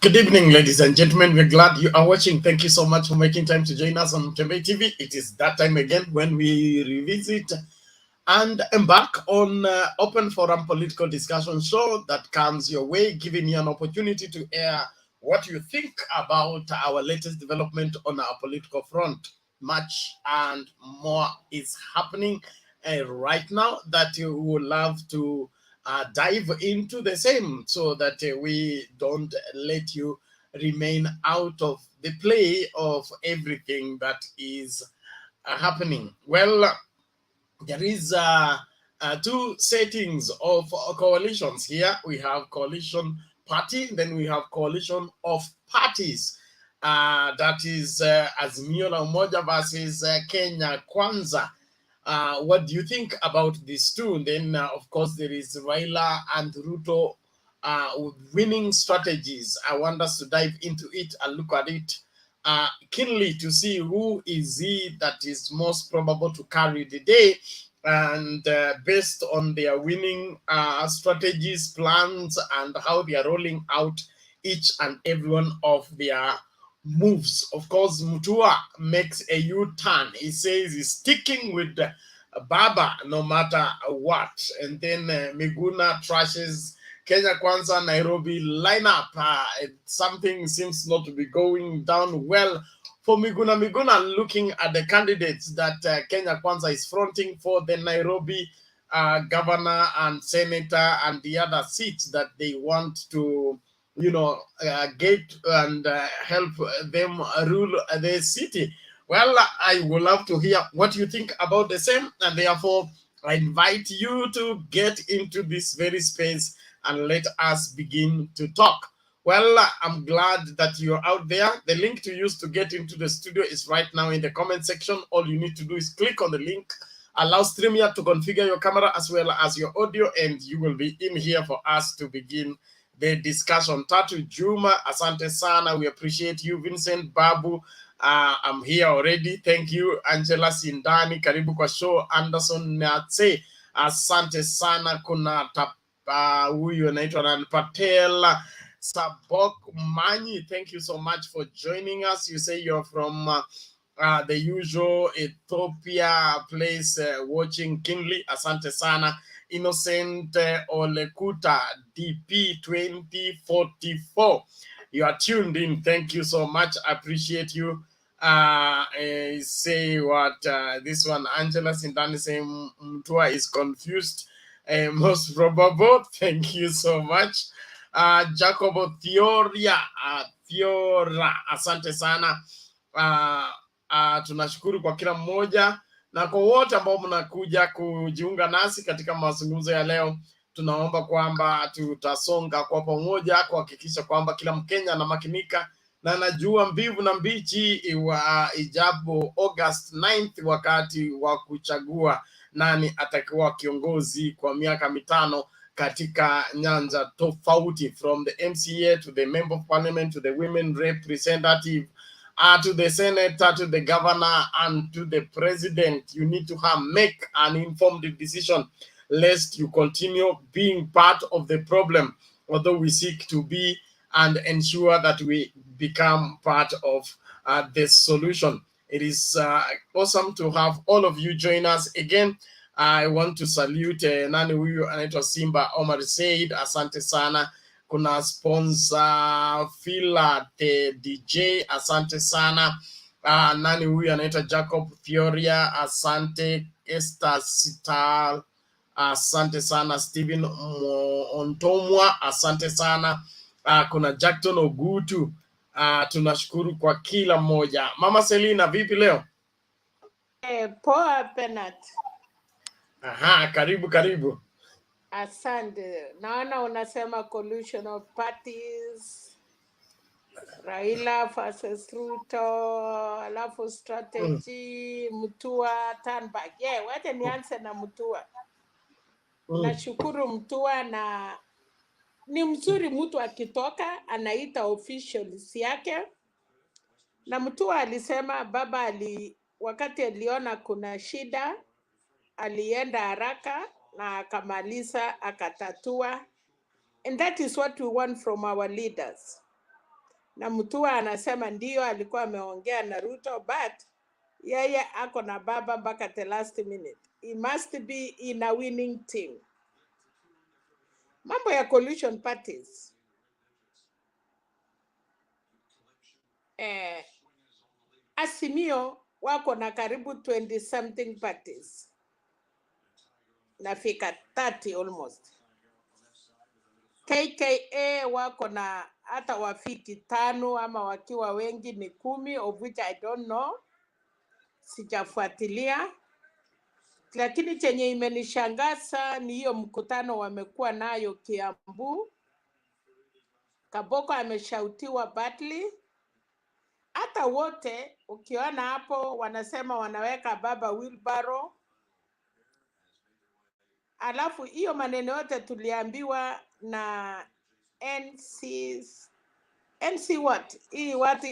Good evening, ladies and gentlemen. We're glad you are watching. Thank you so much for making time to join us on Tembe TV. It is that time again when we revisit and embark on open forum political discussion show that comes your way, giving you an opportunity to air what you think about our latest development on our political front. Much and more is happening right now that you would love to dive into the same so that we don't let you remain out of the play of everything that is happening. Well, there is two settings of coalitions here. We have coalition party, then we have coalition of parties. That is Azimio la Umoja versus Kenya Kwanza. What do you think about these two? And then, of course, there is Raila and Ruto winning strategies. I want us to dive into it and look at it keenly to see who is he that is most probable to carry the day. And based on their winning strategies, plans, and how they are rolling out each and every one of their moves. Of course, Mutua makes a U-turn. He says he's sticking with Baba no matter what. And then Miguna trashes Kenya Kwanza Nairobi lineup. Something seems not to be going down well for Miguna. Miguna looking at the candidates that Kenya Kwanza is fronting for the Nairobi governor and senator and the other seats that they want to get and help them rule the city. Well, I would love to hear what you think about the same, and therefore I invite you to get into this very space and let us begin to talk. Well, I'm glad that you're out there. The link to use to get into the studio is right now in the comment section. All you need to do is click on the link, allow StreamYard to configure your camera as well as your audio, and you will be in here for us to begin the discussion. Tatu Juma, asante sana. We appreciate you. Vincent Babu, I'm here already. Thank you. Angela Sindani, karibu kwa show. Anderson Natse, asante sana. Kuna huyu anaitwa Nan Patel Sabok Manyi. Thank you so much for joining us. You say you're from the usual Ethiopia place, watching keenly. Asante sana. Innocent Olekuta, DP 2044. You are tuned in. Thank you so much. I appreciate you. Say what this one, Angela Sindani saying Mutua is confused. Most probable. Thank you so much. Jacobo Theoria, Theora, asante sana. Tunashukuru kwa kila mmoja na kwa wote ambao mnakuja kujiunga nasi katika mazungumzo ya leo. Tunaomba kwamba tutasonga kwa pamoja kuhakikisha kwamba kila Mkenya anamakinika na anajua mbivu na mbichi ijapo August 9th wakati wa kuchagua nani atakuwa kiongozi kwa miaka mitano katika nyanja tofauti, from the MCA to the member of parliament to the women representative, to the senator, to the governor, and to the president. You need to make an informed decision lest you continue being part of the problem, although we seek to be and ensure that we become part of the solution. It is awesome to have all of you join us again. I want to salute nani huyu anaitwa Simba Omar Said, asante sana. Kuna sponsor Fila the DJ, asante sana. Nani huyu anaitwa Jacob Theoria, asante. Esther Sital, asante sana. Steven Ontomwa, asante sana. Kuna Jackton Ogutu, tunashukuru kwa kila mmoja. Mama Selina, vipi leo? Poa Penat. Aha, karibu. Asante. Naona unasema collusion of parties, Raila versus Ruto, alafu strategy, Mutua, turn back. Wacha nianze na Mutua. Nashukuru Mutua, na ni mzuri mtu akitoka anaita officials yake. Na Mutua alisema baba wakati aliona kuna shida alienda haraka na akamaliza akatatua, and that is what we want from our leaders. na Mutua anasema ndio alikuwa ameongea na Ruto, but yeye ako na baba mpaka the last minute. He must be in a winning team. Mambo ya coalition parties, Azimio wako na karibu 20 something parties, nafika 30 almost. KKA wako na hata wafiki 5 ama wakiwa wengi ni 10, of which I don't know, sijafuatilia. Lakini chenye imenishangaza ni hiyo mkutano wamekuwa nayo Kiambu. Kaboko ameshautiwa badly. Hata wote ukiona hapo wanasema wanaweka baba wheelbarrow. Alafu hiyo maneno yote tuliambiwa na NC what? Hii watu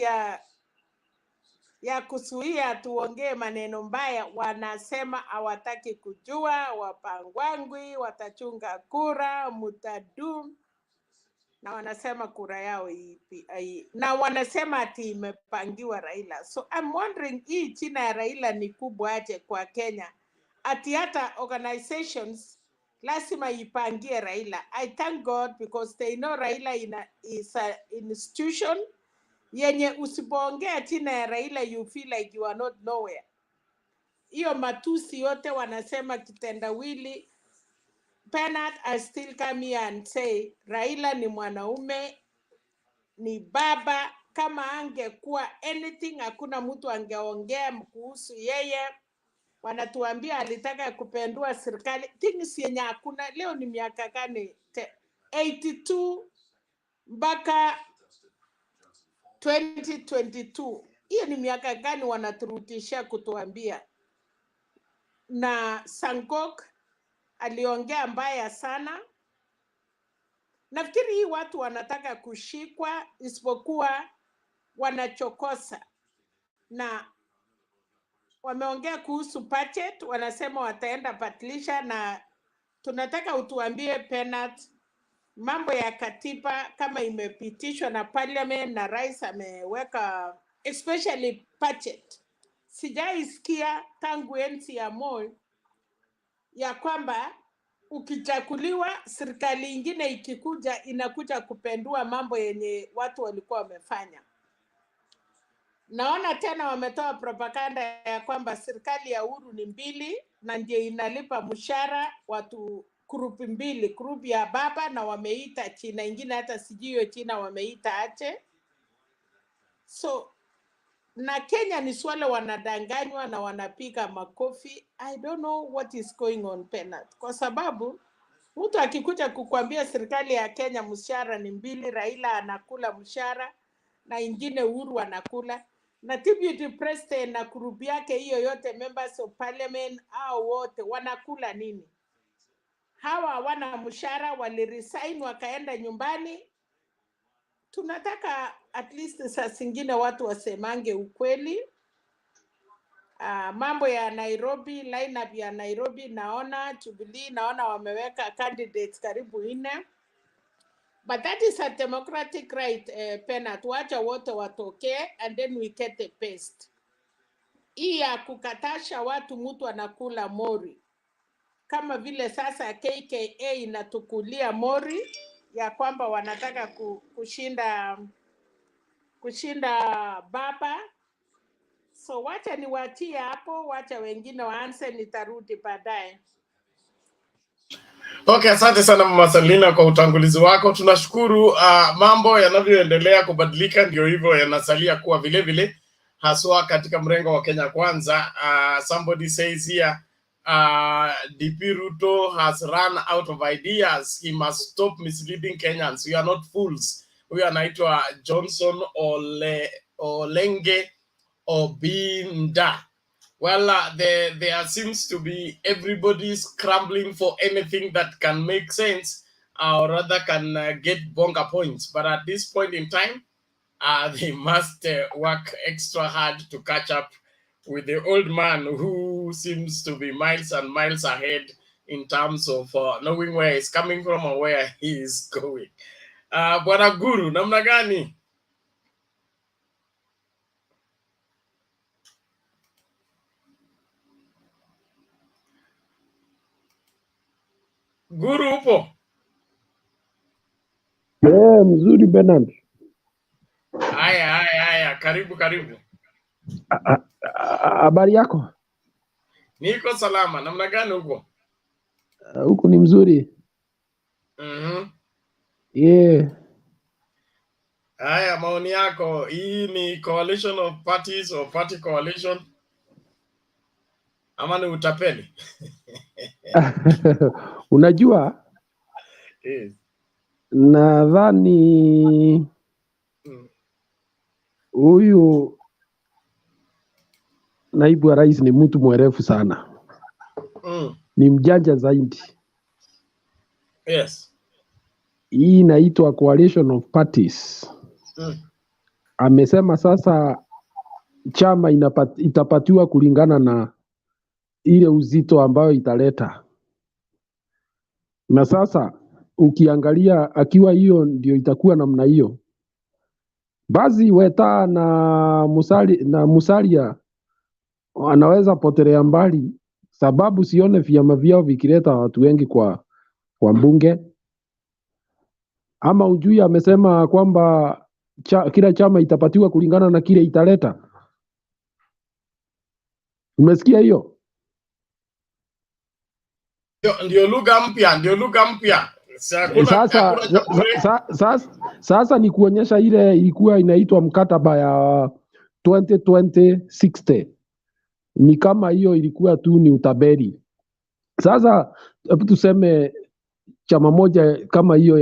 ya kuzuia tuongee maneno mbaya, wanasema hawataki kujua, wapangwangwi, watachunga kura, mutadum, na wanasema kura yao na wanasema ati imepangiwa Raila. So I'm wondering hii china ya Raila ni kubwa aje kwa Kenya, ati hata organizations lazima ipangie Raila. I thank God because they know Raila is an institution yenye usipoongea china ya Raila you feel like you are not nowhere. Hiyo matusi yote wanasema kitendawili. Bernard, I still come here and say Raila ni mwanaume, ni baba. Kama angekuwa anything, hakuna mtu angeongea kuhusu yeye. Wanatuambia alitaka kupendua serikali, things yenye hakuna. Leo ni miaka gani? 82 mpaka 2022. Hiyo ni miaka gani wanaturutisha kutuambia? Na Sangok aliongea mbaya sana. Nafikiri hii watu wanataka kushikwa, isipokuwa wanachokosa. Na wameongea kuhusu budget, wanasema wataenda badilisha, na tunataka utuambie Penat, mambo ya katiba kama imepitishwa na parliament na rais ameweka, especially budget. Sijaisikia tangu enzi ya Moi ya kwamba ukichakuliwa serikali ingine ikikuja inakuja kupendua mambo yenye watu walikuwa wamefanya. Naona tena wametoa propaganda ya kwamba serikali ya Uhuru ni 2 na ndio inalipa mshahara watu grupu 2, grupu ya baba na wameita China ingine, hata sijui China wameita ache. So na Kenya ni swala wanadanganywa na wanapiga makofi. I don't know what is going on Penat, kwa sababu mtu akikuja kukwambia serikali ya Kenya mshahara ni 2, Raila anakula mshahara na ingine Uhuru anakula, na deputy president na group yake hiyo yote, members of parliament au wote wanakula nini? Hawa hawana mshahara, waliresign wakaenda nyumbani. Tunataka at least saa zingine watu wasemange ukweli. Mambo ya Nairobi, lineup ya Nairobi, naona Jubilee, naona wameweka candidates karibu 4. But that is a democratic right, Penat. Wacha wote watoke and then we get the best. Hii ya kukatasha watu mtu anakula mori, kama vile sasa KKA inatukulia mori ya kwamba wanataka kushinda baba. So wacha niwatie hapo, wacha wengine waanze, nitarudi baadaye. Okay, asante sana Mama Salina kwa utangulizi wako. Tunashukuru. Mambo yanavyoendelea kubadilika ndio hivyo yanasalia kuwa vile vile, haswa katika mrengo wa Kenya Kwanza. Somebody says here, DP Ruto has run out of ideas. He must stop misleading Kenyans. We are not fools. Huyu anaitwa Johnson Olenge Obinda. Well, there seems to be everybody scrambling for anything that can make sense, or rather can get bonga points. But at this point in time, they must work extra hard to catch up with the old man who seems to be miles and miles ahead in terms of knowing where he's coming from or where he is going. Bwana Guru, namna gani? Guru upo? Mzuri Bernard. Haya, karibu. Habari yako? Niko salama. Namna gani huko? Huku ni mzuri. Haya, maoni yako. Hii ni coalition of parties or party coalition ama ni utapeli? Unajua, Yes. nadhani huyu naibu wa rais ni mtu mwerefu sana. Ni mjanja zaidi. Yes. Hii inaitwa coalition of parties. Amesema sasa chama itapatiwa kulingana na ile uzito ambayo italeta. Na sasa ukiangalia akiwa hiyo ndio itakuwa namna hiyo, basi Weta na Musalia wanaweza potelea mbali, sababu sione vyama vyao vikileta watu wengi kwa mbunge. Ama ujui amesema kwamba kila chama itapatiwa kulingana na kile italeta. Umesikia hiyo? Ndio lugha mpya. Sasa ni kuonyesha ile ilikuwa inaitwa mkataba ya 2020-60. Ni kama hiyo ilikuwa tu ni utaberi. Sasa hebu tuseme chama moja kama hiyo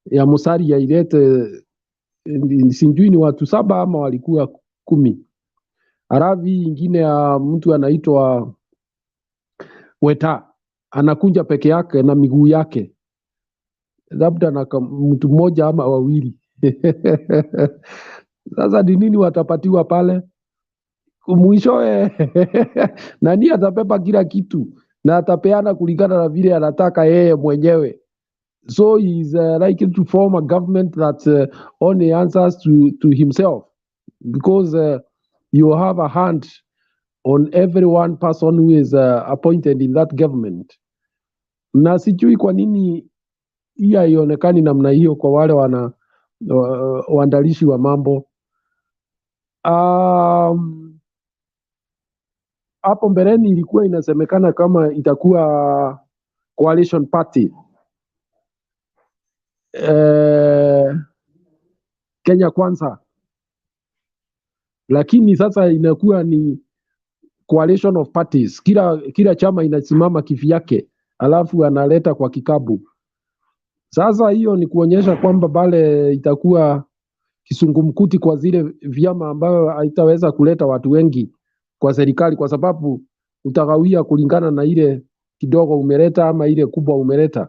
ya Musalia ilete, sijui ni watu 7 ama walikuwa 10. Aravi ingine ya mtu anaitwa Weta anakunja peke yake na miguu yake, labda na mtu mmoja ama wawili. Sasa ni nini watapatiwa pale? Mwishowe nani atapepa kila kitu na atapeana kulingana na vile anataka yeye mwenyewe. So he is likely to form a government that only answers to himself, because you have a hand on every one person who is appointed in that government. Na sijui kwa nini hii haionekani namna hiyo kwa wale waandalishi wa mambo. Hapo mbeleni ilikuwa inasemekana kama itakuwa coalition party. Kenya Kwanza, lakini sasa inakuwa ni coalition of parties. Kila chama inasimama kivyake, alafu analeta kwa kikabu. Sasa hiyo ni kuonyesha kwamba bale itakuwa kisungumkuti kwa zile vyama ambayo haitaweza kuleta watu wengi kwa serikali, kwa sababu utagawia kulingana na ile kidogo umeleta ama ile kubwa umeleta.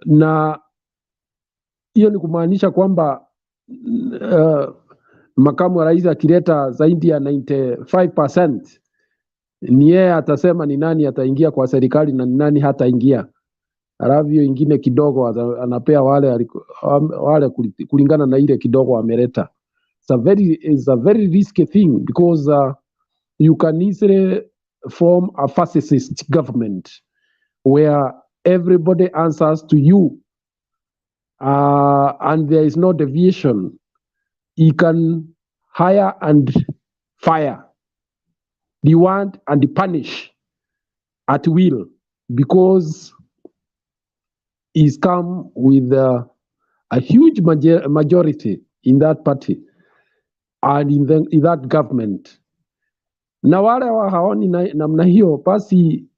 Na hiyo ni kumaanisha kwamba makamu wa rais akileta zaidi ya 95%, ni yeye atasema ni nani ataingia kwa serikali na ni nani hataingia. Alafu ingine kidogo anapea wale kulingana na ile kidogo ameleta. It's a very risky thing, because you can easily form a fascist government where everybody answers to you, and there is no deviation. You can hire and fire, reward and punish at will, because he's come with a huge majority in that party and in that government. Na wale wa haoni namna hiyo, basi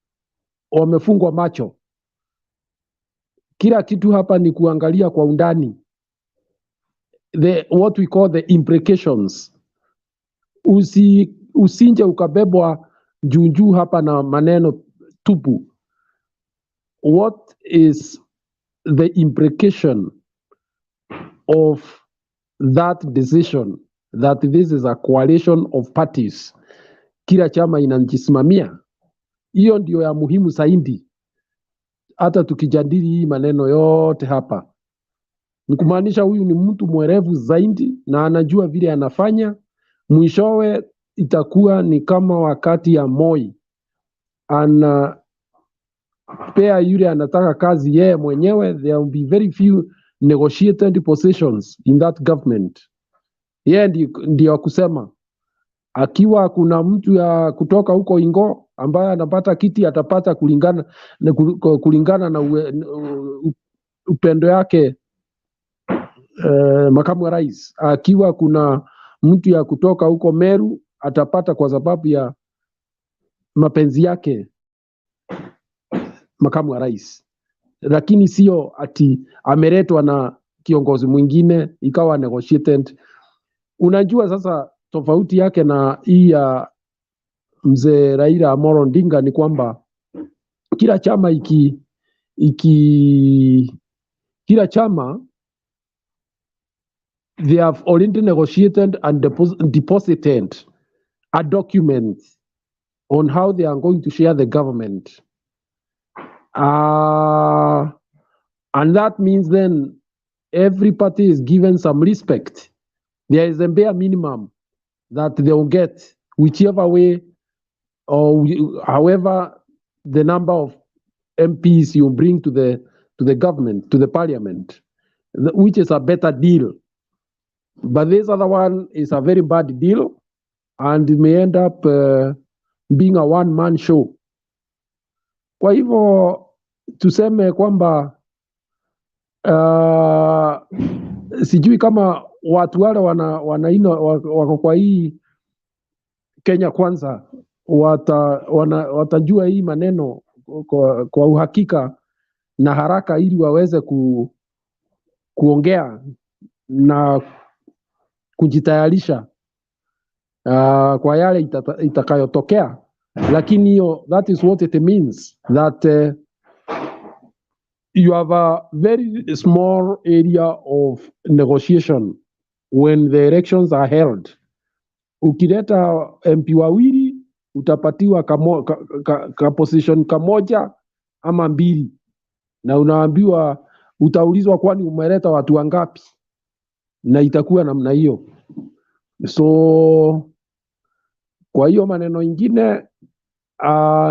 wamefungwa macho. Kila kitu hapa ni kuangalia kwa undani, what we call the implications. Usinje ukabebwa juu hapa na maneno tupu. What is the implication of that decision, that this is a coalition of parties, kila chama inajisimamia? Hiyo ndio ya muhimu zaidi. Hata tukijadili hii maneno yote hapa, ni kumaanisha huyu ni mtu mwerevu zaidi na anajua vile anafanya. Mwishowe itakuwa ni kama wakati ya Moi pea yule anataka kazi yeye mwenyewe, there will be very few negotiated positions in that government. Yeye ndio kusema akiwa kuna mtu ya kutoka huko Ingo ambaye anapata kiti atapata kulingana na upendo yake makamu wa rais. Akiwa kuna mtu ya kutoka huko Meru atapata kwa sababu ya mapenzi yake makamu wa rais, lakini sio ati ameletwa na kiongozi mwingine ikawa negotiated. Unajua sasa tofauti yake na hii ya mzee Raila Amolo Odinga ni kwamba kila chama kila chama they have already negotiated and deposited a document on how they are going to share the government. And that means then every party is given some respect. There is a bare minimum that they will get, whichever way or however the number of MPs you bring to the government, to the parliament, which is a better deal. But this other one is a very bad deal, and it may end up being a one-man show. Kwa hivyo tuseme kwamba sijui kama watu wale wako kwa hii Kenya Kwanza watajua hii maneno kwa uhakika na haraka, ili waweze kuongea na kujitayarisha kwa yale itakayotokea. Lakini hiyo, that is what it means, that you have a very small area of negotiation when the elections are held. Ukileta MP wawili utapatiwa ka position kamoja ama mbili, na unaambiwa, utaulizwa kwani umeleta watu wangapi, na itakuwa namna hiyo. So kwa hiyo maneno ingine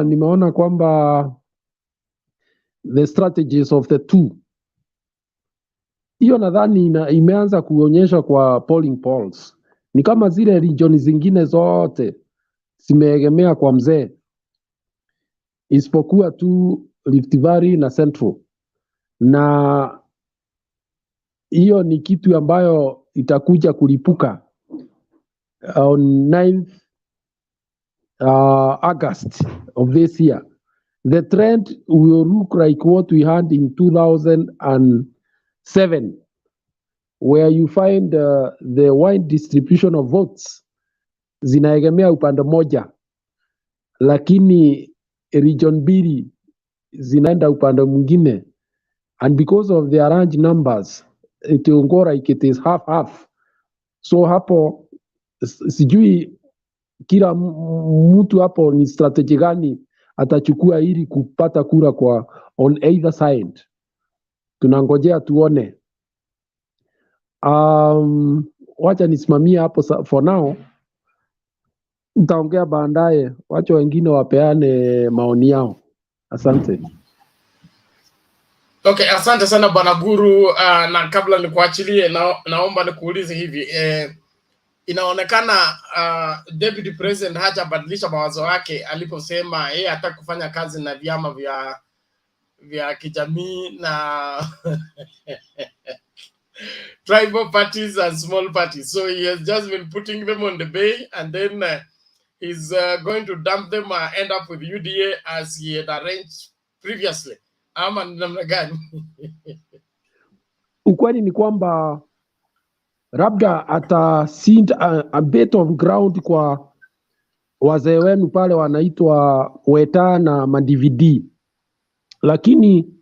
nimeona kwamba the strategies of the two, hiyo nadhani imeanza kuonyesha kwa polling polls. Ni kama zile region zingine zote zimeegemea kwa mzee, isipokuwa tu Rift Valley na Central, na hiyo ni kitu ambayo itakuja kulipuka on 9th August of this year. The trend will look like what we had in 2007, where you find the wide distribution of votes zinaegemea upande moja, lakini region mbili zinaenda upande mwingine, and because of their large numbers it will go like it is half. So hapo sijui kila mtu hapo ni strategy gani atachukua ili kupata kura kwa on either side. Tunangojea tuone. Wacha nisimamia hapo for now, nitaongea baadaye, wacha wengine wapeane maoni yao. Asante. Okay, asante sana Bwana Guru. Na kabla nikuachilie, naomba nikuulize hivi, inaonekana Deputy President hajabadilisha mawazo yake aliposema yeye hataki kufanya kazi na vyama vya kijamii na tribal parties and small parties. So he has just been putting them on the bay, and then he's going to dump them and end up with UDA as he had arranged previously. Ama namna gani? Ukweli ni kwamba labda ataseed a bit of ground kwa wazee wenu pale wanaitwa Weta na ma-DVD, lakini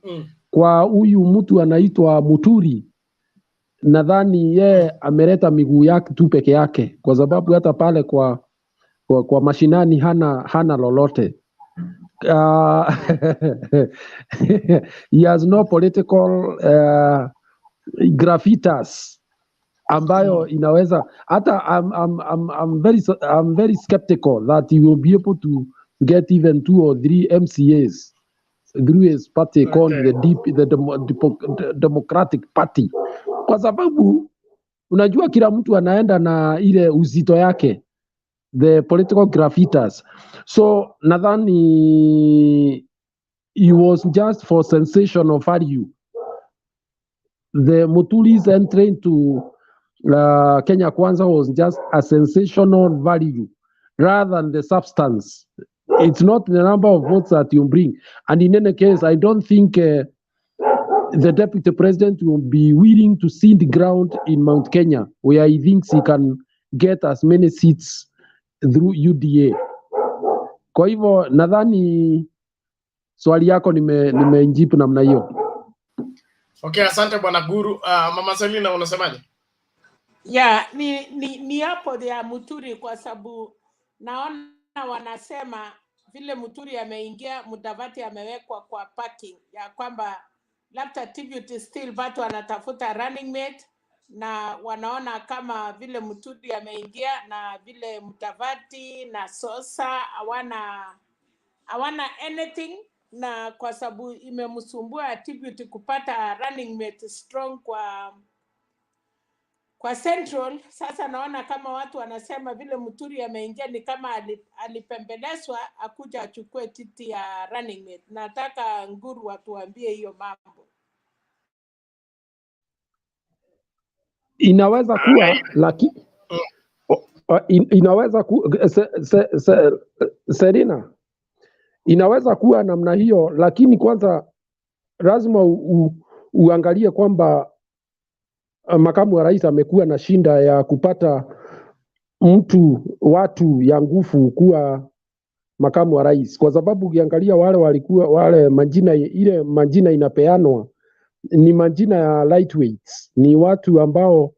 kwa huyu mtu anaitwa Muturi, nadhani yeye ameleta miguu yake tu peke yake, kwa sababu hata pale kwa mashinani hana lolote. He has no political gravitas ambayo inaweza hata I'm very skeptical that he will be able to get even 2 or 3 MCAs through his party called the Democratic Party, kwa sababu unajua kila mtu anaenda na ile uzito yake, the political gravitas. So nadhani he was just for sensational value. The Mutuli's entry into Kenya Kwanza was just a sensational value rather than the substance. It's not the number of votes that you bring. And in any case, I don't think the deputy president will be willing to cede the ground in Mount Kenya, where he thinks he can get as many seats through UDA. Kwa hivyo nadhani swali yako nimejibu namna hiyo. Okay, asante bwana Guru. Mama Selina unasemaje? Yeah, ni hapo ya Muturi, kwa sababu naona wanasema vile Muturi ameingia, Mudavadi amewekwa kwa parking, ya kwamba labda tribute still watu wanatafuta running mate, na wanaona kama vile Muturi ameingia na vile Mudavadi na Sosa hawana anything, na kwa sababu imemsumbua tribute kupata running mate strong kwa Central. Sasa naona kama watu wanasema vile Muturi ameingia ni kama alipembelezwa akuja achukue kiti ya running mate. Nataka Nguru atuambie hiyo mambo. Inaweza kuwa lakini inaweza kuwa Serena, inaweza kuwa namna hiyo, lakini kwanza lazima uangalie kwamba makamu wa rais amekuwa na shinda ya kupata watu ya nguvu kuwa makamu wa rais, kwa sababu ukiangalia wale majina inapeanwa ni majina ya lightweights, ni watu ambao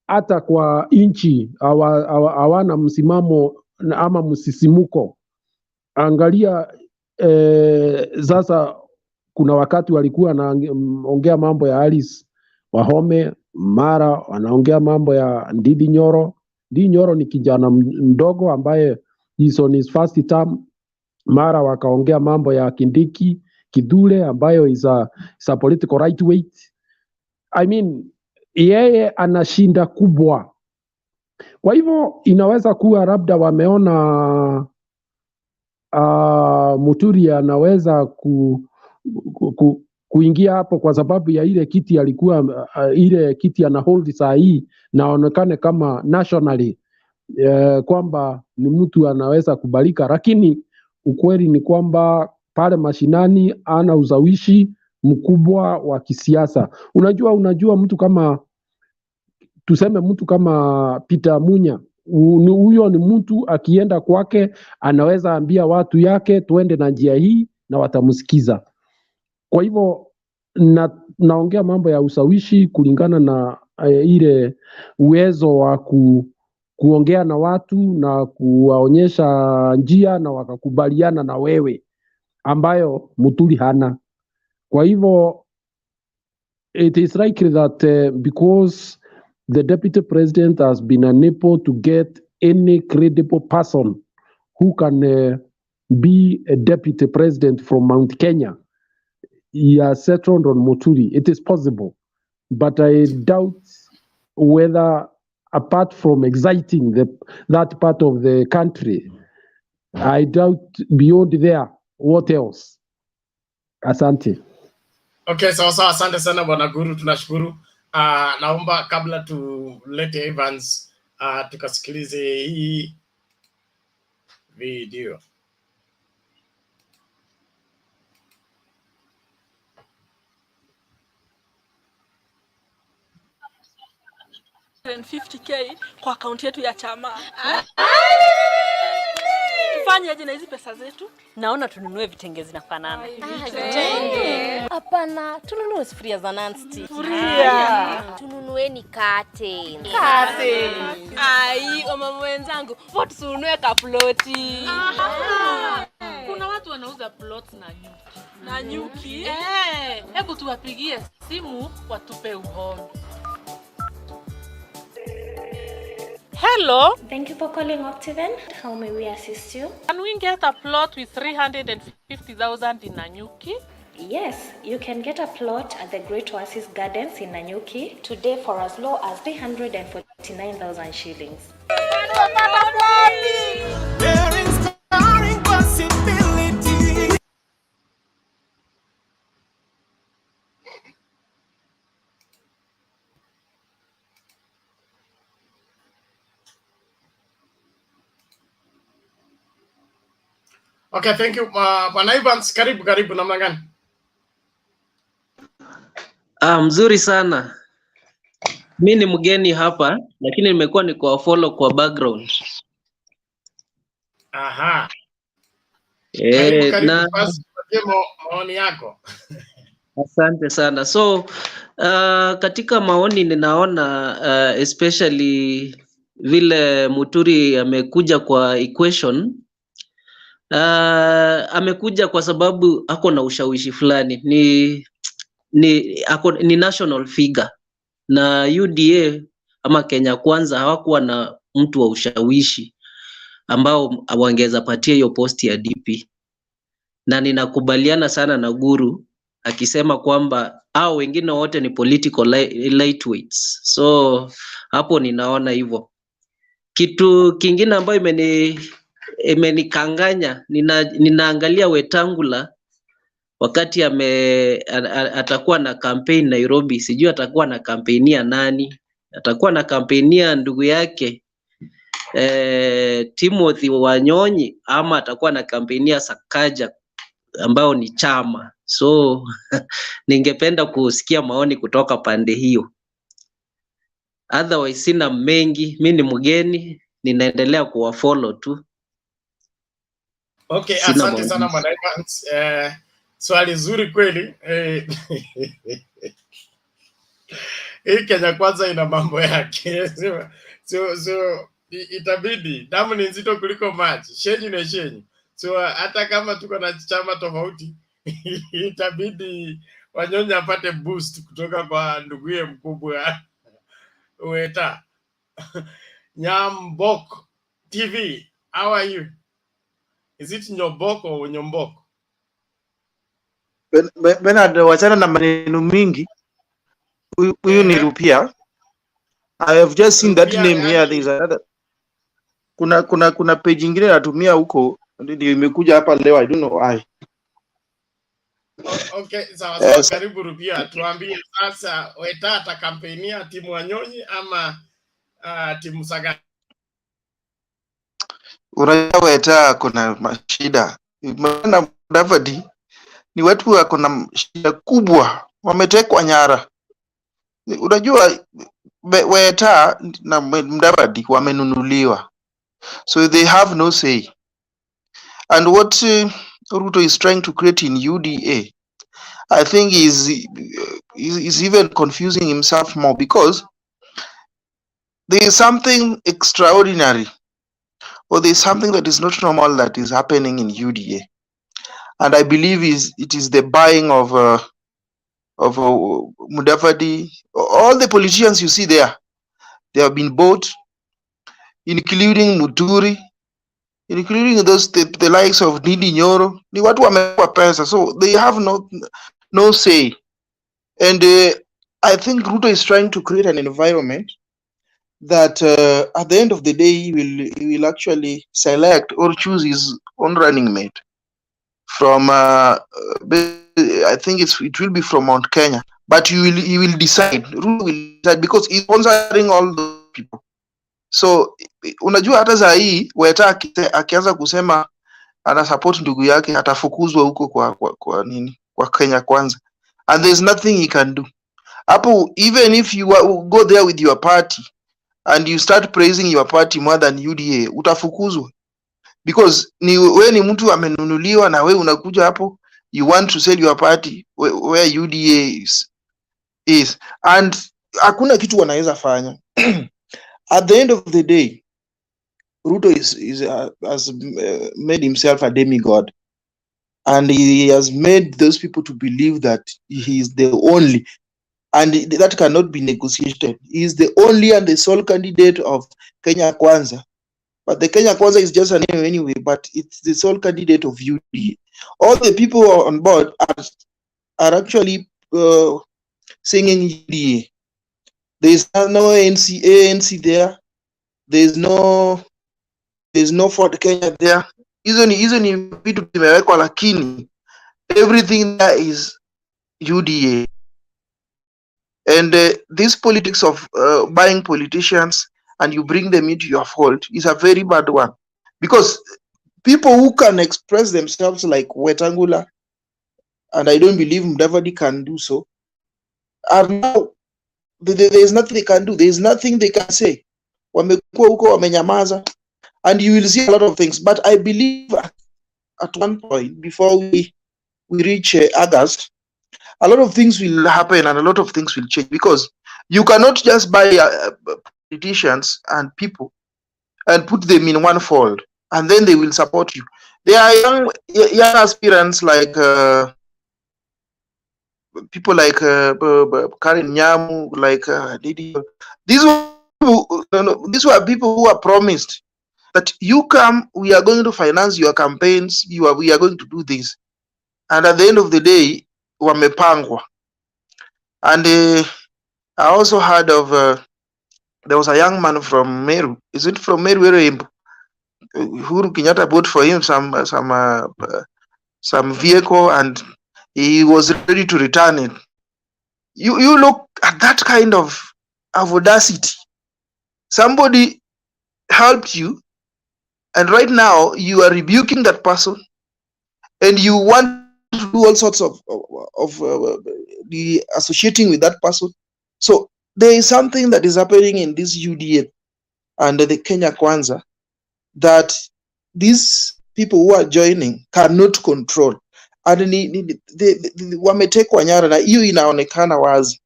hata kwa inchi hawana msimamo ama msisimuko. Angalia sasa kuna wakati walikuwa naongea mambo ya Alice Wahome, mara wanaongea mambo ya Ndindi Nyoro. Ndindi Nyoro ni kijana mdogo ambaye is on his first term. Mara wakaongea mambo ya Kindiki Kidule ambayo is a political right weight. I mean, yeye anashinda kubwa. Kwa hivyo inaweza kuwa labda wameona Muturi anaweza kuingia hapo kwa sababu ya ile kiti alikuwa ile kiti ana hold saa hii, naonekane kama nationally kwamba ni mtu anaweza kubalika, lakini ukweli ni kwamba pale mashinani ana uzawishi mkubwa wa kisiasa. Unajua mtu kama tuseme mtu kama Peter Munya, huyo ni mtu akienda kwake anaweza ambia watu yake tuende na njia hii na watamsikiza. Kwa hivyo naongea mambo ya usawishi kulingana na ile uwezo wa kuongea na watu na kuwaonyesha njia na wakakubaliana na wewe, ambayo Muturi hana. Kwa hivyo it is likely that because the deputy president has been unable to get any credible person who can be a deputy president from Mount Kenya, he has settled on Muturi. It is possible, but I doubt whether, apart from exciting that part of the country, I doubt beyond there, what else? Asante. Okay, sawa, asante sana bwana Guru, tunashukuru. Naomba kabla tulete Evans tukasikilize hii video. 50k kwa akaunti yetu ya chama. Tufanye aje na hizi pesa zetu? Naona tununue vitenge zinafanana. Vitenge. Hapana, tununue sufuria za non-stick. Sufuria. Tununueni kate. Ai, mama wenzangu, vote tununue kaploti. Kuna watu wanauza plots na nyuki. Hebu tuwapigie simu watupe uhondo. Hello. Thank you for calling Optiven. How may we assist you? Can we get a plot with 350,000 in Nanyuki? Yes, you can get a plot at the Great Oasis Gardens in Nanyuki today for as low as 349,000 shillings. Okay, thank you. Bwana Evans, karibu namna gani? Mzuri sana. Mi ni mgeni hapa lakini nimekuwa niko follow kwa background. Aha. Karibu Na basi maoni yako. asante sana. So katika maoni ninaona especially vile Muturi amekuja kwa equation. Amekuja kwa sababu ako na ushawishi fulani, ni national figure, na UDA ama Kenya Kwanza hawakuwa na mtu wa ushawishi ambao wangeza patia hiyo posti ya DP, na ninakubaliana sana na Guru akisema kwamba hao wengine wote ni political lightweights. So hapo ninaona hivyo. Kitu kingine ambayo imenikanganya, ninaangalia Wetangula wakati atakuwa na campaign Nairobi. Sijui atakuwa na kampenia nani, atakuwa na kampenia ndugu yake Timothy Wanyonyi, ama atakuwa na kampenia Sakaja ambao ni chama. So ningependa kusikia maoni kutoka pande hiyo. Otherwise sina mengi, mi ni mgeni, ninaendelea kuwafollow tu. Okay, asante sana Bwana Evans. Swali zuri kweli. Hii Kenya Kwanza ina mambo yake. So itabidi, damu ni nzito kuliko maji. Shenyi na shenyi. So hata kama tuko na chama tofauti, itabidi Wanyonyi apate boost kutoka kwa nduguye mkubwa Weta. Nyambok TV, how are you? Is it Nyobok or Nyombok? Bernard, wachana na maneno mingi. Huyu ni Rupia. I have just seen that name here. There is another. Kuna page ingine natumia huko ndio imekuja hapa leo. I don't know why. Okay, sawa. Karibu Rupia. Tuambie sasa, Weta atakampenia timu Wanyonyi ama timu Sagana? Unajua Weta kuna mashida. Maana Mudavadi ni watu wako na shida kubwa, wametekwa nyara. Unajua Weta na Mudavadi wamenunuliwa, so they have no say. And what Ruto is trying to create in UDA, I think is even confusing himself more, because there is something extraordinary, or there is something that is not normal that is happening in UDA, and I believe it is the buying of Mudavadi. All the politicians you see there, they have been bought, including Muturi, including those the likes of Ndindi Nyoro. Ni watu wamepewa pesa, so they have no say. And I think Ruto is trying to create an environment that at the end of the day he will actually select or choose his own running mate from I think it will be from Mount Kenya, but he will decide. Ruto will decide because he's sponsoring all those people. So unajua hata saa hii Weta akianza kusema ana support ndugu yake atafukuzwa huko kwa nini, kwa Kenya Kwanza, and there's nothing he can do hapo. Even if you go there with your party and you start praising your party more than UDA, utafukuzwa, because we ni mtu amenunuliwa, na we unakuja hapo you want to sell your party where UDA is and hakuna kitu wanaweza fanya. At the end of the day, Ruto has made himself a demigod, and he has made those people to believe that he is the only and that cannot be negotiated. He is the only and the sole candidate of Kenya Kwanza. But the Kenya Kwanza is just a name anyway, but it's the sole candidate of UDA. All the people who are on board are actually singing UDA. There is no ANC there. There's no Ford Kenya there. Hizo vitu vimewekwa, lakini everything there is UDA. And this politics of buying politicians and you bring them into your fold is a very bad one, because people who can express themselves like Wetangula, and I don't believe Mudavadi can do so, are now, there is nothing they can do. There is nothing they can say. Wamekuwa huko, wamenyamaza, and you will see a lot of things. But I believe at one point, before we reach August, a lot of things will happen and a lot of things will change, because you cannot just buy politicians and people and put them in one fold and then they will support you. There are young aspirants like people like Karen Nyamu, like Didi. These were people who are promised that you come, we are going to finance your campaigns, we are going to do this, and at the end of the day, wamepangwa. And I also heard of there was a young man from Meru. Is it from Meru? Uhuru Kenyatta bought for him some vehicle, and he was ready to return it. You look at that kind of audacity. Somebody helped you, and right now you are rebuking that person, and you want to do all sorts of the associating with that person. So there is something that is happening in this UDA and the Kenya Kwanza that these people who are joining cannot control, and wametekwa nyara, na hiyo inaonekana wazi.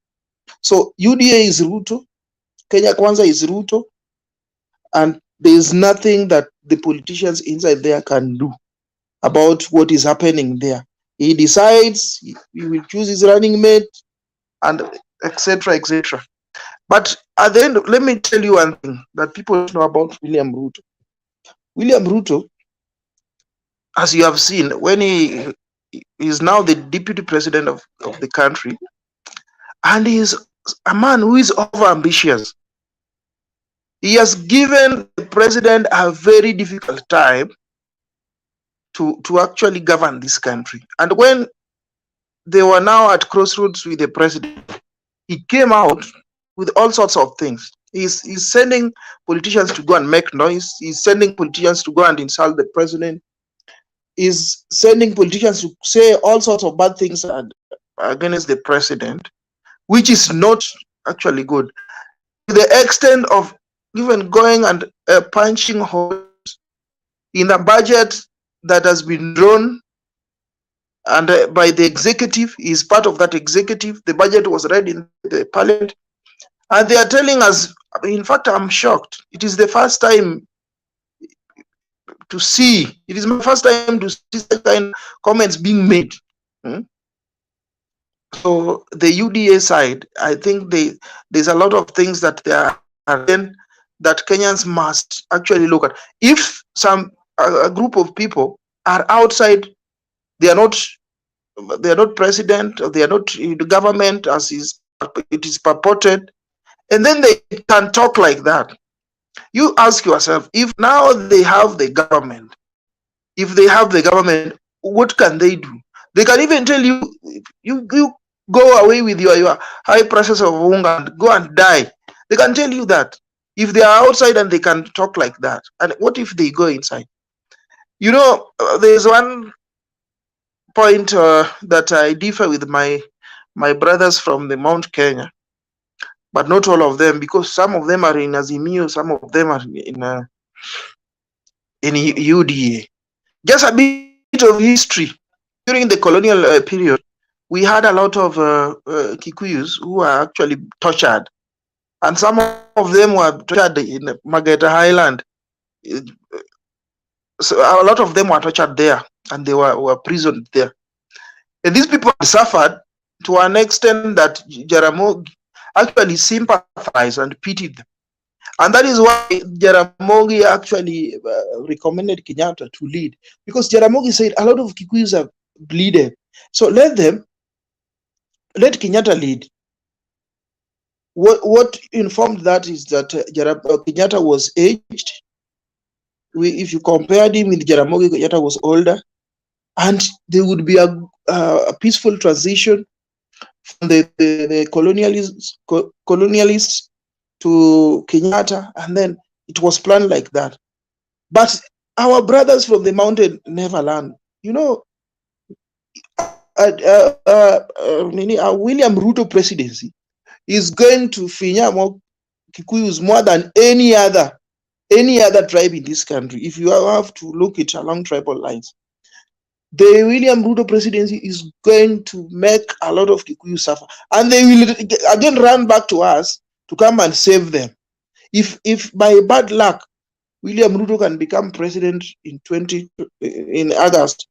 So UDA is Ruto, Kenya Kwanza is Ruto, and there is nothing that the politicians inside there can do about what is happening there. He decides, he will choose his running mate, and etc., etc. But at the end, let me tell you one thing that people don't know about William Ruto. William Ruto, as you have seen, when he is now the deputy president of the country, and he is a man who is over-ambitious. He has given the president a very difficult time to actually govern this country. And when they were now at crossroads with the president, he came out with all sorts of things. He's sending politicians to go and make noise. He's sending politicians to go and insult the president. He's sending politicians to say all sorts of bad things against the president, which is not actually good. To the extent of even going and punching holes in the budget that has been drawn and by the executive. He is part of that executive. The budget was read in the parliament, and they are telling us, in fact, I'm shocked. It is the first time to see, it is my first time to see such kind of comments being made. So the UDA side, I think there's a lot of things that they are then that Kenyans must actually look at. If a group of people are outside, they are not president, or they are not in the government as it is purported, and then they can talk like that. You ask yourself, if now they have the government, what can they do? They can even tell you, you go away with your high prices of hunger and go and die. They can tell you that if they are outside and they can talk like that. And what if they go inside? You know, there's one point that I differ with my brothers from the Mount Kenya, but not all of them, because some of them are in Azimio, some of them are in UDA. Just a bit of history. During the colonial period, we had a lot of Kikuyus who were actually tortured, and some of them were tortured in Mageta Highland. So a lot of them were tortured there, and they were imprisoned there. And these people suffered to an extent that Jaramogi actually sympathized and pitied them. And that is why Jaramogi actually recommended Kenyatta to lead, because Jaramogi said a lot of Kikuyus have bleeded. So let Kenyatta lead. What informed that is that Kenyatta was aged. If you compared him with Jaramogi, Kenyatta was older, and there would be a peaceful transition from the colonialists to Kenyatta, and then it was planned like that. But our brothers from the mountain never learn. You know, William Ruto presidency is going to finya more Kikuyus more than any other tribe in this country. If you have to look it along tribal lines, the William Ruto presidency is going to make a lot of Kikuyu suffer, and they will again run back to us to come and save them. If by bad luck William Ruto can become president in August,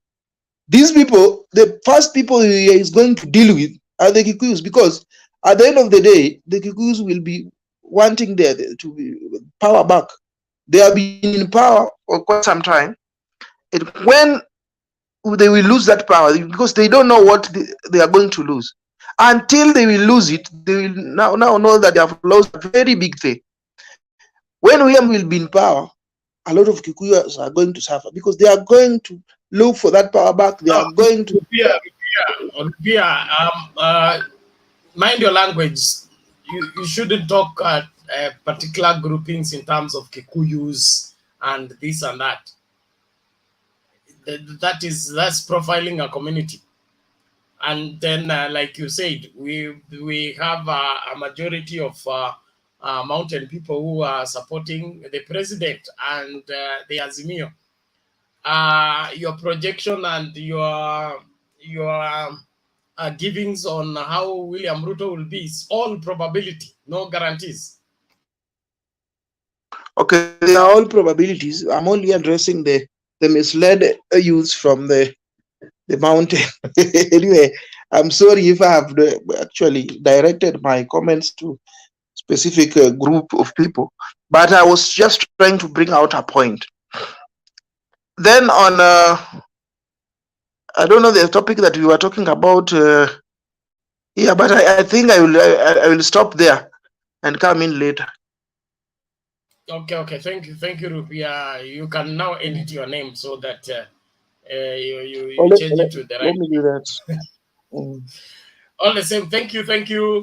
these people, the first people he is going to deal with are the Kikuyus, because at the end of the day, the Kikuyus will be wanting to be power back. They have been in power for quite some time. When they will lose that power, because they don't know what they are going to lose. Until they will lose it, they will now know that they have lost a very big thing. When William will be in power, a lot of Kikuyus are going to suffer, because they are going to look for that power back. They are going to mind your language. You shouldn't talk at particular groupings in terms of Kikuyus and this and that. That's profiling a community. And then, like you said, we have a majority of mountain people who are supporting the president and the Azimio. Your projection and your givings on how William Ruto will be is all probability, no guarantees. Okay, they are all probabilities. I'm only addressing the misled youths from the mountain. Anyway, I'm sorry if I have actually directed my comments to specific group of people, but I was just trying to bring out a point. Then on, I don't know the topic that we were talking about. Yeah, but I think I will stop there and come in later. Okay. Thank you, Rupia. You can now edit your name so that you change it to the right. Let me do that. All the same, thank you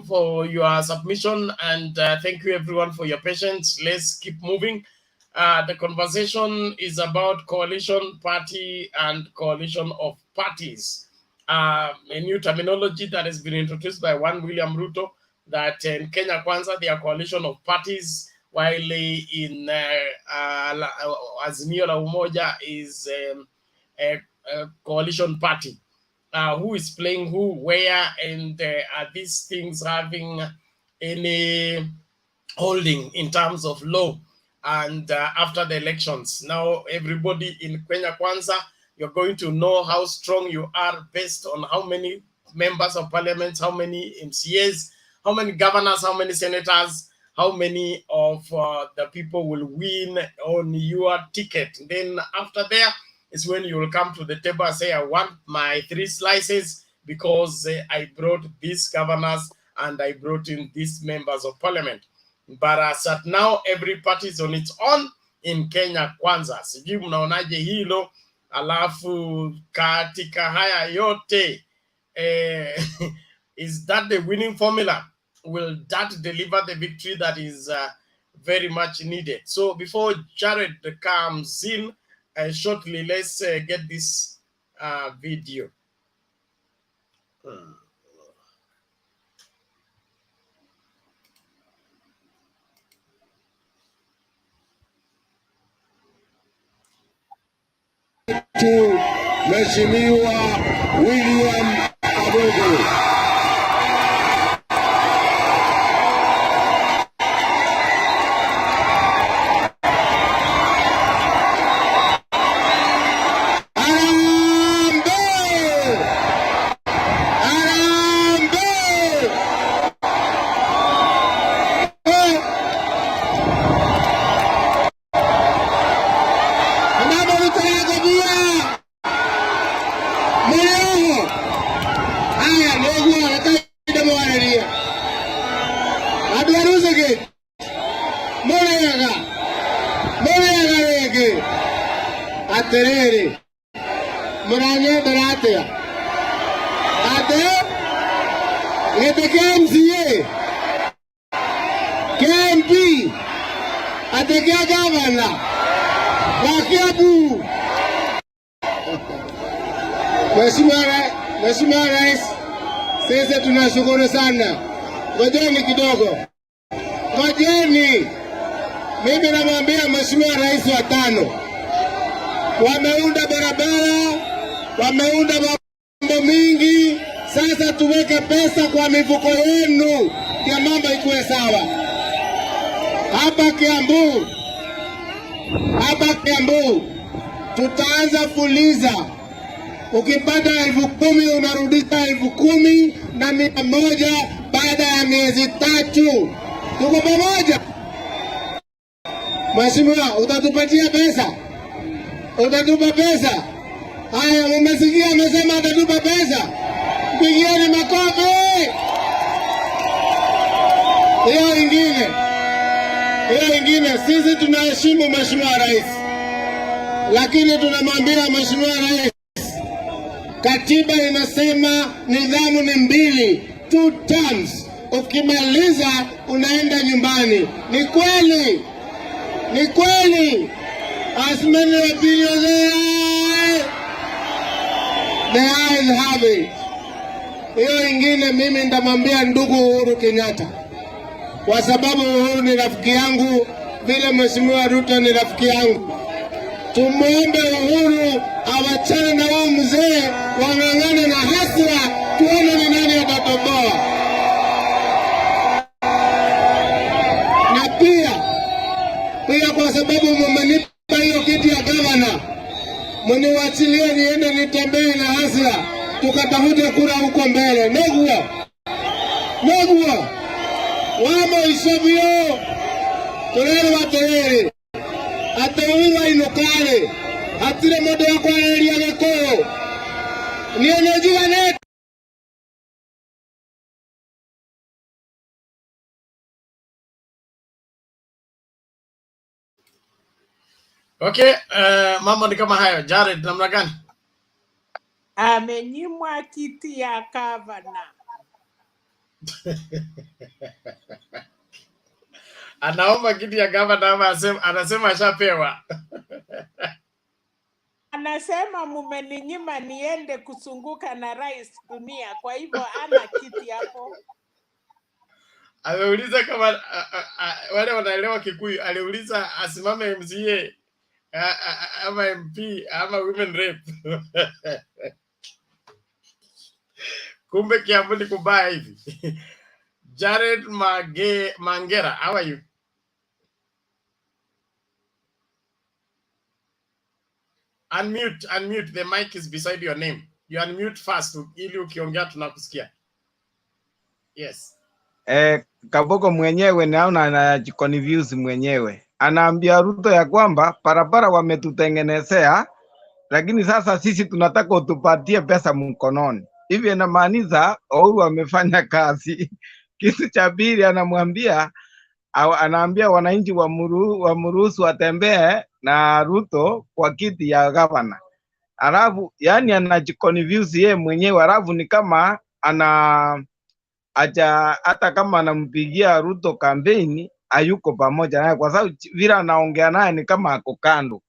for your submission, and thank you everyone for your patience. Let's keep moving. The conversation is about coalition party and coalition of parties. A new terminology that has been introduced by one William Ruto, that in Kenya Kwanza they are coalition of parties, while in Azimio la Umoja is a coalition party. Who is playing who, where, and are these things having any holding in terms of law? And after the elections, now everybody in Kenya Kwanza, you're going to know how strong you are based on how many members of parliament, how many MCAs, how many governors, how many senators, how many of the people will win on your ticket. Then after there is when you will come to the table and say, I want my 3 slices because I brought these governors and I brought in these members of parliament. But as at now, every party is on its own in Kenya Kwanza. Sijui mnaonaje hilo? Alafu katika haya yote, is that the winning formula? Will that deliver the victory that is very much needed? So before Jared comes in, shortly, let's get this video. To Mheshimiwa William Kabogo. Arambe! Haya ndio anataka mwareria. Aduaruzege. Moraga rege. Aterere. Muranye daratea. Ate. Ete KMCA. KMP. Ate kia gavana. Wakiabu. Mheshimiwa Rais, sisi tunashukuru sana. Ngojeni kidogo. Ngojeni. Mimi namwambia Mheshimiwa Rais wa tano. Wameunda barabara, wameunda mambo mingi. Sasa tuweke pesa kwa mifuko yenu ya mambo ikuwe sawa. Hapa Kiambu tutaanza fuliza. Ukipata 10,000 unarudisha 10,100 baada ya miezi 3. Tuko pamoja? Mheshimiwa, utatupatia pesa? Utatupa pesa? Haya, mmesikia amesema atatupa pesa. Pigieni makofi. Hiyo ingine sisi tunaheshimu Mheshimiwa Rais. Lakini tunamwambia Mheshimiwa Rais, katiba inasema nidhamu ni 2, 2 terms. Ukimaliza unaenda nyumbani. Ni kweli. As many of you there, the eyes have it. Hiyo ingine mimi ndamwambia ndugu Uhuru Kenyatta, kwa sababu Uhuru ni rafiki yangu vile Mheshimiwa Ruto ni rafiki yangu. Tumuombe Uhuru awachane na huyu mzee, wang'ang'ane na hasira, tuone ni nani atatoboa. Na pia kwa sababu mmenipa hiyo kiti ya gavana, mniwachilie niende nitembee na hasira, tukatafute kura huko mbele. Negua wamo isabio turere waterere atawira inokale atire modo ya kwareria geko nione jigane. Okay, mambo ni kama hayo. Jared, namna gani? Amenyimwa kiti ya gavana. Anaomba kiti ya gavana ama anasema ashapewa? Anasema mumeninyima niende kusunguka na rais dunia, kwa hivyo ana kiti hapo. Ameuliza kama wale wanaelewa Kikuyu, aliuliza asimame MCA ama MP ama women rep. Kumbe Kiambu ni kubaya hivi. Jared Mangera, how are you? Unmute. The mic is beside your name. You unmute fast ili ukiongea tunakusikia. Yes. Kaboko mwenyewe naona anajiconfuse mwenyewe. Anaambia Ruto ya kwamba barabara wametutengenezea, lakini sasa sisi tunataka utupatie pesa mkononi. Hivi inamaanisha Uhuru amefanya kazi. Kitu cha pili anaambia wananchi wamruhusu watembee na Ruto kwa kiti ya gavana. Alafu yani anajiconfuse yeye mwenyewe, alafu ni kama hata kama anampigia Ruto kampeni hayuko pamoja naye, kwa sababu vile anaongea naye ni kama ako kando.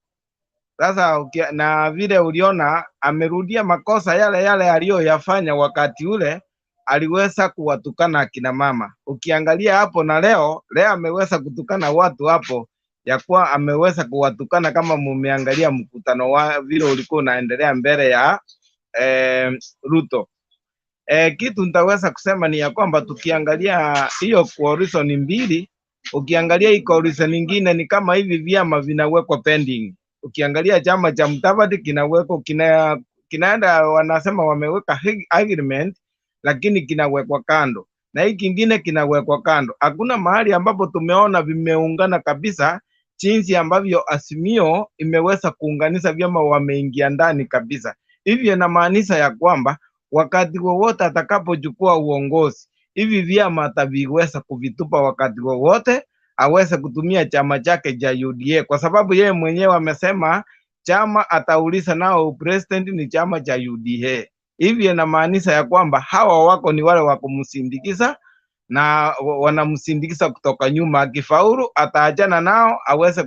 Sasa na vile uliona amerudia makosa yale aliyoyafanya wakati ule, aliweza kuwatukana akina mama. Ukiangalia hapo na leo ameweza kutukana watu hapo, ya kuwa ameweza kuwatukana. Kama mumeangalia mkutano wa vile ulikuwa unaendelea mbele ya Ruto. Kitu nitaweza kusema ni ya kwamba tukiangalia hiyo coalition mbili, ukiangalia hii coalition nyingine ni kama hivi vyama vinawekwa pending. Ukiangalia chama cha Mudavadi kinawekwa kinaenda, wanasema wameweka agreement, lakini kinawekwa kando, na hii kingine kinawekwa kando. Hakuna mahali ambapo tumeona vimeungana kabisa, jinsi ambavyo Azimio imeweza kuunganisha vyama wameingia ndani kabisa. Hivyo inamaanisha ya kwamba wakati wowote atakapochukua uongozi, hivi vyama ataviweza kuvitupa wakati wowote, aweze kutumia chama chake cha UDA, kwa sababu yeye mwenyewe amesema chama atauliza nao president ni chama cha UDA. Hivi inamaanisha ya kwamba hawa wako ni wale wa kumsindikiza na wanamsindikiza kutoka nyuma. Akifaulu ataachana nao, aweze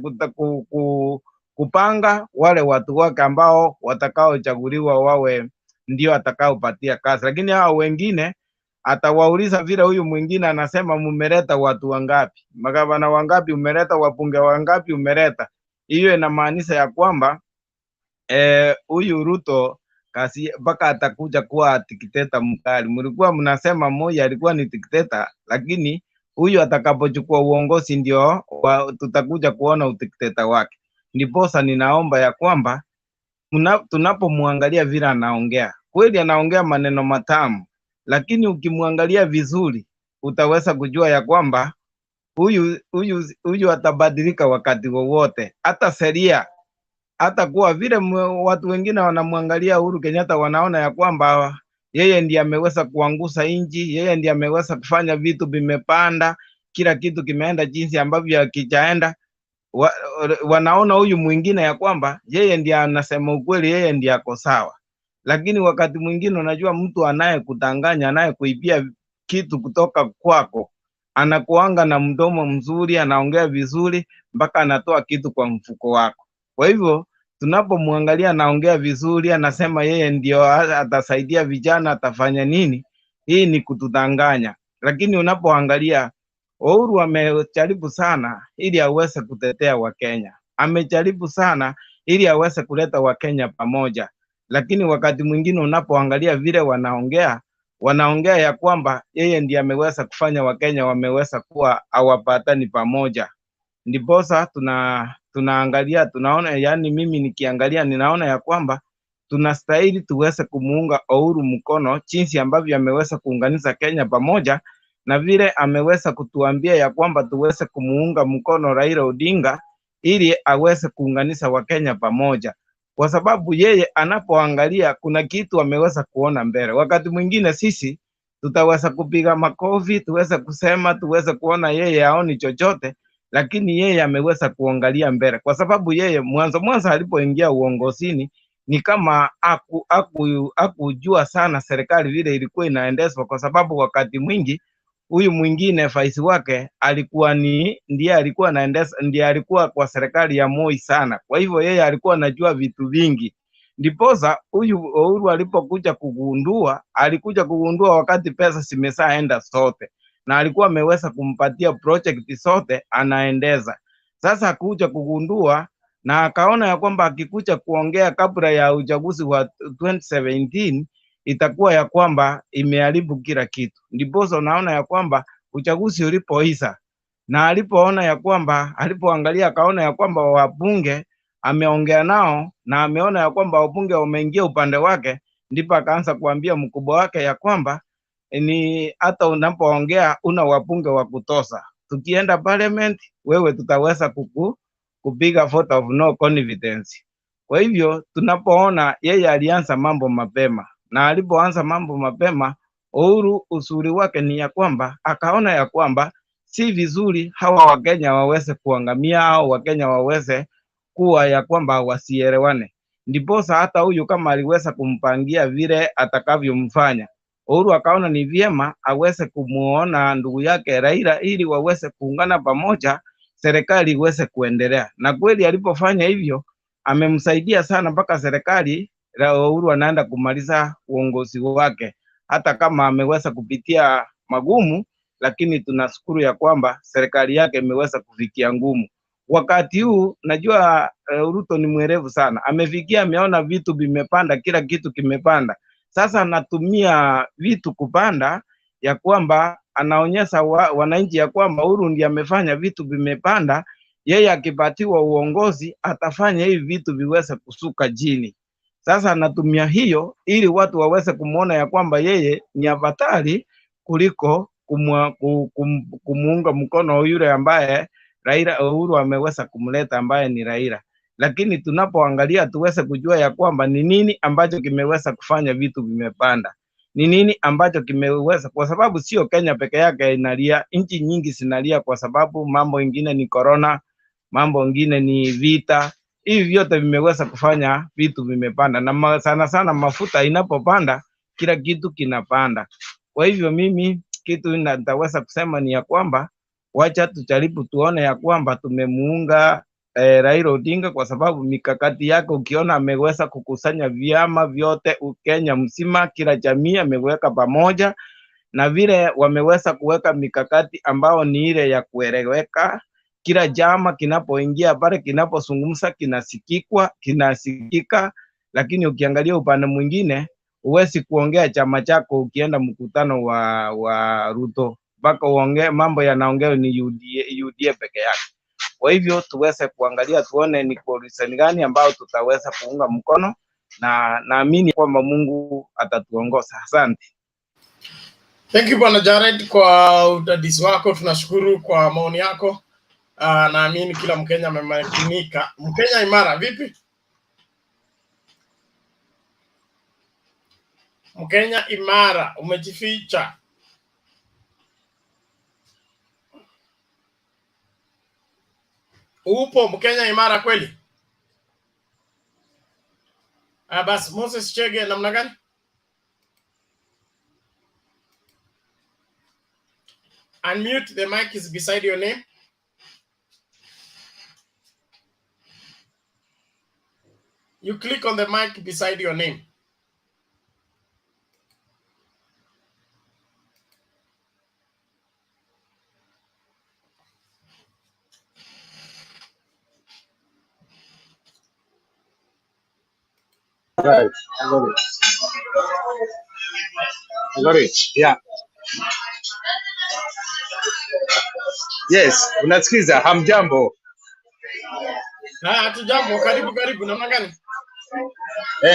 kupanga wale watu wake ambao watakaochaguliwa wawe ndio atakaopatia kazi, lakini hao wengine atawauliza vile huyu mwingine anasema, mumeleta watu wangapi, magavana wangapi umeleta, wabunge wangapi umeleta. Hiyo inamaanisha ya kwamba huyu Ruto kasi mpaka atakuja kuwa dikteta mkali. Mlikuwa mnasema mmoja alikuwa ni dikteta, lakini huyu atakapochukua uongozi ndio tutakuja kuona udikteta wake. Ndiposa ninaomba ya kwamba tunapomwangalia vile anaongea, kweli anaongea maneno matamu, lakini ukimwangalia vizuri utaweza kujua ya kwamba huyu atabadilika wakati wowote. Hata sheria, hata kuwa vile watu wengine wanamwangalia Uhuru Kenyatta, wanaona ya kwamba yeye ndiye ameweza kuangusha nchi, yeye ndiye ameweza kufanya vitu vimepanda, kila kitu kimeenda jinsi ambavyo hakijaenda. Wanaona huyu mwingine ya kwamba yeye ndiye anasema ukweli, yeye ndiye ako sawa. Lakini wakati mwingine unajua mtu anayekudanganya, anayekuibia kitu kutoka kwako, anakuanga na mdomo mzuri, anaongea vizuri mpaka anatoa kitu kwa mfuko wako. Kwa hivyo tunapomwangalia anaongea vizuri, anasema yeye ndio atasaidia vijana, atafanya nini, hii ni kutudanganya. Lakini unapoangalia Uhuru amejaribu sana ili aweze kutetea Wakenya, amejaribu sana ili aweze kuleta Wakenya pamoja, lakini wakati mwingine unapoangalia vile wanaongea ya kwamba yeye ndiye ameweza kufanya Wakenya wameweza kuwa hawapatani pamoja. Ndiposa tunaangalia, tunaona, yani mimi nikiangalia ninaona ya kwamba tunastahili tuweze kumuunga Uhuru mkono jinsi ambavyo ameweza kuunganisha Kenya pamoja, na vile ameweza kutuambia ya kwamba tuweze kumuunga mkono Raila Odinga ili aweze kuunganisha Wakenya pamoja, kwa sababu yeye anapoangalia kuna kitu ameweza kuona mbele. Wakati mwingine sisi tutaweza kupiga makofi, tuweze kusema, tuweze kuona yeye haoni chochote, lakini yeye ameweza kuangalia mbele, kwa sababu yeye mwanzo alipoingia uongozini ni kama hakujua sana serikali vile ilikuwa inaendeshwa, kwa sababu wakati mwingi huyu mwingine faisi wake alikuwa ndiye alikuwa kwa serikali ya Moi sana. Kwa hivyo yeye alikuwa anajua vitu vingi. Ndiposa huyu Uhuru alipokuja kugundua wakati pesa zimeshaenda sote, na alikuwa ameweza kumpatia project sote anaendeza. Sasa kuja kugundua na akaona ya kwamba akikuja kuongea kabla ya uchaguzi wa 2017 itakuwa ya kwamba imeharibu kila kitu. Ndiposa unaona ya kwamba uchaguzi ulipoisha na alipoangalia akaona ya kwamba wabunge ameongea nao na ameona ya kwamba wabunge wameingia upande wake, ndipo akaanza kuambia mkubwa wake ya kwamba ni hata unapoongea una wabunge wa kutosha, tukienda parliament wewe tutaweza kupiga vote of no confidence. Kwa hivyo tunapoona yeye alianza mambo mapema, na alipoanza mambo mapema Uhuru usuri wake ni ya kwamba akaona ya kwamba si vizuri hawa Wakenya waweze kuangamia au Wakenya waweze kuwa ya kwamba wasielewane. Ndiposa hata huyu kama aliweza kumpangia vile atakavyomfanya, Uhuru akaona ni vyema aweze kumuona ndugu yake Raila ili waweze kuungana pamoja, serikali iweze kuendelea. Na kweli alipofanya hivyo amemsaidia sana mpaka serikali Uhuru anaenda kumaliza uongozi wake, hata kama ameweza kupitia magumu, lakini tunashukuru ya kwamba serikali yake imeweza kufikia ngumu. Wakati huu najua Ruto ni mwerevu sana, amefikia, ameona vitu vimepanda, kila kitu kimepanda. Sasa anatumia vitu kupanda, ya kwamba anaonyesha wananchi ya kwamba Uhuru ndiye amefanya vitu vimepanda, yeye akipatiwa uongozi atafanya hivi vitu viweze kusuka chini. Sasa anatumia hiyo ili watu waweze kumuona ya kwamba yeye ni afadhali kuliko kumuunga mkono yule ambaye Uhuru ameweza kumleta, ambaye ni Raila. Lakini tunapoangalia tuweze kujua ya kwamba ni nini ambacho kimeweza kufanya vitu vimepanda. ni nini ambacho kimeweza, kwa sababu sio Kenya peke yake inalia, nchi nyingi zinalia kwa sababu mambo ingine ni corona, mambo ingine ni vita. Hivi vyote vimeweza kufanya vitu vimepanda, na sana sana mafuta inapopanda kila kitu kinapanda. Kwa hivyo mimi kitu nitaweza kusema ni ya kwamba wacha tujaribu tuone ya kwamba tumemuunga Raila Odinga, kwa sababu mikakati yake ukiona ameweza kukusanya vyama vyote Kenya mzima, kila jamii ameweka pamoja, na vile wameweza kuweka mikakati ambao ni ile ya kueleweka. Kila chama kinapoingia pale, kinapozungumza kinasikika, lakini ukiangalia upande mwingine huwezi kuongea chama chako ukienda mkutano wa Ruto, mpaka uongee mambo yanaongea ni UDA peke yake. Kwa hivyo tuweze kuangalia tuone ni coalition gani ambao tutaweza kuunga mkono, na naamini kwamba Mungu atatuongoza. Asante. Thank you Bwana Jared kwa udadisi wako, tunashukuru kwa maoni yako. Naamini kila Mkenya amemakinika. Mkenya imara vipi? Mkenya imara, umejificha. Upo Mkenya imara kweli? Basi Moses Chege namna gani? Unmute, the mic is beside your name. You click on the mic beside your name. Right, I got it. I got it. Yeah. Yes, unasikiza? Hamjambo? Hatujambo, karibu namna gani?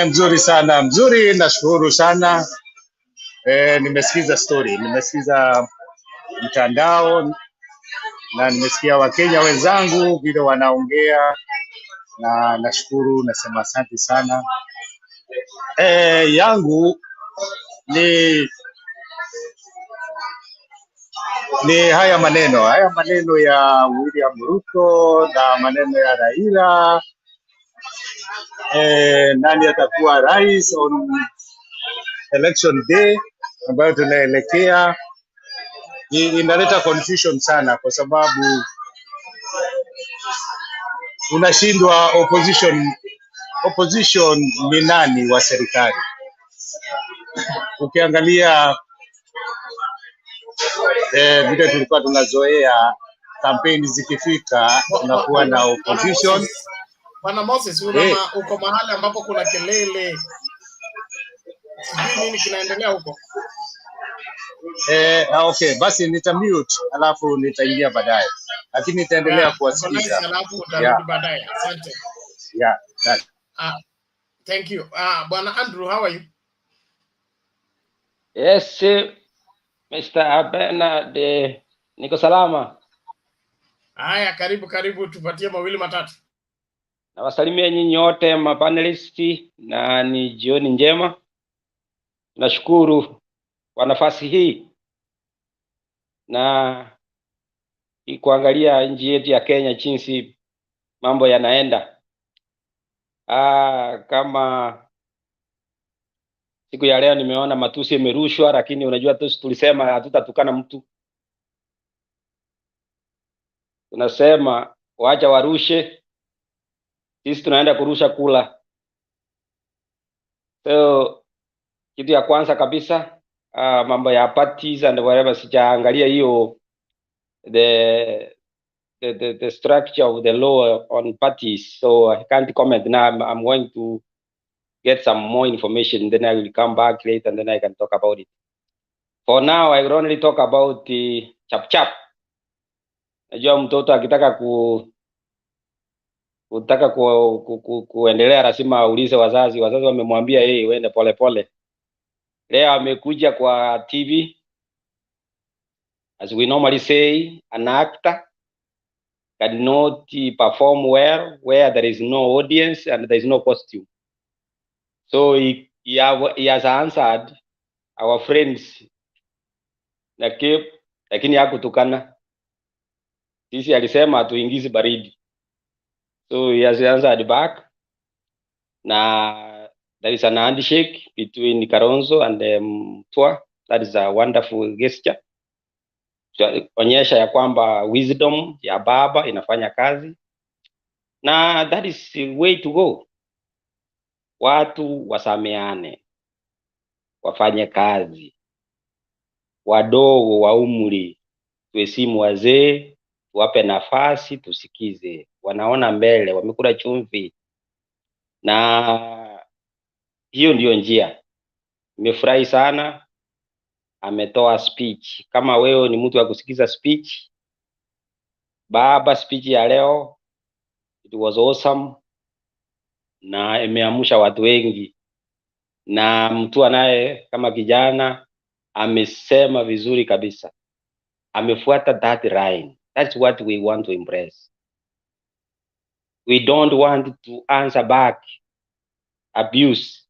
Mzuri sana, mzuri, nashukuru sana. Nimesikiza story, nimesikiza mtandao na nimesikia Wakenya wenzangu vile wanaongea, na nashukuru, nasema asante sana. Yangu ni haya maneno ya William Ruto na maneno ya Raila. Nani atakuwa rais on election day ambayo tunaelekea, inaleta confusion sana, kwa sababu unashindwa opposition ni nani wa serikali. Ukiangalia vile tulikuwa tunazoea kampeni zikifika tunakuwa na opposition. Bwana Moses, uko mahali ambapo kuna kelele, sijui nini kinaendelea huko. Okay, basi nitamute alafu nitaingia baadaye, lakini nitaendelea kuwasikiza. Alafu utarudi baadaye. Asante. Yeah, thank you. Bwana Andrew, how are you? Yes, Mr. Abena, niko salama. Haya, karibu tupatie mawili matatu. Nawasalimia nyinyi wote mapanelisti, na ni jioni njema. Nashukuru kwa nafasi hii na kuangalia nchi yetu ya Kenya jinsi mambo yanaenda. Kama siku ya leo nimeona matusi yamerushwa, lakini unajua tulisema hatutatukana mtu. Tunasema waacha warushe, sisi tunaenda kurusha kula. So kitu ya kwanza kabisa, mambo ya parties and whatever, sijaangalia hiyo the structure of the law on parties, so I can't comment now. I'm going to get some more information, then I will come back later and then I can talk about it. For now, I will only talk about the chap. Najua mtoto akitaka kuendelea lazima aulize wazazi. Wazazi wamemwambia yeye uende pole. Leo amekuja kwa TV. As we normally say, an actor cannot perform well where there is no audience and there is no costume. So he has answered our friends na Cape, lakini hakutukana sisi, alisema tuingize baridi. So he has answered back. Na there is an handshake between Karonzo and Mutua. That is a wonderful gesture. Onyesha ya kwamba wisdom ya baba inafanya kazi, na that is the way to go. Watu wasameane, wafanye kazi, wadogo wa umri tuheshimu wazee, tuwape nafasi, tusikize. Wanaona mbele, wamekula chumvi, na hiyo ndiyo njia. Nimefurahi sana ametoa speech. Kama wewe ni mtu wa kusikiza speech, baba, speech ya leo it was awesome, na imeamsha watu wengi, na mtu anaye kama kijana amesema vizuri kabisa, amefuata that line. That's what we want to embrace. We don't want to answer back abuse.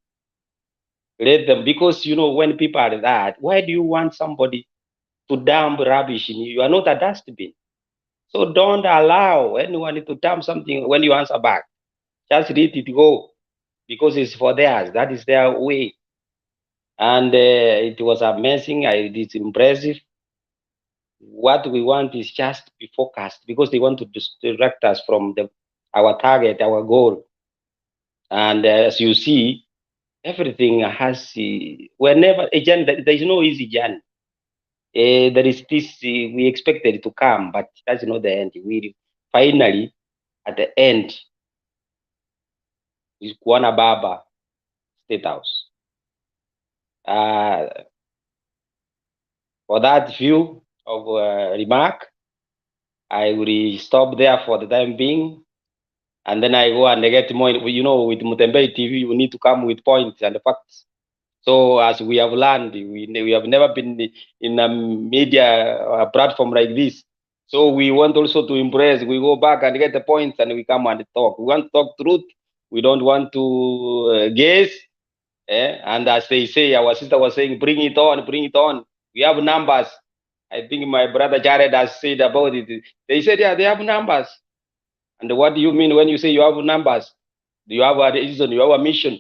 Let them, because you know when people are that, why do you want somebody to dump rubbish in you? You are not a dustbin. So don't allow anyone to dump something when you answer back. Just let it go, because it's for theirs. That is their way. And it was amazing. It's impressive. What we want is just be focused, because they want to distract us from our target, our goal. And as you see, everything has, whenever, again, there is no easy journey. There is this, we expected it to come, but that's not the end. We finally, at the end, is Kuana Baba State House. For that view of remark, I will stop there for the time being, and then I go and get more. You know, with Mutembei TV, you need to come with points and facts. So as we have learned, we have never been in a media platform like this. So we want also to embrace. We go back and get the points, and we come and talk. We want to talk truth. We don't want to guess. And as they say, our sister was saying, bring it on, bring it on. We have numbers. I think my brother Jared has said about it. They said, yeah, they have numbers. And what do you mean when you say you have numbers? Do you have a reason? You have a mission?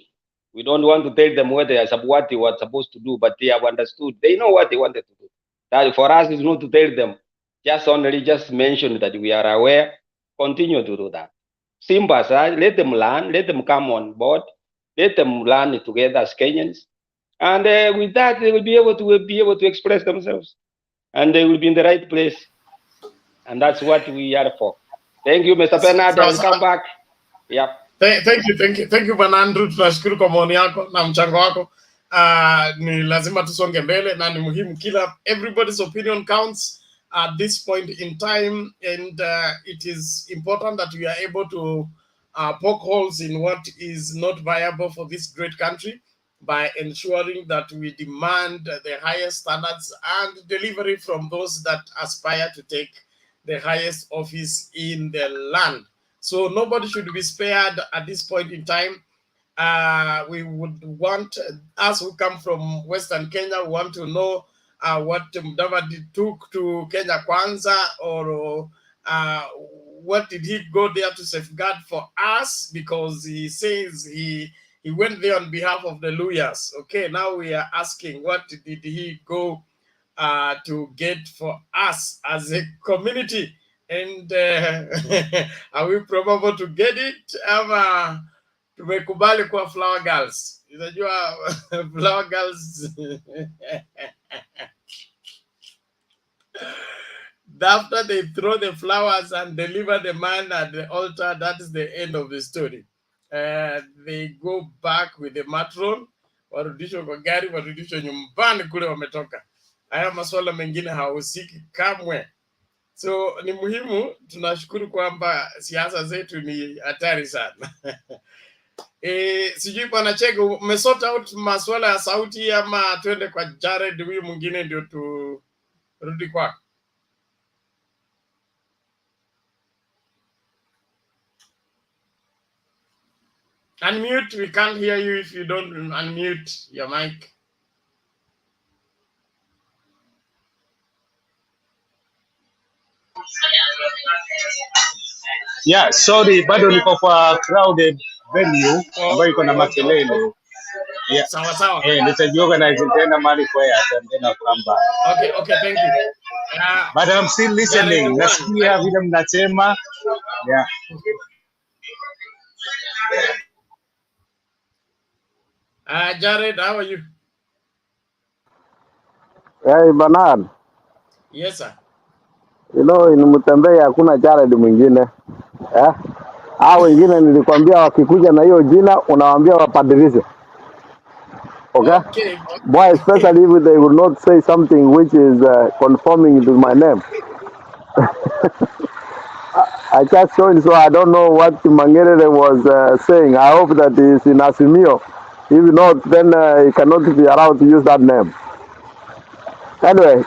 We don't want to tell them what they were supposed to do, but they have understood. They know what they wanted to do. That for us is not to tell them. Just mention that we are aware. Continue to do that. Simple, let them learn. Let them come on board. Let them learn together as Kenyans, and with that they will be able to express themselves, and they will be in the right place, and that's what we are for. Thank you, Mr. Bernard. I will come back. Yeah. Thank you Bwana Andrew, tunashukuru kwa maoni yako na mchango wako. Ni lazima tusonge mbele, na ni muhimu everybody's opinion counts at this point in time, and it is important that we are able to poke holes in what is not viable for this great country by ensuring that we demand the highest standards and delivery from those that aspire to take the highest office in the land. So nobody should be spared at this point in time. We would want, us who come from Western Kenya, want to know what Mudavadi took to Kenya Kwanza, or what did he go there to safeguard for us, because he says he went there on behalf of the Luyas. Okay, now we are asking, what did he go to get for us as a community? And are we probable to get it? Ama tumekubali kuwa flower girls? Unajua flower girls after they throw the flowers and deliver the man at the altar, that is the end of the story. They go back with the matron, warudishwe kwa gari, warudishwe nyumbani kule wametoka. Haya masuala mengine hahusiki kamwe. So ni muhimu, tunashukuru kwamba siasa zetu ni hatari sana. Sijui Bwana Chege, umesort out masuala ya sauti ama twende kwa Jared huyu mwingine ndio turudi kwako? Unmute, we can't hear you if you don't unmute your mic. Yeah, sorry, bado niko kwa crowded venue ambayo iko na Okay. makelele. Yeah. Sawa sawa. Nitajiorganize tena mahali kwea and then I'll come back. Okay, thank you. But I'm still Jared listening. one. Nasikia vile mnasema. Yeah. Jared, how are you? Hey, Bernard. Yes, sir. You know, in Mutembei hakuna Jared mwingine. Hao wengine nilikwambia wakikuja na hiyo jina unawaambia wapadirishe. Okay? Boy, especially if they will not say something which is conforming to my name. I just joined, so I don't know what Mangerere was saying. I hope that he is in Asimio. If not, then he cannot be allowed to use that name. Anyway,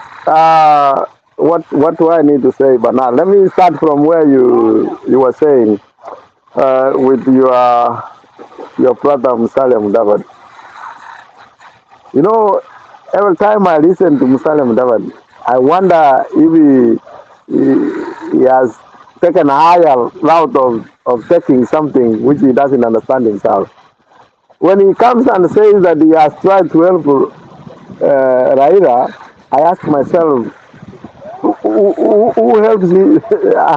what do I need to say? But now, let me start from where you were saying with your brother Musalia Mudavadi. You know, every time I listen to Musalia Mudavadi, I wonder if he has taken a higher route of taking something which he doesn't understand himself. When he comes and says that he has tried to help Raila, I ask myself, who helps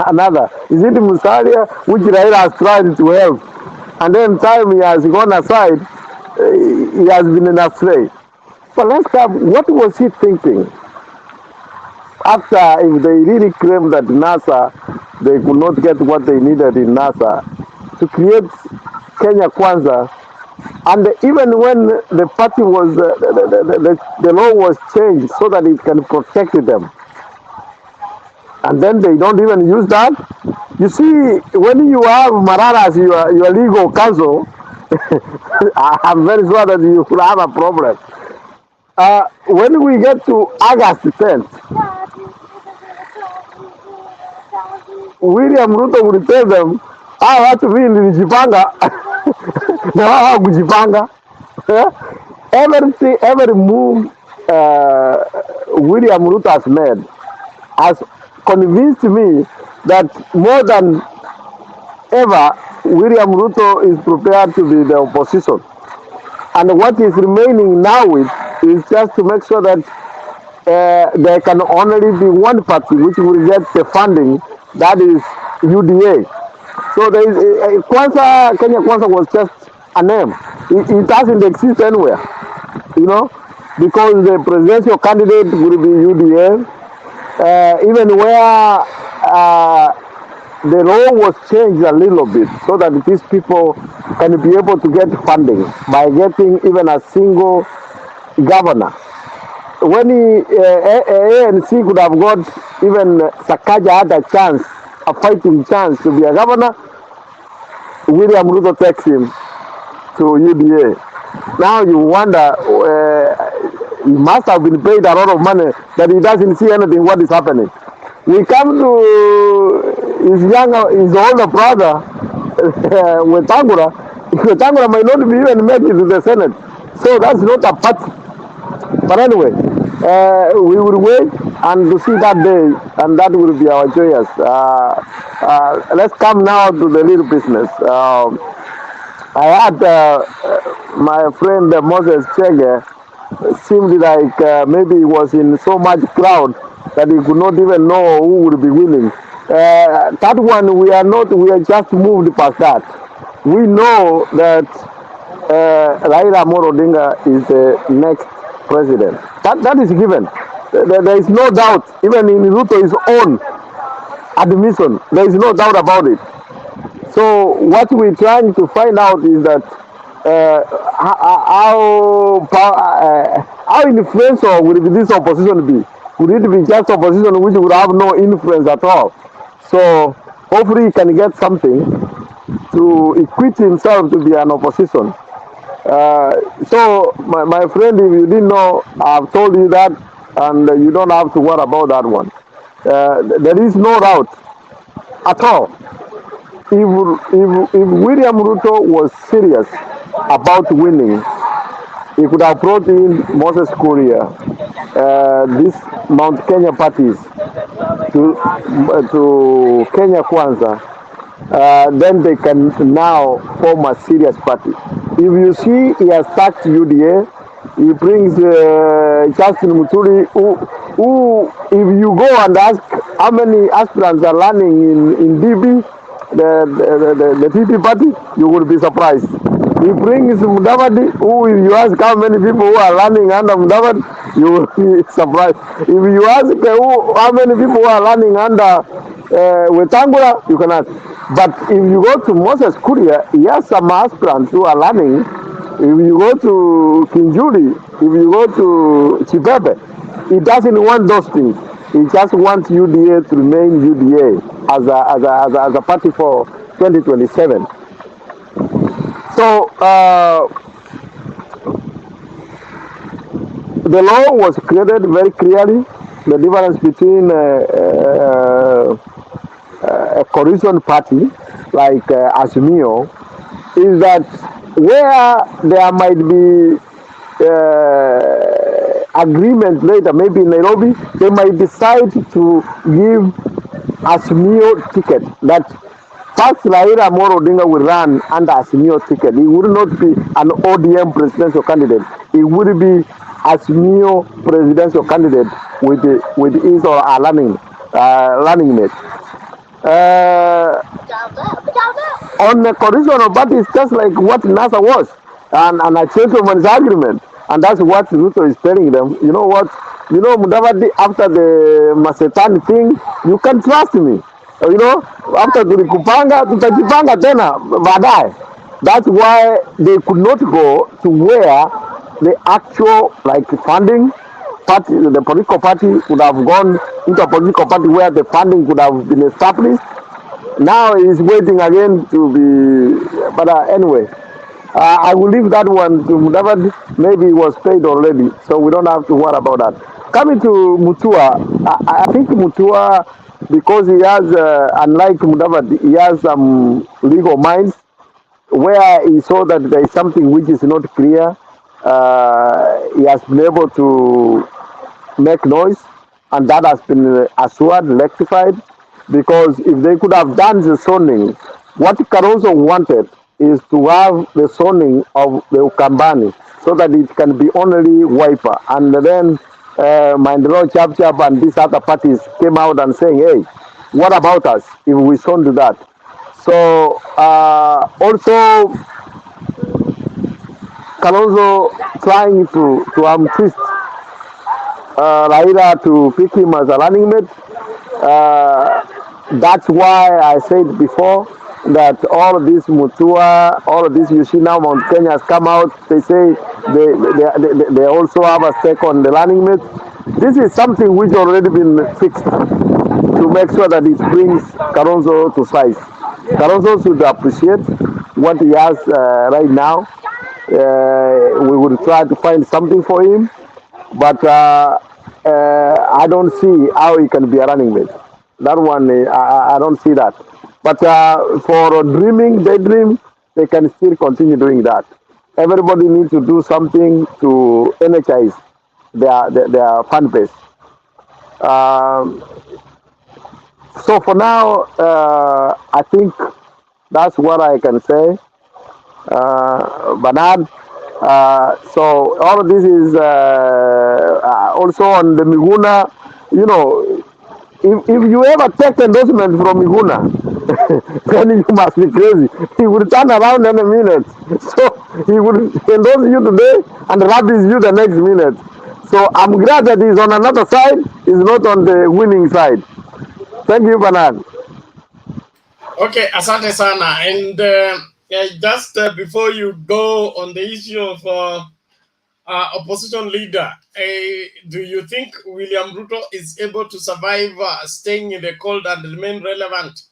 another? Is it Musalia, which Raila has tried to help? And then time he has gone aside, he has been astray. But let's come, what was he thinking? After, if they really claim that NASA, they could not get what they needed in NASA, to create Kenya Kwanza, and even when the party was, the law was changed so that it can protect them, and then they don't even use that. You see, when you have Marara as your legal counsel, I'm very sure that you will have a problem. When we get to August 10th, William Ruto will tell them, I have to be in Nijipanga. Now Kujipanga. Every move William Ruto has made has convinced me that more than ever, William Ruto is prepared to be the opposition. And what is remaining now is just to make sure that there can only be one party which will get the funding, that is UDA. So there is Kwanza, Kenya Kwanza was just a name. It doesn't exist anywhere, you know, because the presidential candidate will be UDA. Even where the law was changed a little bit so that these people can be able to get funding by getting even a single governor. When ANC could have got, even Sakaja had a chance, a fighting chance to be a governor, William Ruto takes him to UDA. Now you wonder, he must have been paid a lot of money that he doesn't see anything what is happening. We come to his older brother, Wetangula. Wetangula might not be even made it to the Senate. So that's not a party. But anyway, we will wait and to see that day, and that will be our joyous. Let's come now to the little business. I had my friend Moses Chege seemed like maybe he was in so much crowd that he could not even know who would be winning. That one we are just moved past that. We know that Raila Amolo Odinga is the next president. That is given. There is no doubt, even in Ruto's own admission, there is no doubt about it. So what we're trying to find out is that how influential would this opposition be? Would it be just opposition which would have no influence at all? So hopefully he can get something to equip himself to be an opposition. So my friend, if you didn't know, I've told you that, and you don't have to worry about that one. There is no doubt at all. If William Ruto was serious about winning, he could have brought in Moses Kuria, these Mount Kenya parties, to Kenya Kwanza, then they can now form a serious party. If you see, he has sacked UDA. He brings Justin Muturi, who, if you go and ask how many aspirants are running in DB, the PP party, you will be surprised. He brings Mudavadi, who, if you ask how many people who are running under Mudavadi, you will be surprised. If you ask how many people who are running under Wetangula, you can ask. But if you go to Moses Kuria, he has some aspirants who are running. If you go to Kinjuri, if you go to Chibebe, he doesn't want those things. He just wants UDA to remain UDA as a party for 2027. So the law was created very clearly. The difference between a coalition party like Azimio is that where there might be agreement later, maybe in Nairobi, they might decide to give Azimio ticket. That first Raila Amolo Odinga will run under Azimio ticket. He would not be an ODM presidential candidate. He would be Azimio presidential candidate with his or her running mate. On the conditional party, it's just like what NASA was, and a gentleman's agreement, and that's what Ruto is telling them. You know what? You know, Mudavadi, after the Masetani thing, you can trust me. You know, after tulikupanga, tutajipanga tena baadaye. That's why they could not go to where the actual funding party, the political party would have gone into a political party where the funding could have been established. Now he's waiting again to be, but anyway, I will leave that one to Mudavadi. Maybe he was paid already, so we don't have to worry about that. Coming to Mutua, I think Mutua, because he has, unlike Mudavadi, he has some legal minds where he saw that there is something which is not clear. He has been able to make noise, and that has been assured, rectified, because if they could have done the zoning, what Kalonzo wanted is to have the zoning of the Ukambani so that it can be only Wiper. And then Untitled Chapter and these other parties came out and saying, hey, what about us if we zone to that? So also Kalonzo trying to twist Raila to pick him as a running mate. That's why I said before that all of this Mutua, all of this you see now, Mount Kenya has come out. They say they also have a stake on the running mate. This is something which already been fixed to make sure that it brings Kalonzo to size. Kalonzo should appreciate what he has right now. We will try to find something for him, but I don't see how he can be a running mate. That one, I don't see that. But for dreaming, daydream, they can still continue doing that. Everybody needs to do something to energize their fan base. So for now, I think that's what I can say. Bernard. So all of this is also on the MIGUNA. You know, if you ever take endorsement from MIGUNA, then you must be crazy. He will turn around in a minute. So he will endorse you today and rubbish you the next minute. So I'm glad that he's on another side, he's not on the winning side. Thank you, Bernard. Okay, asante sana. And just before you go on the issue of opposition leader, do you think William Ruto is able to survive staying in the cold and remain relevant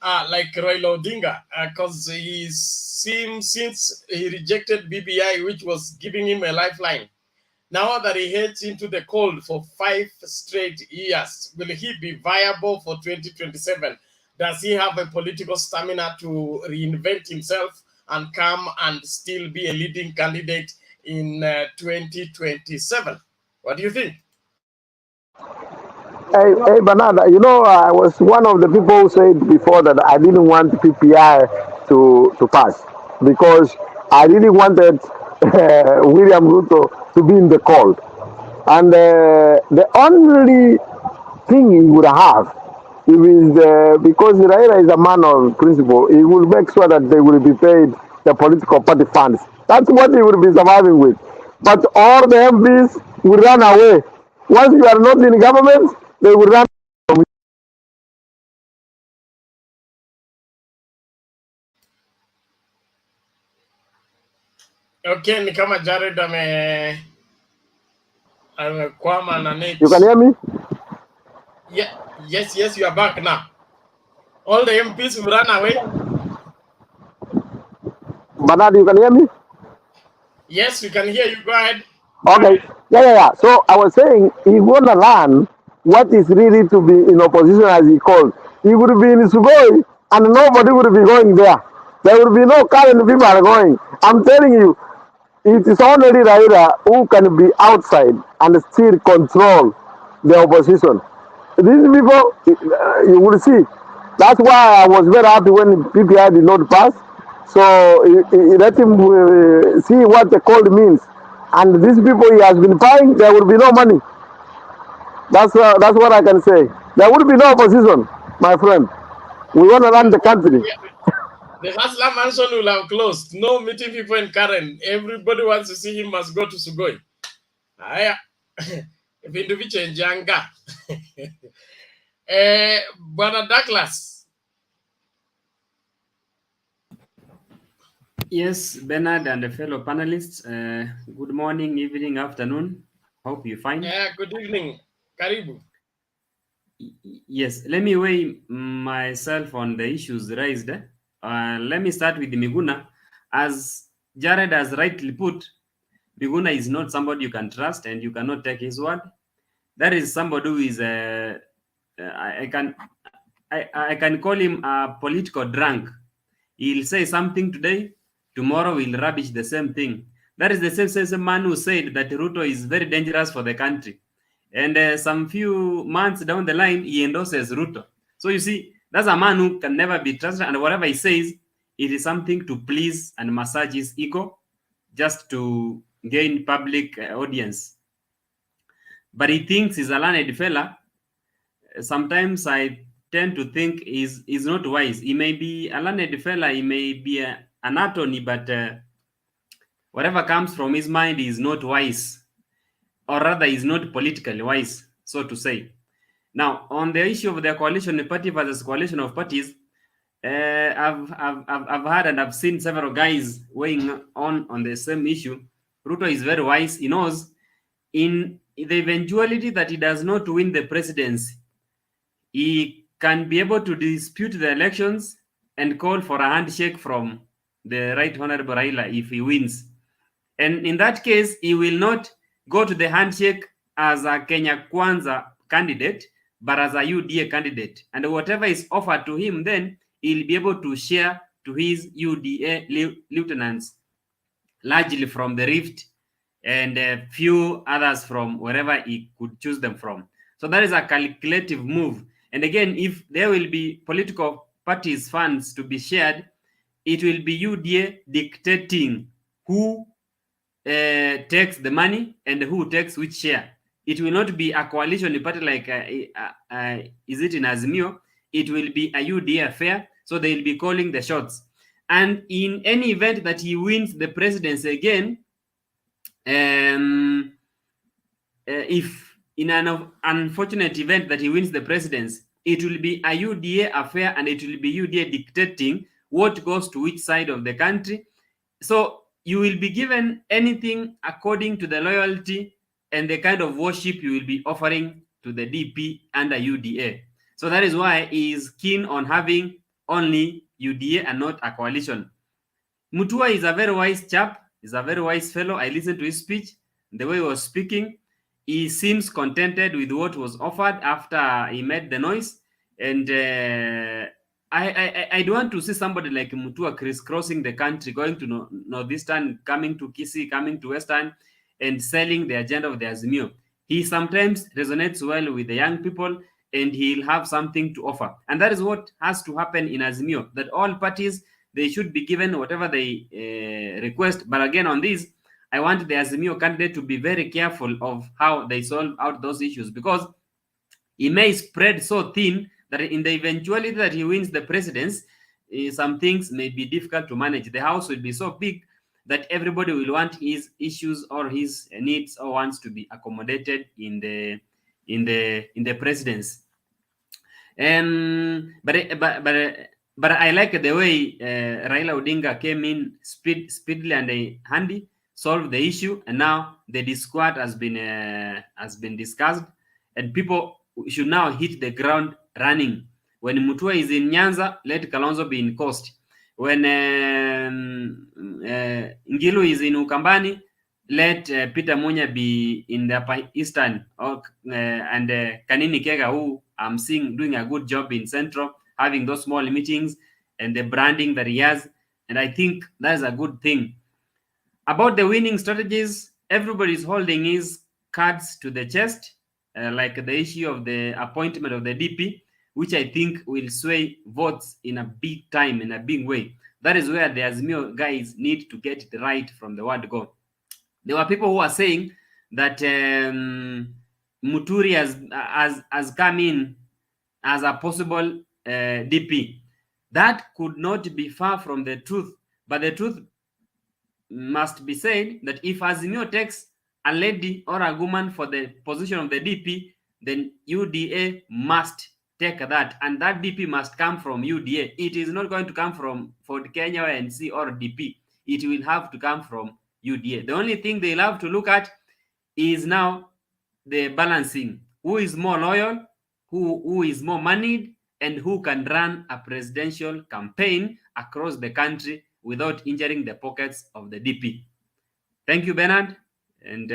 like Raila Odinga? Because he seems, since he rejected BBI, which was giving him a lifeline, now that he heads into the cold for 5 straight years, will he be viable for 2027? Does he have a political stamina to reinvent himself and come and still be a leading candidate in 2027? What do you think? hey, Bernard, you know, I was one of the people who said before that I didn't want PPI to pass because I really wanted William Ruto to be in the call. And the only thing he would have, if is because Raila is a man of principle, he will make sure that they will be paid the political party funds. That's what he will be surviving with. But all the MPs will run away. Once you are not in government, they will run. Okay, ni kama Jared amekwama na net. You can hear me? Yeah, yes, you are back now. All the MPs will run away. Bernard, you can hear me? Yes, we can hear you. Go ahead. Okay. Yeah. So I was saying he gonna learn what is really to be in opposition as he called. He would be in Sugoi and nobody would be going there. There would be no current people are going. I'm telling you, it is only Raila who can be outside and still control the opposition. These people, you will see. That's why I was very happy when PPI did not pass. So let him see what the call means. And these people he has been buying, there will be no money. That's what I can say. There will be no opposition, my friend. We want to run the country. The Haslam mansion will have closed. No meeting people in Karen. Everybody wants to see him must go to Sugoi. Aya. Vindu vichenjanga. Bwana Douglas. Yes, Bernard and the fellow panelists, good morning, evening, afternoon. Hope you're fine. Good evening. Karibu. Yes, let me weigh myself on the issues raised. Let me start with the MIGUNA. As Jared has rightly put, MIGUNA is not somebody you can trust and you cannot take his word. That is somebody who is I can call him a political drunk. He'll say something today, tomorrow he'll rubbish the same thing. That is the same man who said that Ruto is very dangerous for the country. And some few months down the line, he endorses Ruto. So you see, that's a man who can never be trusted, and whatever he says, it is something to please and massage his ego, just to gain public audience. But he thinks he's a learned fella. Sometimes I tend to think he's not wise. He may be a learned fella, he may be an attorney, but whatever comes from his mind is not wise, or rather is not politically wise, so to say. Now, on the issue of the coalition party versus coalition of parties, I've heard and I've seen several guys weighing on the same issue. Ruto is very wise. He knows in the eventuality that he does not win the presidency, he can be able to dispute the elections and call for a handshake from the Right Honorable Raila if he wins. And in that case, he will not go to the handshake as a Kenya Kwanza candidate, but as a UDA candidate. And whatever is offered to him, then he'll be able to share to his UDA lieutenants, largely from the Rift and a few others from wherever he could choose them from. So that is a calculative move. And again, if there will be political parties' funds to be shared, it will be UDA dictating who takes the money and who takes which share. It will not be a coalition party like, is it in Azimio? It will be a UDA affair, so they will be calling the shots. And in any event that he wins the presidency again, if in an unfortunate event that he wins the presidency, it will be a UDA affair and it will be UDA dictating what goes to which side of the country. So you will be given anything according to the loyalty and the kind of worship you will be offering to the DP under UDA. So that is why he is keen on having only UDA and not a coalition. Mutua is a very wise chap. He's a very wise fellow. I listened to his speech, the way he was speaking. He seems contented with what was offered after he made the noise. And I don't want to see somebody like Mutua crisscrossing the country, going to Northeastern, coming to Kisii, coming to Western, and selling the agenda of the Azimio. He sometimes resonates well with the young people, and he'll have something to offer. And that is what has to happen in Azimio, that all parties, they should be given whatever they request. But again, on this, I want the Azimio candidate to be very careful of how they solve out those issues, because he may spread so thin that in the eventuality that he wins the presidency, some things may be difficult to manage. The house will be so big that everybody will want his issues or his needs or wants to be accommodated in the presidency. But I like the way Raila Odinga came in speedily and handy, solved the issue, and now the discord has been discussed, and people should now hit the ground running. When Mutua is in Nyanza, let Kalonzo be in Coast. When Ngilu is in Ukambani, let Peter Munya be in the Upper Eastern, and Kanini Kega, who I'm seeing doing a good job in Central, having those small meetings and the branding that he has. And I think that is a good thing. About the winning strategies, everybody's holding his cards to the chest, like the issue of the appointment of the DP, which I think will sway votes in a big time, in a big way. That is where the Azimio guys need to get it right from the word go. There were people who are saying that Muturi has come in as a possible DP. That could not be far from the truth, but the truth must be said that if Azimio takes a lady or a woman for the position of the DP, then UDA must take that, and that DP must come from UDA. It is not going to come from Ford Kenya NC or DP. It will have to come from UDA. The only thing they'll have to look at is now the balancing. Who is more loyal, who is more moneyed, and who can run a presidential campaign across the country without injuring the pockets of the DP. Thank you, Bernard. And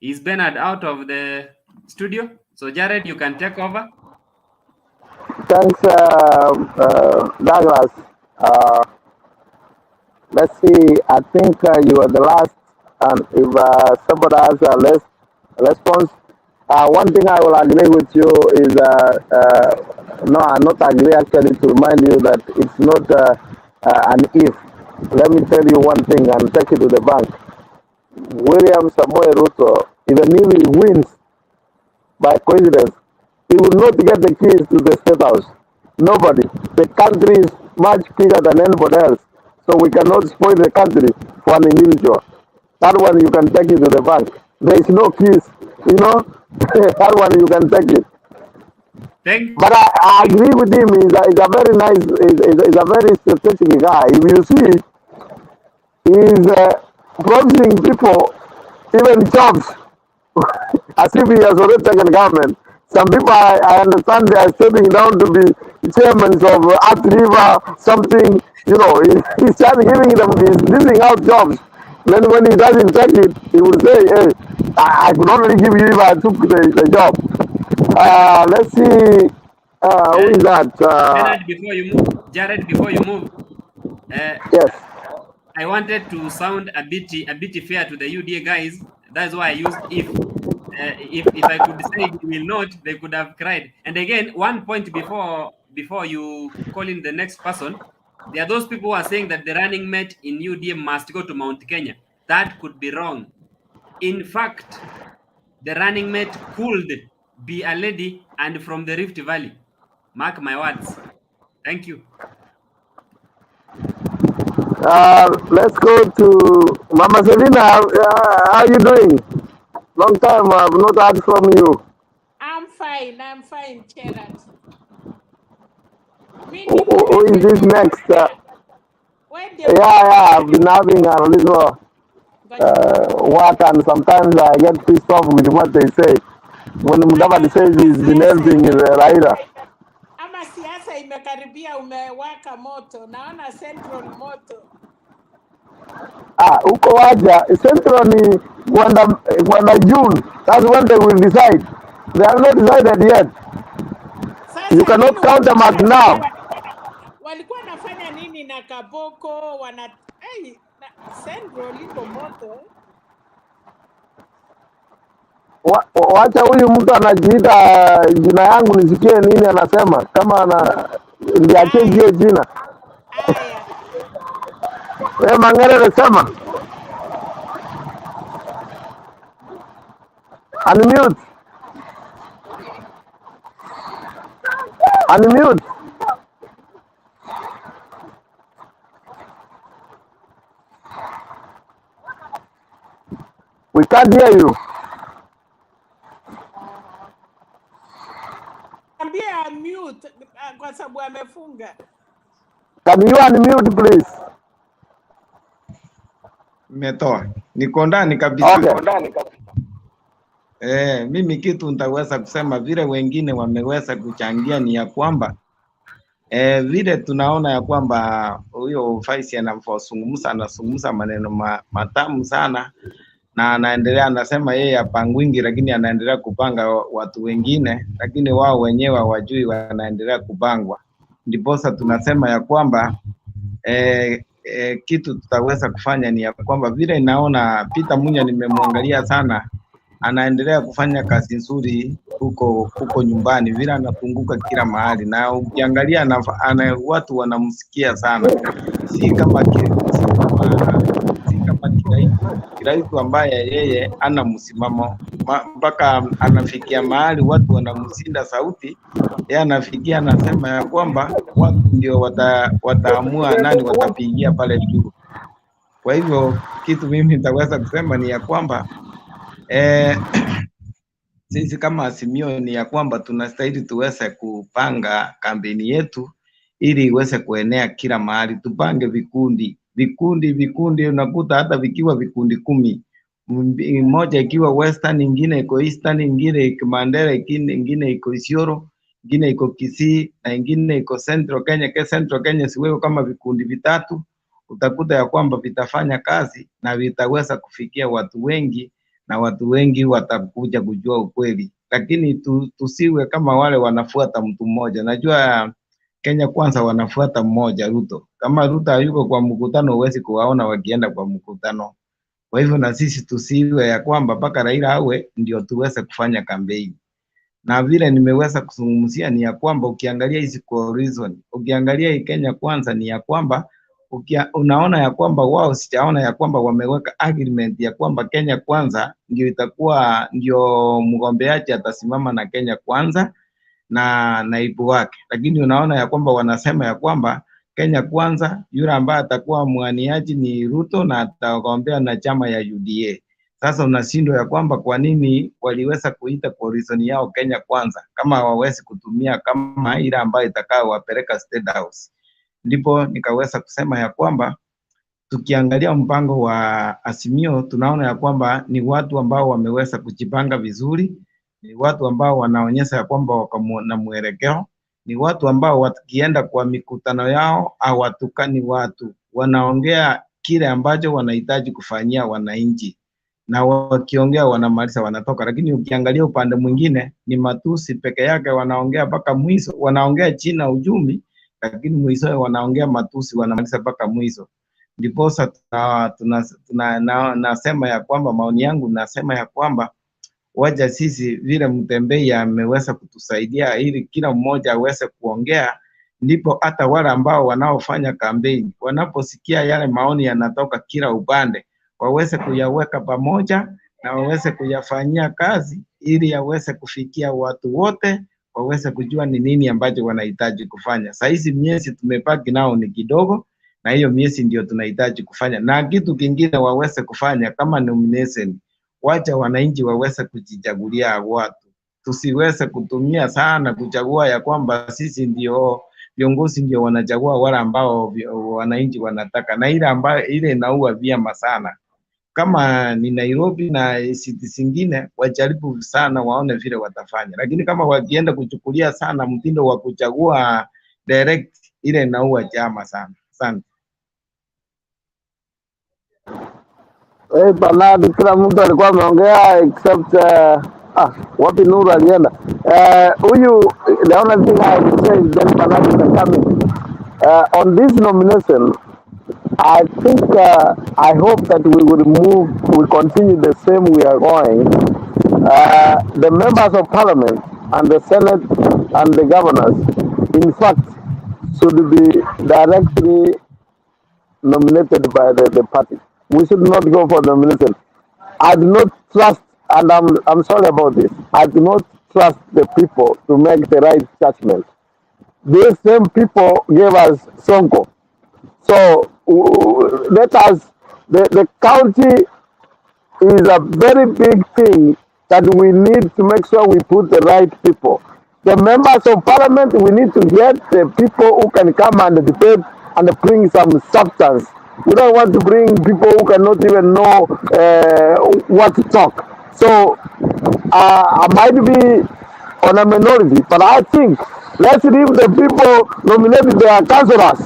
is Bernard out of the studio? So Jared, you can take over. Thanks, Douglas. Let's see. I think you are the last, and if somebody has a less response, one thing I will agree with you is no, I'm not agree actually to remind you that it's not an if. Let me tell you one thing and take it to the bank. William Samoei Ruto, even if he wins by coincidence, he will not get the keys to the state house. Nobody. The country is much bigger than anybody else. So we cannot spoil the country for an individual. That one you can take it to the bank. There is no keys, you know. That one you can take it. But I agree with him. He's a very nice, he's a very strategic guy. If you see, he's promising people even jobs as if he has already taken government. Some people, I understand, they are stepping down to be chairmen of Earth River, something, you know, he's just giving them, he's leasing out jobs. Then when he doesn't take it, he will say, hey, I could only give you if I took the job. Let's see, who is that? Jared, before you move, yes. I wanted to sound a bit fair to the UDA guys. That's why I used if. If I could say he will not, they could have cried. And again, one point before you call in the next person, there are those people who are saying that the running mate in UDA must go to Mount Kenya. That could be wrong. In fact, the running mate could be a lady and from the Rift Valley. Mark my words. Thank you. Let's go to Mama Selina. How are you doing? Long time I've not heard from you. I'm fine, Gerard. Who is this next? Yeah, I've been having a little work, and sometimes I get pissed off with what they say. When Mudavadi says he's been helping Raila. Ama siasa imekaribia, umewaka moto, naona Central moto. Uko waja, Central ni kwenda June. That's when they will decide. They have not decided yet. You cannot count them as now. Walikuwa nafanya nini na Kaboko? Central liko moto. Wacha huyu mtu anajiita jina yangu nisikie nini anasema, kama ndiachie hiyo jina. Haya, Wewe Mang'ere anasema unmute, unmute. We can't hear you. ambia mute kwa sababu amefunga. Can you unmute please? Nimetoa. Niko ndani kabisa. Okay. Mimi kitu nitaweza kusema vile wengine wameweza kuchangia ni ya kwamba vile tunaona ya kwamba huyo Vice anazungumza maneno matamu sana, na anaendelea anasema yeye hapangwingi, lakini anaendelea kupanga watu wengine, lakini wao wenyewe hawajui wanaendelea kupangwa. Ndiposa tunasema ya kwamba kitu tutaweza kufanya ni ya kwamba vile naona Peter Munya nimemwangalia sana, anaendelea kufanya kazi nzuri huko nyumbani, vile anapunguka kila mahali, na ukiangalia watu wanamsikia sana, si kama Kiraitu ambaye yeye ana msimamo mpaka anafikia mahali watu wanamsinda sauti, yeye anafikia anasema ya kwamba watu ndio wataamua nani watapigia pale juu. Kwa hivyo kitu mimi nitaweza kusema ni ya kwamba sisi kama Azimio ni ya kwamba tunastahili tuweze kupanga kampeni yetu ili iweze kuenea kila mahali. Tupange vikundi, unakuta hata vikiwa vikundi 10, moja ikiwa Western, ingine iko Eastern, ingine iko Mandera, ingine iko Isiolo, ingine iko Kisii, na ingine iko Central Kenya. Central Kenya siwewe kama vikundi vitatu, utakuta ya kwamba vitafanya kazi na vitaweza kufikia watu wengi, na watu wengi watakuja kujua ukweli. Lakini tusiwe kama wale wanafuata mtu mmoja. Najua Kenya Kwanza wanafuata mmoja, Ruto. Kama Ruto hayuko kwa mkutano, huwezi kuwaona wakienda kwa mkutano. Kwa hivyo na sisi tusiwe ya kwamba mpaka Raila awe ndio tuweze kufanya kampeni. Na vile nimeweza kuzungumzia ni ya kwamba ukiangalia hizi coalition, ukiangalia hii Kenya Kwanza ni ya kwamba unaona ya kwamba wao, sijaona ya kwamba wameweka agreement ya kwamba Kenya Kwanza ndio itakuwa ndio mgombeaji atasimama na Kenya Kwanza na naibu wake, lakini unaona ya kwamba wanasema ya kwamba Kenya Kwanza yule ambaye atakuwa mwaniaji ni Ruto na atagombea na chama ya UDA. Sasa unashindwa ya kwamba kwa nini waliweza kuita coalition yao Kenya Kwanza kama hawawezi kutumia kama ile ambayo itakao wapeleka State House. Ndipo nikaweza kusema ya kwamba tukiangalia mpango wa Azimio tunaona ya kwamba ni watu ambao wameweza kujipanga vizuri, ni watu ambao wanaonyesha ya kwamba wako na mwelekeo, ni watu ambao wakienda kwa mikutano yao hawatukani watu, wanaongea kile ambacho wanahitaji kufanyia wananchi, na wakiongea wanamaliza wanatoka. Lakini ukiangalia upande mwingine ni matusi peke yake, wanaongea mpaka mwisho, wanaongea chini ujumi, lakini mwisho wanaongea matusi, wanamaliza mpaka mwisho. Ndiposa nasema ya kwamba maoni yangu nasema ya kwamba waja sisi vile Mtembei ameweza kutusaidia ili kila mmoja aweze kuongea, ndipo hata wale ambao wanaofanya kampeni wanaposikia yale maoni yanatoka kila upande waweze kuyaweka pamoja na waweze kuyafanyia kazi ili yaweze kufikia watu wote, waweze kujua ni nini ambacho wanahitaji kufanya. Sasa hizi miezi tumepaki nao ni kidogo, na hiyo miezi ndio tunahitaji kufanya. Na kitu kingine waweze kufanya kama nomination, wacha wananchi waweze kujichagulia watu. Tusiweze kutumia sana kuchagua ya kwamba sisi ndio viongozi ndio wanachagua wale ambao wananchi wanataka, na ile ambayo ile inaua vyama sana. Kama ni Nairobi na city zingine wajaribu sana waone vile watafanya, lakini kama wakienda kuchukulia sana mtindo wa kuchagua direct, ile inaua chama sana. Asante. Bernard, kila mtu alikuwa ameongea except wapi Nuru alienda. Huyu the only thing I would say is that Bernard is coming. On this nomination, I think I hope that we will continue the same we are going, The members of parliament and the senate and the governors, in fact, should be directly nominated by the party. We should not go for nomination. I do not trust, and I'm sorry about this. I do not trust the people to make the right judgment. These same people gave us Sonko. So let us, the county is a very big thing that we need to make sure we put the right people. The members of parliament, we need to get the people who can come and debate and bring some substance. We don't want to bring people who cannot even know what to talk. So I might be on a minority, but I think let's leave the people nominated their councillors,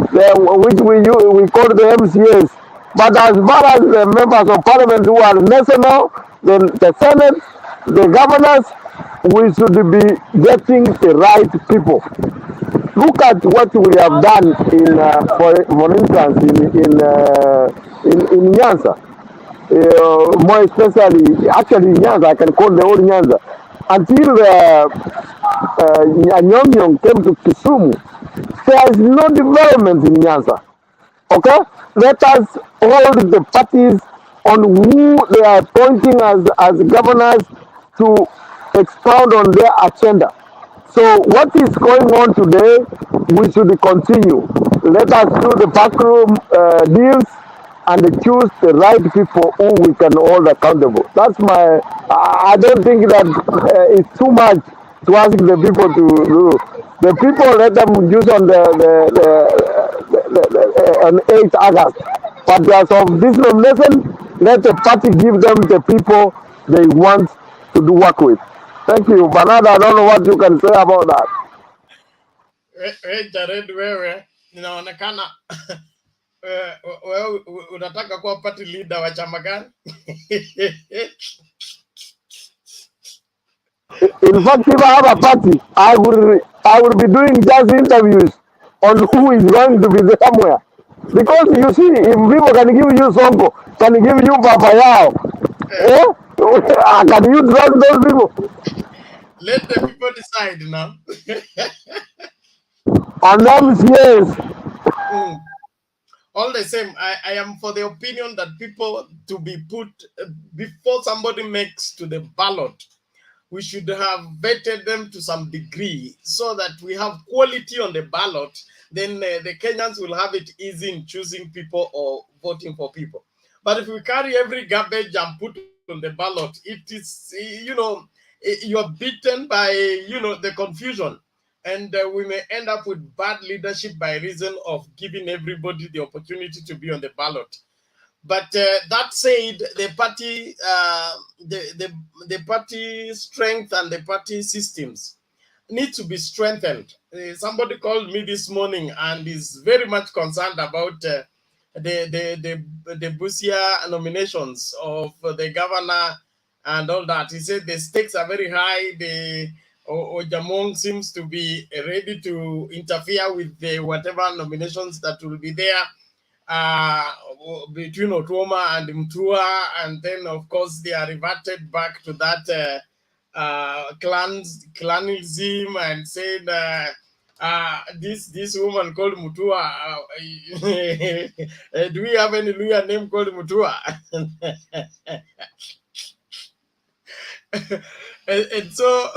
which we call the MCAs. But as far as the members of parliament who are national, the senate, the governors, we should be getting the right people. Look at what we have done in, for instance, in Nyanza. More especially, actually Nyanza, I can call the whole Nyanza. Until Nyonyong came to Kisumu, there is no development in Nyanza. Okay? Let us hold the parties on who they are appointing as governors to expound on their agenda. So what is going on today, we should continue. Let us do the backroom deals and choose the right people who we can hold accountable. That's my, I don't think that it's too much to ask the people to do. The people, let them use on on 8th August. But as of this nomination, let the party give them the people they want to do work with. Thank you. Bernard, I don't know what you can say about that. Jared, wewe inaonekana wewe unataka kuwa party leader wa chama gani? In fact, if I have a party, I will be doing just interviews on who is going to be there somewhere. Because you see, if people can give you Sonko, can give you Papayao, can you trust those people? Let the people decide now. On them, yes. All the same, I am for the opinion that people to be put before somebody makes to the ballot, we should have vetted them to some degree so that we have quality on the ballot. Then the Kenyans will have it easy in choosing people or voting for people. But if we carry every garbage and put on the ballot, it is, you're beaten by, the confusion. And we may end up with bad leadership by reason of giving everybody the opportunity to be on the ballot. But that said, the party, the party strength and the party systems need to be strengthened. Somebody called me this morning and is very much concerned about the Busia nominations of the governor and all that. He said the stakes are very high. The Ojamong seems to be ready to interfere with the whatever nominations that will be there between Otuoma and Mutua, and then of course they are reverted back to that clanism and said this woman called Mutua. Do we have any Luya name called Mutua? and so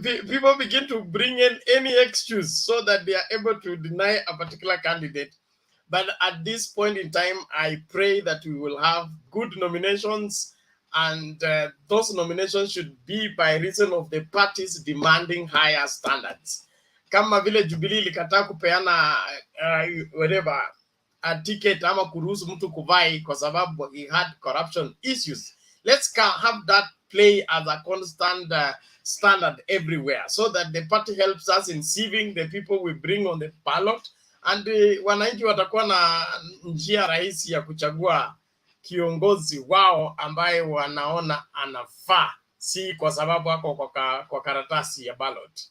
people begin to bring in any excuse so that they are able to deny a particular candidate. But at this point in time, I pray that we will have good nominations, and those nominations should be by reason of the parties demanding higher standards. Kama vile Jubilee ilikataa kupeana whatever a ticket ama kuruhusu mtu kuvai kwa sababu he had corruption issues. Let's have that play as a constant standard everywhere, so that the party helps us in sieving the people we bring on the ballot, and wananchi watakuwa na njia rahisi ya kuchagua kiongozi wao ambaye wanaona anafaa, si kwa sababu ako kwa karatasi ya ballot.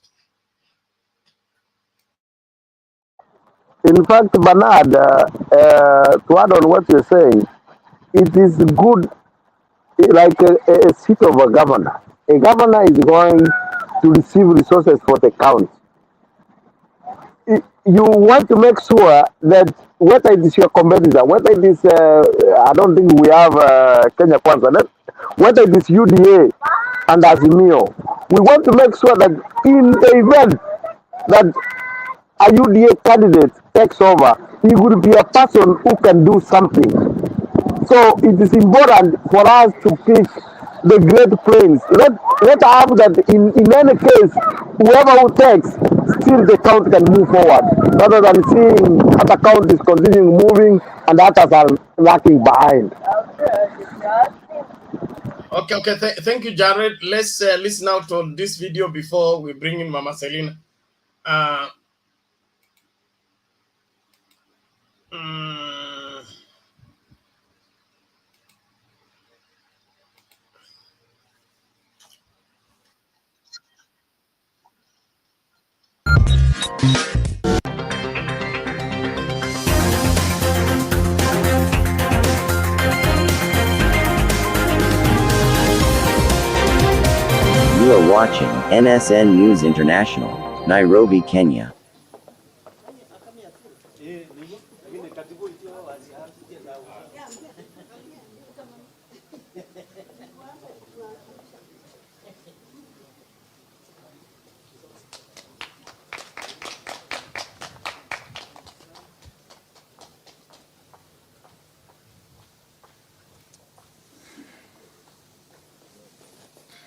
In fact, Bernard, to add on what you're saying, it is good like a seat of a governor. A governor is going to receive resources for the county. You want to make sure that whether it is your competitor, whether it is, I don't think we have Kenya Kwanza, whether it is UDA and Azimio, we want to make sure that in the event that a UDA candidate takes over, he would be a person who can do something. So it is important for us to keep the great plains. Let have that in any case, whoever who takes, still the count can move forward, rather than seeing other counties continuing moving and others are lacking behind. Okay. Thank you, Jared. Let's listen out on this video before we bring in Mama Selina. You are watching NSN News International, Nairobi, Kenya.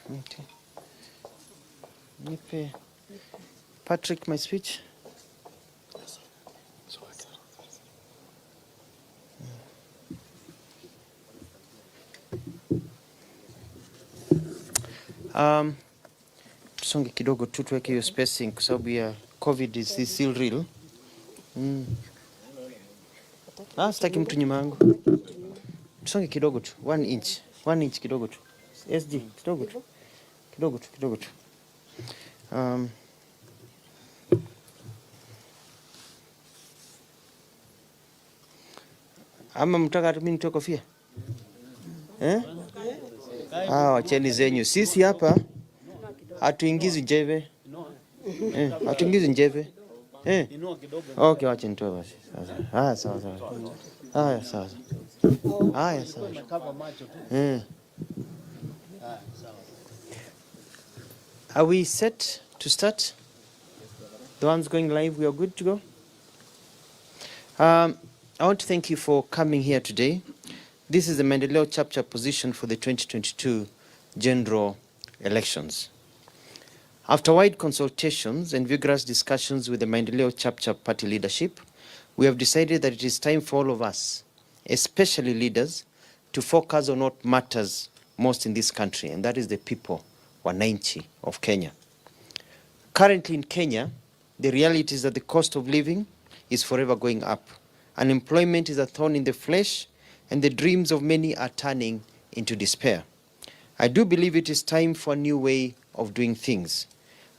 Okay. Nipe Patrick my speech. Tusonge kidogo tu tuweke hiyo spacing kwa sababu ya COVID is still real. Sitaki mtu nyuma yangu. Tusonge kidogo tu, 1 inch. 1 inch kidogo tu. SG kidogo tu. Kidogo tu. Ama mtaka mimi nitoe kofia? Wacheni zenyu. Sisi hapa hatuingizi njeve. Hatuingizi njeve. Okay, wacha nitoe basi. Sawa. Sawa. Are we set to start? The ones going live, we are good to go? I want to thank you for coming here today. This is the Maendeleo Chapter position for the 2022 general elections. After wide consultations and vigorous discussions with the Maendeleo Chapter party leadership, we have decided that it is time for all of us, especially leaders, to focus on what matters most in this country, and that is the people, wananchi of Kenya. Currently in Kenya, the reality is that the cost of living is forever going up. Unemployment is a thorn in the flesh, and the dreams of many are turning into despair. I do believe it is time for a new way of doing things.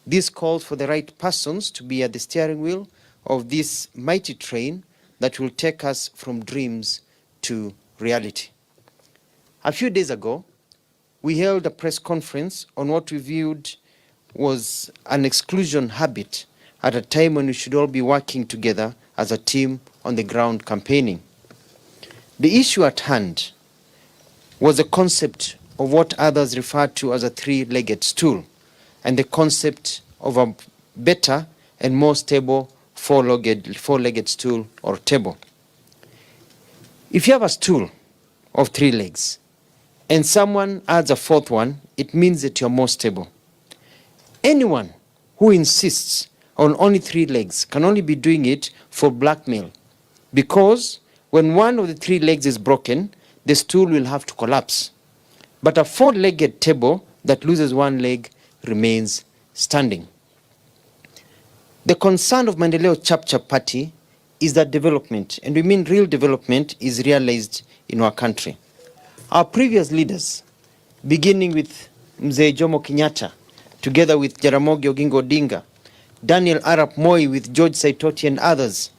This calls for the right persons to be at the steering wheel of this mighty train that will take us from dreams to reality. A few days ago, we held a press conference on what we viewed was an exclusion habit at a time when we should all be working together as a team on the ground campaigning. The issue at hand was the concept of what others refer to as a three-legged stool, and the concept of a better and more stable four-legged stool or table. If you have a stool of 3 legs and someone adds a 4th one, it means that you're more stable. Anyone who insists on only 3 legs can only be doing it for blackmail, because when one of the 3 legs is broken, the stool will have to collapse. But a 4-legged table that loses 1 leg remains standing. The concern of Maendeleo Chapter Party is that development, and we mean real development, is realized in our country. Our previous leaders, beginning with Mzee Jomo Kenyatta, together with Jaramogi Oginga Odinga, Daniel Arap Moi with George Saitoti and others,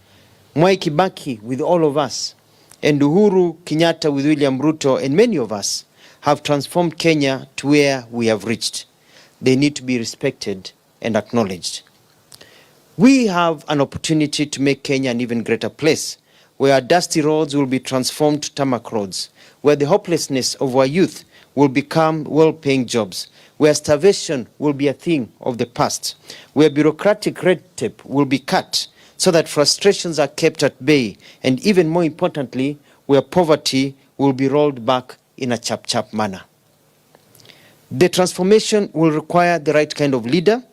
Mwai Kibaki with all of us, and Uhuru Kenyatta with William Ruto and many of us, have transformed Kenya to where we have reached. They need to be respected and acknowledged. We have an opportunity to make Kenya an even greater place, where our dusty roads will be transformed to tarmac roads, where the hopelessness of our youth will become well-paying jobs, where starvation will be a thing of the past, where bureaucratic red tape will be cut so that frustrations are kept at bay, and even more importantly, where poverty will be rolled back in a chap-chap manner. The transformation will require the right kind of leader,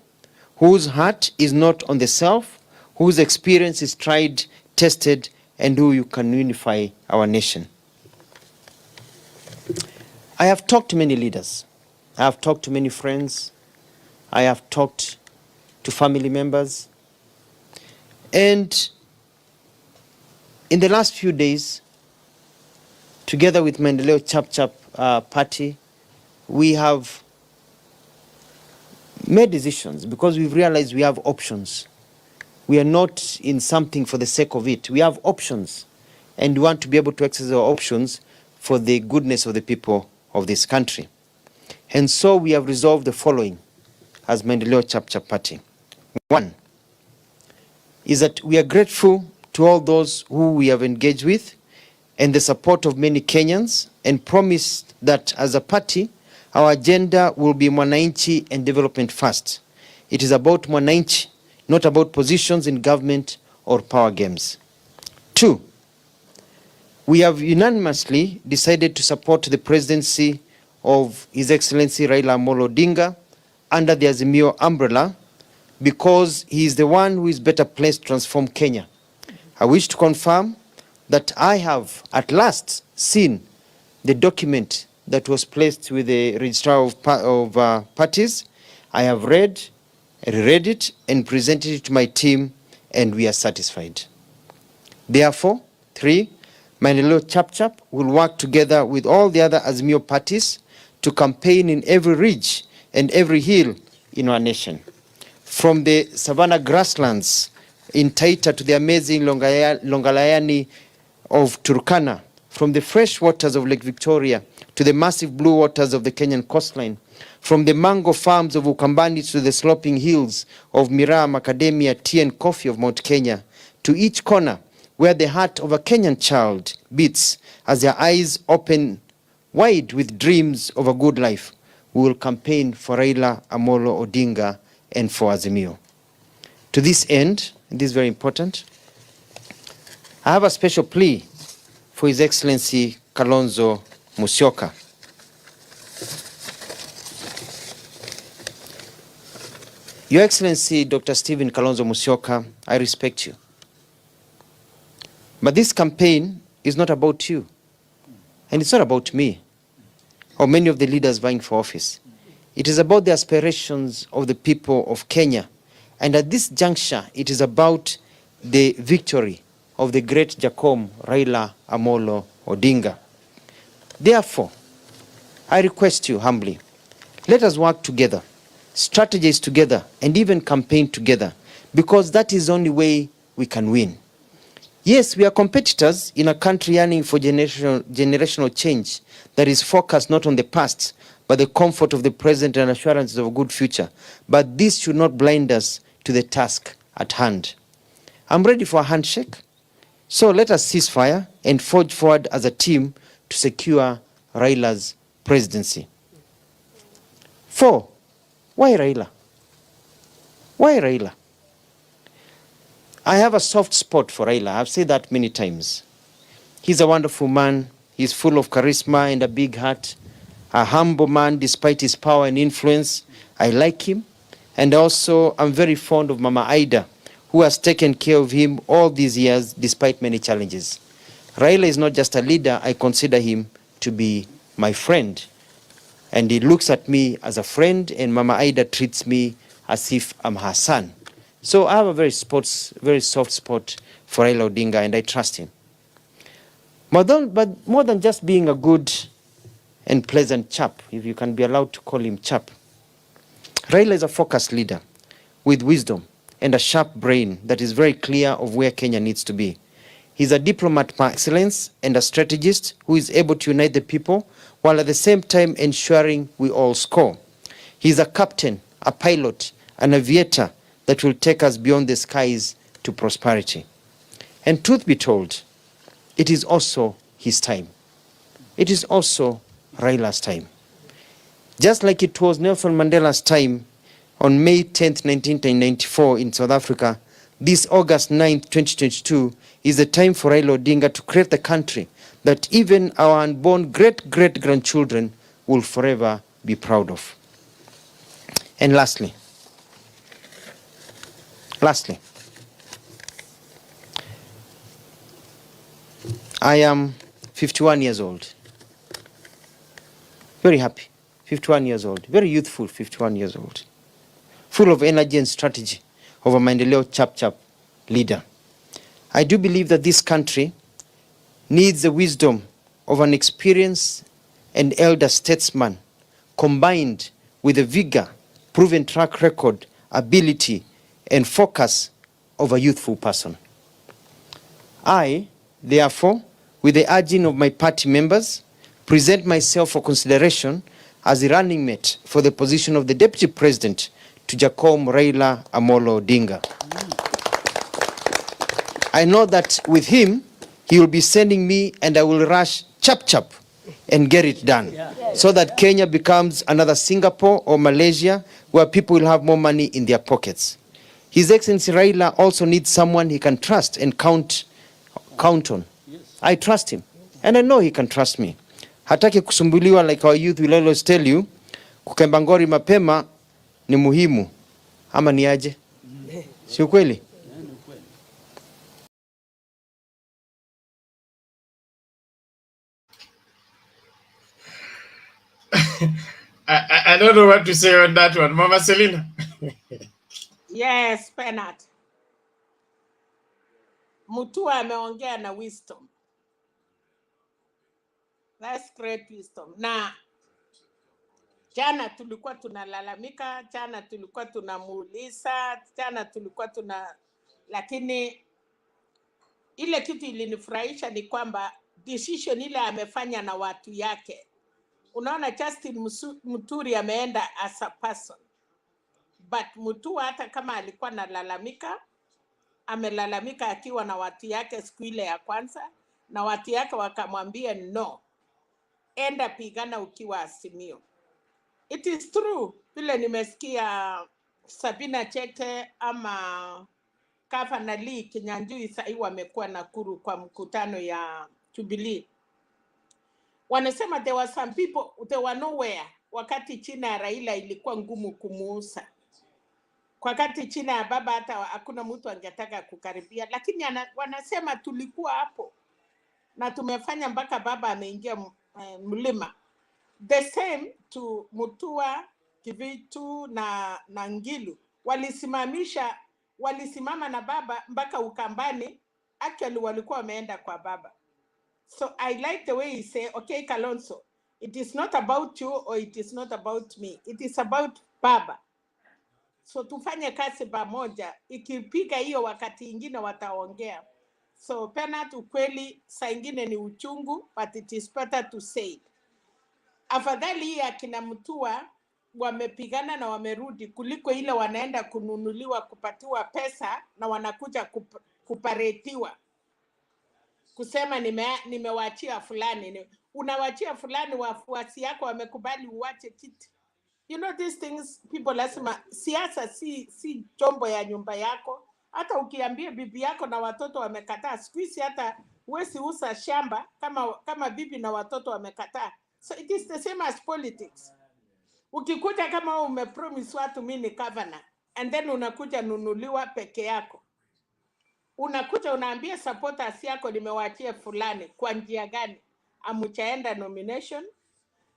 whose heart is not on the self, whose experience is tried, tested, and who you can unify our nation. I have talked to many leaders. I have talked to many friends. I have talked to family members. And in the last few days, together with Maendeleo Chapter party, we have made decisions because we've realized we have options. We are not in something for the sake of it. We have options, and we want to be able to exercise our options for the goodness of the people of this country. And so we have resolved the following as Maendeleo Chapter party. One is that we are grateful to all those who we have engaged with and the support of many Kenyans, and promise that as a party, our agenda will be Mwananchi and development first. It is about Mwananchi, not about positions in government or power games. Two, we have unanimously decided to support the presidency of His Excellency Raila Amolo Odinga under the Azimio umbrella because he is the one who is better placed to transform Kenya. I wish to confirm that I have at last seen the document that was placed with the registrar of parties. I have read it and presented it to my team, and we are satisfied. Therefore, three, Maendeleo Chapter will work together with all the other Azimio parties to campaign in every ridge and every hill in our nation. From the Savannah grasslands in Taita to the amazing Longalayani of Turkana, from the fresh waters of Lake Victoria to the massive blue waters of the Kenyan coastline, from the mango farms of Ukambani to the sloping hills of Miraa, Macadamia, tea and coffee of Mount Kenya, to each corner where the heart of a Kenyan child beats as their eyes open wide with dreams of a good life, we will campaign for Raila Amolo Odinga and for Azimio. To this end, and this is very important, I have a special plea for His Excellency Kalonzo Musyoka. Your Excellency Dr. Stephen Kalonzo Musyoka, I respect you. But this campaign is not about you, and it's not about me or many of the leaders vying for office. It is about the aspirations of the people of Kenya, and at this juncture, it is about the victory of the great Jacom Raila Amolo Odinga. Therefore, I request you humbly, let us work together, strategize together, and even campaign together, because that is the only way we can win. Yes, we are competitors in a country yearning for generational change that is focused not on the past, but the comfort of the present and assurances of a good future. But this should not blind us to the task at hand. I'm ready for a handshake. So let us cease fire and forge forward as a team to secure Raila's presidency. 4, why Raila? Why Raila? I have a soft spot for Raila. I've said that many times. He's a wonderful man. He's full of charisma and a big heart. A humble man despite his power and influence. I like him. And also, I'm very fond of Mama Ida, who has taken care of him all these years despite many challenges. Raila is not just a leader. I consider him to be my friend. And he looks at me as a friend, and Mama Ida treats me as if I'm her son. So I have a very soft spot for Raila Odinga, and I trust him. But more than just being a good and pleasant chap, if you can be allowed to call him chap, Raila is a focused leader with wisdom and a sharp brain that is very clear of where Kenya needs to be. He's a diplomat par excellence and a strategist who is able to unite the people while at the same time ensuring we all score. He's a captain, a pilot, an aviator that will take us beyond the skies to prosperity. And truth be told, it is also his time. It is also Raila's time. Just like it was Nelson Mandela's time on May 10th, 1994 in South Africa, this August 9th, 2022 is the time for Raila Odinga to create the country that even our unborn great-great-grandchildren will forever be proud of. And lastly, I am 51 years old. Very happy, 51 years old, very youthful, 51 years old, full of energy and strategy of a Maendeleo chap leader. I do believe that this country needs the wisdom of an experienced and elder statesman combined with the vigor, proven track record, ability, and focus of a youthful person. I, therefore, with the urging of my party members, present myself for consideration as the running mate for the position of the Deputy President to Jacom Raila Amolo Odinga. I know that with him, he will be sending me and I will rush chap and get it done, so that Kenya becomes another Singapore or Malaysia where people will have more money in their pockets. His Excellency Raila also needs someone he can trust and count on. I trust him and I know he can trust me. Hataki kusumbuliwa, like our youth will always tell you, kukemba ngori mapema ni muhimu. Ama ni aje? Si ukweli? I don't know what to say on that one. Mama Selina. Yes, Penat. Mutua ameongea na wisdom. That's great wisdom. Na jana tulikuwa tunalalamika, jana tulikuwa tunamuuliza, jana tulikuwa lakini ile kitu ilinifurahisha ni kwamba decision ile amefanya na watu yake. Unaona Justin Muturi ameenda as a person. But Mutua hata kama alikuwa nalalamika, amelalamika akiwa na watu yake siku ile ya kwanza, na watu yake wakamwambia no, enda pigana ukiwa Azimio. It is true, vile nimesikia Sabina Chete ama Gavana Lee Kinyanjui sahii wamekuwa Nakuru kwa mkutano ya Jubilee. Wanasema there were some people, they were nowhere wakati China ya Raila ilikuwa ngumu kumuuza. Kwa wakati China ya baba hata hakuna mtu angetaka kukaribia, lakini wanasema tulikuwa hapo na tumefanya mpaka baba ameingia mlima. The same to Mutua, Kivitu na Ngilu. Walisimama na baba mpaka Ukambani. Actually walikuwa wameenda kwa baba. So I like the way he say, okay Kalonzo, it is not about you or it is not about me. It is about baba. So tufanye kazi pamoja. Ikipiga hiyo wakati ingine wataongea. So Penat, ukweli saa ingine ni uchungu, but it is better to say it. Afadhali hii akina Mutua wamepigana na wamerudi kuliko ile wanaenda kununuliwa kupatiwa pesa na wanakuja kuparetiwa. Kusema nimewachia fulani. Unawachia fulani, wafuasi yako wamekubali uwache kiti. You know these things, people lazima, siasa si chombo ya nyumba yako. Hata ukiambia bibi yako na watoto wamekataa, siku hizi hata huwezi uza shamba kama bibi na watoto wamekataa. So it is the same as politics. Ukikuja kama umepromise watu mimi ni governor, and then unakuja nunuliwa peke yako. Unakuja unaambia supporters yako nimewachia fulani, kwa njia gani? Amuchaenda nomination.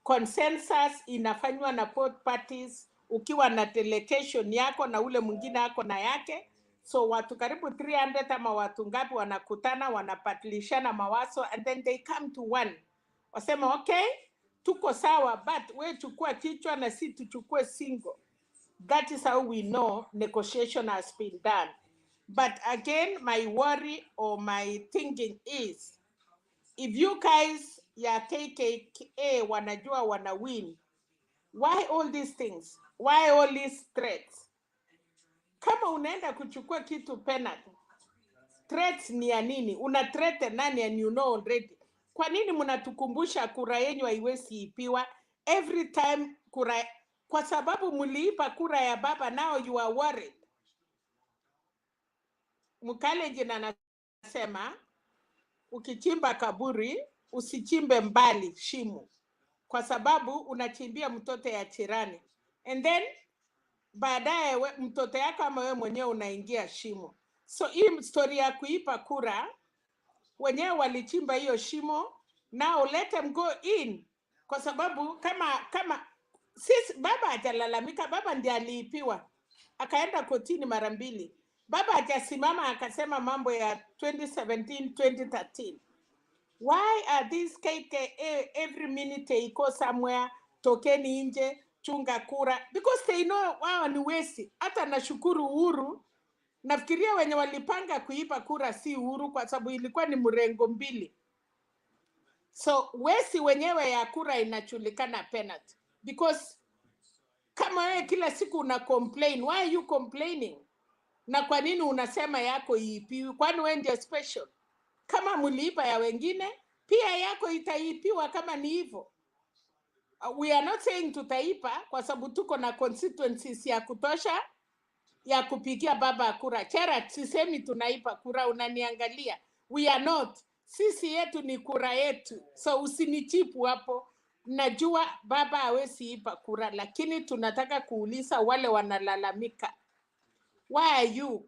Consensus inafanywa na both parties, ukiwa na delegation yako na ule mwingine yako na yake. So watu karibu 300 ama watu ngapi wanakutana, wanapatilishana mawazo, and then they come to one. Wasema okay, tuko sawa, but we chukua kichwa na si tuchukue single. That is how we know negotiation has been done. But again, my worry or my thinking is, if you guys, ya KKA wanajua wana win. Why all these things? Why all these threats? Kama unaenda kuchukua kitu penalty, threats ni ya nini? Una threat nani and you know already? Kwa nini mnatukumbusha kura yenu haiwezi ipiwa every time kura? Kwa sababu mliipa kura ya baba, now you are worried. Mkalenjin anasema ukichimba kaburi usichimbe mbali shimo, kwa sababu unachimbia mtoto ya jirani, and then baadaye mtoto yako ama wewe mwenyewe unaingia shimo. So hii story ya kuipa kura, wenyewe walichimba hiyo shimo, now let them go in, kwa sababu kama sisi, baba hajalalamika, baba ndiye aliipiwa akaenda kotini mara mbili. Baba hajasimama akasema mambo ya 2017 2013. Why are these KKA every minute they go somewhere, tokeni nje, chunga kura? Because they know wao ni wesi. Hata nashukuru Uhuru, nafikiria wenye walipanga kuipa kura si Uhuru, kwa sababu ilikuwa ni mrengo mbili. So wesi wenyewe ya kura inachulikana penalty. Because kama wewe kila siku una complain, why are you complaining? Na kwa nini unasema yako iipiwi? Kwani wewe ndio special? Kama mliipa ya wengine, pia yako itaipiwa kama ni hivyo. We are not saying tutaipa, kwa sababu tuko na constituencies ya kutosha ya kupigia baba kura. Chera, sisemi tunaipa kura, unaniangalia. We are not. Sisi yetu ni kura yetu. So usinichipu hapo. Najua baba hawezi ipa kura, lakini tunataka kuuliza wale wanalalamika. Why are you?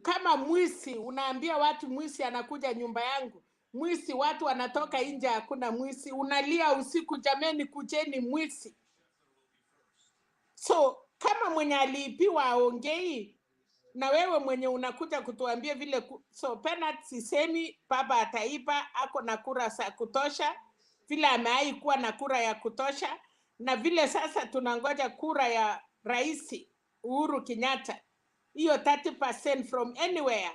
Kama mwisi, unaambia watu mwisi anakuja nyumba yangu. Mwisi, watu wanatoka nje hakuna mwisi. Unalia usiku, jameni kujeni mwisi. So kama mwenye aliipiwa aongei, na wewe mwenye unakuja kutuambia vile so penalty, sisemi baba ataipa, ako na kura za kutosha, vile amewahi kuwa na kura ya kutosha, na vile sasa tunangoja kura ya Rais Uhuru Kenyatta, hiyo 30% from anywhere,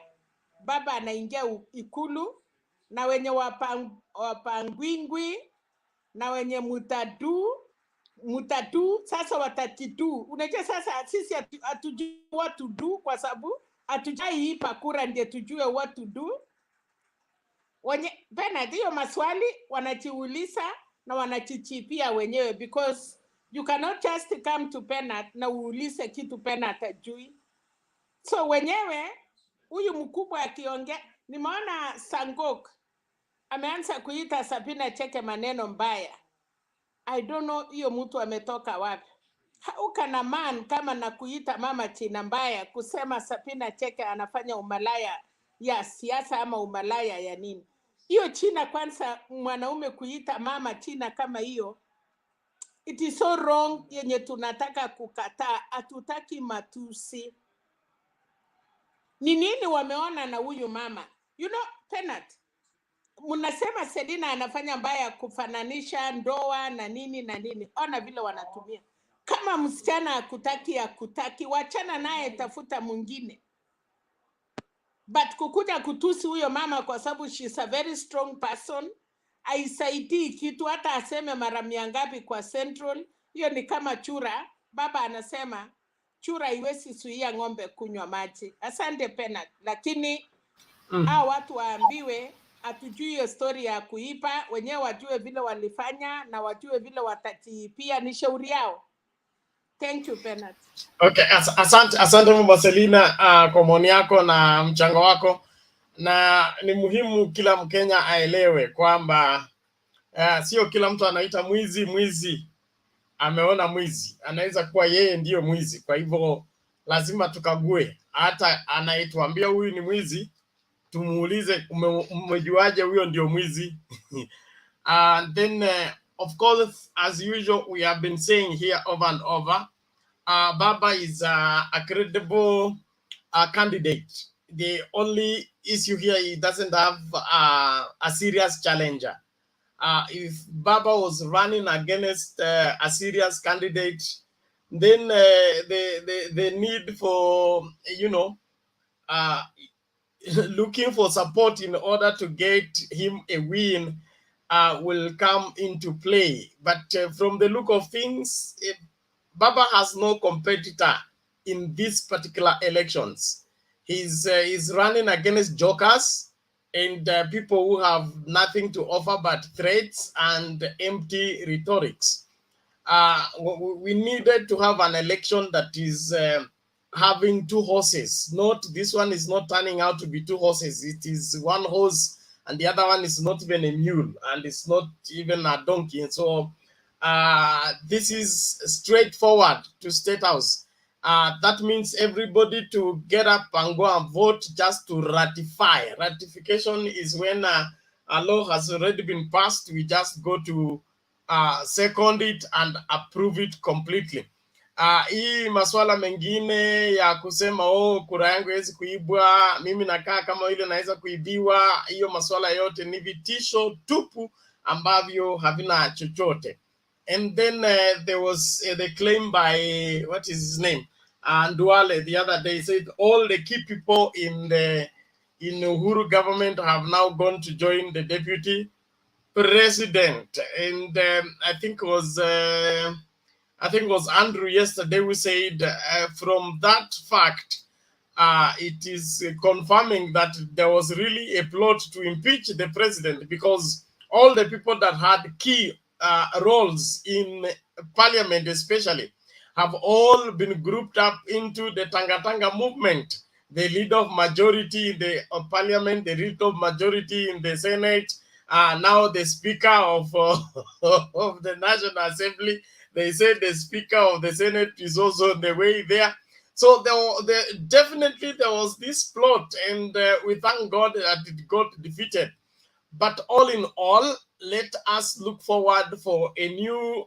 baba anaingia Ikulu, na wenye wapangwingwi na wenye mutadu sasa watatidu. Unajua sasa sisi hatujui what to do, kwa sababu hatujaiipa kura ndio tujue what to do. Wenye penalty, hiyo maswali wanajiuliza na wanachichipia wenyewe, because you cannot just come to penalty na uulize kitu penalty ajui. So wenyewe, huyu mkubwa akiongea, nimeona Sangok ameanza kuita Sabina Cheke maneno mbaya. I don't know hiyo mtu ametoka wapi. How can a man kama na kuita mama China mbaya, kusema Sabina Cheke anafanya umalaya ya siasa ama umalaya ya nini? Hiyo China kwanza, mwanaume kuita mama China kama hiyo, it is so wrong, yenye tunataka kukataa. Hatutaki matusi. Ni nini wameona na huyu mama? You know, penalty. Mnasema Selina anafanya mbaya kufananisha ndoa na nini na nini. Ona vile wanatumia. Kama msichana akutaki, wachana naye, tafuta mwingine. But kukuja kutusi huyo mama kwa sababu she's a very strong person, haisaidii kitu, hata aseme mara mia ngapi kwa Central. Hiyo ni kama chura. Baba anasema chura haiwezi zuia ng'ombe kunywa maji. Asante penalty. Lakini hao watu waambiwe, hatujui hiyo story ya kuipa, wenyewe wajue vile walifanya na wajue vile watatipia, ni shauri yao. Thank you penalty. Okay, asante Mama Selina kwa maoni yako na mchango wako, na ni muhimu kila Mkenya aelewe kwamba sio kila mtu anaita mwizi ameona mwizi, anaweza kuwa yeye ndiyo mwizi. Kwa hivyo lazima tukague, hata anayetuambia huyu ni mwizi tumuulize, umejuaje huyo ndio mwizi? And then of course, as usual, we have been saying here over and over, Baba is a credible candidate. The only issue here, he doesn't have a serious challenger. If Baba was running against a serious candidate, then the need for, looking for support in order to get him a win will come into play. But from the look of things, Baba has no competitor in these particular elections. He's running against jokers and people who have nothing to offer but threats and empty rhetorics. We needed to have an election that is having two horses. Not this one is not turning out to be two horses. It is one horse, and the other one is not even a mule, and it's not even a donkey. And so this is straightforward to State House. That means everybody to get up and go and vote just to ratify. Ratification is when a law has already been passed. We just go to second it and approve it completely. Hii masuala mengine ya kusema kura yangu haiwezi kuibwa, mimi nakaa kama ile naweza kuibiwa, hiyo masuala yote ni vitisho tupu ambavyo havina chochote. And then there was the claim by, what is his name? Nduale the other day said all the key people in Uhuru government have now gone to join the deputy president. And I think it was Andrew yesterday who said from that fact, it is confirming that there was really a plot to impeach the president, because all the people that had key roles in parliament especially have all been grouped up into the Tanga movement. The leader of majority in the parliament, the leader of majority in the Senate, now the speaker of of the National Assembly. They said the speaker of the Senate is also on the way there. So definitely there was this plot, and we thank God that it got defeated. But all in all, let us look forward for a new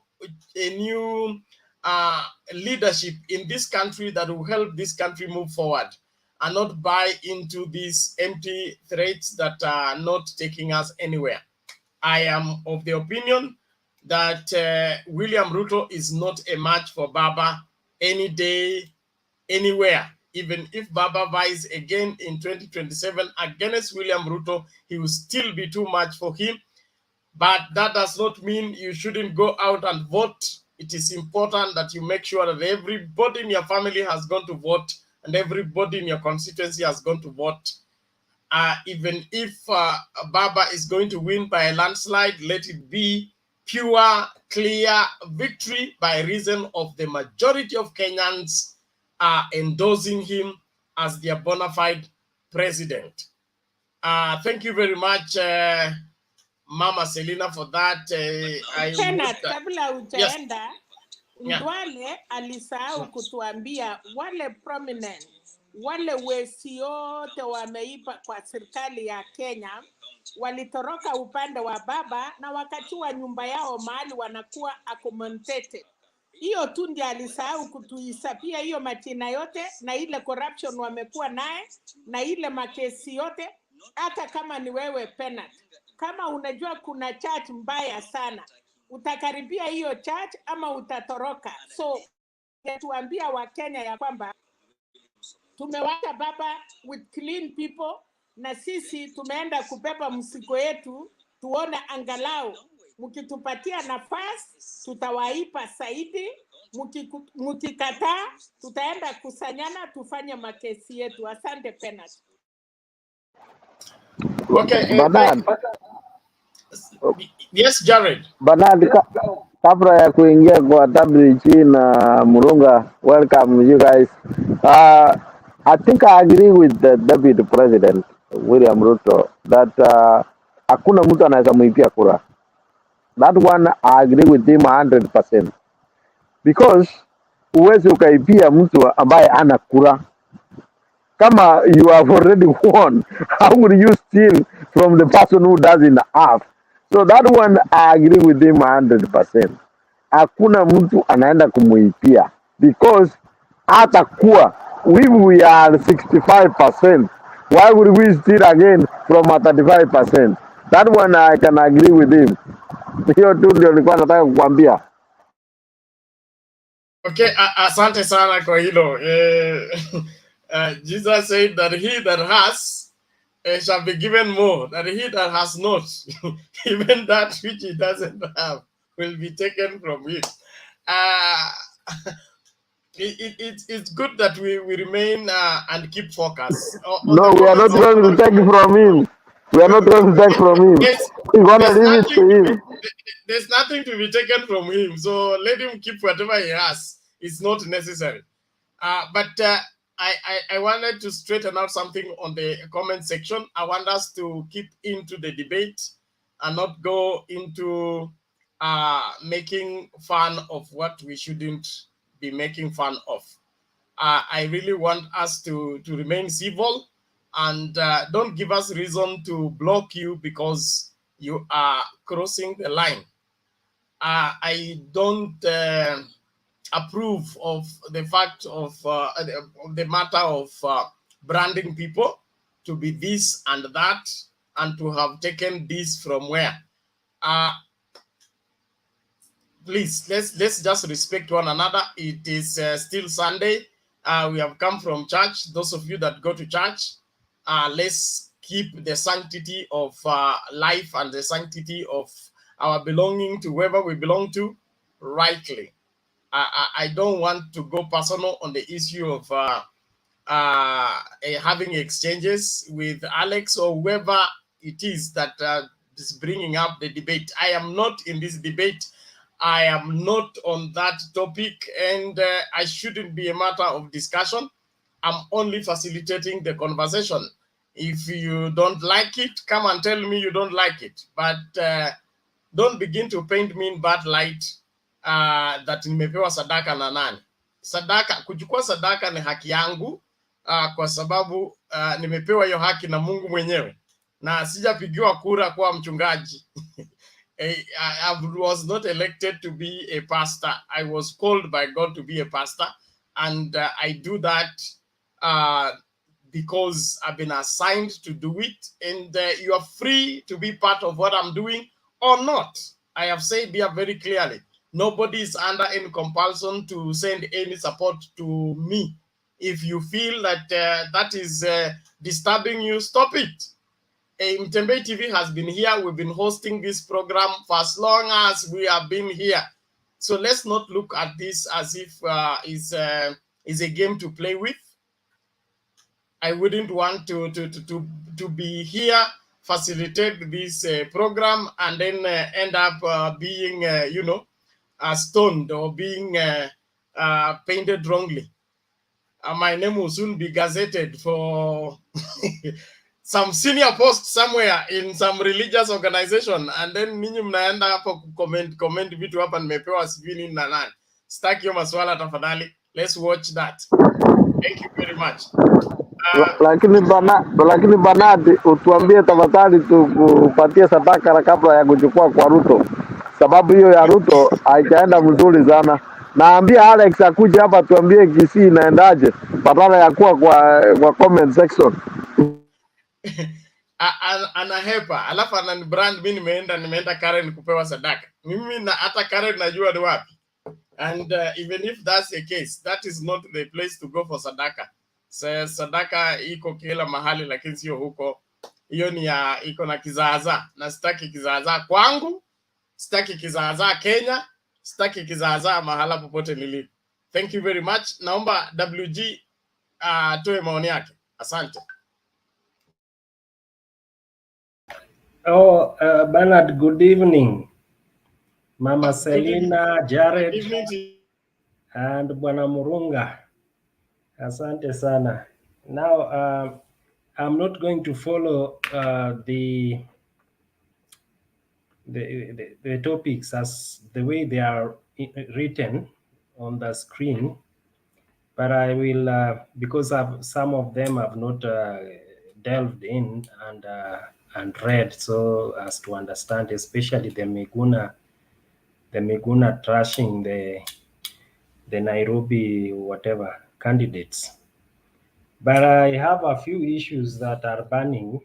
leadership in this country that will help this country move forward and not buy into these empty threats that are not taking us anywhere. I am of the opinion that William Ruto is not a match for Baba any day, anywhere. Even if Baba vies again in 2027 against William Ruto, he will still be too much for him. But that does not mean you shouldn't go out and vote. It is important that you make sure that everybody in your family has gone to vote and everybody in your constituency has gone to vote. Even if Baba is going to win by a landslide, let it be pure, clear victory by reason of the majority of Kenyans endorsing him as their bona fide president. Thank you very much, Mama Selina, for that. Kabla hujaenda, Ndwale alisahau kutuambia wale prominent, wale wesi yote wameipa kwa serikali ya Kenya walitoroka upande wa Baba na wakachua nyumba yao mahali wanakuwa accommodated. Hiyo tu ndiye alisahau kutuisapia hiyo majina yote na ile corruption wamekuwa naye na ile makesi yote. Hata kama ni wewe penalty, kama unajua kuna church mbaya sana, utakaribia hiyo church ama utatoroka. So tuambia Wakenya ya kwamba tumewacha Baba with clean people, na sisi tumeenda kubeba mzigo yetu. Tuone angalau mkitupatia nafasi tutawaipa zaidi, mkikataa tutaenda kusanyana tufanye makesi yetu. Asante penalty. Okay, Bernard. Yes, Jared. Bernard, kabla ya kuingia kwa WG na Murunga, welcome you guys. I think I agree with the Deputy President William Ruto that hakuna mtu anaweza muipia kura. That one I agree with him 100%. Because uwezi ukaipia mtu ambaye ana kura. Kama you have already won, how would you steal from the person who doesn't have? So that one I agree with him 100%. Hakuna mtu anaenda kumuipia because atakuwa we are 65%. Why would we steal again from a 35%? That one I can agree with him. Hiyo tu ndio nilikuwa nataka kukwambia. Okay, asante sana kwa hilo. Jesus said that he that has shall be given more, that he that has not, even that which he doesn't have, will be taken from him. Uh, it's good that we remain and keep focus on No, the we are comment not section. going to take from him. We are not going to take from him. There's, We're going to there's leave it nothing to to him. there's nothing to be taken from him. So let him keep whatever he has. It's not necessary. But I wanted to straighten out something on the comment section. I want us to keep into the debate and not go into making fun of what we shouldn't be making fun of. I really want us to remain civil and don't give us reason to block you because you are crossing the line. I don't approve of the fact of the matter of branding people to be this and that and to have taken this from where. Please, let's just respect one another. It is still Sunday. We have come from church. Those of you that go to church, let's keep the sanctity of life and the sanctity of our belonging to whoever we belong to rightly. I don't want to go personal on the issue of having exchanges with Alex or whoever it is that is bringing up the debate. I am not in this debate. I am not on that topic, and I shouldn't be a matter of discussion. I'm only facilitating the conversation. If you don't like it, come and tell me you don't like it. But don't begin to paint me in bad light that nimepewa sadaka na nani. Sadaka, kuchukua sadaka ni haki yangu kwa sababu nimepewa hiyo haki na Mungu mwenyewe na sijapigiwa kura kuwa mchungaji. I was not elected to be a pastor. I was called by God to be a pastor, and I do that because I've been assigned to do it, and you are free to be part of what I'm doing or not. I have said here very clearly, nobody is under any compulsion to send any support to me. If you feel that that is disturbing you, stop it. Mtembei TV has been here. We've been hosting this program for as long as we have been here. So let's not look at this as if is a game to play with. I wouldn't want to be here, facilitate this program, and then end up being, stoned or being painted wrongly. My name will soon be gazetted for some senior post somewhere in some religious organization, and then ninyi mnaenda hapo comment vitu hapa nimepewa sijui nini na nani. Staki hiyo maswala tafadhali. Let's watch that. Thank you very much. Lakini Banati, utuambie tafadhali tukupatie sadaka kabla ya kuchukua kwa Ruto, sababu hiyo ya Ruto haijaenda mzuri sana. Naambia Alex akuje hapa tuambie Kisii inaendaje badala ya kuwa kwa comment section. Anahepa alafu ananibrand mimi nimeenda Karen kupewa sadaka. Mimi na hata Karen najua ni wapi. And even if that's the case, that is not the place to go for sadaka. Sadaka iko kila mahali lakini sio huko. Hiyo ni iko na kizaazaa, na sitaki kizaazaa kwangu, sitaki kizaazaa Kenya, sitaki kizaazaa mahala popote nilipo. Thank you very much. Naomba WG toe maoni yake. Asante. Oh, Bernard, good evening. Mama Selina, Jared, and Bwana Murunga. Asante sana. Now, I'm not going to follow the topics as the way they are written on the screen, but I will, because some of them I've not delved in and read so as to understand, especially the MIGUNA trashing the Nairobi whatever candidates. But I have a few issues that are burning,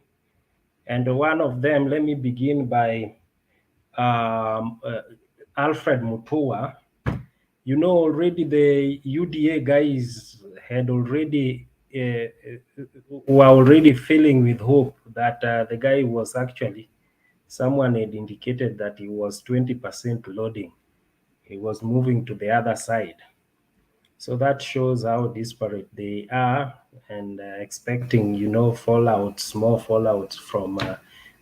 and one of them, let me begin by Alfred Mutua. You know, already the UDA guys had already were already filling with hope that the guy was actually, someone had indicated that he was 20% loading. He was moving to the other side. So that shows how disparate they are, and expecting, fallout, small fallout from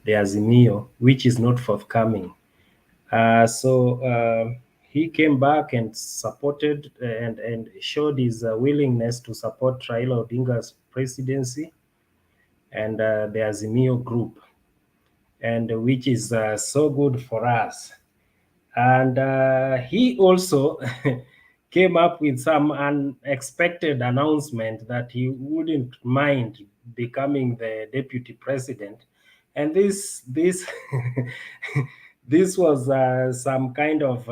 the Azimio, which is not forthcoming. So he came back and supported and showed his willingness to support Raila Odinga's presidency and the Azimio group, and which is so good for us. And he also came up with some unexpected announcement that he wouldn't mind becoming the deputy president, and this this was some kind of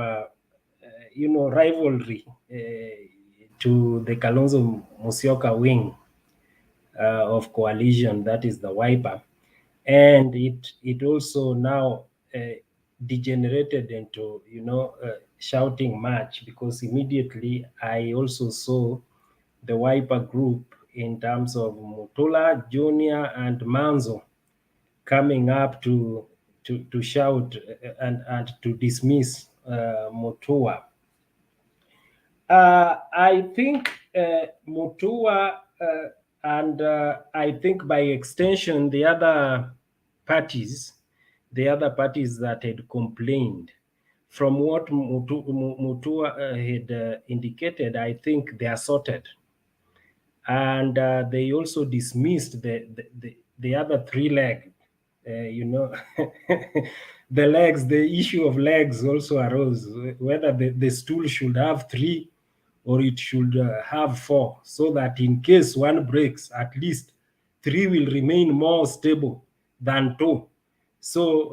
rivalry to the Kalonzo Musyoka wing of coalition, that is the Wiper, and it also now degenerated into shouting match, because immediately I also saw the Wiper group in terms of Mutula Junior and Manzo coming up to shout and to dismiss Mutua. I think Mutua and I think by extension the other parties that had complained, from what Mutua had indicated, I think they are sorted, and they also dismissed the other three legs. The legs, the issue of legs also arose, whether the stool should have three or it should have four, so that in case one breaks, at least three will remain more stable than two. So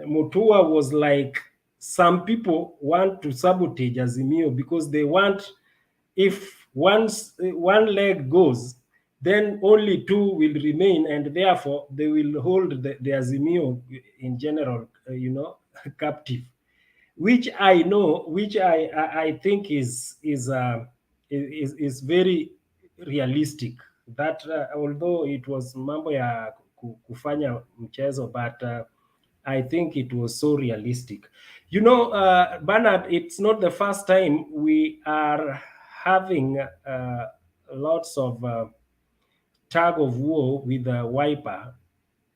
Mutua was like, some people want to sabotage Azimio because they want, if one leg goes, then only two will remain, and therefore they will hold the Azimio in general, captive. Which I know, which I think is very realistic. That although it was mambo ya kufanya mchezo, but I think it was so realistic. Bernard, it's not the first time we are having lots of tug of war with the Wiper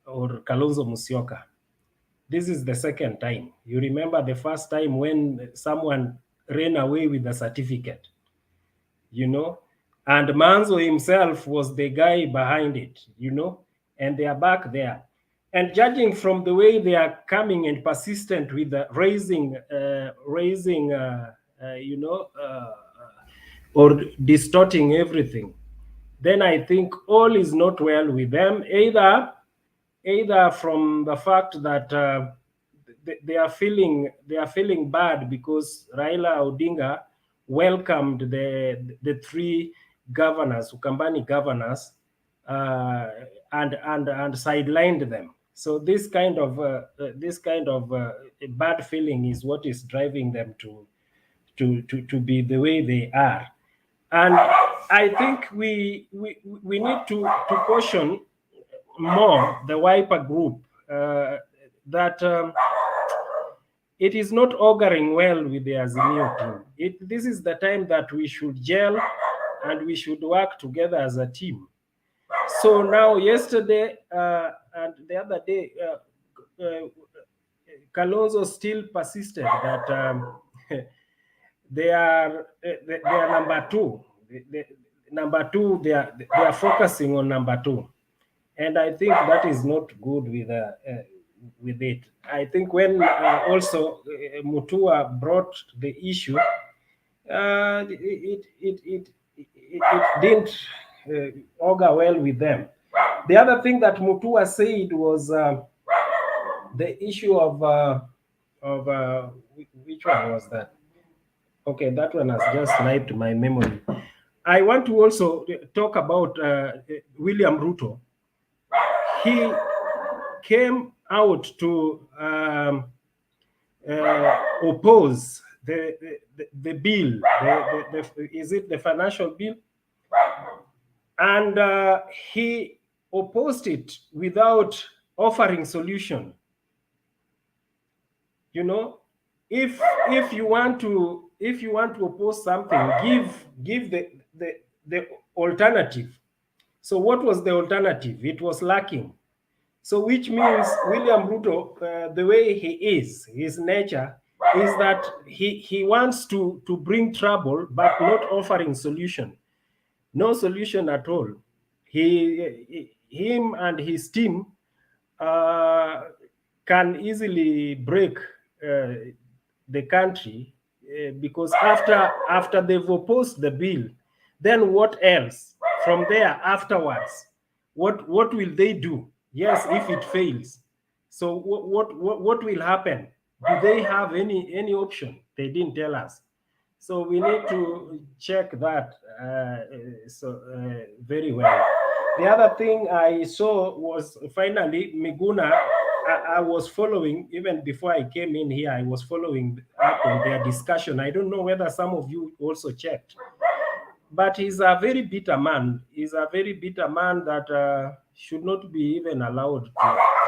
or Kalonzo Musyoka. This is the second time. You remember the first time when someone ran away with the certificate, and Manzo himself was the guy behind it, and they are back there. And judging from the way they are coming and persistent with the raising, or distorting everything, then I think all is not well with them, either from the fact that they are feeling bad because Raila Odinga welcomed the three governors, Ukambani governors, and sidelined them. So this kind of bad feeling is what is driving them to be the way they are. And I think we need to caution more the Wiper group that it is not auguring well with the Azimio team. This is the time that we should gel and we should work together as a team. So now, yesterday and the other day, Kalonzo still persisted that they are number two. Number two, they are focusing on number two, and I think that is not good with it. I think when also Mutua brought the issue, it didn't augur well with them. The other thing that Mutua said was the issue of which one was that? Okay, that one has just sniped my memory. I want to also talk about William Ruto. He came out to oppose the bill. Is it the financial bill? and he opposed it without offering solution. You know, if you want to oppose something, give the alternative. So what was the alternative? It was lacking. So which means William Ruto, the way he is, his nature is that he wants to bring trouble, but not offering solution. No solution at all. Him and his team can easily break the country because after they've opposed the bill, then what else? From there afterwards, what will they do? Yes, if it fails. So what will happen? Do they have any option? They didn't tell us. So we need to check that very well. The other thing I saw was finally MIGUNA. I was following, even before I came in here, I was following up on their discussion. I don't know whether some of you also checked. But he's a very bitter man. He's a very bitter man that should not be even allowed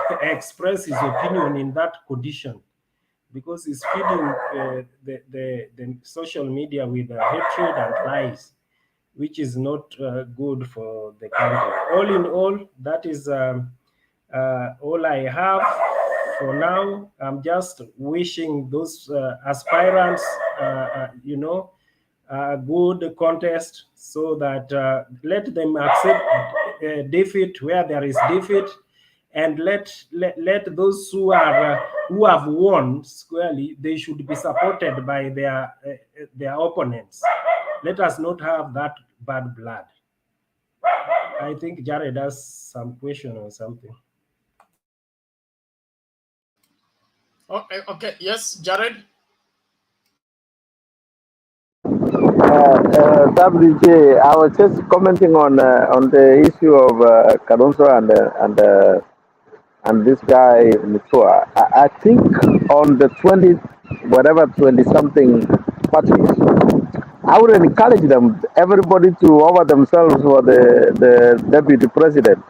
to express his opinion in that condition, because he's feeding the social media with hatred and lies, which is not good for the country. All in all, that is all I have for now. I'm just wishing those aspirants, you know, a good contest, so that let them accept defeat where there is defeat, and let those who have won squarely, they should be supported by their opponents. Let us not have that bad blood. I think Jared has some question or something. Okay, yes, Jared. WJ, I was just commenting on the issue of Kalonzo and this guy Mutua. I think on the 20 something parties, I would encourage them, everybody, to offer themselves for the deputy president.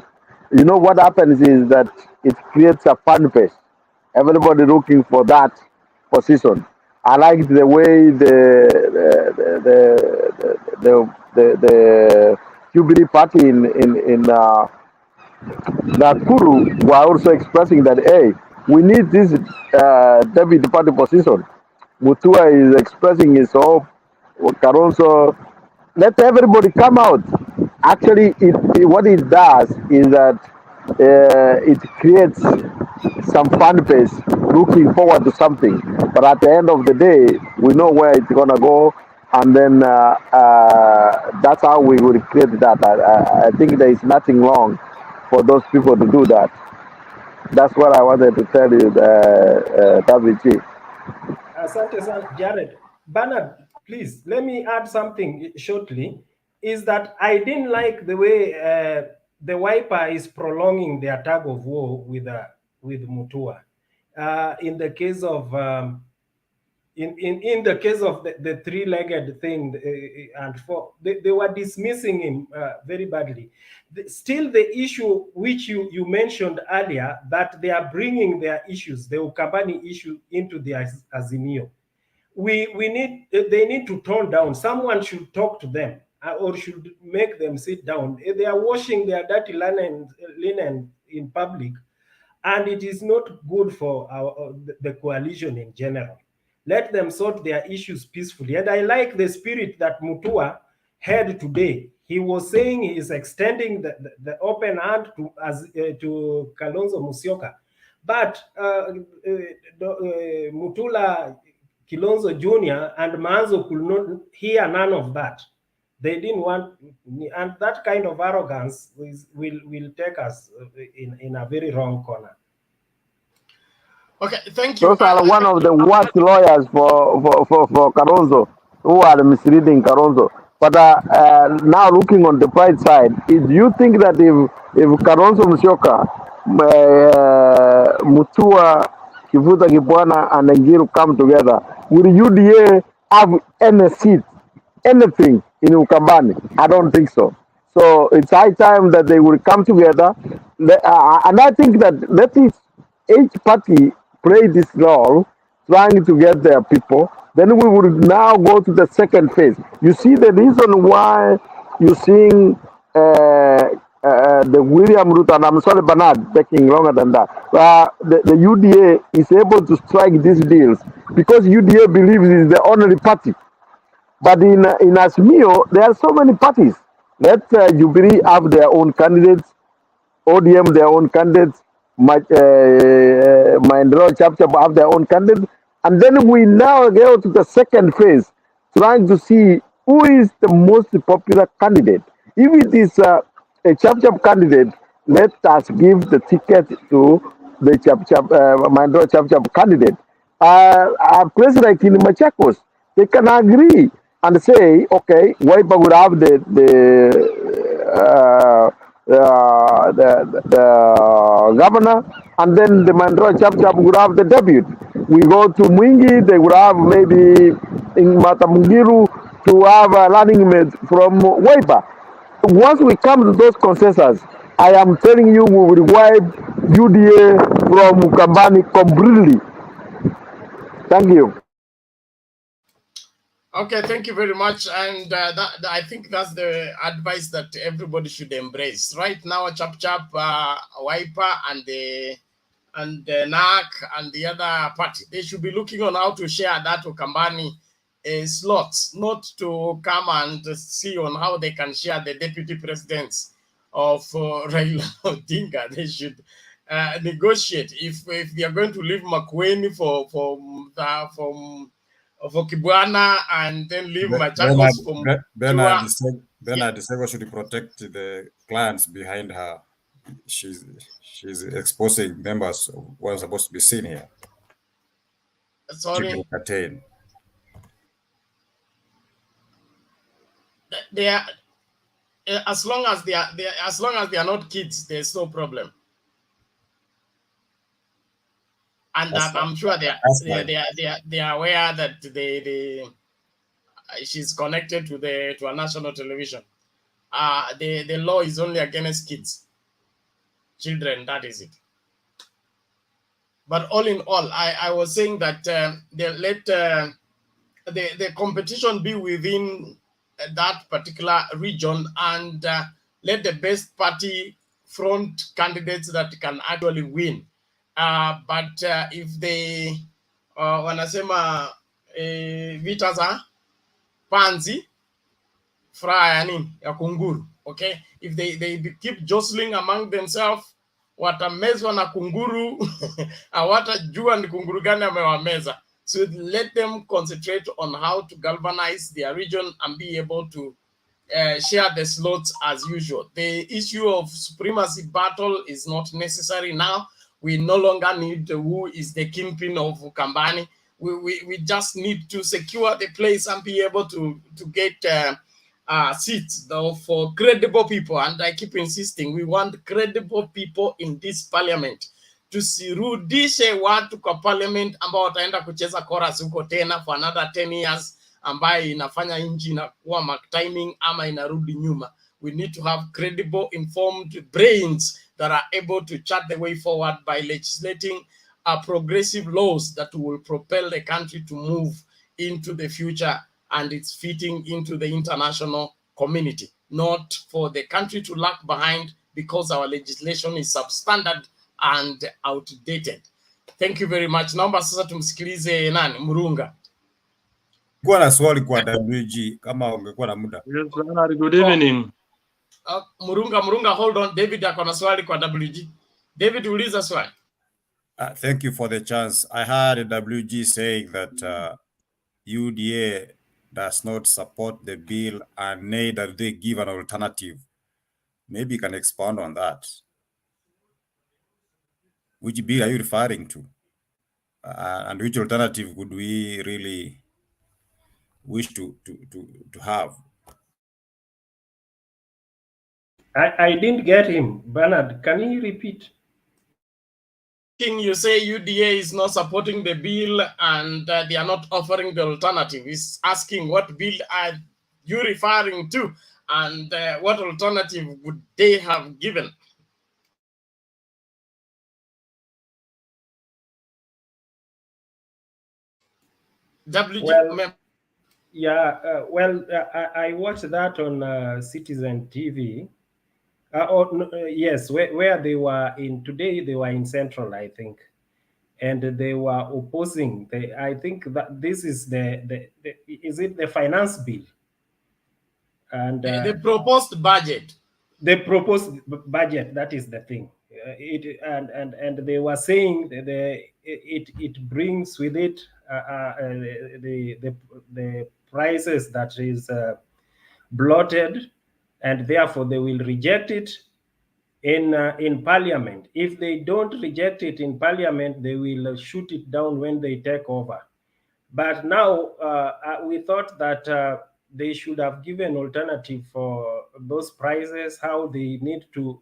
You know what happens is that it creates a fan base. Everybody looking for that position. I like the way the Jubilee party in Nakuru were also expressing that, hey, we need this deputy party position. Mutua is expressing his hope. Kalonzo, let everybody come out. Actually, what it does is that it creates some fan base looking forward to something. But at the end of the day, we know where it's gonna go, and then that's how we will create that. I think there is nothing wrong for those people to do that. That's what I wanted to tell you, WG. Asante, Jared. Bernard, please, let me add something shortly. Is that I didn't like the way the Wiper is prolonging their tug of war with Mutua. In the case of in the case of the three-legged thing, and they were dismissing him very badly. Still, the issue which you mentioned earlier, that they are bringing their issues, the Ukambani issue, into the Azimio. They need to tone down. Someone should talk to them, or should make them sit down. They are washing their dirty linen in public, and it is not good for the coalition in general. Let them sort their issues peacefully. And I like the spirit that Mutua had today. He was saying he is extending the open hand to Kalonzo Musyoka. But Mutula, Kilonzo Jr. and Manzo could not hear none of that. They didn't want, and that kind of arrogance will take us in a very wrong corner. Okay, thank you. Those are one of the worst lawyers for Kalonzo, who are misleading Kalonzo. But now looking on the bright side, do you think that if Kalonzo Musyoka, Mutua, Kivuta Kibwana, and Ngiru come together, will UDA have any seat, anything in Ukambani? I don't think so. So it's high time that they will come together. And I think that each party play this role, trying to get their people. Then we will now go to the second phase. You see the reason why you're seeing the William Ruto, and I'm sorry, Bernard, taking longer than that. The UDA is able to strike these deals because UDA believes it's the only party. But in Asmio, there are so many parties. Let Jubilee have their own candidates, ODM their own candidates, Maendeleo Chapter have their own candidates, and then we now go to the second phase, trying to see who is the most popular candidate. If it is a Chapter candidate, let us give the ticket to the Maendeleo Chapter candidate. A place like in Machakos, they can agree and say, okay, Wiper would have the governor, and then the Mandra Chap would have the deputy. We go to Mwingi, they would have maybe in Matamungiru to have a running mate from Wiper. Once we come to those consensus, I am telling you, we will wipe UDA from Mukambani completely. Thank you. Okay, thank you very much. And I think that's the advice that everybody should embrace. Right now, Chap, Wiper, and the NAC and the other party, they should be looking on how to share that Ukambani slots, not to come and see on how they can share the deputy presidents of Raila Odinga. They should negotiate. If they are going to leave Makueni for Kibwana and then leave Machakos from Bernard Disego should protect the clients behind her. She's exposing members who are supposed to be seen here. Sorry. They are as long as they are not kids, there's no problem. And that I'm sure they are aware that she's connected to a national television. The law is only against kids, children. That is it. But all in all, I was saying that let the competition be within that particular region, and let the best party front candidates that can actually win. But if they wanasema vita za panzi fry nini ya kunguru, okay, if they keep jostling among themselves, watamezwa na kunguru hawatajua ni kunguru gani amewameza. So let them concentrate on how to galvanize their region and be able to share the slots as usual. The issue of supremacy battle is not necessary now. We no longer need who is the kingpin of Ukambani. We just need to secure the place and be able to get seats though for credible people. And I keep insisting, we want credible people in this parliament. Tusirudishe watu kwa parliament ambao wataenda kucheza chorus huko tena for another 10 years ambayo inafanya nchi inakuwa mark timing ama inarudi nyuma. We need to have credible, informed brains that are able to chart the way forward by legislating progressive laws that will propel the country to move into the future and it's fitting into the international community, not for the country to lag behind because our legislation is substandard and outdated. Thank you very much. Naomba sasa tumsikilize nani Murunga. Kuwa na swali kwa WG kama ungekuwa na muda. Yes, Bernard, good evening. Murunga, hold on. David ako na swali kwa WG. David, uliza swali. Thank you for the chance. I heard WG saying that UDA does not support the bill and neither they give an alternative. Maybe you can expound on that. Which bill are you referring to? And which alternative would we really wish to have? I didn't get him. Bernard, can you repeat? You say UDA is not supporting the bill and they are not offering the alternative. He's asking what bill are you referring to? And what alternative would they have given? Well, yeah, I watched that on Citizen TV. Yes, where they were in today, they were in Central, I think, and they were opposing. I think that this is is it the finance bill? And the proposed budget. The proposed budget, that is the thing. And they were saying that it brings with it the prices that is bloated, and therefore they will reject it in Parliament. If they don't reject it in Parliament, they will shoot it down when they take over. But now we thought that they should have given alternative for those prices, how they need to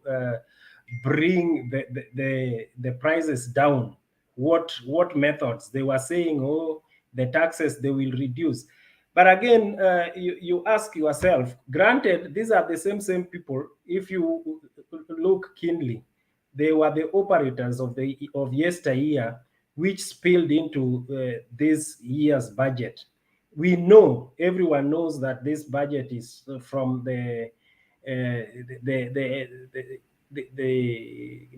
bring the prices down. What methods? They were saying, oh, the taxes they will reduce. But again, you ask yourself, granted, these are the same people. If you look keenly, they were the operators of yesteryear, which spilled into this year's budget. We know, everyone knows that this budget is from the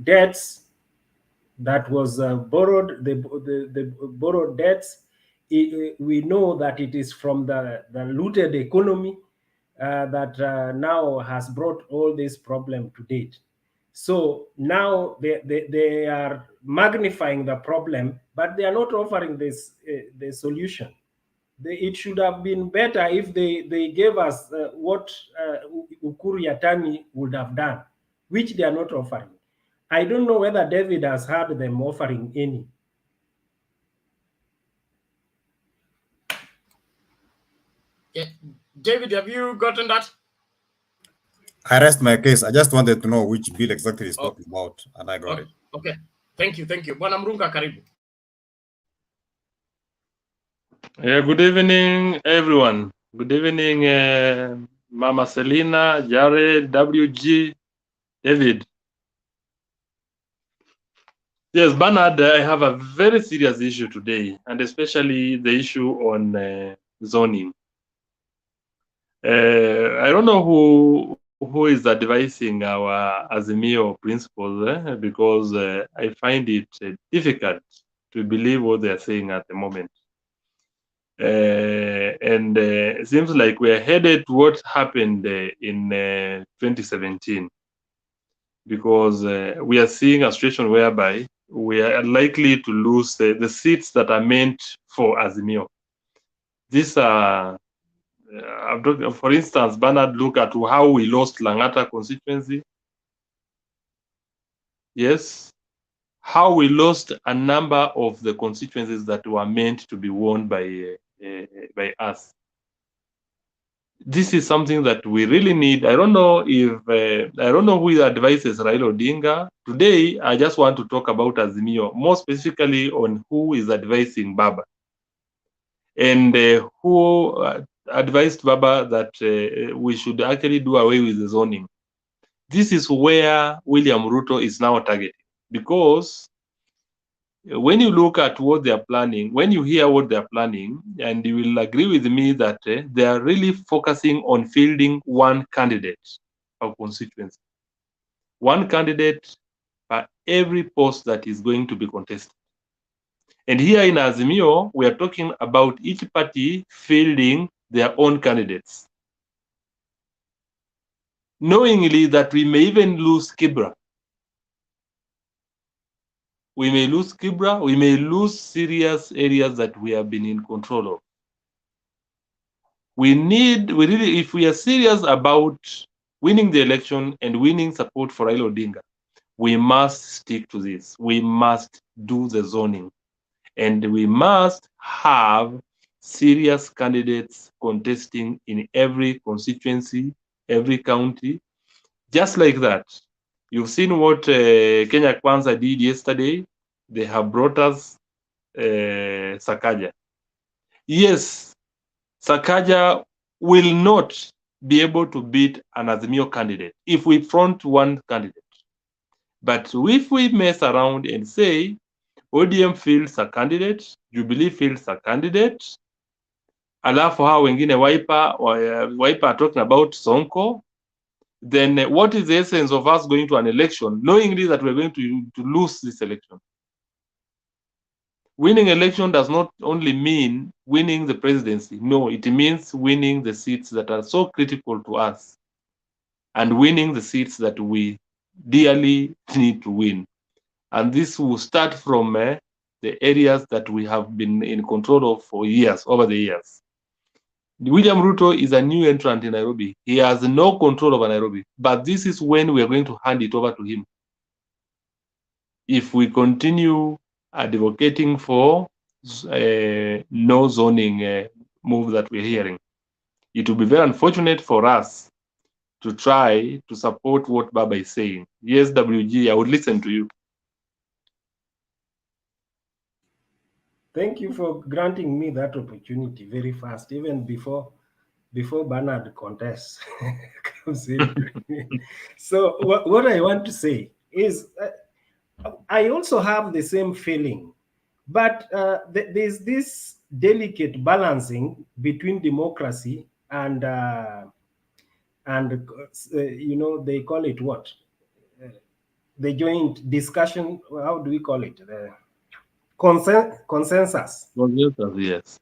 debts that was borrowed, the borrowed debts. We know that it is from the looted economy that now has brought all this problem to date. So now they are magnifying the problem, but they are not offering this the solution. It should have been better if they gave us what Ukuru Yatani would have done, which they are not offering. I don't know whether David has heard them offering any. Yeah. David, have you gotten that? I rest my case. I just wanted to know which bill exactly is talking about, and I got it. Okay. Thank you. Bwana Mrunga, karibu. Yeah, good evening, everyone. Good evening, Mama Selina, Jared, WG, David. Yes, Bernard, I have a very serious issue today, and especially the issue on zoning. I don't know who is advising our Azimio principles, because I find it difficult to believe what they are saying at the moment. And it seems like we are headed to what happened in 2017, because we are seeing a situation whereby we are likely to lose the seats that are meant for Azimio. These are, for instance, Bernard, look at how we lost Langata constituency. Yes, how we lost a number of the constituencies that were meant to be won by us. This is something that we really need. I don't know if I don't know who advises Raila Odinga. Today, I just want to talk about Azimio, more specifically on who is advising Baba, and who advised Baba that we should actually do away with the zoning. This is where William Ruto is now targeting, because when you look at what they are planning, when you hear what they are planning, and you will agree with me that they are really focusing on fielding one candidate per constituency, one candidate per every post that is going to be contested. And here in Azimio, we are talking about each party fielding their own candidates, knowingly that we may even lose Kibra. We may lose Kibra, we may lose serious areas that we have been in control of. We really, if we are serious about winning the election and winning support for Raila Odinga, we must stick to this. We must do the zoning, and we must have serious candidates contesting in every constituency, every county, just like that. You've seen what Kenya Kwanza did yesterday. They have brought us Sakaja. Yes, Sakaja will not be able to beat an Azimio candidate if we front one candidate. But if we mess around and say ODM fields a candidate, Jubilee fields a candidate, alafu hao wengine Wiper are talking about Sonko, then what is the essence of us going to an election knowingly that we're going to lose this election? Winning election does not only mean winning the presidency. No, it means winning the seats that are so critical to us and winning the seats that we dearly need to win. And this will start from the areas that we have been in control of for years, over the years. William Ruto is a new entrant in Nairobi. He has no control over Nairobi, but this is when we are going to hand it over to him. If we continue advocating for no zoning move that we're hearing, it will be very unfortunate for us to try to support what Baba is saying. Yes, WG, I would listen to you. Thank you for granting me that opportunity very fast, even before Bernard contests comes in. So what I want to say is I also have the same feeling, but there's this delicate balancing between democracy and you know, they call it what? The joint discussion, how do we call it? The consensus. Consensus, yes.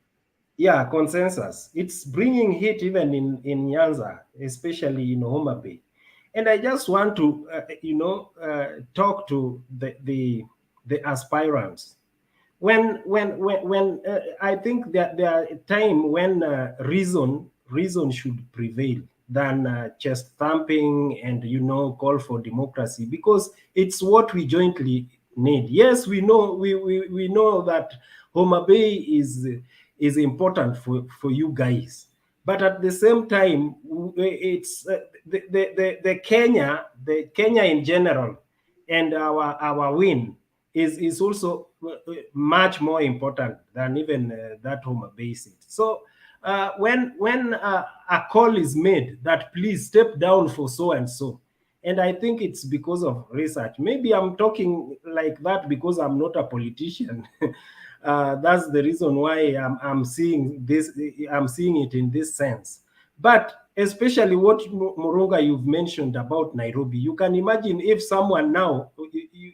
Yeah, consensus. It's bringing heat even in Nyanza, especially in Homa Bay. And I just want to, talk to the aspirants. When I think that there are time when reason should prevail than chest thumping and call for democracy, because it's what we jointly need. Yes, we know we know that Homa Bay is important for you guys, but at the same time, it's the Kenya in general, and our win is also much more important than even that Homa Bay seat. So when a call is made that please step down for so and so, and I think it's because of research. Maybe I'm talking like that because I'm not a politician. That's the reason why I'm seeing this. I'm seeing it in this sense. But especially what Murunga you've mentioned about Nairobi, you can imagine if someone now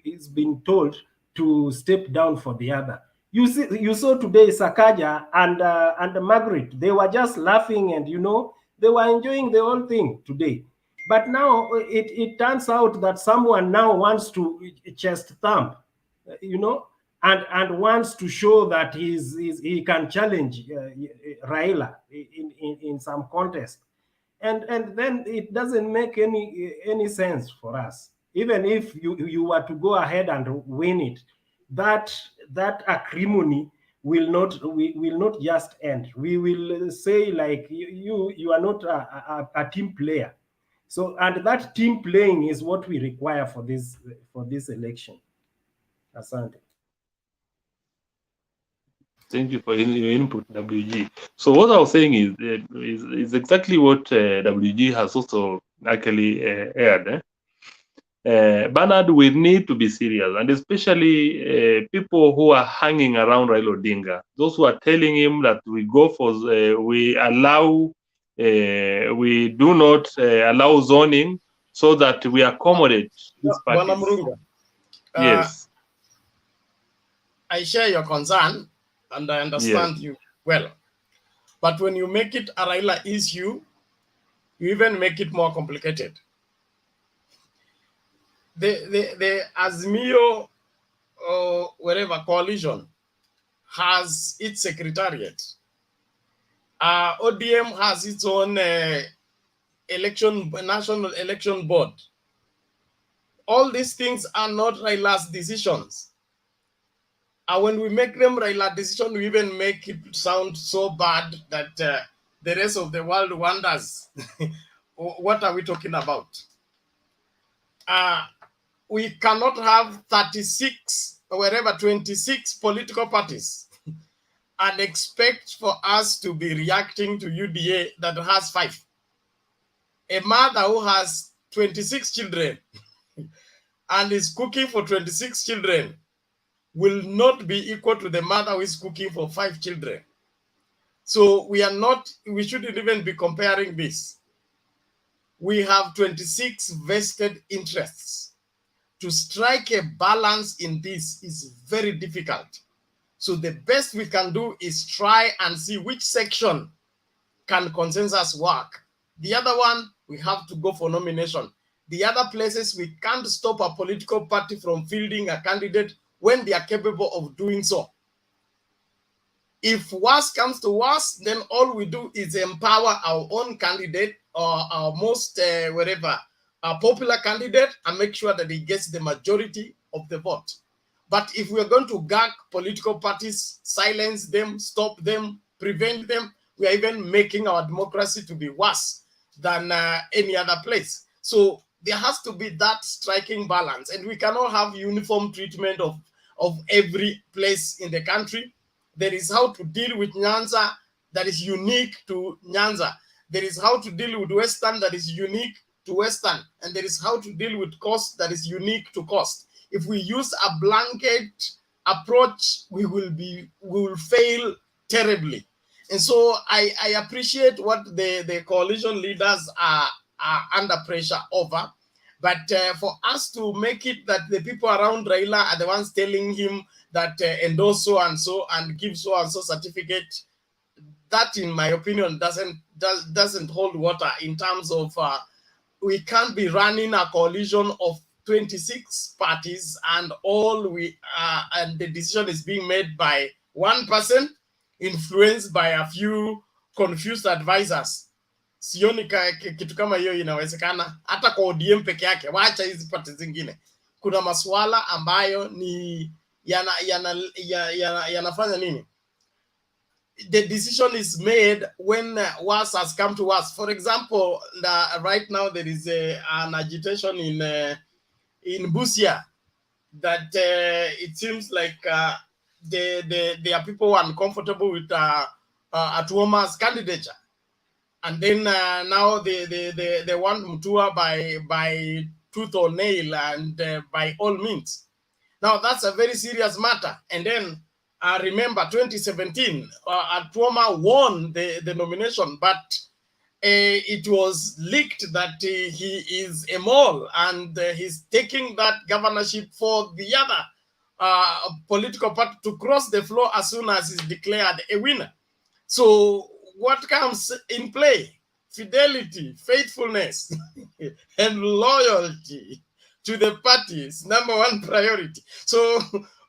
is being told to step down for the other. You saw today Sakaja and Margaret. They were just laughing and they were enjoying the whole thing today. But now it turns out that someone now wants to chest thump, and wants to show that he can challenge Raila in some contest, and then it doesn't make any sense for us. Even if you were to go ahead and win it, that acrimony will not just end. We will say like you are not a team player. So, and that team playing is what we require for this election. Asante. Thank you for your input, WG. So what I was saying is exactly what WG has also actually aired. Bernard, we need to be serious, and especially people who are hanging around Raila Odinga, those who are telling him that we go for, we do not allow zoning so that we accommodate these parties. Murunga, Yes. I share your concern and I understand you well. But when you make it a Raila issue, you even make it more complicated. The Azimio or whatever coalition has its secretariat. ODM has its own national election board. All these things are not Raila's decisions. And when we make them Raila decision, we even make it sound so bad that the rest of the world wonders, what are we talking about? We cannot have 36 or wherever 26 political parties and expect for us to be reacting to UDA that has 5. A mother who has 26 children and is cooking for 26 children will not be equal to the mother who is cooking for 5 children. So we shouldn't even be comparing this. We have 26 vested interests. To strike a balance in this is very difficult. So the best we can do is try and see which section can consensus work. The other one, we have to go for nomination. The other places, we can't stop a political party from fielding a candidate when they are capable of doing so. If worse comes to worse, then all we do is empower our own candidate or our most popular candidate and make sure that he gets the majority of the vote. But if we're going to gag political parties, silence them, stop them, prevent them, we are even making our democracy to be worse than any other place. So there has to be that striking balance, and we cannot have uniform treatment of every place in the country. There is how to deal with Nyanza that is unique to Nyanza. There is how to deal with Western that is unique to Western. And there is how to deal with Coast that is unique to Coast. If we use a blanket approach, we will fail terribly. And so I appreciate what the coalition leaders are under pressure over. But for us to make it that the people around Raila are the ones telling him that endorse so and so and give so and so certificate, that, in my opinion, doesn't hold water in terms of we can't be running a coalition of 26 parties and and the decision is being made by one person influenced by a few confused advisors. Sioni kitu kama hiyo inawezekana hata kwa ODM peke yake, wacha hizi parti zingine. Kuna masuala ambayo ni yanafanya nini? The decision is made when worse has come to us. For example, right now there is an agitation in Busia that it seems like there are people who are uncomfortable with Atuoma's candidature. And then now they want Mutua by tooth or nail and by all means. Now that's a very serious matter. And then remember 2017, Atuoma won the nomination, but it was leaked that he is a mole and he's taking that governorship for the other political party to cross the floor as soon as he's declared a winner. So what comes in play? Fidelity, faithfulness, and loyalty to the party is number one priority. So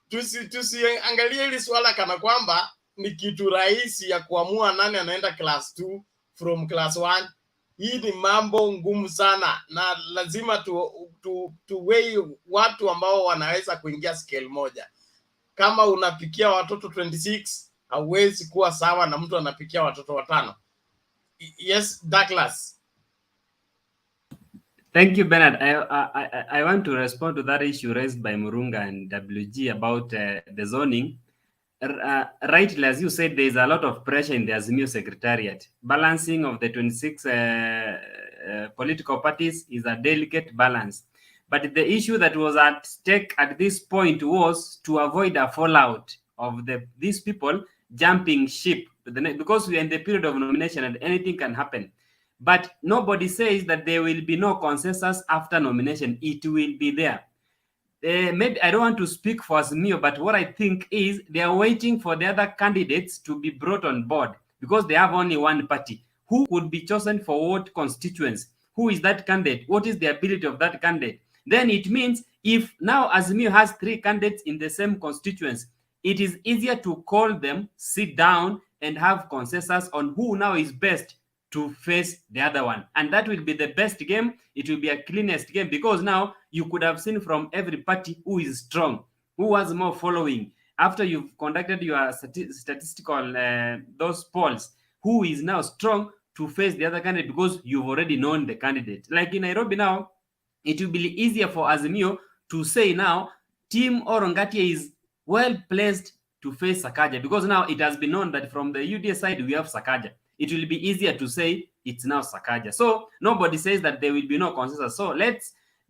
tusiangalie hili swala kana kwamba ni kitu rahisi ya kuamua nani anaenda class 2 from class 1. Hii ni mambo ngumu sana na lazima tuwei watu ambao wanaweza kuingia scale moja. Kama unapikia watoto 26, hauwezi kuwa sawa na mtu anapikia watoto 5. Yes, Douglas. Thank you, Bernard. I want to respond to that issue raised by Murunga and WG about the zoning. Rightly, as you said, there is a lot of pressure in the Azimio Secretariat. Balancing of the 26 political parties is a delicate balance. But the issue that was at stake at this point was to avoid a fallout of these people jumping ship, because we are in the period of nomination and anything can happen. But nobody says that there will be no consensus after nomination. It will be there. Maybe I don't want to speak for Azimio, but what I think is they are waiting for the other candidates to be brought on board because they have only one party. Who would be chosen for what constituents? Who is that candidate? What is the ability of that candidate? Then it means if now Azimio has 3 candidates in the same constituents, it is easier to call them, sit down, and have consensus on who now is best to face the other one. And that will be the best game. It will be a cleanest game because now you could have seen from every party who is strong, who has more following. After you've conducted your statistical, those polls, who is now strong to face the other candidate because you've already known the candidate. Like in Nairobi now, it will be easier for Azimio to say now, Team Orongatia is well placed to face Sakaja because now it has been known that from the UDA side, we have Sakaja. It will be easier to say it's now Sakaja. So nobody says that there will be no consensus. So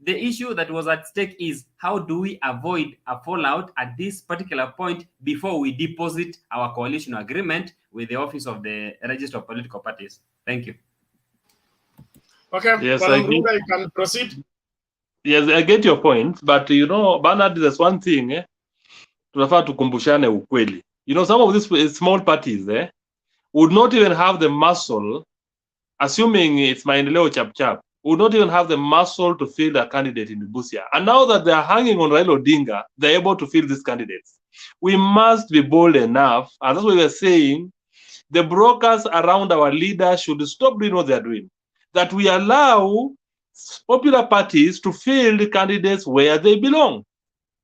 the issue that was at stake is how do we avoid a fallout at this particular point before we deposit our coalition agreement with the Office of the Register of Political Parties. Thank you. Okay, Yes, you can proceed. Yes, I get your point, but you know, Bernard, there's one thing, tunafaa tukumbushane ukweli. You know, some of these small parties would not even have the muscle, assuming it's Maendeleo Chap, would not even have the muscle to field a candidate in Busia. And now that they are hanging on Raila Odinga, they're able to field these candidates. We must be bold enough, and that's what we are saying, the brokers around our leaders should stop doing what they are doing. That we allow popular parties to field candidates where they belong.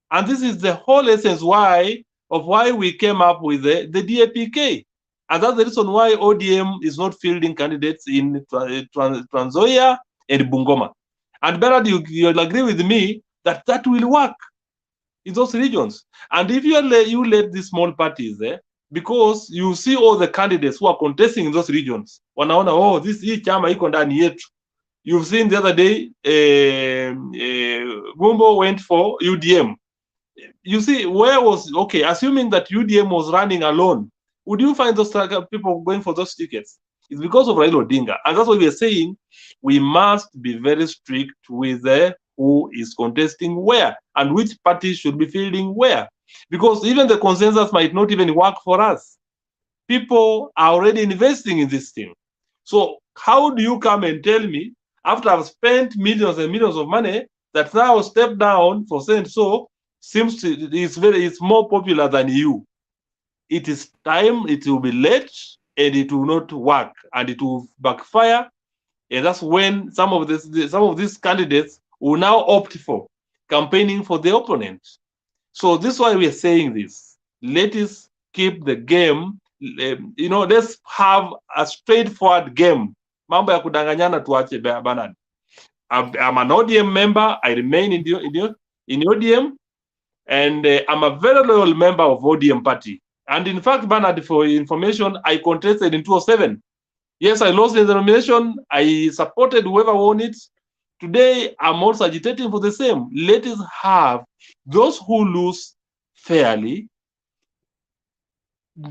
And this is the whole essence why we came up with the DAPK. And that's the reason why ODM is not fielding candidates in Trans Nzoia and Bungoma. And Bernard, you'll agree with me that will work in those regions. And if you let these small parties because you see all the candidates who are contesting in those regions, wanaona, oh, this chama iko ndani yetu. You've seen the other day, Gumbo went for UDM. You see, assuming that UDM was running alone, would you find those people going for those tickets? It's because of Raila Odinga. And that's what we are saying. We must be very strict with who is contesting where and which party should be fielding where. Because even the consensus might not even work for us. People are already investing in this thing. So how do you come and tell me, after I've spent millions and millions of money, that now step down for saying so it's more popular than you? It is time, it will be late, and it will not work, and it will backfire. And that's when some of these candidates will now opt for campaigning for the opponent. So this is why we are saying this. Let us keep the game. Let's have a straightforward game. Mambo ya kudanganyana tuache, Bernard. I'm an ODM member. I remain in ODM, and I'm a very loyal member of ODM party. And in fact, Bernard, for information, I contested in 2007. Yes, I lost the nomination. I supported whoever won it. Today, I'm also agitating for the same. Let us have those who lose fairly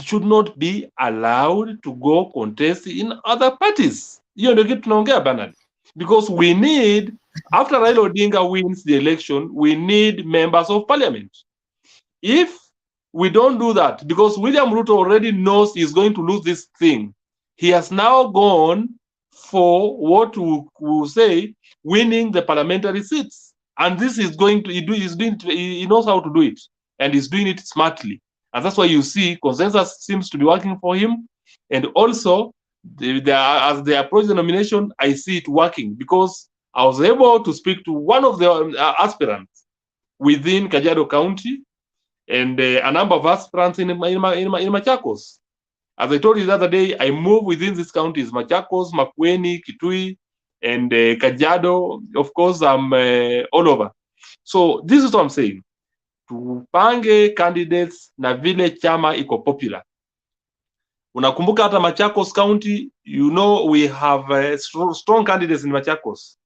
should not be allowed to go contest in other parties. You know, get to Bernard. Because we need, after Raila Odinga wins the election, we need members of parliament. If we don't do that, because William Ruto already knows he's going to lose this thing, he has now gone for what we will say winning the parliamentary seats. And this is going to, he knows how to do it, and he's doing it smartly. And that's why you see consensus seems to be working for him. And also, as they approach the nomination, I see it working, because I was able to speak to one of the aspirants within Kajiado County, and a number of aspirants in Machakos. As I told you the other day, I move within these counties: Machakos, Makueni, Kitui, and Kajiado. Of course, I'm all over. So this is what I'm saying. Tupange candidates na vile chama iko popular. Unakumbuka hata Machakos County, we have strong candidates in Machakos.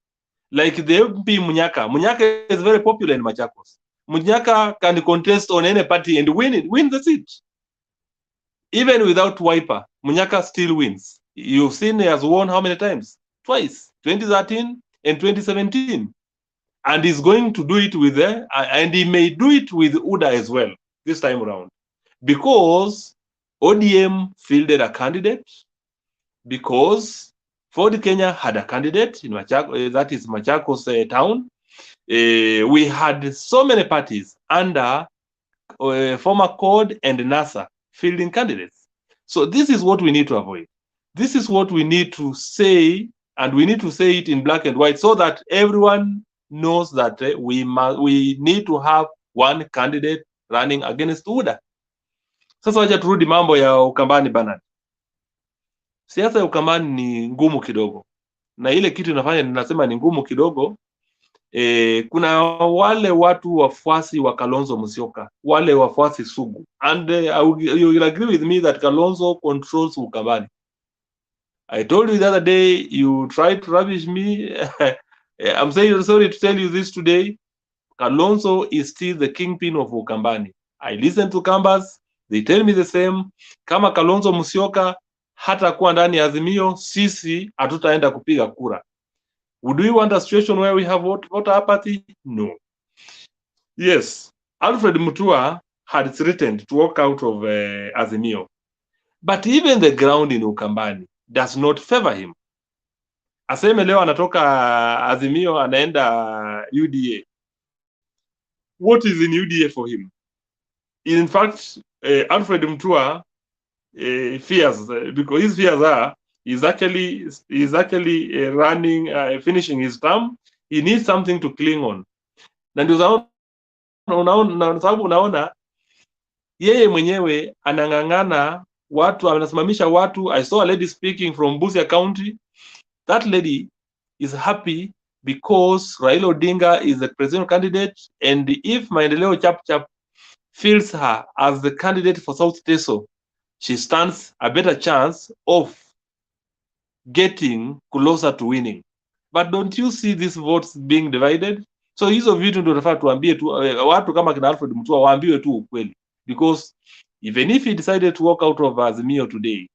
Like the MP Munyaka. Munyaka is very popular in Machakos. Munyaka can contest on any party and win the seat. Even without Wiper, Munyaka still wins. You've seen he has won how many times? Twice, 2013 and 2017. And he's going to do it with and he may do it with UDA as well this time around. Because ODM fielded a candidate, because Ford Kenya had a candidate in Machakos, that is Machakos town. We had so many parties under former CORD and NASA fielding candidates. So this is what we need to avoid. This is what we need to say, and we need to say it in black and white so that everyone knows that we need to have one candidate running against UDA. Sasa wacha turudi mambo ya Ukambani Bernard. Siasa ya Ukambani ni ngumu kidogo. Na ile kitu inafanya ninasema ni ngumu kidogo, kuna wale watu wafuasi wa Kalonzo Musyoka, wale wafuasi sugu. And you will agree with me that Kalonzo controls Ukambani. I told you the other day, you tried to rubbish me. I'm sorry to tell you this today. Kalonzo is still the kingpin of Ukambani. I listen to Kambas, they tell me the same. Kama Kalonzo Musyoka hata kuwa ndani ya Azimio, sisi hatutaenda kupiga kura. Would we want a situation where we have voter apathy? No. Yes, Alfred Mutua had threatened to walk out of Azimio. But even the ground in Ukambani does not favor him. Aseme leo anatoka Azimio anaenda UDA. What is in UDA for him? In fact, Alfred Mutua fears, because his fears are, he's actually running, finishing his term. He needs something to cling on. Na ndio sababu unaona yeye mwenyewe anang'ang'ana watu, anasimamisha watu. I saw a lady speaking from Busia County. That lady is happy because Raila Odinga is the presidential candidate, and if Maendeleo Chapter feels her as the candidate for South Teso, she stands a better chance of getting closer to winning. But don't you see these votes being divided? So hizo vitu ndio tunafaa tuambie tu watu kama kina Alfred Mutua waambiwe tu ukweli, because even if he decided to walk out of Azimio today,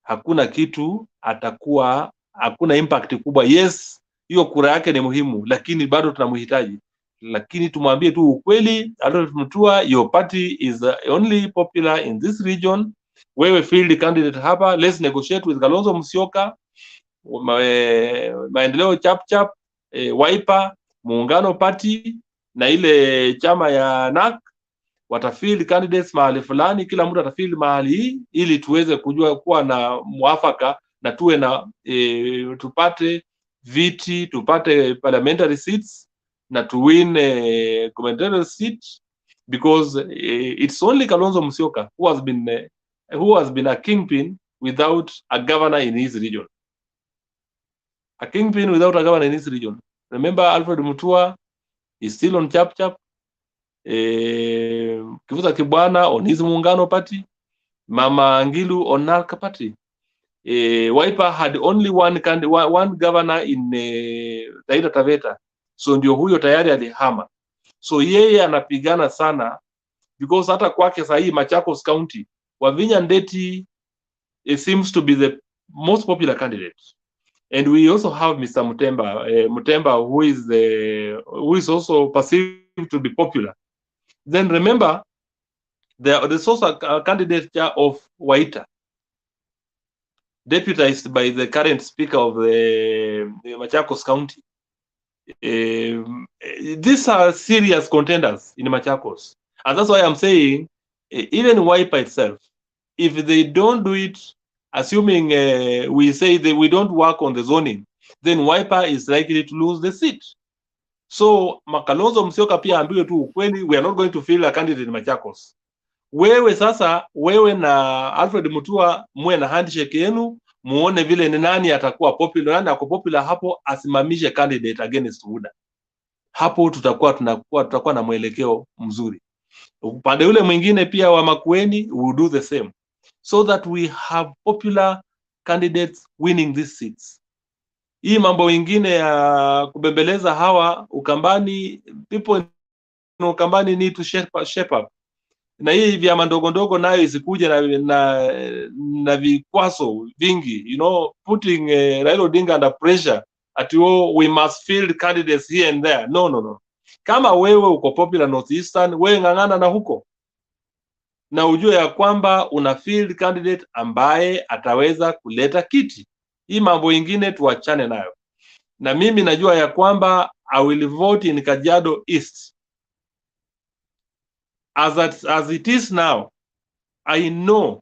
hakuna kitu atakuwa, hakuna impact kubwa. Yes, hiyo kura yake ni muhimu, lakini bado tunamhitaji. Lakini tumwambie tu ukweli, Alfred Mutua, your party is only popular in this region. Wewe field candidate hapa, let's negotiate with Kalonzo Musyoka, Maendeleo Chapter, Wiper, Muungano Party na ile chama ya NAK watafield candidates mahali fulani, kila mtu atafield mahali hii, ili tuweze kujua kuwa na mwafaka na tuwe na tupate viti, tupate parliamentary seats na to win gubernatorial seat, because it's only Kalonzo Musyoka who has been a kingpin without a governor in his region. A kingpin without a governor in his region. Remember, Alfred Mutua is still on Chap. Kivuta Kibwana on his Muungano Party. Mama Ngilu on NARC Party. Wiper had only one governor in Taita Taveta. So ndio huyo tayari alihama. So yeye anapigana sana, because hata kwake sahi Machakos County, Wavinya Ndeti seems to be the most popular candidate. And we also have Mr. Mutemba, who is also perceived to be popular. Then remember, there's also a candidate of Waita, deputized by the current speaker of the Machakos County. These are serious contenders in Machakos. And that's why I'm saying, even Wiper itself, if they don't do it, assuming we say that we don't work on the zoning, then Wiper is likely to lose the seat. So Kalonzo Musyoka pia ambiwe tu ukweli, we are not going to field a candidate in Machakos. Wewe na Alfred Mutua muwe na handshake yenu, muone vile ni nani atakuwa popular, nani ako popular hapo, asimamishe candidate against Muda. Hapo tutakuwa na mwelekeo mzuri. Upande ule mwingine pia wa Makueni, we will do the same, so that we have popular candidates winning these seats. Hii mambo mengine ya kubembeleza hawa Ukambani, people in Ukambani need to shape up. Na hii vyama ndogo nayo isikuje na vikwaso vingi, putting Raila Odinga under pressure at we must field candidates here and there. No. Kama wewe uko popular Northeastern, wewe ng'ang'ana na huko, na ujue ya kwamba una field candidate ambaye ataweza kuleta kiti. Hii mambo ingine tuachane nayo. Na mimi najua ya kwamba I will vote in Kajiado East. As it is now, I know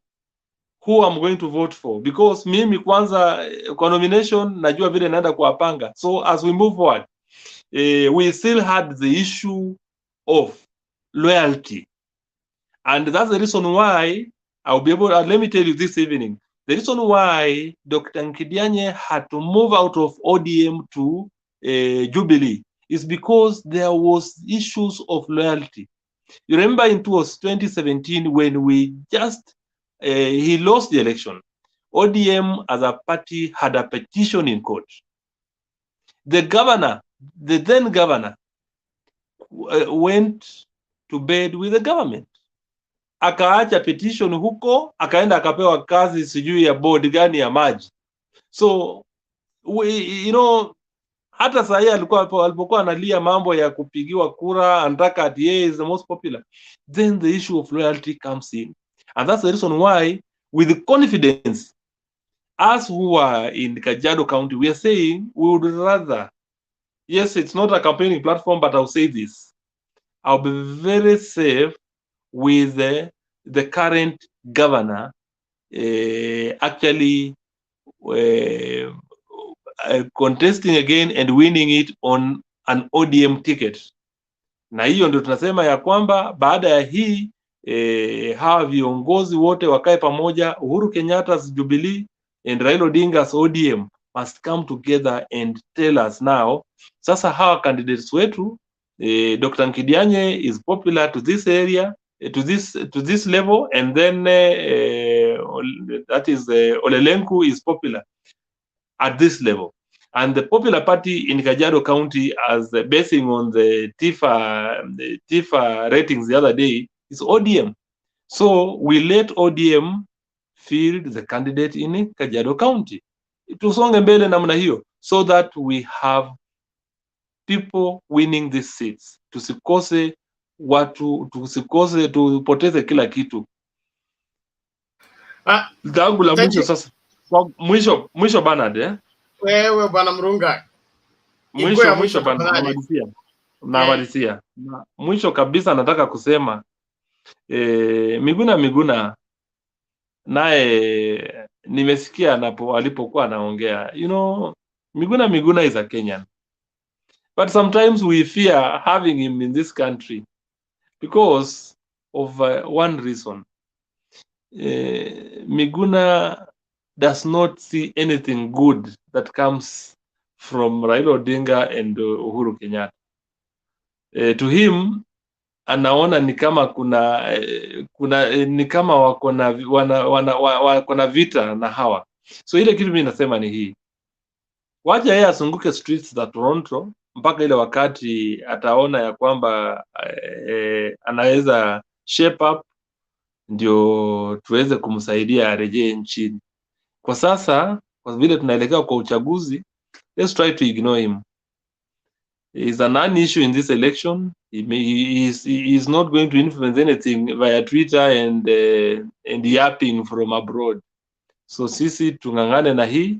who I'm going to vote for, because mimi kwanza kwa nomination najua vile naenda kuwapanga. So as we move forward, we still had the issue of loyalty. And that's the reason why I'll be able, let me tell you this evening, the reason why Dr. Nkidianye had to move out of ODM to Jubilee is because there was issues of loyalty. You remember it was 2017 when we he lost the election. ODM as a party had a petition in court. The governor, the then governor, went to bed with the government. Akaacha petition huko, akaenda akapewa kazi sijui ya board gani ya maji. So, hata sahi alipokuwa analia mambo ya kupigiwa kura, anataka ati yeye is the most popular. Then the issue of loyalty comes in. And that's the reason why, with confidence, us who are in Kajiado County, we are saying we would rather, yes, it's not a campaigning platform, but I'll say this. I'll be very safe with the current governor actually contesting again and winning it on an ODM ticket. Na hiyo ndio tunasema ya kwamba baada ya hii hawa viongozi wote wakae pamoja, Uhuru Kenyatta's Jubilee and Raila Odinga's ODM must come together and tell us now, sasa hawa candidates wetu, Dr. Nkidianye is popular to this area, to this level, and then that is Olelenku is popular at this level. And the popular party in Kajiado County, as basing on the TIFA ratings the other day, is ODM. So we let ODM field the candidate in Kajiado County. Tusonge mbele namna hiyo, so that we have people winning these seats. Tusikose watu, tupoteze kila kitu. Dangu la mwisho sasa. Mwisho Bernard, Wewe bwana Mrunga. Mwisho Bernard, namalizia. Mwisho kabisa nataka kusema Miguna naye nimesikia alipokuwa anaongea. Miguna is a Kenyan. But sometimes we fear having him in this country because of one reason. Miguna does not see anything good that comes from Raila Odinga and Uhuru Kenyatta. To him, anaona ni kama ni kama wako na vita na hawa. So ile kitu mimi nasema ni hii. Wacha yeye asunguke streets za Toronto mpaka ile wakati ataona ya kwamba anaweza shape up, ndio tuweze kumsaidia arejee nchini. Kwa sasa, kwa vile tunaelekea kwa uchaguzi, let's try to ignore him. He's a non-issue in this election. He is not going to influence anything via Twitter and yapping from abroad. So sisi tungangane na hii.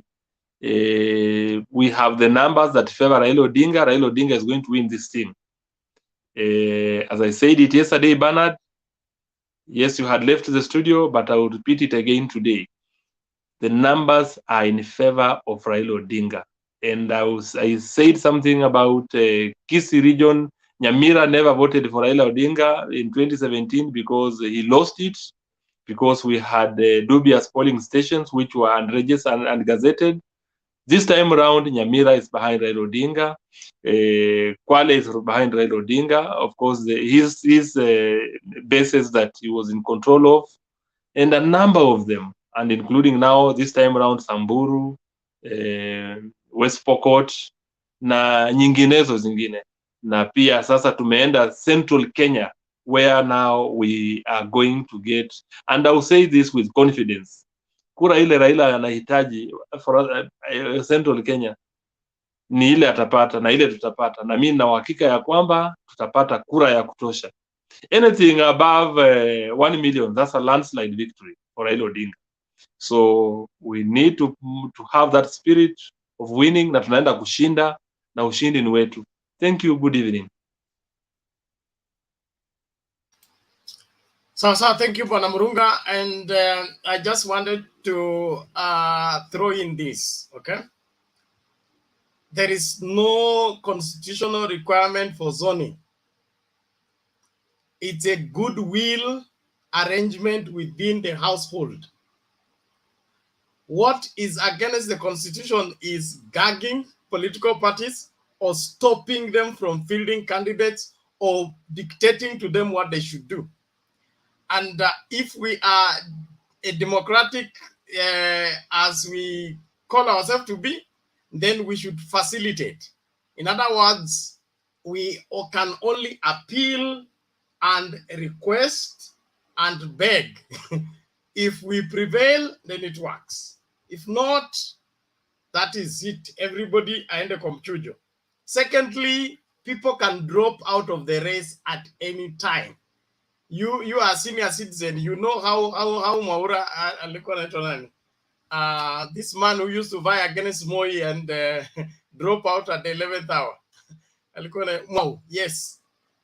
We have the numbers that favor Raila Odinga. Raila Odinga is going to win this thing. As I said it yesterday, Bernard, yes, you had left the studio, but I will repeat it again today. The numbers are in favor of Raila Odinga. And I said something about Kisii region. Nyamira never voted for Raila Odinga in 2017 because he lost it, because we had dubious polling stations which were unregistered and gazetted. This time around, Nyamira is behind Raila Odinga. Kwale is behind Raila Odinga. Of course, his bases that he was in control of, and a number of them, and including now this time around Samburu, West Pokot na nyinginezo zingine. Na pia sasa tumeenda Central Kenya, where now we are going to get, and I will say this with confidence, kura ile Raila anahitaji for Central Kenya ni ile atapata na ile tutapata, na mimi na uhakika ya kwamba tutapata kura ya kutosha. Anything above 1 million, that's a landslide victory for Raila Odinga. So we need to have that spirit of winning, na tunaenda kushinda na ushindi ni wetu. Thank you. Good evening. So thank you, Bwana Murunga, and I just wanted to throw in this, okay? There is no constitutional requirement for zoning. It's a goodwill arrangement within the household. What is against the constitution is gagging political parties or stopping them from fielding candidates or dictating to them what they should do. And if we are a democratic as we call ourselves to be, then we should facilitate. In other words, we can only appeal and request and beg. If we prevail, then it works. If not, that is it. Everybody aende komchujo. Secondly, people can drop out of the race at any time. You are a senior citizen. You know how Maura alikuwa anaitwa nani? This man who used to vie against Moi and drop out at the 11th hour. Mwau, yes.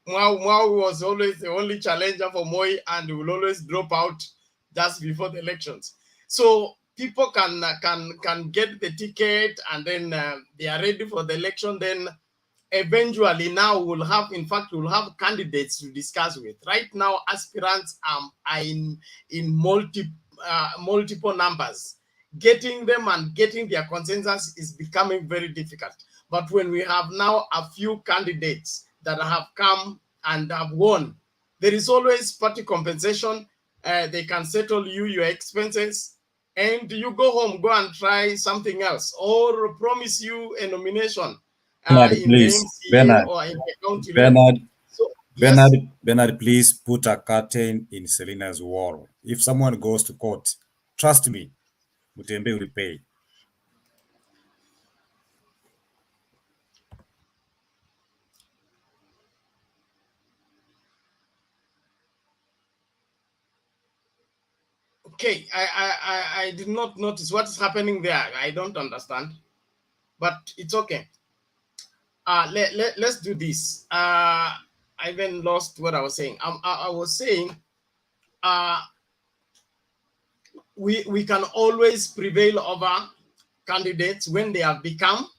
Mwau was always the only challenger for Moi and will always drop out just before the elections. So people can get the ticket and then they are ready for the election. Then eventually now we'll have candidates to discuss with. Right now, aspirants are in multiple numbers. Getting them and getting their consensus is becoming very difficult. But when we have now a few candidates that have come and have won, there is always party compensation. They can settle your expenses, and you go home, go and try something else, or promise you a nomination Bernard, in please. the MCA Bernard, or in the county Bernard, level. So, yes. Bernard, please put a curtain in Selena's wall. If someone goes to court, trust me, Mutembe will pay. Okay, I did not notice what is happening there. I don't understand, but it's okay. Let's do this. I even lost what I was saying. I was saying we can always prevail over candidates when they have become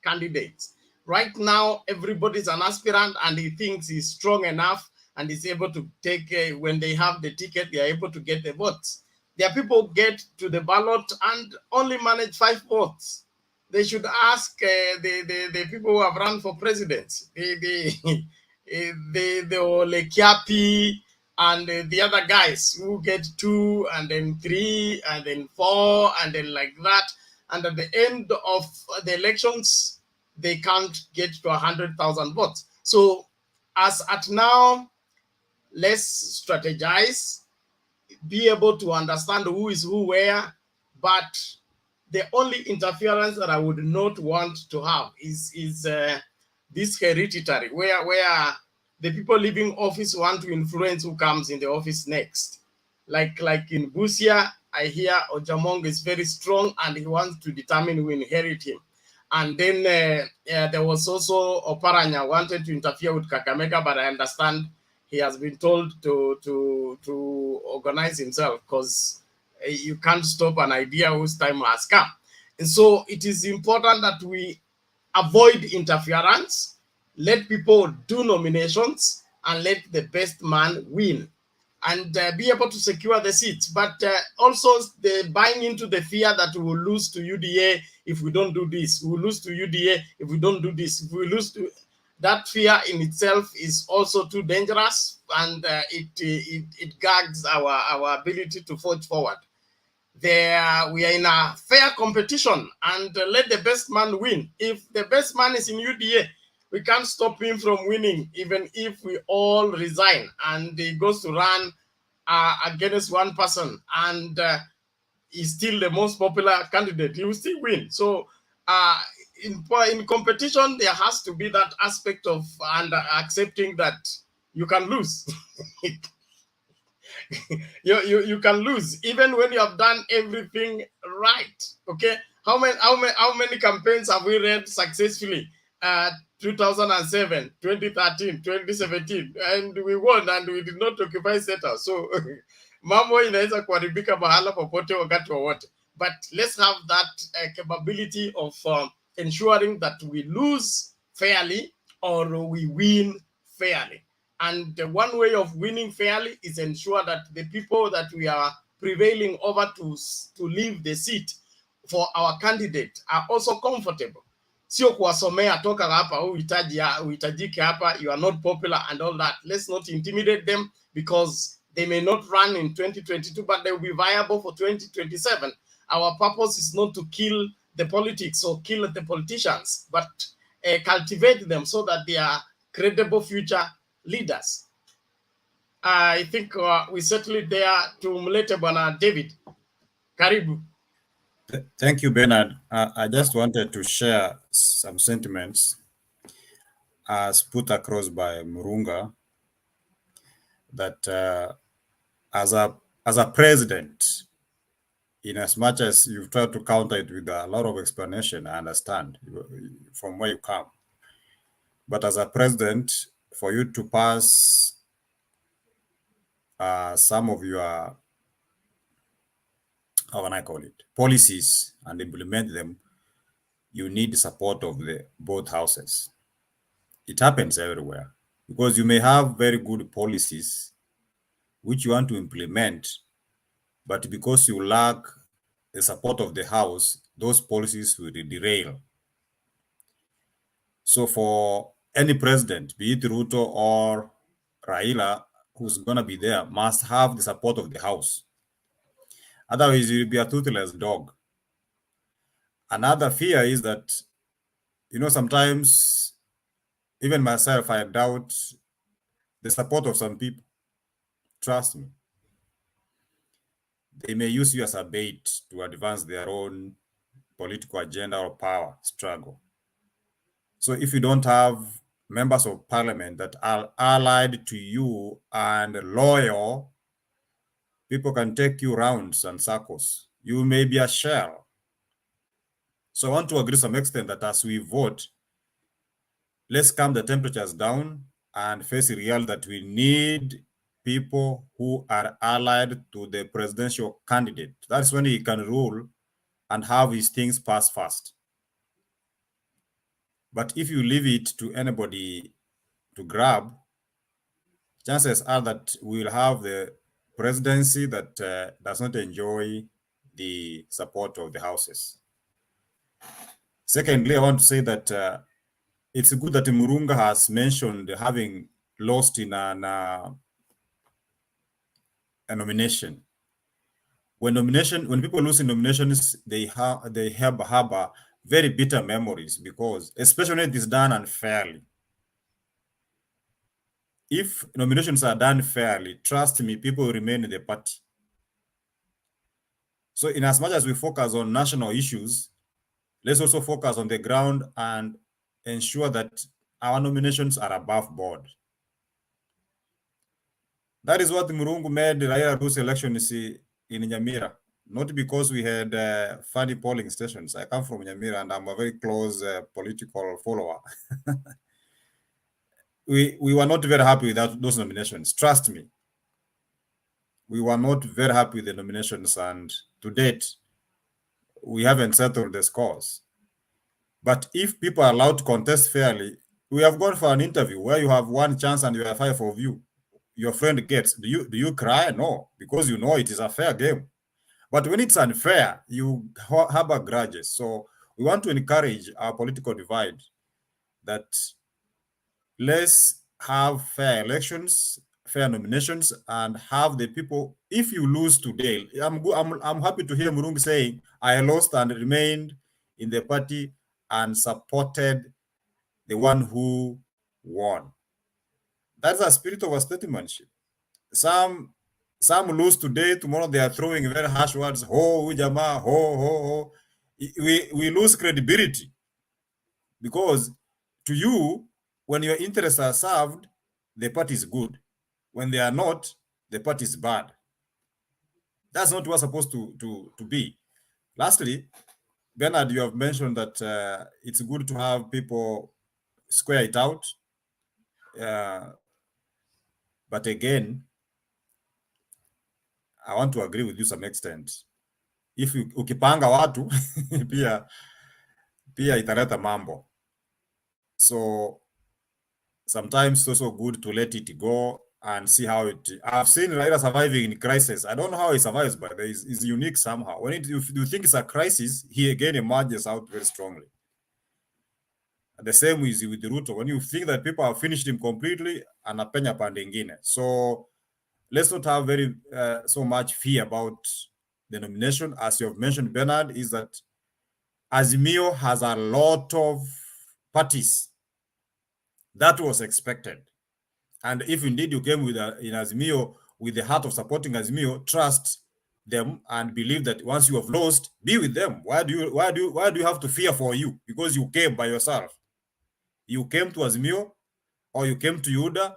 candidates. Right now, everybody's an aspirant and he thinks he's strong enough and is able to take, when they have the ticket, they are able to get the votes. There are people who get to the ballot and only manage 5 votes. They should ask the people who have run for president, the Olekiapi and the other guys who get 2 and then 3 and then 4 and then like that. And at the end of the elections, they can't get to 100,000 votes. So as at now, let's strategize, be able to understand who is who where, but the only interference that I would not want to have is this hereditary, where the people leaving office want to influence who comes in the office next. Like in Busia, I hear Ojamong is very strong and he wants to determine who inherit him. And then there was also Oparanya wanted to interfere with Kakamega, but I understand he has been told to organize himself because you can't stop an idea whose time has come. And so it is important that we avoid interference, let people do nominations, and let the best man win and be able to secure the seats. But also the buying into the fear that we will lose to UDA if we don't do this. We will lose to UDA if we don't do this. If we lose to that, fear in itself is also too dangerous, and it gags our ability to forge forward. We are in a fair competition, and let the best man win. If the best man is in UDA, we can't stop him from winning, even if we all resign and he goes to run against one person and he's still the most popular candidate, he will still win. So in competition, there has to be that aspect of accepting that you can lose. you can lose even when you have done everything right. Okay, how many campaigns have we read successfully? 2007, 2013, 2017, and we won and we did not occupy status. So mambo inaweza kuharibika mahala popote wakati wowote, but let's have that capability of ensuring that we lose fairly or we win fairly. And one way of winning fairly is ensure that the people that we are prevailing over to leave the seat for our candidate are also comfortable. Sio kuwasomea toka hapa, uhitajike hapa, you are not popular and all that. Let's not intimidate them, because they may not run in 2022, but they will be viable for 2027. Our purpose is not to kill the politics or kill the politicians, but cultivate them so that they are credible future leaders. I think we settle it there. Tumlete Bwana David. Karibu. Thank you, Bernard. I just wanted to share some sentiments as put across by Murunga that as a president, in as much as you've tried to counter it with a lot of explanation, I understand from where you come. But as a president, for you to pass some of your, how can I call it, policies and implement them, you need the support of the both houses. It happens everywhere because you may have very good policies which you want to implement, but because you lack the support of the house, those policies will derail. So for any president, be it Ruto or Raila, who's going to be there, must have the support of the house. Otherwise, you'll be a toothless dog. Another fear is that, sometimes even myself, I doubt the support of some people. Trust me. They may use you as a bait to advance their own political agenda or power struggle. So if you don't have members of parliament that are allied to you and loyal, people can take you rounds and circles. You may be a shell. So I want to agree to some extent that as we vote, let's calm the temperatures down and face the reality that we need people who are allied to the presidential candidate. That's when he can rule and have his things pass fast. But if you leave it to anybody to grab, chances are that we'll have the presidency that does not enjoy the support of the houses. Secondly, I want to say that it's good that Murunga has mentioned having lost in a nomination. When people lose in nominations, they harbor very bitter memories because, especially when it is done unfairly. If nominations are done fairly, trust me, people will remain in the party. So in as much as we focus on national issues, let's also focus on the ground and ensure that our nominations are above board. That is what Murungu made Raila lose elections in Nyamira, not because we had funny polling stations. I come from Nyamira and I'm a very close political follower. We were not very happy with those nominations. Trust me. We were not very happy with the nominations, and to date, we haven't settled the scores. But if people are allowed to contest fairly, we have gone for an interview where you have one chance and you have 5 of you. Your friend gets, do you cry? No, because you know it is a fair game. But when it's unfair, you harbor grudges. So we want to encourage our political divide that let's have fair elections, fair nominations, and have the people. If you lose today, I'm happy to hear Murungi saying, I lost and remained in the party and supported the one who won. That's a spirit of statesmanship. Some lose today, tomorrow they are throwing very harsh words, ho, ujama, ho. We lose credibility because to you, when your interests are served, the party is good. When they are not, the party is bad. That's not what we're supposed to be. Lastly, Bernard, you have mentioned that it's good to have people square it out. But again, I want to agree with you to some extent. If ukipanga watu pia italeta mambo. So sometimes it's also good to let it go and see how it. I've seen Raila surviving in crisis. I don't know how he survives, but it's unique somehow. When you think it's a crisis, he again emerges out very strongly. The same is with Ruto. When you think that people have finished him completely, anapenya pande ingine. So let's not have very so much fear about the nomination, as you have mentioned, Bernard, is that Azimio has a lot of parties. That was expected. And if indeed you came with in Azimio with the heart of supporting Azimio, trust them and believe that once you have lost, be with them. Why do you have to fear for you? Because you came by yourself. You came to Azimio or you came to UDA.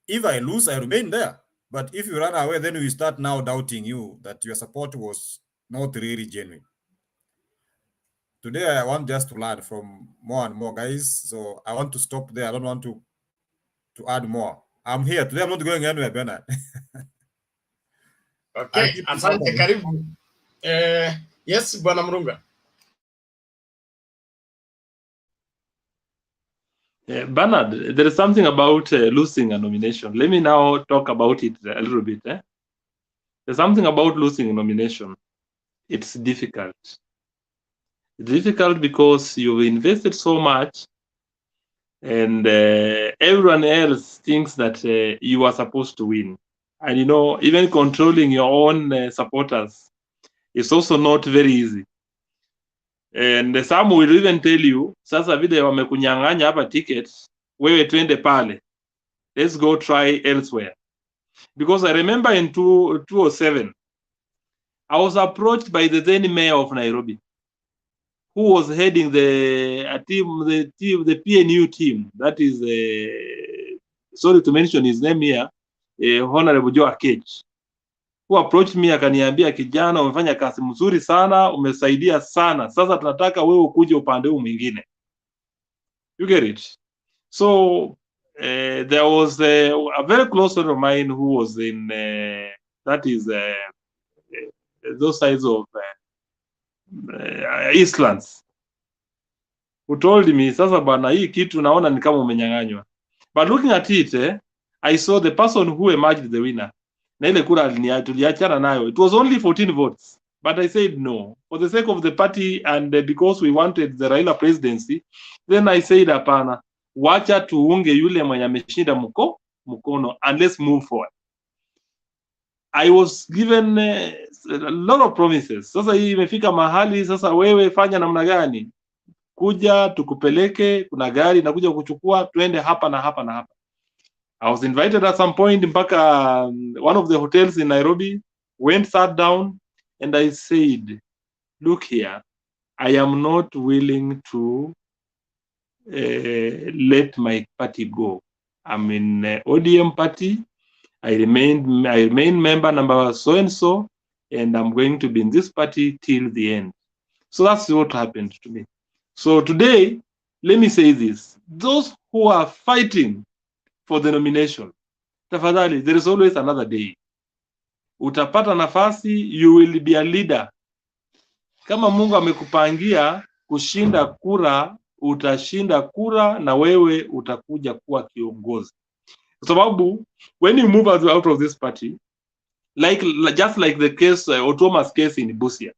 If I lose, I remain there. But if you run away, then we start now doubting you that your support was not really genuine. Today, I want just to learn from more and more guys. So I want to stop there. I don't want to add more. I'm here today. I'm not going anywhere, Bernard. Okay, asante, karibu. Yes, Bwana Mrunga. Bernard, there is something about losing a nomination. Let me now talk about it a little bit. There's something about losing a nomination. It's difficult. It's difficult because you've invested so much and everyone else thinks that you are supposed to win. And you know, even controlling your own supporters is also not very easy. And some will even tell you, sasa vile wamekunyang'anya hapa tickets, wewe twende pale. Let's go try elsewhere. Because I remember in 2007, I was approached by the then mayor of Nairobi, who was heading the PNU team. That is, sorry to mention his name here, Honorable Joe Akech, who approached me akaniambia, kijana, umefanya kazi mzuri sana, umesaidia sana. Sasa tunataka wewe ukuje upande huu mwingine. You get it? So there was a very close friend of mine who was in that is those sides of Eastlands, who told me, sasa bana, hii kitu naona ni kama umenyang'anywa. But looking at it, I saw the person who emerged the winner. Na ile kura tuliachana nayo. It was only 14 votes. But I said no. For the sake of the party and because we wanted the Raila presidency, then I said hapana. Wacha tuunge yule mwenye ameshinda mkono and let's move forward. I was given a lot of promises. Sasa hii imefika mahali, sasa wewe fanya namna gani? Kuja tukupeleke, kuna gari na kuja kuchukua, twende hapa na hapa na hapa. I was invited at some point mpaka one of the hotels in Nairobi, went, sat down, and I said, look here, I am not willing to let my party go. I'm in ODM party. I remain member number so and so, and I'm going to be in this party till the end. So that's what happened to me. So today, let me say this: those who are fighting for the nomination, tafadhali, there is always another day. Utapata nafasi, you will be a leader. Kama Mungu amekupangia kushinda kura, utashinda kura na wewe utakuja kuwa kiongozi. Kwa sababu when you move out of this party, just like the case, Otuoma's case in Busia,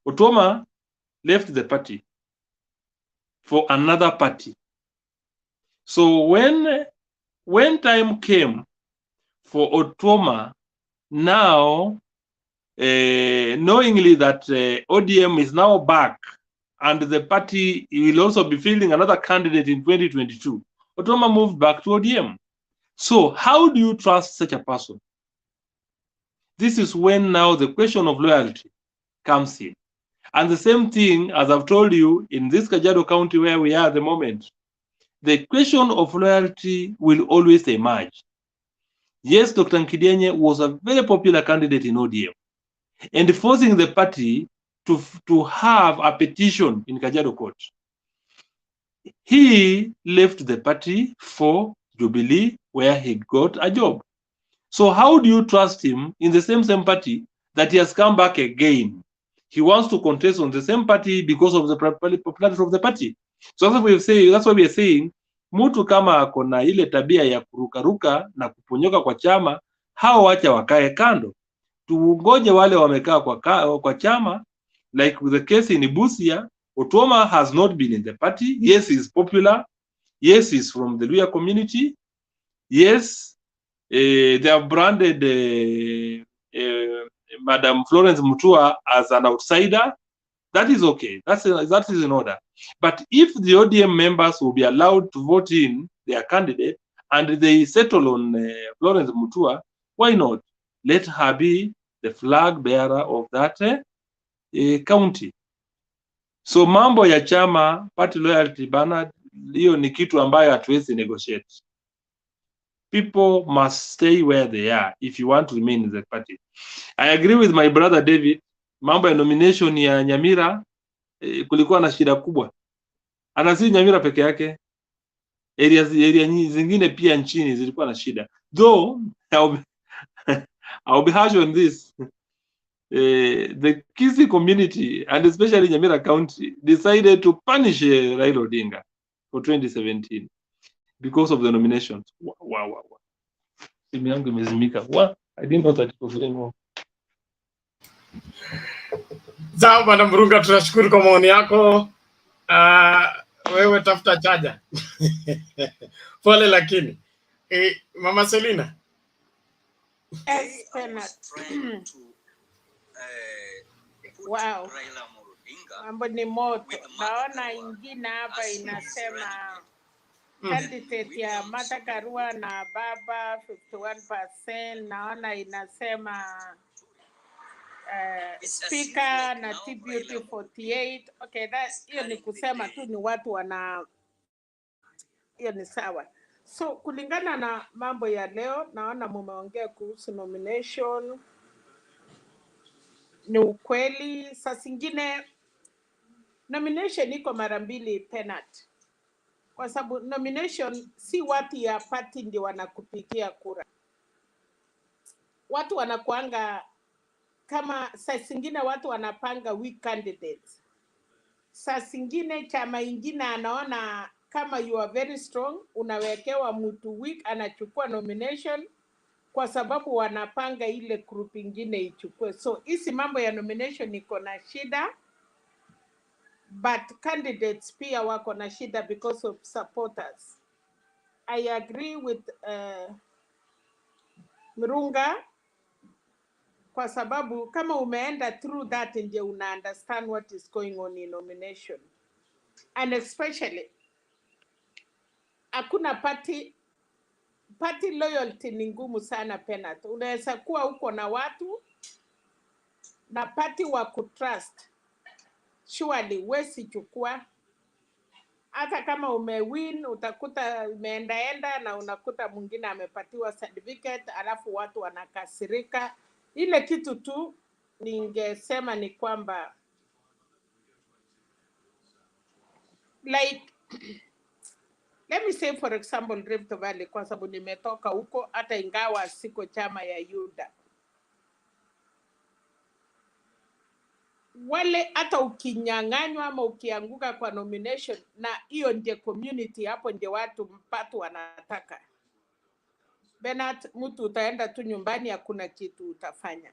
Otuoma left the party for another party. So when time came for Otuoma, now knowingly that ODM is now back and the party will also be fielding another candidate in 2022, Otuoma moved back to ODM. So how do you trust such a person? This is when now the question of loyalty comes in. And the same thing, as I've told you, in this Kajiado County where we are at the moment, the question of loyalty will always emerge. Yes, Dr. Nkidienye was a very popular candidate in ODM, and forcing the party to have a petition in Kajiado Court. He left the party for Jubilee, where he got a job. So how do you trust him in the same party that he has come back again? He wants to contest on the same party because of the popularity of the party. So that's why we are saying, mtu kama akona ile tabia ya kurukaruka na kuponyoka kwa chama, hao wacha wakae kando. Tuungoje wale wamekaa kwa chama, like with the case in Busia. Otuoma has not been in the party. Yes, he's popular. Yes, he's from the Luhya community. Yes, they have branded Madam Florence Mutua as an outsider, that is okay. That is in order. But if the ODM members will be allowed to vote in their candidate and they settle on Florence Mutua, why not? Let her be the flag bearer of that county. So mambo ya chama, party loyalty bana, hiyo ni kitu ambayo hatuwezi negotiate. People must stay where they are if you want to remain in the party. I agree with my brother David. Mambo ya nomination ya Nyamira kulikuwa na shida kubwa. Anasi Nyamira peke yake. Area zingine pia nchini zilikuwa na shida. Though I'll be harsh on this. The Kisii community and especially Nyamira County decided to punish Raila Odinga for 2017 because of the nominations. Wow. Simu yangu imezimika. Wow, I didn't know that it was going on. Sawa bwana Murunga, tunashukuru kwa maoni yako. Wewe tafuta chaja. Pole lakini. Mama Selina. Yes, wow. Mambo ni moto. Naona ingine hapa inasema candidate ya Martha Karua na baba 51%. Naona inasema speaker na deputy 48. Okay, hiyo ni kusema tu ni watu wana, hiyo ni sawa. So kulingana na mambo ya leo, naona mumeongea kuhusu nomination. Ni ukweli, saa zingine nomination iko mara mbili penalty. Kwa sababu nomination si watu ya party ndio wanakupigia kura. Watu wanakuanga kama saa zingine watu wanapanga weak candidates. Saa zingine chama ingine anaona kama you are very strong, unawekewa mtu weak anachukua nomination kwa sababu wanapanga ile group ingine ichukue. So hizi mambo ya nomination iko na shida, but candidates pia wako na shida because of supporters. I agree with Murunga kwa sababu kama umeenda through that ndio una understand what is going on in nomination. And especially hakuna party loyalty ni ngumu sana penalty. Unaweza kuwa uko na watu na party wa kutrust. Surely wesi chukua. Hata kama umewin utakuta umeendaenda na unakuta mwingine amepatiwa certificate alafu watu wanakasirika. Ile kitu tu ningesema ni kwamba like let me say for example Rift Valley, kwa sababu nimetoka huko hata ingawa siko chama ya UDA. Wale hata ukinyang'anywa ama ukianguka kwa nomination na hiyo ndiye community, hapo ndiye watu mpatu wanataka. Bernard, mtu utaenda tu nyumbani hakuna kitu utafanya.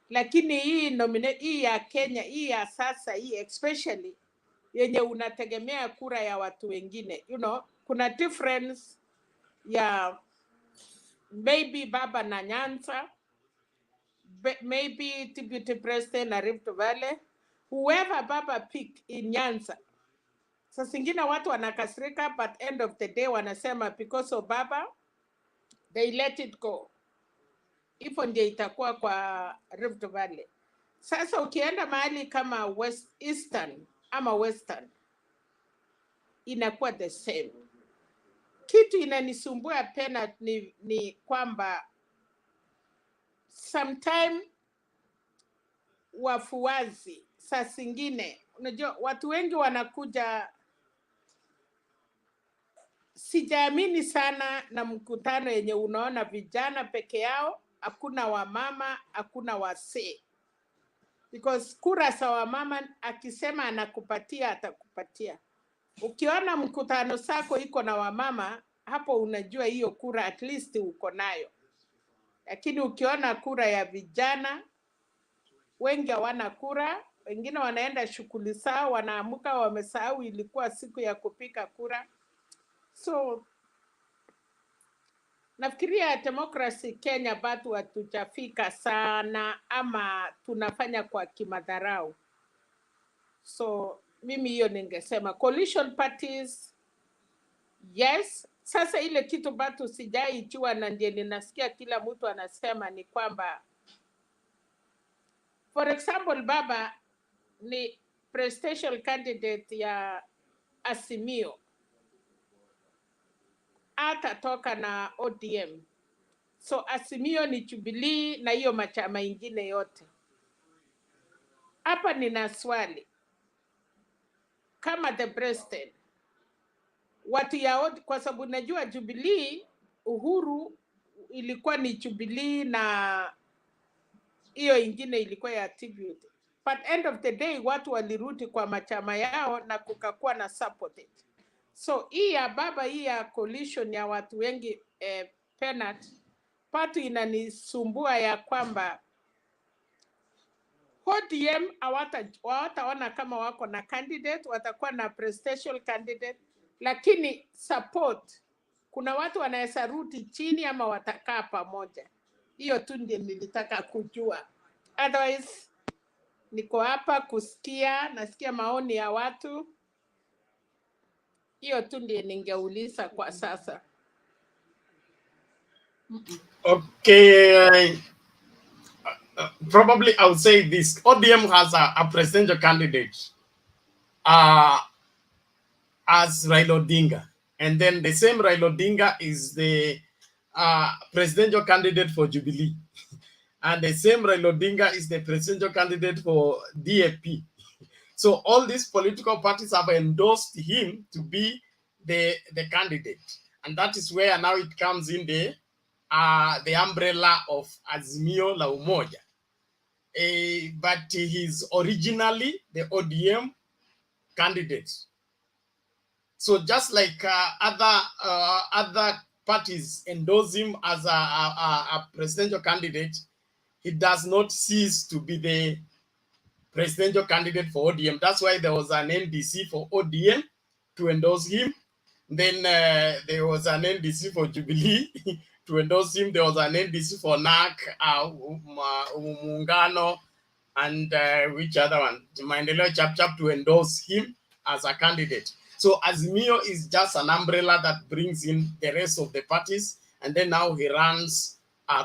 Lakini hii ya Kenya, hii ya sasa, hii especially yenye unategemea kura ya watu wengine, you know, kuna difference ya maybe baba na Nyanza, maybe deputy president na Rift Valley, whoever baba pick in Nyanza. Sasa zingine watu wanakasirika, but end of the day wanasema because of baba they let it go. Hivyo ndio itakuwa kwa Rift Valley. Sasa ukienda mahali kama Eastern ama Western inakuwa the same. Kitu inanisumbua tena ni kwamba sometime wafuazi saa zingine, unajua watu wengi wanakuja, sijaamini sana na mkutano yenye unaona vijana peke yao, hakuna wamama, hakuna wasee. Because kura za wamama akisema anakupatia atakupatia. Ukiona mkutano sako iko na wamama, hapo unajua hiyo kura at least uko nayo. Lakini ukiona kura ya vijana, wengi hawana kura, wengine wanaenda shughuli zao, wanaamuka wamesahau ilikuwa siku ya kupika kura. So nafikiria democracy Kenya bado hatujafika sana, ama tunafanya kwa kimadharau. So mimi hiyo ningesema coalition parties yes. Sasa ile kitu bado sijaijua na ndiye ninasikia kila mtu anasema ni kwamba, for example, baba ni presidential candidate ya Azimio, atatoka na ODM. So Azimio ni Jubilee na hiyo machama ingine yote. Hapa nina swali, kama the president watu ya kwa sababu najua Jubilee Uhuru ilikuwa ni Jubilee na hiyo ingine ilikuwa ya tribute. But end of the day watu walirudi kwa machama yao na kukakuwa na supported. So hii ya baba, hii ya coalition ya watu wengi penat patu inanisumbua ya kwamba ODM hawataona kama wako na candidate, watakuwa na presidential candidate, lakini support kuna watu wanaweza rudi chini ama watakaa pamoja. Hiyo tu ndiyo nilitaka kujua. Otherwise niko hapa kusikia, nasikia maoni ya watu. Hiyo tu ndiyo ningeuliza kwa sasa. Okay, probably I would say this. ODM has a presidential candidate as Raila Odinga. And then the same Raila Odinga is the presidential candidate for Jubilee. And the same Raila Odinga is the presidential candidate for DAP. So all these political parties have endorsed him to be the candidate. And that is where now it comes in the umbrella of Azimio la Umoja. But he's originally the ODM candidate. So just like other parties endorse him as a presidential candidate, he does not cease to be the presidential candidate for ODM. That's why there was an NDC for ODM to endorse him. Then there was an NDC for Jubilee to endorse him. There was an NDC for NAC, Muungano, and which other one? Untitled Chapter to endorse him as a candidate. So Azimio is just an umbrella that brings in the rest of the parties, and then now he runs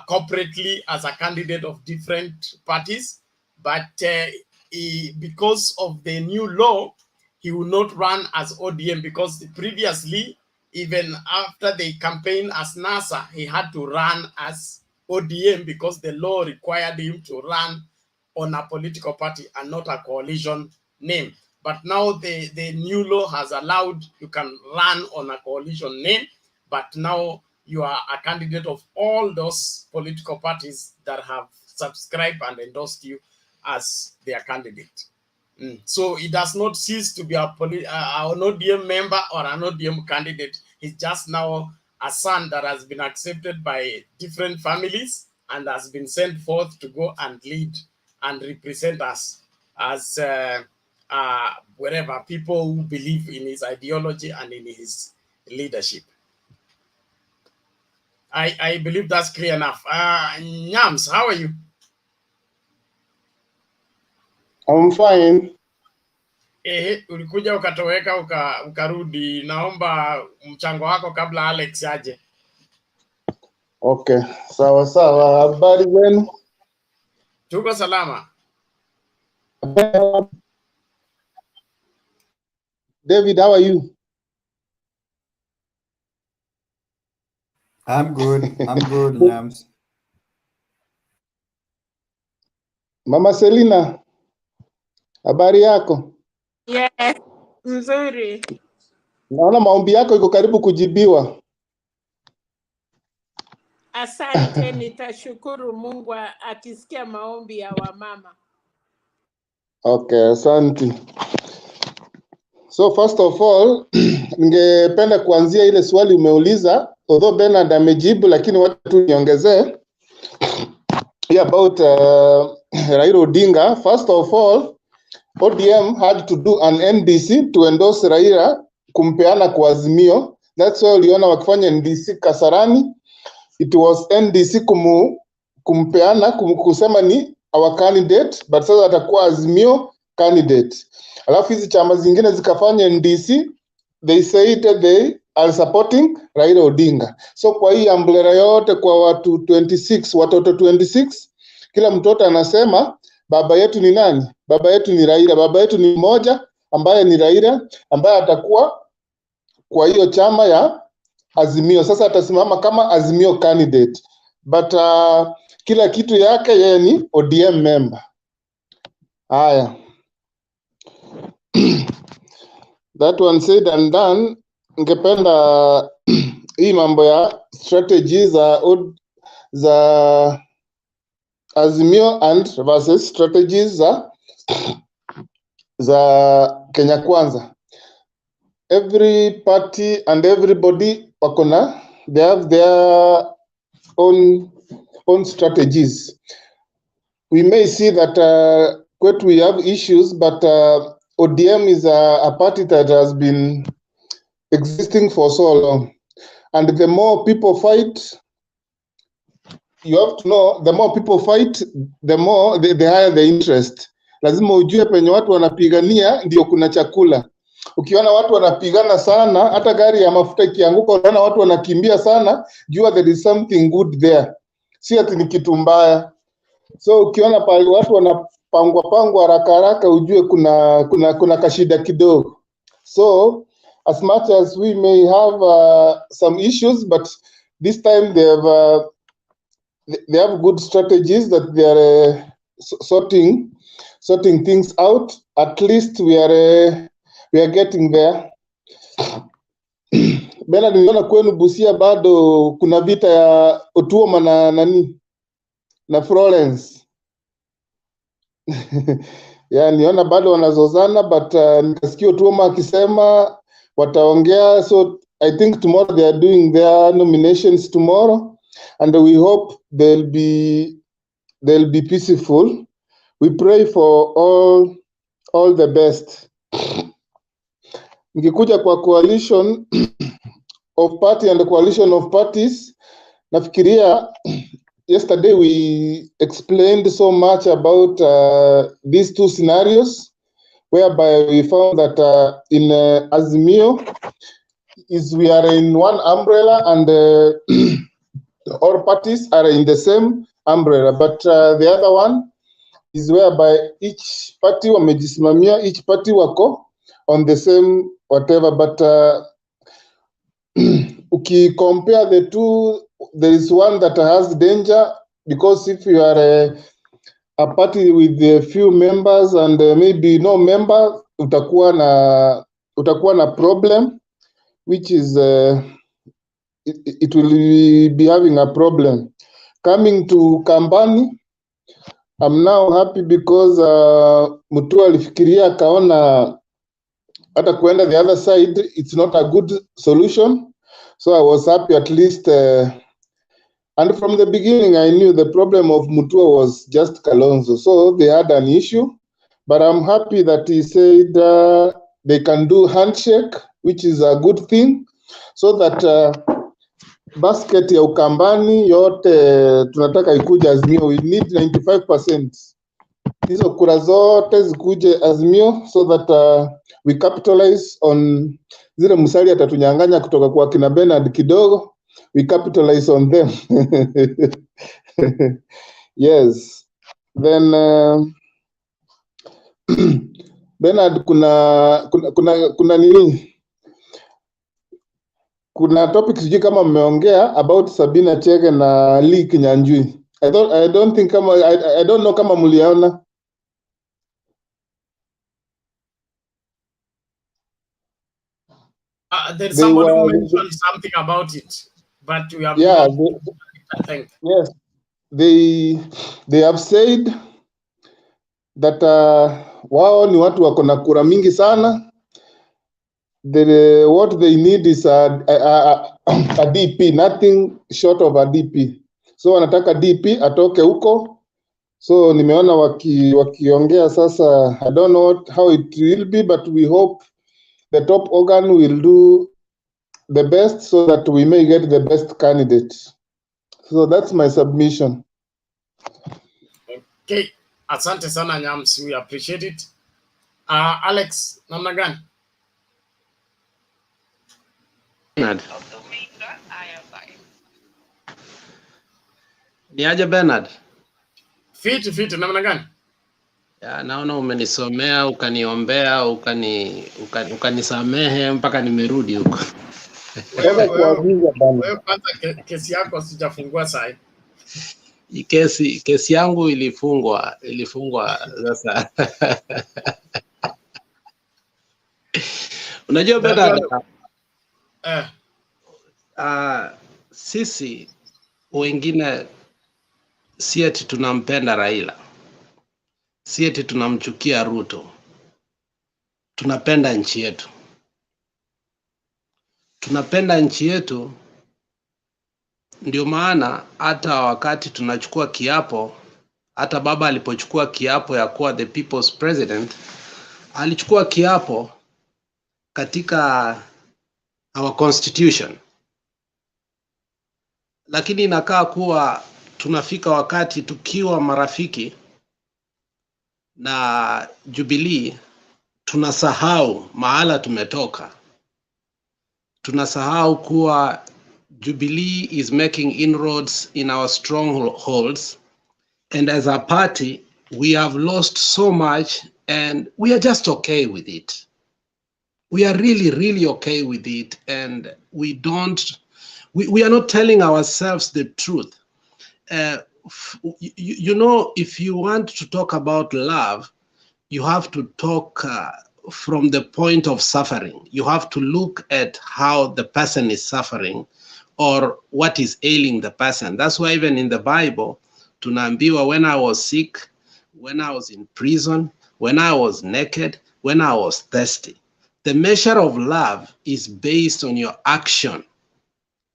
corporately as a candidate of different parties. But because of the new law, he will not run as ODM, because previously, even after the campaign as NASA, he had to run as ODM because the law required him to run on a political party and not a coalition name. But now the new law has allowed you can run on a coalition name, but now you are a candidate of all those political parties that have subscribed and endorsed you as their candidate. So it does not cease to be an ODM member or an ODM candidate. He's just now a son that has been accepted by different families and has been sent forth to go and lead and represent us as wherever, people who believe in his ideology and in his leadership. I believe that's clear enough. Nyams, how are you? I'm fine. Ulikuja ukatoweka ukarudi. Naomba mchango wako kabla Alex aje. Okay, sawa sawa. Habari zenu? Tuko salama. David, how are you? I'm good. I'm good, Nyams. Mama Selina, habari yako? Yes, nzuri. Naona maombi yako iko karibu kujibiwa. Asante, nitashukuru Mungu akisikia maombi ya wamama. Okay, asante. So first of all, ningependa kuanzia ile swali umeuliza, although Bernard amejibu, lakini watu niongezee about Raila Odinga. First of all, ODM had to do an NDC to endorse Raila kumpeana kwa Azimio. That's why uliona wakifanya NDC Kasarani it was NDC kumpeana kusema ni our candidate, but sasa atakuwa Azimio candidate. Alafu hizi chama zingine zikafanya NDC, they said they are supporting Raila Odinga. So kwa hii umbrella yote kwa watu 26, watoto 26, kila mtoto anasema baba yetu ni nani? Baba yetu ni Raila. Baba yetu ni mmoja ambaye ni Raila, ambaye atakuwa kwa hiyo chama ya Azimio. Sasa atasimama kama Azimio candidate, but kila kitu yake yeye ni ODM member. Haya. That one said and done. Ngependa hii mambo ya strategies za Azimio and versus strategies za Kenya Kwanza. Every party and everybody wakona, they have their own strategies. We may see that we have issues, but ODM is a party that has been existing for so long. And the more people fight, you have to know, the more people fight, the more the higher the interest. Lazima ujue penye watu wanapigania ndio kuna chakula. Ukiona watu wanapigana sana, hata gari ya mafuta ikianguka unaona watu wanakimbia sana, jua there is something good there. Si ati ni kitu mbaya. So ukiona pale watu wanapangwa haraka ujue kuna kashida kidogo. So as much as we may have some issues, but this time they have good strategies that they are sorting things out. At least we are getting there. Bena niliona kwenu Busia bado kuna vita ya Otuoma na Florence. Yeah, niona bado wanazozana, but nikasikia Otuoma akisema wataongea. So I think tomorrow they are doing their nominations tomorrow, and we hope they'll be peaceful. We pray for all the best. Nikikuja kwa coalition of party and the coalition of parties, nafikiria yesterday we explained so much about these two scenarios, whereby we found that in Azimio we are in one umbrella and all parties are in the same umbrella, but the other one is whereby each party wamejisimamia, each party wako on the same whatever, but compare the two, there is one that has danger, because if you are a party with a few members and maybe no member, utakuwa na problem, which is it will be having a problem. Coming to Kambani, I'm now happy because Mutua alifikiria akaona hata kuenda the other side, it's not a good solution. So I was happy at least. And from the beginning, I knew the problem of Mutua was just Kalonzo. So they had an issue. But I'm happy that he said they can do handshake, which is a good thing. So that basket ya Ukambani yote tunataka ikuja Azimio. We need 95%. Hizo kura zote zikuje Azimio, so that we capitalize on zile Musali atatunyang'anya kutoka kwa kina Bernard kidogo. We capitalize on them. Yes. Then Bernard, kuna nini? Kuna topic sijui kama mmeongea about Sabina Chege na Lee Kinyanjui. I don't know kama mliona. There's somebody who mentioned something about it, but we have I think. Yes, they have said that wao ni watu wako na kura mingi sana. What they need is a DP, nothing short of a DP. So wanataka DP atoke huko. So nimeona wakiongea sasa. I don't know how it will be, but we hope the top organ will do the best so that we may get the best candidate. So that's my submission. Okay, asante sana Nyams, we appreciate it. Alex, namna gani? Bernard. Ni aje Bernard? Fiti, namna gani? Ya, naona umenisomea, ukaniombea, ukanisamehe mpaka nimerudi huko. Wewe kwanza kesi yako sijafungua sahi. Kesi yangu ilifungwa sasa. Unajua Bernard, sisi wengine si eti tunampenda Raila, si eti tunamchukia Ruto, tunapenda nchi yetu. Tunapenda nchi yetu, ndio maana hata wakati tunachukua kiapo, hata baba alipochukua kiapo ya kuwa the people's president, alichukua kiapo katika our constitution. Lakini inakaa kuwa tunafika wakati tukiwa marafiki na Jubilee, tunasahau mahala tumetoka. Tunasahau kuwa Jubilee is making inroads in our strongholds, and as a party we have lost so much, and we are just okay with it. We are really okay with it, and we are not telling ourselves the truth. You know, if you want to talk about love, you have to talk from the point of suffering. You have to look at how the person is suffering or what is ailing the person. That's why even in the Bible, tunaambiwa, when I was sick, when I was in prison, when I was naked, when I was thirsty. The measure of love is based on your action,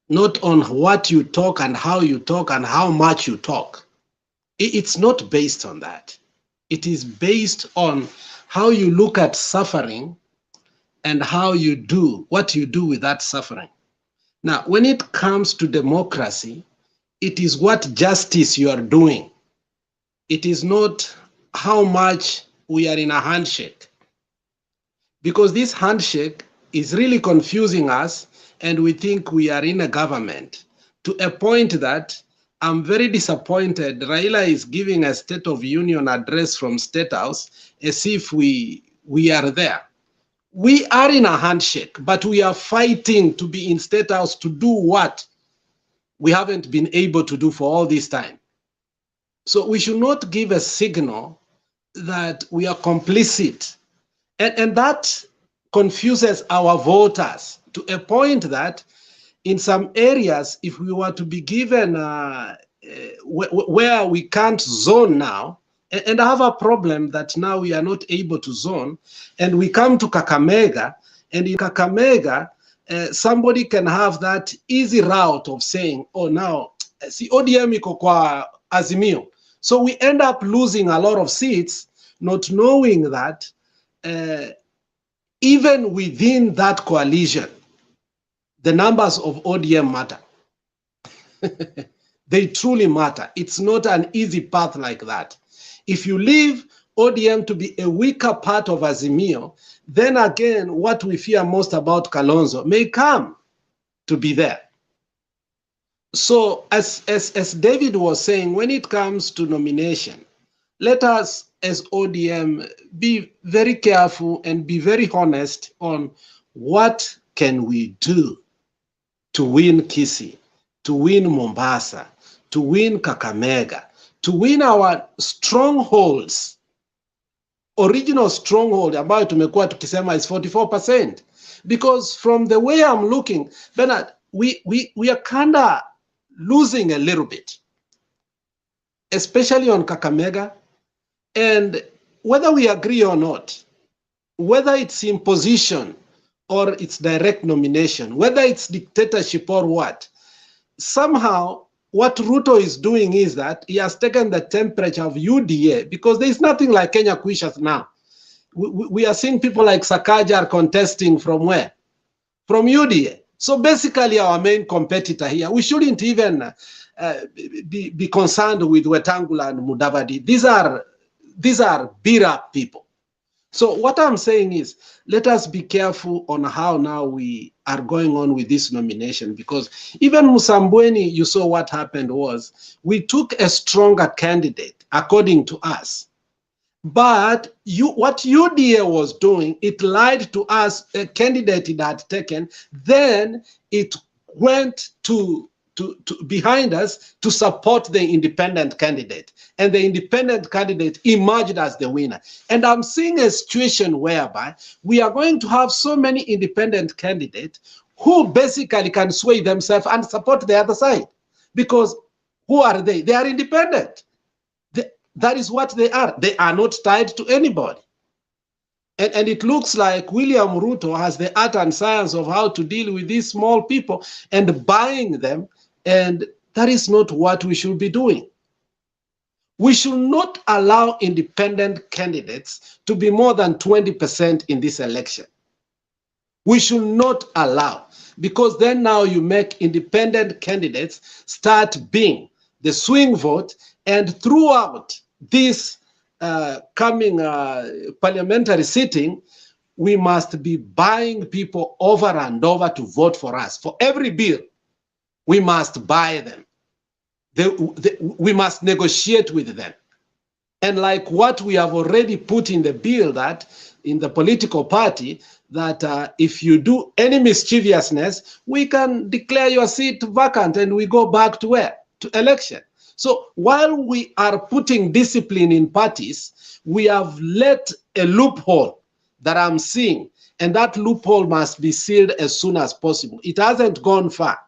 not on what you talk and how you talk and how much you talk. It's not based on that. It is based on how you look at suffering and how you do, what you do with that suffering. Now, when it comes to democracy, it is what justice you are doing. It is not how much we are in a handshake. Because this handshake is really confusing us, and we think we are in a government, to a point that I'm very disappointed. Raila is giving a State of Union address from State House as if we are there. We are in a handshake, but we are fighting to be in State House to do what we haven't been able to do for all this time. So we should not give a signal that we are complicit. And that confuses our voters to a point that in some areas, if we were to be given where we can't zone now, and I have a problem that now we are not able to zone, and we come to Kakamega, and in Kakamega, somebody can have that easy route of saying, oh, now, si ODM iko kwa Azimio. So we end up losing a lot of seats, not knowing that even within that coalition, the numbers of ODM matter. They truly matter. It's not an easy path like that. If you leave ODM to be a weaker part of Azimio, then again, what we fear most about Kalonzo may come to be there. So as David was saying, when it comes to nomination, let us as ODM be very careful and be very honest on what can we do to win Kisii, to win Mombasa, to win Kakamega, to win our strongholds. Original stronghold ambayo tumekuwa tukisema is 44%. Because from the way I'm looking, Bernard, we are kind of losing a little bit, especially on Kakamega. And whether we agree or not, whether it's imposition or it's direct nomination, whether it's dictatorship or what, somehow what Ruto is doing is that he has taken the temperature of UDA, because there is nothing like Kenya Kuisha now. We are seeing people like Sakaja are contesting from where? From UDA. So basically our main competitor here, we shouldn't even be concerned with Wetangula and Mudavadi. These are beat up people. So what I'm saying is, let us be careful on how now we are going on with this nomination, because even Musambweni, you saw what happened was, we took a stronger candidate, according to us. But what UDA was doing, it lied to us, a candidate it had taken, then it went to behind us to support the independent candidate. And the independent candidate emerged as the winner. And I'm seeing a situation whereby we are going to have so many independent candidates who basically can sway themselves and support the other side. Because who are they? They are independent. That is what they are. They are not tied to anybody. And it looks like William Ruto has the art and science of how to deal with these small people and buying them. And that is not what we should be doing. We should not allow independent candidates to be more than 20% in this election. We should not allow, because then now you make independent candidates start being the swing vote, and throughout this coming parliamentary sitting, we must be buying people over and over to vote for us. For every bill, we must buy them. We must negotiate with them. And like what we have already put in the bill, that in the political party, that if you do any mischievousness, we can declare your seat vacant and we go back to where? To election. So while we are putting discipline in parties, we have let a loophole that I'm seeing, and that loophole must be sealed as soon as possible. It hasn't gone far,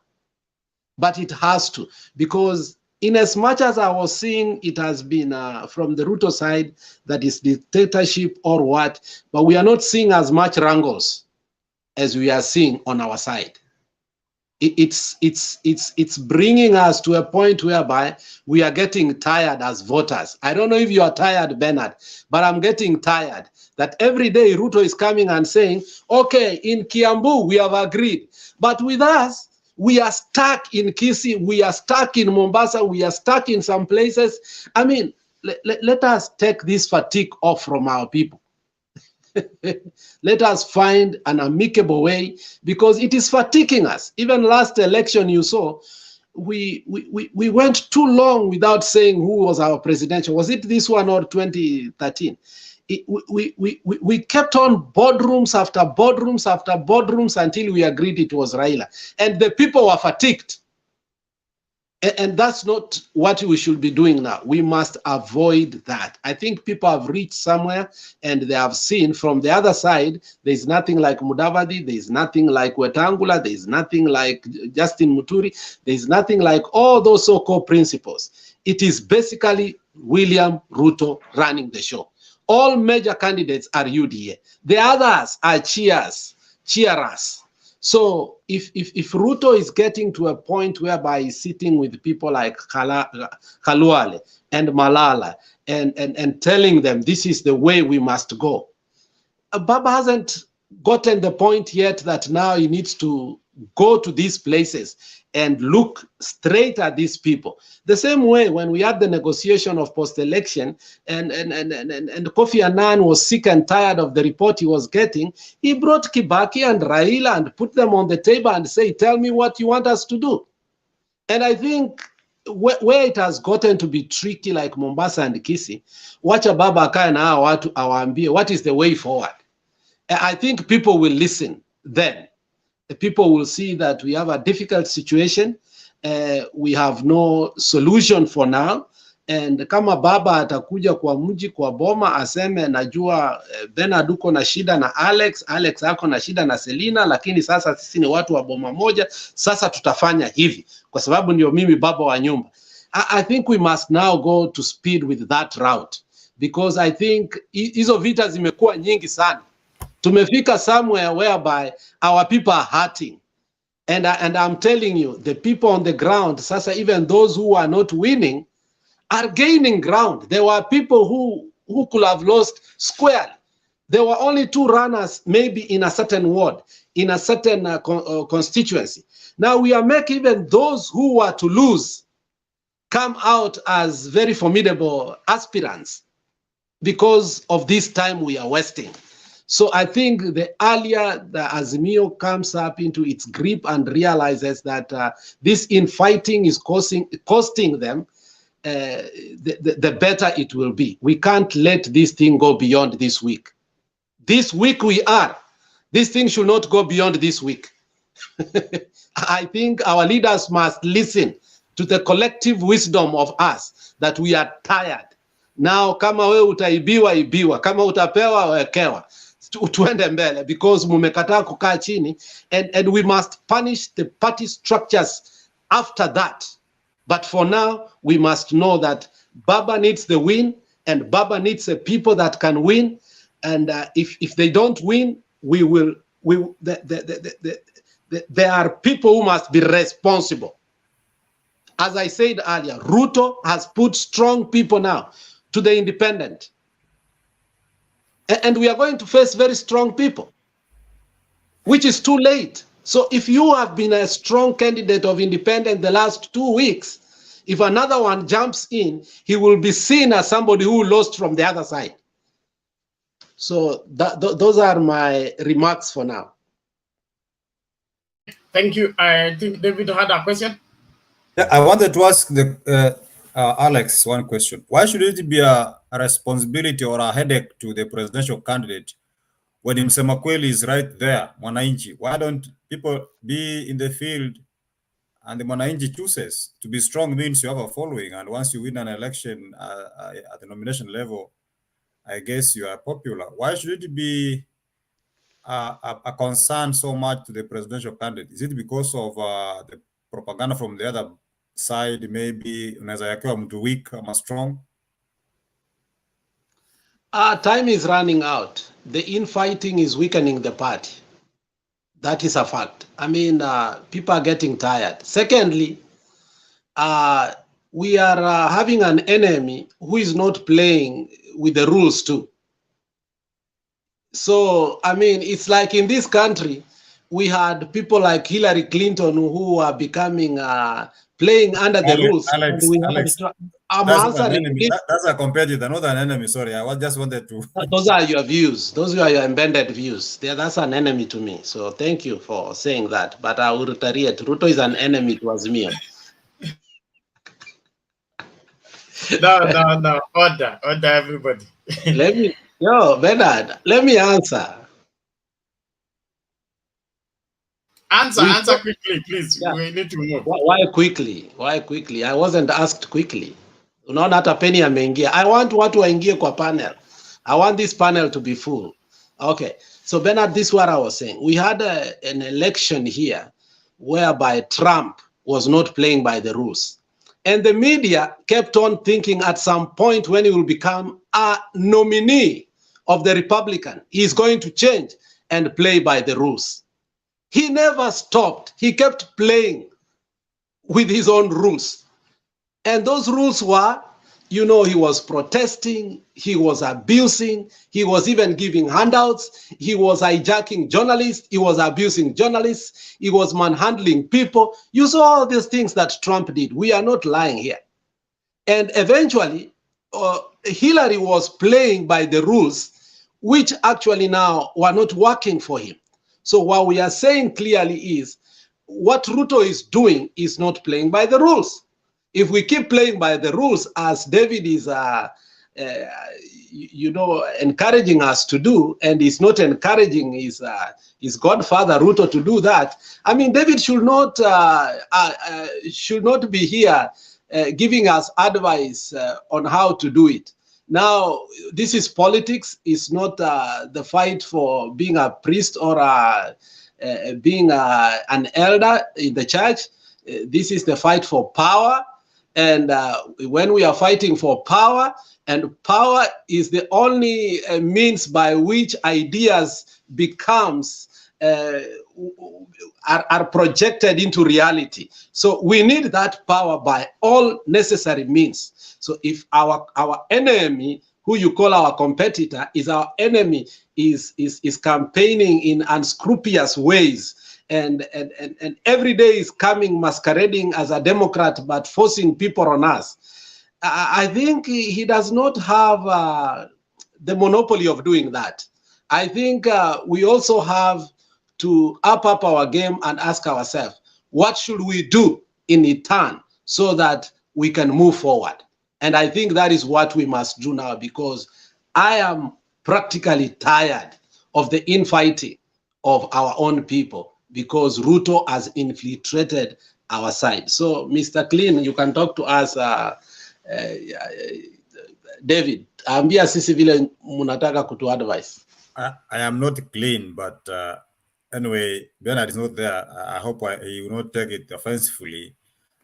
but it has to, because in as much as I was seeing it has been from the Ruto side that is dictatorship or what, but we are not seeing as much wrangles as we are seeing on our side. It's bringing us to a point whereby we are getting tired as voters. I don't know if you are tired, Bernard, but I'm getting tired that every day Ruto is coming and saying, okay, in Kiambu, we have agreed. But with us, we are stuck in Kisii, we are stuck in Mombasa, we are stuck in some places. I mean, let us take this fatigue off from our people. Let us find an amicable way, because it is fatiguing us. Even last election, you saw, we went too long without saying who was our presidential. Was it this one or 2013? We kept on boardrooms after boardrooms after boardrooms until we agreed it was Raila. And the people were fatigued. And that's not what we should be doing now. We must avoid that. I think people have reached somewhere and they have seen from the other side, there's nothing like Mudavadi, there's nothing like Wetangula, there's nothing like Justin Muturi, there's nothing like all those so-called principles. It is basically William Ruto running the show. All major candidates are UDA. The others are cheerers. So if Ruto is getting to a point whereby he's sitting with people like Khalwale and Malala and telling them this is the way we must go, Baba hasn't gotten the point yet that now he needs to go to these places and look straight at these people. The same way when we had the negotiation of post-election and Kofi Annan was sick and tired of the report he was getting, he brought Kibaki and Raila and put them on the table and say, tell me what you want us to do. And I think where it has gotten to be tricky, like Mombasa and Kisii, wacha baba akae na hawa watu awaambie what is the way forward. I think people will listen then. The people will see that we have a difficult situation. We have no solution for now. And kama baba atakuja kwa mji kwa boma aseme najua Bernard uko na shida na Alex ako na shida na Selina, lakini sasa sisi ni watu wa boma moja, sasa tutafanya hivi kwa sababu ndio mimi baba wa nyumba. I think we must now go to speed with that route, because I think hizo vita zimekuwa nyingi sana. Tumefika somewhere whereby our people are hurting. And I'm telling you, the people on the ground, sasa even those who are not winning, are gaining ground. There were people who could have lost squarely. There were only 2 runners, maybe in a certain ward, in a certain constituency. Now we are making even those who were to lose come out as very formidable aspirants because of this time we are wasting. So I think the earlier the Azimio comes up into its grip and realizes that this infighting is costing them, the better it will be. We can't let this thing go beyond this week. This week this thing should not go beyond this week. I think our leaders must listen to the collective wisdom of us that we are tired. Now, kama we utaibiwa, ibiwa. Kama utapewa, wekewa. Tuende mbele, because mumekataa kukaa chini, and we must punish the party structures after that. But for now, we must know that Baba needs the win, and Baba needs the people that can win. And if they don't win, there are people who must be responsible. As I said earlier, Ruto has put strong people now to the independent. And we are going to face very strong people, which is too late. So if you have been a strong candidate of independent the last 2 weeks, if another one jumps in, he will be seen as somebody who lost from the other side. So those are my remarks for now. Thank you. I think David had a question. Yeah, I wanted to ask Alex one question. Why should it be a responsibility or a headache to the presidential candidate when Msema Kweli is right there, Mwananchi? Why don't people be in the field and the Mwananchi chooses? To be strong means you have a following, and once you win an election at the nomination level, I guess you are popular. Why should it be a concern so much to the presidential candidate? Is it because of the propaganda from the other side? Maybe unaweza yakiwa mtu weak ama strong? Time is running out. The infighting is weakening the party. That is a fact. I mean, people are getting tired. Secondly, we are having an enemy who is not playing with the rules too. So, I mean, it's like in this country, we had people like Hillary Clinton who are becoming, playing under the rules. Alex, I'm that's answering. That's a competitor, not an enemy. Sorry, I just wanted to. Those are your views. Those are your embedded views. That's an enemy to me. So thank you for saying that. But I will reiterate, Ruto is an enemy to Azimio. No. Order, everybody. Bernard, let me answer. Answer quickly, please. Yeah. We need to move. Why quickly? Why quickly? I wasn't asked quickly. Unaona hata Penny ameingia. I want watu waingie kwa panel. I want this panel to be full. Okay. So Bernard, this is what I was saying. We had an election here whereby Trump was not playing by the rules. And the media kept on thinking at some point when he will become a nominee of the Republican, he's going to change and play by the rules. He never stopped. He kept playing with his own rules. And those rules were, you know, he was protesting, he was abusing, he was even giving handouts, he was hijacking journalists, he was abusing journalists, he was manhandling people. You saw all these things that Trump did. We are not lying here. And eventually, Hillary was playing by the rules, which actually now were not working for him. So what we are saying clearly is what Ruto is doing is not playing by the rules. If we keep playing by the rules, as David is, encouraging us to do, and is not encouraging his godfather Ruto to do that, I mean, David should not be here giving us advice on how to do it. Now, this is politics. It's not the fight for being a priest or being an elder in the church. This is the fight for power. And when we are fighting for power, and power is the only means by which ideas are projected into reality. So we need that power by all necessary means. So if our enemy who you call our competitor, is our enemy, is campaigning in unscrupulous ways. And every day is coming masquerading as a Democrat, but forcing people on us. I think he does not have the monopoly of doing that. I think we also have to up our game and ask ourselves, what should we do in return so that we can move forward? And I think that is what we must do now, because I am practically tired of the infighting of our own people, because Ruto has infiltrated our side. So, Mr. Clean, you can talk to us, David. Ambia sisi vile munataka kutu advise. I am not clean, but anyway, Bernard is not there. I hope he will not take it offensively.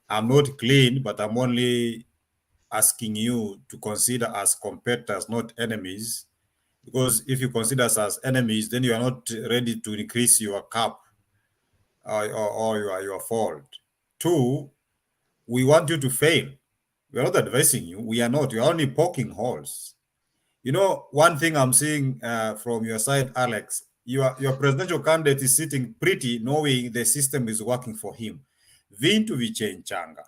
I'm not clean, but I'm only asking you to consider us competitors, not enemies. Because if you consider us as enemies, then you are not ready to increase your cap or your fault. Two, we want you to fail. We are not advising you. We are not. You are only poking holes. You know, one thing I'm seeing from your side, Alex, your presidential candidate is sitting pretty, knowing the system is working for him. Vintu vichenchanga.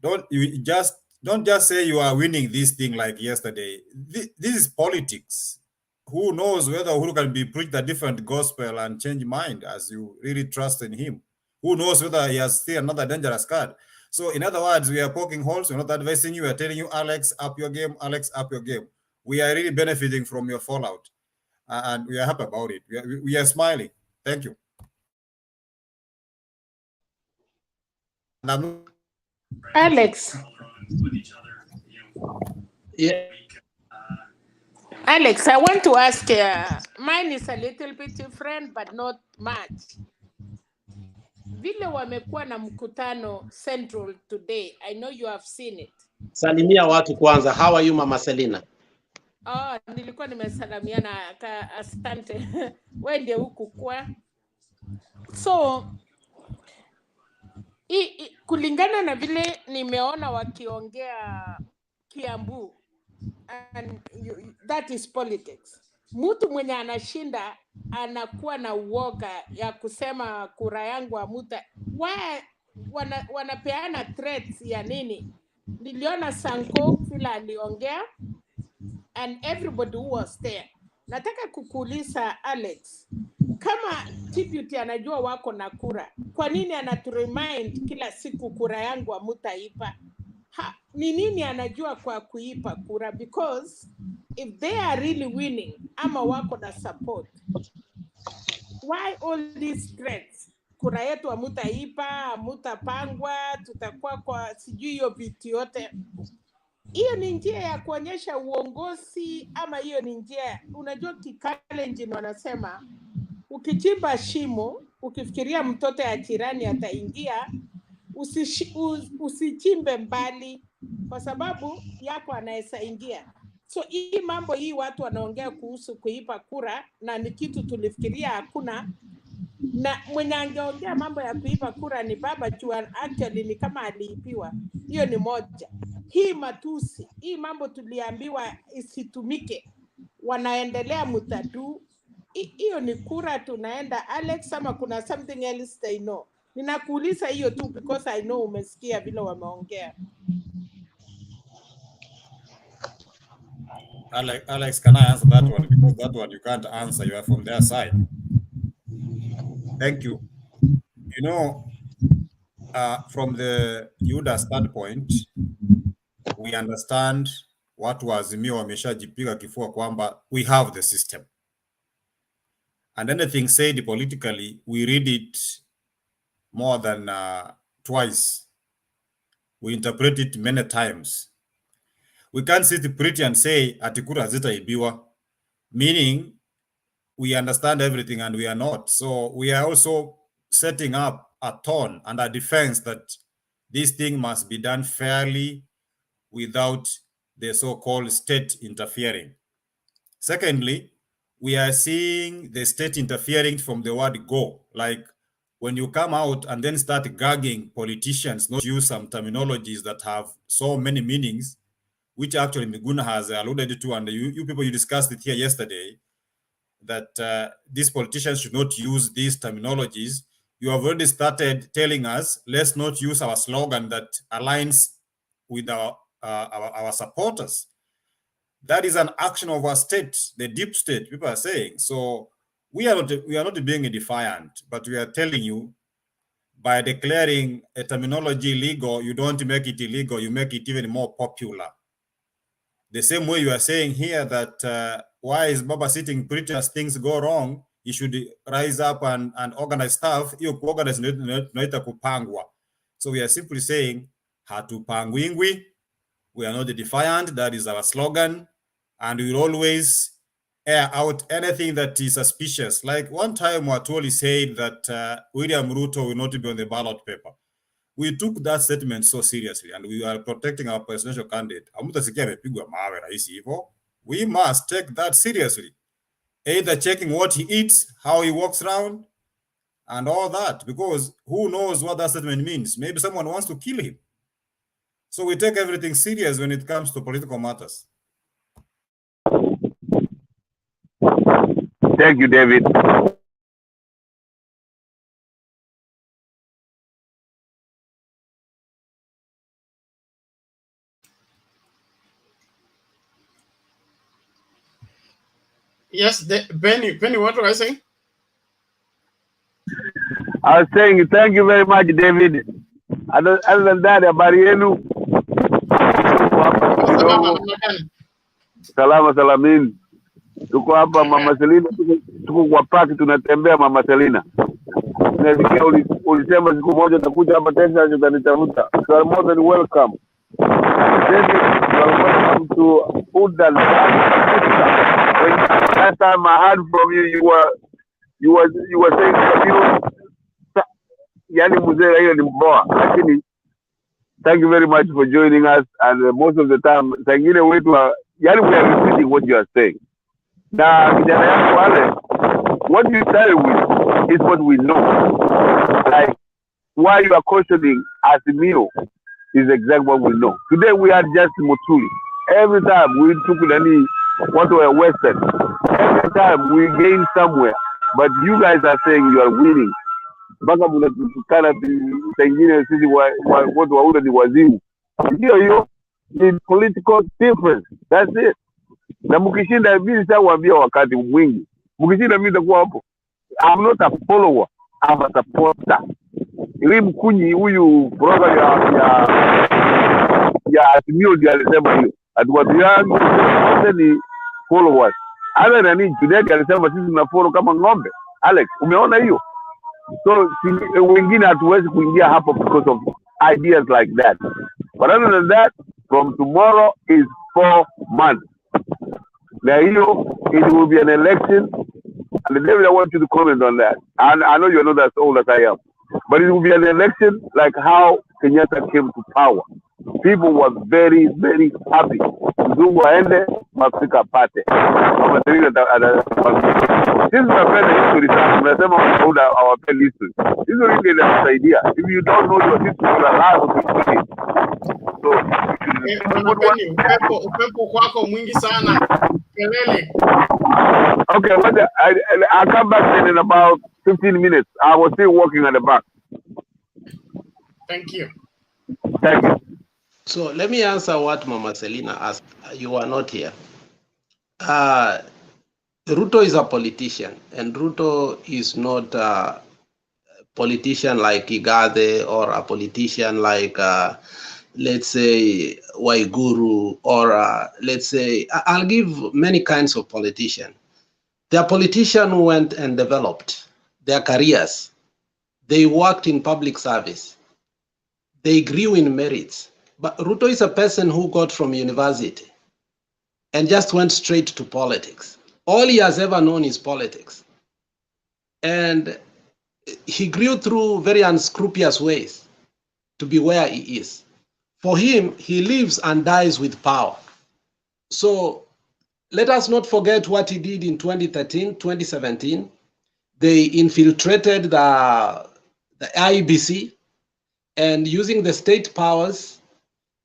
Don't just say you are winning this thing like yesterday. This is politics. Who knows whether Uhuru can be preached a different gospel and change mind as you really trust in him? Who knows whether he has still another dangerous card? So in other words, we are poking holes. We're not advising you. We're telling you, Alex, up your game. Alex, up your game. We are really benefiting from your fallout. And we are happy about it. We are smiling. Thank you. Alex. Yeah. Alex, I want to ask, mine is a little bit different, but not much. Vile wamekuwa na mkutano Central today, I know you have seen it. Salimia watu kwanza. How are you, Mama Selina? Oh, nilikuwa nimesalamiana, asante. Wende huku kwa. So, kulingana na vile nimeona wakiongea Kiambu, and that is politics. Mtu mwenye anashinda anakuwa na uoga ya kusema kura yangu amuta. Wanapeana threats ya nini? Niliona Sanko vile aliongea and everybody who was there. Nataka kukuuliza Alex, kama deputy anajua wako na kura, kwa nini anaturemind kila siku kura yangu amutaipa? Ni nini anajua kwa kuipa kura? Because if they are really winning, ama wako na support, why all these threats? Kura yetu amutaipa, amutapangwa, tutakuwa kwa sijui hiyo vitu yote. Hiyo ni njia ya kuonyesha uongozi, ama hiyo ni njia, unajua Kikalenjin wanasema, ukichimba shimo, ukifikiria mtoto ya jirani ataingia, usichimbe mbali, kwa sababu yako anaweza ingia. So hii mambo hii watu wanaongea kuhusu kuipa kura, na ni kitu tulifikiria hakuna, na mwenye angeongea mambo ya kuipa kura ni baba Juan, actually ni kama aliipiwa. Hiyo ni moja. Hii matusi, hii mambo tuliambiwa isitumike, wanaendelea mutadu. Hiyo ni kura tunaenda Alex, ama kuna something else they know? Ninakuuliza hiyo tu because I know umesikia vile wameongea. Alex, can I answer that one? Because that one you can't answer. You are from their side. Thank you. You know, from the UDA standpoint, we understand watu wa Azimio wameshajipiga kifua kwamba we have the system. And anything said politically, we read it more than twice. We interpret it many times. We can't sit pretty and say atikura zitaibiwa, meaning we understand everything and we are not. So we are also setting up a tone and a defense that this thing must be done fairly without the so-called state interfering. Secondly, we are seeing the state interfering from the word go. Like when you come out and then start gagging politicians, not use some terminologies that have so many meanings, which actually MIGUNA has alluded to, and you people, you discussed it here yesterday, that these politicians should not use these terminologies. You have already started telling us, let's not use our slogan that aligns with our supporters. That is an action of our state, the deep state, people are saying. So we are not being defiant, but we are telling you, by declaring a terminology legal, you don't make it illegal, you make it even more popular. The same way you are saying here that why is Baba sitting pretty as things go wrong, he should rise up and organize stuff. Hiyo kuorganize tunaita kupangwa. So we are simply saying, hatupangwingwi. We are not defiant, that is our slogan. And we will always air out anything that is suspicious. Like one time Watoli said that William Ruto will not be on the ballot paper. We took that statement so seriously, and we are protecting our presidential candidate. We must take that seriously. Either checking what he eats, how he walks around, and all that, because who knows what that statement means? Maybe someone wants to kill him. So we take everything serious when it comes to political matters. Thank you, David. Yes, Benny, what do I say? I was saying thank you very much, David. Other than that, habari yenu? Salama salamin. Tuko hapa Mama Selina, tuko kwa park tunatembea Mama Selina. Nasikia ulisema siku moja utakuja hapa Texas utanitafuta. You are more than welcome. David, you are welcome to Udal. Last time I heard from you, you were saying yani mzee Raila ni mboa, lakini thank you very much for joining us, and most of the time sangine wetu yani we are repeating what you are saying. Na kijana yangu wale, what you started with is what we know. Like why you are cautioning Asimio is exactly what we know. Today we are just Mutuli. Every time we took what were Western, every time we gain somewhere, but you guys are saying you are winning. Mpaka mnatukana pengine sisi watu waule ni wazimu. Hiyo ni political difference. That's it. Na mkishinda mimi sitawaambia wakati mwingi. Mkishinda mimi nitakuwa hapo. I'm not a follower, I'm a supporter. Ili mkunyi huyu brother ya Asimio ndiye alisema hiyo. Watu yangu wote ni followers. Other than it, Juliet alisema sisi tunafollow kama ng'ombe. Alex, umeona hiyo? So wengine hatuwezi kuingia hapo because of ideas like that. But other than that, from tomorrow is 4 months. Now it will be an election, and David, I want you to comment on that. And I know you're not as old as I am, but it will be an election like how Kenyatta came to power. People were very, very happy. Mzungu waende, Mafrika apate. Sisi tunapenda history sana. Tunasema wanaunda hawapendi history. History ndio inatusaidia. If you don't know your history, you are allowed to speak it. So, upepo kwako mwingi sana. Kelele. Okay, I'll come back in about 15 minutes. I was still working at the back. Thank you. Thank you. So let me answer what Mama Selina asked. You are not here. Ruto is a politician, and Ruto is not a politician like Igade or a politician like, let's say, Waiguru, or let's say, I'll give many kinds of politicians. There are politicians who went and developed their careers. They worked in public service. They grew in merits. But Ruto is a person who got from university and just went straight to politics. All he has ever known is politics. And he grew through very unscrupulous ways to be where he is. For him, he lives and dies with power. So let us not forget what he did in 2013, 2017. They infiltrated the IEBC, and using the state powers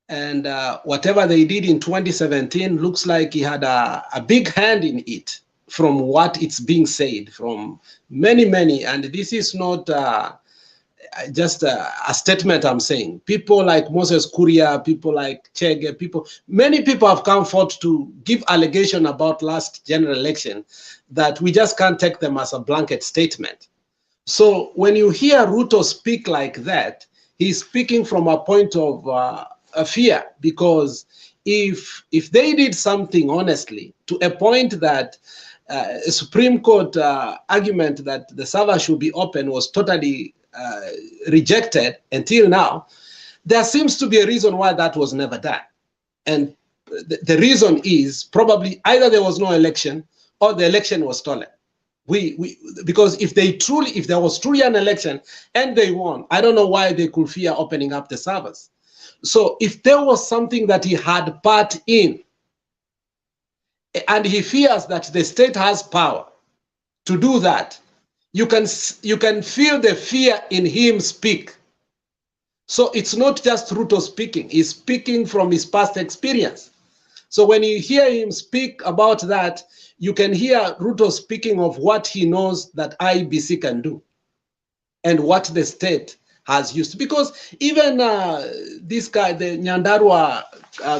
And whatever they did in 2017 looks like he had a big hand in it, from what it's being said from many. And this is not just a statement I'm saying. People like Moses Kuria, people like Chege, many people have come forth to give allegation about last general election that we just can't take them as a blanket statement. So when you hear Ruto speak like that, he's speaking from a point of a fear, because if they did something honestly to a point that a Supreme Court argument that the server should be open was totally rejected until now, there seems to be a reason why that was never done. And the reason is probably either there was no election or the election was stolen. Because if there was truly an election and they won, I don't know why they could fear opening up the servers. So if there was something that he had part in, and he fears that the state has power to do that, you can feel the fear in him speak. So it's not just Ruto speaking, he's speaking from his past experience. So when you hear him speak about that, you can hear Ruto speaking of what he knows that IBC can do and what the state has used. Because even this guy, the Nyandarua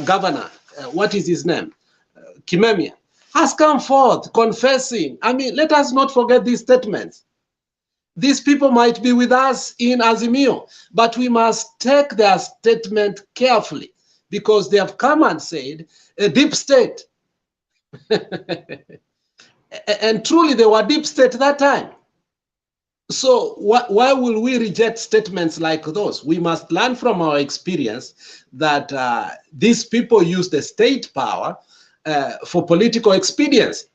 governor, what is his name? Kimemia, has come forth confessing. I mean, let us not forget these statements. These people might be with us in Azimio, but we must take their statement carefully, because they have come and said a deep state. And truly they were deep state that time. So why will we reject statements like those? We must learn from our experience that these people use the state power for political expediency.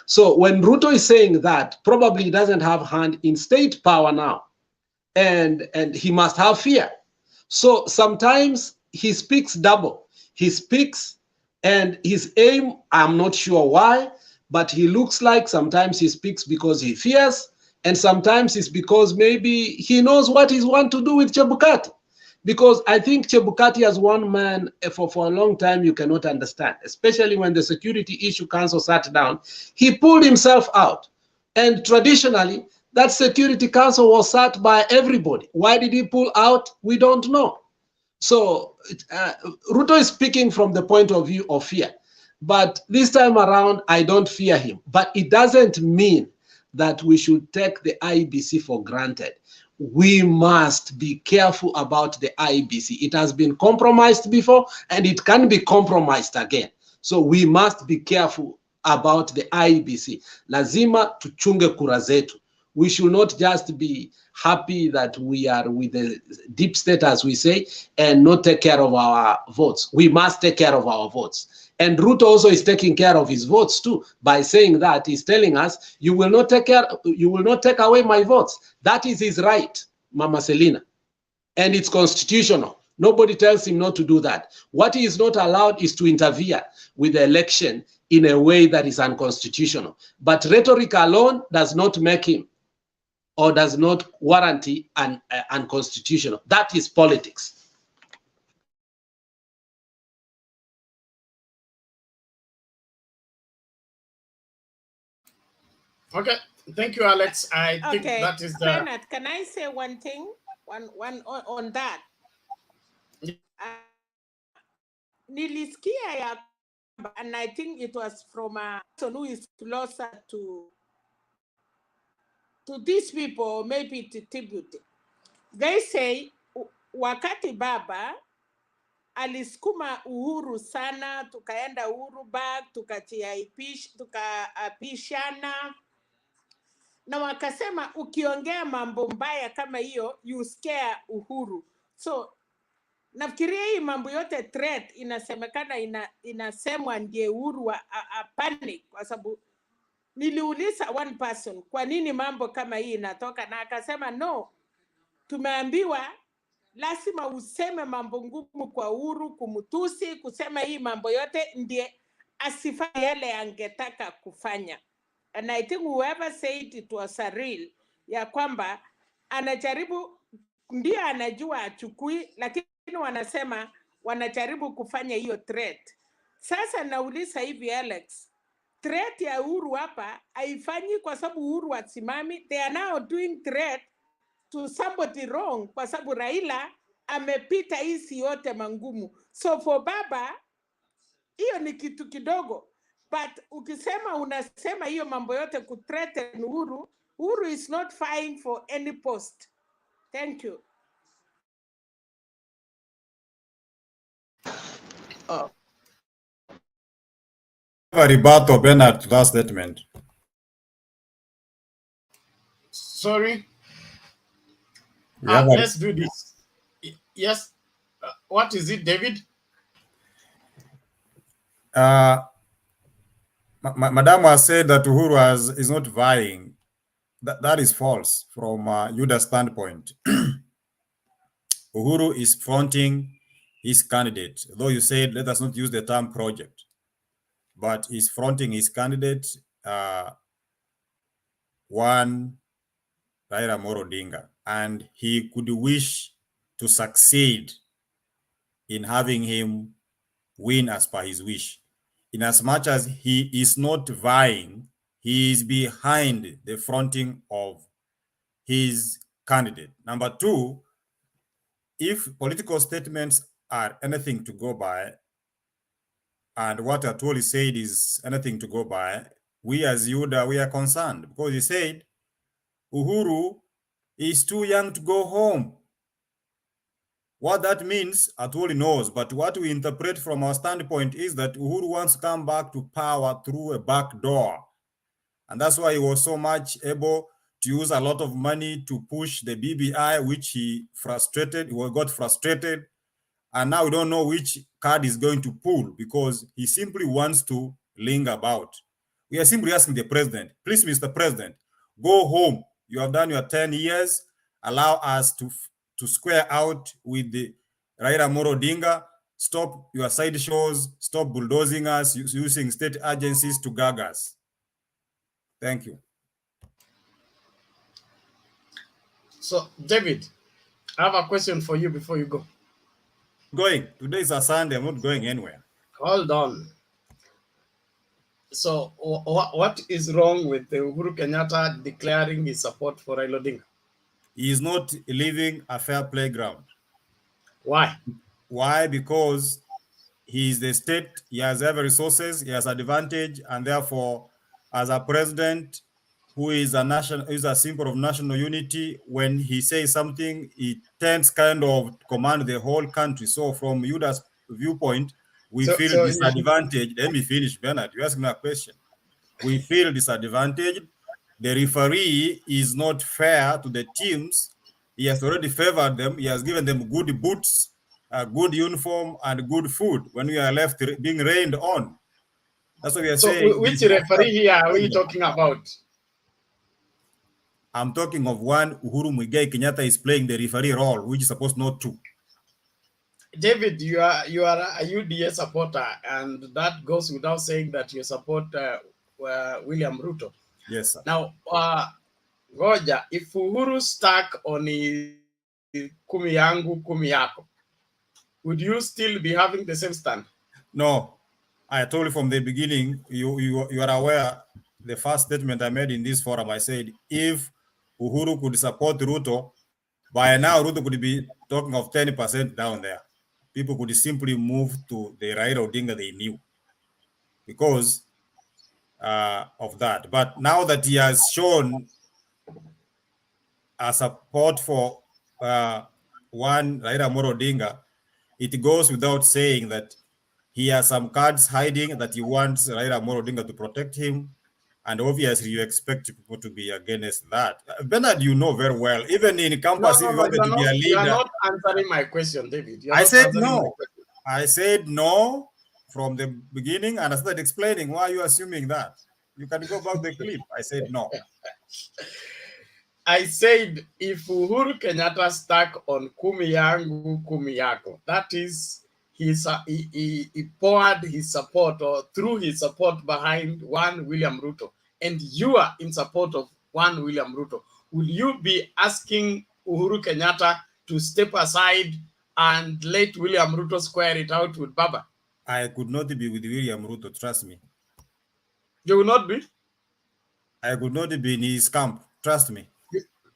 So when Ruto is saying that, probably he doesn't have hand in state power now, and he must have fear. So sometimes he speaks double. He speaks, and his aim, I'm not sure why, but he looks like sometimes he speaks because he fears, and sometimes it's because maybe he knows what he wants to do with Chebukati. Because I think Chebukati as one man for a long time you cannot understand, especially when the Security Issue Council sat down, he pulled himself out. And traditionally, that Security Council was sat by everybody. Why did he pull out? We don't know. So Ruto is speaking from the point of view of fear. But this time around, I don't fear him. But it doesn't mean that we should take the IBC for granted. We must be careful about the IBC. It has been compromised before, and it can be compromised again. So we must be careful about the IBC. Lazima tuchunge kura zetu. We should not just be happy that we are with the deep state, as we say, and not take care of our votes. We must take care of our votes. And Ruto also is taking care of his votes too, by saying that he's telling us, you will not take away my votes. That is his right, Mama Selina. And it's constitutional. Nobody tells him not to do that. What he is not allowed is to interfere with the election in a way that is unconstitutional. But rhetoric alone does not make him, or does not warranty unconstitutional. That is politics. Okay, thank you, Alex. I think Okay, that is the... Bernard, can I say one thing? One on that. Nilisikia ya, and I think it was from a person who is closer to these people, maybe to tribute. They say wakati baba alisukuma uhuru sana, tukaenda uhuru back, tukaapishana, na wakasema ukiongea mambo mbaya kama hiyo you scare uhuru. So nafikiria hii mambo yote threat inasemekana inasemwa ndiye uhuru a panic, kwa sababu niliuliza one person kwa nini mambo kama hii inatoka, na akasema no, tumeambiwa lazima useme mambo ngumu kwa uhuru, kumutusi, kusema hii mambo yote ndiye asifanye yale angetaka kufanya. And I think whoever said it was a real, ya kwamba anajaribu, ndio anajua achukui, lakini wanasema wanajaribu kufanya hiyo threat. Sasa nauliza hivi Alex, threat ya Uhuru hapa haifanyi kwa sababu Uhuru asimami. They are now doing threat to somebody wrong kwa sababu Raila amepita hizi yote mangumu. So for baba hiyo ni kitu kidogo, but ukisema unasema hiyo mambo yote kuthreaten Uhuru, Uhuru is not vying for any post. Thank you. A rebuttal, Bernard, to that statement. Sorry. Yeah, Let's do this. Yes. What is it, David? Madam has said that Uhuru is not vying. That is false from Yuda's standpoint. Uhuru is fronting his candidate, though you said let us not use the term project, but he's fronting his candidate, one Raila Odinga, and he could wish to succeed in having him win as per his wish. In as much as he is not vying, he is behind the fronting of his candidate. Number two, if political statements are anything to go by, and what Atwoli said is anything to go by, we as Yuda, we are concerned because he said Uhuru is too young to go home. What that means, Atwoli knows, but what we interpret from our standpoint is that Uhuru wants to come back to power through a back door. And that's why he was so much able to use a lot of money to push the BBI, which he got frustrated. And now we don't know which card he's going to pull because he simply wants to linger about. We are simply asking the president, please, Mr. President, go home. You have done your 10 years. Allow us to square out with the Raila Odinga. Stop your sideshows. Stop bulldozing us, using state agencies to gag us. Thank you. So, David, I have a question for you before you go. Going. Today is a Sunday. I'm not going anywhere. Hold on. So, what is wrong with Uhuru Kenyatta declaring his support for Raila Odinga? He is not leaving a fair playground. Why? Why? Because he is the state, he has every resources, he has advantage, and therefore, as a president who is a symbol of national unity, when he says something, he tends kind of to command the whole country. So from Yuda's viewpoint, we feel disadvantaged. Let me finish, Bernard. You asked me a question. We feel disadvantaged. The referee is not fair to the teams. He has already favored them. He has given them good boots, a good uniform, and good food when we are left being rained on. That's what we are saying. So which referee here are we talking about? I'm talking of one Uhuru Muigai Kenyatta is playing the referee role, which is supposed not to. David, you are a UDA supporter, and that goes without saying that you support William Ruto. Yes, sir. Now, Roger, if Uhuru stuck on his kumi yangu kumi yako, would you still be having the same stand? No, I told you from the beginning. You are aware. The first statement I made in this forum, I said if Uhuru could support Ruto, by now Ruto could be talking of 10% down there. People could simply move to the Raila Odinga they knew because of that. But now that he has shown a support for one Raila Odinga, it goes without saying that he has some cards hiding that he wants Raila Odinga to protect him. And obviously, you expect people to be against that. Bernard, you know very well. Even in campus, if you wanted to be a leader. You are not answering my question, David. I said no. I said no from the beginning, and I started explaining why you are assuming that. You can go back the clip. I said no. I said if Uhuru Kenyatta stuck on kumi yangu kumi yako, that is he poured his support or threw his support behind one William Ruto, and you are in support of one William Ruto. Will you be asking Uhuru Kenyatta to step aside and let William Ruto square it out with Baba? I could not be with William Ruto, trust me. You will not be? I could not be in his camp, trust me.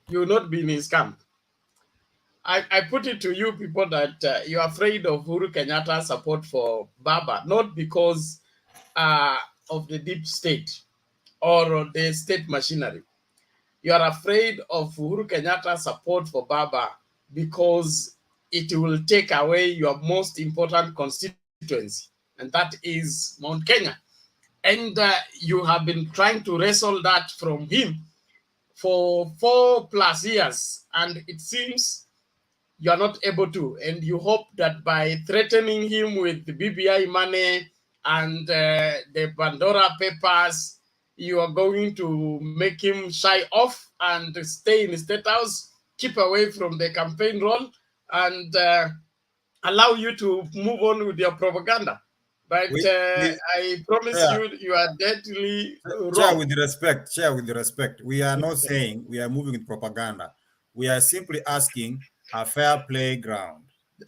You will not be in his camp. I put it to you people that you're afraid of Uhuru Kenyatta's support for Baba, not because of the deep state or the state machinery. You are afraid of Uhuru Kenyatta's support for Baba because it will take away your most important constituency, and that is Mount Kenya. And you have been trying to wrestle that from him for 4+ years, and it seems you are not able to. And you hope that by threatening him with the BBI money and the Pandora papers, you are going to make him shy off and stay in the State House, keep away from the campaign role, and allow you to move on with your propaganda. But I promise you are deadly wrong. Share with respect. We are not saying we are moving with propaganda. We are simply asking a fair playground.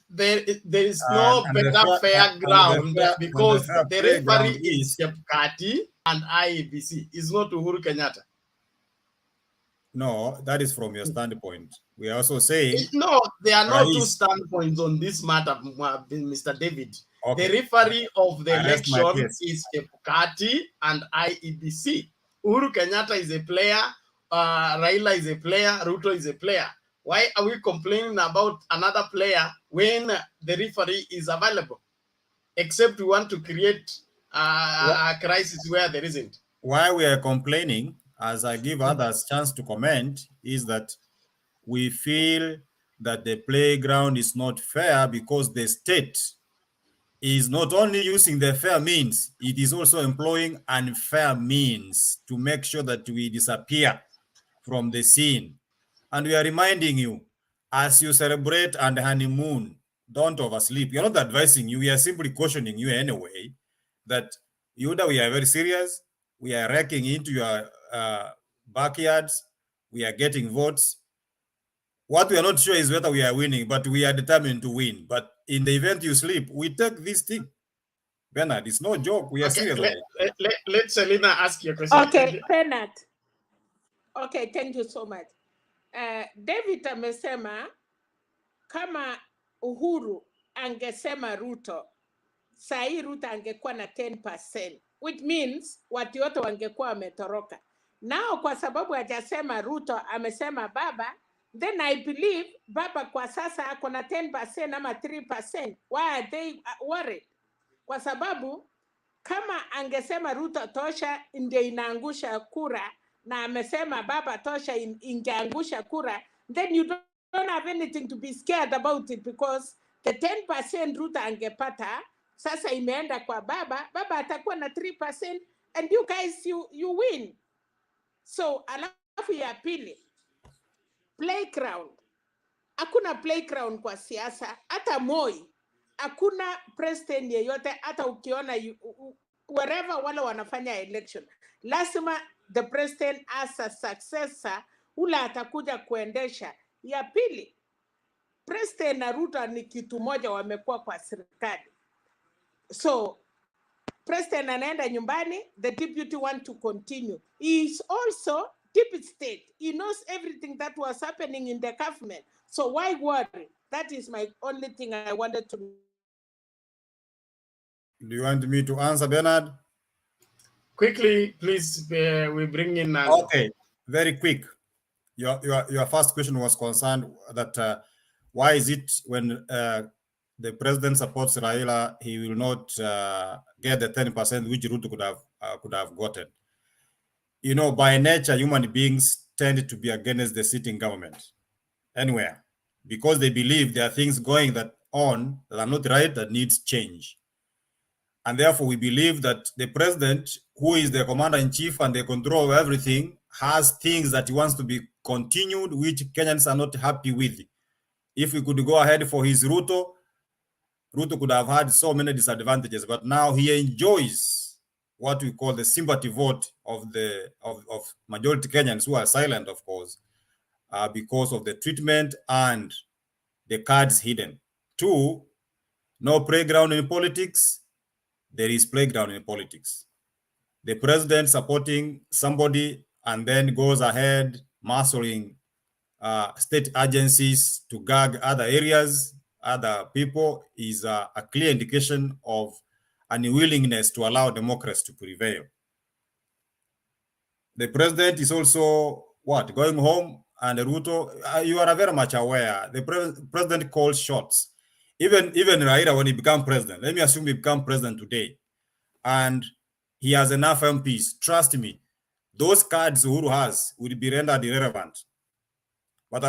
There is no better fair ground because the referee is Chebukati and IEBC. It's not Uhuru Kenyatta. No, that is from your standpoint. We are also saying... No, there are no two standpoints on this matter, Mr. David. Okay. The referee of the election is Chebukati and IEBC. Uhuru Kenyatta is a player, Raila is a player, Ruto is a player. Why are we complaining about another player when the referee is available? Except we want to create a crisis where there isn't. Why we are complaining, as I give others chance to comment, is that we feel that the playground is not fair because the state is not only using the fair means, it is also employing unfair means to make sure that we disappear from the scene. And we are reminding you, as you celebrate and honeymoon, don't oversleep. We are not advising you. We are simply cautioning you anyway that either we are very serious, we are wrecking into your backyards, we are getting votes. What we are not sure is whether we are winning, but we are determined to win. But in the event you sleep, we take this thing. Bernard, it's no joke. We are serious. Let Selina ask your question. Okay, Bernard. Okay, thank you so much. David amesema kama Uhuru angesema Ruto, sahi Ruto angekuwa na 10%, which means watu wote wangekuwa wametoroka. Nao kwa sababu hajasema Ruto, amesema Baba, then I believe Baba kwa sasa ako na 10% ama 3%. Why are they worried? Kwa sababu kama angesema Ruto tosha ndio inaangusha kura, na amesema Baba tosha ingeangusha kura, then you don't have anything to be scared about it, because the 10% Ruto angepata sasa imeenda kwa Baba, Baba atakuwa na 3% and you guys you win. So alafu ya pili, playground. Hakuna playground kwa siasa, hata Moi. Hakuna president yeyote, hata ukiona wherever wale wanafanya election, lazima the president as a successor ula atakuja kuendesha. Ya pili, president na Ruto ni kitu moja, wamekuwa kwa serikali. So president anaenda nyumbani, the deputy want to continue. He is also deputy state. He knows everything that was happening in the government. So why worry? That is my only thing I wanted to. Do you want me to answer, Bernard? Quickly, please. We bring in. Okay, very quick. Your first question was concerned that why is it when the president supports Raila, he will not get the 10% which Ruto could have gotten. You know, by nature, human beings tend to be against the sitting government anywhere because they believe there are things going on that are not right, that needs change. And therefore, we believe that the president, who is the commander-in-chief and the control of everything, has things that he wants to be continued, which Kenyans are not happy with. If we could go ahead for his Ruto could have had so many disadvantages, but now he enjoys what we call the sympathy vote of majority Kenyans who are silent, of course, because of the treatment and the cards hidden. 2, no playground in politics. There is playground in politics. The president supporting somebody and then goes ahead marshalling state agencies to gag other areas, other people, is a clear indication of an unwillingness to allow democracy to prevail. The president is also going home, and Ruto, you are very much aware, the president calls shots. Even Raila, when he became president, let me assume he became president today, and he has enough MPs, trust me, those cards Uhuru has will be rendered irrelevant. But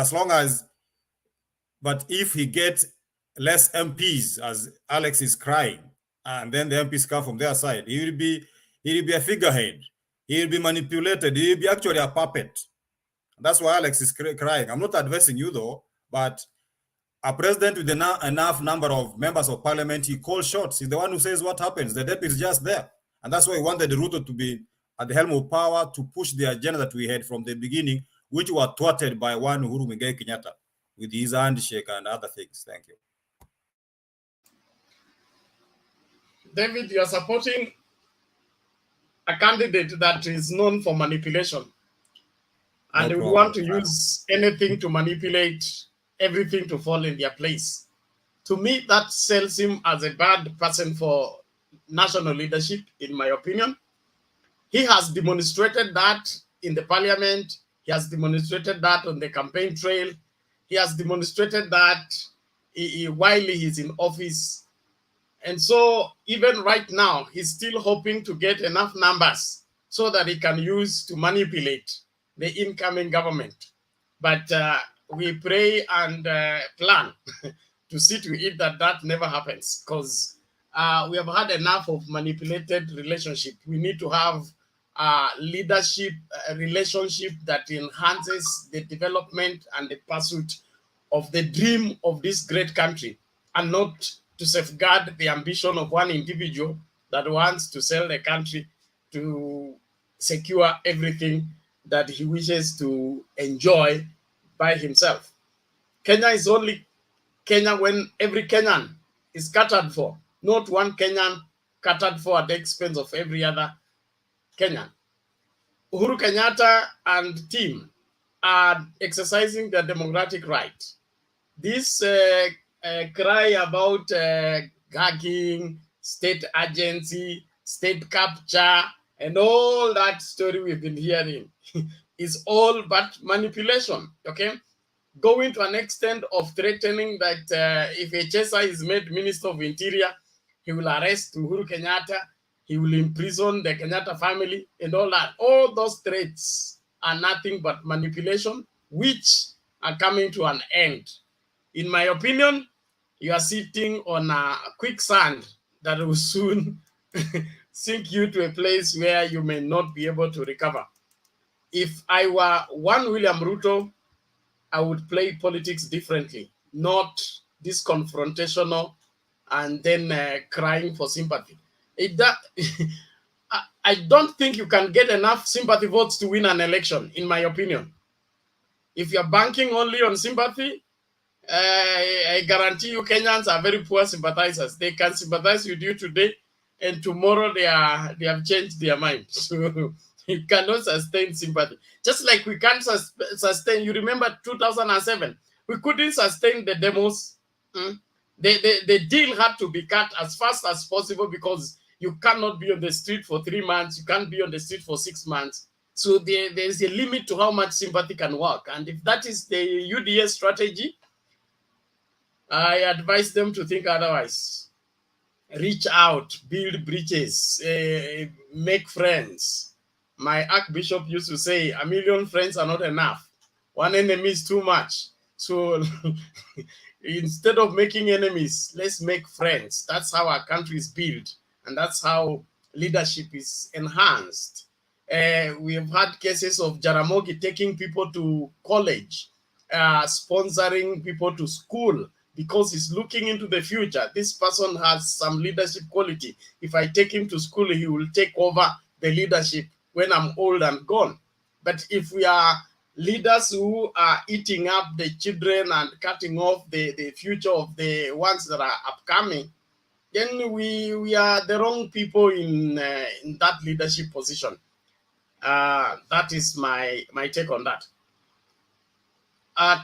if he gets less MPs, as Alex is crying, and then the MPs come from their side, he will be a figurehead. He will be manipulated. He will be actually a puppet. That's why Alex is crying. I'm not advising you though, but a president with enough number of members of parliament, he calls shots. He's the one who says what happens. The deputy is just there. And that's why he wanted the Ruto to be at the helm of power to push the agenda that we had from the beginning, which were thwarted by one Uhuru Muigai Kenyatta with his handshake and other things. Thank you. David, you are supporting a candidate that is known for manipulation. And they would want to use anything to manipulate everything to fall in their place. To me, that sells him as a bad person for national leadership, in my opinion. He has demonstrated that in the parliament. He has demonstrated that on the campaign trail. He has demonstrated that while he's in office. And so even right now, he's still hoping to get enough numbers so that he can use to manipulate the incoming government. But we pray and plan to see to it that that never happens, because we have had enough of manipulated relationship. We need to have leadership relationship that enhances the development and the pursuit of the dream of this great country, and not to safeguard the ambition of one individual that wants to sell the country to secure everything that he wishes to enjoy by himself. Kenya is only Kenya when every Kenyan is catered for, not one Kenyan catered for at the expense of every other Kenyan. Uhuru Kenyatta and team are exercising their democratic right. This cry about gagging, state agency, state capture, and all that story we've been hearing is all but manipulation, okay? Going to an extent of threatening that if Echesa is made Minister of Interior, he will arrest Uhuru Kenyatta, he will imprison the Kenyatta family and all that. All those threats are nothing but manipulation, which are coming to an end. In my opinion, you are sitting on a quicksand that will soon sink you to a place where you may not be able to recover. If I were one William Ruto, I would play politics differently, not this confrontational and then crying for sympathy. I don't think you can get enough sympathy votes to win an election, in my opinion. If you're banking only on sympathy, I guarantee you Kenyans are very poor sympathizers. They can sympathize with you today, and tomorrow they have changed their mind. So you cannot sustain sympathy. Just like we can't sustain, you remember 2007, we couldn't sustain the demos. The deal had to be cut as fast as possible, because you cannot be on the street for 3 months, you can't be on the street for 6 months. So there's a limit to how much sympathy can work. And if that is the UDA strategy, I advise them to think otherwise. Reach out, build bridges, make friends. My Archbishop used to say, 1 million friends are not enough. One enemy is too much. So instead of making enemies, let's make friends. That's how our country is built. And that's how leadership is enhanced. We have had cases of Jaramogi taking people to college, sponsoring people to school, because he's looking into the future. This person has some leadership quality. If I take him to school, he will take over the leadership when I'm old and gone. But if we are leaders who are eating up the children and cutting off the future of the ones that are upcoming, then we are the wrong people in that leadership position. That is my take on that.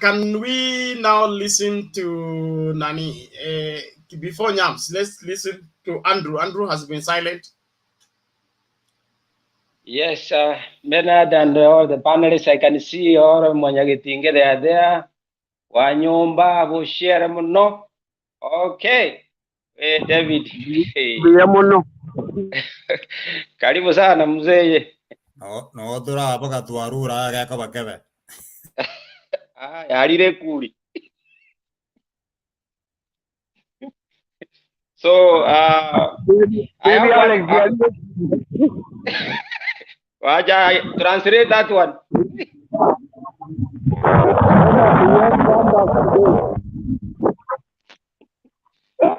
Can we now listen to Nani? Before Nyams, let's listen to Andrew. Andrew has been silent. Yes, Bernard and all the panelists, I can see all Mwanyagitinge, they are there. Wanyomba, Bushera Muno. Okay. Hey, David. Hey. Karibu sana mzee. No dura hapa tuarura aga bakebe. Alire kuli. So, I have one. Waja, translate that one.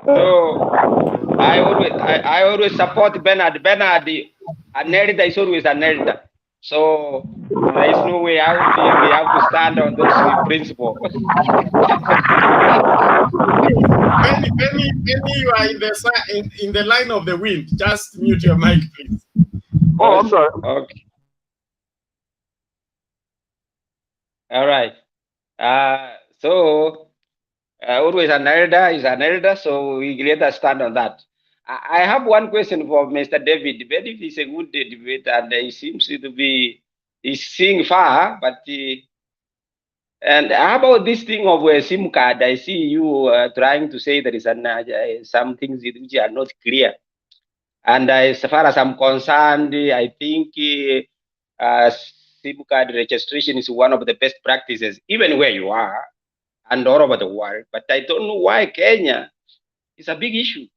So, I always support Bernard. Bernard, an editor is always an editor. So, there is no way out. We have to stand on those principles. Benny, you are in the line of the wind. Just mute your mic, please. Oh, I'm sorry. Okay. All right. So, always an elder is an elder, so we let us stand on that. I have one question for Mr. David. David is a good debater, and he seems to be, he's seeing far, but and how about this thing of a SIM card? I see you trying to say there is some things which are not clear. And as far as I'm concerned, I think SIM card registration is one of the best practices, even where you are and all over the world. But I don't know why Kenya is a big issue.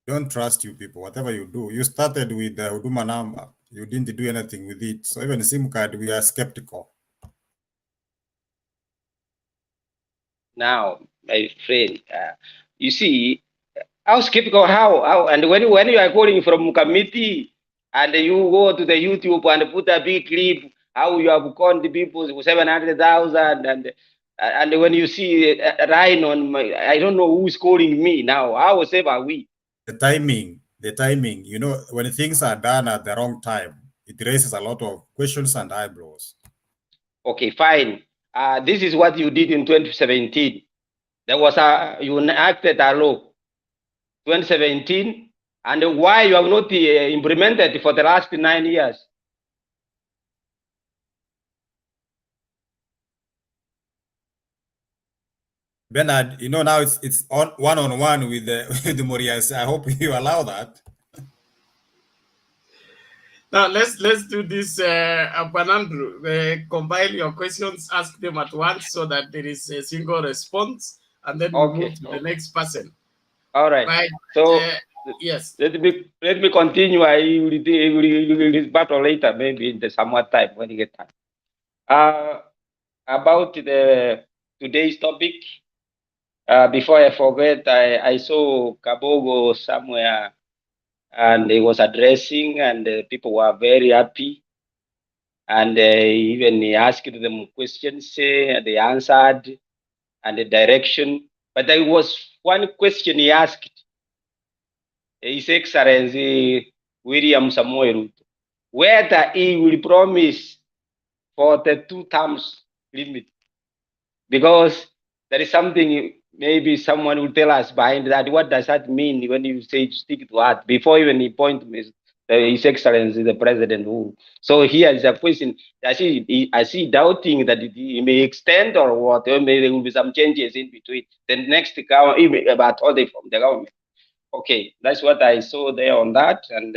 Don't trust you people. Whatever you do, you started with the Huduma number. You didn't do anything with it. So even SIM card, we are skeptical. Now, my friend, you see, how skeptical, how, and when you are calling from committee and you go to the YouTube and put a big clip, how you have conned the people 700,000, and when you see Ryan on my, I don't know who's calling me now. How safe are we? The timing, you know, when things are done at the wrong time, it raises a lot of questions and eyebrows. Okay, fine. This is what you did in 2017. There was you enacted a law 2017, and why you have not implemented for the last 9 years? Bernard, you know, now it's on one-on-one with the Morias. I hope you allow that. Now let's do this, Andrew. Compile your questions, ask them at once, so that there is a single response, and then we move to the next person. All right. So yes, let me continue. I will battle later, maybe in the somewhat time when you get time. About today's topic. Before I forget, I saw Kabogo somewhere, and he was addressing, and people were very happy, and even he asked them questions, they answered, and the direction. But there was one question he asked, His Excellency William Samoei Ruto, whether he will promise for the 2 terms limit, because there is something. Maybe someone will tell us behind that. What does that mean when you say to stick to art? Before even he point His Excellency the President who. So here is a question. I see doubting that he may extend or what, or maybe there will be some changes in between. The next even about all from the government. Okay, that's what I saw there on that. And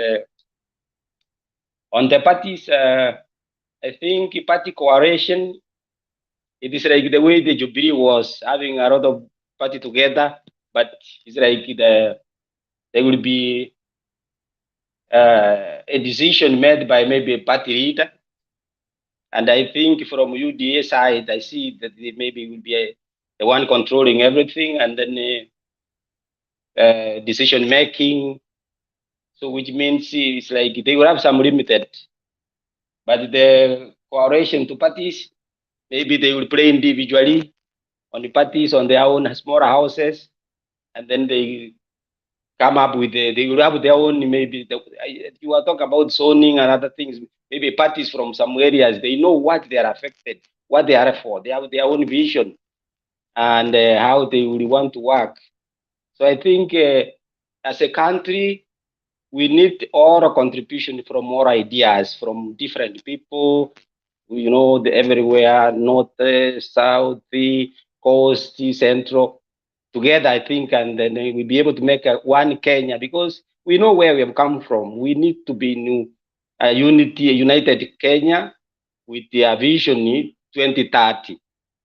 on the parties, I think party coalition, it is like the way the Jubilee was having a lot of party together, but it's like there will be a decision made by maybe a party leader. And I think from UDA side, I see that they maybe will be the one controlling everything, and then decision making. So which means it's like they will have some limited But the cooperation to parties, maybe they will play individually on the parties on their own smaller houses, and then they come up with they will have their own, maybe you are talking about zoning and other things. Maybe parties from some areas, they know what they are affected, what they are for. They have their own vision and how they will want to work. So I think as a country, we need all contribution from more ideas from different people, you know, everywhere, north, south, coast, central, together, I think, and then we'll be able to make one Kenya, because we know where we have come from. We need to be new, a united Kenya with their vision 2030.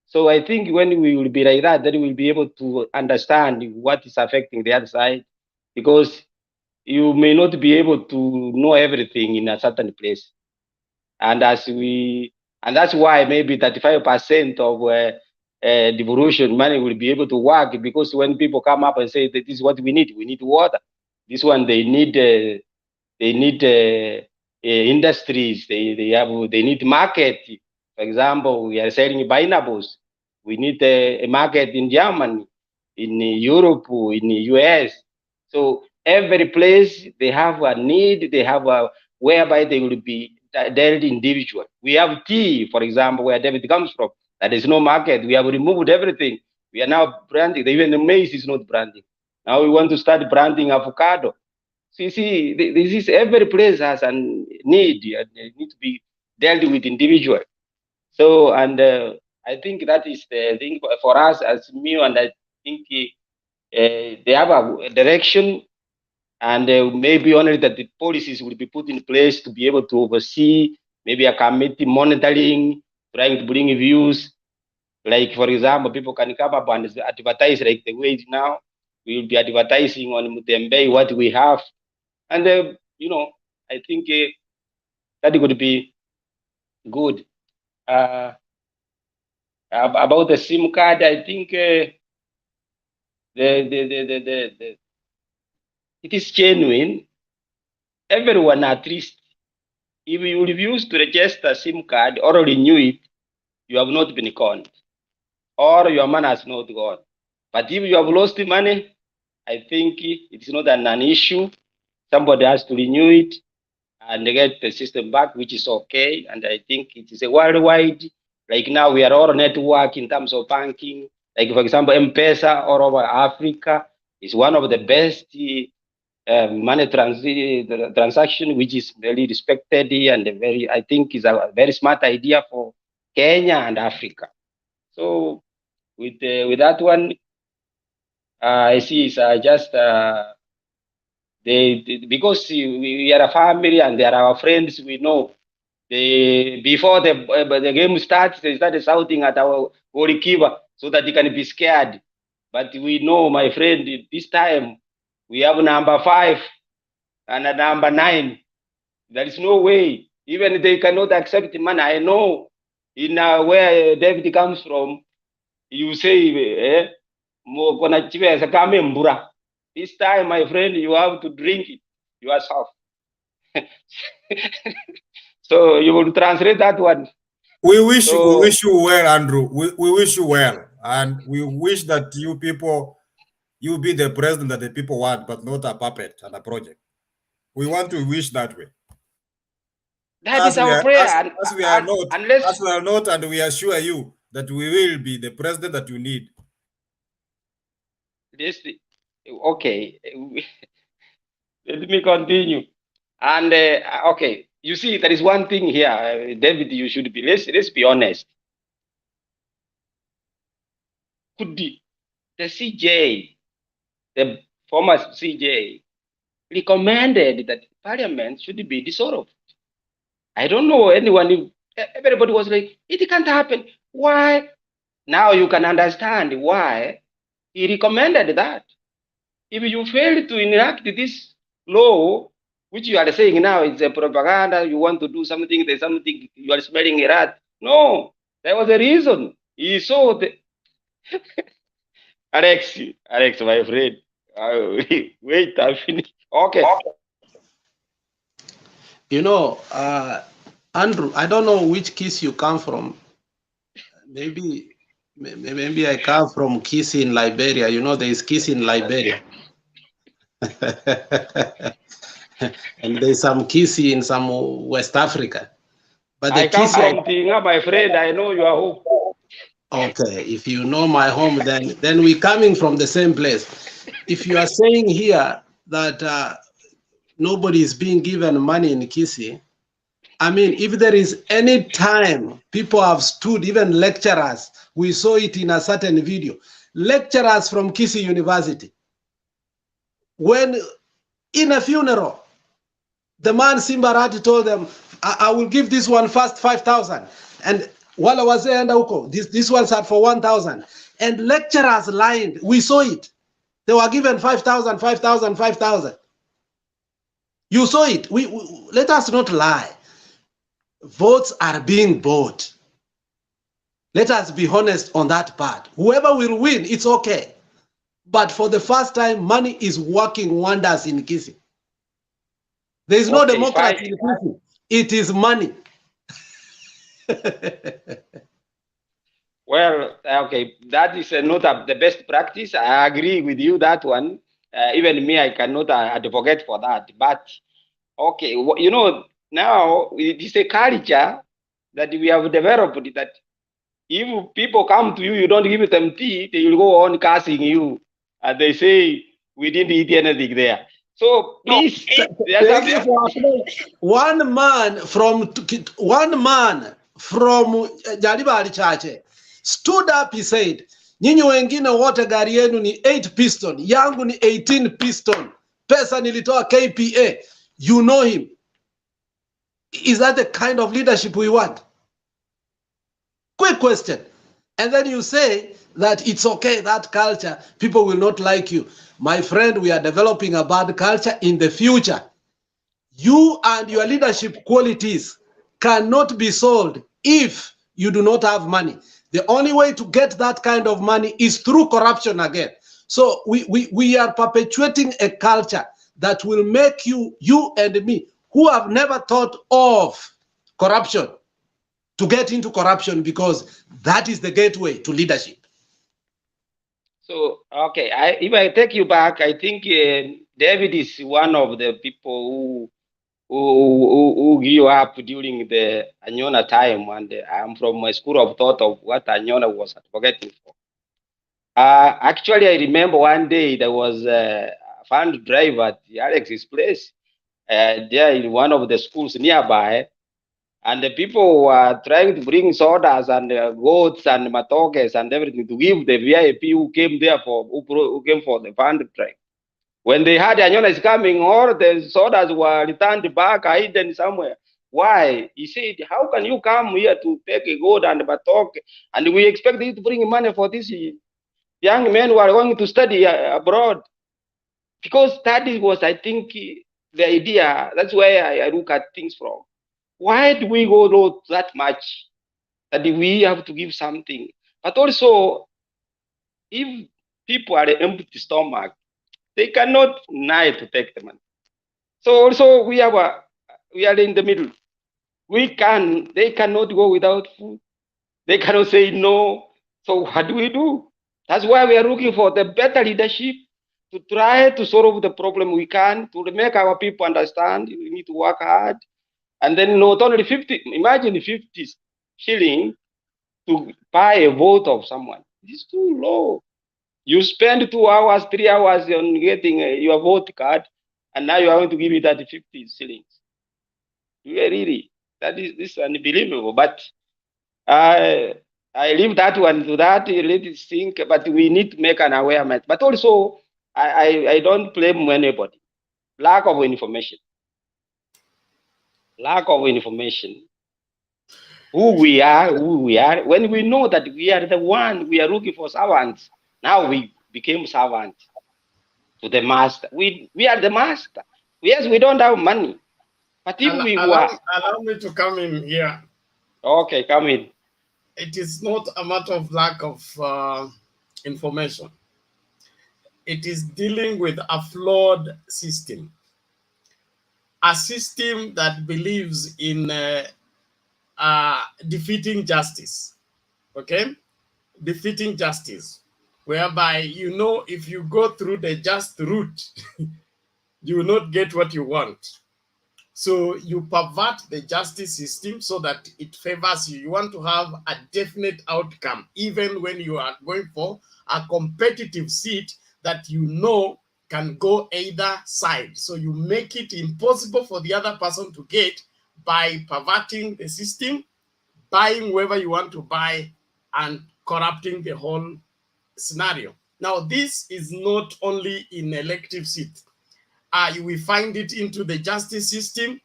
So I think when we will be like that, then we'll be able to understand what is affecting the other side, because you may not be able to know everything in a certain place. And that's why maybe 35% of devolution money will be able to work, because when people come up and say that this is what we need water. This one they need industries. They need market. For example, we are selling pineapples. We need a market in Germany, in Europe, in the US. So every place they have a need. They have a whereby they will be dealt individual. We have tea, for example, where David comes from. There is no market. We have removed everything. We are now branding. Even the maize is not branding. Now we want to start branding avocado. So you see, this is every place has a need. It needs to be dealt with individual. So, and I think that is the thing for us as me, and I think they have a direction, and maybe only that the policies will be put in place to be able to oversee, maybe a committee monitoring, trying to bring views. Like, for example, people can come up and advertise like the way it is now. We will be advertising on Mutembe what we have. And, you know, I think that would be good. About the SIM card, I think it is genuine. Everyone, at least, if you refuse to register SIM card or renew it, you have not been conned, or your money has not gone. But if you have lost the money, I think it is not an issue. Somebody has to renew it and get the system back, which is okay. And I think it is a worldwide. Like now, we are all network in terms of banking. Like, for example, M-Pesa all over Africa is one of the best money transaction, which is very respected and very, I think, is a very smart idea for Kenya and Africa. So with that one, I see it's just because we are a family and they are our friends. We know before the game starts, they started shouting at our goalkeeper so that he can be scared. But we know, my friend, this time we have number 5 and a number 9. There is no way. Even they cannot accept money. I know in where David comes from, you say, this time, my friend, you have to drink it yourself. So you will translate that one. We wish you well, Andrew. We wish you well, and we wish that you people, you be the president that the people want, but not a puppet and a project. We want to wish that way. That is our prayer. As we are not, and we assure you that we will be the president that you need. Okay, let me continue. And okay, you see, there is one thing here, David. You should be. Let's be honest. Could the CJ, the former CJ, recommended that Parliament should be dissolved? I don't know anyone. Everybody was like, it can't happen. Why? Now you can understand why he recommended that. If you fail to enact this law, which you are saying now is a propaganda, you want to do something, there's something, you are smelling a rat. No, there was a reason. He saw the Alex, my friend. Wait, I finish. Okay. You know, Andrew, I don't know which Kisii you come from. Maybe I come from Kisii in Liberia. You know, there is Kisii in Liberia. And there's some Kisii in some West Africa. But the I come Kisii, from Tinga, my friend. I know your home. okay, if you know my home, then we're coming from the same place. If you are saying here that nobody is being given money in Kisii, I mean, if there is any time people have stood, even lecturers, we saw it in a certain video, lecturers from Kisii University, when in a funeral, the man Simbarati told them, I will give this one first 5,000. And while I was there, and this one's are for 1,000. And lecturers lined, we saw it. They were given 5,000, 5,000, 5,000. You saw it. Let us not lie. Votes are being bought. Let us be honest on that part. Whoever will win, it's okay. But for the first time, money is working wonders in Kisii. There is no democracy in Kisii. It is money. Well, okay, that is not the best practice. I agree with you that one. Even me, I cannot advocate for that. But okay, you know, now it is a culture that we have developed that if people come to you, you don't give them tea, they will go on cursing you, and they say we didn't eat anything there. So please, one man from Jalibali Chache stood up, he said, nyinyi wengine wote gari yenu ni 8 piston, yangu ni 18 piston, pesa nilitoa KPA. You know him. Is that the kind of leadership we want? Quick question. And then you say that it's okay, that culture, people will not like you. My friend, we are developing a bad culture in the future. You and your leadership qualities cannot be sold if you do not have money. The only way to get that kind of money is through corruption again. So we are perpetuating a culture that will make you and me, who have never thought of corruption, to get into corruption, because that is the gateway to leadership. So, okay, if I take you back, I think David is one of the people who grew up during the Anyona time, and I'm from a school of thought of what Anyona was advocating for. Actually, I remember one day there was a fund drive at Alex's place, there in one of the schools nearby, and the people were trying to bring sodas and goats and matokes and everything to give the VIP who came there who came for the fund drive. When they heard Anyona is coming, or the sodas were returned back, hidden somewhere. Why? He said, how can you come here to take a goat and matoke, and we expect you to bring money for this young men who are going to study abroad? Because that was, I think, the idea. That's where I look at things from. Why do we go low that much that we have to give something? But also, if people are an empty stomach, they cannot deny to take the money. So also we are in the middle. They cannot go without food. They cannot say no. So what do we do? That's why we are looking for the better leadership to try to solve the problem we can, to make our people understand we need to work hard. And then not only 50, imagine 50 shilling to buy a vote of someone. It's too low. You spend 2 hours, 3 hours on getting your vote card, and now you are going to give me that 50 shillings. Really, this is unbelievable. But I leave that one to that. Let it think. But we need to make an awareness. But also, I don't blame anybody. Lack of information. Lack of information. Who we are. When we know that we are the one, we are looking for servants. Now we became servants to the master. We are the master. Yes, we don't have money. But if we were... Allow me to come in here. Okay, come in. It is not a matter of lack of information. It is dealing with a flawed system. A system that believes in defeating justice. Okay, defeating justice, whereby if you go through the just route, you will not get what you want. So you pervert the justice system so that it favors you. You want to have a definite outcome, even when you are going for a competitive seat that can go either side. So you make it impossible for the other person to get by perverting the system, buying whoever you want to buy, and corrupting the whole scenario. Now, this is not only in elective seats. We find it into the justice system.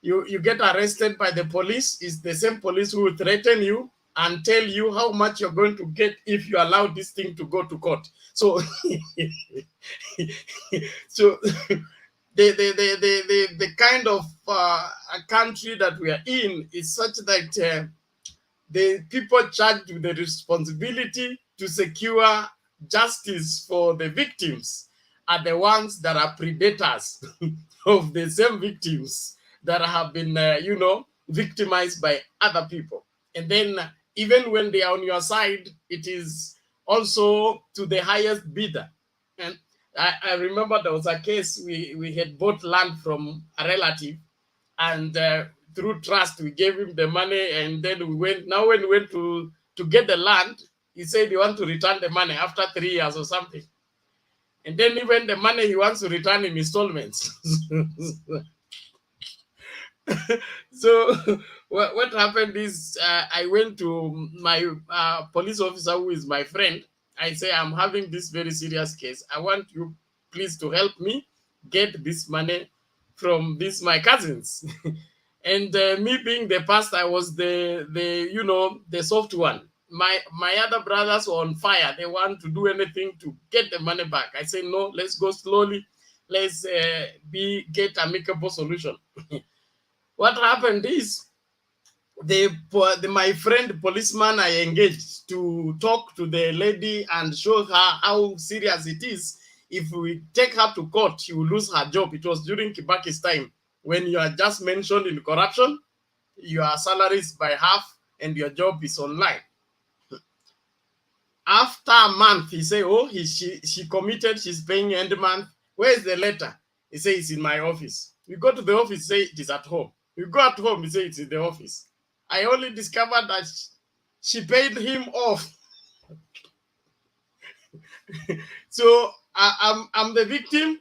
You get arrested by the police. It's the same police who will threaten you and tell you how much you're going to get if you allow this thing to go to court. So, so the kind of a country that we are in is such that the people charged with the responsibility to secure justice for the victims are the ones that are predators of the same victims that have been, victimized by other people. And then even when they are on your side, it is also to the highest bidder. And I remember there was a case we had bought land from a relative, and through trust, we gave him the money, and then when we went to get the land, he said he wants to return the money after 3 years or something. And then even the money he wants to return in installments. So what happened is I went to my police officer, who is my friend. I say, I'm having this very serious case. I want you please to help me get this money from my cousins. And me being the pastor, I was the soft one. My other brothers were on fire. They want to do anything to get the money back. I say, no, let's go slowly. Let's get amicable solution. What happened is my friend policeman I engaged to talk to the lady and show her how serious it is. If we take her to court, she will lose her job. It was during Kibaki's time, when you are just mentioned in corruption, your salary is by half and your job is online. After a month, he said, oh, she committed, she's paying end month. Where is the letter? He says, it's in my office. We go to the office, say it is at home. We go at home, he says it's in the office. I only discovered that she paid him off. So I'm the victim.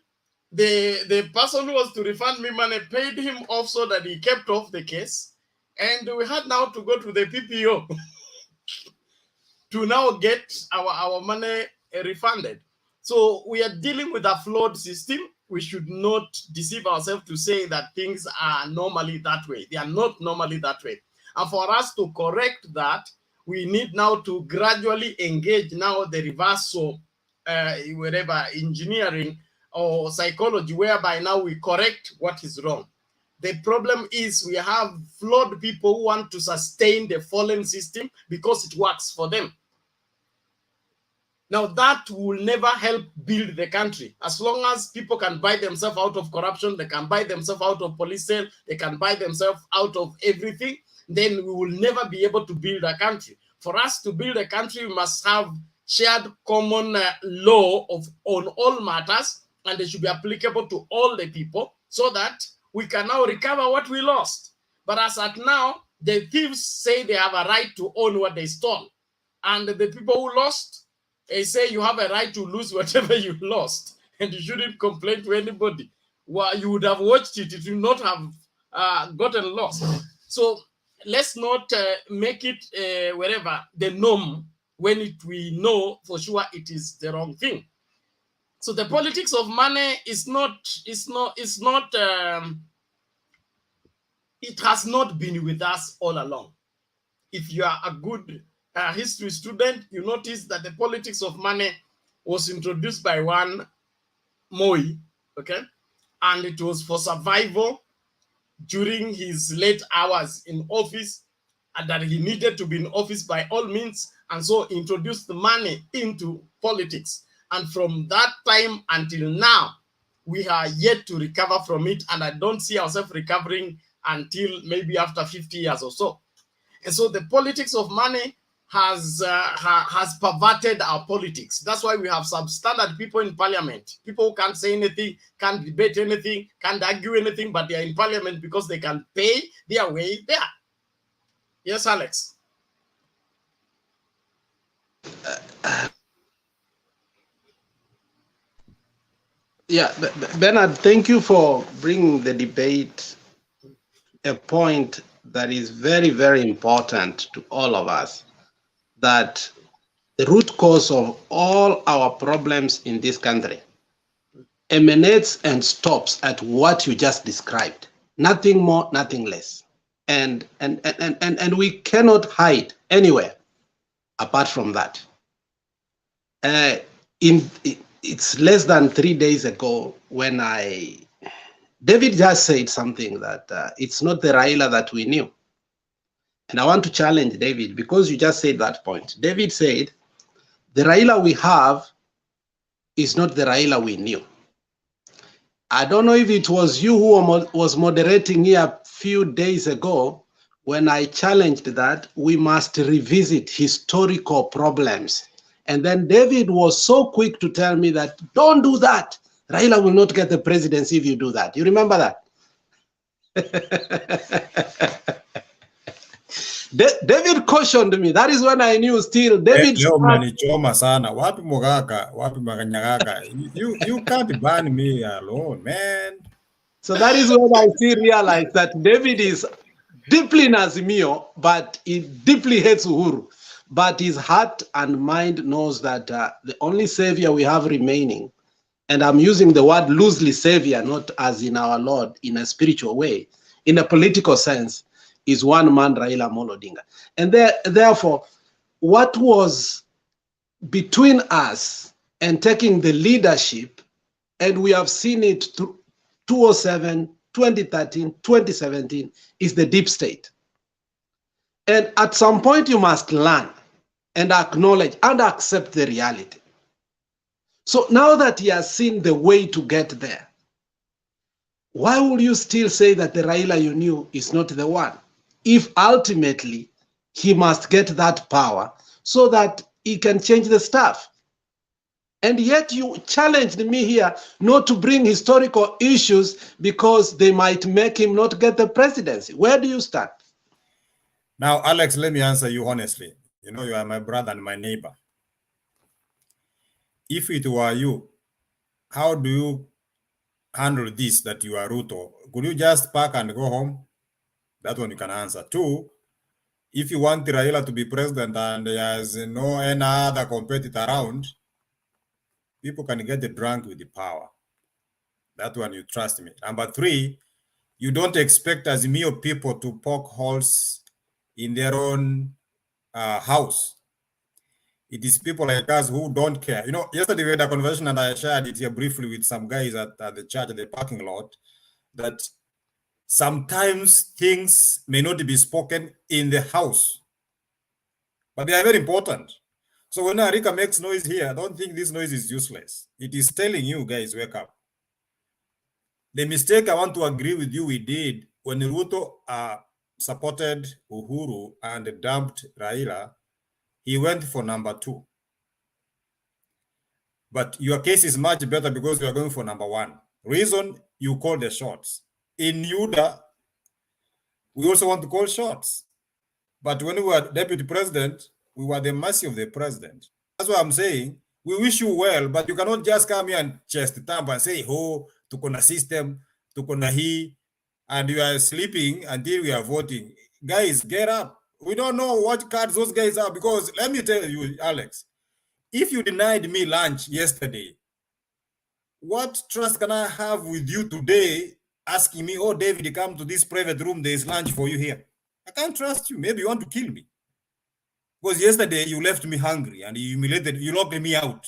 The person who was to refund me money paid him off so that he kept off the case. And we had now to go to the PPO to now get our money refunded. So we are dealing with a flawed system. We should not deceive ourselves to say that things are normally that way. They are not normally that way. And for us to correct that, we need now to gradually engage now the reversal, whatever, engineering or psychology, whereby now we correct what is wrong. The problem is we have flawed people who want to sustain the fallen system because it works for them. Now, that will never help build the country. As long as people can buy themselves out of corruption, they can buy themselves out of police sale, they can buy themselves out of everything, then we will never be able to build a country. For us to build a country, we must have shared common law on all matters, and they should be applicable to all the people so that we can now recover what we lost. But as at now, the thieves say they have a right to own what they stole. And the people who lost, they say you have a right to lose whatever you lost, and you shouldn't complain to anybody. Well, you would have watched it, it would not have gotten lost. So let's not make it wherever the norm when we know for sure it is the wrong thing. So the politics of money is not. It has not been with us all along. If you are a good history student, you notice that the politics of money was introduced by one Moi, okay? And it was for survival during his late hours in office, and that he needed to be in office by all means, and so introduced the money into politics. And from that time until now, we are yet to recover from it, and I don't see ourselves recovering until maybe after 50 years or so. And so the politics of money has perverted our politics. That's why we have substandard people in parliament. People who can't say anything, can't debate anything, can't argue anything, but they are in parliament because they can pay their way there. Yes, Alex. Yeah, Bernard, thank you for bringing the debate a point that is very, very important to all of us, that the root cause of all our problems in this country emanates and stops at what you just described. Nothing more, nothing less. And we cannot hide anywhere apart from that. It's less than 3 days ago when David just said something that it's not the Raila that we knew. And I want to challenge David because you just said that point. David said, the Raila we have is not the Raila we knew. I don't know if it was you who was moderating here a few days ago when I challenged that we must revisit historical problems. And then David was so quick to tell me that, don't do that. Raila will not get the presidency if you do that. You remember that? David cautioned me. That is when I knew still David. You can't ban me alone, man. So that is when I still realized that David is deeply Nazimio, but he deeply hates Uhuru. But his heart and mind knows that the only savior we have remaining, and I'm using the word loosely savior, not as in our Lord, in a spiritual way, in a political sense, is one man, Raila Amolo Odinga. And therefore, what was between us and taking the leadership, and we have seen it through 2007, 2013, 2017, is the deep state. And at some point, you must learn and acknowledge and accept the reality. So now that he has seen the way to get there, why would you still say that the Raila you knew is not the one? If ultimately he must get that power so that he can change the stuff. And yet you challenged me here not to bring historical issues because they might make him not get the presidency. Where do you stand? Now, Alex, let me answer you honestly. You know, you are my brother and my neighbor. If it were you, how do you handle this that you are Ruto? Could you just pack and go home? That one you can answer. Two, if you want Raila to be president and there's no any other competitor around, people can get drunk with the power. That one you trust me. Number three, you don't expect Azimio people to poke holes in their own house. It is people like us who don't care. You know, yesterday we had a conversation and I shared it here briefly with some guys at the church at the parking lot that sometimes things may not be spoken in the house, but they are very important. So when Arika makes noise here, I don't think this noise is useless. It is telling you guys, wake up. The mistake I want to agree with you we did when Ruto supported Uhuru and dumped Raila, he went for number 2. But your case is much better because you are going for number 1. Reason, you call the shots. In UDA, we also want to call shots. But when we were deputy president, we were the mercy of the president. That's what I'm saying. We wish you well, but you cannot just come here and chest thump and say, oh, tuko na system, tuko na hii, and you are sleeping until we are voting. Guys, get up. We don't know what cards those guys are, because let me tell you, Alex, if you denied me lunch yesterday, what trust can I have with you today asking me, oh, David, come to this private room, there is lunch for you here? I can't trust you. Maybe you want to kill me. Because yesterday you left me hungry and you humiliated, you locked me out.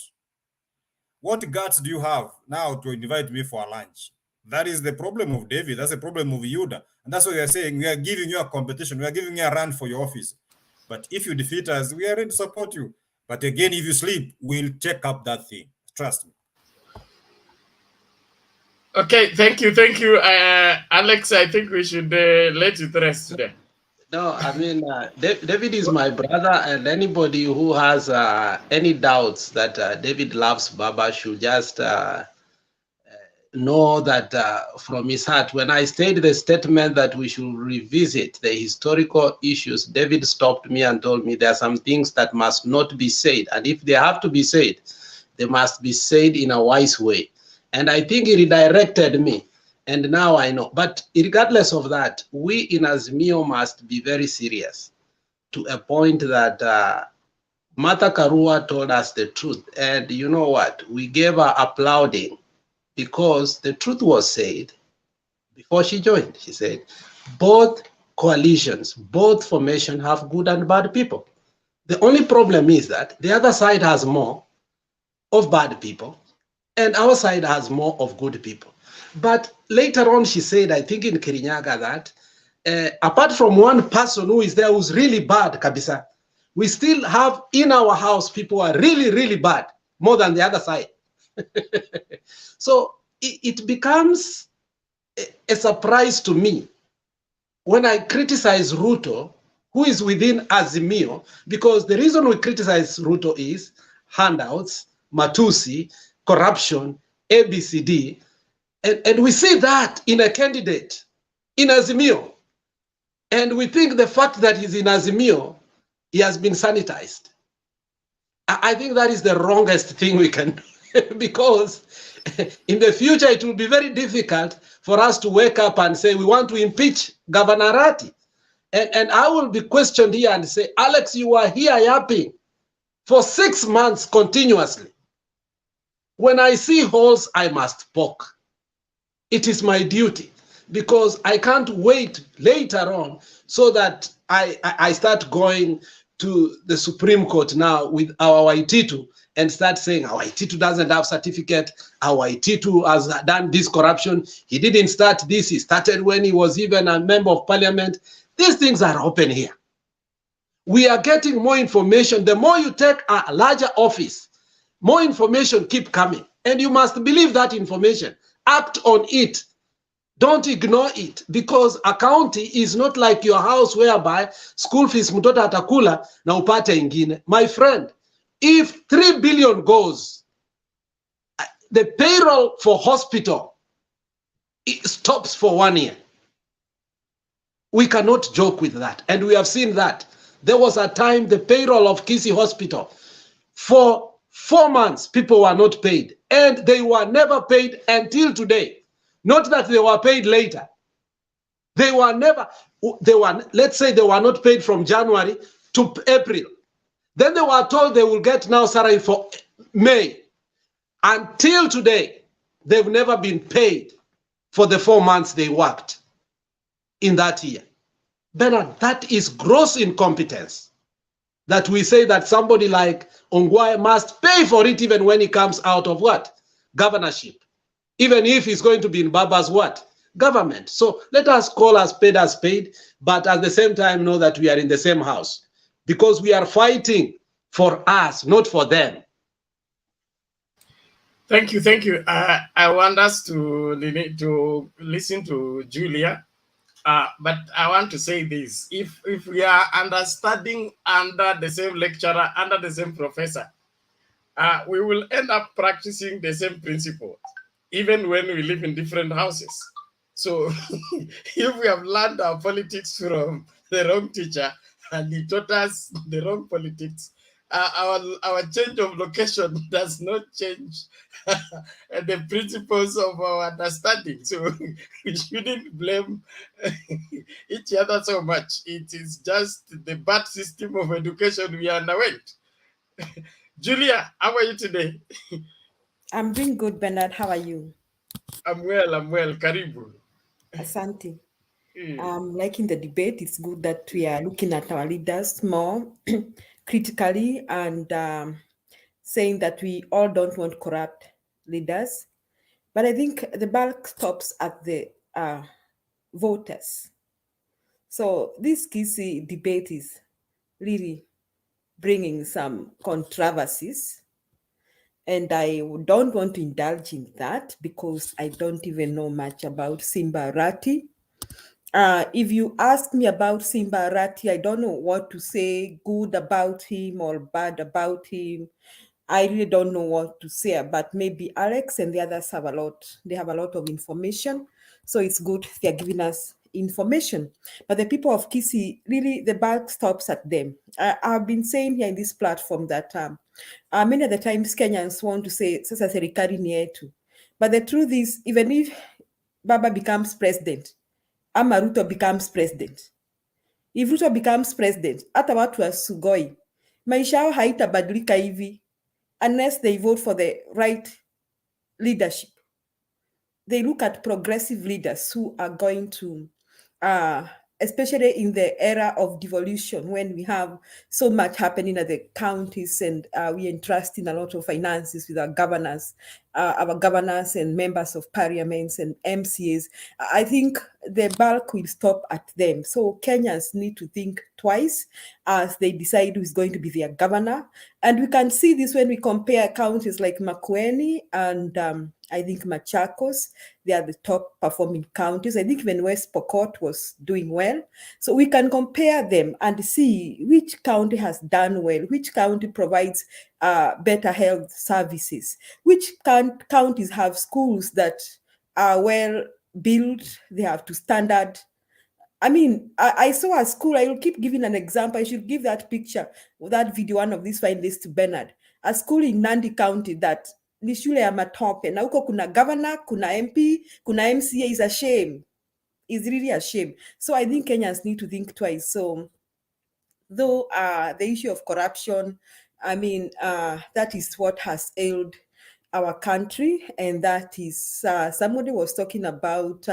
What guts do you have now to invite me for a lunch? That is the problem of David. That's the problem of Yuda. And that's what we are saying. We are giving you a competition. We are giving you a run for your office. But if you defeat us, we are ready to support you. But again, if you sleep, we'll check up that thing. Trust me. Okay, thank you, Alex. I think we should let it rest today. No, I mean, David is my brother, and anybody who has any doubts that David loves Baba should just know that from his heart. When I stated the statement that we should revisit the historical issues, David stopped me and told me there are some things that must not be said. And if they have to be said, they must be said in a wise way. And I think he redirected me. And now I know. But regardless of that, we in Azimio must be very serious to a point that Martha Karua told us the truth. And you know what? We gave her applauding because the truth was said before she joined. She said, both coalitions, both formations have good and bad people. The only problem is that the other side has more of bad people and our side has more of good people. But later on, she said, I think in Kirinyaga, that apart from one person who is there who's really bad, Kabisa, we still have in our house people who are really, really bad, more than the other side. So it becomes a surprise to me when I criticize Ruto, who is within Azimio, because the reason we criticize Ruto is handouts, Matusi, corruption, ABCD, and we see that in a candidate in Azimio. And we think the fact that he's in Azimio, he has been sanitized. I think that is the wrongest thing we can do, because in the future it will be very difficult for us to wake up and say we want to impeach Governor Ratti. And I will be questioned here and say, Alex, you were here yapping for 6 months continuously. When I see holes, I must poke. It is my duty, because I can't wait later on so that I start going to the Supreme Court now with our Waititu and start saying our Waititu doesn't have certificate, our Waititu has done this corruption, he didn't start this, he started when he was even a member of parliament. These things are open here. We are getting more information. The more you take a larger office, more information keep coming. And you must believe that information. Act on it. Don't ignore it, because a county is not like your house whereby school fees mtoto atakula na upate ingine. My friend, if 3 billion goes, the payroll for hospital, it stops for 1 year. We cannot joke with that. And we have seen that. There was a time the payroll of Kisi Hospital, for 4 months, people were not paid. And they were never paid until today. Not that they were paid later. They were never, let's say they were not paid from January to April. Then they were told they will get now salary for May. Until today, they've never been paid for the 4 months they worked in that year. Bernard, that is gross incompetence. That we say that somebody like Ongwae must pay for it even when he comes out of what? Governorship. Even if he's going to be in Baba's what? Government. So let us call as paid, but at the same time know that we are in the same house, because we are fighting for us, not for them. Thank you, thank you. I want us to listen to Julia, but I want to say this: if we are studying under the same lecturer, under the same professor, we will end up practicing the same principles, even when we live in different houses. So if we have learned our politics from the wrong teacher and he taught us the wrong politics, our change of location does not change the principles of our understanding. So we shouldn't blame each other so much. It is just the bad system of education we underwent. Julia, how are you today? I'm doing good, Bernard. How are you? I'm well. Karibu. Asante. I'm liking the debate. It's good that we are looking at our leaders more critically and saying that we all don't want corrupt leaders. But I think the bulk stops at the voters. So this Kisi debate is really bringing some controversies. And I don't want to indulge in that because I don't even know much about Simba Ratti. If you ask me about Simba Arati, I don't know what to say, good about him or bad about him. I really don't know what to say, but maybe Alex and the others have a lot. They have a lot of information, so it's good they're giving us information. But the people of Kisii, really, the buck stops at them. I've been saying here in this platform that many of the times Kenyans want to say sasa serikali ni yetu, but the truth is, even if Baba becomes president, ama Ruto becomes president, if Ruto becomes president, hata watu wa Sugoi maisha yao haitabadilika hivi unless they vote for the right leadership. They look at progressive leaders who are going to, especially in the era of devolution, when we have so much happening at the counties and we entrust in a lot of finances with our governors and members of parliaments and MCAs. I think the bulk will stop at them. So Kenyans need to think twice as they decide who is going to be their governor. And we can see this when we compare counties like Makueni and I think Machakos. They are the top performing counties. I think even West Pokot was doing well. So we can compare them and see which county has done well, which county provides better health services, which counties have schools that are well built, they have to standard. I mean, I saw a school, I will keep giving an example. I should give that picture, that video, one of these fine days to Bernard. A school in Nandi County that ni shule ya matope. Na huko kuna governor, kuna MP, kuna MCA. Is a shame. It's really a shame. So I think Kenyans need to think twice. So though the issue of corruption, I mean, that is what has ailed our country. And that is, somebody was talking about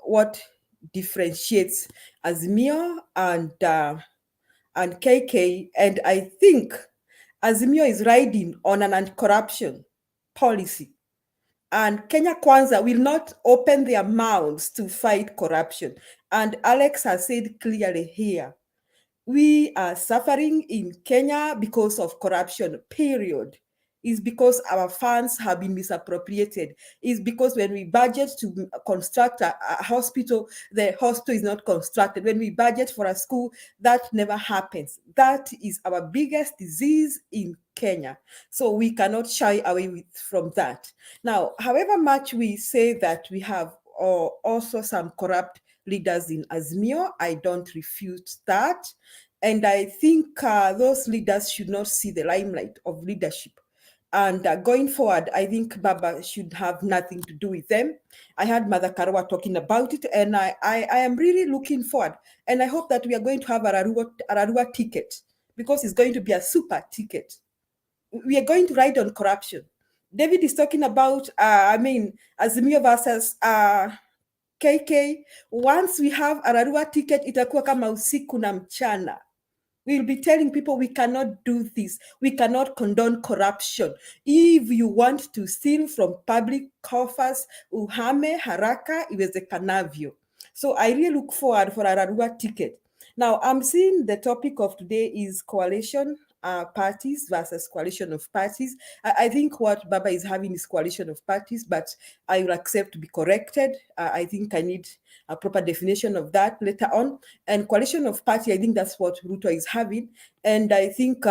what differentiates Azimio and KK, and I think Azimio is riding on an anti-corruption policy, and Kenya Kwanza will not open their mouths to fight corruption. And Alex has said clearly here, we are suffering in Kenya because of corruption, period. Is because our funds have been misappropriated. Is because when we budget to construct a hospital, the hospital is not constructed. When we budget for a school, that never happens. That is our biggest disease in Kenya. So we cannot shy away from that. Now, however much we say that we have also some corrupt leaders in Azimio, I don't refute that. And I think those leaders should not see the limelight of leadership. And going forward, I think Baba should have nothing to do with them. I heard Mother Karua talking about it, and I am really looking forward. And I hope that we are going to have a Ararua ticket, because it's going to be a super ticket. We are going to ride on corruption. David is talking about, Azimio versus KK. Once we have Ararua ticket, itakuwa kama usiku na mchana. We'll be telling people we cannot do this. We cannot condone corruption. If you want to steal from public coffers, uhame haraka iwezekanavyo. So I really look forward for a Ararua ticket. Now, I'm seeing the topic of today is coalition parties versus coalition of parties. I think what Baba is having is coalition of parties, but I will accept to be corrected. I think I need a proper definition of that later on. And coalition of party, I think that's what Ruto is having. And I think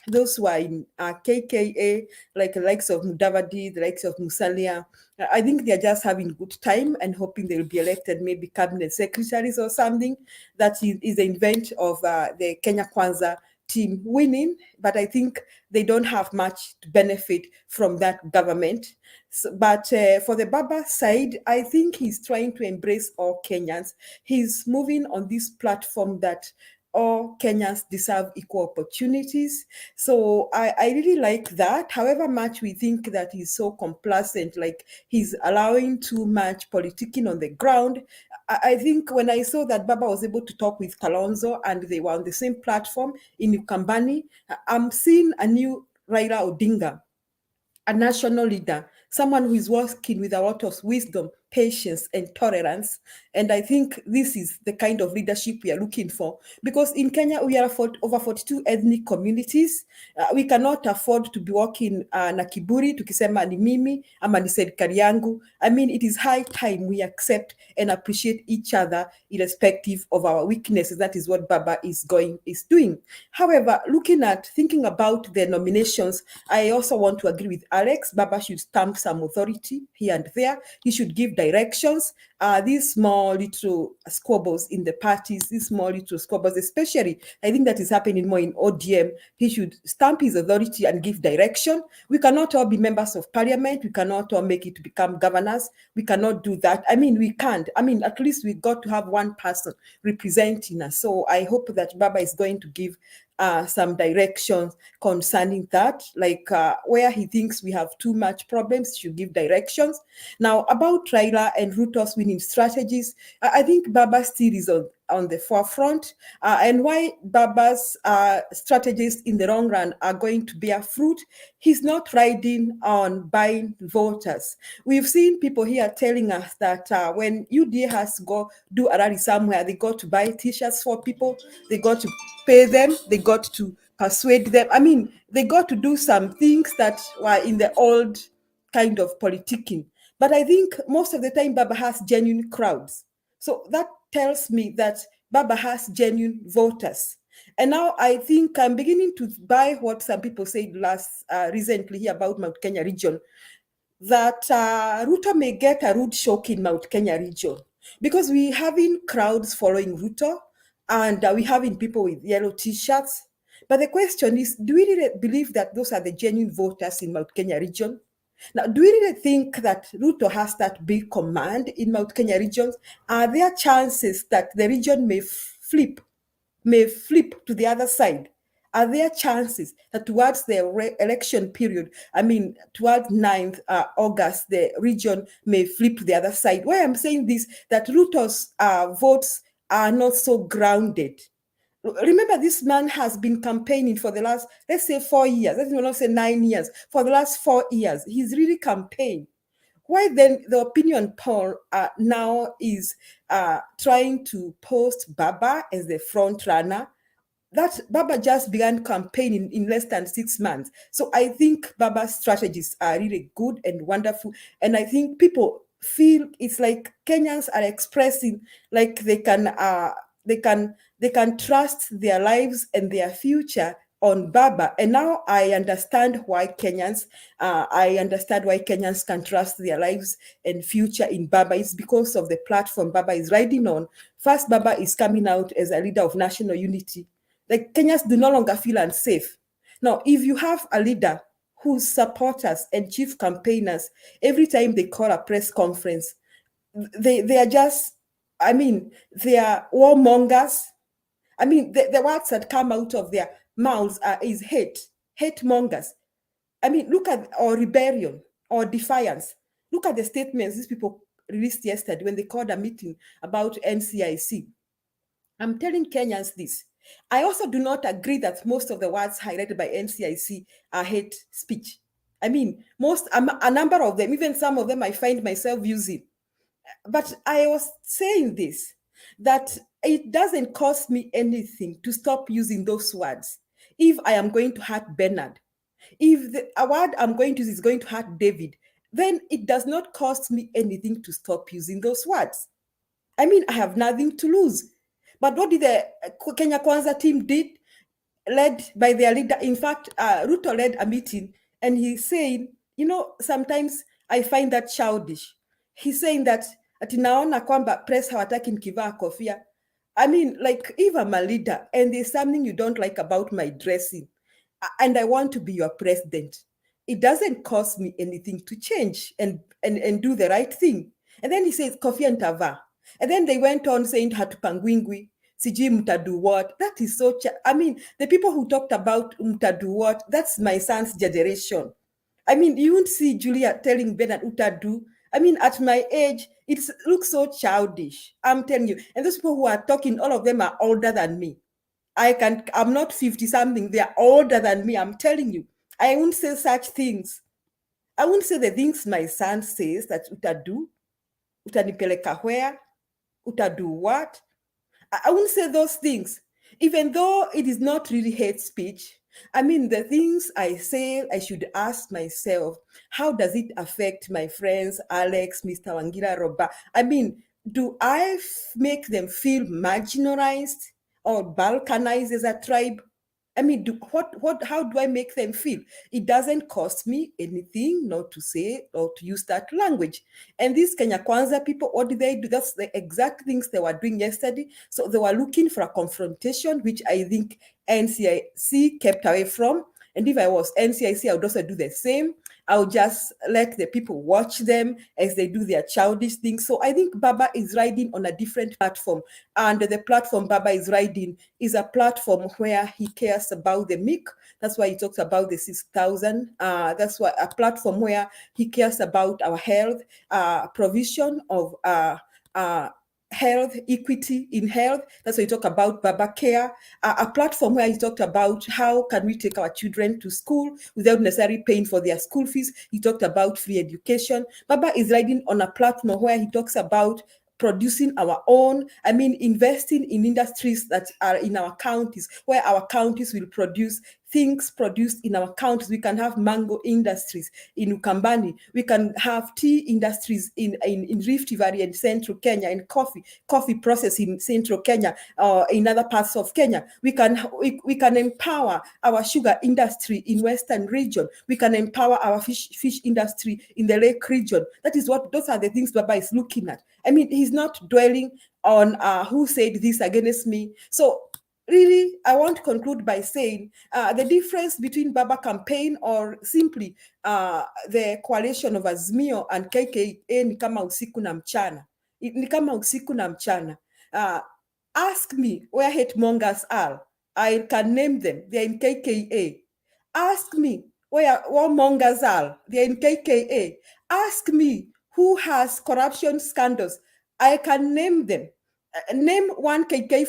those who are in KKA, like the likes of Mudavadi, the likes of Musalia, I think they're just having good time and hoping they'll be elected, maybe cabinet secretaries or something. That is the invent of the Kenya Kwanza team winning, but I think they don't have much to benefit from that government. So, but for the Baba side, I think he's trying to embrace all Kenyans. He's moving on this platform that all Kenyans deserve equal opportunities. So I really like that. However much we think that he's so complacent, like he's allowing too much politicking on the ground. I think when I saw that Baba was able to talk with Kalonzo and they were on the same platform in Ukambani, I'm seeing a new Raila Odinga, a national leader, someone who is working with a lot of wisdom, patience, and tolerance. And I think this is the kind of leadership we are looking for. Because in Kenya, we are over 42 ethnic communities. We cannot afford to be walking na kiburi, tukisema ni mimi, ama ni serikali yangu. I mean, it is high time we accept and appreciate each other irrespective of our weaknesses. That is what Baba is doing. However, thinking about the nominations, I also want to agree with Alex. Baba should stamp some authority here and there. He should give directions. These small little squabbles in the parties, these small little squabbles, especially, I think that is happening more in ODM. He should stamp his authority and give direction. We cannot all be members of parliament. We cannot all make it to become governors. We cannot do that. I mean, we can't. I mean, at least we got to have one person representing us. So I hope that Baba is going to give some directions concerning that, like where he thinks we have too much problems, should give directions. Now, about Raila and Ruto's winning strategies, I think Baba still is on the forefront, and why Baba's strategies in the long run are going to bear fruit. He's not riding on buying voters. We've seen people here telling us that when UDA has to go do a rally somewhere, they got to buy t-shirts for people, they got to pay them, they got to persuade them. I mean, they got to do some things that were in the old kind of politicking. But I think most of the time Baba has genuine crowds. So that tells me that Baba has genuine voters. And now I think I'm beginning to buy what some people said recently here about Mount Kenya region, that Ruto may get a rude shock in Mount Kenya region, because we having crowds following Ruto, and we having people with yellow t-shirts. But the question is, do we really believe that those are the genuine voters in Mount Kenya region? Now, do we really think that Ruto has that big command in Mount Kenya region? Are there chances that the region may flip to the other side? Are there chances that towards the election period, I mean, towards 9th August, the region may flip to the other side? Why I'm saying this, that Ruto's votes are not so grounded. Remember, this man has been campaigning for the last, let's say 4 years. Let's not say 9 years. For the last 4 years, he's really campaigned. Why then the opinion poll now is trying to post Baba as the front runner? That Baba just began campaigning in less than 6 months. So I think Baba's strategies are really good and wonderful. And I think people feel it's like Kenyans are expressing like they can trust their lives and their future on Baba. And now I understand why Kenyans can trust their lives and future in Baba. It's because of the platform Baba is riding on. First, Baba is coming out as a leader of national unity. Like, Kenyans do no longer feel unsafe. Now, if you have a leader whose supporters and chief campaigners, every time they call a press conference, they are just, I mean, they are warmongers. I mean, the words that come out of their mouths is hate mongers. I mean, look at, or rebellion or defiance. Look at the statements these people released yesterday when they called a meeting about NCIC. I'm telling Kenyans this. I also do not agree that most of the words highlighted by NCIC are hate speech. I mean, a number of them, even some of them I find myself using. But I was saying this, that it doesn't cost me anything to stop using those words. If I am going to hurt Bernard, if the word I'm going to use is going to hurt David, then it does not cost me anything to stop using those words. I mean, I have nothing to lose. But what did the Kenya Kwanza team did, led by their leader? In fact, Ruto led a meeting and he's saying, you know, sometimes I find that childish. He's saying that ati naona kwamba press hawataki nikivaa kofia. I mean, like, if I'm a leader and there's something you don't like about my dressing and I want to be your president, it doesn't cost me anything to change and do the right thing. And then he says, kofia ntavaa. And then they went on saying hatupangwingwi, sijui mtadu what. That is so, I mean, the people who talked about mtadu what, that's my son's generation. I mean, you won't see Julia telling Bernard utadu. I mean, at my age, it looks so childish. I'm telling you. And those people who are talking, all of them are older than me. I'm not 50 something. They are older than me. I'm telling you. I won't say such things. I won't say the things my son says that utadu. Utanipeleka where? Do what? I won't say those things, even though it is not really hate speech. I mean, the things I say, I should ask myself, how does it affect my friends, Alex, Mr. Wangira, Roba? I mean, do I make them feel marginalized or balkanized as a tribe? I mean, how do I make them feel? It doesn't cost me anything not to say or to use that language. And these Kenya Kwanza people, what did they do? That's the exact things they were doing yesterday. So they were looking for a confrontation, which I think NCIC kept away from. And if I was NCIC, I would also do the same. I would just let the people watch them as they do their childish things. So I think Baba is riding on a different platform. And the platform Baba is riding is a platform where he cares about the meek. That's why he talks about the 6,000. That's why a platform where he cares about our health, provision of health, equity in health. That's why you talk about Baba Care, a platform where he talked about how can we take our children to school without necessarily paying for their school fees. He talked about free education. Baba is riding on a platform where he talks about producing our own, I mean, investing in industries that are in our counties, where our counties will produce things produced in our counties. We can have mango industries in Ukambani. We can have tea industries in Rift Valley and Central Kenya, and coffee process in Central Kenya, in other parts of Kenya. We can empower our sugar industry in Western region. We can empower our fish industry in the Lake region. those are the things Baba is looking at. I mean, he's not dwelling on who said this against me. So really, I want to conclude by saying the difference between Baba campaign or simply the coalition of Azimio and KKA ni kama usiku na mchana. Ni kama usiku na mchana. Ask me where hate mongers are. I can name them. They're in KKA. Ask me where mongers are. They're in KKA. Ask me who has corruption scandals. I can name them. Name one KKA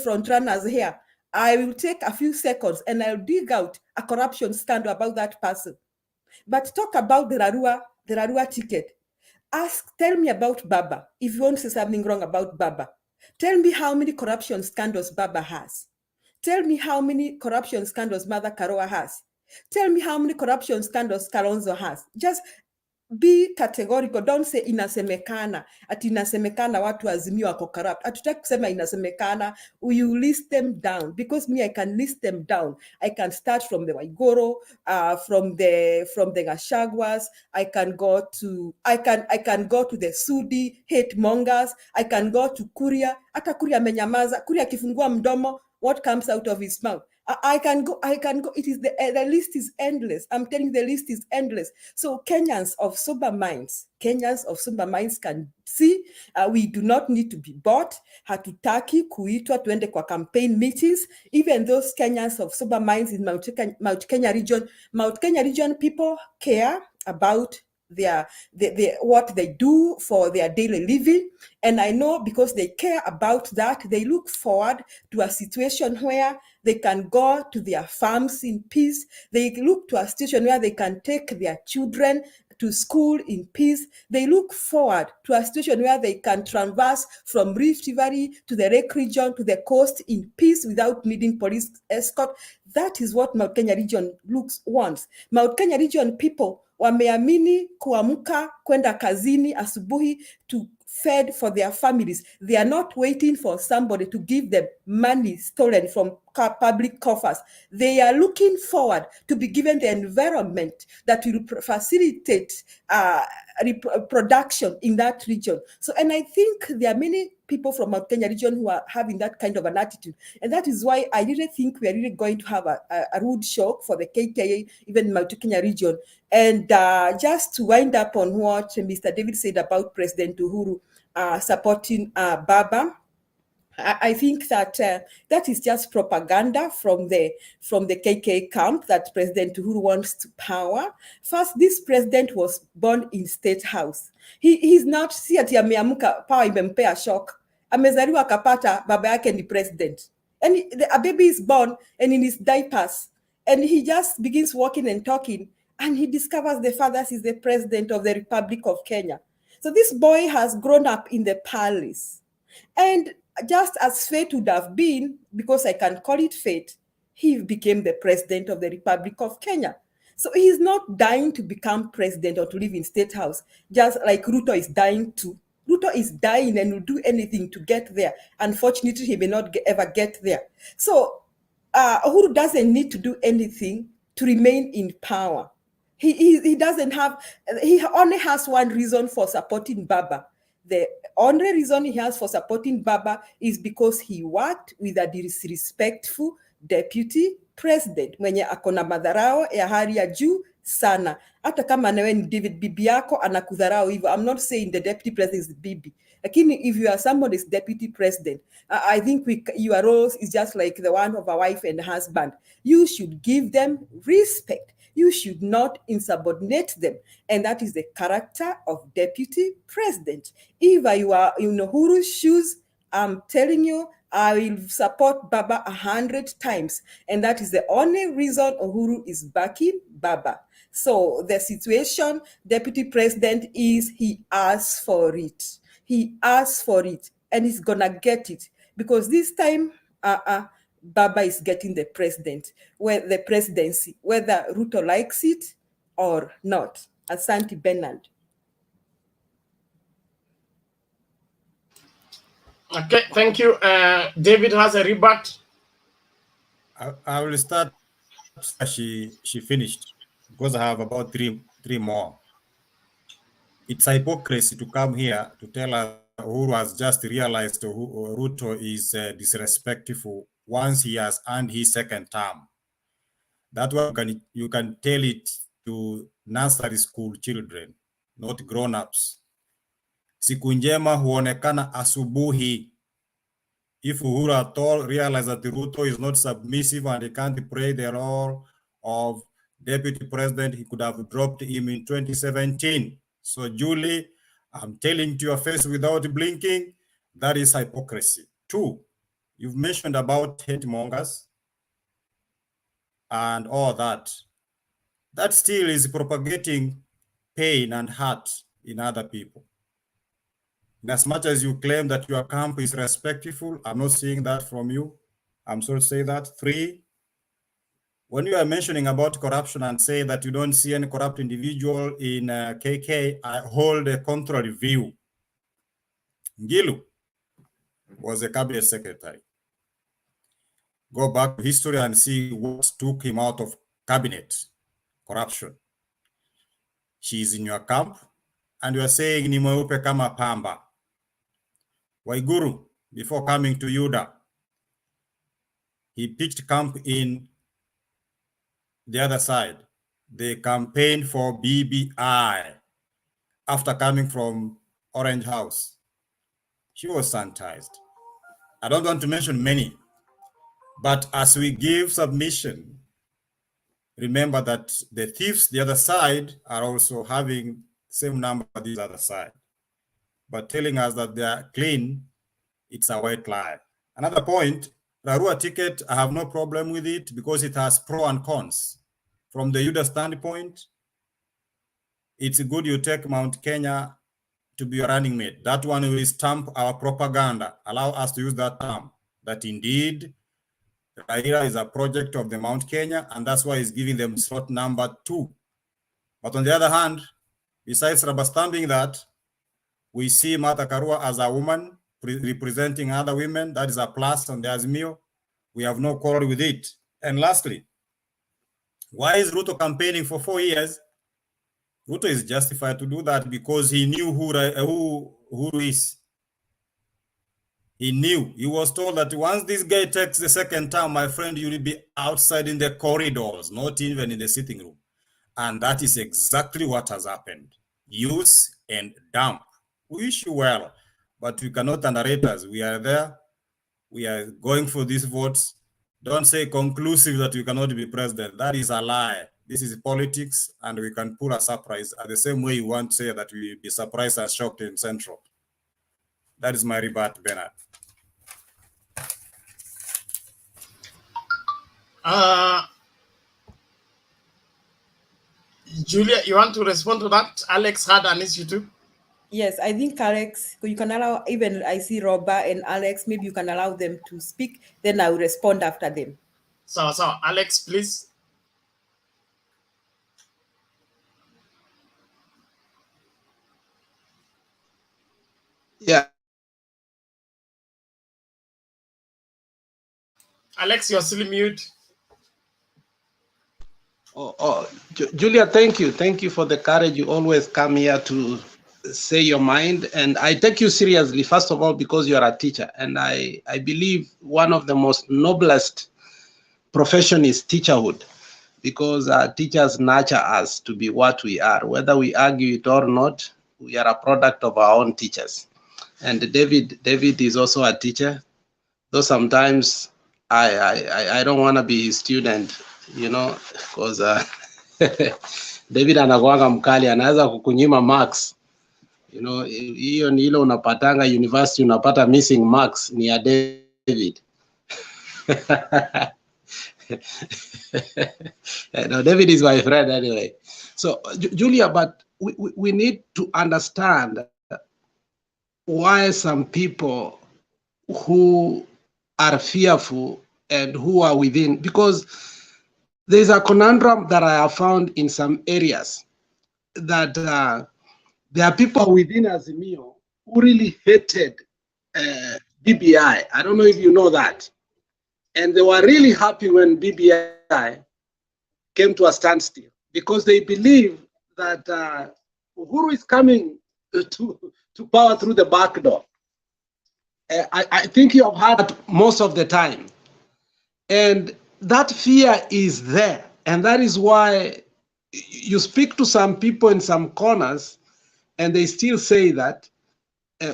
front runners here. I will take a few seconds and I'll dig out a corruption scandal about that person. But talk about the Rarua ticket. Tell me about Baba. If you want to say something wrong about Baba, tell me how many corruption scandals Baba has. Tell me how many corruption scandals Mother Karoa has. Tell me how many corruption scandals Kalonzo has. Just be categorical. Don't say inasemekana. Ati inasemekana watu Azimio wako corrupt. Hatutaki kusema inasemekana. You list them down, because me, I can list them down. I can start from the Waigoro, from the Gashagwas. I can go to the Sudi hate mongers. I can go to Kuria. Hata Kuria menyamaza. Kuria kifungua mdomo, what comes out of his mouth? I can go. It is the list is endless. I'm telling you, the list is endless. So Kenyans of sober minds can see we do not need to be bought. Hatutaki kuitwa tuende kwa campaign meetings. Even those Kenyans of sober minds in Mount Kenya region people care about what they do for their daily living. And I know because they care about that, they look forward to a situation where they can go to their farms in peace. They look to a situation where they can take their children to school in peace. They look forward to a situation where they can traverse from Rift Valley to the Lake region to the coast in peace without needing police escort. That is what Mount Kenya region wants. Mount Kenya region people wameamini kuamka kwenda kazini asubuhi to fed for their families. They are not waiting for somebody to give them money stolen from public coffers. They are looking forward to be given the environment that will facilitate production in that region. So, and I think there are many people from Mount Kenya region who are having that kind of an attitude. And that is why I really think we are really going to have a rude shock for the KKA, even Mount Kenya region. And just to wind up on what Mr. David said about President Uhuru supporting Baba, I think that that is just propaganda from the KK camp that President Uhuru wants to power. First, this president was born in State House. He's not, si ati ameamka power imempea shock. Amezaliwa akapata baba yake ni president. And a baby is born and in his diapers. And he just begins walking and talking. And he discovers the father is the president of the Republic of Kenya. So this boy has grown up in the palace. And just as fate would have been, because I can call it fate, he became the president of the Republic of Kenya. So he's not dying to become president or to live in State House, just like Ruto is dying to. Ruto is dying and will do anything to get there. Unfortunately, he may not ever get there. So Uhuru doesn't need to do anything to remain in power. He doesn't have, he only has one reason for supporting Baba. The only reason he has for supporting Baba is because he worked with a disrespectful deputy president mwenye akona madharao ya hali ya juu sana. Hata kama nawe ni David bibi yako anakudharau hivyo. I'm not saying the deputy president is bibi. Lakini if you are somebody's deputy president, I think your roles is just like the one of a wife and husband. You should give them respect. You should not insubordinate them. And that is the character of deputy president. If you are in Uhuru's shoes, I'm telling you, I will support Baba 100 times. And that is the only reason Uhuru is backing Baba. So the situation, deputy president, is he asks for it. He asks for it and he's gonna get it. Because this time, Baba is getting the presidency, whether Ruto likes it or not. Asante Bernard. Okay, thank you. David has a rebut. I will start. She finished because I have about three more. It's hypocrisy to come here to tell us Uhuru has just realized Ruto is disrespectful once he has earned his second term. That one you can tell it to nursery school children, not grown-ups. Siku njema huonekana asubuhi. If Uhuru at all realized that Ruto is not submissive and he can't play the role of deputy president, he could have dropped him in 2017. So Julie, I'm telling to your face without blinking, that is hypocrisy. 2, you've mentioned about hate mongers and all that. That still is propagating pain and hurt in other people. And as much as you claim that your camp is respectful, I'm not seeing that from you. I'm sorry to say that. 3, when you are mentioning about corruption and say that you don't see any corrupt individual in KK, I hold a contrary view. Ngilu was a cabinet secretary. Go back to history and see what took him out of cabinet. Corruption. She is in your camp, and you are saying ni mweupe kama pamba. Waiguru, before coming to UDA, he pitched camp in the other side. They campaigned for BBI after coming from Orange House. She was sanitized. I don't want to mention many, but as we give submission, remember that the thieves, the other side, are also having same number on the other side. But telling us that they are clean, it's a white lie. Another point, Rarua ticket, I have no problem with it because it has pros and cons. From the UDA standpoint, it's good you take Mount Kenya to be your running mate. That one will stamp our propaganda, allow us to use that term, that indeed Raila is a project of the Mount Kenya, and that's why he's giving them slot number 2. But on the other hand, besides rubber stamping that, we see Martha Karua as a woman representing other women. That is a plus on the Azimio. We have no quarrel with it. And lastly, why is Ruto campaigning for 4 years? Ruto is justified to do that because he knew who is. He knew. He was told that once this guy takes the second term, my friend, you will be outside in the corridors, not even in the sitting room. And that is exactly what has happened. Use and dump. We wish you well, but we cannot underrate us. We are there. We are going for these votes. Don't say conclusive that you cannot be president. That is a lie. This is politics, and we can pull a surprise the same way you want to say that we will be surprised and shocked in Central. That is my rebut, Bernard. Julia, you want to respond to that? Alex had an issue too. Yes, I think Alex, you can allow, even I see Robert and Alex, maybe you can allow them to speak, then I will respond after them. So Alex, please. Yeah. Alex, you're still mute. Julia, thank you. Thank you for the courage. You always come here to say your mind. And I take you seriously, first of all, because you are a teacher. And I believe one of the most noblest profession is teacherhood, because teachers nurture us to be what we are. Whether we argue it or not, we are a product of our own teachers. And David is also a teacher, though sometimes I don't want to be his student, you know, because David anakuanga mkali, anaweza kukunyima marks. You know, hiyo ni ile unapatanga university unapata missing marks ni ya David. No, David is my friend anyway. So, Julia, but we need to understand why some people who are fearful and who are within, because there's a conundrum that I have found in some areas, that there are people within Azimio who really hated BBI. I don't know if you know that. And they were really happy when BBI came to a standstill, because they believe that Uhuru is coming to power through the back door. I think you have heard that most of the time. And that fear is there. And that is why you speak to some people in some corners, and they still say that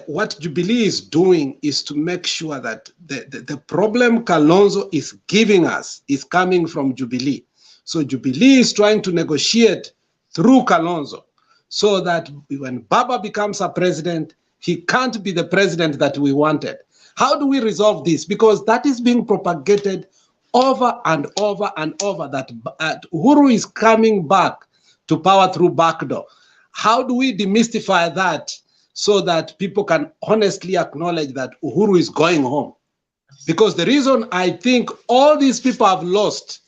what Jubilee is doing is to make sure that the problem Kalonzo is giving us is coming from Jubilee. So Jubilee is trying to negotiate through Kalonzo so that when Baba becomes a president, he can't be the president that we wanted. How do we resolve this? Because that is being propagated over and over and over, that Uhuru is coming back to power through backdoor. How do we demystify that so that people can honestly acknowledge that Uhuru is going home? Because the reason I think all these people have lost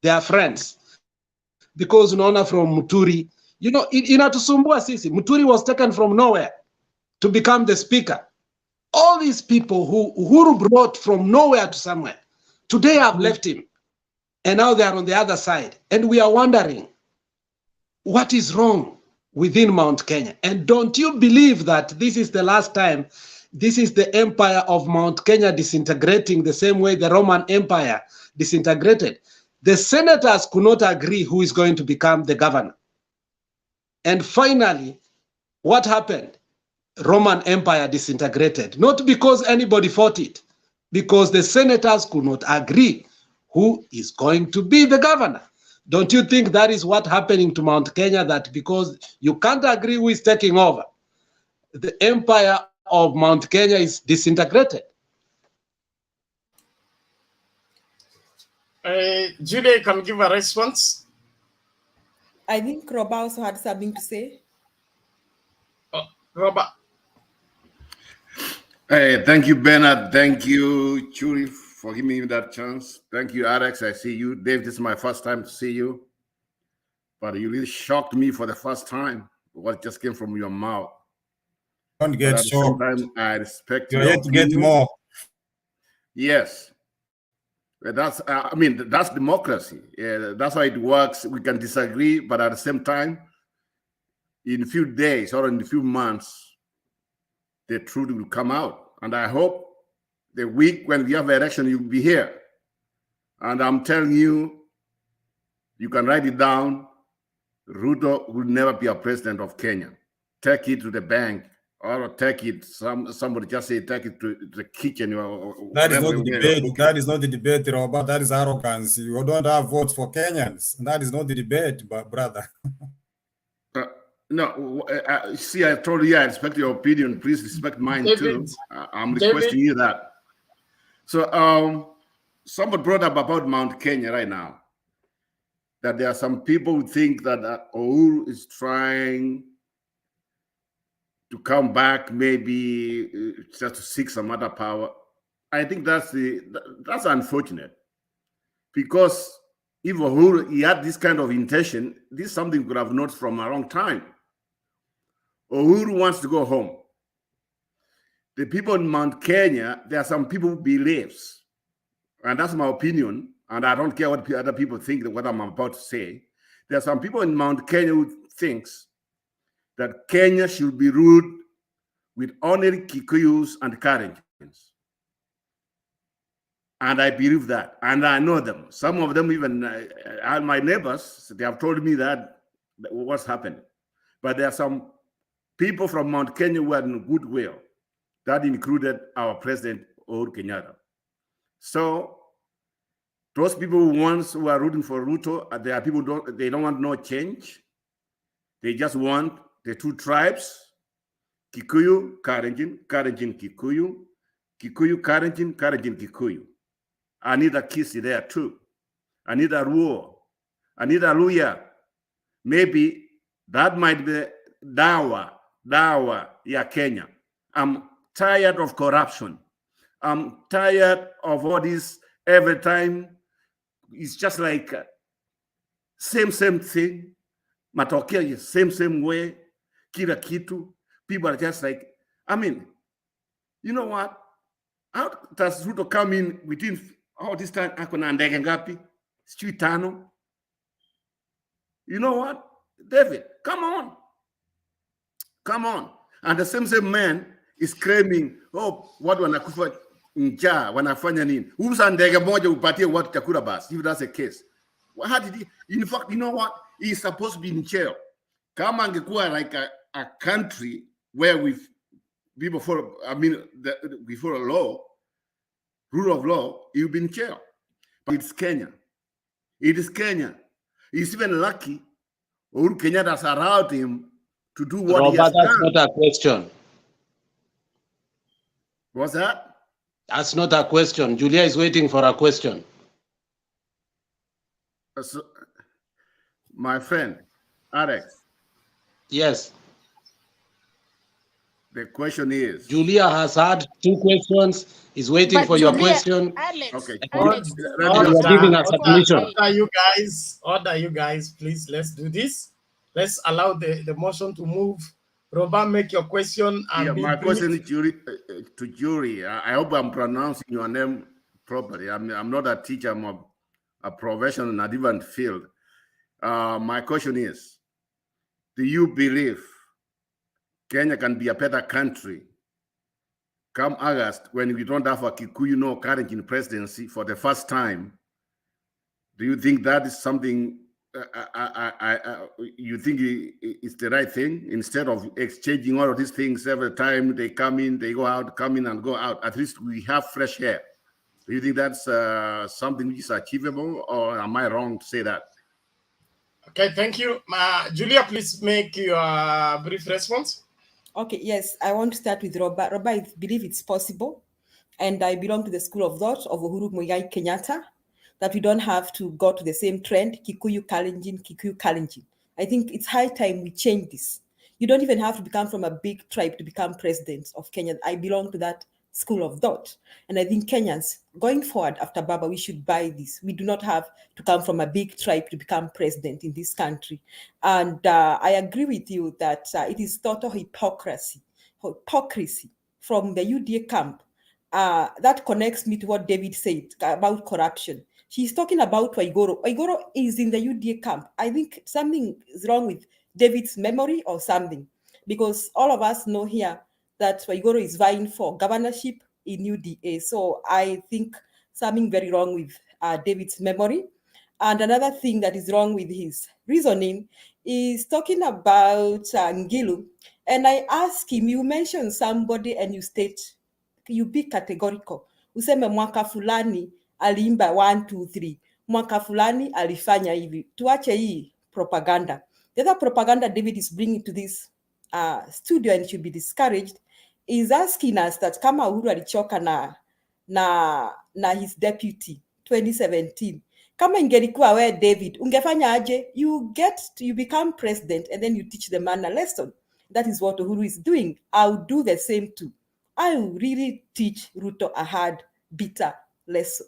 their friends, because unaona from Muturi, you know, inatusumbua sisi. Muturi was taken from nowhere to become the speaker. All these people who Uhuru brought from nowhere to somewhere, today have left him. And now they are on the other side. And we are wondering, what is wrong within Mount Kenya? And don't you believe that this is the last time, this is the empire of Mount Kenya disintegrating the same way the Roman Empire disintegrated? The senators could not agree who is going to become the governor. And finally, what happened? Roman Empire disintegrated, not because anybody fought it, because the senators could not agree who is going to be the governor. Don't you think that is what happening to Mount Kenya, that because you can't agree who is taking over, the empire of Mount Kenya is disintegrated? Julia, can give a response. I think Robert also had something to say. Robert. Hey, thank you, Bernard. Thank you, Churi, for giving me that chance. Thank you, Alex. I see you. Dave, this is my first time to see you. But you really shocked me for the first time, what just came from your mouth. Don't get shocked. Sometimes I respect you yet to get more. Yes. That's, I mean, that's democracy. That's how it works. We can disagree, but at the same time, in a few days or in a few months, the truth will come out. And I hope the week when we have election, you'll be here. And I'm telling you, you can write it down, Ruto will never be a president of Kenya. Take it to the bank, or take it, somebody just say, take it to the kitchen. That is not the debate. That is not the debate, Robert. That is arrogance. You don't have votes for Kenyans. That is not the debate, brother. No, see, I told you I respect your opinion. Please respect mine too. I'm requesting you that. So, somebody brought up about Mount Kenya right now, that there are some people who think that Uhuru is trying to come back, maybe just to seek some other power. I think that's unfortunate, because if Uhuru he had this kind of intention, this is something we could have noticed from a long time. Uhuru wants to go home. The people in Mount Kenya, there are some people who believes, and that's my opinion, and I don't care what other people think, what I'm about to say. There are some people in Mount Kenya who thinks that Kenya should be ruled with only Kikuyus and Karenjins. And I believe that, and I know them. Some of them even, my neighbors, they have told me that what's happening. But there are some people from Mount Kenya who are in goodwill. That included our president, Uhuru Kenyatta. So those people who are rooting for Ruto, there are people they don't want no change. They just want the two tribes, Kikuyu, Karenjin, Karenjin, Kikuyu, Kikuyu, Karenjin, Karenjin, Kikuyu. I need a Kisi there too. I need a Ruo. I need a Luya. Maybe that might be dawa ya Kenya. I'm tired of corruption. I'm tired of all this every time. It's just like same thing. Matokeo is same way. Kila kitu. People are just like, I mean, you know what? How does Ruto come in within all this time? Akona ndege ngapi? Sijui tano. You know what? David, come on. Come on. And the same man is claiming, oh, what wanakufa njaa, wanafanya nini? Usa ndege moja upatie watu chakula basi, if that's the case. How did he? In fact, you know what? He's supposed to be in jail. Kama angekuwa like a country where people follow, before a law, rule of law, he'll be in jail. But it's Kenya. It is Kenya. He's even lucky Uhuru Kenyatta has allowed him to do what Robert, he has that's done. not a question. What's that? That's not a question. Julia is waiting for a question. So, my friend, Alex. Yes. The question is. Julia has had 2 questions. Is waiting for your question. Alex, Okay. Alex, You are giving us submission. Order, you guys, please. Let's do this. Let's allow the motion to move. Robert, make your question. And my question is to jury. I hope I'm pronouncing your name properly. I'm not a teacher. I'm a professional in a different field. My question is, do you believe Kenya can be a better country come August when we don't have a Kikuyu no Karenjin presidency for the first time? Do you think that is something you think it's the right thing, instead of exchanging all of these things every time they come in, they go out, come in and go out? At least we have fresh air. Do you think that's something which is achievable, or am I wrong to say that? Okay, thank you. Julia, please make your brief response. Okay, yes, I want to start with Robert. Robert, I believe it's possible, and I belong to the school of thought of Uhuru Muigai Kenyatta, that we don't have to go to the same trend, Kikuyu Kalenjin, Kikuyu Kalenjin. I think it's high time we change this. You don't even have to become from a big tribe to become president of Kenya. I belong to that school of thought. And I think Kenyans, going forward after Baba, we should buy this. We do not have to come from a big tribe to become president in this country. And I agree with you that it is total hypocrisy from the UDA camp. That connects me to what David said about corruption. She's talking about Waigoro. Waigoro is in the UDA camp. I think something is wrong with David's memory or something, because all of us know here that Waigoro is vying for governorship in UDA. So I think something very wrong with David's memory. And another thing that is wrong with his reasoning is talking about Ngilu. And I ask him, you mentioned somebody and you state, you be categorical. Useme mwaka fulani aliimba 1, 2, 3. Mwaka fulani alifanya hivi. Tuache hii propaganda. The other propaganda David is bringing to this studio and should be discouraged is asking us that kama Uhuru alichoka na his deputy 2017. Kama ingelikuwa we David, ungefanya aje? You become president and then you teach the man a lesson. That is what Uhuru is doing. I'll do the same too. I will really teach Ruto a hard, bitter lesson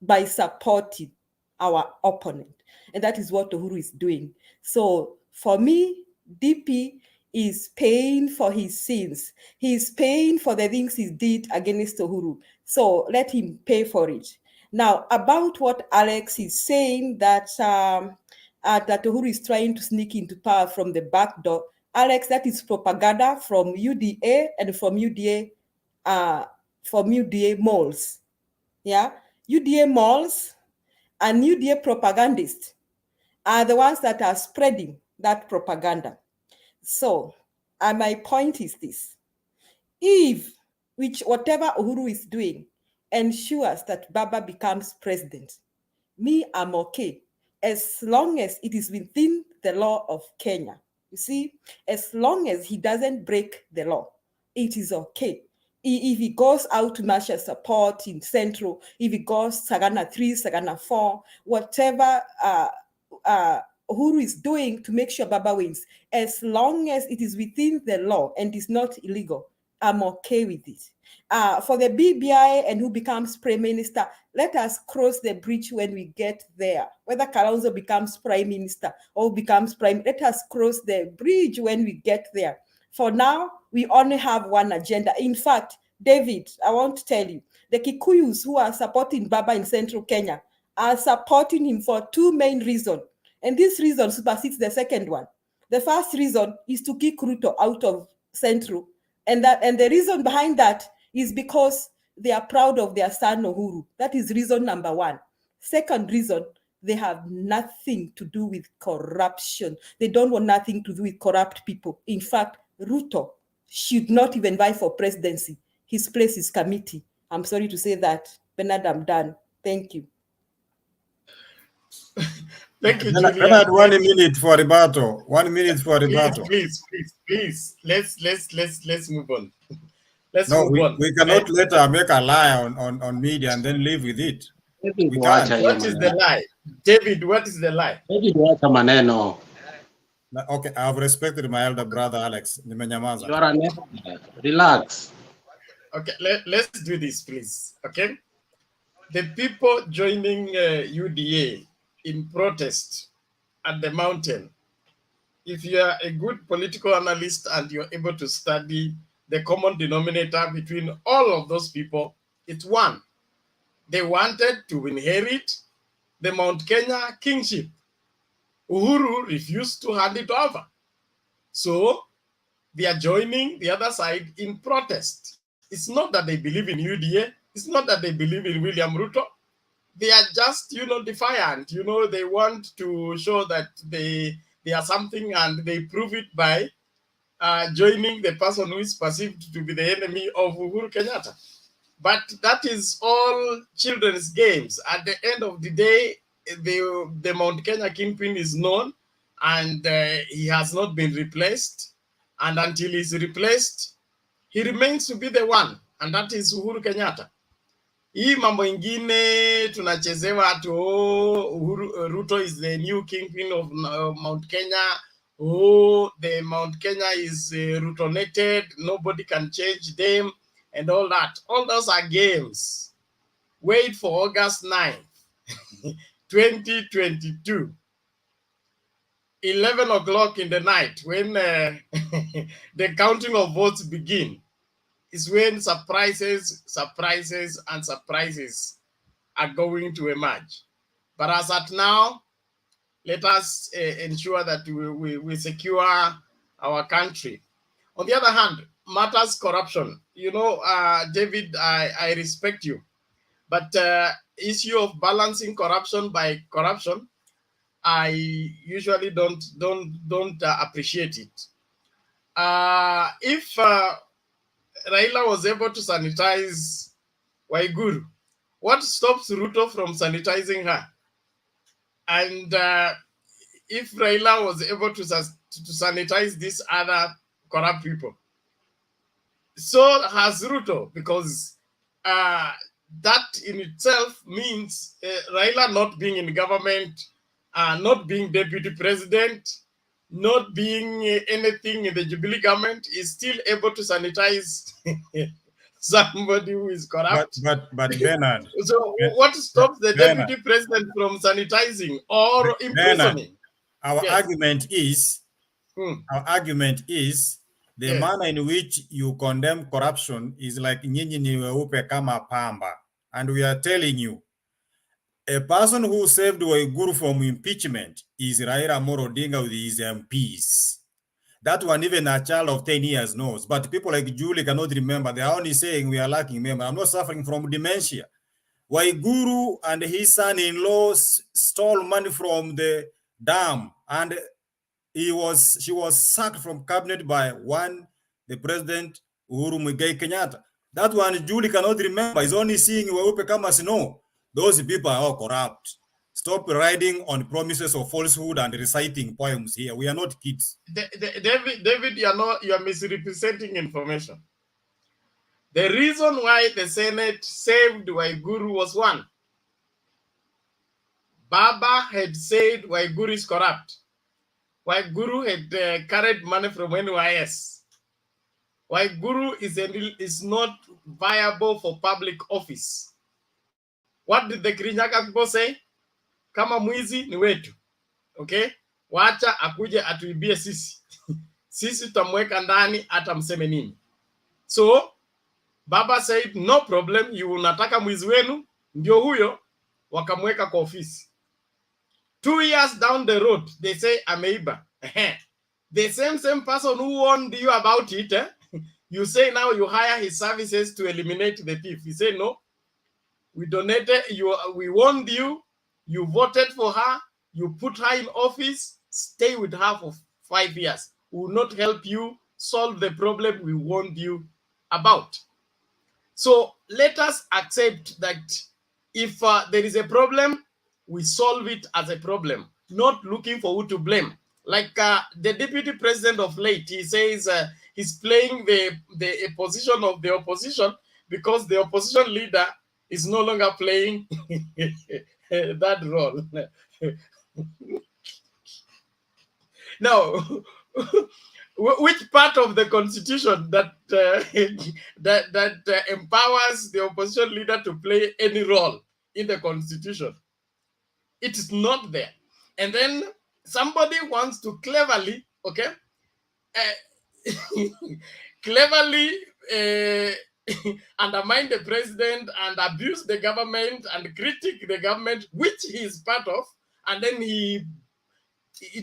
by supporting our opponent. And that is what Uhuru is doing. So for me, DP is paying for his sins. He's paying for the things he did against Uhuru. So let him pay for it. Now, about what Alex is saying, that that Uhuru is trying to sneak into power from the back door. Alex, that is propaganda from UDA and from UDA malls. Yeah, UDA malls and UDA propagandists are the ones that are spreading that propaganda. So, my point is this: if whatever Uhuru is doing ensures that Baba becomes president, me, I'm okay, as long as it is within the law of Kenya. You see, as long as he doesn't break the law, it is okay. If he goes out to marshal support in Central, if he goes Sagana 3, Sagana 4, whatever Uhuru is doing to make sure Baba wins, as long as it is within the law and is not illegal, I'm okay with it. For the BBI and who becomes prime minister, let us cross the bridge when we get there. Whether Kalonzo becomes prime minister or becomes prime, let us cross the bridge when we get there. For now, we only have one agenda. In fact, David, I want to tell you, the Kikuyus who are supporting Baba in Central Kenya are supporting him for two main reasons. And this reason supersedes the second one. The first reason is to kick Ruto out of Central. And the reason behind that is because they are proud of their son Uhuru. That is reason number one. Second reason, they have nothing to do with corruption. They don't want nothing to do with corrupt people. In fact, Ruto should not even vie for presidency. His place is committee. I'm sorry to say that. Bernard, I'm done. Thank you. Thank you, Bernard, Julia. 1 minute for rebuttal. 1 minute for rebuttal. Please. Let's move on. Let's No, move on. we cannot let her make a lie on media and then live with it. We can't. What is the lie? David, what is the lie? Okay, I have respected my elder brother Alex. Nimenyamaza. You are relax. Okay, let's do this, please. Okay, the people joining UDA in protest at the mountain. If you are a good political analyst and you're able to study the common denominator between all of those people, it's one. They wanted to inherit the Mount Kenya kingship. Uhuru refused to hand it over. So they are joining the other side in protest. It's not that they believe in UDA. It's not that they believe in William Ruto. They are just, defiant. They want to show that they are something, and they prove it by joining the person who is perceived to be the enemy of Uhuru Kenyatta. But that is all children's games. At the end of the day, the Mount Kenya kingpin is known, and he has not been replaced. And until he's replaced, he remains to be the one, and that is Uhuru Kenyatta. Hii mambo ingine tunachezewa ati Ruto is the new kingpin of Mount Kenya. The Mount Kenya is Rutonated. Nobody can change them and all that. All those are games. Wait for August 9th, 2022. 11 o'clock in the night, when the counting of votes begin, is when surprises are going to emerge. But as at now, let us ensure that we secure our country. On the other hand, matters corruption. David, I respect you, but issue of balancing corruption by corruption, I usually don't appreciate it. If Raila was able to sanitize Waiguru, what stops Ruto from sanitizing her? And if Raila was able to sanitize these other corrupt people, so has Ruto, because that in itself means Raila not being in government, not being deputy president, not being anything in the Jubilee government, is still able to sanitize somebody who is corrupt. But Bernard. So what stops the Bernard, deputy president from sanitizing or imprisoning? Our Yes. argument is the Yes. manner in which you condemn corruption is like nyinyi ni weupe kama pamba, and we are telling you, a person who saved Waiguru from impeachment is Raila Amolo Odinga with his MPs. That one even a child of 10 years knows, but people like Julie cannot remember. They are only saying we are lacking memory. I'm not suffering from dementia. Waiguru and his son-in-law stole money from the dam, and she was sacked from cabinet by the president Uhuru Muigai Kenyatta. That one Julie cannot remember. He's only seeing weupe kama snow. Those people are all corrupt. Stop riding on promises of falsehood and reciting poems here. We are not kids. David, you are misrepresenting information. The reason why the Senate saved Waiguru was one. Baba had said Waiguru is corrupt. Waiguru had carried money from NYS. Waiguru is not viable for public office. What did the Kirinyaga people say? Kama mwizi ni wetu. Okay? Wacha akuje atuibie sisi. Sisi tutamweka ndani hata mseme nini. So, Baba said, no problem, you unataka mwizi wenu, ndio huyo, wakamweka kwa ofisi. 2 years down the road, they say, ameiba. The same person who warned you about it, you say now you hire his services to eliminate the thief. You say, no, we donated, we warned you, you voted for her, you put her in office, stay with her for 5 years. We will not help you solve the problem we warned you about. So let us accept that if there is a problem, we solve it as a problem, not looking for who to blame. Like the deputy president of late, he says he's playing the position of the opposition because the opposition leader is no longer playing that role. Now, which part of the constitution that empowers the opposition leader to play any role in the constitution? It is not there. And then somebody wants to cleverly, okay, cleverly undermine the president and abuse the government and critique the government, which he is part of, and then he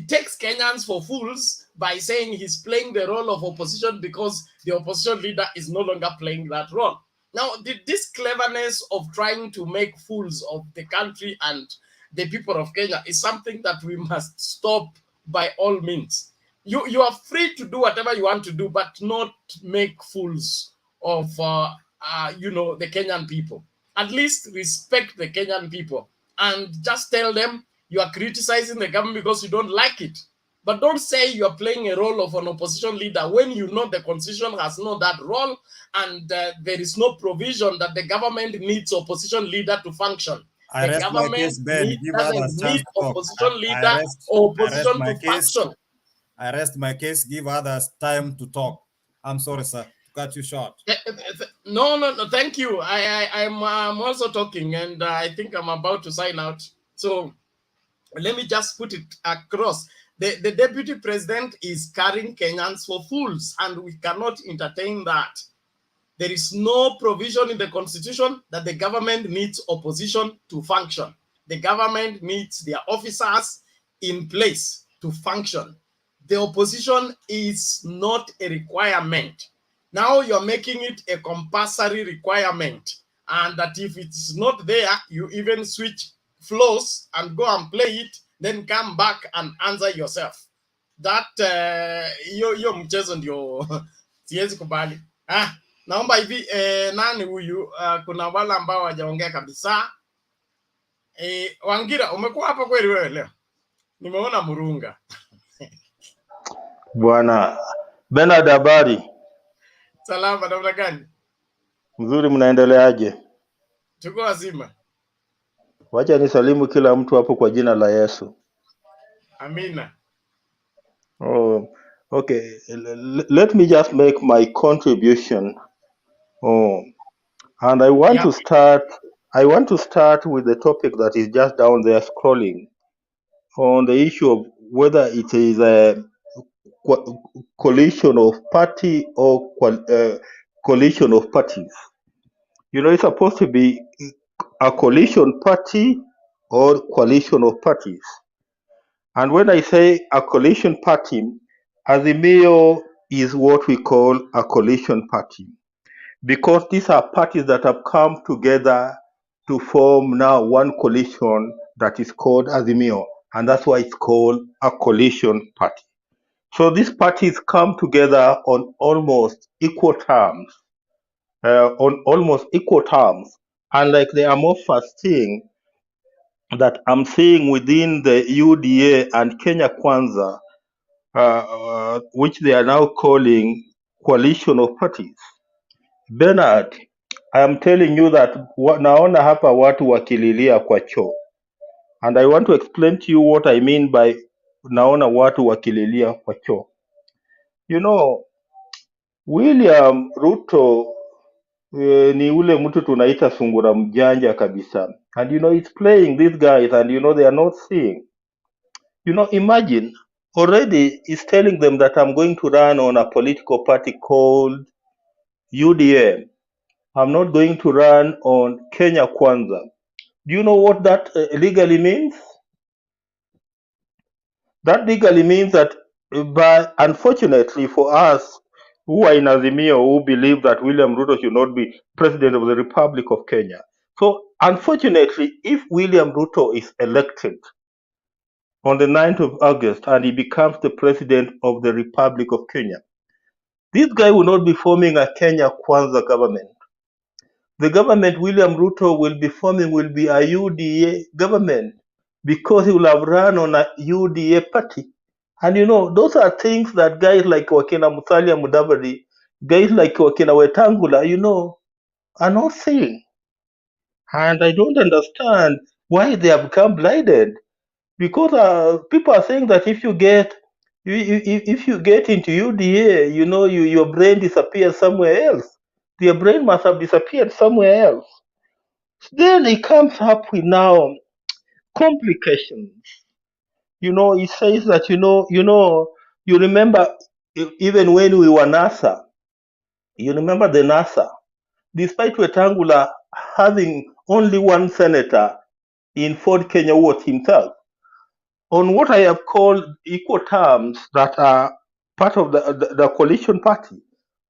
takes Kenyans for fools by saying he's playing the role of opposition because the opposition leader is no longer playing that role. Now, this cleverness of trying to make fools of the country and the people of Kenya is something that we must stop by all means. You are free to do whatever you want to do, but not make fools of the Kenyan people. At least respect the Kenyan people and just tell them you are criticizing the government because you don't like it. But don't say you are playing a role of an opposition leader when you know the constitution has not that role and there is no provision that the government needs opposition leader to function. I rest my case, Ben. Give others chance to talk. Opposition leader or opposition to function. I rest my case. Give others time to talk. I'm sorry, sir, to cut you short. No, thank you. I'm also talking, and I think I'm about to sign out. So let me just put it across. The deputy president is carrying Kenyans for fools, and we cannot entertain that. There is no provision in the constitution that the government needs opposition to function. The government needs their officers in place to function. The opposition is not a requirement. Now you're making it a compulsory requirement, and that if it's not there, you even switch floors and go and play it, then come back and answer yourself. That yo mchezo ndio siwezi kubali. Naomba hivi nani huyu kuna wale ambao hawajaongea kabisa. Wangira, umekuwa hapa kweli wewe leo? Nimeona Murunga. Bwana Bernard, habari? Salama, namna gani? Mzuri, mnaendeleaje? Tuko wazima. Wacha nisalimu kila mtu hapo kwa jina la Yesu. Amina. Oh, okay. Let me just make my contribution. Oh, and I want Yeah. to start. I want to start with the topic that is just down there scrolling on the issue of whether it is a coalition of party or coalition of parties. You know, it's supposed to be a coalition party or coalition of parties. And when I say a coalition party, Azimio is what we call a coalition party because these are parties that have come together to form now one coalition that is called Azimio, and that's why it's called a coalition party. So these parties come together on almost equal terms, and like the amorphous thing that I'm seeing within the UDA and Kenya Kwanza, which they are now calling coalition of parties. Bernard, I am telling you that naona hapa watu wakililia kwa choo, and I want to explain to you what I mean by naona watu wakililia kwa choo. You know, William Ruto ni ule mtu tunaita sungura mjanja kabisa, and you know he's playing these guys, and you know they are not seeing. You know, imagine already he's telling them that I'm going to run on a political party called UDA. I'm not going to run on Kenya Kwanza. Do you know what that legally means? That legally means that, but unfortunately for us who are in Azimio, who believe that William Ruto should not be president of the Republic of Kenya. So unfortunately, if William Ruto is elected on the 9th of August and he becomes the president of the Republic of Kenya, this guy will not be forming a Kenya Kwanza government. The government William Ruto will be forming will be a UDA government because he will have run on a UDA party. And you know, those are things that guys like Wakina Musalia Mudavadi, guys like Wakina Wetangula, you know, are not seeing. And I don't understand why they have become blinded. Because people are saying that if you get if you get into UDA, you know, your brain disappears somewhere else. Their brain must have disappeared somewhere else. Then it comes up with now complications. You know, it says that you remember even when we were NASA, you remember the NASA, despite Wetangula having only one senator in Ford Kenya Ward himself, on what I have called equal terms that are part of the coalition party,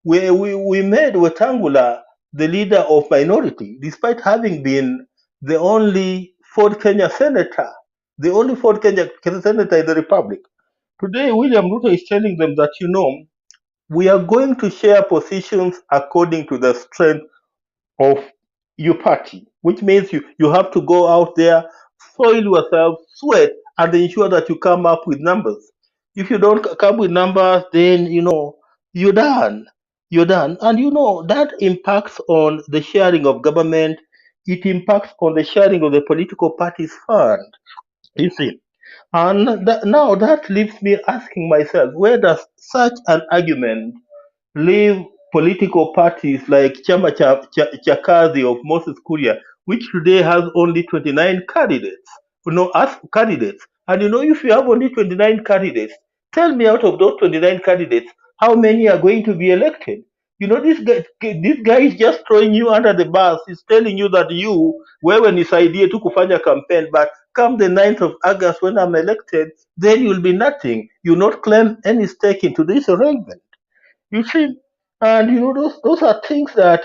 where we made Wetangula the leader of minority, despite having been the only Ford Kenya senator, the only Ford Kenya senator in the Republic. Today, William Ruto is telling them that, you know, we are going to share positions according to the strength of your party, which means you have to go out there, soil yourself, sweat, and ensure that you come up with numbers. If you don't come with numbers, then you know you're done. You're done. And you know that impacts on the sharing of government, it impacts on the sharing of the political parties fund. You see. And now that leaves me asking myself, where does such an argument leave political parties like Chakazi of Moses Kuria, which today has only 29 candidates, as candidates. And you know, if you have only 29 candidates, tell me out of those 29 candidates, how many are going to be elected? You know, this guy is just throwing you under the bus. He's telling you that wewe ni idea to kufanya campaign, but come the 9th of August when I'm elected, then you'll be nothing. You'll not claim any stake into this arrangement. You see, and you know those are things that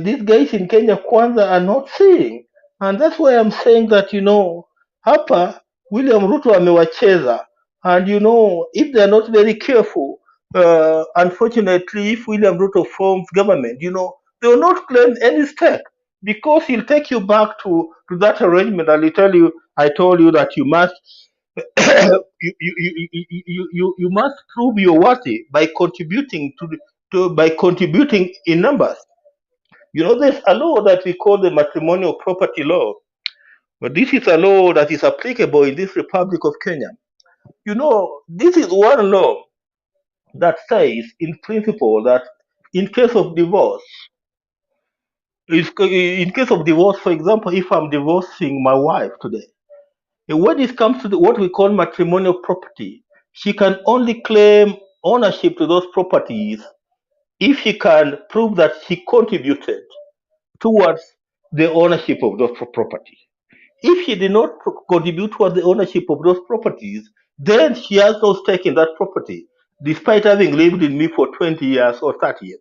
these guys in Kenya Kwanza are not seeing, and that's why I'm saying that, you know, hapa William Ruto amewacheza, and you know if they're not very careful, unfortunately, if William Ruto forms government, you know, they will not claim any stake because he'll take you back to that arrangement, and I told you that you must you must prove your worthy by contributing by contributing in numbers. You know, there's a law that we call the matrimonial property law, but this is a law that is applicable in this Republic of Kenya. This is one law that says, in principle, that in case of divorce, for example, if I'm divorcing my wife today, when it comes to what we call matrimonial property, she can only claim ownership to those properties if she can prove that she contributed towards the ownership of those property. If she did not contribute towards the ownership of those properties, then she has no stake in that property, despite having lived in me for 20 years or 30 years.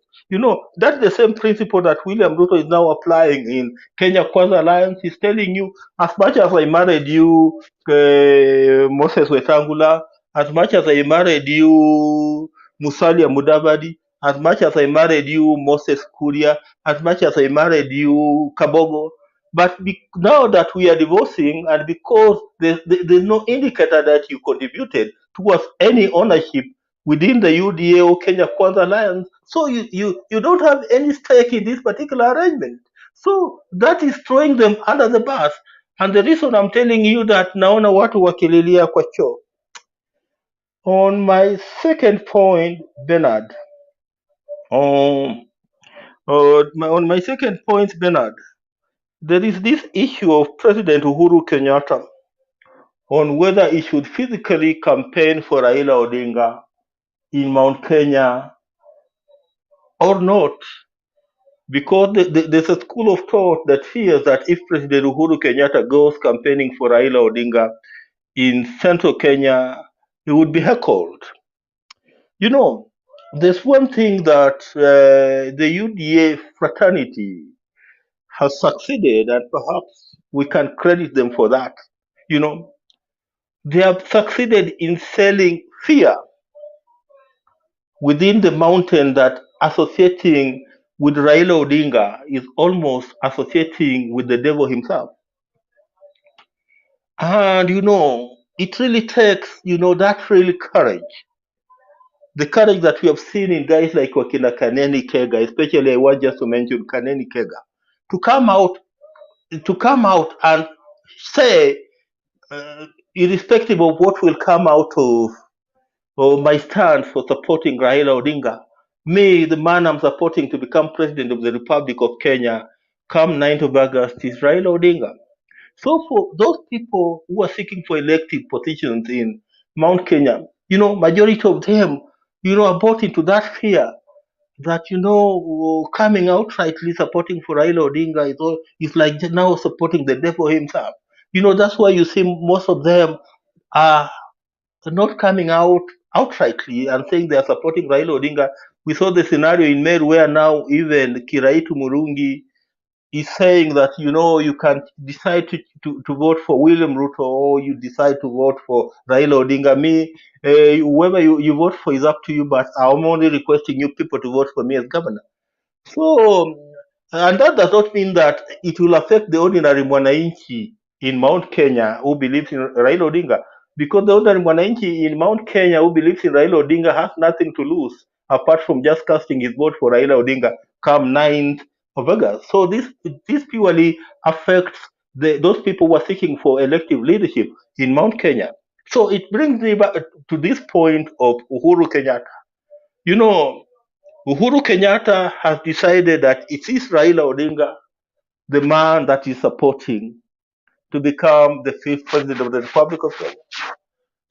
That's the same principle that William Ruto is now applying in Kenya Kwanza Alliance. He's telling you, as much as I married you, Moses Wetangula, as much as I married you, Musalia Mudavadi, as much as I married you, Moses Kuria, as much as I married you, Kabogo, but now that we are divorcing, and because there's no indicator that you contributed towards any ownership within the UDA or Kenya Kwanza Alliance, so you don't have any stake in this particular arrangement. So that is throwing them under the bus. And the reason I'm telling you that naona watu wakililia kwa choo. On my second point, Bernard, on my second point, Bernard, there is this issue of President Uhuru Kenyatta on whether he should physically campaign for Raila Odinga in Mount Kenya or not. Because there's a school of thought that fears that if President Uhuru Kenyatta goes campaigning for Raila Odinga in central Kenya, he would be heckled. There's one thing that the UDA fraternity has succeeded, and perhaps we can credit them for that. They have succeeded in selling fear within the mountain that associating with Raila Odinga is almost associating with the devil himself. And it really takes, that really courage. The courage that we have seen in guys like Wakina Kaneni Kega, especially I want just to mention Kaneni Kega, to come out and say, irrespective of what will come out of my stand for supporting Raila Odinga, me, the man I'm supporting to become president of the Republic of Kenya, come 9th of August, is Raila Odinga. So for those people who are seeking for elected positions in Mount Kenya, majority of them, are bought into that fear that, coming outrightly supporting for Raila Odinga is like now supporting the devil himself. That's why you see most of them are not coming out outrightly and saying they are supporting Raila Odinga. We saw the scenario in Meru where now even Kiraitu Murungi is saying that, you can decide to vote for William Ruto or you decide to vote for Raila Odinga. Me, whoever you vote for is up to you, but I'm only requesting you people to vote for me as governor. So, and that does not mean that it will affect the ordinary mwananchi in Mount Kenya who believes in Raila Odinga, because the ordinary mwananchi in Mount Kenya who believes in Raila Odinga has nothing to lose apart from just casting his vote for Raila Odinga come 9th of August. So this purely affects those people who are seeking for elective leadership in Mount Kenya. So it brings me back to this point of Uhuru Kenyatta. Uhuru Kenyatta has decided that it is Raila Odinga, the man that is supporting to become the 5th president of the Republic of Kenya.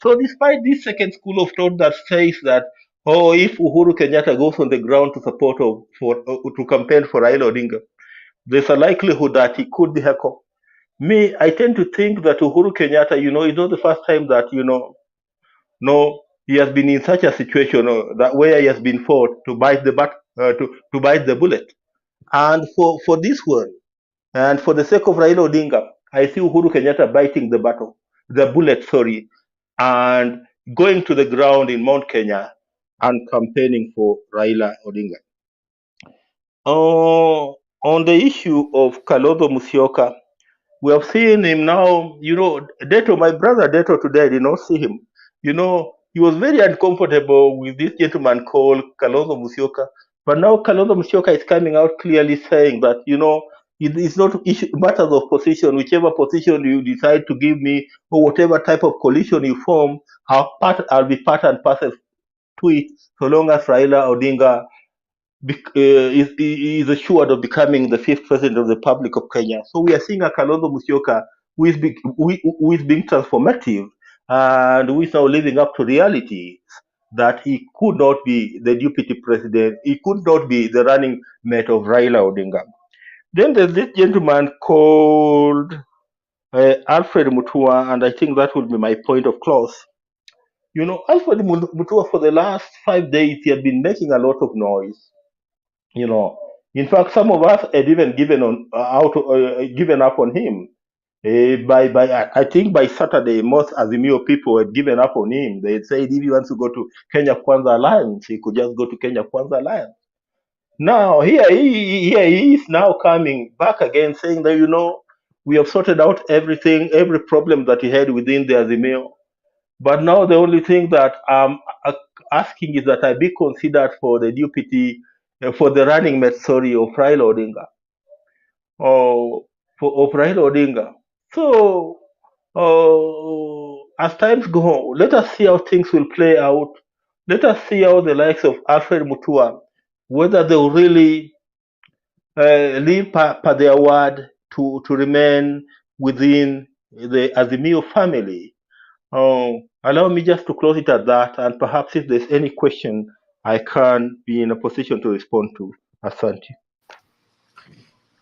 So despite this second school of thought that says that, if Uhuru Kenyatta goes on the ground to support to campaign for Raila Odinga, there's a likelihood that he could be heckled. Me, I tend to think that Uhuru Kenyatta, it's not the first time that, he has been in such a situation that where he has been forced to bite the to bite the bullet. And for this one, and for the sake of Raila Odinga, I see Uhuru Kenyatta biting the bullet, and going to the ground in Mount Kenya and campaigning for Raila Odinga. On the issue of Kalonzo Musyoka, we have seen him now, Deto, my brother Deto today, I did not see him. He was very uncomfortable with this gentleman called Kalonzo Musyoka. But now Kalonzo Musyoka is coming out clearly saying that, It's not matters of position. Whichever position you decide to give me, or whatever type of coalition you form, I'll be part and parcel to it, so long as Raila Odinga is assured of becoming the 5th president of the Republic of Kenya. So we are seeing a Kalonzo Musyoka who is being transformative, and who is now living up to reality that he could not be the deputy president, he could not be the running mate of Raila Odinga. Then there's this gentleman called Alfred Mutua, and I think that would be my point of close. You know, Alfred Mutua, for the last 5 days, he had been making a lot of noise. You know, in fact, some of us had even given up on him. I think by Saturday, most Azimio people had given up on him. They said if he wants to go to Kenya Kwanza Alliance, he could just go to Kenya Kwanza Alliance. Now here he is now coming back again, saying that, you know, we have sorted out everything, every problem that he had within the Azimio. But now the only thing that I'm asking is that I be considered for the deputy, for the running mate, sorry, of Raila Odinga, of Raila Odinga. So as times go on, let us see how things will play out. Let us see how the likes of Alfred Mutua, whether they will really live per their word to remain within the Azimio family. Allow me just to close it at that, and perhaps if there's any question, I can be in a position to respond to. Asante.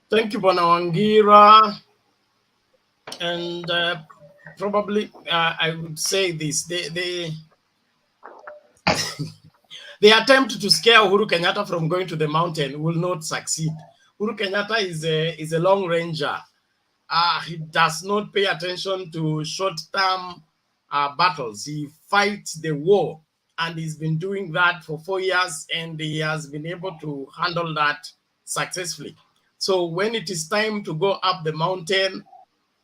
Thank you, Bwana Wangira. And probably I would say this: the attempt to scare Uhuru Kenyatta from going to the mountain will not succeed. Uhuru Kenyatta is a long ranger. He does not pay attention to short-term battles. He fights the war, and he's been doing that for 4 years, and he has been able to handle that successfully. So when it is time to go up the mountain,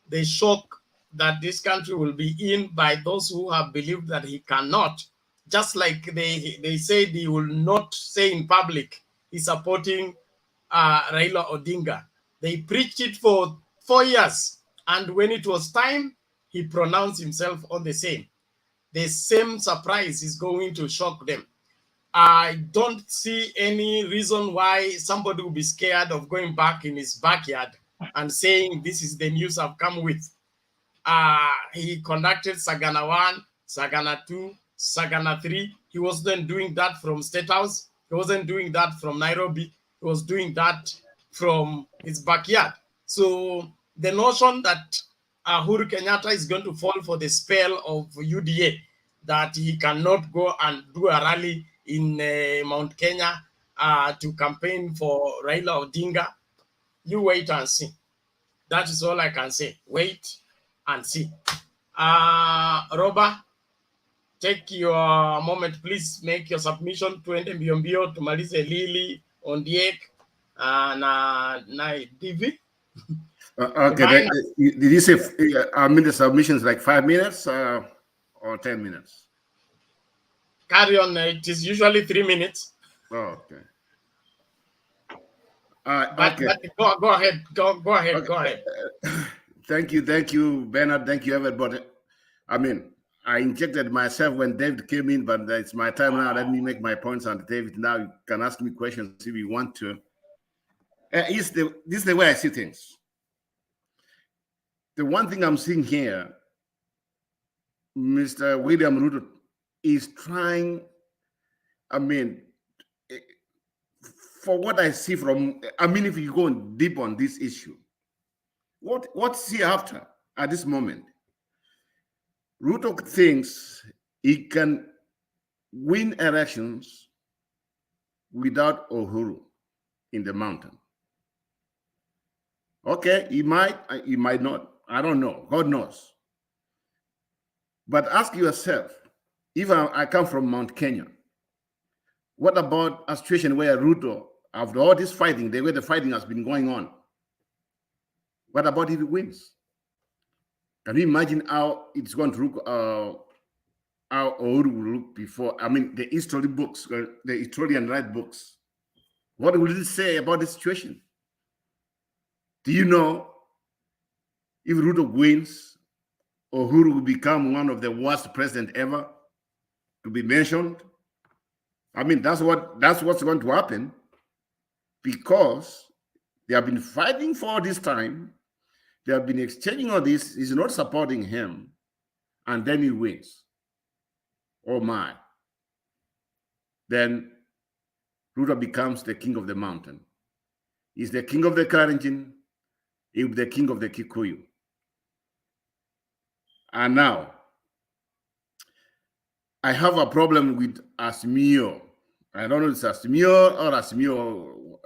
the shock that this country will be in by those who have believed that he cannot, just like they said he will not say in public he's supporting Raila Odinga. They preached it for 4 years, and when it was time, he pronounced himself on the same. The same surprise is going to shock them. I don't see any reason why somebody will be scared of going back in his backyard and saying, this is the news I've come with. He conducted Sagana 1, Sagana 2, Sagana 3. He wasn't doing that from State House. He wasn't doing that from Nairobi. He was doing that from his backyard. So the notion that Uhuru Kenyatta is going to fall for the spell of UDA, that he cannot go and do a rally in Mount Kenya to campaign for Raila Odinga, you wait and see. That is all I can say. Wait and see. Roba, take your moment, please. Make your submission. Tuende mbio mbio tumalize Lili Ondiek na DV. Okay, did you say the submissions like 5 minutes or 10 minutes? Carry on. It is usually 3 minutes. Oh, okay. But go ahead. Go ahead. Okay. Go ahead. Thank you, Bernard. Thank you, everybody. I mean, I injected myself when David came in, but it's my time now. Let me make my points on David. Now you can ask me questions if you want to. This is the way I see things. The one thing I'm seeing here, Mr. William Ruto is trying, I mean, for what I see from, I mean, if you go deep on this issue, what's he after at this moment? Ruto thinks he can win elections without Uhuru in the mountain. Okay, he might not. I don't know. God knows. But ask yourself, if I come from Mount Kenya, what about a situation where Ruto, after all this fighting, the way the fighting has been going on, what about if he wins? Can you imagine how it's going to look, how Uhuru will look before? I mean, the history books, the historian write books. What will it say about the situation? Do you know if Ruto wins, Uhuru will become one of the worst president ever to be mentioned? I mean, that's what's going to happen, because they have been fighting for all this time. They have been exchanging all this. He's not supporting him, and then he wins. Oh my. Then Ruto becomes the king of the mountain. He's the king of the Kalenjin. He'll be the king of the Kikuyu. And now, I have a problem with Asmio. I don't know if it's Asmio or Asmio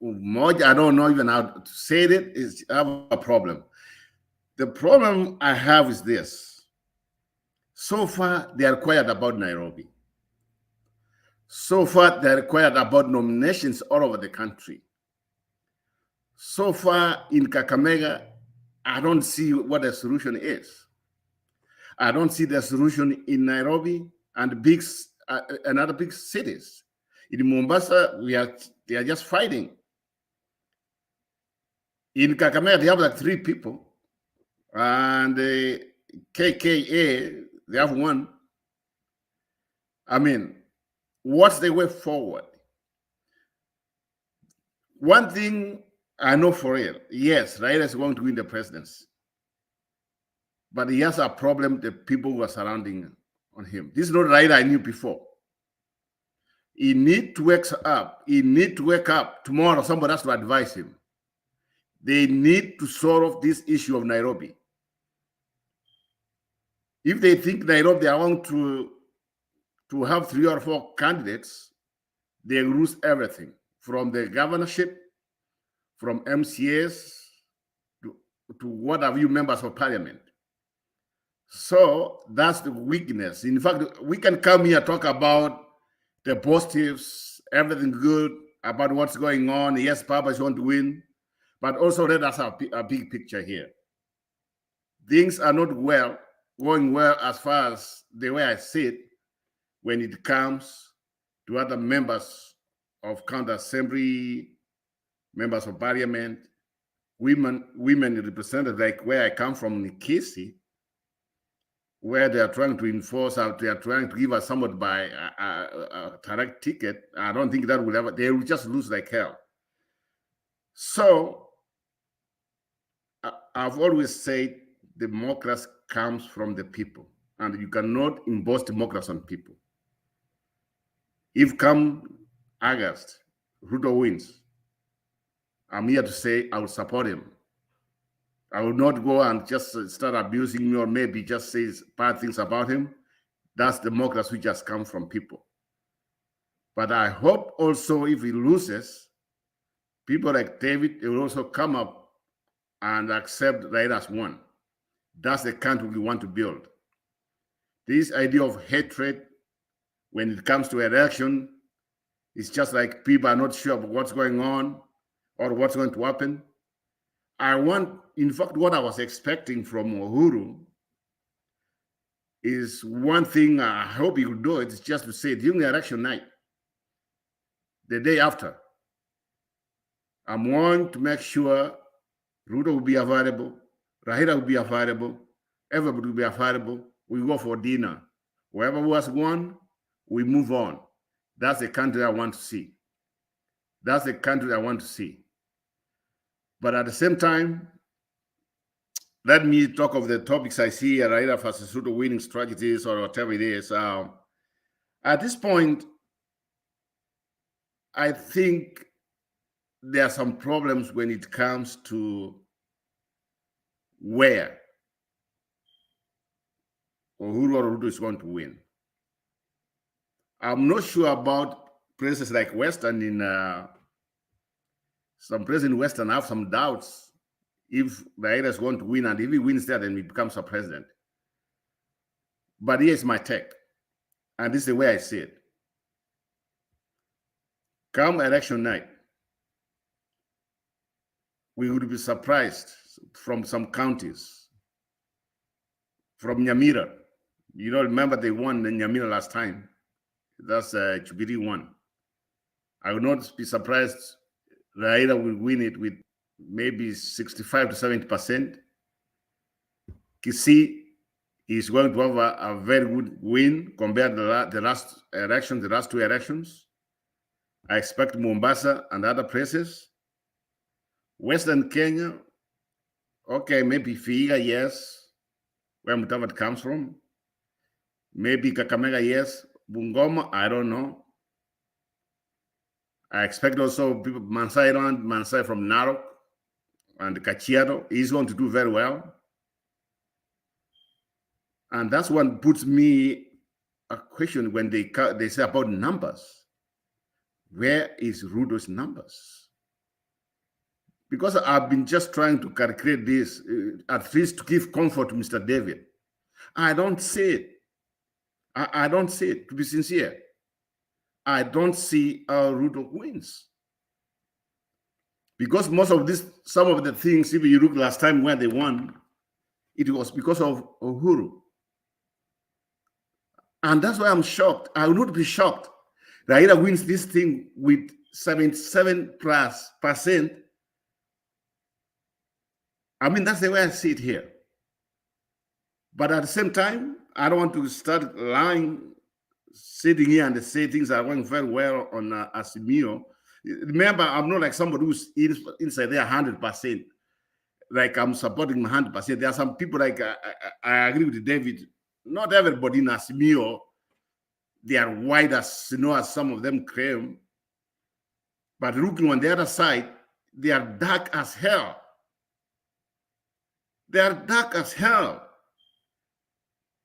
Moj. I don't know even how to say it. I have a problem. The problem I have is this. So far, they are quiet about Nairobi. So far, they are quiet about nominations all over the country. So far, in Kakamega, I don't see what the solution is. I don't see the solution in Nairobi and other big cities. In Mombasa, they are just fighting. In Kakamega, they have like 3 people, and the KKA, they have 1. I mean, what's the way forward? One thing I know for real, yes, Raila is going to win the presidency. But he has a problem, the people who are surrounding on him. This is not Raila I knew before. He needs to wake up. He needs to wake up. Tomorrow, somebody has to advise him. They need to solve this issue of Nairobi. If they think Nairobi, they want to have 3 or 4 candidates, they lose everything, from the governorship, from MCAs, to what have you, members of parliament. So that's the weakness. In fact, we can come here talk about the positives, everything good, about what's going on. Yes, Papa is going to win, but also let us have a big picture here. Things are not going well as far as the way I see it when it comes to other members of county assembly, members of parliament, women represented, like where I come from, Nikisi, where they are trying to enforce, they are trying to give us somebody by a direct ticket. I don't think that will ever, they will just lose like hell. So I've always said democracy comes from the people, and you cannot impose democracy on people. If come August, Ruto wins, I'm here to say I will support him. I will not go and just start abusing him or maybe just say bad things about him. That's democracy which just comes from people. But I hope also if he loses, people like David, they will also come up and accept Raila as one. That's the country we want to build. This idea of hatred when it comes to election, it's just like people are not sure of what's going on or what's going to happen. In fact, what I was expecting from Uhuru is one thing I hope he will do. It's just to say during the election night, the day after, I'm going to make sure Ruto will be available, Raila will be available, everybody will be available. We go for dinner. Whoever was won, we move on. That's the country I want to see. That's the country I want to see. But at the same time, let me talk of the topics I see here, Raila versus Ruto winning strategies or whatever it is. At this point, I think there are some problems when it comes to where Uhuru or Ruto is going to win. I'm not sure about places like Western. Some places in Western have some doubts if Raila is going to win, and if he wins there, then he becomes a president. But here's my take, and this is the way I see it. Come election night, we would be surprised from some counties, from Nyamira. You don't remember they won in Nyamira last time. That's Chubiri won. I would not be surprised Raila will win it with maybe 65 to 70%. Kisii is going to have a very good win compared to the last election, the last two elections. I expect Mombasa and other places. Western Kenya, okay, maybe Vihiga, yes, where Mutava comes from. Maybe Kakamega, yes. Bungoma, I don't know. I expect also people, Mansai from Narok and Kachiado is going to do very well. And that's what puts me a question when they say about numbers. Where is Ruto's numbers? Because I've been just trying to calculate this, at least to give comfort to Mr. David. I don't see it. I don't see it, to be sincere. I don't see how Ruto wins. Because most of this, some of the things, if you look last time where they won, it was because of Uhuru. And that's why I'm shocked. I would not be shocked. Raila wins this thing with 77+%. I mean, that's the way I see it here. But at the same time, I don't want to start lying, sitting here and say things are going very well on Azimio. Remember, I'm not like somebody who's inside there 100%. Like I'm supporting 100%. There are some people like I agree with David. Not everybody in Azimio, they are white as as some of them claim. But looking on the other side, they are dark as hell. They are dark as hell.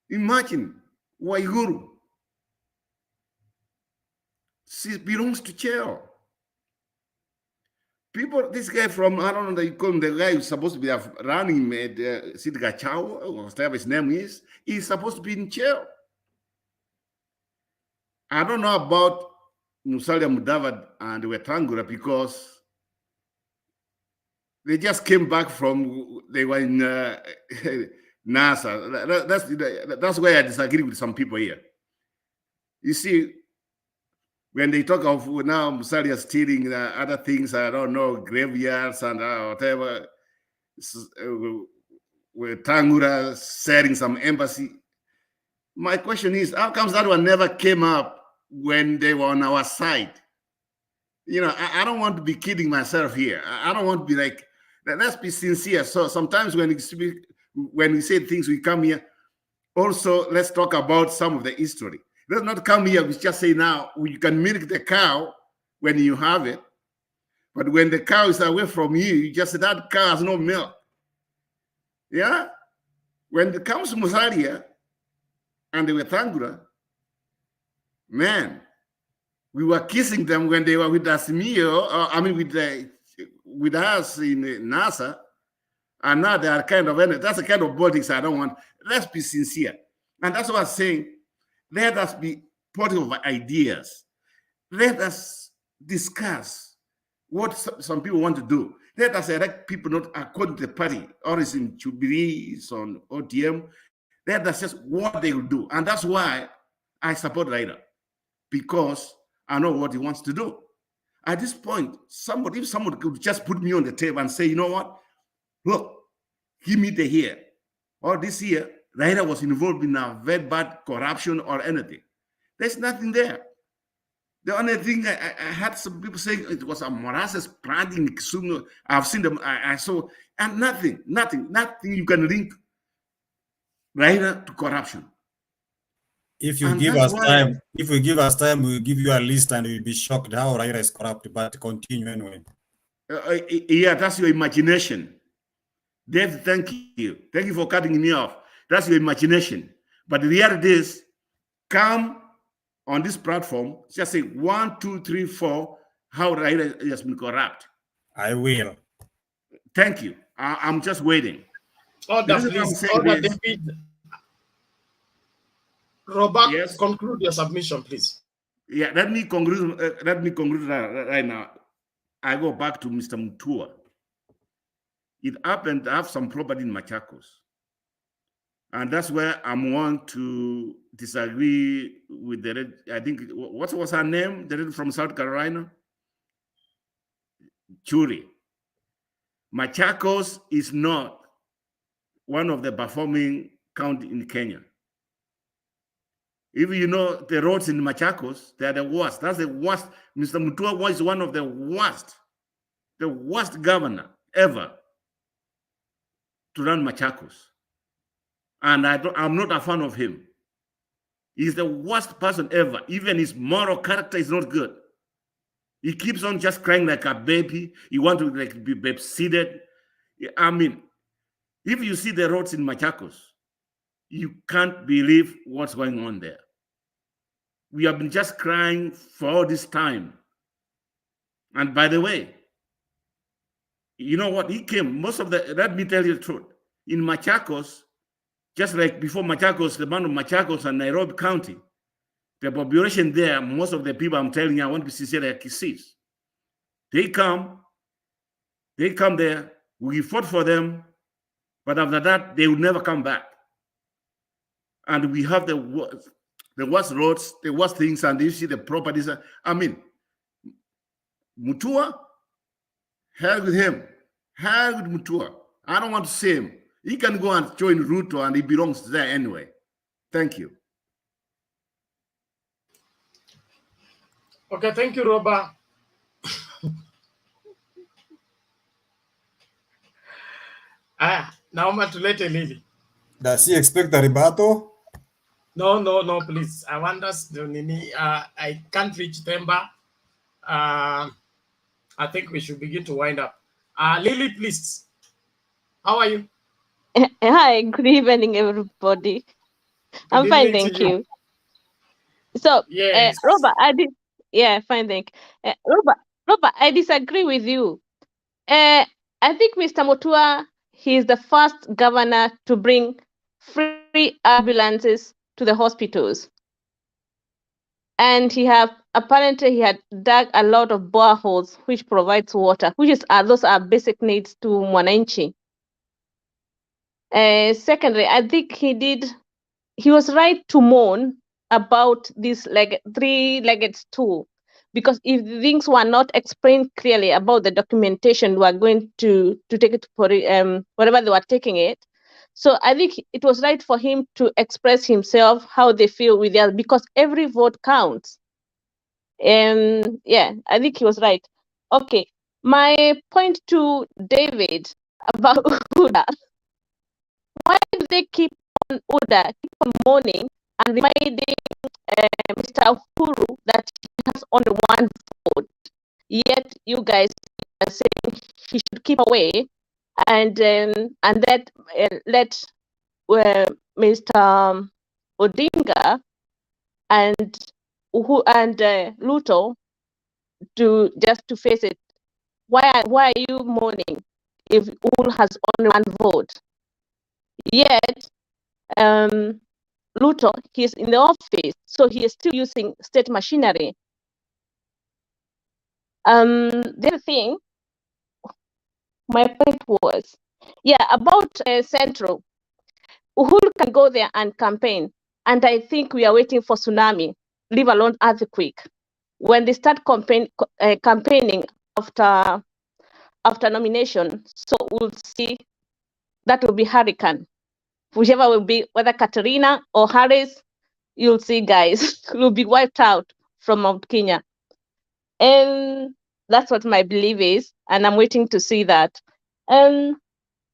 Imagine Waiguru. She belongs to jail. People, this guy from, I don't know, they call him the guy who's supposed to be running Sidga Chao, or whatever his name is, he's supposed to be in jail. I don't know about Musalia Mudavadi and Wetangula because they just came back from, they were in NASA. That's why I disagree with some people here. You see, when they talk of now Musalia stealing other things, I don't know, graveyards and whatever, Wetangula selling some embassy. My question is, how comes that one never came up when they were on our side? I don't want to be kidding myself here. I don't want to be like, let's be sincere. So sometimes when we say things, we come here. Also, let's talk about some of the history. Let's not come here, we just say now, you can milk the cow when you have it. But when the cow is away from you, you just say that cow has no milk. Yeah? When it comes to Musalia and the Wetangula, man, we were kissing them when they were with us, with us in NASA, and now they are kind of, that's the kind of politics I don't want. Let's be sincere. And that's what I'm saying. Let us be positive ideas. Let us discuss what some people want to do. Let us elect people not according to the party, or is in Jubilee, on ODM. Let us just what they will do. And that's why I support Raila, because I know what he wants to do. At this point, if someone could just put me on the table and say, you know what? Look, give me the year. Or this year, Raila was involved in a very bad corruption or anything. There's nothing there. The only thing I had some people saying it was a molasses plant in Kisumu. I've seen them, I saw, and nothing you can link Raila to corruption. If you give us time, we'll give you a list and you'll be shocked how Raila is corrupt, but continue anyway. Yeah, that's your imagination. Dave, thank you. Thank you for cutting me off. That's your imagination. But the reality is, come on this platform, just say 1, 2, 3, 4, how Raila has been corrupt. I will. Thank you. I'm just waiting. Order, please. Order, David. Robert, yes. Conclude your submission, please. Yeah, let me conclude right now. I go back to Mr. Mutua. It happened to have some property in Machakos. And that's where I'm want to disagree with the, I think, what was her name? The lady from South Carolina? Churi. Machakos is not one of the performing county in Kenya. If you know the roads in Machakos, they are the worst. That's the worst. Mr. Mutua was one of the worst governor ever to run Machakos. And I'm not a fan of him. He's the worst person ever. Even his moral character is not good. He keeps on just crying like a baby. He wants to like be baby-seated. I mean, if you see the roads in Machakos, you can't believe what's going on there. We have been just crying for all this time. And by the way, you know what? He came, let me tell you the truth. In Machakos, just like before Machakos, the man of Machakos and Nairobi County, the population there, most of the people, I'm telling you, I want to be sincere, like Kisis. They come there, we fought for them, but after that, they will never come back. And we have the worst roads, the worst things, and you see the properties. I mean, Mutua, hell with him. Hell with Mutua. I don't want to see him. He can go and join Ruto, and he belongs there anyway. Thank you. Okay, thank you, Roba. Now matulete Lily. Does he expect a rebuttal? No, please. I want us to I can't reach Temba. I think we should begin to wind up. Lily, please. How are you? Hi, good evening, everybody. I'm fine, thank you. So, yes. Robert, fine, thank you. Robert, I disagree with you. I think Mr. Mutua, he is the first governor to bring free ambulances to the hospitals. And apparently he had dug a lot of boreholes which provides water, those are basic needs to Mwananchi. Secondly, I think he was right to mourn about this three-legged stool, because if things were not explained clearly about the documentation, we are going to take it for wherever they were taking it. So I think it was right for him to express himself, how they feel with us, because every vote counts. I think he was right. Okay, my point to David about UDA. Why do they keep on UDA, keep on mourning and reminding Mr. Uhuru that he has only one vote? Yet you guys are saying he should keep away and let Mr. Odinga and Ruto to face it. Why are you mourning if Uhuru has only one vote? Yet Ruto, he's in the office, so he is still using state machinery. The other thing, my point was, about Central. Uhuru can go there and campaign, and I think we are waiting for tsunami, leave alone earthquake. When they start campaigning after nomination, so we'll see. That will be hurricane. Whichever will be, whether Katerina or Harris, you'll see, guys, will be wiped out from Mount Kenya. And that's what my belief is, and I'm waiting to see that. The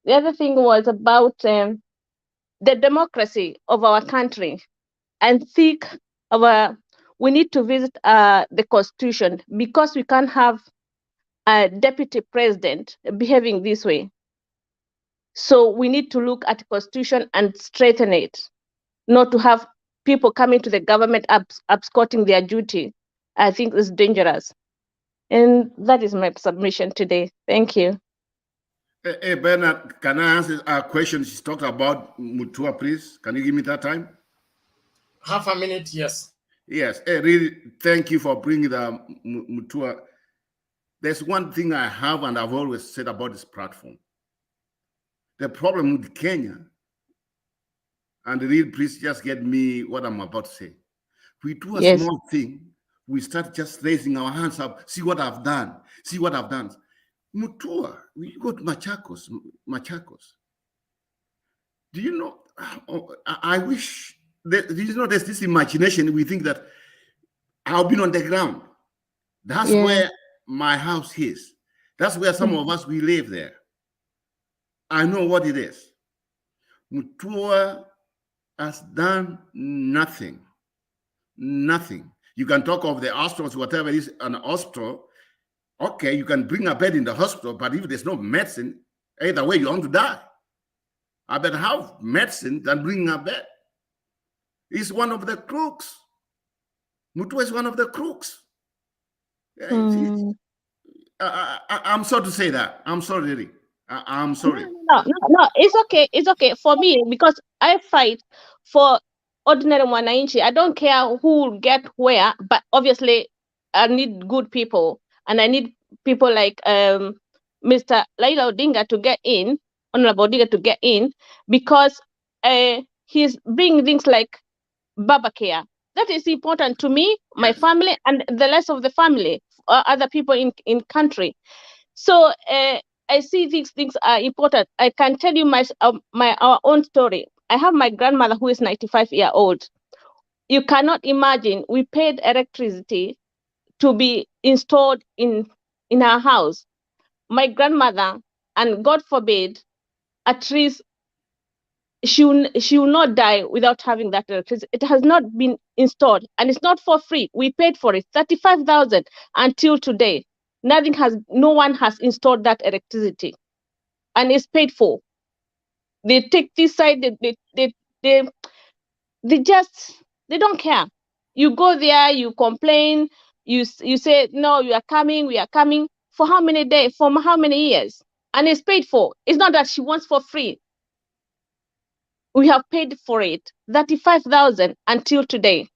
other thing was about the democracy of our country. And think we need to visit the Constitution, because we can't have a deputy president behaving this way. So we need to look at the Constitution and straighten it, not to have people coming to the government absconding their duty. I think it's dangerous. And that is my submission today. Thank you. Hey, Bernard, can I answer a question? She's talking about Mutua, please. Can you give me that time? Half a minute, yes. Yes, really, thank you for bringing the Mutua. There's one thing I have, and I've always said about this platform. The problem with Kenya, and really, please just get me what I'm about to say. We do a small thing, we start just raising our hands up, see what I've done, see what I've done. Mutua, we go to Machakos. Do you know? I wish that there's this imagination. We think that I've been on the ground. That's where my house is. That's where some of us, we live there. I know what it is. Mutua has done nothing. Nothing. You can talk of the hospitals, whatever it is, an hospital. Okay, you can bring a bed in the hospital, but if there's no medicine, either way, you're going to die. I better have medicine than bring a bed. He's one of the crooks. Mutua is one of the crooks. I'm sorry to say that. I'm sorry, really. I'm sorry. No, it's okay. It's okay for me because I fight for ordinary wananchi. I don't care who will get where, but obviously I need good people, and I need people like Mr. Raila Odinga to get in, Honorable Odinga to get in, because he's bringing things like Baba Care. That is important to me, my family, and the rest of the family, other people in country. So I see these things are important. I can tell you our own story. I have my grandmother who is 95 years old. You cannot imagine, we paid electricity to be installed in her house. My grandmother, and God forbid, at least she will not die without having that electricity. It has not been installed, and it's not for free. We paid for it, 35,000 until today. No one has installed that electricity, and it's paid for. They take this side, they don't care. You go there, you complain, you say, no, we are coming. For how many days, for how many years? And it's paid for. It's not that she wants for free. We have paid for it, 35,000 until today.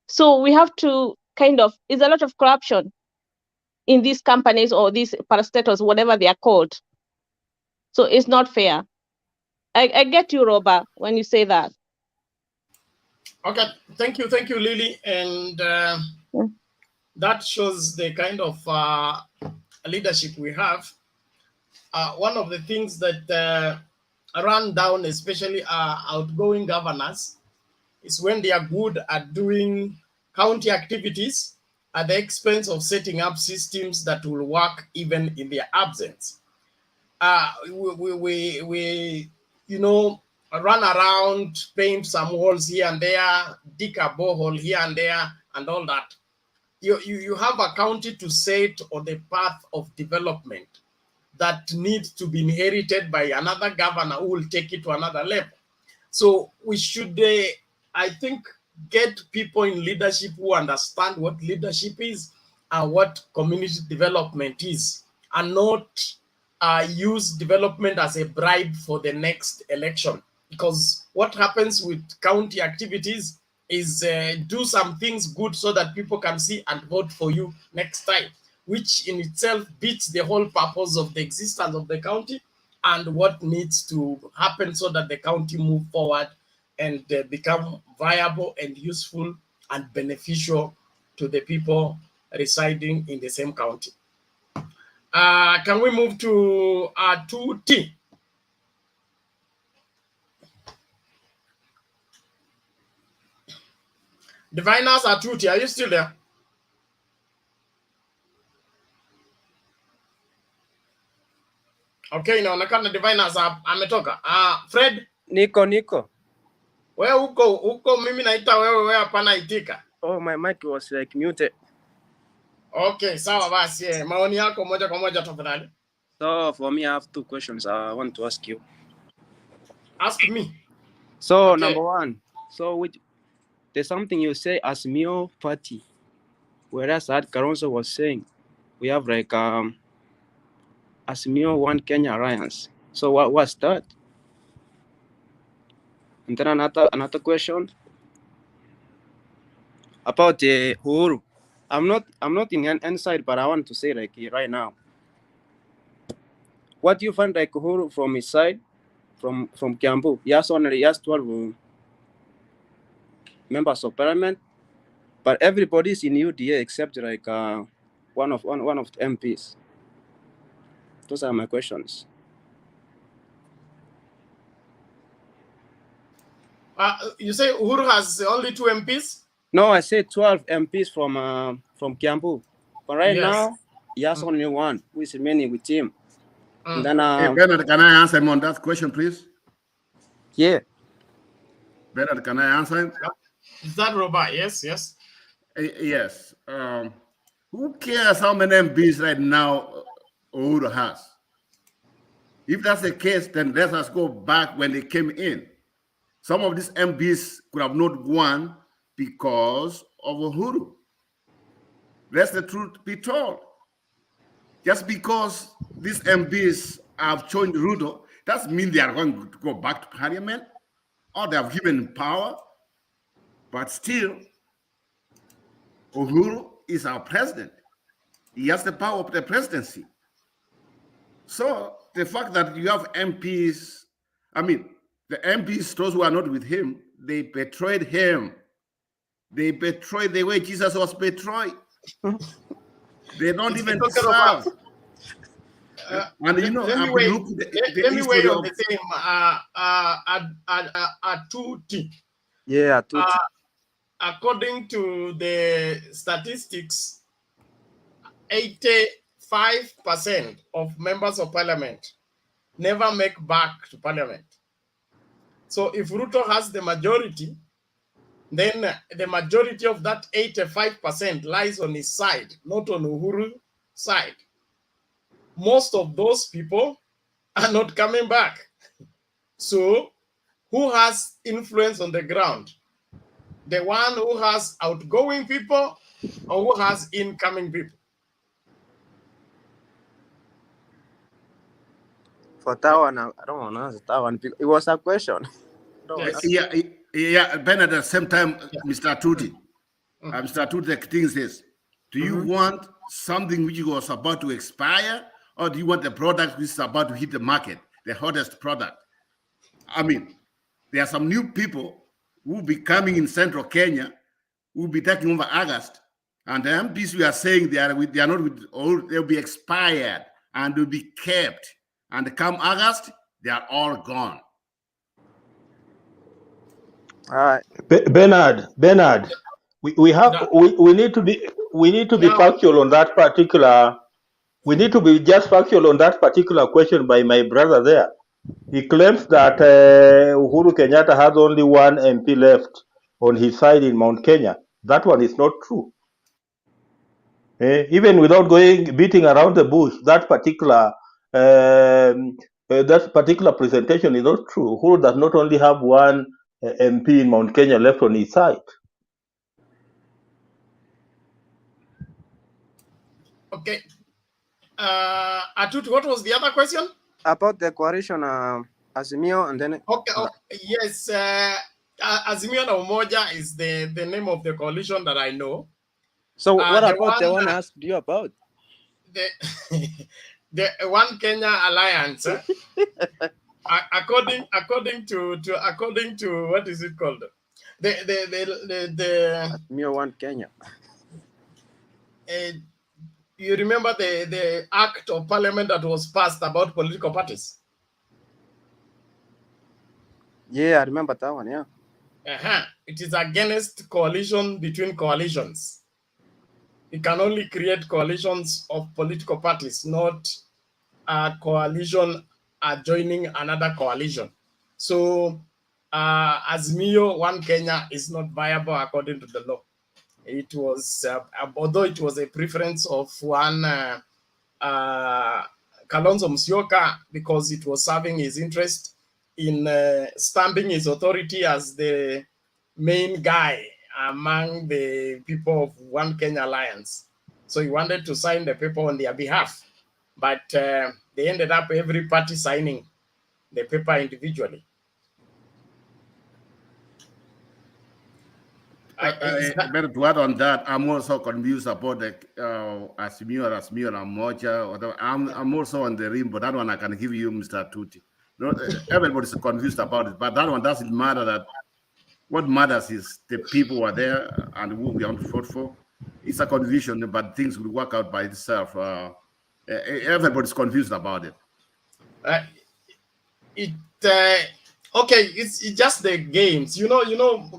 So we have to it's a lot of corruption in these companies or these parastatals, whatever they are called. So it's not fair. I get you, Robert, when you say that. Okay, thank you, Lily. And that shows the kind of leadership we have. One of the things that run down, especially outgoing governors, is when they are good at doing county activities at the expense of setting up systems that will work even in their absence. We run around, paint some walls here and there, dig a borehole here and there, and all that. You have a county to set on the path of development that needs to be inherited by another governor who will take it to another level. So we should, I think, get people in leadership who understand what leadership is and what community development is, and not use development as a bribe for the next election. Because what happens with county activities is do some things good so that people can see and vote for you next time, which in itself beats the whole purpose of the existence of the county and what needs to happen so that the county move forward and become viable and useful and beneficial to the people residing in the same county. Can we move to 2T? Diviners are 2T. Are you still there? Okay, inaonekana Diviners ametoka. Fred? Niko. Wewe uko mimi naita wewe hapana itika. Oh, my mic was like muted. Okay, sawa basi. Maoni yako moja kwa moja tafadhali. So for me, I have two questions I want to ask you. Ask me. So okay. Number one, there's something you say as Mio party, whereas Ad Karonso was saying we have like as Mio One Kenya Alliance. So what was that? And then another question about Uhuru. I'm not in any side, but I want to say like right now. What do you find like Uhuru from his side, from Kiambu? He has 12 members of parliament, but everybody is in UDA except like one of the MPs. Those are my questions. You say Uhuru has only 2 MPs? No, I said 12 MPs from Kiambu. But right Yes. now, he has only one who is remaining with him. And then, Hey, Bernard, can I answer him on that question, please? Yeah. Bernard, can I answer him? Is that Robert? Yes, yes. Yes. Who cares how many MPs right now Uhuru has? If that's the case, then let us go back when they came in. Some of these MPs could have not won because of Uhuru. Let the truth be told. Just because these MPs have joined Ruto, doesn't mean they are going to go back to parliament or they have given power. But still, Uhuru is our president. He has the power of the presidency. So the fact that you have MPs, I mean, the MPs, those who are not with him, they betrayed him. They betrayed the way Jesus was betrayed. They don't even serve. And you know, let me weigh on the same. Atuti. Yeah, Atuti. According to the statistics, 85% of members of parliament never make back to parliament. So if Ruto has the majority, then the majority of that 85% lies on his side, not on Uhuru's side. Most of those people are not coming back. So who has influence on the ground? The one who has outgoing people or who has incoming people? For that one, I don't want to answer that one. It was a question. Yeah, Ben, at the same time, Mr. Tuti. Mr. Tuti, the thing is, do you want something which was about to expire, or do you want the product which is about to hit the market, the hottest product? I mean, there are some new people who will be coming in central Kenya, who will be taking over August, and the MPs we are saying they are not with old, they'll be expired and will be kept. And come August, they are all gone. All right. Bernard, we need to be factual on that particular. We need to be just factual on that particular question by my brother there. He claims that Uhuru Kenyatta has only one MP left on his side in Mount Kenya. That one is not true. Even without beating around the bush, that particular presentation is not true. Uhuru does not only have one MP in Mount Kenya left on his side. Okay. Atut, what was the other question? About the coalition, Azimio, and then... Okay, yes. Azimio na Umoja is the name of the coalition that I know. So what about the one I asked you about? The One Kenya Alliance, according to what is it called? The Azimio One Kenya. You remember the act of parliament that was passed about political parties? Yeah, I remember that one, yeah. It is against coalition between coalitions. You can only create coalitions of political parties, not a coalition joining another coalition. So Azimio One Kenya is not viable according to the law. It was, although it was a preference of one Kalonzo Musyoka, because it was serving his interest in stamping his authority as the main guy among the people of One Kenya Alliance. So he wanted to sign the paper on their behalf, but they ended up every party signing the paper individually. Better to add on that, I'm also confused about the Azimio and Umoja. I'm also on the rim, but that one I can give you, Mr. Tuti. Everybody's confused about it, but that one doesn't matter. That what matters is the people who are there and who we want to vote for. It's a confusion, but things will work out by itself. Everybody's confused about it. Okay, it's just the games. You know,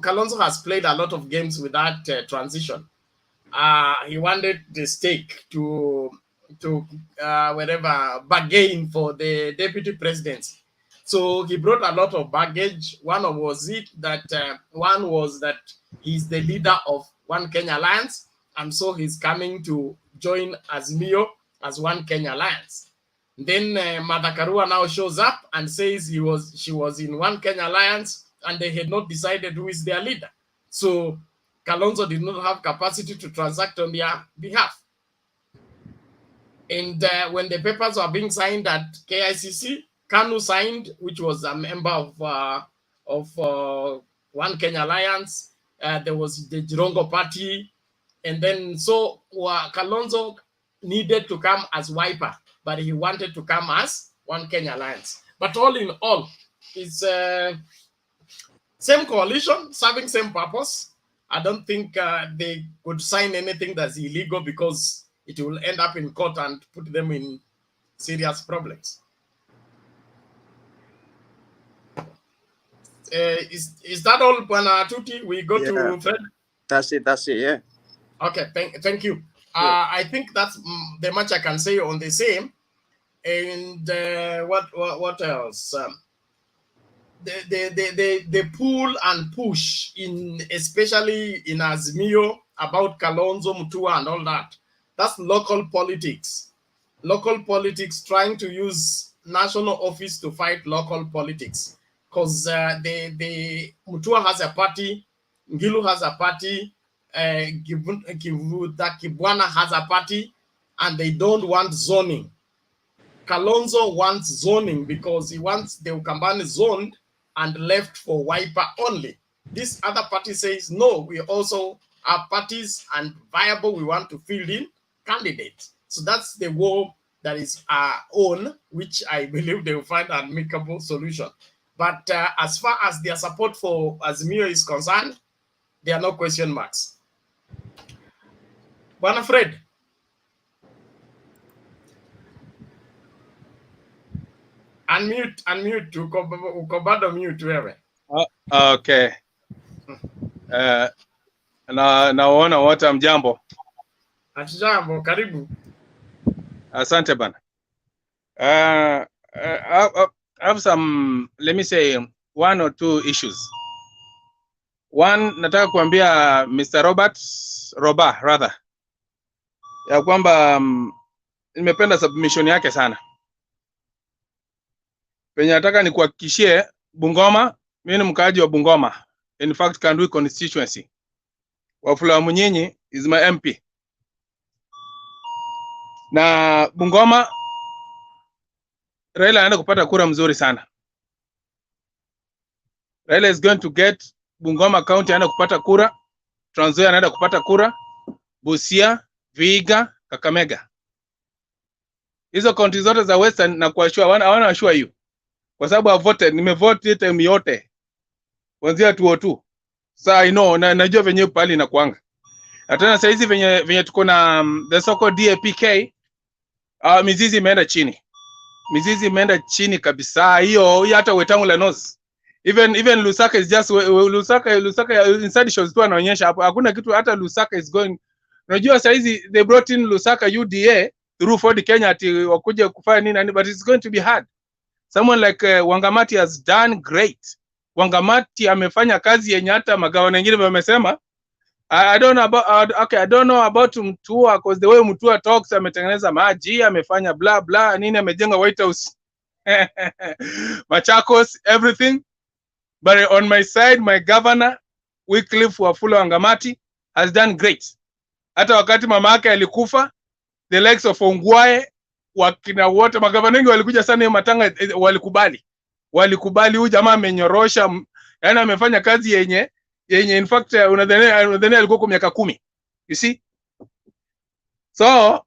Kalonzo has played a lot of games with that transition. He wanted the stake to whatever bargain for the deputy presidency. So he brought a lot of baggage. One was that he's the leader of One Kenya Alliance, and so he's coming to join Azimio as One Kenya Alliance. Then Martha Karua now shows up and says she was in One Kenya Alliance and they had not decided who is their leader. So Kalonzo did not have capacity to transact on their behalf. And when the papers were being signed at KICC, Kanu signed, which was a member of One Kenya Alliance. There was the Jirongo Party. And then so Kalonzo needed to come as Wiper, but he wanted to come as One Kenya Alliance. But all in all, it's same coalition, serving same purpose. I don't think they could sign anything that's illegal because it will end up in court and put them in serious problems. Is that all, Bwana Tuti? We go to Fred? That's it, yeah. Okay, thank you. I think that's the much I can say on the same. And what else? The pull and push especially in Azimio about Kalonzo Mutua and all that. That's local politics. Local politics trying to use national office to fight local politics. Because the Mutua has a party, Ngilu has a party, Kibwana has a party, and they don't want zoning. Kalonzo wants zoning because he wants the Ukambani zoned and left for Wiper only. This other party says, no, we also are parties and viable, we want to field in candidates. So that's the war that is our own, which I believe they will find an amicable solution. But as far as their support for Azimio is concerned, there are no question marks. Bwana Fred. Unmute, uko bado mute wewe. Okay. Naona wote mjambo. Jambo, karibu. Asante bana. I have some, let me say, one or two issues. One, nataka kuambia Mr. Roba rather, ya kwamba nimependa submission yake sana. Penye nataka ni kuhakikishie Bungoma, mimi ni mkaaji wa Bungoma. In fact, Kandui constituency. Wafula Munyinyi is my MP. Na Bungoma, Raila anaenda kupata kura mzuri sana. Raila is going to get Bungoma County anaenda kupata kura, Trans Nzoia anaenda kupata kura, Busia, Vihiga, Kakamega. Hizo county zote za Western na kuashua wana ashua you. Kwa sababu I voted, nimevote time yote. Kuanzia 202. Sasa I know najua venye pali na kuanga. Hata sasa hizi venye tuko na the so-called DAPK, mizizi imeenda chini. Mizizi imeenda chini kabisa. Hiyo hata Wetangula knows. Even Lusaka is just Lusaka inside shows tu anaonyesha hapo. Hakuna kitu hata Lusaka is going. Unajua sasa hizi they brought in Lusaka UDA through Ford Kenya ati wakuje kufanya nini, but it's going to be hard. Someone like Wangamati has done great. Wangamati amefanya kazi yenye hata magavana wengine wamesema. I don't know about Mutua because the way Mutua talks, ametengeneza maji, amefanya blah blah nini, amejenga White House, Machakos, everything. But on my side, my governor Wycliffe Wafula Wangamati has done great. Hata wakati mama yake alikufa, the likes of Ongwae, wakina wote magavana wengi walikuja sana hiyo matanga, walikubali huyu jamaa amenyorosha, yani amefanya kazi yenye in fact unadhani alikuwa kwa miaka 10. You see? So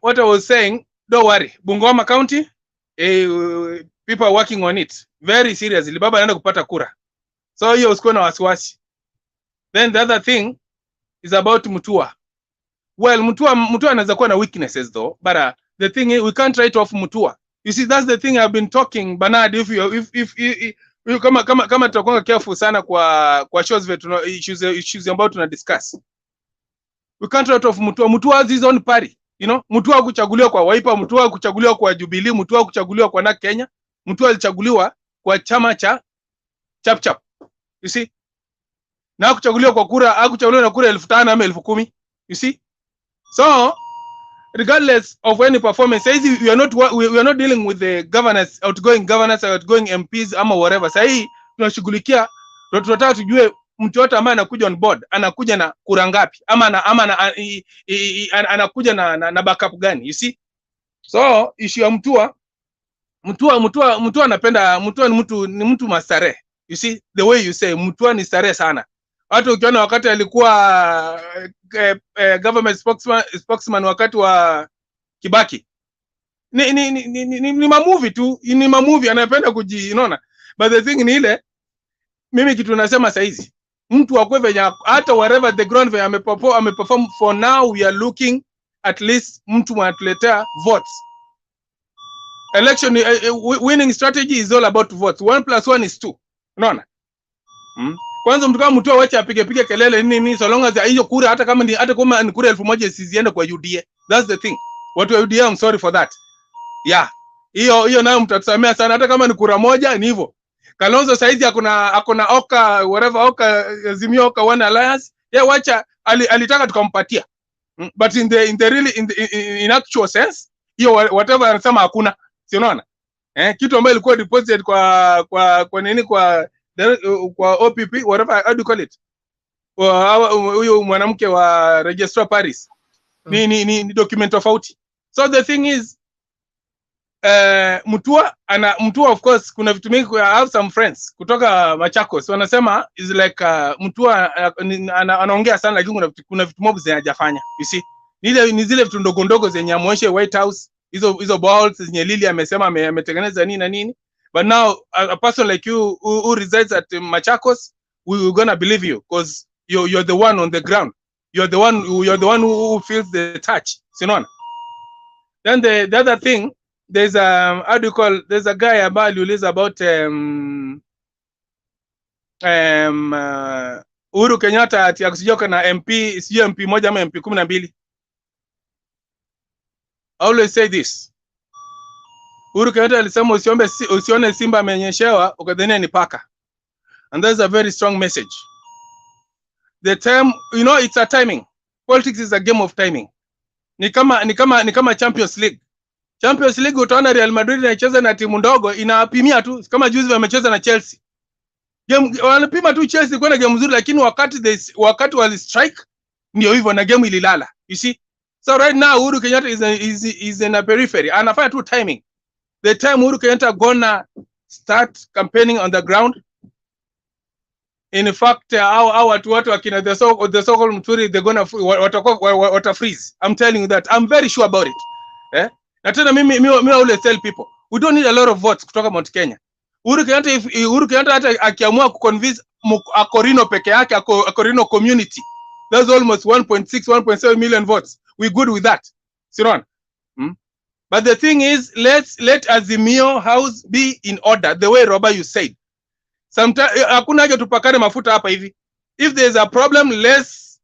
what I was saying, don't worry, Bungoma County, people are working on it very seriously. Baba anaenda kupata kura, so hiyo usikuwe na wasiwasi. Then the other thing is about Mutua. Well, Mutua anaweza kuwa na weaknesses though, but the thing is, we can't write off Mutua. You see, that's the thing I've been talking, Bernard. If kama tutakuwa careful sana kwa shows vetu issues about tuna discuss. We can't write off Mutua. Mutua has his own party. You know, Mutua kuchaguliwa kwa Wiper, Mutua kuchaguliwa kwa Jubilee, Mutua kuchaguliwa kwa NARC Kenya, Mutua alichaguliwa kwa chama cha chap. You see? Na kuchaguliwa kwa kura, hakuchaguliwa na kura 5,000 ama 10,000. You see? So, regardless of any performance, we are not dealing with the governors, outgoing MPs ama whatever. Sasa tunashughulikia tunataka tujue mtu yote ambaye anakuja on board anakuja na kura ngapi ama anakuja na backup gani, you see. So issue ya Mutua anapenda, Mutua ni mtu mastarehe, you see the way you say Mutua ni starehe sana. Hata ukiona wakati alikuwa government spokesman wakati wa Kibaki ni mamovie tu, ni mamovie anapenda unaona. But the thing ni ile, mimi kitu nasema saizi mtu akwe venye hata whatever the ground venye ameperform, for now we are looking at least mtu anatuletea votes. Election winning strategy is all about votes. 1 + 1 is 2. Unaona? Kwanza mtu kama Mutua wacha apige kelele nini, so long as hiyo kura hata kama ni kura 1,000 isiende kwa UDA. That's the thing. Watu wa UDA, I'm sorry for that. Yeah. Hiyo nayo mtatusamea sana, hata kama ni kura moja ni hivyo. Kalonzo saizi akona Oka whatever, Oka Azimio, Oka One Alliance. Yeah, wacha alitaka tukampatia. But in actual sense, hiyo whatever anasema hakuna. Si unaona? Kitu ambayo ilikuwa deposited kwa nini kwa OPP, whatever how do you call it, huyo mwanamke wa registrar Paris, ni document tofauti. So the thing is, Mutua of course, kuna vitu mingi. I have some friends kutoka Machakos wanasema is like Mutua anaongea sana, lakini kuna vitu mob zinajafanya, you see. Ni zile vitu ndogo zenye amuonyeshe White House, hizo balls zenye Lili amesema ametengeneza nini na nini. But now a person like you who resides at Machakos, we're gonna believe you because you're the one on the ground. You're the one who feels the touch. You know? Then the other thing, there's there's a guy about Uhuru Kenyatta ati akusijoka na MP, sio MP moja ama MP 12. I always say this. Uhuru Kenyatta alisema usione simba amenyeshewa ukadhania ni paka. And that's a very strong message. The time, you know, it's a timing. Politics is a game of timing. Ni kama Champions League. Champions League utaona Real Madrid inacheza na timu ndogo, inapimia tu kama juzi wamecheza na Chelsea. Game wanapima tu Chelsea kwenda game nzuri, lakini wakati wali strike ndio hivyo na game ililala. You see? So right now Uhuru Kenyatta is in a periphery. Anafanya tu timing. The time Uhuru Kenyatta gonna start campaigning on the ground, in fact, our watu wakina the so-called Muturi, they're gonna water freeze. I'm telling you that. I'm very sure about it. Na tena mimi always tell people, we don't need a lot of votes kutoka Mount Kenya. Uhuru Kenyatta hata akiamua kuconvince Akorino peke yake, Akorino community, that's almost 1.7 million votes. We good with that. Siron. But the thing is, let Azimio House be in order, the way Roba you said. Sometimes hakuna haja tupakane mafuta hapa hivi. If there's a problem, let's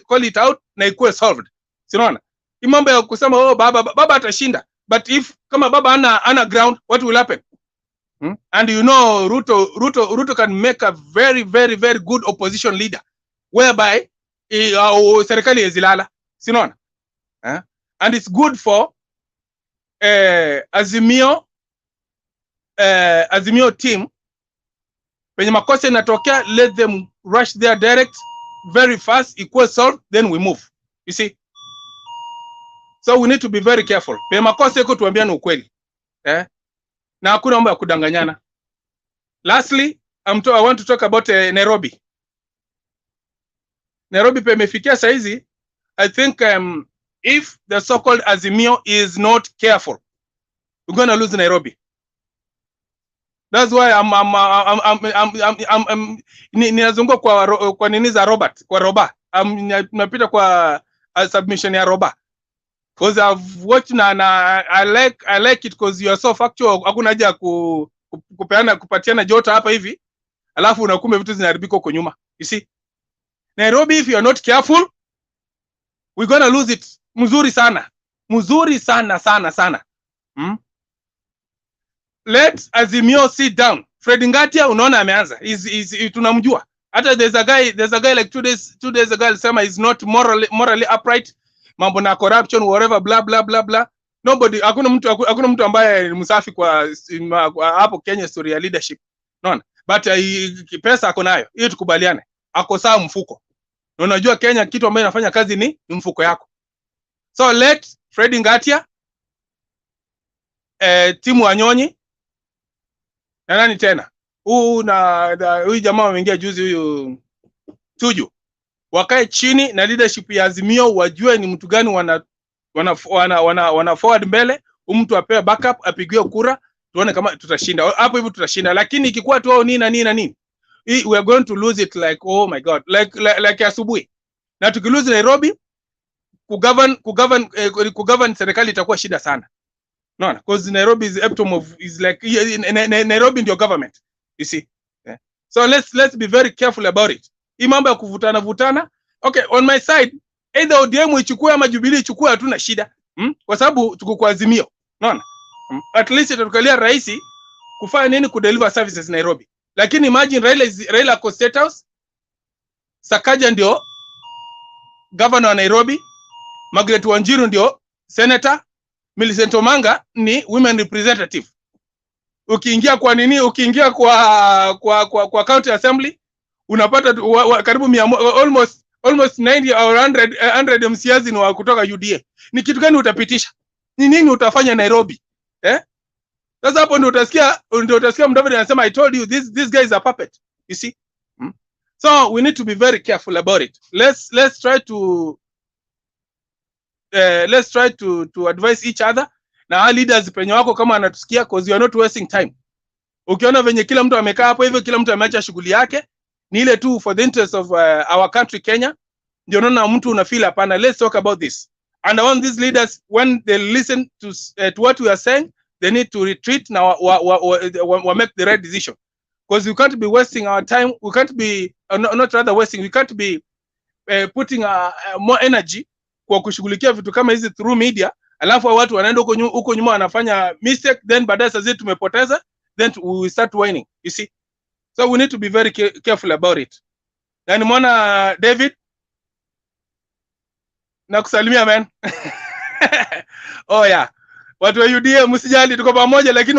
call it out na ikuwe solved. Sinaona? Imambo ya kusema baba atashinda. But if kama baba ana ground, what will happen? And you know Ruto can make a very very very good opposition leader whereby serikali ezilala. Sinaona? And it's good for Azimio team. When makosa inatokea, let them rush there direct, very fast, equal solve, then we move. You see? So we need to be very careful. When makosa iko tuambiane ukweli. Na hakuna mambo ya kudanganyana. Lastly, I want to talk about Nairobi. Nairobi pe mefikia saizi, I think if the so-called Azimio is not careful, we're going to lose Nairobi. That's why ninazunguka kwa nini za Robert, kwa Roba. Napita kwa submission ya Roba. because I've watched na I like it because you are so factual. Hakuna haja kupatiana jota hapa hivi alafu unakume vitu zinaharibika huko nyuma. You see, Nairobi, if you are not careful, we're gonna lose it. Mzuri sana sana. Let Azimio sit down. Fred Ngatia unaona ameanza, tunamjua. Hata there's a guy like 2 days ago alisema is not morally upright, mambo na corruption whatever blah blah blah blah. Nobody, hakuna mtu ambaye ni msafi kwa hapo Kenya story ya leadership. Unaona? But pesa ako nayo. Hiyo tukubaliane. Ako sawa mfuko. Na unajua Kenya kitu ambacho inafanya kazi ni mfuko yako. So let Fred Ngatia timu Wanyonyi na nani tena? Huyu jamaa ameingia juzi, huyu Tuju. Wakae chini na leadership ya Azimio, wajue ni mtu gani wana forward mbele, mtu apewe backup, apigiwe kura, tuone kama tutashinda. Hapo hivyo tutashinda, lakini ikikuwa tu au nini we are going to lose it like oh my god, like asubuhi. Na tukilose Nairobi, kugovern serikali itakuwa shida sana. No, because Nairobi is epitome of, is like Nairobi ndio government, you see. Yeah. So let's be very careful about it. Hii mambo ya kuvutana. Okay, on my side, either ODM ichukue ama Jubilee ichukue, hatuna shida. Kwa sababu tuko kwa Azimio. Unaona? At least itatukalia rahisi kufanya nini, kudeliver services Nairobi. Lakini imagine Raila ako State House, Sakaja ndio governor wa Nairobi, Margaret Wanjiru ndio senator, Millicent Omanga ni women representative. Ukiingia kwa county assembly unapata karibu almost 90 or 100 MCAs ni wa kutoka UDA. Ni kitu gani utapitisha? Ni nini utafanya Nairobi? Sasa hapo ndio utasikia Mdavadi anasema I told you this guy is a puppet. You see? So we need to be very careful about it. Let's try to advise each other, na our leaders penye wako kama anatusikia, because you are not wasting time. Ukiona venye kila mtu amekaa hapo hivyo, kila mtu ameacha shughuli yake, ni ile tu for the interest of our country Kenya, ndio naona mtu una feel hapana, let's talk about this. And I want these leaders, when they listen to what we are saying, they need to retreat now, make the right decision, because we can't be wasting our time. We can't be not rather wasting, we can't be putting more energy kwa kushughulikia vitu kama hizi through media, alafu watu wanaenda huko nyuma wanafanya mistake, then baadaye sasa tumepoteza, then we start whining, you see. So we need to be very careful about it. Na nimeona David, nakusalimia man. Oh yeah, watu wa UDA msijali, tuko pamoja, lakini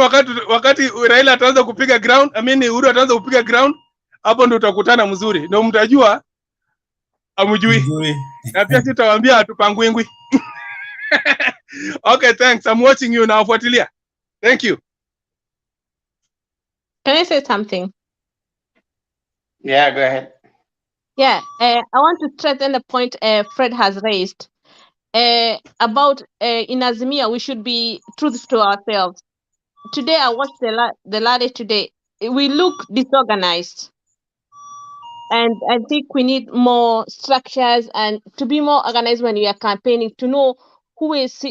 wakati Raila ataanza kupiga ground, Uhuru ataanza kupiga ground, hapo ndio utakutana mzuri, ndio mtajua amujui. Na pia sitawaambia atupangwingwi. Okay, thanks. I'm watching you now, fuatilia. Thank you. Can I say something? Yeah, go ahead. Yeah, I want to strengthen the point Fred has raised about in Azimia, we should be truthful to ourselves. Today, I watched the rally today. We look disorganized. And I think we need more structures and to be more organized when we are campaigning, to know who is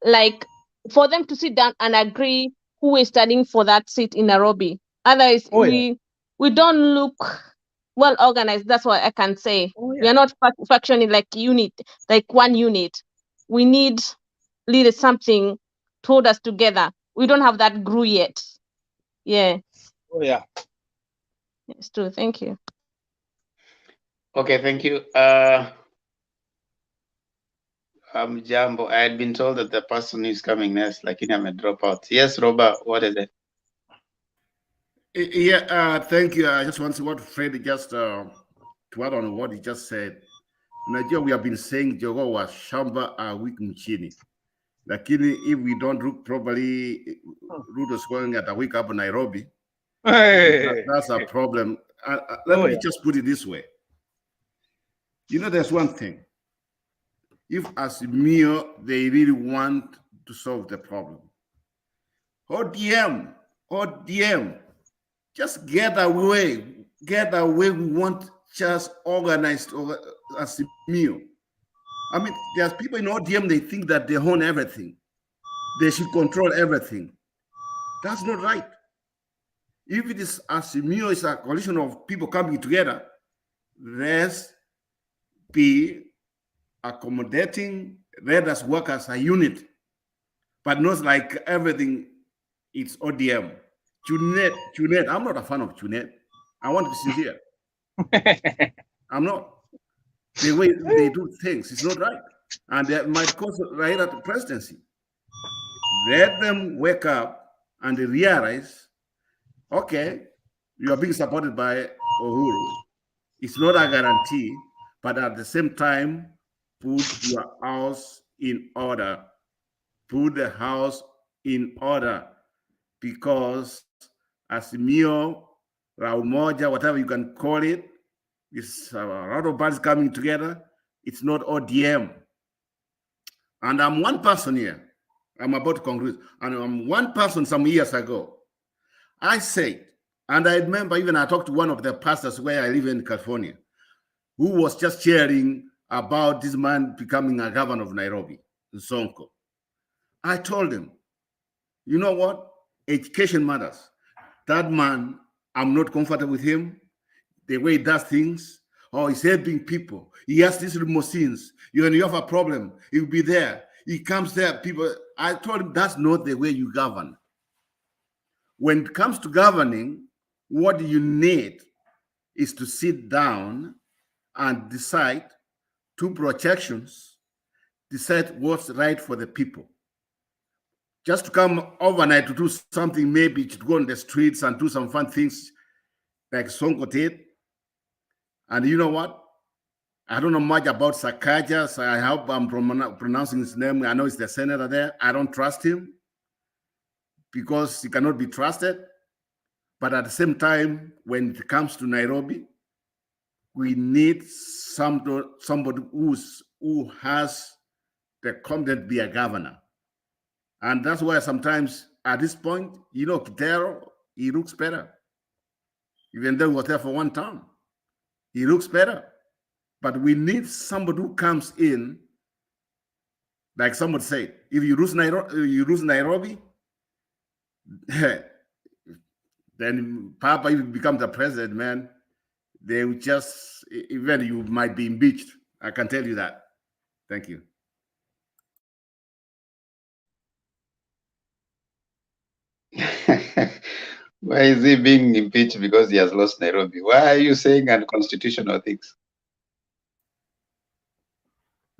like, for them to sit down and agree who is standing for that seat in Nairobi. Otherwise, we don't look well organized. That's what I can say. We are not functioning like one unit. We need leaders, something to hold us together. We don't have that glue yet. Yeah. Oh yeah. It's true. Thank you. Okay, thank you. Jambo, I had been told that the person is coming next, like I'm a dropout. Yes, Robert, what is it? Yeah, thank you. I just want to see what Fred just to add on what he just said. Nigeria, we have been saying Jogo was shamba week mchini. Lakini if we don't look properly, Ruto is going at a week up in Nairobi. That's a problem. Let me just put it this way. You know, there's one thing. If as Mio, they really want to solve the problem, ODM, just get away. We want just organized as Mio. I mean, there's people in ODM, they think that they own everything. They should control everything. That's not right. If it is Azimio is a coalition of people coming together, let's be accommodating, let us work as a unit, but not like everything it's ODM. Chunet, I'm not a fan of Chunet. I want to be sincere. I'm not. The way they do things is not right. And that might cause Raila the presidency. Let them wake up and realize, okay, you are being supported by Uhuru. It's not a guarantee, but at the same time, put your house in order. Put the house in order, because Azimio, Raumoja, whatever you can call it, it's a lot of parties coming together. It's not ODM. And I'm one person here. I'm about to conclude. And I'm one person some years ago. I said, and I remember even I talked to one of the pastors where I live in California, who was just sharing about this man becoming a governor of Nairobi, Sonko. I told him, you know what? Education matters. That man, I'm not comfortable with him, the way he does things. Oh, he's helping people. He has these limousines. When you have a problem, he'll be there. He comes there, people. I told him that's not the way you govern. When it comes to governing, what you need is to sit down and decide two projections, decide what's right for the people. Just to come overnight to do something, maybe to go on the streets and do some fun things like Sonko did. And you know what? I don't know much about Sakaja, so I hope I'm pronouncing his name. I know he's the senator there. I don't trust him because he cannot be trusted. But at the same time, when it comes to Nairobi, we need somebody who has the content to be a governor. And that's why sometimes at this point, you know, Kitero, he looks better. Even though he was there for one term, he looks better. But we need somebody who comes in, like someone said, if you lose Nairobi, then Papa, if you become the president, man, they will just, even you might be impeached. I can tell you that. Thank you. Why is he being impeached because he has lost Nairobi? Why are you saying unconstitutional things?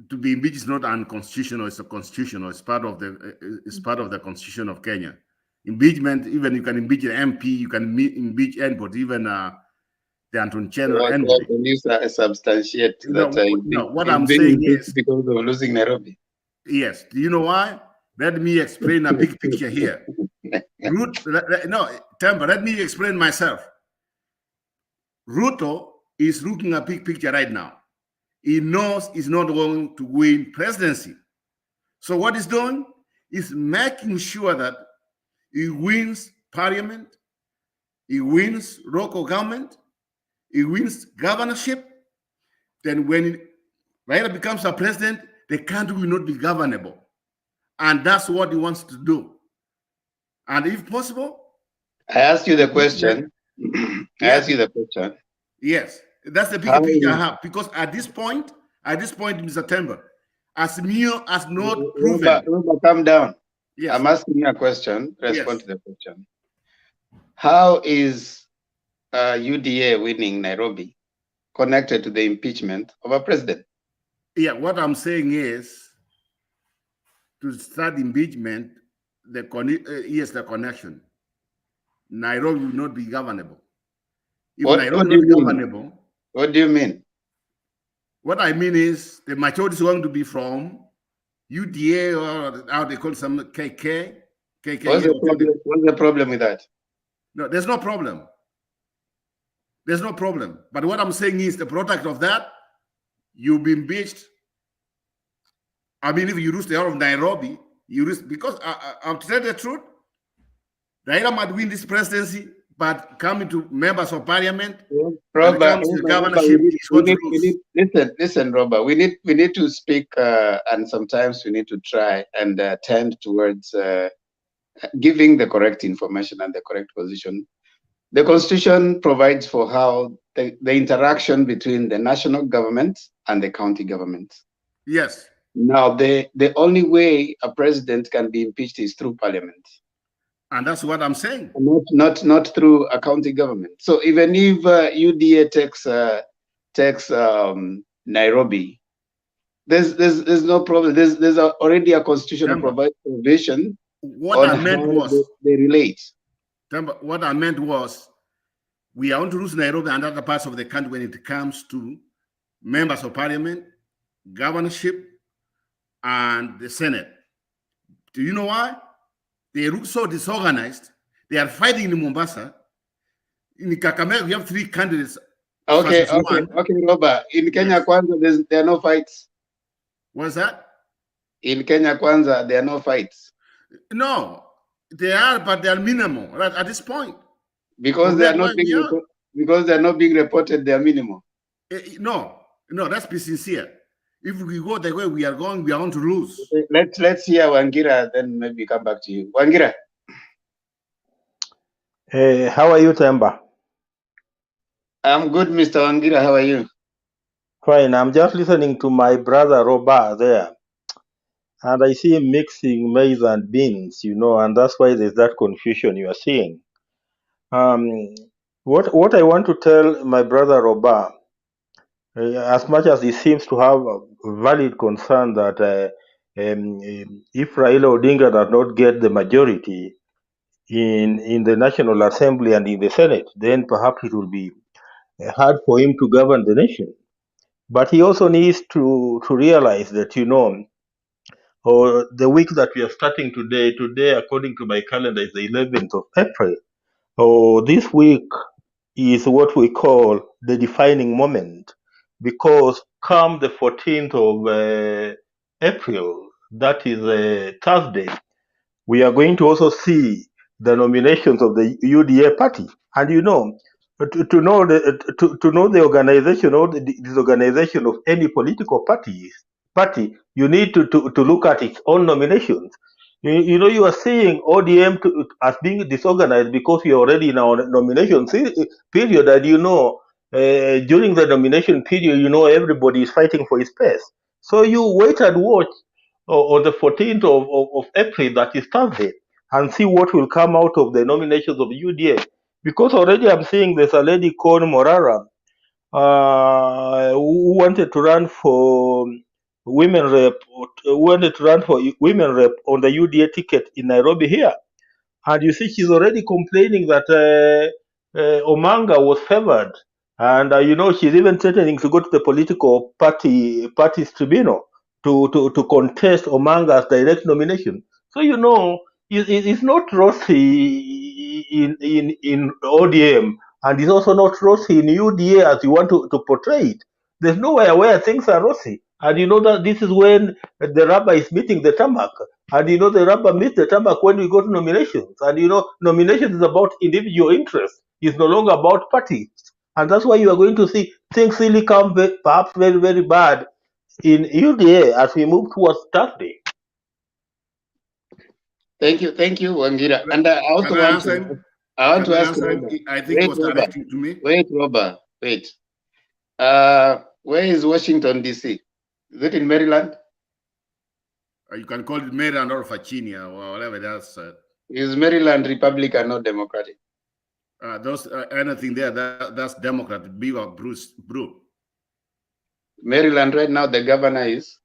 To be impeached is not unconstitutional; it's a constitutional. It's part of the Constitution of Kenya. Impeachment, even you can impeach an MP, you can impeach anybody, even the Attorney General. What can you substantiate that? What I'm saying is because of losing Nairobi. Yes. Do you know why? Let me explain a big picture here. Temper, let me explain myself. Ruto is looking at a big picture right now. He knows he's not going to win presidency. So what he's doing is making sure that he wins parliament, he wins local government, he wins governorship. Then when Raila becomes a president, the country will not be governable. And that's what he wants to do. And if possible, I asked you the question. Yes, that's the big picture I have. Because at this point in September, Azimio has not proven. Ruba, calm down. Yes. I'm asking you a question. Respond to the question. How is UDA winning Nairobi connected to the impeachment of a president? Yeah, what I'm saying is, to start impeachment, here's the connection. Nairobi will not be governable. If Nairobi is not governable, what do you mean? What I mean is the majority is going to be from UDA, or how they call some KK. What's the problem with that? No, there's no problem. There's no problem. But what I'm saying is the product of that, you've been impeached. I mean, if you lose the whole of Nairobi, you lose, because I'm telling the truth, Raila might win this presidency, But coming to members of parliament, Robert, comes to the governorship, he's going to lose. Listen, Robert. We need to speak, and sometimes we need to try and tend towards giving the correct information and the correct position. The Constitution provides for how the interaction between the national government and the county government. Yes. Now, the only way a president can be impeached is through parliament. And that's what I'm saying. Not through a county government. So even if UDA takes Nairobi, there's no problem. There's already a constitutional provision. What I meant was they relate. What I meant was we are going to lose Nairobi and other parts of the country when it comes to members of parliament, governorship, and the Senate. Do you know why? They look so disorganized. They are fighting in Mombasa. In Kakamega, we have 3 candidates. Okay, Robert. In Kenya Kwanza, there are no fights. What's that? In Kenya Kwanza, there are no fights. No, they are, but they are minimal right at this point. Because they are not being reported, they are minimal. No, let's be sincere. If we go the way we are going to lose. Okay, let's hear Wangira, then maybe come back to you. Wangira. How are you, Temba? I'm good, Mr. Wangira. How are you? Fine. I'm just listening to my brother Roba there. And I see him mixing maize and beans, and that's why there's that confusion you are seeing. What I want to tell my brother Roba, as much as he seems to have a valid concern that if Raila Odinga does not get the majority in the National Assembly and in the Senate, then perhaps it will be hard for him to govern the nation. But he also needs to realize that, or the week that we are starting today, according to my calendar, is the 11th of April. This week is what we call the defining moment, because come the 14th of April, that is Thursday, we are going to also see the nominations of the UDA party. And to know the organization or the disorganization of any political party, you need to look at its own nominations. You are seeing ODM as being disorganized because you're already in our nomination period, and during the nomination period, everybody is fighting for his place. So you wait and watch on the 14th of April, that is Thursday, and see what will come out of the nominations of UDA. Because already I'm seeing there's a lady called Morara who wanted to run for women rep on the UDA ticket in Nairobi here. And you see, she's already complaining that Omanga was favored. And, she's even threatening to go to the political party's tribunal to contest Omanga's direct nomination. So, it's not rosy in ODM, and it's also not rosy in UDA as you want to portray it. There's nowhere where things are rosy. And that this is when the rubber is meeting the tarmac. And the rubber meets the tarmac when we go to nominations. And nominations is about individual interest. It's no longer about parties. And that's why you are going to see things really come perhaps very, very bad in UDA as we move towards Thursday. Thank you, Wangira. And I also want to ask Robert. I think it was directing to me. Wait, Robert. Wait. Where is Washington, D.C.? Is it in Maryland? You can call it Maryland or Virginia or whatever that's. Is Maryland Republican or Democratic? Anything there, that's Democrat. Beaver Bruce Brew. Maryland right now, the governor is?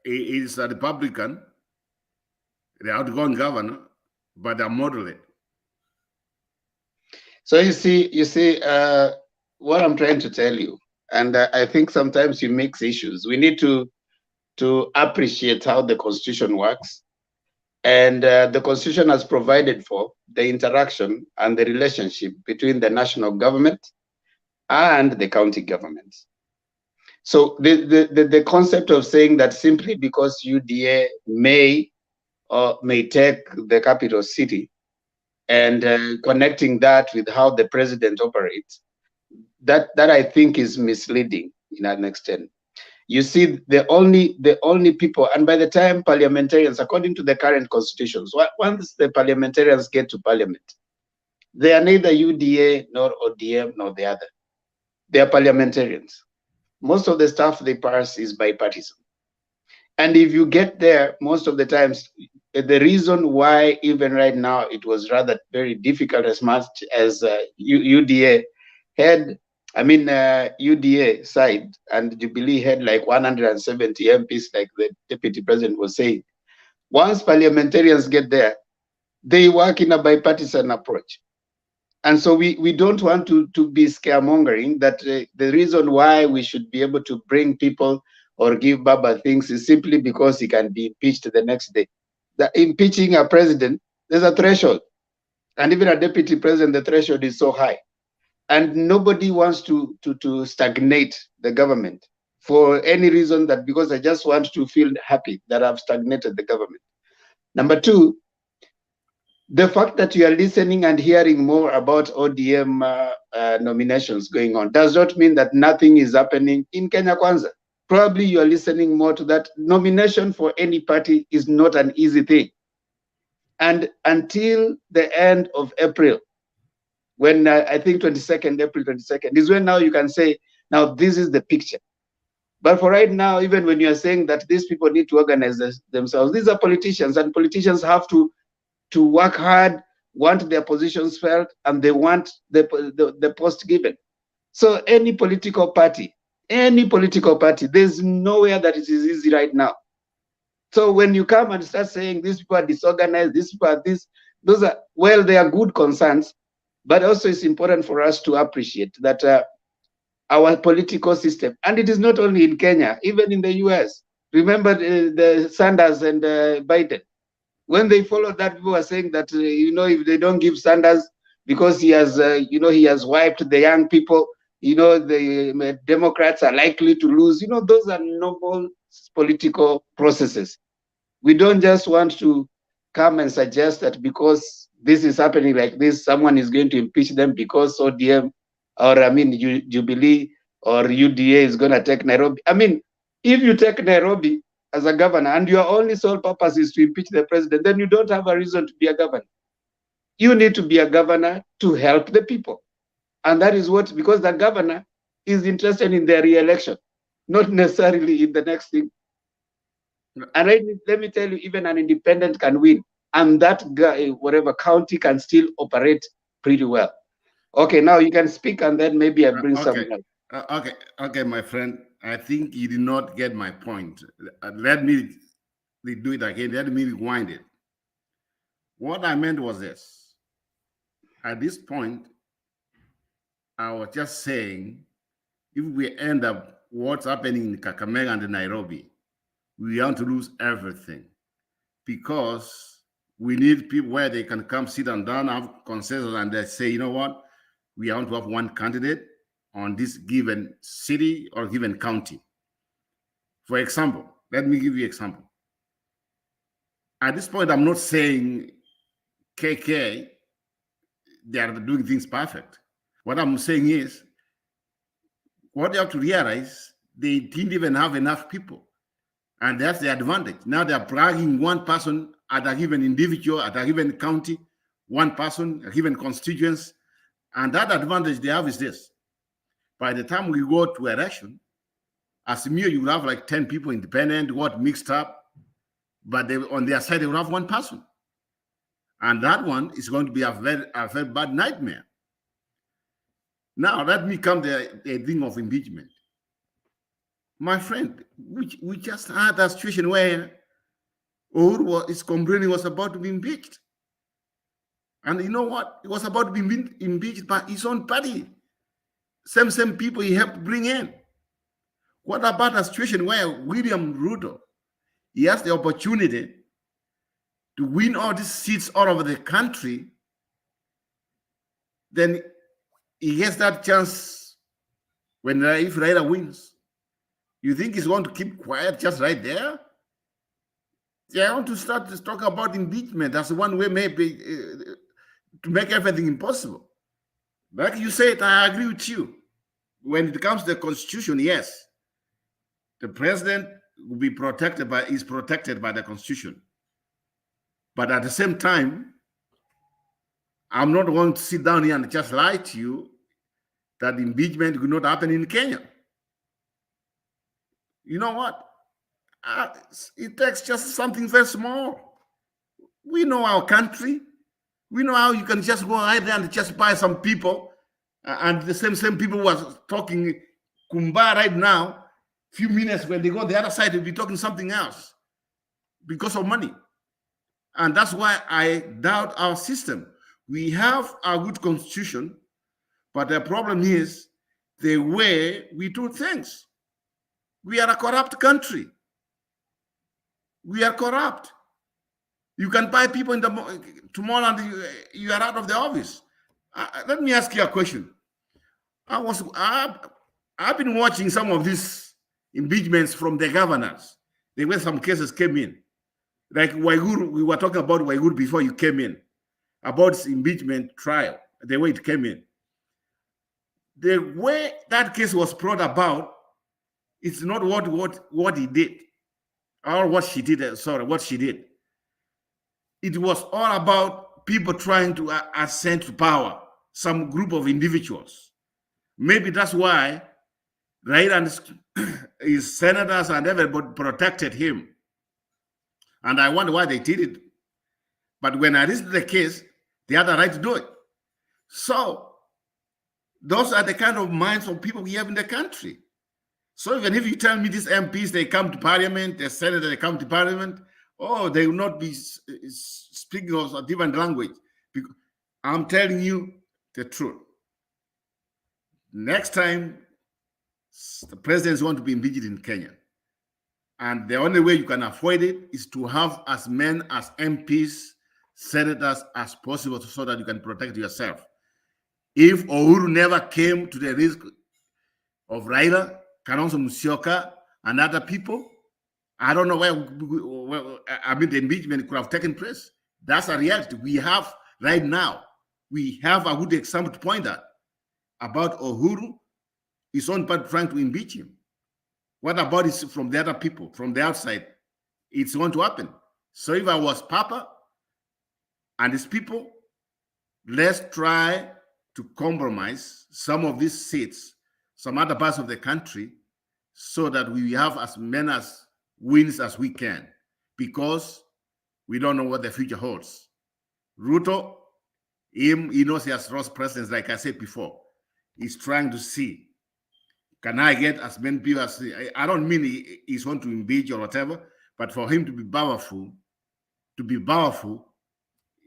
He's a Republican, the outgoing governor, but they're moderate. So you see, what I'm trying to tell you, and I think sometimes you mix issues. We need to appreciate how the Constitution works, and the Constitution has provided for the interaction and the relationship between the national government and the county government. So the concept of saying that simply because UDA may take the capital city and connecting that with how the president operates, that I think is misleading in an extent. You see, the only people, and by the time parliamentarians, according to the current constitutions, once the parliamentarians get to parliament, they are neither UDA nor ODM nor the other. They are parliamentarians. Most of the stuff they pass is bipartisan. And if you get there, most of the times, the reason why even right now it was rather very difficult, as much as UDA had, UDA side and Jubilee had like 170 MPs, like the deputy president was saying. Once parliamentarians get there, they work in a bipartisan approach. And so we don't want to be scaremongering that the reason why we should be able to bring people or give Baba things is simply because he can be impeached the next day. Impeaching a president, there's a threshold. And even a deputy president, the threshold is so high. And nobody wants to stagnate the government for any reason, that because I just want to feel happy that I've stagnated the government. Number two, the fact that you are listening and hearing more about ODM nominations going on does not mean that nothing is happening in Kenya Kwanza. Probably you are listening more to that. Nomination for any party is not an easy thing. And until the end of April, when I think April 22nd, is when now you can say, now this is the picture. But for right now, even when you are saying that these people need to organize themselves, these are politicians, and politicians have to work hard, want their positions felt, and they want the post given. So any political party, there's nowhere that it is easy right now. So when you come and start saying these people are disorganized, these people are this, those are, well, they are good concerns, but also it's important for us to appreciate that our political system, and it is not only in Kenya, even in the US. Remember the Sanders and Biden. When they followed that, people were saying that, if they don't give Sanders because he has, he has wiped the young people, the Democrats are likely to lose. Those are normal political processes. We don't just want to come and suggest that because this is happening like this, someone is going to impeach them because ODM, or Jubilee or UDA is going to take Nairobi. If you take Nairobi as a governor and your only sole purpose is to impeach the president, then you don't have a reason to be a governor. You need to be a governor to help the people. And that is what, because the governor is interested in their re-election, not necessarily in the next thing. And let me tell you, even an independent can win. And that guy, whatever county, can still operate pretty well. Okay, now you can speak, and then maybe I bring something else. Okay, my friend. I think you did not get my point. Let me do it again. Let me rewind it. What I meant was this. At this point, I was just saying, if we end up what's happening in Kakamega and Nairobi, we want to lose everything, because we need people where they can come sit and down, have consensus, and they say, you know what, we want to have one candidate on this given city or given county. For example, let me give you an example. At this point, I'm not saying KK, they are doing things perfect. What I'm saying is, what you have to realize, they didn't even have enough people. And that's the advantage. Now they're bragging one person at a given individual, at a given county, one person, a given constituency. And that advantage they have is this. By the time we go to election, as Mio, you will have like 10 people independent, mixed up, but on their side, they will have one person. And that one is going to be a very bad nightmare. Now, let me come to the thing of impeachment. My friend, we just had a situation where Uhuru is complaining was about to be impeached. And you know what? It was about to be impeached by his own party. Same people he helped bring in. What about a situation where William Ruto, he has the opportunity to win all these seats all over the country, then he gets that chance if Raila wins. You think he's going to keep quiet just right there? Yeah, I want to start to talk about impeachment. That's one way maybe to make everything impossible. Like you said, I agree with you. When it comes to the Constitution, yes, the president will be is protected by the Constitution. But at the same time, I'm not going to sit down here and just lie to you that impeachment will not happen in Kenya. You know what? It takes just something very small. We know our country. We know how you can just go out there and just buy some people, and the same people who are talking Kumba right now, few minutes when they go on the other side, they'll be talking something else because of money. And that's why I doubt our system. We have a good constitution, but the problem is the way we do things. We are a corrupt country. We are corrupt. You can buy people in tomorrow and you are out of the office. Let me ask you a question. I've been watching some of these impeachments from the governors. There were some cases came in. Like Waiguru, we were talking about Waiguru before you came in, about this impeachment trial, the way it came in. The way that case was brought about, it's not what he did, or what she did, what she did. It was all about people trying to ascend to power, some group of individuals. Maybe that's why Raila and his senators and everybody protected him. And I wonder why they did it. But when I listened to the case, they had the right to do it. So those are the kind of minds of people we have in the country. So even if you tell me these MPs, they come to parliament, the senators, they come to parliament, they will not be speaking of a different language. I'm telling you the truth. Next time, the presidents want to be impeached in Kenya. And the only way you can avoid it is to have as many as MPs, senators as possible so that you can protect yourself. If Uhuru never came to the risk of Raila, Kalonzo Musyoka, and other people, I don't know where the impeachment could have taken place. That's a reality we have right now. We have a good example to point at about Uhuru, his own party trying to impeach him. What about it from the other people, from the outside? It's going to happen. So if I was Papa and his people, let's try to compromise some of these seats, some other parts of the country, so that we have as many as wins as we can, because we don't know what the future holds. Ruto, he knows he has lost presidents, like I said before. He's trying to see, can I get as many people as, I don't mean he's going to impeach or whatever, but for him to be powerful,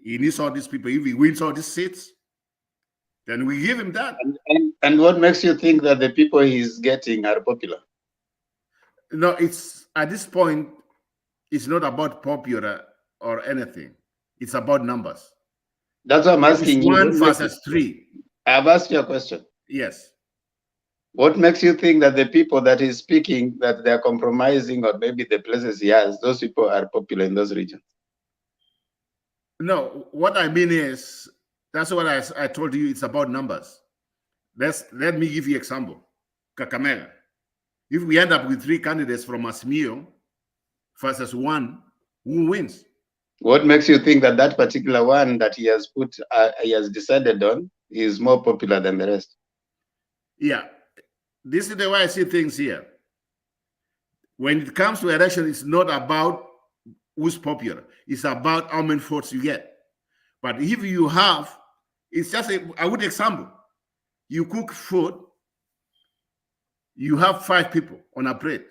he needs all these people. If he wins all these seats, then we give him that. And what makes you think that the people he's getting are popular? No, it's at this point, it's not about popular or anything. It's about numbers. That's what I'm asking you. 1 versus 3. I've asked you a question. Yes. What makes you think that the people that he's speaking, that they're compromising, or maybe the places he has, those people are popular in those regions? No, what I mean is, that's what I told you, it's about numbers. Let me give you an example. Kakamega. If we end up with 3 candidates from Asmio versus 1, who wins? What makes you think that that particular one that he has decided on is more popular than the rest? Yeah, this is the way I see things here. When it comes to election, it's not about who's popular. It's about how many votes you get. But if you have, it's just a good example. You cook food, you have 5 people on a plate.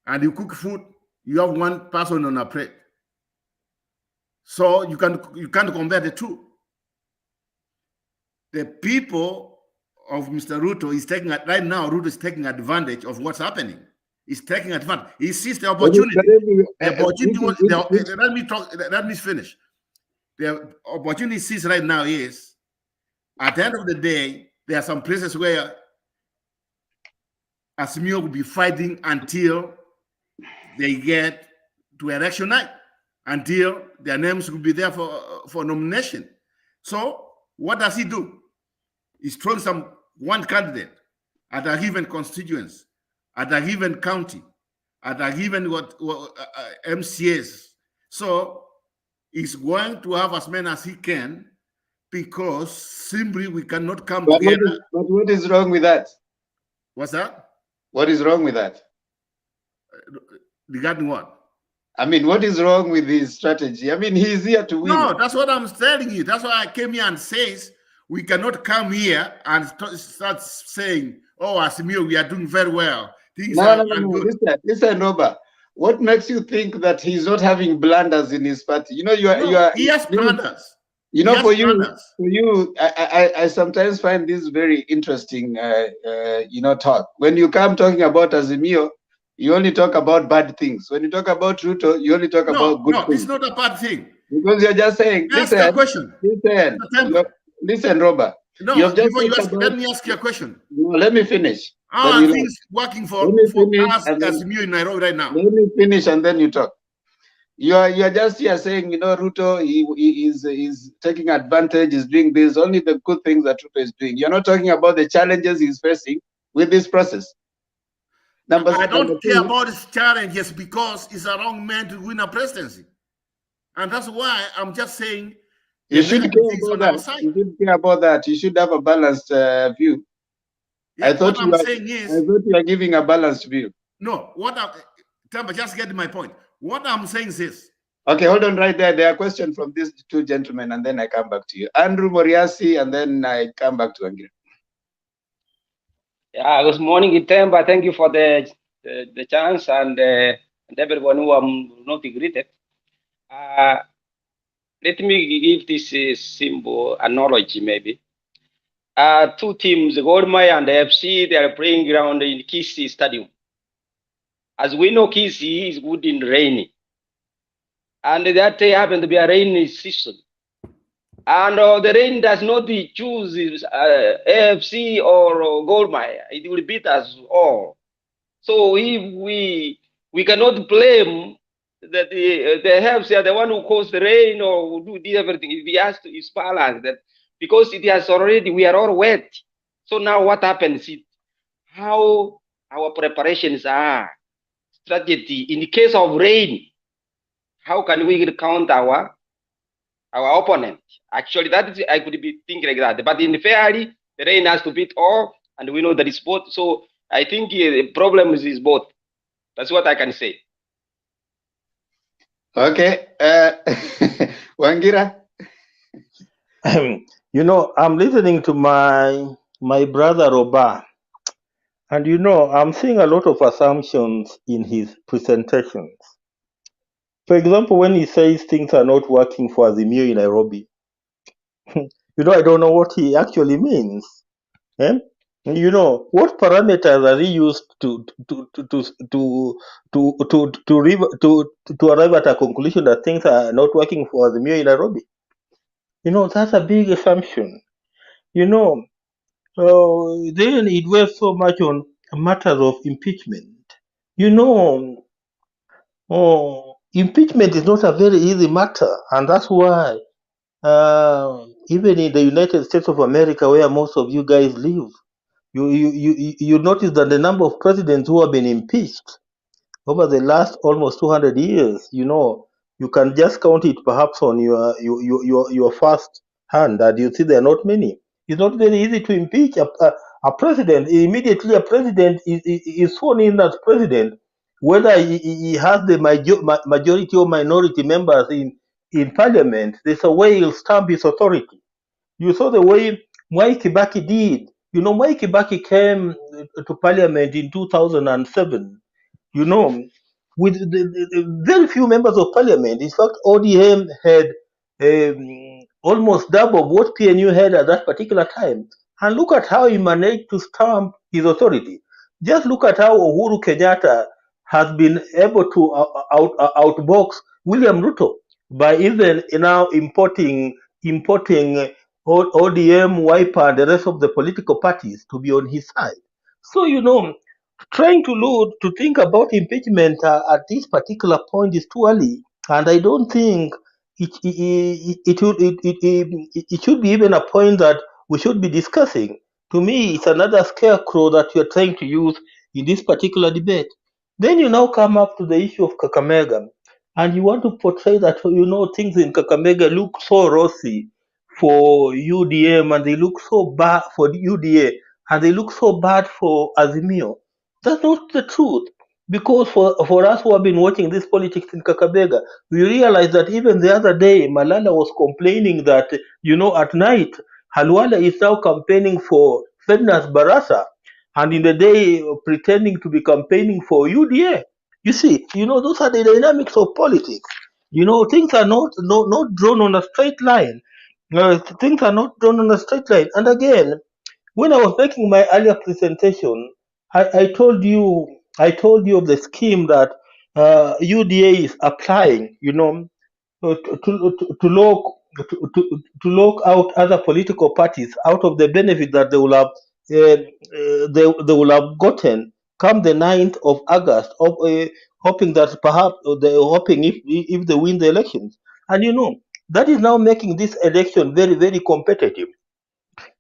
And you cook food, you have 1 person on a plate. So you can't compare the two. The people of Mr. Ruto is taking, right now, Ruto is taking advantage of what's happening. He's taking advantage. He sees the opportunity. Let me finish. The opportunity he sees right now is, at the end of the day, there are some places where Asmio will be fighting until they get to election night, until their names will be there for nomination. So what does he do? He's throwing one candidate at a given constituency, at a given county, at a given MCAs. So he's going to have as many as he can, because simply we cannot come together. But what is wrong with that? What's that? What is wrong with that? Regarding what? I mean, what is wrong with his strategy? I mean, he's here to win. No, that's what I'm telling you. That's why I came here and says we cannot come here and start saying, "Oh, Asimio, we are doing very well." No. Listen, Robert. What makes you think that he's not having blunders in his party? You know, he has blunders. You know, for you, I sometimes find this very interesting. Talk. When you come talking about Azimio, you only talk about bad things. When you talk about Ruto, you only talk about good things. No, it's not a bad thing. Because you're just saying, listen, Robert. No, let me ask you a question. No, let me finish. How are things working for us as Azimio in Nairobi right now? Let me finish and then you talk. You are just here saying, Ruto he is taking advantage, is doing this, only the good things that Ruto is doing. You're not talking about the challenges he's facing with this process. I don't care about his challenges because he's a wrong man to win a presidency. And that's why I'm just saying you should care about that. You should care about that. You should have a balanced view. Yeah, I thought you are giving a balanced view. No, just get my point. What I'm saying is this. Okay, hold on right there. There are questions from these two gentlemen, and then I come back to you. Andrew Moriasi, and then I come back to Angela. Yeah, good morning, Itemba. Thank you for the chance, and everyone who I'm not greeted. Let me give this simple analogy, maybe. Two teams, Gormaya and the FC, they are playing ground in Kisii Stadium. As we know, Kisii is good in rainy. And that happened to be a rainy season. And the rain does not choose AFC or Gormaya. It will beat us all. So if we cannot blame that the AFC are the one who caused the rain or who do everything. He has to balance that because it has already, we are all wet. So now what happens is how our preparations are, strategy in the case of rain. How can we count our opponent? Actually, that is, I could be thinking like that. But in fairly, the rain has to beat all, and we know that it's both. So I think the problem is both. That's what I can say. Okay, Wangira. I'm listening to my brother Roba, and I'm seeing a lot of assumptions in his presentations. For example, when he says things are not working for Azimio in Nairobi, I don't know what he actually means. What parameters are he used to arrive at a conclusion that things are not working for Azimio in Nairobi? That's a big assumption. Then it was so much on matters of impeachment. Impeachment is not a very easy matter, and that's why even in the United States of America, where most of you guys live, you notice that the number of presidents who have been impeached over the last almost 200 years, you can just count it perhaps on your first hand, that you see there are not many. It's not very easy to impeach a president. Immediately a president is sworn in as president, whether he has the majority or minority members in parliament, there's a way he'll stamp his authority. You saw the way Mwai Kibaki did. Mwai Kibaki came to parliament in 2007, with the very few members of parliament. In fact, ODM had almost double what PNU had at that particular time. And look at how he managed to stamp his authority. Just look at how Uhuru Kenyatta has been able to outbox William Ruto by even now importing ODM, Wiper, and the rest of the political parties to be on his side. So, trying to think about impeachment at this particular point is too early, and I don't think it should be even a point that we should be discussing. To me, it's another scarecrow that you're trying to use in this particular debate. Then you now come up to the issue of Kakamega, and you want to portray that, you know, things in Kakamega look so rosy for UDM, and they look so bad for the UDA, and they look so bad for Azimio. That's not the truth. Because for us who have been watching this politics in Kakamega, we realize that even the other day, Malala was complaining that, you know, at night, Halwala is now campaigning for Fednas Barasa, and in the day pretending to be campaigning for UDA. You see, you know, those are the dynamics of politics. You know, things are not drawn on a straight line. Things are not drawn on a straight line. And again, when I was making my earlier presentation, I told you of the scheme that UDA is applying, you know, to lock out other political parties out of the benefit that they will have they will have gotten come the 9th of August, hoping that perhaps they hoping if they win the elections. And you know, that is now making this election very, very competitive.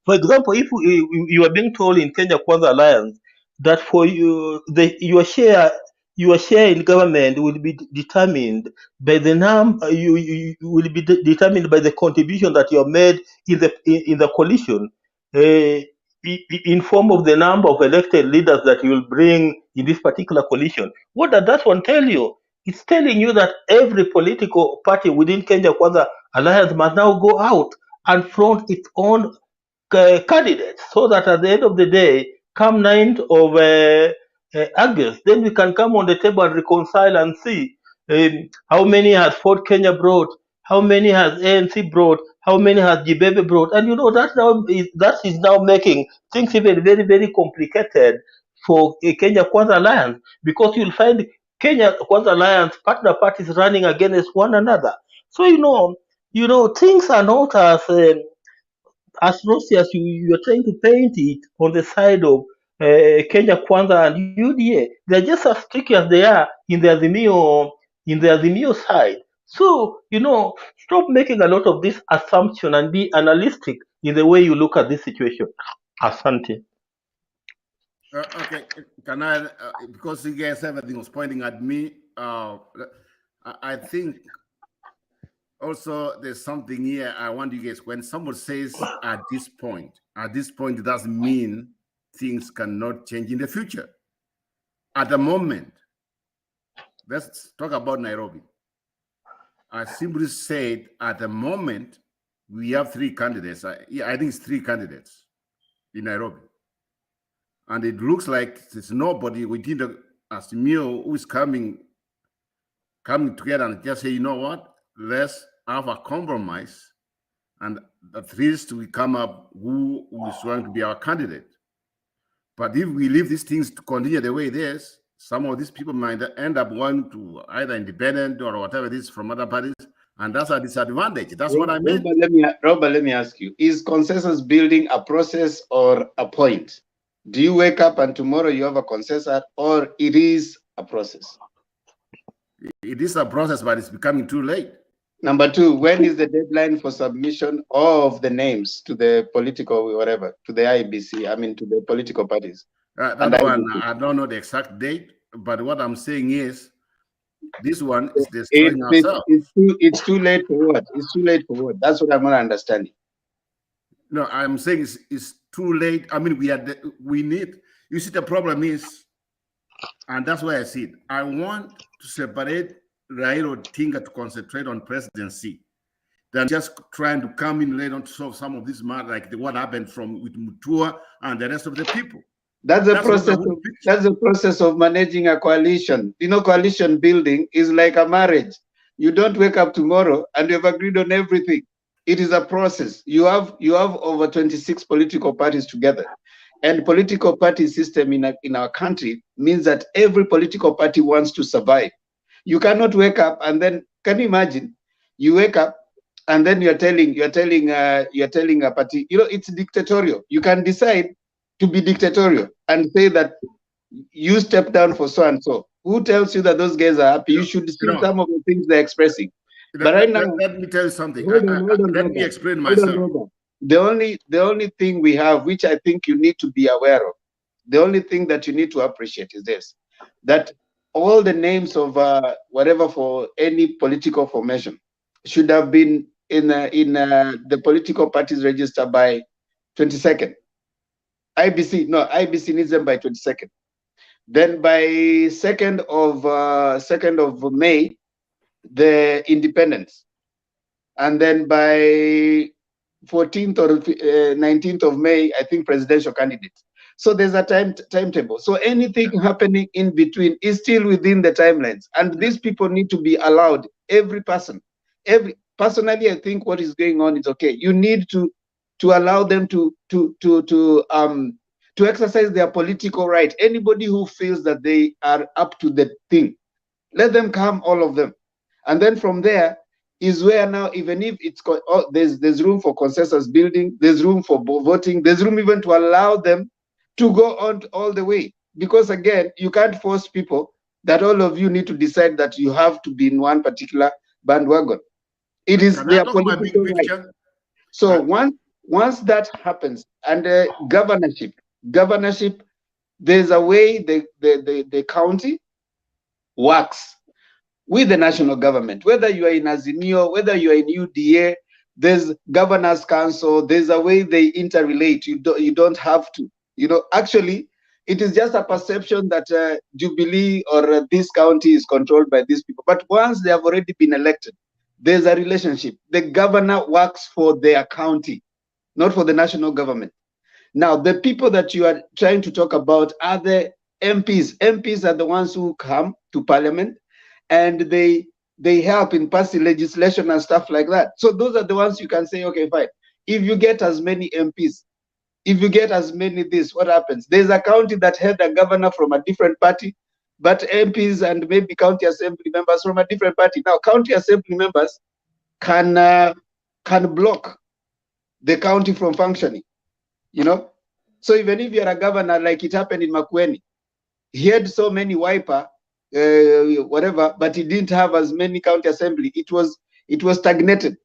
For example, if you are being told in Kenya Kwanza Alliance that for you, your share in government will be determined by the will be determined by the contribution that you have made in the coalition, in form of the number of elected leaders that you will bring in this particular coalition. What does that one tell you? It's telling you that every political party within Kenya Kwanza Alliance must now go out and front its own candidates, so that at the end of the day, come 9th of August, then we can come on the table and reconcile and see how many has Ford Kenya brought, how many has ANC brought, how many has Jibebe brought. And you know, that is now making things even very, very complicated for Kenya Kwanza Alliance, because you'll find Kenya Kwanza Alliance partner parties running against one another. So you know, things are not as rosy as you are trying to paint it on the side of Kenya Kwanza and UDA. They're just as tricky as they are in the Azimio side. So, you know, stop making a lot of this assumption and be analytic in the way you look at this situation. Asante. Okay, can I, because you guys, everything was pointing at me, I think also there's something here I want you guys, when someone says at this point, it doesn't mean things cannot change in the future. At the moment, let's talk about Nairobi. I simply said at the moment, we have 3 candidates. I think it's 3 candidates in Nairobi. And it looks like there's nobody within the Azimio who is coming together and just say, you know what, let's have a compromise, and at least we come up who is going to be our candidate. But if we leave these things to continue the way it is, some of these people might end up going to either independent or whatever it is from other parties, and that's a disadvantage. That's what I meant. Robert, let me ask you, is consensus building a process or a point? Do you wake up and tomorrow you have a consensus, or it is a process? It is a process, but it's becoming too late. Number 2, when is the deadline for submission of the names to the political, whatever, to the IBC, I mean, to the political parties? That one, I don't know the exact date, but what I'm saying is, this one is destroying ourselves. It's too late for what? It's too late for what? That's what I'm not understanding. No, I'm saying it's too late. I mean, we need, you see, the problem is, and that's why I see it, I want to separate Raila Odinga to concentrate on presidency than just trying to come in later on to solve some of this matter, like what happened with Mutua and the rest of the people. That's the process of managing a coalition. You know, coalition building is like a marriage. You don't wake up tomorrow and you have agreed on everything. It is a process. You have over 26 political parties together. And political party system in our country means that every political party wants to survive. You cannot wake up and then, can you imagine? You wake up and then you're telling a party, you know, it's dictatorial. You can decide to be dictatorial and say that you step down for so and so. Who tells you that those guys are happy? You should see some of the things they're expressing. But right now, let me tell you something. hold on, Let brother. me explain Hold on, myself. brother. The only thing we have, which I think you need to be aware of, the only thing that you need to appreciate is this: that all the names of whatever for any political formation should have been in the political parties register by 22nd. IBC needs them by 22nd. Then by 2nd of May, the independents, and then by 14th or 19th of May, I think presidential candidates. So there's a timetable. So anything happening in between is still within the timelines, and these people need to be allowed. Every person, personally, I think what is going on is okay. You need to allow them to exercise their political right. Anybody who feels that they are up to the thing, let them come, all of them, and then from there is where now, even if it's there's room for consensus building, there's room for voting, there's room even to allow them to go on all the way. Because again, you can't force people that all of you need to decide that you have to be in one particular bandwagon. It is their political right. So once that happens, and governorship, there's a way the county works with the national government, whether you are in Azimio, whether you are in UDA, there's governors council, there's a way they interrelate. You don't have to, actually, it is just a perception that Jubilee or this county is controlled by these people. But once they have already been elected, there's a relationship. The governor works for their county, not for the national government. Now, the people that you are trying to talk about are the MPs. MPs are the ones who come to parliament, and they help in passing legislation and stuff like that. So those are the ones you can say, okay, fine. If you get as many MPs, if you get as many this, what happens? There's a county that had a governor from a different party, but MPs and maybe county assembly members from a different party. Now, county assembly members can block the county from functioning, So even if you're a governor, like it happened in Makueni, he had so many wiper, whatever, but he didn't have as many county assembly. It was stagnated.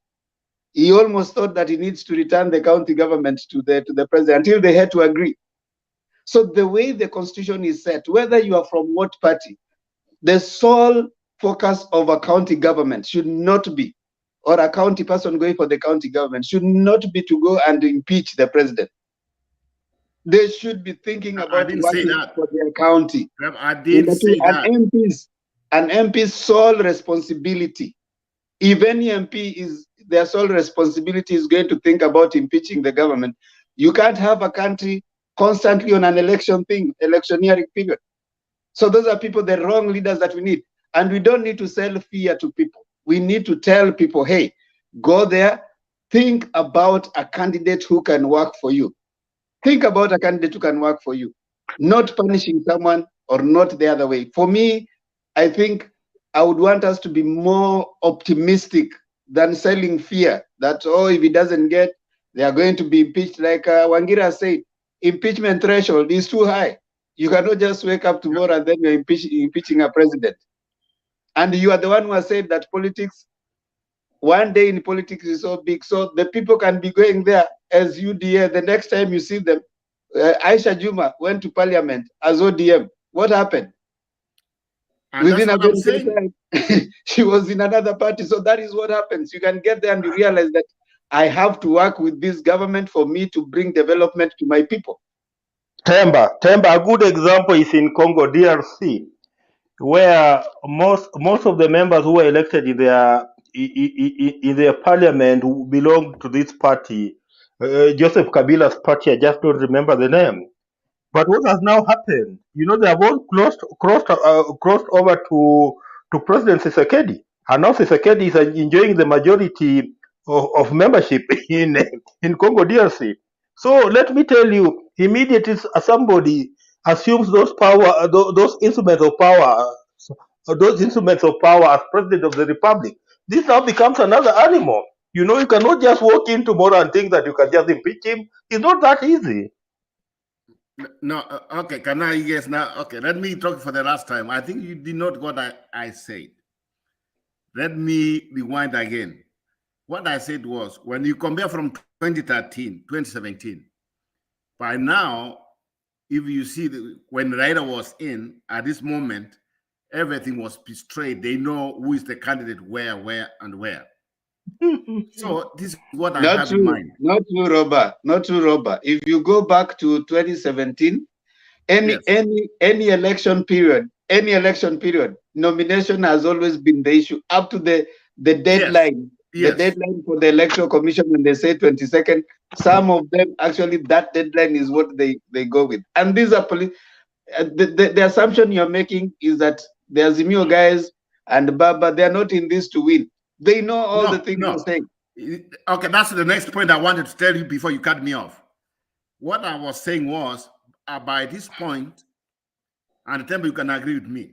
He almost thought that he needs to return the county government to the president until they had to agree. So the way the constitution is set, whether you are from what party, the sole focus of a county government should not be, or a county person going for the county government should not be to go and impeach the president. They should be thinking about working for their county. I did say that. An MP's sole responsibility, if any MP is their sole responsibility is going to think about impeaching the government, you can't have a country constantly on an electioneering period. So those are people, the wrong leaders that we need. And we don't need to sell fear to people. We need to tell people, hey, go there, think about a candidate who can work for you. Think about a candidate who can work for you, not punishing someone or not the other way. For me, I think I would want us to be more optimistic than selling fear that, oh, if he doesn't get, they are going to be impeached. Like Wangira said, impeachment threshold is too high. You cannot just wake up tomorrow and then you're impeaching a president. And you are the one who has said that politics, one day in politics is so big, so the people can be going there as UDA. The next time you see them, Aisha Juma went to parliament as ODM. What happened? And within a that's what I'm very short time, she was in another party. So that is what happens. You can get there and you realize that I have to work with this government for me to bring development to my people. Temba, a good example is in Congo DRC, where most of the members who were elected in their parliament who belong to this party, Joseph Kabila's party. I just don't remember the name. But what has now happened? They have all crossed over to President Tshisekedi, and now Tshisekedi is enjoying the majority of membership in Congo DRC. So let me tell you, immediately somebody assumes those instruments of power as president of the republic, this now becomes another animal. You cannot just walk in tomorrow and think that you can just impeach him. It's not that easy. No, okay, can I guess now? Okay, let me talk for the last time. I think you did not what I said. let me rewind again. What I said was, when you compare from 2013, 2017, by now, if you see when Raila was in, at this moment, everything was straight. They know who is the candidate where, and where. So this is what I have in mind. Not true, Robert. Not true, Robert. If you go back to 2017, any election period, nomination has always been the issue up to the deadline. Yes. The deadline for the electoral commission, when they say 22nd, some of them actually that deadline is what they go with. And these are the assumption you're making is that the Azimio guys and Baba, they are not in this to win. They know all the things you're saying. Okay, that's the next point I wanted to tell you before you cut me off. What I was saying was, by this point, and tell me you can agree with me,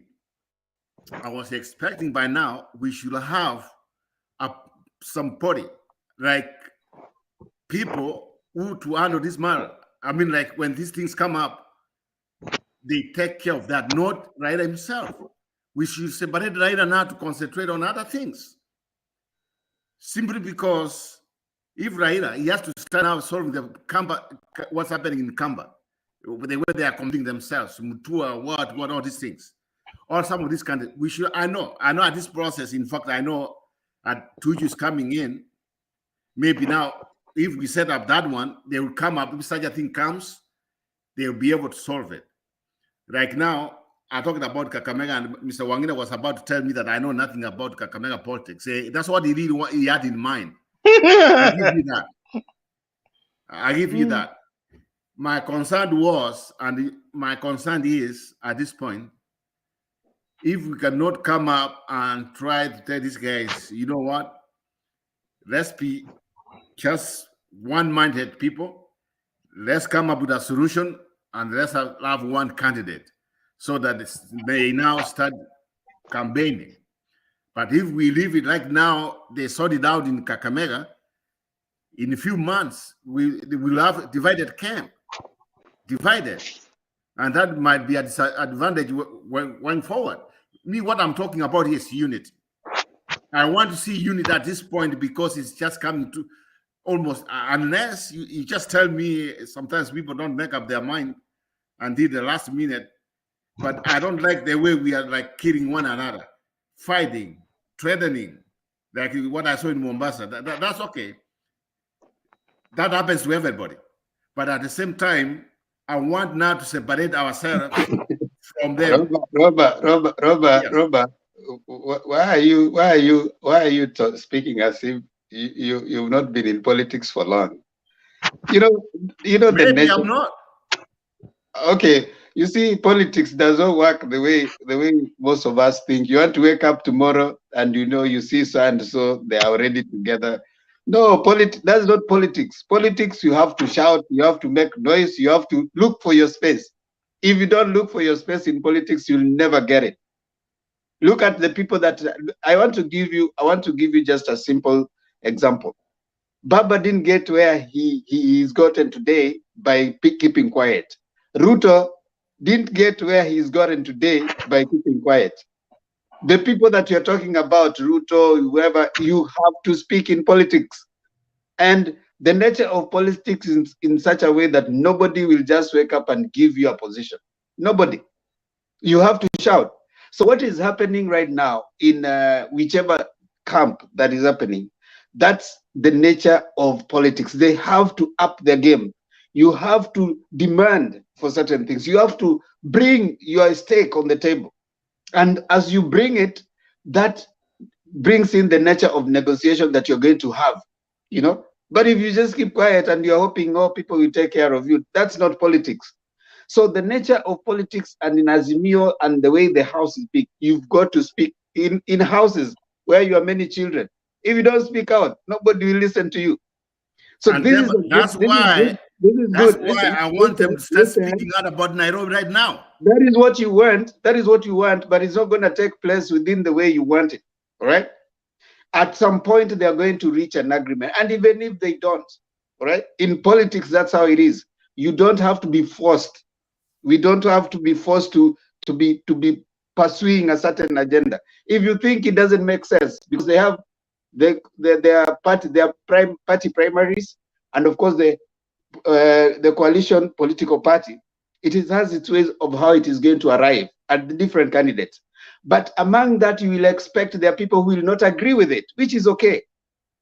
I was expecting by now we should have somebody, like people who to handle this matter. I mean, like when these things come up, they take care of that, not Raila himself. We should separate Raila now to concentrate on other things. Simply because if Raila, he has to start now solving the Kamba, what's happening in Kamba, the way they are committing themselves, Mutua, what, all these things. Or some of these candidates, we should, I know at this process, in fact, I know at Tuju is coming in, maybe now, if we set up that one, they will come up, if such a thing comes, they'll be able to solve it. Right now, I'm talking about Kakamega, and Mr. Wangina was about to tell me that I know nothing about Kakamega politics. That's what he had in mind. I give you that. I give you that. My concern was, and my concern is, at this point, if we cannot come up and try to tell these guys, you know what, let's be just one-minded people, let's come up with a solution, and let's have one candidate so that they now start campaigning. But if we leave it like now, they sort it out in Kakamega, in a few months, we'll have a divided camp, and that might be a disadvantage going forward. Me, what I'm talking about is unity. I want to see unity at this point because it's just coming to almost, unless you just tell me, sometimes people don't make up their mind until the last minute. But I don't like the way we are like killing one another, fighting, threatening, like what I saw in Mombasa. That's okay. That happens to everybody. But at the same time, I want now to separate ourselves from them. Robert, why are you speaking as if you've not been in politics for long? You know the Maybe I'm not. Okay, you see, politics does not work the way most of us think. You want to wake up tomorrow and you see so and so they are already together. No, that's not politics. Politics, you have to shout, you have to make noise, you have to look for your space. If you don't look for your space in politics, you'll never get it. Look at the people that I want to give you just a simple example. Baba didn't get where he's gotten today by keeping quiet. Ruto didn't get where he's gotten today by keeping quiet. The people that you're talking about, Ruto, whoever, you have to speak in politics. And the nature of politics is in such a way that nobody will just wake up and give you a position. Nobody. You have to shout. So what is happening right now in whichever camp that is happening, that's the nature of politics. They have to up their game. You have to demand for certain things. You have to bring your stake on the table. And as you bring it, that brings in the nature of negotiation that you're going to have, But if you just keep quiet and you're hoping, people will take care of you, that's not politics. So the nature of politics and in Azimio and the way the house is big, you've got to speak in houses where you have many children. If you don't speak out, nobody will listen to you. So that's why I want them to start speaking out about Nairobi right now. That is what you want. That is what you want, but it's not going to take place within the way you want it. All right. At some point, they are going to reach an agreement. And even if they don't, all right, in politics, that's how it is. You don't have to be forced. We don't have to be forced to be pursuing a certain agenda. If you think it doesn't make sense, because they have their party primaries, and of course the coalition political party, has its ways of how it is going to arrive at the different candidates. But among that, you will expect there are people who will not agree with it, which is okay.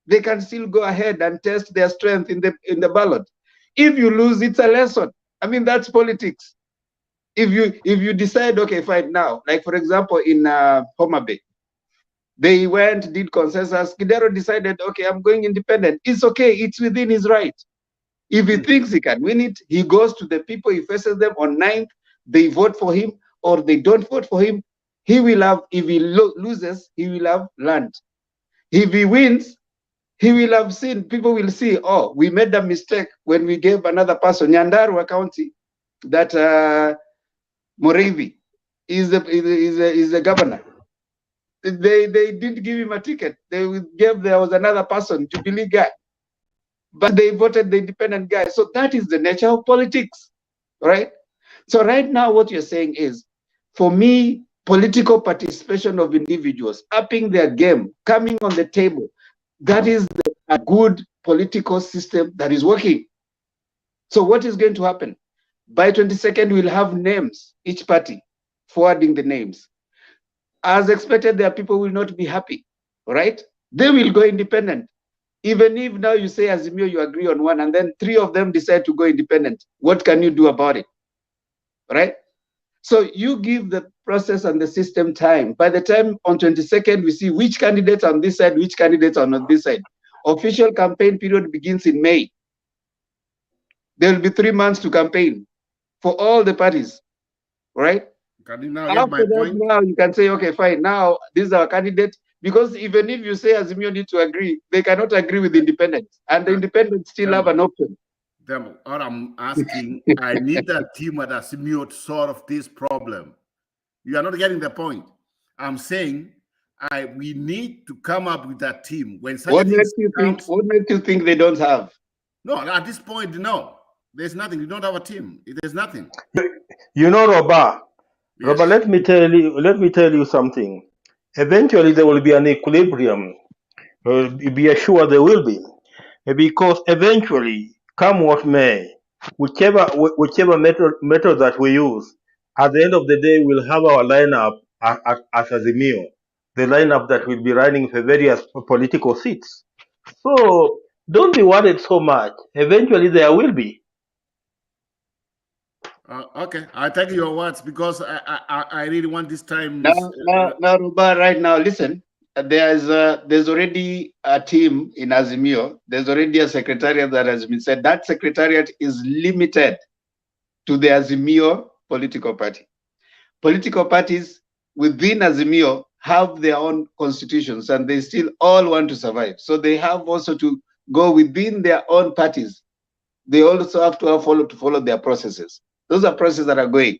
They can still go ahead and test their strength in the ballot. If you lose, it's a lesson. I mean, that's politics. If you decide, okay, fine, now, like for example in Homa Bay, they went, did consensus. Kidero decided, okay, I'm going independent. It's okay. It's within his right. If he thinks he can win it, he goes to the people, he faces them on 9th, they vote for him or they don't vote for him. He will have, if he loses, he will have learned. If he wins, he will have seen, people will see, oh, we made a mistake when we gave another person, Nyandarua County, that Morevi is the governor. They didn't give him a ticket. There was another person, Jubilee guy. But they voted the independent guy. So that is the nature of politics, right? So right now what you're saying is, for me, political participation of individuals, upping their game, coming on the table, that is a good political system that is working. So what is going to happen? By 22nd, we'll have names, each party forwarding the names. As expected, there are people who will not be happy, right? They will go independent. Even if now you say, Azimio, you agree on one, and then 3 of them decide to go independent, what can you do about it, right? So you give the process and the system time. By the time on 22nd, we see which candidates on this side, which candidates are on this side. Official campaign period begins in May. There will be 3 months to campaign for all the parties, right? After that, now you can say, okay, fine, now this is our candidate. Because even if you say Azimio need to agree, they cannot agree with independents. And the independents still have an option. What I'm asking, I need a team at Azimio to solve this problem. You are not getting the point. I'm saying we need to come up with that team. When such What makes you think they don't have? No, at this point, no. There's nothing. You don't have a team. There's nothing. You know, Robert, let me tell you something. Eventually, there will be an equilibrium. Be assured there will be, because eventually, come what may, whichever method that we use, at the end of the day, we'll have our lineup as Azimio, the lineup that will be running for various political seats. So don't be worried so much. Eventually, there will be. Okay, I take your words, because I really want this time. Now, Ruba, right now, listen. There's already a team in Azimio. There's already a secretariat that has been said. That secretariat is limited to the Azimio political party. Political parties within Azimio have their own constitutions, and they still all want to survive. So they have also to go within their own parties. They also have to follow their processes. Those are processes that are going.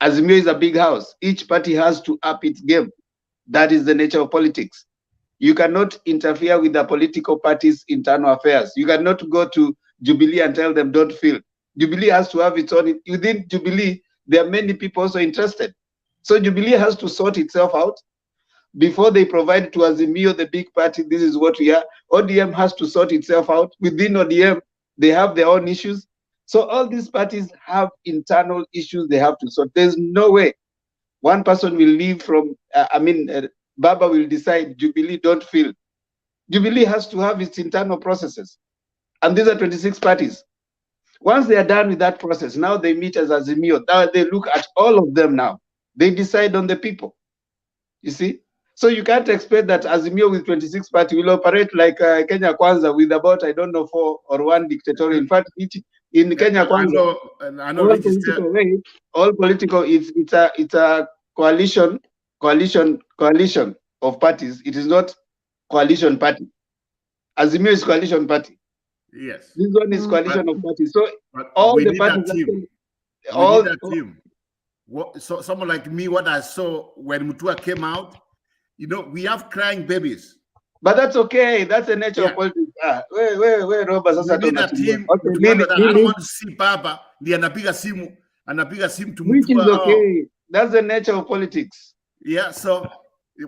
Azimio is a big house. Each party has to up its game. That is the nature of politics. You cannot interfere with the political party's internal affairs. You cannot go to Jubilee and tell them don't fill. Jubilee has to have its own. Within Jubilee, there are many people also interested. So Jubilee has to sort itself out before they provide to Azimio, the big party. This is what we are. ODM has to sort itself out. Within ODM, they have their own issues. So all these parties have internal issues they have to sort. There's no way one person will leave from, Baba will decide Jubilee don't fill. Jubilee has to have its internal processes. And these are 26 parties. Once they are done with that process, now they meet as Azimio. Now they look at all of them now. They decide on the people. You see? So you can't expect that Azimio with 26 parties will operate like Kenya Kwanza with about, 4 or 1 dictatorial. In fact, in Kenya Kwanza, all political, it's a coalition of parties. It is not coalition party. Azimio is coalition party. Yes. This one is coalition of parties. So all the parties team. So someone like me, what I saw when Mutua came out, we have crying babies. But that's okay. That's the nature of politics. Where Robert we need a team. I don't want to see Papa. Anapiga simu to which Mutua. Is okay. That's the nature of politics. Yeah, so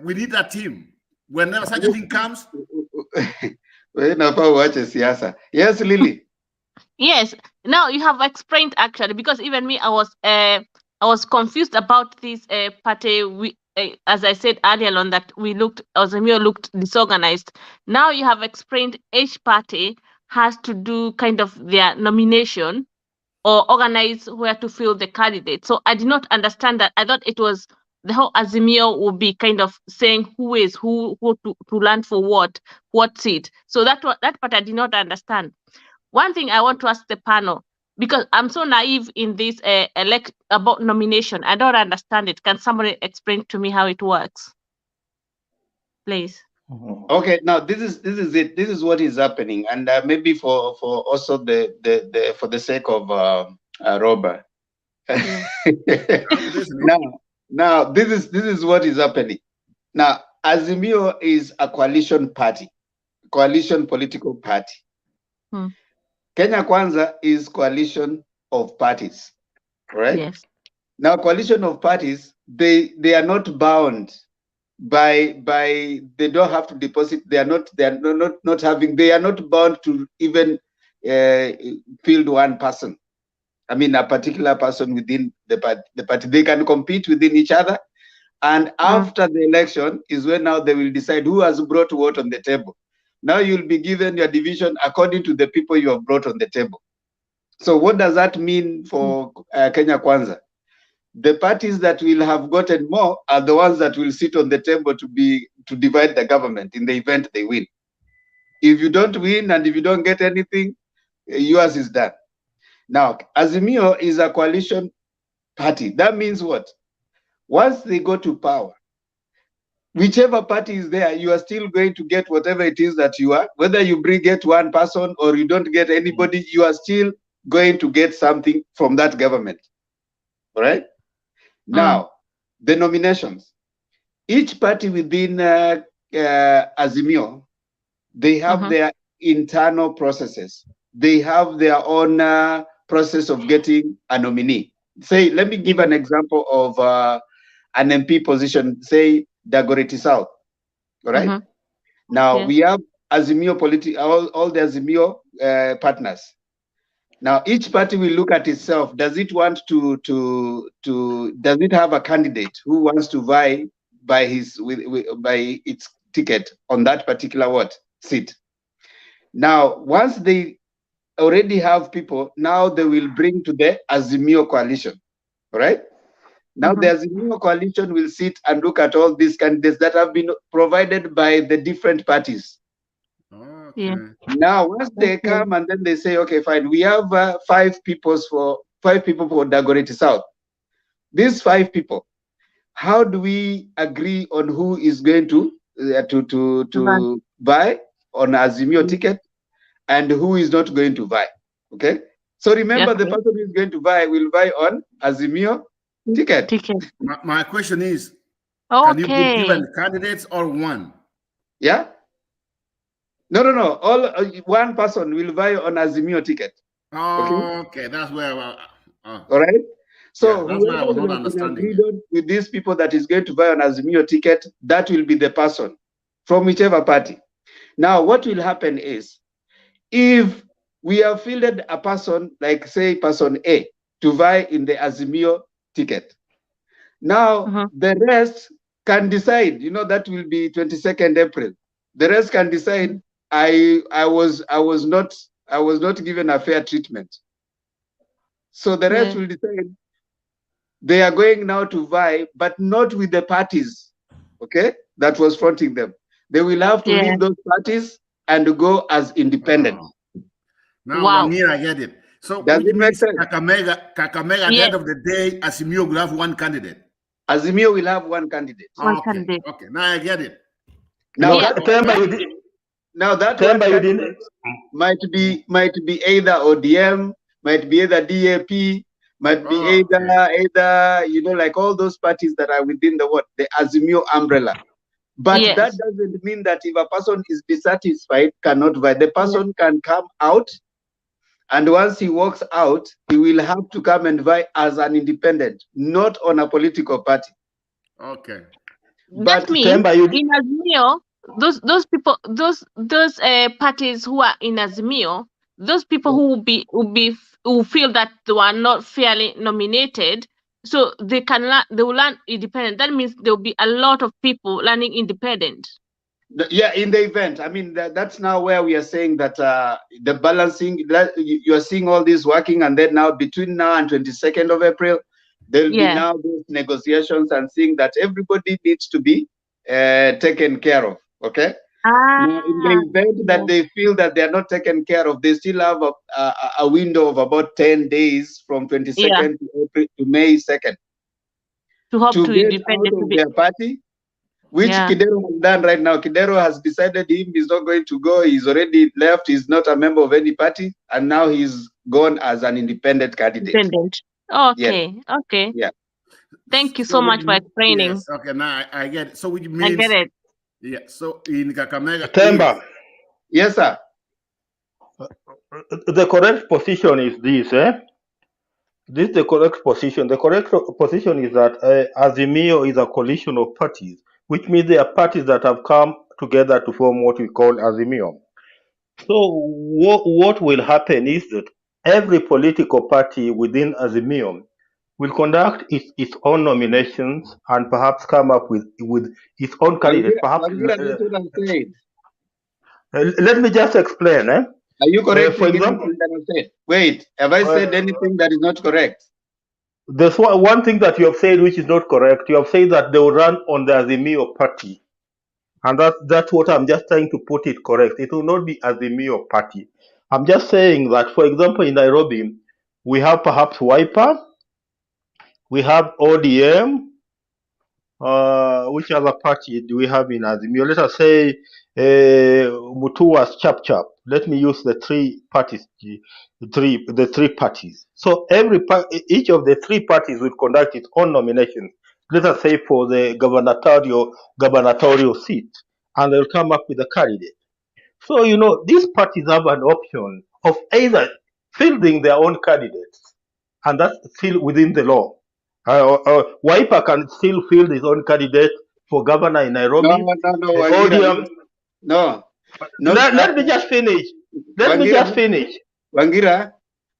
we need a team. Whenever such a thing comes. Yes, Lily. Yes. Now you have explained actually, because even me, I was confused about this party. We, as I said earlier on, that Azimio looked disorganized. Now you have explained each party has to do kind of their nomination or organize where to fill the candidate. So I did not understand that. I thought it was the whole Azimio would be kind of saying who to run for what seat. So that part I did not understand. One thing I want to ask the panel, because I'm so naive in this about nomination, I don't understand it. Can somebody explain to me how it works, please? Okay, now this is it. This is what is happening, and maybe for also the for the sake of Robert. Now this is what is happening. Now Azimio is a coalition party, coalition political party. Kenya Kwanza is coalition of parties, right? Yes. Now coalition of parties, they are not bound by they don't have to deposit. They are not bound to even field one person. I mean, a particular person within the party. They can compete within each other, and after the election is when now they will decide who has brought what on the table. Now you'll be given your division according to the people you have brought on the table. So what does that mean for Kenya Kwanza? The parties that will have gotten more are the ones that will sit on the table to divide the government in the event they win. If you don't win and if you don't get anything, yours is done. Now, Azimio is a coalition party. That means what? Once they go to power, whichever party is there, you are still going to get whatever it is that you are. Whether you get one person or you don't get anybody, you are still going to get something from that government. All right? Now, the nominations. Each party within Azimio, they have their internal processes. They have their own process of getting a nominee. Say, let me give an example of an MP position, say Dagoretti South. All right? Now, we have Azimio all the Azimio partners. Now, each party will look at itself. Does it want does it have a candidate who wants to vie by its ticket on that particular seat? Now, once they already have people, now they will bring to the Azimio coalition, right? Now the Azimio coalition will sit and look at all these candidates that have been provided by the different parties. Now, once they come and then they say, okay, fine, we have 5 people for Dagoretti South. These 5 people, how do we agree on who is going to buy on Azimio ticket and who is not going to buy? Okay. So remember, the person who is going to buy will buy on Azimio ticket. My question is, can you be given candidates or one? Yeah. No. All one person will buy on Azimio ticket. Okay, that's where. All right. So that's where I was not understanding. With these people that is going to buy on Azimio ticket, that will be the person from whichever party. Now, what will happen is, if we have fielded a person, like say person A, to buy in the Azimio ticket, now the rest can decide. You know, that will be 22nd April. The rest can decide. I was not given a fair treatment. So the rest will decide they are going now to vie, but not with the parties, okay, that was fronting them. They will have to leave those parties and go as independent. Now, 1 year, I get it. So does which it make sense? Kakamega at the end of the day, Azimio will have one candidate. Azimio will have one candidate. Okay, now I get it. Now that one candidate might be either ODM, might be either DAP, might be either you know, like all those parties that are within the Azimio umbrella. But that doesn't mean that if a person is dissatisfied, cannot buy. The person can come out And once he walks out, he will have to come and vie as an independent, not on a political party. Okay. That means in Azimio, those people, those parties who are in Azimio, those people who feel that they were not fairly nominated, so they will learn independent. That means there will be a lot of people learning independent. Yeah, in the event, I mean, that's now where we are saying that the balancing, you are seeing all this working, and then now between now and 22nd of April, there will be now those negotiations and seeing that everybody needs to be taken care of, okay? Now, in the event that they feel that they are not taken care of, they still have a window of about 10 days from 22nd to April to May 2nd to get out of their party, which Kidero has done right now. Kidero has decided he's not going to go. He's already left. He's not a member of any party, and now he's gone as an independent candidate. Independent. Okay. Yes. Okay. Yeah. Thank you so much for explaining. Yes. Okay. Now I get it. So which means I get it. Yeah. So in Kakamega. Temba. Yes, sir. The correct position is this, This is the correct position. The correct position is that Azimio is a coalition of parties, which means they are parties that have come together to form what we call Azimio. So what will happen is that every political party within Azimio will conduct its own nominations and perhaps come up with its own candidate. Perhaps let me just explain. Are you correcting for example, anything that I said? Wait, have I said anything that is not correct? There's one thing that you have said which is not correct. You have said that they will run on the Azimio party. And that's what I'm just trying to put it correct. It will not be Azimio party. I'm just saying that, for example, in Nairobi, we have perhaps Wiper, we have ODM, which other party do we have in Azimio? Let us say Mutua's Chap. Let me use the three parties, the three parties. So each of the three parties will conduct its own nomination. Let us say for the gubernatorial seat, and they'll come up with a candidate. So these parties have an option of either fielding their own candidates, and that's still within the law. Wiper can still field his own candidate for governor in Nairobi. No. Let me just finish. Wangira,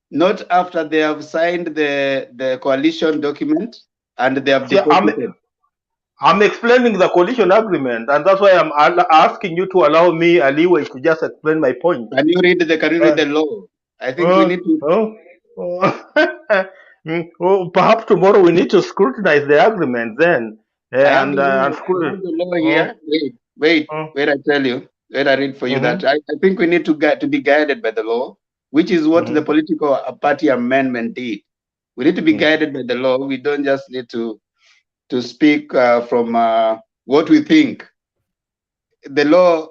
not after they have signed the coalition document and they have deposited. I'm explaining the coalition agreement, and that's why I'm asking you to allow me a leeway to just explain my point. Can you read the law? I think we need to. Perhaps tomorrow we need to scrutinize the agreement then. The law here. Wait, I tell you. Wait, I read for you that I think we need to be guided by the law, which is what the political party amendment did. We need to be guided by the law. We don't just need to speak from what we think. The law,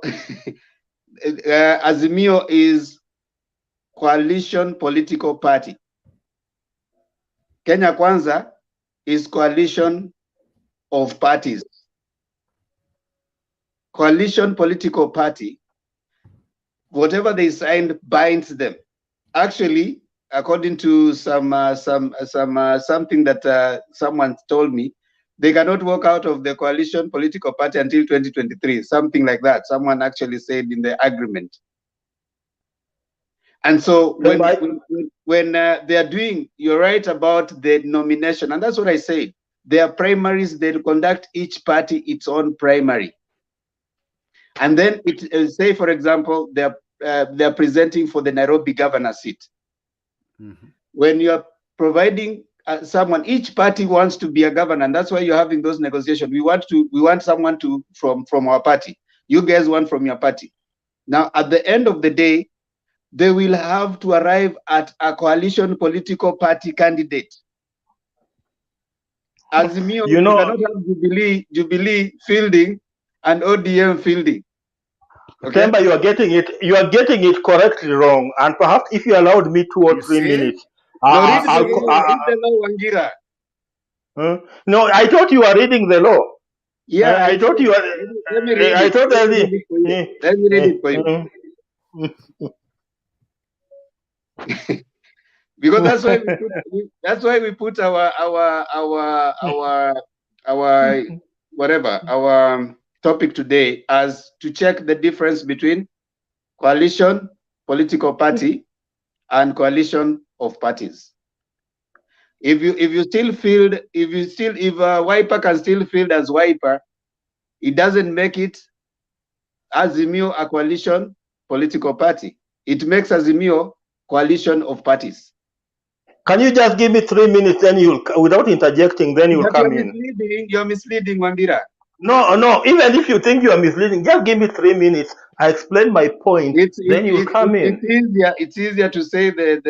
Azimio is coalition political party. Kenya Kwanza is coalition of parties. Coalition political party, whatever they signed binds them. Actually, according to something that someone told me, they cannot walk out of the coalition political party until 2023, something like that. Someone actually said in the agreement. And so when they are doing, you're right about the nomination, and that's what I said. Their primaries, they'll conduct each party its own primary. And then say, for example, they're presenting for the Nairobi governor seat. When you're providing someone, each party wants to be a governor, and that's why you're having those negotiations. We want someone from our party. You guys want from your party. Now, at the end of the day, they will have to arrive at a coalition political party candidate. Azimio, you cannot have Jubilee fielding and ODM fielding. Okay? Remember, you are getting it correctly wrong. And perhaps if you allowed me 2 or 3 minutes, read the law, Wangira. No, I thought you were reading the law. Yeah, I thought you were. Let me read it for you. Because that's why we put our whatever our topic today as to check the difference between coalition, political party, and coalition of parties. If Wiper can still field as Wiper, it doesn't make it Azimio a coalition political party. It makes Azimio coalition of parties. Can you just give me 3 minutes, then without interjecting, then you'll come in. You're misleading, Wangira. No. Even if you think you are misleading, just give me 3 minutes. I explain my point. Then you'll come in. It's easier to say the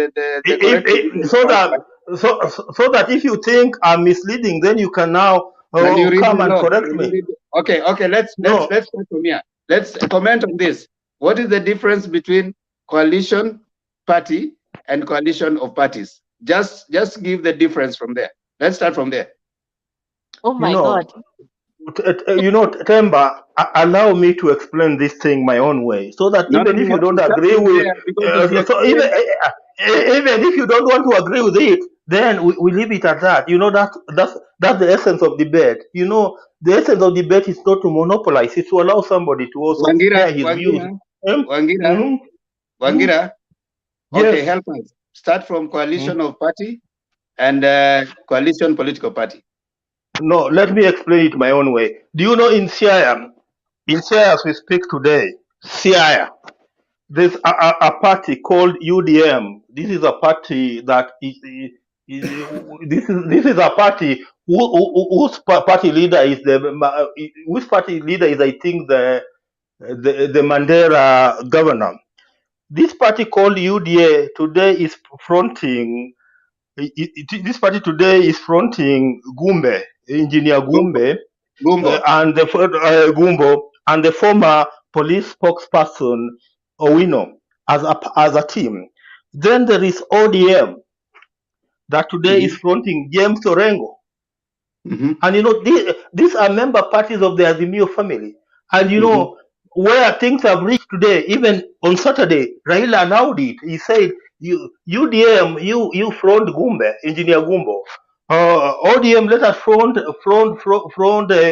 so that if you think I'm misleading, then you can now come and correct me. Okay. Let's start from here. Let's comment on this. What is the difference between coalition party and coalition of parties? Just give the difference from there. Let's start from there. Oh my God. Temba, allow me to explain this thing my own way, so that even if you don't agree with, even if you don't want to agree with it, then we leave it at that. That's the essence of debate. The essence of debate is not to monopolize; it's to allow somebody to also share his views. Wangira. Okay, help us. Start from coalition of party and coalition political party. No, let me explain it my own way. Do you know in Siaya as we speak today, Siaya, there's a party called UDM. This is a party that this is a party whose party leader is I think the Mandela governor. This party called UDA today is fronting. This party today is fronting Gumbe, Engineer Gumbe, and the Gumbo, and the former police spokesperson Owino as a team. Then there is ODM that today is fronting James Orengo. And these are member parties of the Azimio family. And where things have reached today, even on Saturday, Raila allowed it. He said, UDM, you front Gumbe, Engineer Gumbo. ODM, let us front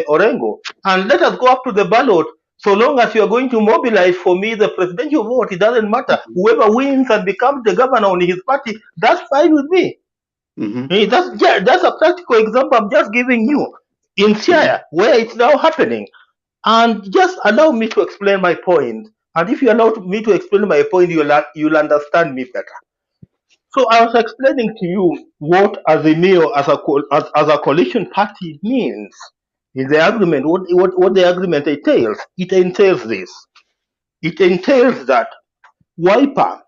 Orengo. And let us go up to the ballot. So long as you are going to mobilize for me the presidential vote, it doesn't matter. Whoever wins and becomes the governor on his party, that's fine with me. That's a practical example I'm just giving you in Siaya, where it's now happening. And just allow me to explain my point. And if you allow me to explain my point, you'll understand me better. So I was explaining to you what Azimio as a coalition party means in the agreement. What the agreement entails? It entails this. It entails that Wiper.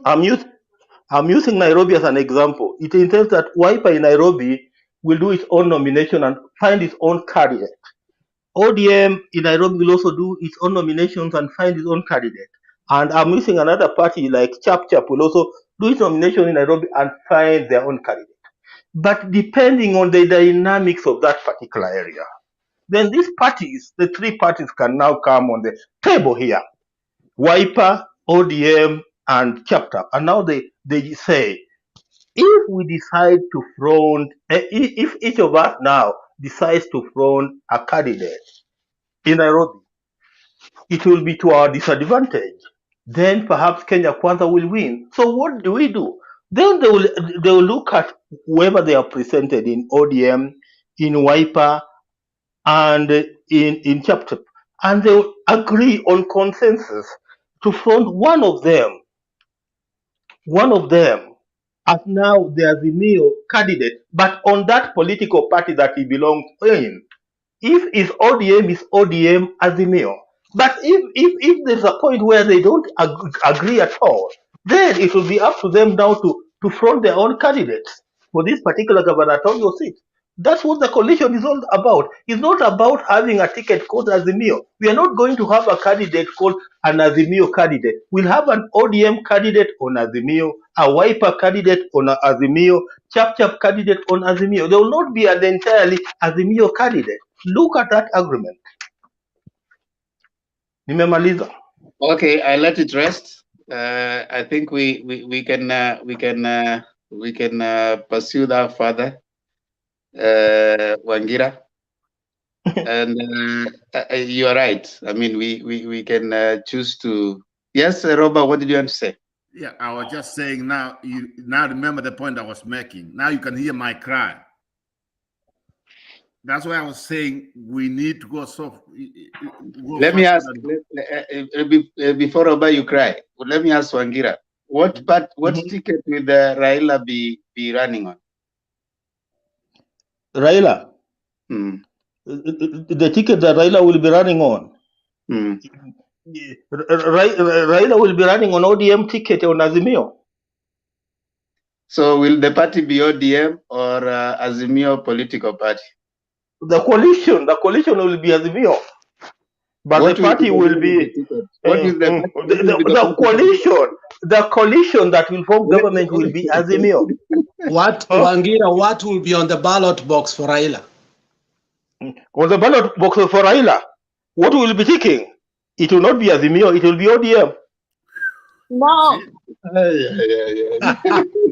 I'm using Nairobi as an example. It entails that Wiper in Nairobi will do its own nomination and find its own candidate. ODM in Nairobi will also do its own nominations and find its own candidate. And I'm using another party like Chap will also do its nomination in Nairobi and find their own candidate. But depending on the dynamics of that particular area, then these parties, the three parties, can now come on the table here. Wiper, ODM, and Chapter. And now they say, if we decide to front, if each of us now decides to front a candidate in Nairobi, it will be to our disadvantage. Then perhaps Kenya Kwanza will win. So what do? Then they will look at whoever they are presented in ODM, in Wiper, and in Chapter, and they will agree on consensus to front one of them as now the Azimio candidate, but on that political party that he belongs in. If his ODM is ODM Azimio. But if there's a point where they don't agree at all, then it will be up to them now to front their own candidates for this particular gubernatorial seat. That's what the coalition is all about. It's not about having a ticket called Azimio. We are not going to have a candidate called an Azimio candidate. We'll have an ODM candidate on Azimio, a Wiper candidate on Azimio, Chap candidate on Azimio. There will not be an entirely Azimio candidate. Look at that agreement. Nimemaliza. Okay, I let it rest. I think we can pursue that further, Wangira. And you are right. I mean, we can choose to. Yes, Robert. What did you want to say? Yeah, I was just saying now. You now remember the point I was making. Now you can hear my cry. That's why I was saying we need to go soft. Let me ask before Robert you cry. Let me ask Wangira. What ticket will Raila be running on? Raila. The ticket that Raila will be running on. Raila will be running on ODM ticket on Azimio. So will the party be ODM or Azimio political party? The coalition will be Azimio. But what the party will be the coalition that will form government will be Azimio. Wangira, what will be on the ballot box for Raila? On the ballot box for Raila, what will be taking? It will not be Azimio, it will be ODM. No.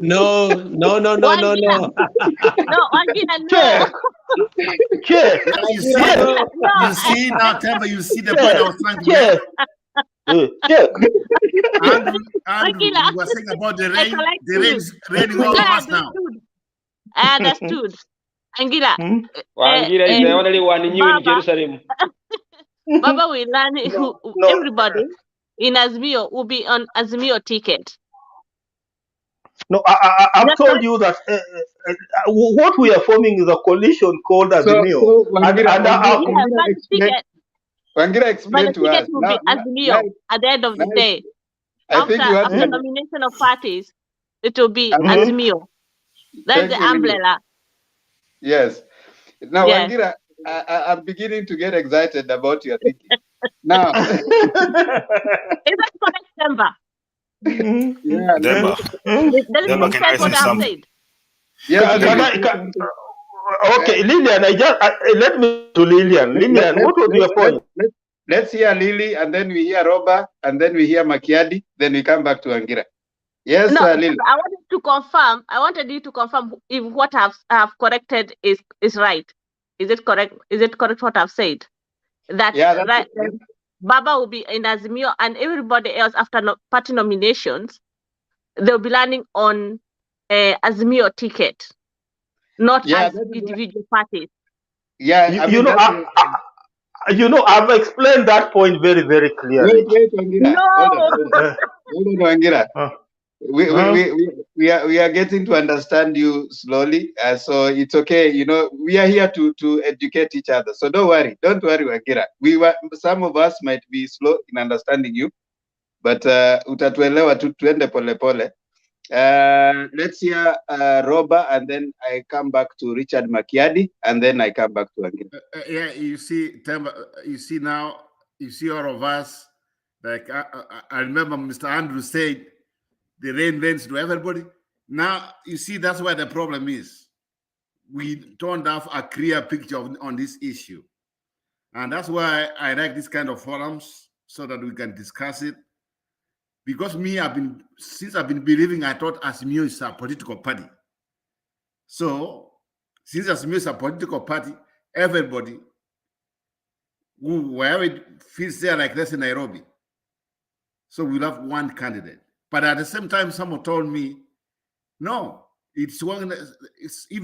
No. No, Wangira, no. Check. You see now, Temba, you see the point I was trying to make. Check. And you were saying about the rain raining all of us now. I understood. Angira. Wangira is the only one new in Jerusalem. Baba will learn everybody in Azimio will be on Azimio ticket. No, I've told you that what we are forming is a coalition called Azimio. Wangira explain to us. Will be Azimio at the end of the day. After nomination of parties, it will be Azimio. That's the umbrella. Yes. Now, Wangira, I'm beginning to get excited about your thinking. Now, is that correct, Demba? Yeah, Demba, can I say something? Yes. Okay, Lillian, let me to Lillian. Lillian, what was your point? Let's hear Lily, and then we hear Roba, and then we hear Makiadi, then we come back to Wangira. Yes, Lily. I wanted you to confirm if what I have corrected is right. Is it correct? Is it correct what I've said? That right, Baba will be in Azimio, and everybody else after party nominations, they'll be landing on Azimio ticket, not as individual parties. Yeah, I've explained that point very, very clearly. Wait, Wangira. No. Hold on, Wangira. We are getting to understand you slowly, so it's okay. You know, we are here to educate each other. So don't worry, Wangira. Some of us might be slow in understanding you, but utatuelewa tu, tuende pole pole. Let's hear Roba, and then I come back to Richard Makiadi, and then I come back to Wangira. Yeah, you see, Temba, you see all of us. Like I remember Mr. Andrew said, the rain rains to everybody. Now, you see, that's where the problem is. We don't have a clear picture on this issue. And that's why I like this kind of forums, so that we can discuss it. Because since I've been believing, I thought Azimio is a political party. So, since Azimio is a political party, everybody, wherever it feels there, like this in Nairobi, so we'll have one candidate. But at the same time, someone told me, no, if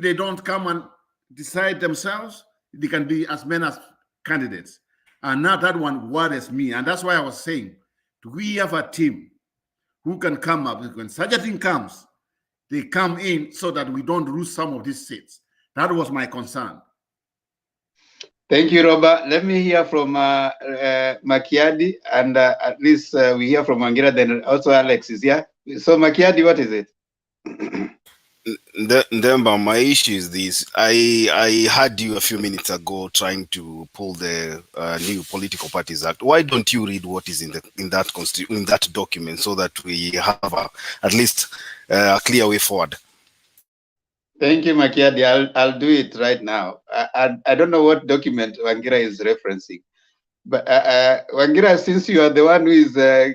they don't come and decide themselves, they can be as many as candidates. And now that one worries me. And that's why I was saying, do we have a team who can come up? When such a thing comes, they come in so that we don't lose some of these seats. That was my concern. Thank you, Robert. Let me hear from Makiadi, and at least we hear from Wangira, then also Alex is here. So Makiadi, what is it? Demba, my issue is this. I heard you a few minutes ago trying to pull the new Political Parties Act. Why don't you read what is in that document, so that we have at least a clear way forward? Thank you, Makiadi. I'll do it right now. I don't know what document Wangira is referencing, But Wangira, since you are the one who is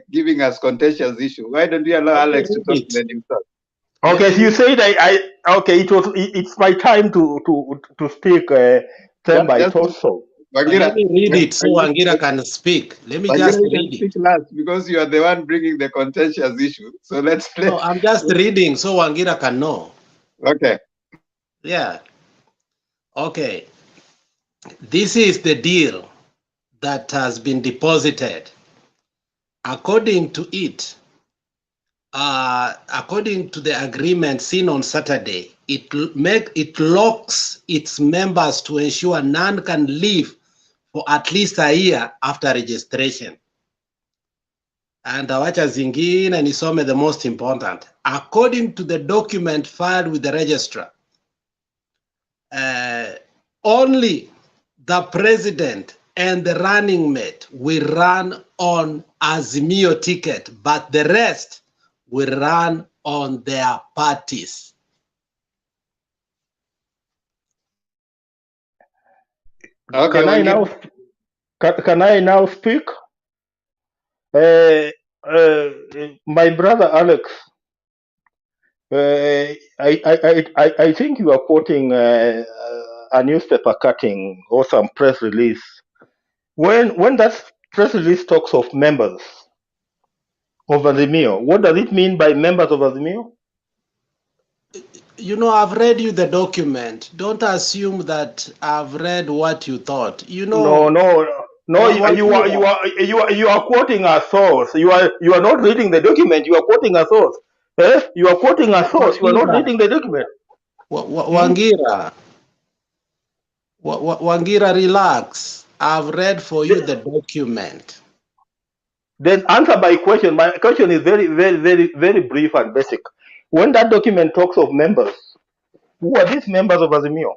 giving us contentious issue, why don't you allow Alex to talk to himself? Okay, so you said okay, it's my time to speak. Temba, I thought so. Wangira, let me read it so Wangira can speak. Let me Wangira, just you can read speak it. last because you are the one bringing the contentious issue. So let's play. No, I'm just reading so Wangira can know. Okay. Yeah. Okay. This is the deal that has been deposited. According to it, according to the agreement seen on Saturday, it locks its members to ensure none can leave for at least a year after registration. And wacha zingine nisome the most important. According to the document filed with the registrar, only the president and the running mate will run on Azimio ticket, but the rest will run on their parties. Okay, Can I now speak? My brother Alex, I think you are quoting a newspaper cutting or some press release. When that press release talks of members of Azimio, what does it mean by members of Azimio? You know, I've read you the document. Don't assume that I've read what you thought. You know, No. You are quoting a source. You are not reading the document. You are quoting a source. You are quoting a source. You are not reading the document. Wangira, Wangira, relax. I've read for you the document. Then answer my question. My question is very, very, very, very brief and basic. When that document talks of members, who are these members of Azimio?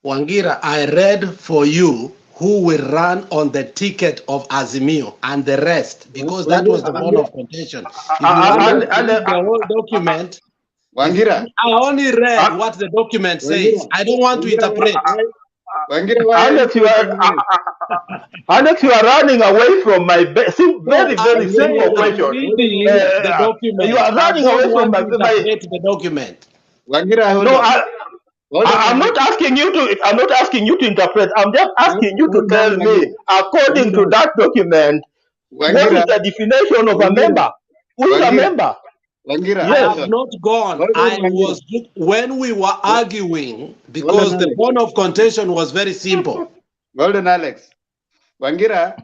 Wangira, I read for you who will run on the ticket of Azimio and the rest, because that was the bone of contention. If you want to read the whole document, Wangira, I only read what the document says. I don't want to interpret. Alex, you are running away from my very, very simple question. The document. You are running away from my the document. Wangira, hold no, on. I'm not asking you to interpret. I'm just asking you to tell me, according to that document, what is the definition of a member? Who is a member? I have not gone. I was when we were arguing because the point of contention was very simple. Well done, Alex. Wangira,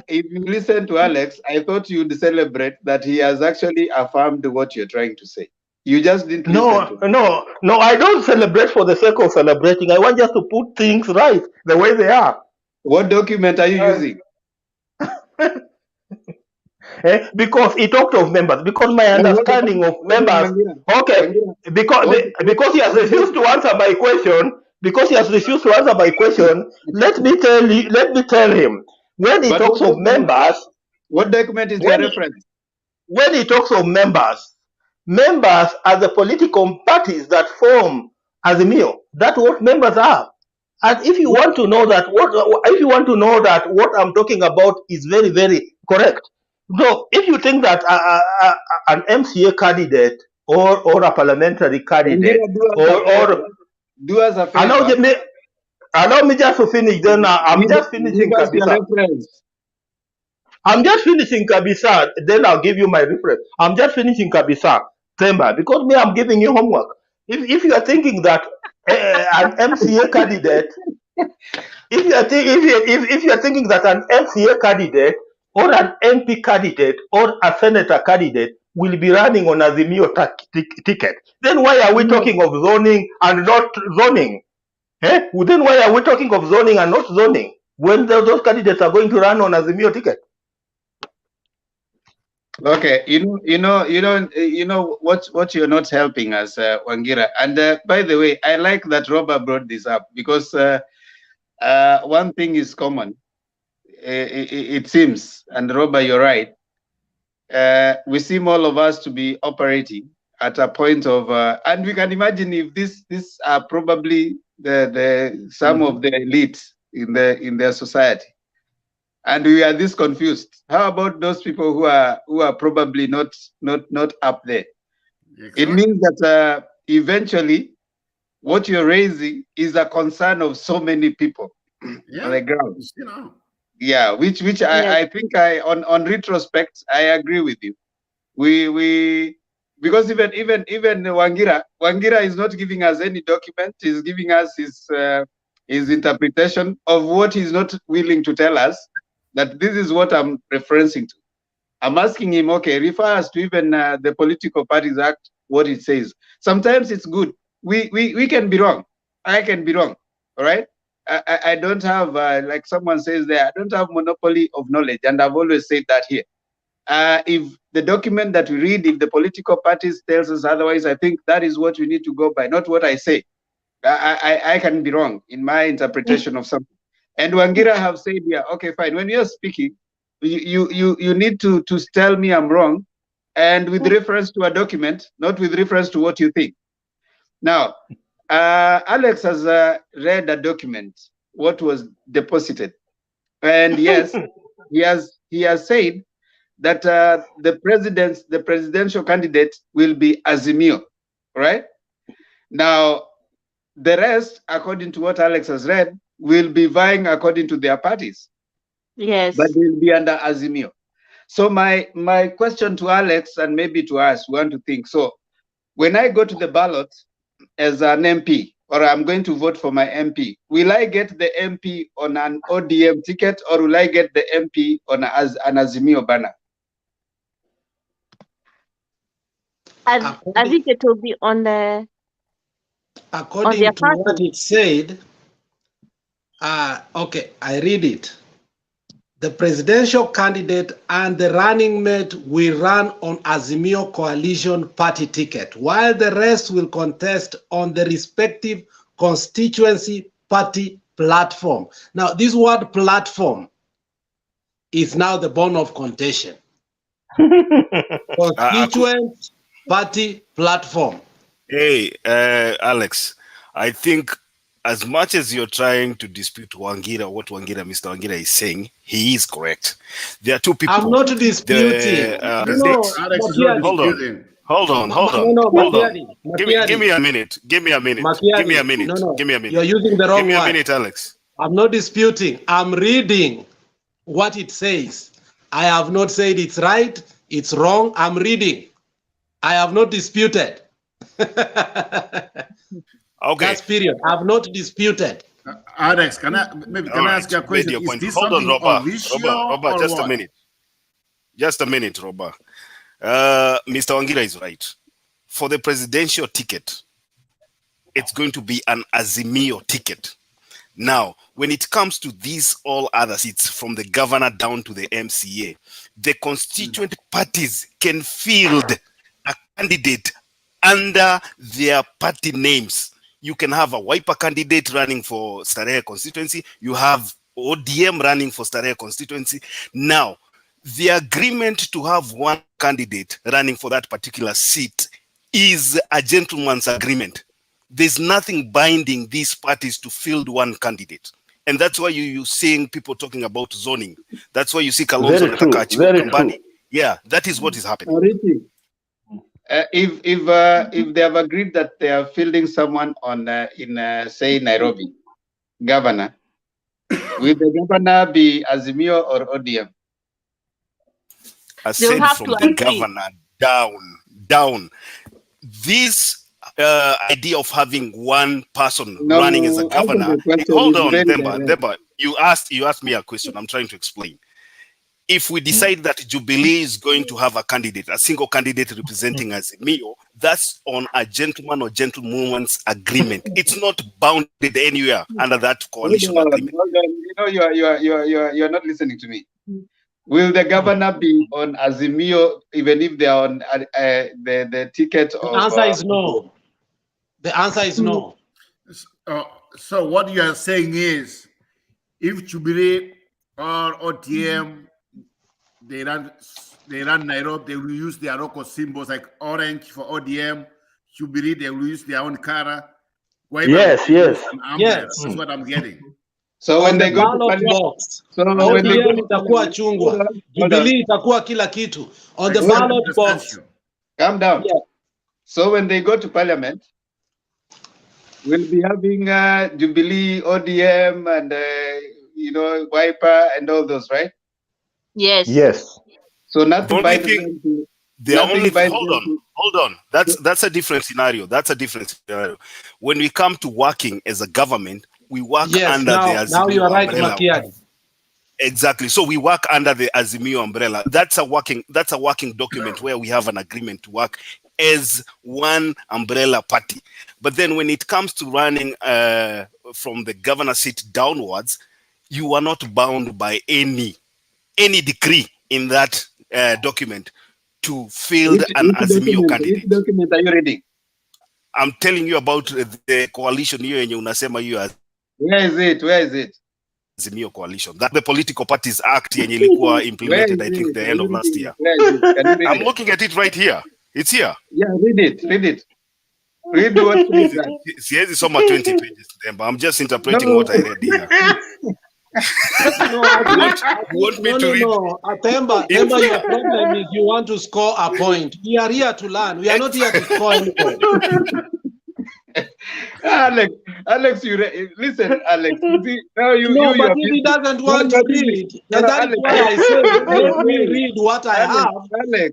if you listen to Alex, I thought you'd celebrate that he has actually affirmed what you're trying to say. You just didn't listen to him. No, I don't celebrate for the sake of celebrating. I want just to put things right the way they are. What document are you using? Because he talked of members. Because my understanding of members. Okay, because he has refused to answer my question. Because he has refused to answer my question. Let me tell him when he talks of members. What document is your reference? When he talks of members are the political parties that form Azimio. That's what members are. And if you want to know that what I'm talking about is very, very correct. No, if you think that an MCA candidate or a parliamentary candidate do us a favor. Allow me just to finish. Then I'm just finishing Kabisa. I'm just finishing Kabisa. Then I'll give you my reference. I'm just finishing Kabisa, Temba, because me, I'm giving you homework. If you are thinking that an MCA candidate, if you are thinking that an MCA candidate or an MP candidate or a senator candidate will be running on Azimio ticket, then why are we talking of zoning and not zoning? Then why are we talking of zoning and not zoning when those candidates are going to run on Azimio ticket? Okay, you know what you're not helping us, Wangira. And by the way, I like that Robert brought this up because one thing is common. It seems, and Robert, you're right. We seem all of us to be operating at a point of, and we can imagine if this are probably the some of the elites in their society. and we are this confused. How about those people who are probably not up there? Exactly. It means that eventually what you're raising is a concern of so many people on the ground. You know. Yeah, which I think on retrospect I agree with you. We because even Wangira is not giving us any document. He's giving us his interpretation of what he's not willing to tell us, that this is what I'm referencing to. I'm asking him, okay, refer us to even the Political Parties Act, what it says. Sometimes it's good. We can be wrong. I can be wrong. All right. I don't have, like someone says there, I don't have monopoly of knowledge. And I've always said that here. If the document that we read, if the political parties tells us otherwise, I think that is what we need to go by, not what I say. I can be wrong in my interpretation of something. And Wangira have said, yeah, okay, fine. When you're speaking, you need to tell me I'm wrong, and with reference to a document, not with reference to what you think. Now, Alex has read a document, what was deposited, and yes, he has said that the presidential candidate will be Azimio, right? Now, the rest, according to what Alex has read, will be vying according to their parties. Yes. But they'll be under Azimio. So my question to Alex, and maybe to us, we want to think. So when I go to the ballot as an MP, or I'm going to vote for my MP, will I get the MP on an ODM ticket, or will I get the MP on an Azimio banner? I think it will be on the. According to what it said, okay, I read it. The presidential candidate and the running mate will run on Azimio coalition party ticket, while the rest will contest on the respective constituency party platform. Now, this word platform is now the bone of contention. Constituent party platform. Hey, Alex, I think as much as you're trying to dispute Wangira, what Mr. Wangira is saying, he is correct. There are two people. I'm not disputing. Hold on. Give me a minute. Give me a minute. No. Give me a minute. You're using the wrong Give me a word. minute, Alex. I'm not disputing. I'm reading what it says. I have not said it's right, it's wrong. I'm reading. I have not disputed. Okay. That's period. I've not disputed. Alex, can I ask you a question? Is this something official? Robert, just a minute. Just a minute, Robert. Mr. Wangira is right. For the presidential ticket, it's going to be an Azimio ticket. Now, when it comes to these all others, it's from the governor down to the MCA. The constituent parties can field a candidate under their party names. You can have a Wiper candidate running for Starehe constituency. You have ODM running for Starehe constituency. Now, the agreement to have one candidate running for that particular seat is a gentleman's agreement. There's nothing binding these parties to field one candidate. And that's why you're seeing people talking about zoning. That's why you see Kalonzo Natakachi, Kambani. Yeah, that is what is happening. If they have agreed that they are fielding someone on say Nairobi, governor, will the governor be Azimio or ODM? I said from the governor down. This idea of having one person running as a governor. Hold on, Demba. You asked me a question. I'm trying to explain. If we decide that Jubilee is going to have a single candidate representing Azimio, that's on a gentleman or gentlewoman's agreement. It's not bounded anywhere under that coalition agreement. You're not listening to me. Will the governor be on Azimio even if they are on the ticket? The answer is no. The answer is no. So what you are saying is, if Jubilee or ODM they run Nairobi, they will use their local symbols like orange for ODM. Jubilee, they will use their own color. Yes. That's what I'm getting. So when on they the go to ballot parliament, box. so when they go ODM to itakuwa parliament, chungwa, hold on. Jubilee itakuwa kila kitu. On the Hold on. ballot box. Calm down. Yeah. So when they go to parliament, we'll be having Jubilee, ODM, and Wiper and all those, right? Yes. Yes. So nothing Only binds thing, them to. the only Nothing binds hold them on, to. hold on. That's a different scenario. That's a different scenario. When we come to working as a government, we work Yes, under the now you Azimio are right, umbrella. Makiadi. Exactly. So we work under the Azimio umbrella. That's a working document where we have an agreement to work as one umbrella party. But then when it comes to running from the governor seat downwards, you are not bound by any decree in that document to field an Azimio candidate. Which document are you reading? I'm telling you about the coalition hiyo yenye unasema hiyo. Where is it? Where is it? Azimio coalition. That the Political Parties Act yenye ilikuwa implemented, I think, the end of last year. I'm looking at it right here. It's here. Yeah, read it. Read it. Read what says that. Siwezi soma 20 pages then, but I'm just interpreting what I read here. No, Temba, In your fact- problem is you want to score a point. We are here to learn. We are not here to score anything. Alex, listen, Alex. You see, now you but if he doesn't want to read, and that is why I said, let me read what I have.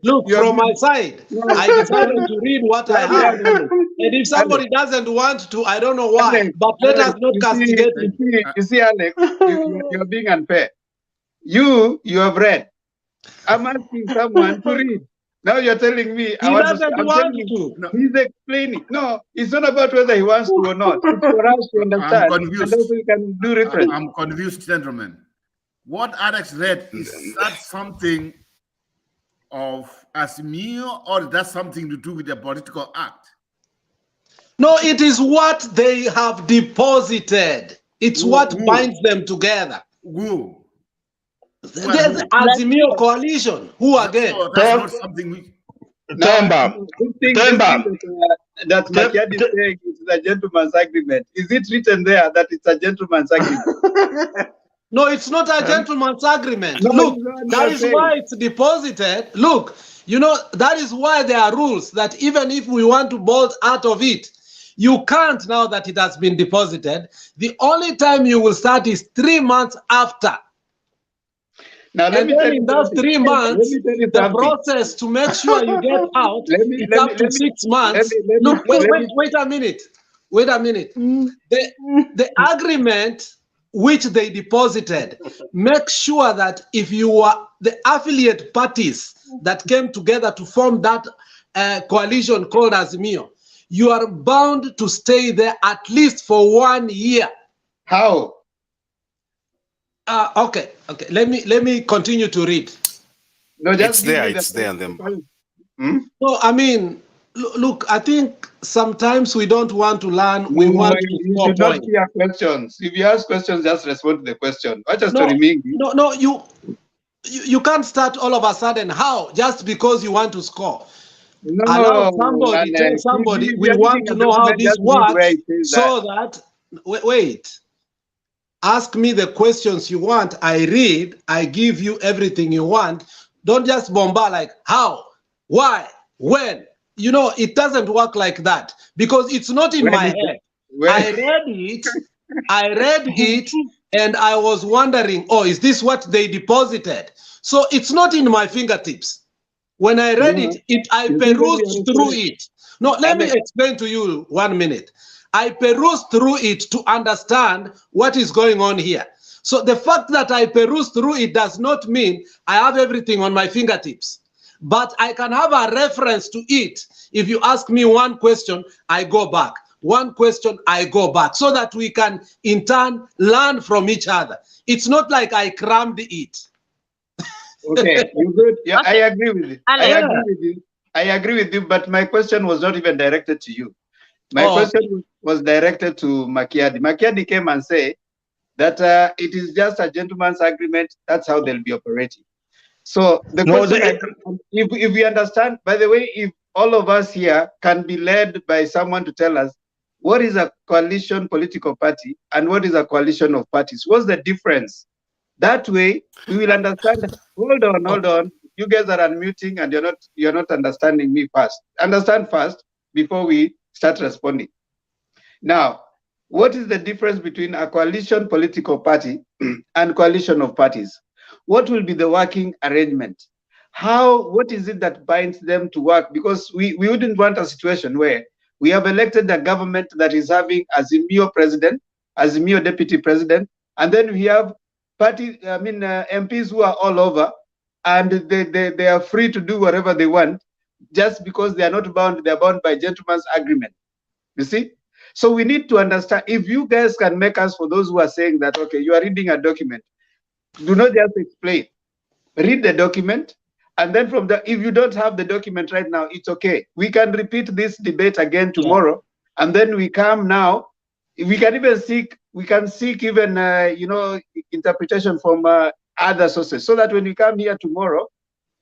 Look, from my side, I decided to read what I have. And if somebody doesn't want to, I don't know why. But let us not castigate him. You see, Alex, you're being unfair. You have read. I'm asking someone to read. Now you're telling me He doesn't want to. No, he's explaining. No, it's not about whether he wants to or not. It's for us to understand. I'm confused. And also we can do reference. I'm confused, gentlemen. What Alex read, is that something of Azimio, or is that something to do with the political act? No, it is what they have deposited. It's what binds them together. Who? There's Azimio coalition. Who again? That's not something we... Temba. That Makiadi is saying it's a gentleman's agreement. Is it written there that it's a gentleman's agreement? No, it's not a gentleman's agreement. No, Look, it's that not is saying. why it's deposited. Look, that is why there are rules that even if we want to bolt out of it, you can't now that it has been deposited. The only time you will start is 3 months after. Now, let me tell you in those 3 months, the process to make sure you get out is up to 6 months. Look, wait a minute. Wait a minute. The agreement which they deposited, make sure that if you are the affiliate parties that came together to form that coalition called Azimio, you are bound to stay there at least for 1 year. How? Okay. Let me continue to read. No, it's there and then. No, I mean, look, I think sometimes we don't want to learn. We want to you score should not points. hear questions. If you ask questions, just respond to the question. No, you can't start all of a sudden. How? Just because you want to score. No, allow somebody, tell somebody, we want to know how this works so that, wait. Ask me the questions you want. I read. I give you everything you want. Don't just bombard like how, why, when. It doesn't work like that because it's not in my head. I read it and I was wondering, oh, is this what they deposited? So it's not in my fingertips. When I read it, I perused through it. No, let me explain to you 1 minute. I perused through it to understand what is going on here. So the fact that I perused through it does not mean I have everything on my fingertips. But I can have a reference to it. If you ask me one question, I go back. One question, I go back. So that we can, in turn, learn from each other. It's not like I crammed it. Okay, you good? Yeah, I agree with you. I agree with you, but my question was not even directed to you. My question was directed to Makiadi. Makiadi came and said that it is just a gentleman's agreement. That's how they'll be operating. So the question, if we understand, by the way, if all of us here can be led by someone to tell us what is a coalition political party and what is a coalition of parties? What's the difference? That way we will understand. Hold on. You guys are unmuting and you're not understanding me first. Understand first before we start responding. Now, what is the difference between a coalition political party and coalition of parties? What will be the working arrangement? What is it that binds them to work? Because we wouldn't want a situation where we have elected a government that is having Azimio president, Azimio deputy president, and then we have MPs who are all over, and they are free to do whatever they want, just because they are not bound. They are bound by gentleman's agreement. You see? So we need to understand. If you guys can make us, for those who are saying that, okay, you are reading a document, do not just explain. Read the document, and then from the, if you don't have the document right now, it's okay. We can repeat this debate again tomorrow, and then we come now. We can even seek even interpretation from other sources, so that when we come here tomorrow,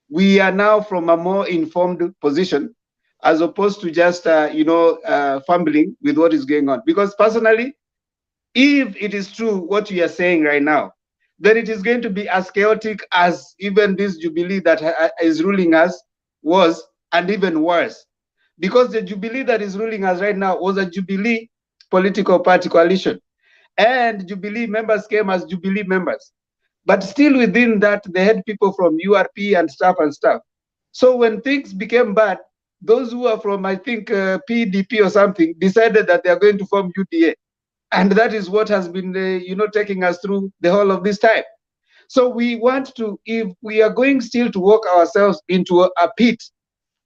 we are now from a more informed position, as opposed to just fumbling with what is going on. Because personally, if it is true what we are saying right now, then it is going to be as chaotic as even this Jubilee that is ruling us was, and even worse. Because the Jubilee that is ruling us right now was a Jubilee political party coalition. And Jubilee members came as Jubilee members. But still within that, they had people from URP and stuff. So when things became bad, those who are from, I think, PDP or something, decided that they are going to form UDA. And that is what has been, taking us through the whole of this time. So we want to, if we are going still to walk ourselves into a pit,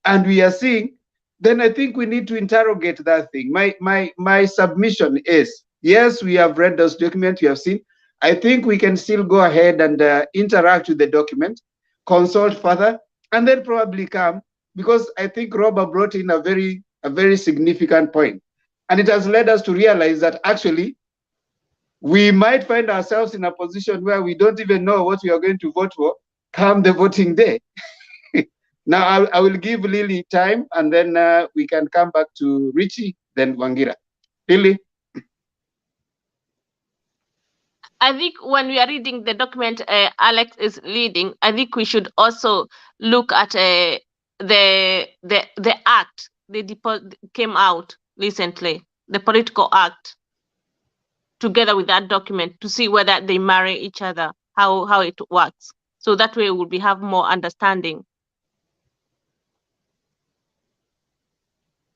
and we are seeing, then I think we need to interrogate that thing. My submission is, yes, we have read those documents, you have seen. I think we can still go ahead and interact with the document, consult further, and then probably come, because I think Robert brought in a very significant point. And it has led us to realize that actually we might find ourselves in a position where we don't even know what we are going to vote for come the voting day. Now, I will give Lily time, and then we can come back to Richie, then Wangira. Lily? I think when we are reading the document Alex is leading, I think we should also look at the act that came out recently, the political act, together with that document, to see whether they marry each other, how it works. So that way we'll have more understanding.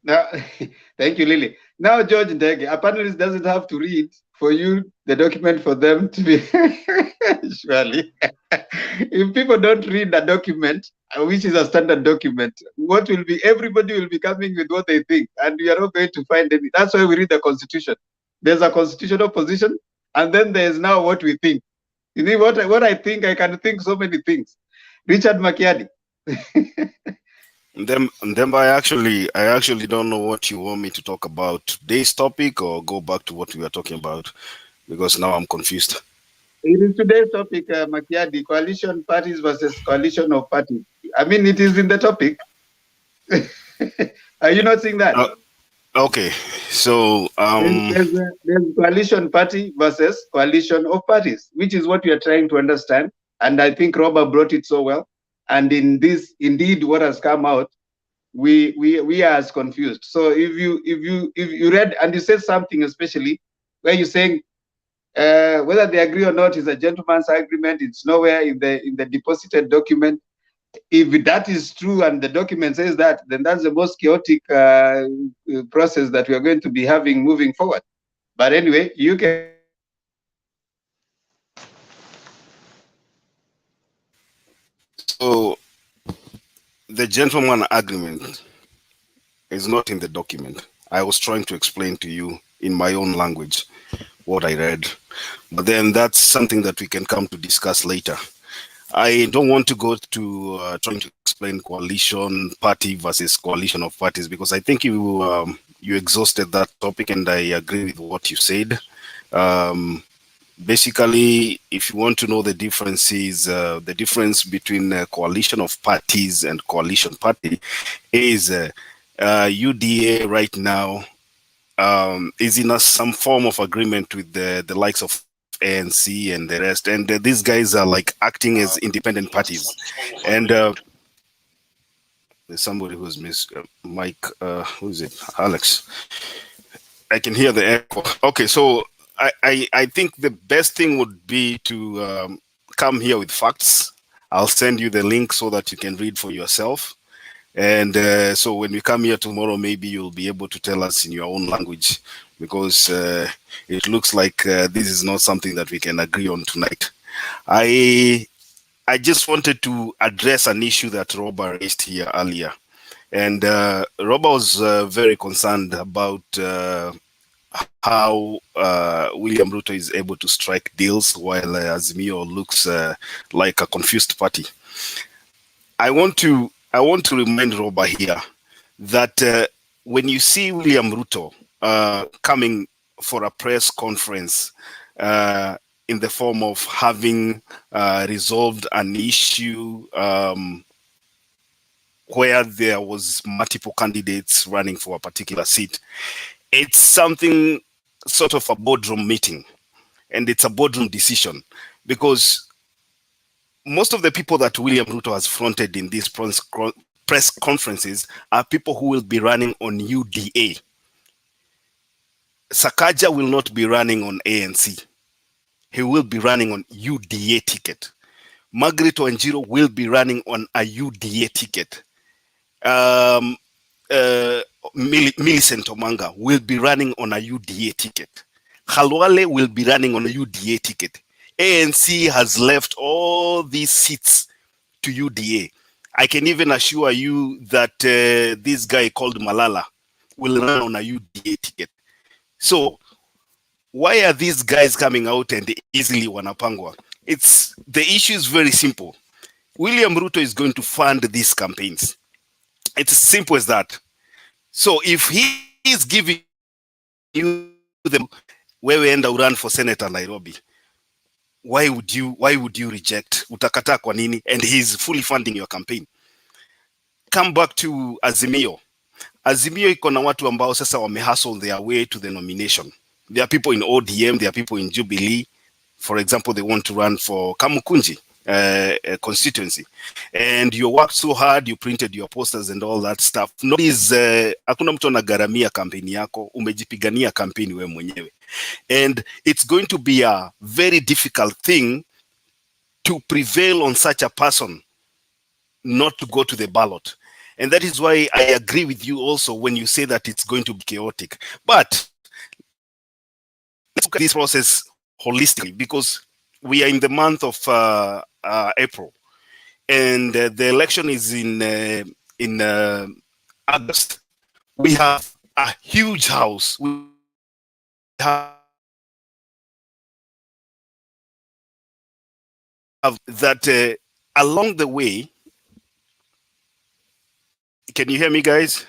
Now, thank you, Lily. Now, George Ndege, a panelist doesn't have to read for you the document for them to be surely. If people don't read the document, which is a standard document, what will be, everybody will be coming with what they think, and we are not going to find any. That's why we read the Constitution. There's a constitutional position, and then there's now what we think. You know what I think? I can think so many things. Richard Makiadi. Then I actually don't know what you want me to talk about today's topic, or go back to what we were talking about, because now I'm confused. It is today's topic, Makiadi, coalition parties versus coalition of parties. I mean, it is in the topic. Are you not seeing that? Okay, so there's coalition party versus coalition of parties, which is what we are trying to understand. And I think Robert brought it so well. And in this, indeed, what has come out, we are as confused. So if you read and you said something, especially where you're saying whether they agree or not is a gentleman's agreement, it's nowhere in the deposited document. If that is true and the document says that, then that's the most chaotic process that we are going to be having moving forward. But anyway, you can. So the gentleman agreement is not in the document. I was trying to explain to you in my own language what I read, but then that's something that we can come to discuss later. I don't want to go to trying to explain coalition party versus coalition of parties, because I think you exhausted that topic, and I agree with what you said. Basically, if you want to know the differences, the difference between coalition of parties and coalition party is UDA right now is in some form of agreement with the likes of ANC and the rest, and these guys are like acting as independent parties. And there's somebody who's missed Mike. Who is it? Alex. I can hear the echo. Okay, so I think the best thing would be to come here with facts. I'll send you the link so that you can read for yourself. And so when we come here tomorrow, maybe you'll be able to tell us in your own language, because it looks like this is not something that we can agree on tonight. I just wanted to address an issue that Robert raised here earlier. And Robert was very concerned about how William Ruto is able to strike deals while Azimio looks like a confused party. I want to remind Robert here that when you see William Ruto coming for a press conference in the form of having resolved an issue where there was multiple candidates running for a particular seat, it's something sort of a boardroom meeting, and it's a boardroom decision, because most of the people that William Ruto has fronted in these press conferences are people who will be running on UDA. Sakaja will not be running on ANC. He will be running on UDA ticket. Margaret Wanjiru will be running on a UDA ticket. Millicent Omanga will be running on a UDA ticket. Khalwale will be running on a UDA ticket. ANC has left all these seats to UDA. I can even assure you that this guy called Malala will run on a UDA ticket. So why are these guys coming out and easily wanapangwa? The issue is very simple. William Ruto is going to fund these campaigns. It's as simple as that. So if he is giving you the where we end up run for Senator Nairobi, why would you reject? Utakata kwa nini? And he's fully funding your campaign. Come back to Azimio. Azimio iko na watu ambao sasa wamehustle their way to the nomination. There are people in ODM, there are people in Jubilee. For example, they want to run for Kamukunji constituency. And you worked so hard, you printed your posters and all that stuff. Hakuna mtu anagharamia kampeni yako, umejipigania kampeni wewe mwenyewe. And it's going to be a very difficult thing to prevail on such a person not to go to the ballot. And that is why I agree with you also when you say that it's going to be chaotic. But let's look at this process holistically, because we are in the month of April, and the election is in August. We have a huge house. We have that along the way. Can you hear me, guys?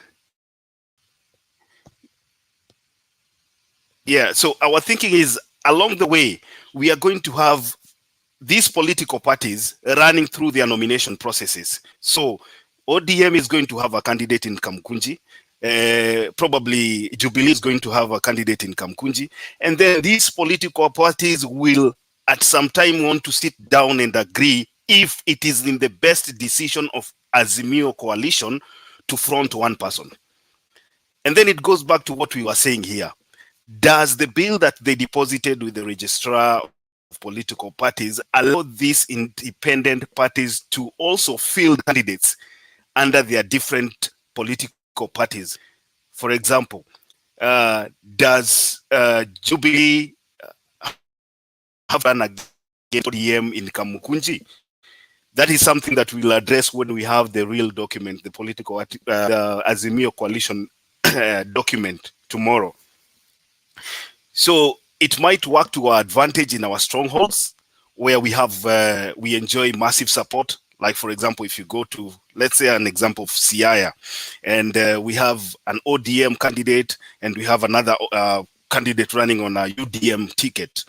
Yeah, so our thinking is along the way, we are going to have these political parties running through their nomination processes. So ODM is going to have a candidate in Kamkunji. Probably Jubilee is going to have a candidate in Kamkunji. And then these political parties will at some time want to sit down and agree if it is in the best decision of Azimio coalition to front one person. And then it goes back to what we were saying here. Does the bill that they deposited with the registrar of political parties allow these independent parties to also field candidates under their different political parties? For example, does Jubilee have an against ODM in Kamukunji? That is something that we'll address when we have the real document, the political the Azimio coalition document tomorrow. So it might work to our advantage in our strongholds, where we have we enjoy massive support. Like, for example, if you go to, let's say, an example of Siaya, and we have an ODM candidate and we have another candidate running on a UDM ticket.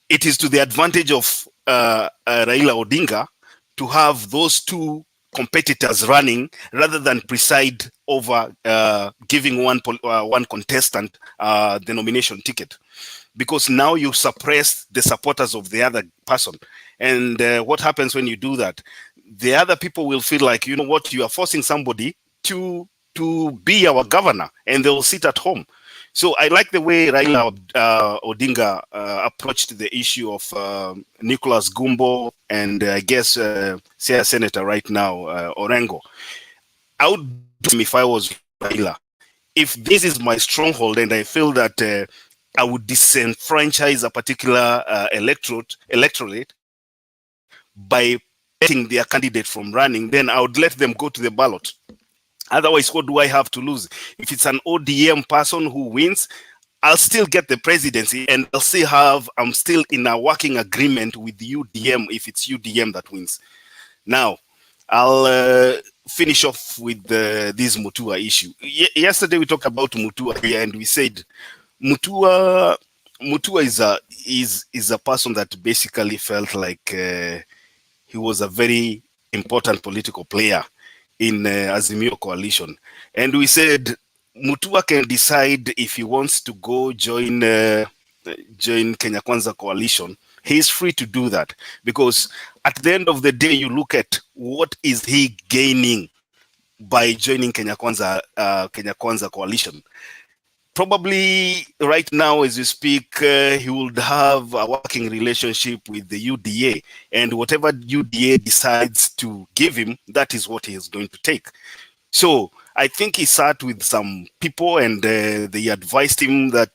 It is to the advantage of Raila Odinga to have those two competitors running rather than preside over giving one contestant the nomination ticket, because now you suppress the supporters of the other person. And what happens when you do that? The other people will feel like, you know what, you are forcing somebody to be our governor, and they will sit at home. So I like the way Raila Odinga approached the issue of Nicholas Gumbo and I guess Senator right now, Orengo. I would do him if I was Raila. If this is my stronghold and I feel that I would disenfranchise a particular electorate by letting their candidate from running, then I would let them go to the ballot. Otherwise, what do I have to lose? If it's an ODM person who wins, I'll still get the presidency, and I'm still in a working agreement with the UDM if it's UDM that wins. Now, I'll finish off with this Mutua issue. Yesterday we talked about Mutua here, and we said Mutua is a person that basically felt like he was a very important political player in Azimio coalition. And we said Mutua can decide if he wants to go join Kenya Kwanza coalition. He's free to do that, because at the end of the day, you look at what is he gaining by joining Kenya Kwanza coalition. Probably right now, as you speak, he would have a working relationship with the UDA, and whatever UDA decides to give him, that is what he is going to take. So I think he sat with some people, and they advised him that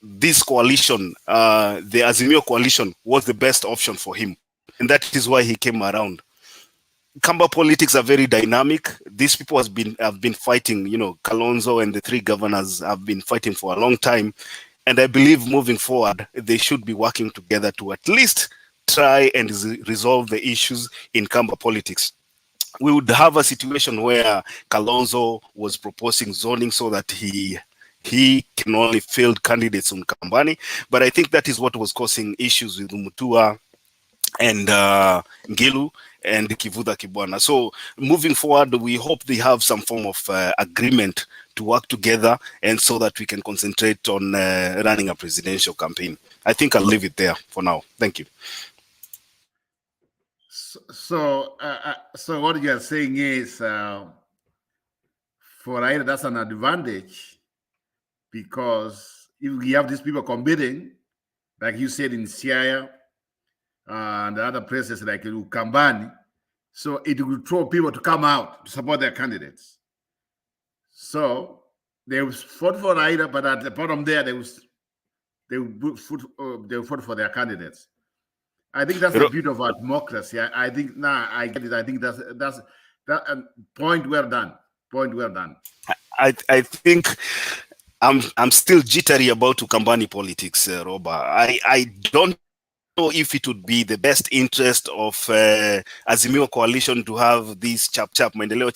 this coalition, the Azimio coalition, was the best option for him, and that is why he came around. Kamba politics are very dynamic. These people have been fighting, Kalonzo and the three governors have been fighting for a long time. And I believe moving forward, they should be working together to at least try and resolve the issues in Kamba politics. We would have a situation where Kalonzo was proposing zoning so that he can only field candidates on Kambani. But I think that is what was causing issues with Mutua and Ngilu and Kivuda Kibwana. So moving forward, we hope they have some form of agreement to work together, and so that we can concentrate on running a presidential campaign. I think I'll leave it there for now. Thank you. So what you are saying is, for Raila, that's an advantage, because if we have these people competing, like you said in Siaya, and the other places like Ukambani, so it will draw people to come out to support their candidates. So they will vote for Raila, but at the bottom there, they will vote for their candidates. I think that's the beauty of our democracy. I think now I get it. I think that's point well done. Point well done. I think I'm still jittery about Ukambani politics, Roba. I don't know if it would be the best interest of Azimio coalition to have these Maendeleo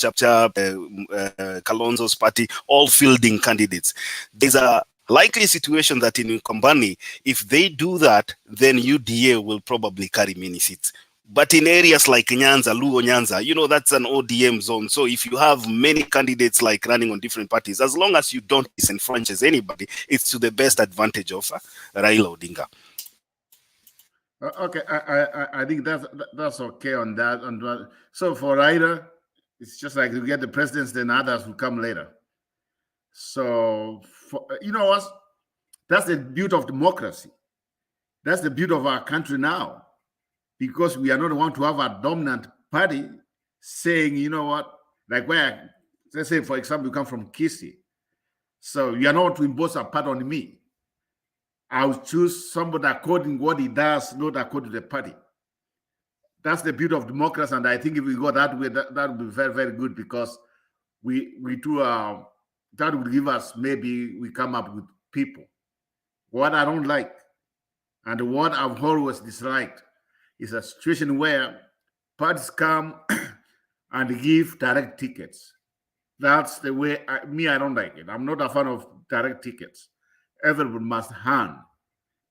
Kalonzo's party all fielding candidates. There's a likely situation that in Ukambani, if they do that, then UDA will probably carry many seats. But in areas like Nyanza, Luo Nyanza, that's an ODM zone. So if you have many candidates like running on different parties, as long as you don't disenfranchise anybody, it's to the best advantage of Raila Odinga. Okay, I think that's okay on that. So for Raila, it's just like you get the presidents, then others will come later. So you know what? That's the beauty of democracy. That's the beauty of our country now, because we are not want to have a dominant party saying, you know what, like where, let's say for example, you come from Kisii, so you are not to impose a part on me. I'll choose somebody according to what he does, not according to the party. That's the beauty of democracy, and I think if we go that way, that would be very, very good, because we do that would give us, maybe we come up with people. What I don't like and what I've always disliked is a situation where parties come and give direct tickets. That's the way I don't like it. I'm not a fan of direct tickets. Everyone must hand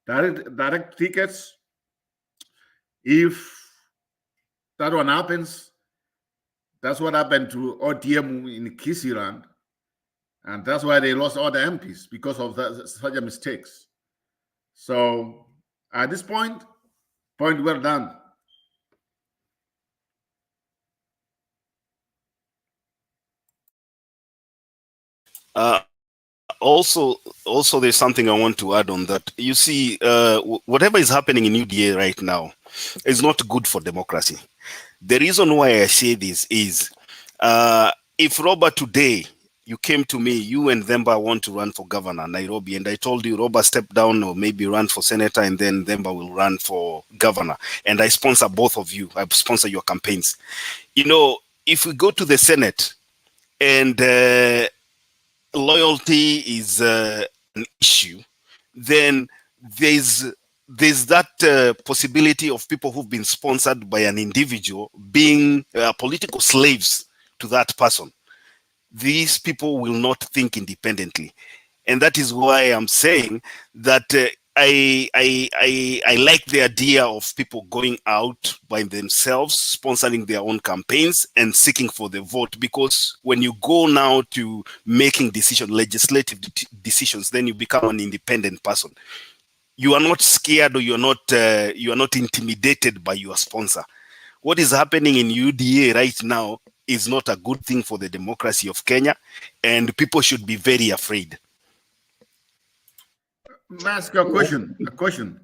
direct tickets. If that one happens, That's what happened to ODM in Kisiland. And that's why they lost all the MPs, because of that, such a mistakes. So at this point well done. Also, there's something I want to add on that. You see, whatever is happening in UDA right now is not good for democracy. The reason why I say this is, if Robert today, you came to me, you and Themba want to run for governor, Nairobi, and I told you, Robert, step down or maybe run for senator, and then Themba will run for governor. And I sponsor both of you. I sponsor your campaigns. You know, if we go to the Senate and loyalty is an issue, then there's that possibility of people who've been sponsored by an individual being political slaves to that person. These people will not think independently, and that is why I'm saying that I like the idea of people going out by themselves, sponsoring their own campaigns and seeking for the vote. Because when you go now to making legislative decisions, then you become an independent person. You are not scared, or you are not intimidated by your sponsor. What is happening in UDA right now is not a good thing for the democracy of Kenya, and people should be very afraid. May I ask you a question?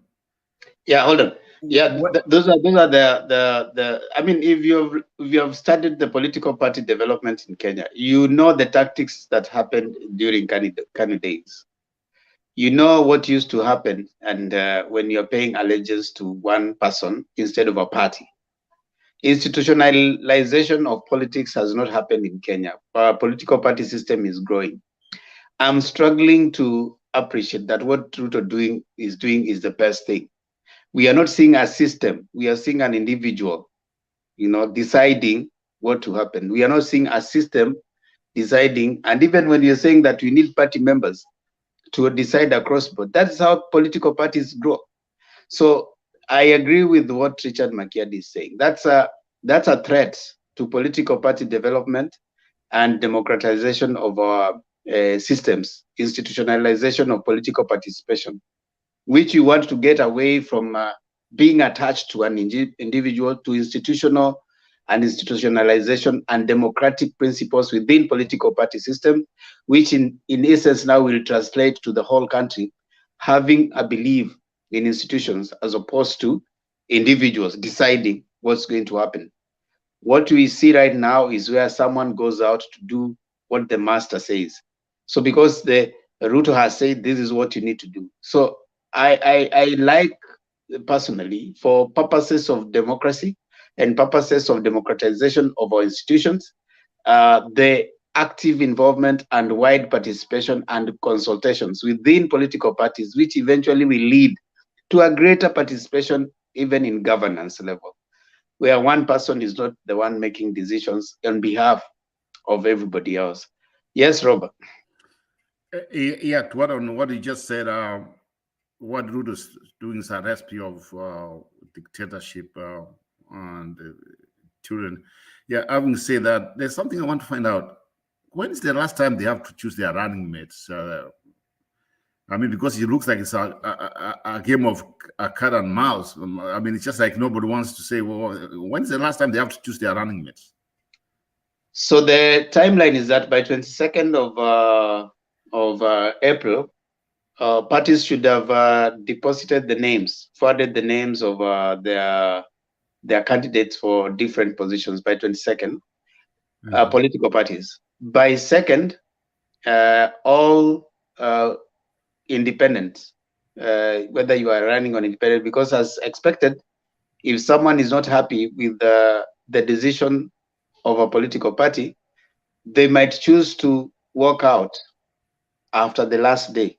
Yeah, hold on. Yeah, those are the. I mean, if you have studied the political party development in Kenya, you know the tactics that happened during Kanu days. You know what used to happen, and when you're paying allegiance to one person instead of a party. Institutionalization of politics has not happened in Kenya. Our political party system is growing. I'm struggling to appreciate that what Ruto is doing is the best thing. We are not seeing a system. We are seeing an individual, deciding what to happen. We are not seeing a system deciding. And even when you're saying that we need party members to decide across board, that's how political parties grow. So I agree with what Richard Makiadi is saying. That's a threat to political party development and democratization of our systems, institutionalization of political participation, which you want to get away from being attached to an individual, to institutional and institutionalization and democratic principles within political party system, which in essence now will translate to the whole country having a belief in institutions as opposed to individuals deciding what's going to happen. What we see right now is where someone goes out to do what the master says. So because the Ruto has said this is what you need to do. So I like, personally, for purposes of democracy and purposes of democratization of our institutions, the active involvement and wide participation and consultations within political parties, which eventually will lead to a greater participation even in governance level, where one person is not the one making decisions on behalf of everybody else. Yes, Robert. Yeah, what you just said, what Ruto is doing is a recipe of dictatorship and children. Yeah, having said that, there's something I want to find out. When is the last time they have to choose their running mates? I mean, because it looks like it's a game of a cat and mouse. I mean, it's just like nobody wants to say, well, when's the last time they have to choose their running mates? So the timeline is that by 22nd of April, parties should have deposited the names, forwarded the names of their candidates for different positions by 22nd, political parties. By 2nd, all independents, whether you are running on independent, because as expected, if someone is not happy with the decision of a political party, they might choose to walk out after the last day.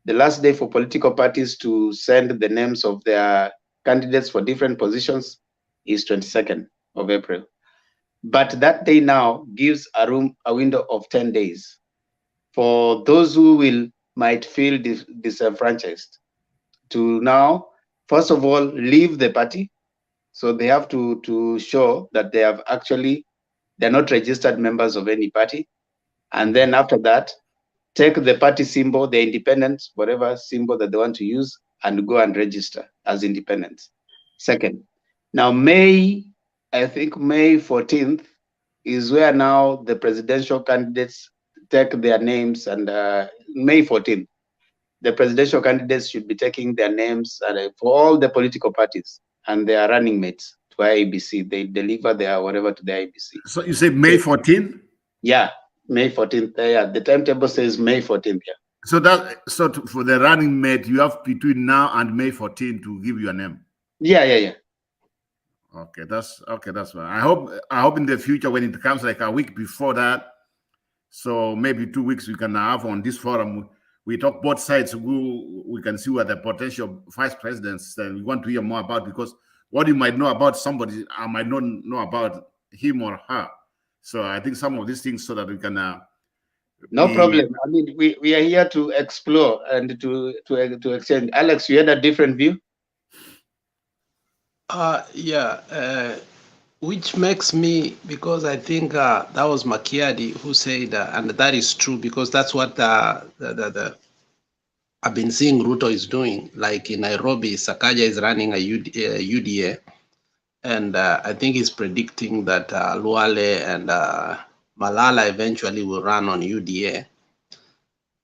The last day for political parties to send the names of their candidates for different positions is 22nd of April. But that day now gives a window of 10 days for those who might feel disenfranchised to now, first of all, leave the party. So they have to show that they have actually They're not registered members of any party. And then after that, take the party symbol, the independent, whatever symbol that they want to use, and go and register as independents. Second, now I think May 14th is where now the presidential candidates take their names, and May 14th, the presidential candidates should be taking their names for all the political parties and their running mates to IEBC. They deliver their whatever to the IEBC. So you say May 14th? Yeah, May 14th. Yeah, the timetable says May 14th. Yeah. So for the running mate, you have between now and May 14th to give your name. Yeah. Okay, that's fine. I hope in the future when it comes like a week before that, so maybe 2 weeks we can have on this forum. We talk both sides. We can see what the potential vice presidents and we want to hear more about, because what you might know about somebody, I might not know about him or her. So I think some of these things so that we can. No problem. I mean, we are here to explore and to exchange. Alex, you had a different view? Which makes me, because I think that was Makiadi who said, and that is true, because that's what I've been seeing Ruto is doing. Like in Nairobi, Sakaja is running a UDA, and I think he's predicting that Luale and Malala eventually will run on UDA.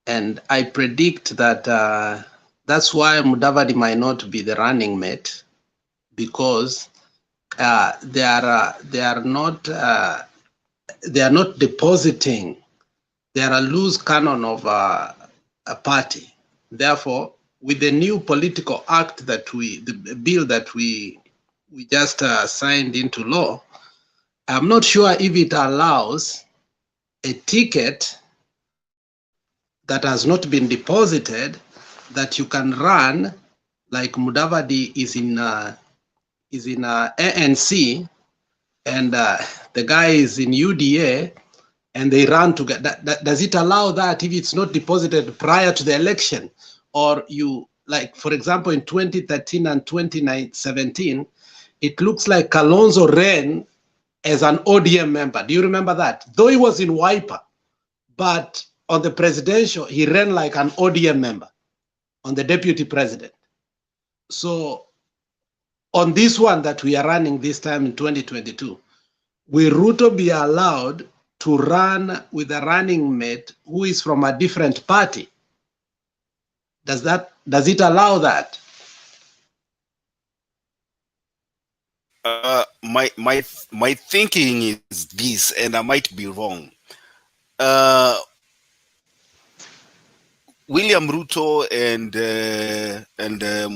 And I predict that that's why Mudavadi might not be the running mate, because they are not depositing. They are a loose cannon of a party. Therefore, with the new political act that the bill that we just signed into law, I'm not sure if it allows a ticket that has not been deposited that you can run, like Mudavadi is in ANC, and the guy is in UDA, and they run together. Does it allow that if it's not deposited prior to the election? Or you, like, for example, in 2013 and 2017, it looks like Kalonzo ran as an ODM member. Do you remember that? Though he was in Wiper, but on the presidential, he ran like an ODM member on the deputy president. So on this one that we are running this time in 2022, will Ruto be allowed to run with a running mate who is from a different party? Does it allow that? My thinking is this, and I might be wrong. William Ruto and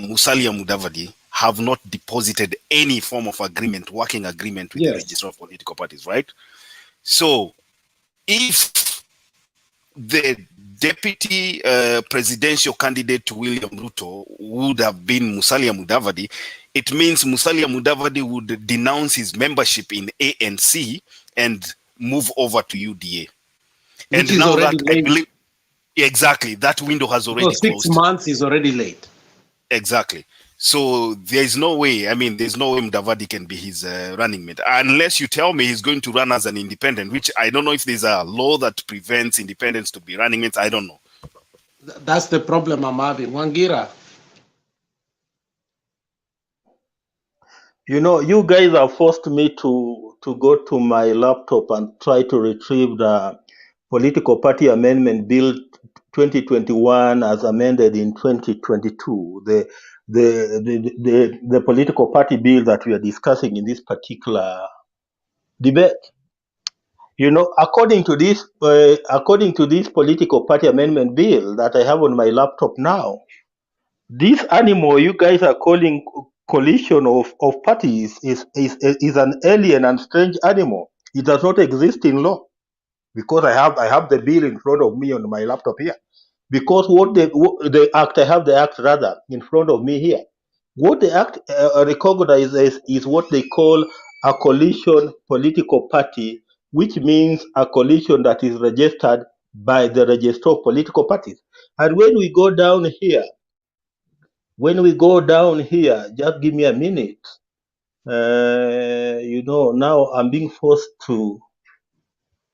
Musalia Mudavadi have not deposited any form of agreement, working agreement with the Register of Political Parties, right? So if the deputy presidential candidate to William Ruto would have been Musalia Mudavadi, it means Musalia Mudavadi would denounce his membership in ANC and move over to UDA. Which and now that late. I believe exactly that window has already closed. 6 months is already late. Exactly. So there's no way. I mean, there's no way Mudavadi can be his running mate unless you tell me he's going to run as an independent, which I don't know if there's a law that prevents independents to be running mates. I don't know. That's the problem I'm having. Wangira. You know, you guys have forced me to go to my laptop and try to retrieve the Political Party Amendment Bill 2021 as amended in 2022. The political party bill that we are discussing in this particular debate. You know, according to this political party amendment bill that I have on my laptop now, this animal you guys are calling coalition of parties is an alien and strange animal. It does not exist in law, because I have the bill in front of me on my laptop here. Because what the act, I have the act rather in front of me here. What the act recognizes is what they call a coalition political party, which means a coalition that is registered by the Register of Political Parties. And when we go down here, just give me a minute. You know, now I'm being forced to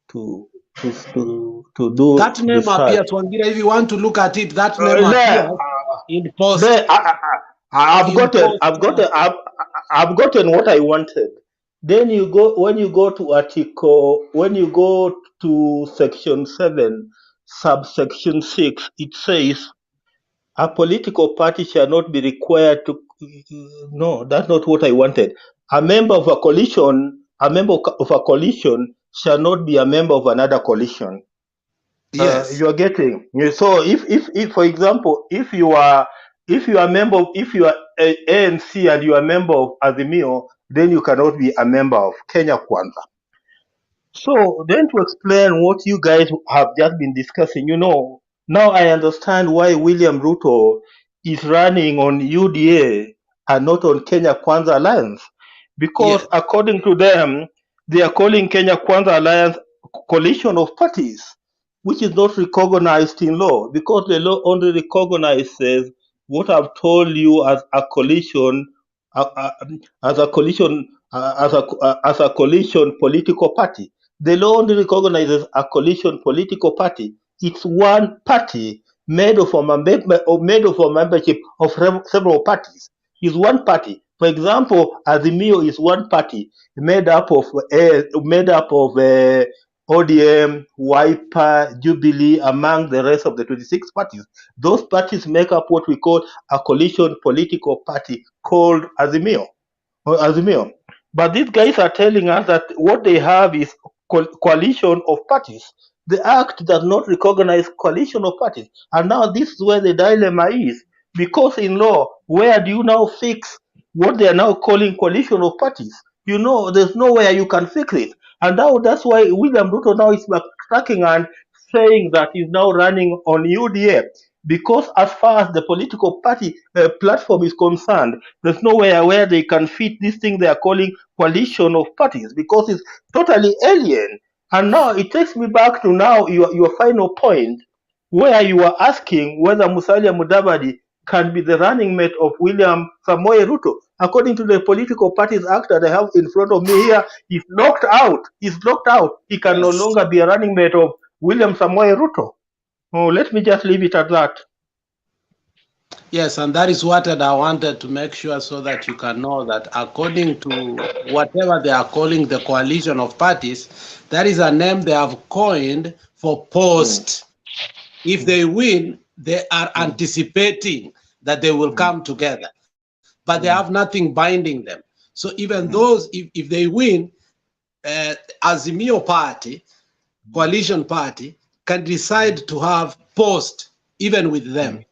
to to do That name research. appears, Wangira, if you want to look at it, that name appears in post. I've gotten what I wanted. Then you go when you go to section 7, subsection 6, it says a political party shall not be required to. No, that's not what I wanted. A member of a coalition shall not be a member of another coalition. Yes. You are getting. So if for example, if you are a member of, if you are a ANC and you are a member of Azimio, then you cannot be a member of Kenya Kwanza. So then to explain what you guys have just been discussing, now I understand why William Ruto is running on UDA and not on Kenya Kwanza Alliance. Because according to them, they are calling Kenya Kwanza Alliance coalition of parties, which is not recognized in law, because the law only recognizes what I've told you as a coalition, as a coalition political party. The law only recognizes a coalition political party. It's one party made of a membership of several parties. It's one party. For example, Azimio is one party made up of ODM, Wiper, Jubilee, among the rest of the 26 parties. Those parties make up what we call a coalition political party called Azimio. But these guys are telling us that what they have is coalition of parties. The act does not recognize coalition of parties. And now this is where the dilemma is. Because in law, where do you now fix what they are now calling coalition of parties? There's nowhere you can fix it. And now that's why William Ruto now is backtracking and saying that he's now running on UDA. Because as far as the political party platform is concerned, there's nowhere where they can fit this thing they are calling coalition of parties, because it's totally alien. And now it takes me back to now your final point, where you are asking whether Musalia Mudavadi can be the running mate of William Samoei Ruto. According to the Political Parties Act that I have in front of me here, he's locked out. He can no longer be a running mate of William Samoei Ruto. Oh, let me just leave it at that. Yes, and that is what I wanted to make sure, so that you can know that according to whatever they are calling the coalition of parties, that is a name they have coined for post. If they win, they are anticipating that they will come together, but they have nothing binding them. So even those, if they win, Azimio party, coalition party, can decide to have post even with them.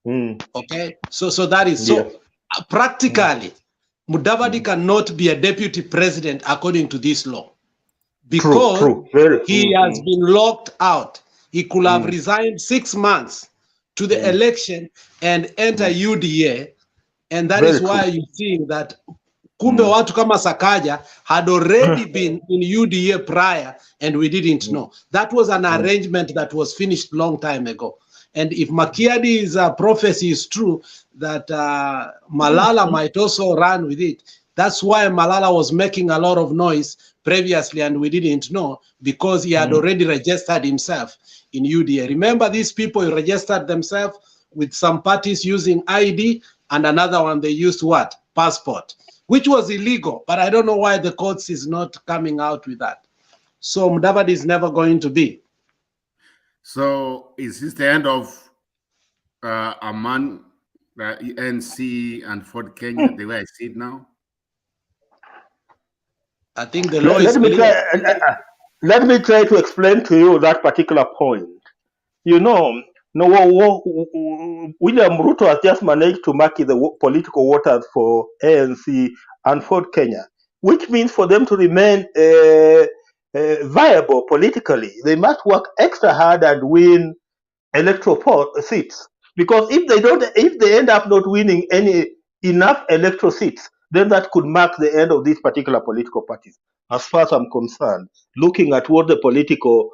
Okay, so that is practically Mudavadi cannot be a deputy president according to this law, because he has been locked out. He could have resigned 6 months to the election and enter UDA, and that is why you see that kumbe watu kama Sakaja had already been in UDA prior, and we didn't know. That was an arrangement that was finished long time ago. And if Makiadi's prophecy is true, that Malala might also run with it, that's why Malala was making a lot of noise previously, and we didn't know, because he had already registered himself in UDA. Remember, these people registered themselves with some parties using ID, and another one they used what? Passport, which was illegal. But I don't know why the courts is not coming out with that. So Mudavadi is never going to be. So is this the end of Aman, NC, and Ford Kenya, the way I see it now? I think the law is let me try to explain to you that particular point. William Ruto has just managed to market the political waters for ANC and Ford Kenya, which means for them to remain viable politically, they must work extra hard and win electoral seats. Because if they end up not winning enough electoral seats, then that could mark the end of these particular political parties. As far as I'm concerned, looking at what the political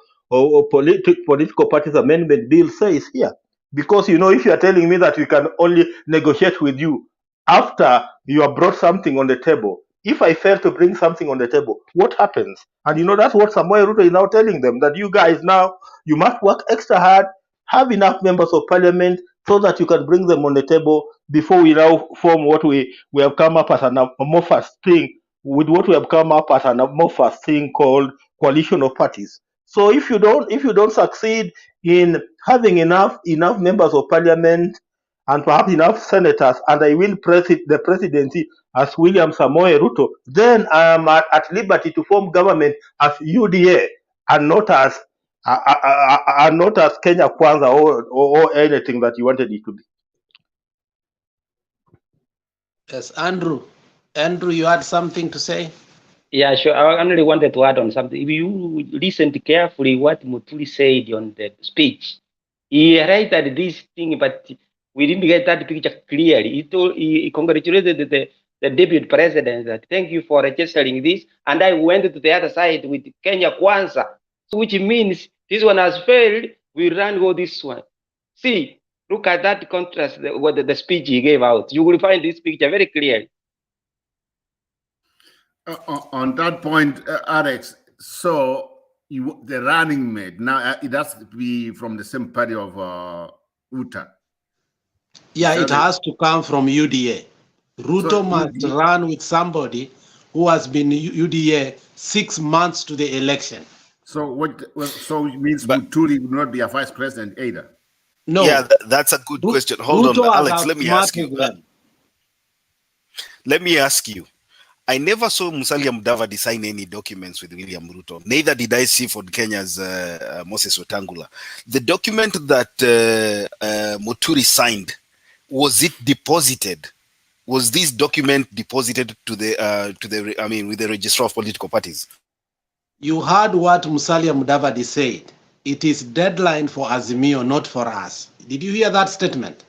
parties amendment bill says here, because if you are telling me that we can only negotiate with you after you have brought something on the table, if I fail to bring something on the table, what happens? And that's what Samoei Ruto is now telling them, that you guys now, you must work extra hard, have enough members of parliament so that you can bring them on the table before we now form what we have come up as an amorphous thing, with what we have come up as an amorphous thing called coalition of parties. So if you don't succeed in having enough members of parliament and perhaps enough senators, and I win the presidency as William Samoei Ruto, then I am at liberty to form government as UDA and not as Kenya Kwanza or anything that you wanted it to be. Yes, Andrew. Andrew, you had something to say? Yeah, sure. I only wanted to add on something. If you listened carefully what Muturi said on the speech, he highlighted this thing, but we didn't get that picture clearly. He congratulated the deputy president that thank you for registering this, and I went to the other side with Kenya Kwanza, which means this one has failed. We ran go this one. See, look at that contrast. What the speech he gave out, you will find this picture very clearly. On that point, Alex, so the running mate, now it has to be from the same party of UTA. Yeah, it has to come from UDA. Ruto must run with somebody who has been UDA 6 months to the election. So so it means Muturi will not be a vice president either? No. Yeah, that's a good question. Hold on, Alex, let me ask you. Let me ask you. I never saw Musalia Mudavadi sign any documents with William Ruto. Neither did I see for Kenya's Moses Wetangula. The document that Muturi signed, was it deposited? Was this document deposited to with the Registrar of Political Parties? You heard what Musalia Mudavadi said. It is deadline for Azimio, not for us. Did you hear that statement?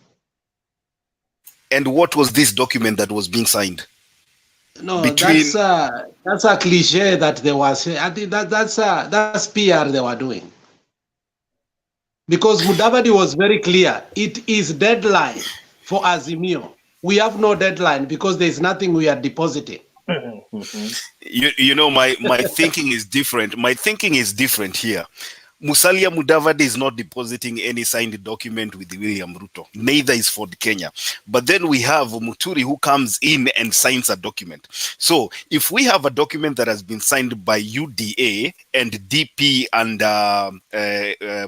And what was this document that was being signed? No, that's a cliche that they were saying. I think that's PR they were doing. Because Mudavadi was very clear. It is deadline for Azimio. We have no deadline because there is nothing we are depositing. You know, my thinking is different. My thinking is different here. Musalia Mudavadi is not depositing any signed document with William Ruto. Neither is Ford Kenya. But then we have Muturi who comes in and signs a document. So if we have a document that has been signed by UDA and DP and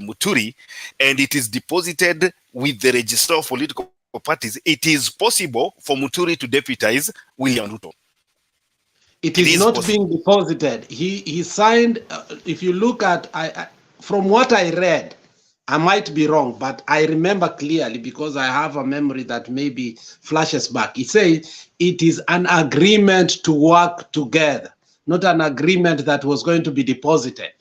Muturi, and it is deposited with the Register of Political Parties, it is possible for Muturi to deputize William Ruto. It is not being deposited. He signed. If you look at, from what I read, I might be wrong, but I remember clearly because I have a memory that maybe flashes back. He says it is an agreement to work together, not an agreement that was going to be deposited.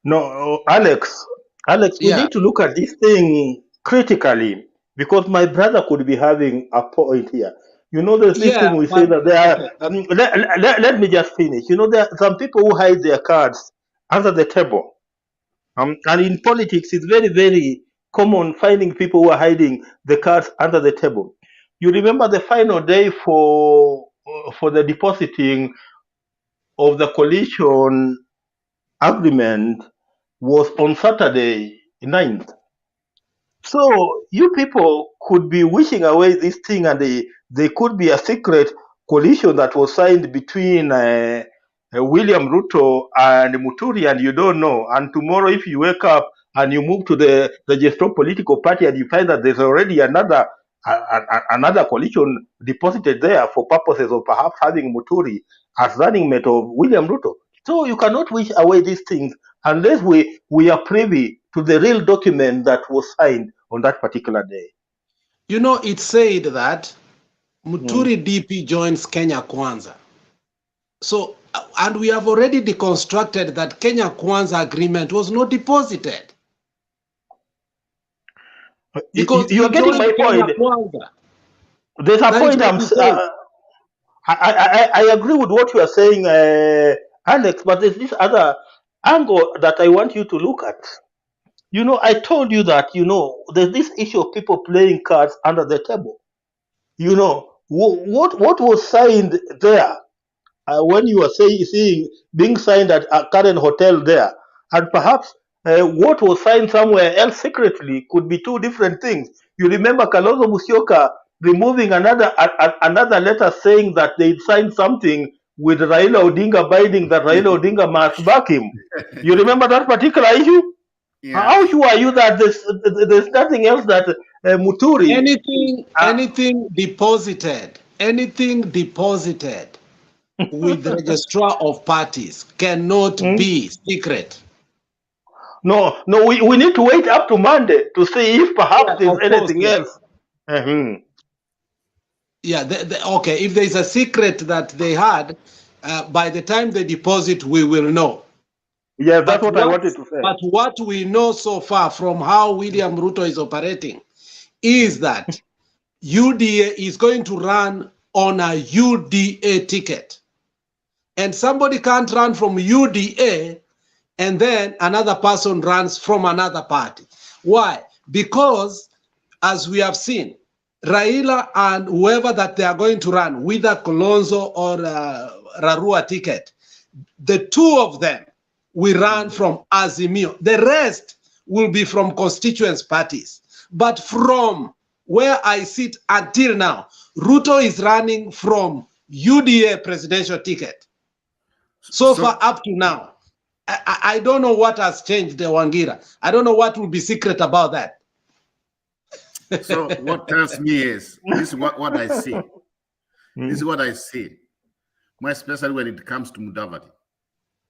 No, Alex, we need to look at this thing critically because my brother could be having a point here. You know, there's this thing we say that there are, let me just finish. You know, there are some people who hide their cards under the table. And in politics, it's very, very common finding people who are hiding the cards under the table. You remember the final day for the depositing of the coalition agreement was on Saturday 9th. So you people could be wishing away this thing, and they could be a secret coalition that was signed between William Ruto and Muturi, and you don't know. And tomorrow, if you wake up and you move to the Register of Political Party and you find that there's already another coalition deposited there for purposes of perhaps having Muturi as running mate of William Ruto. So you cannot wish away these things unless we are privy to the real document that was signed on that particular day. You know, it said that Muturi DP joins Kenya Kwanza. So, and we have already deconstructed that Kenya Kwanza agreement was not deposited. Because you're getting my point. There's a point I agree with what you are saying, Alex, but there's this other angle that I want you to look at. You know, I told you that, you know, there's this issue of people playing cards under the table. You know, What was signed there when you were seeing being signed at a current hotel there, and perhaps what was signed somewhere else secretly could be two different things. You remember Kalonzo Musyoka removing another letter saying that they'd signed something with Raila Odinga binding that Raila Odinga must back him. You remember that particular issue? Yeah. How sure are you that there's nothing else that Muturi? Anything deposited with the registrar of parties cannot be secret. No, we need to wait up to Monday to see if perhaps there's anything else. Yeah, okay, if there's a secret that they had, by the time they deposit, we will know. Yeah, that's what I wanted to say. But what we know so far from how William Ruto is operating is that UDA is going to run on a UDA ticket. And somebody can't run from UDA and then another person runs from another party. Why? Because, as we have seen, Raila and whoever that they are going to run, whether Kalonzo or Rarua ticket, the two of them will run from Azimio. The rest will be from constituent parties. But from where I sit until now, Ruto is running from UDA presidential ticket. So far up to now, I don't know what has changed, Wangira. I don't know what will be secret about that. So what tells me is, this is what I see. This is what I see. More especially when it comes to Mudavadi.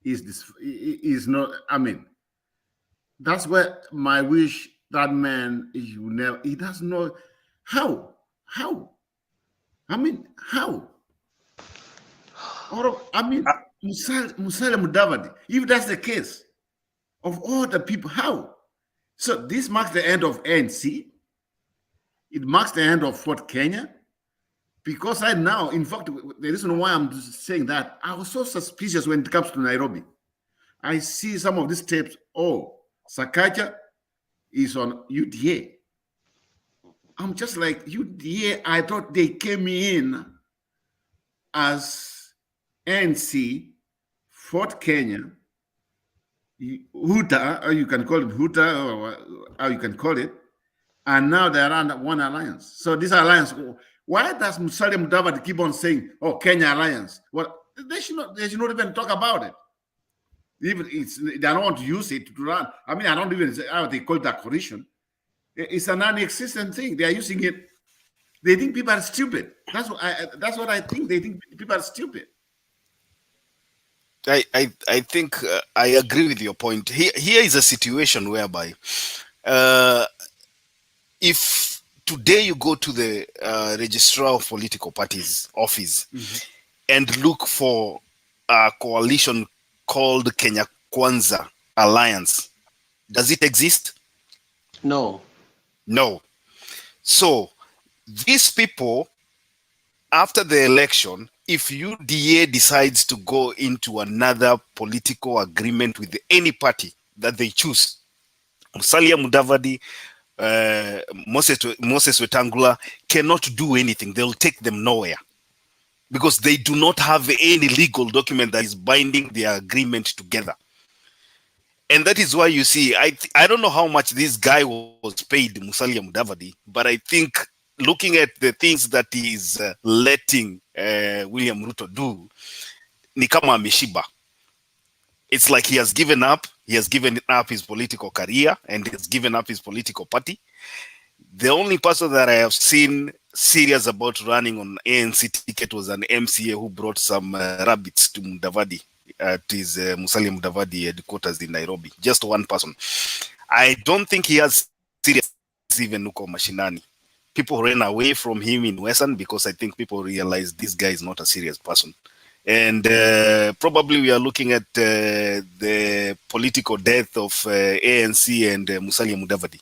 Is not, I mean, that's where my wish that man, he doesn't know how. I mean, how? Or, I mean, Musalia Mudavadi, if that's the case, of all the people, how? So this marks the end of ANC. It marks the end of Fort Kenya. Because right now, in fact, the reason why I'm saying that, I was so suspicious when it comes to Nairobi. I see some of these tapes, Sakaja is on UDA. I'm just like, UDA, I thought they came in as ANC, Fort Kenya, Huta, or you can call it Huta, or how you can call it, and now they're under one alliance. So this alliance, why does Musalia Mudavadi keep on saying, Kenya alliance? Well, they should not even talk about it. Even they don't want to use it to run. I mean, I don't even say how they call it a coalition. It's a non-existent thing. They are using it. They think people are stupid. That's what I think. They think people are stupid. I think I agree with your point. Here is a situation whereby if today you go to the registrar of political parties office and look for a coalition called Kenya Kwanza Alliance, does it exist? No. So these people, after the election, if UDA decides to go into another political agreement with any party that they choose, Musalia Mudavadi, Moses Wetangula cannot do anything. They'll take them nowhere because they do not have any legal document that is binding their agreement together. And that is why you see, I don't know how much this guy was paid, Musalia Mudavadi, but I think looking at the things that he is letting William Ruto do, ni kama ameshiba. It's like he has given up. He has given up his political career and he has given up his political party. The only person that I have seen serious about running on ANC ticket was an MCA who brought some rabbits to Mudavadi at his Musalia Mudavadi headquarters in Nairobi. Just one person. I don't think he has serious even Nuko Mashinani. People ran away from him in Western because I think people realized this guy is not a serious person. And probably we are looking at the political death of ANC and Musalia Mudavadi.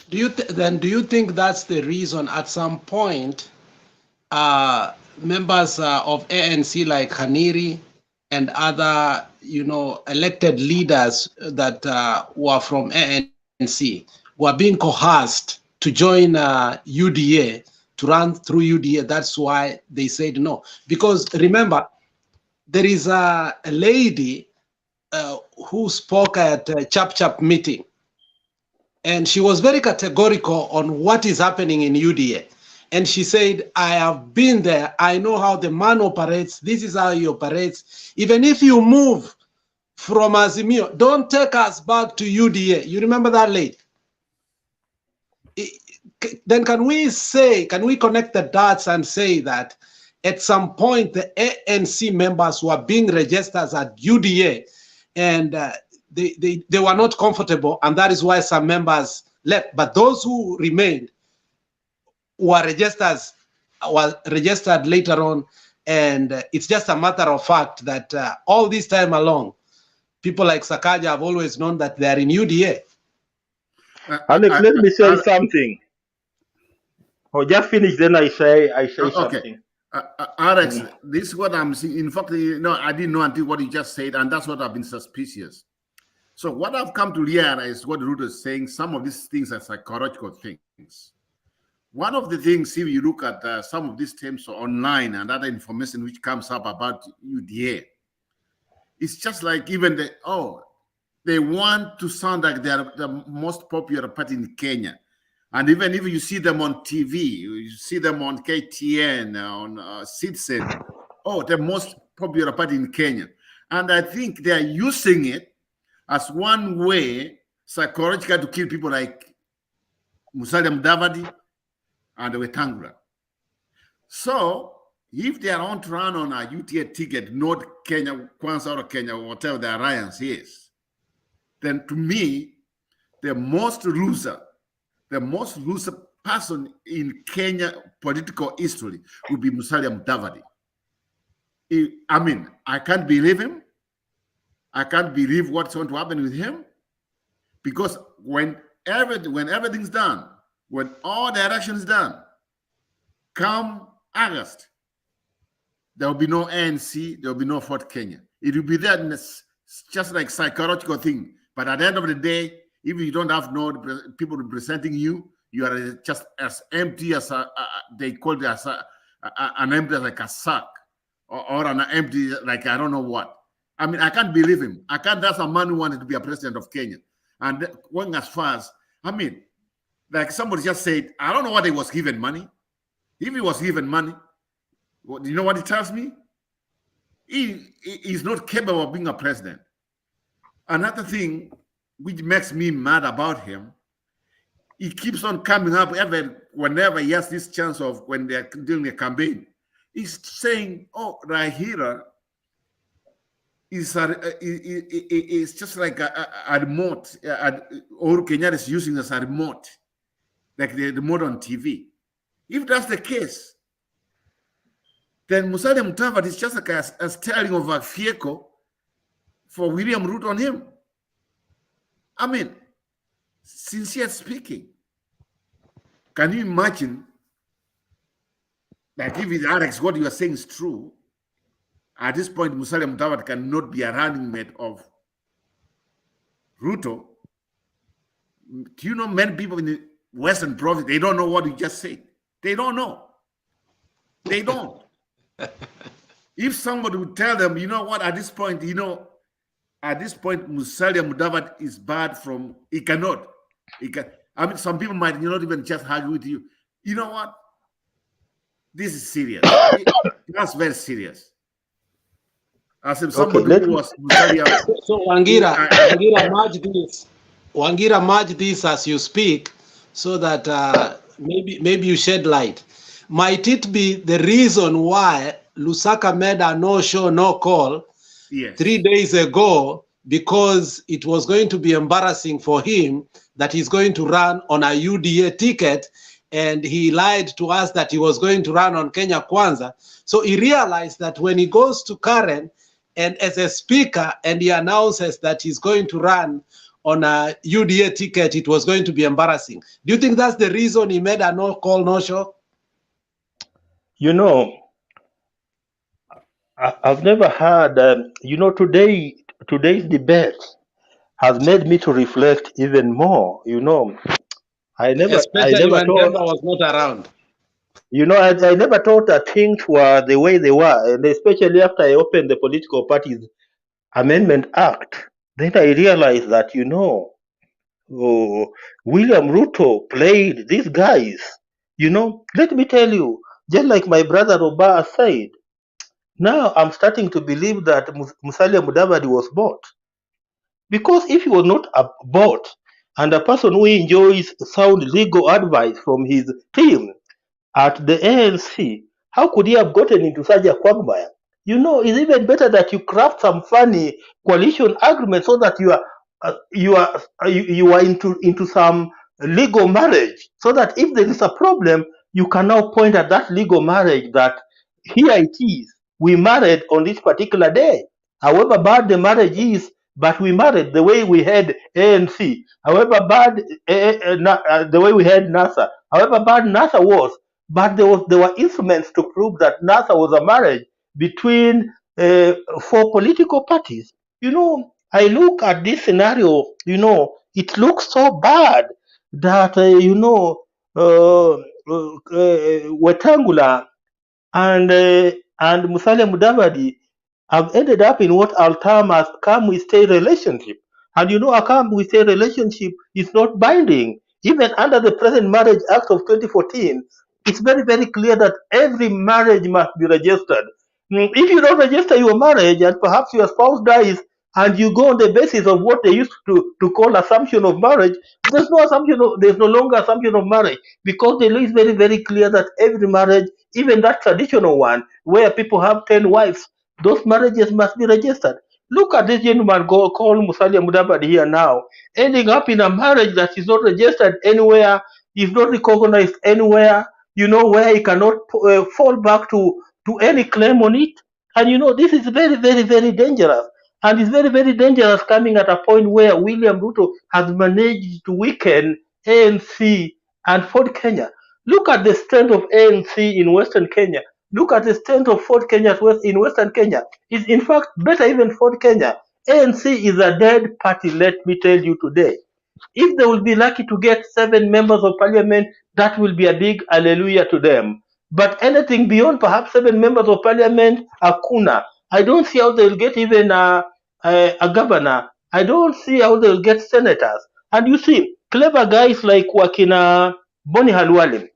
Do you think that's the reason at some point members of ANC like Haniri and other, elected leaders that were from ANC were being coerced to join UDA, to run through UDA. That's why they said no. Because remember, there is a lady who spoke at a Chap meeting, and she was very categorical on what is happening in UDA. And she said, I have been there. I know how the man operates. This is how he operates. Even if you move from Azimio, don't take us back to UDA. You remember that lady? Then can we connect the dots and say that at some point the ANC members were being registered at UDA, and they were not comfortable, and that is why some members left. But those who remained were registered later on, and it's just a matter of fact that all this time along, people like Sakaja have always known that they are in UDA. Alex, let me say something. Oh, just finish, then I say something. Alex, this is what I'm seeing. In fact, I didn't know until what you just said, and that's what I've been suspicious. So what I've come to realize is what Ruto is saying. Some of these things are psychological things. One of the things, if you look at some of these terms online and other information which comes up about UDA, it's just like even they want to sound like they are the most popular party in Kenya. And even if you see them on TV, you see them on KTN, on Citizen, the most popular party in Kenya. And I think they are using it as one way psychologically to kill people like Musalia Mudavadi and Wetangula. So if they are on to run on a UTA ticket, not Kenya Kwanza or Kenya, whatever the alliance is, then to me, the most loser person in Kenya political history would be Musalia Mudavadi. I mean, I can't believe him. I can't believe what's going to happen with him, because when everything's done, when all the election is done, come August, there will be no ANC, there will be no Fort Kenya. It will be there, just like psychological thing. But at the end of the day, if you don't have no people representing you, you are just as empty as they call it as an empty like a sack, or an empty like I don't know what. I mean, I can't believe him. That's a man who wanted to be a president of Kenya. And going as far as, I mean, like somebody just said, I don't know what he was given money. If he was given money, you know what it tells me? He's not capable of being a president. Another thing which makes me mad about him, he keeps on coming up whenever he has this chance of when they're doing a campaign. He's saying, Raila is just like a remote, or Kenya is using as a remote, like the remote on TV. If that's the case, then Musalia Mudavadi is just like a steering of a vehicle for William Ruto on him. I mean, sincere speaking, can you imagine that if Alex, what you are saying is true, at this point, Musalia Mudavadi cannot be a running mate of Ruto? Do you know many people in the Western province, they don't know what you just said. They don't know. They don't. If somebody would tell them, you know what, at this point, Musalia Mudavadi is bad from, he cannot. I mean, some people might not even just argue with you. You know what? This is serious. That's very serious. As if somebody who was Musalia. So Wangira merge this as you speak, so that maybe you shed light. Might it be the reason why Lusaka made a no-show, no-call 3 days ago, because it was going to be embarrassing for him that he's going to run on a UDA ticket, and he lied to us that he was going to run on Kenya Kwanza. So he realized that when he goes to Karen and as a speaker and he announces that he's going to run on a UDA ticket, it was going to be embarrassing. Do you think that's the reason he made a no-call, no-show? You know, I've never had, today's debate has made me to reflect even more. You know, I never Especially when thought, Demba was not around. you know, I never thought that things were the way they were, and especially after I opened the Political Parties Amendment Act, then I realized that, you know, William Ruto played these guys. You know, let me tell you, just like my brother Oba said, now I'm starting to believe that Musalia Mudavadi was bought. Because if he was not bought, and a person who enjoys sound legal advice from his team at the ANC, how could he have gotten into such a quagmire? You know, it's even better that you craft some funny coalition agreement so that you are into some legal marriage, so that if there is a problem, you can now point at that legal marriage that here it is. We married on this particular day. However bad the marriage is, but we married the way we had ANC. However bad the way we had NASA. However bad NASA was, but there were instruments to prove that NASA was a marriage between four political parties. You know, I look at this scenario, you know, it looks so bad that, Wetangula and Musalia Mudavadi have ended up in what I'll term as come we stay relationship. And you know, a come we stay relationship is not binding. Even under the Present Marriage Act of 2014, it's very, very clear that every marriage must be registered. If you don't register your marriage and perhaps your spouse dies and you go on the basis of what they used to call assumption of marriage, there's no longer assumption of marriage, because the law is very, very clear that every marriage, even that traditional one where people have 10 wives, those marriages must be registered. Look at this gentleman called Musalia Mudavadi here now, ending up in a marriage that is not registered anywhere, is not recognized anywhere, you know, where he cannot fall back to any claim on it. And you know, this is very, very, very dangerous. And it's very, very dangerous coming at a point where William Ruto has managed to weaken ANC and Ford Kenya. Look at the strength of ANC in Western Kenya. Look at the strength of Ford Kenya in Western Kenya. It's in fact better even Ford Kenya. ANC is a dead party, let me tell you today. If they will be lucky to get 7 members of parliament, that will be a big hallelujah to them. But anything beyond perhaps 7 members of parliament, hakuna. I don't see how they'll get even a governor. I don't see how they'll get senators. And you see, clever guys like Wakina Boni Halwale,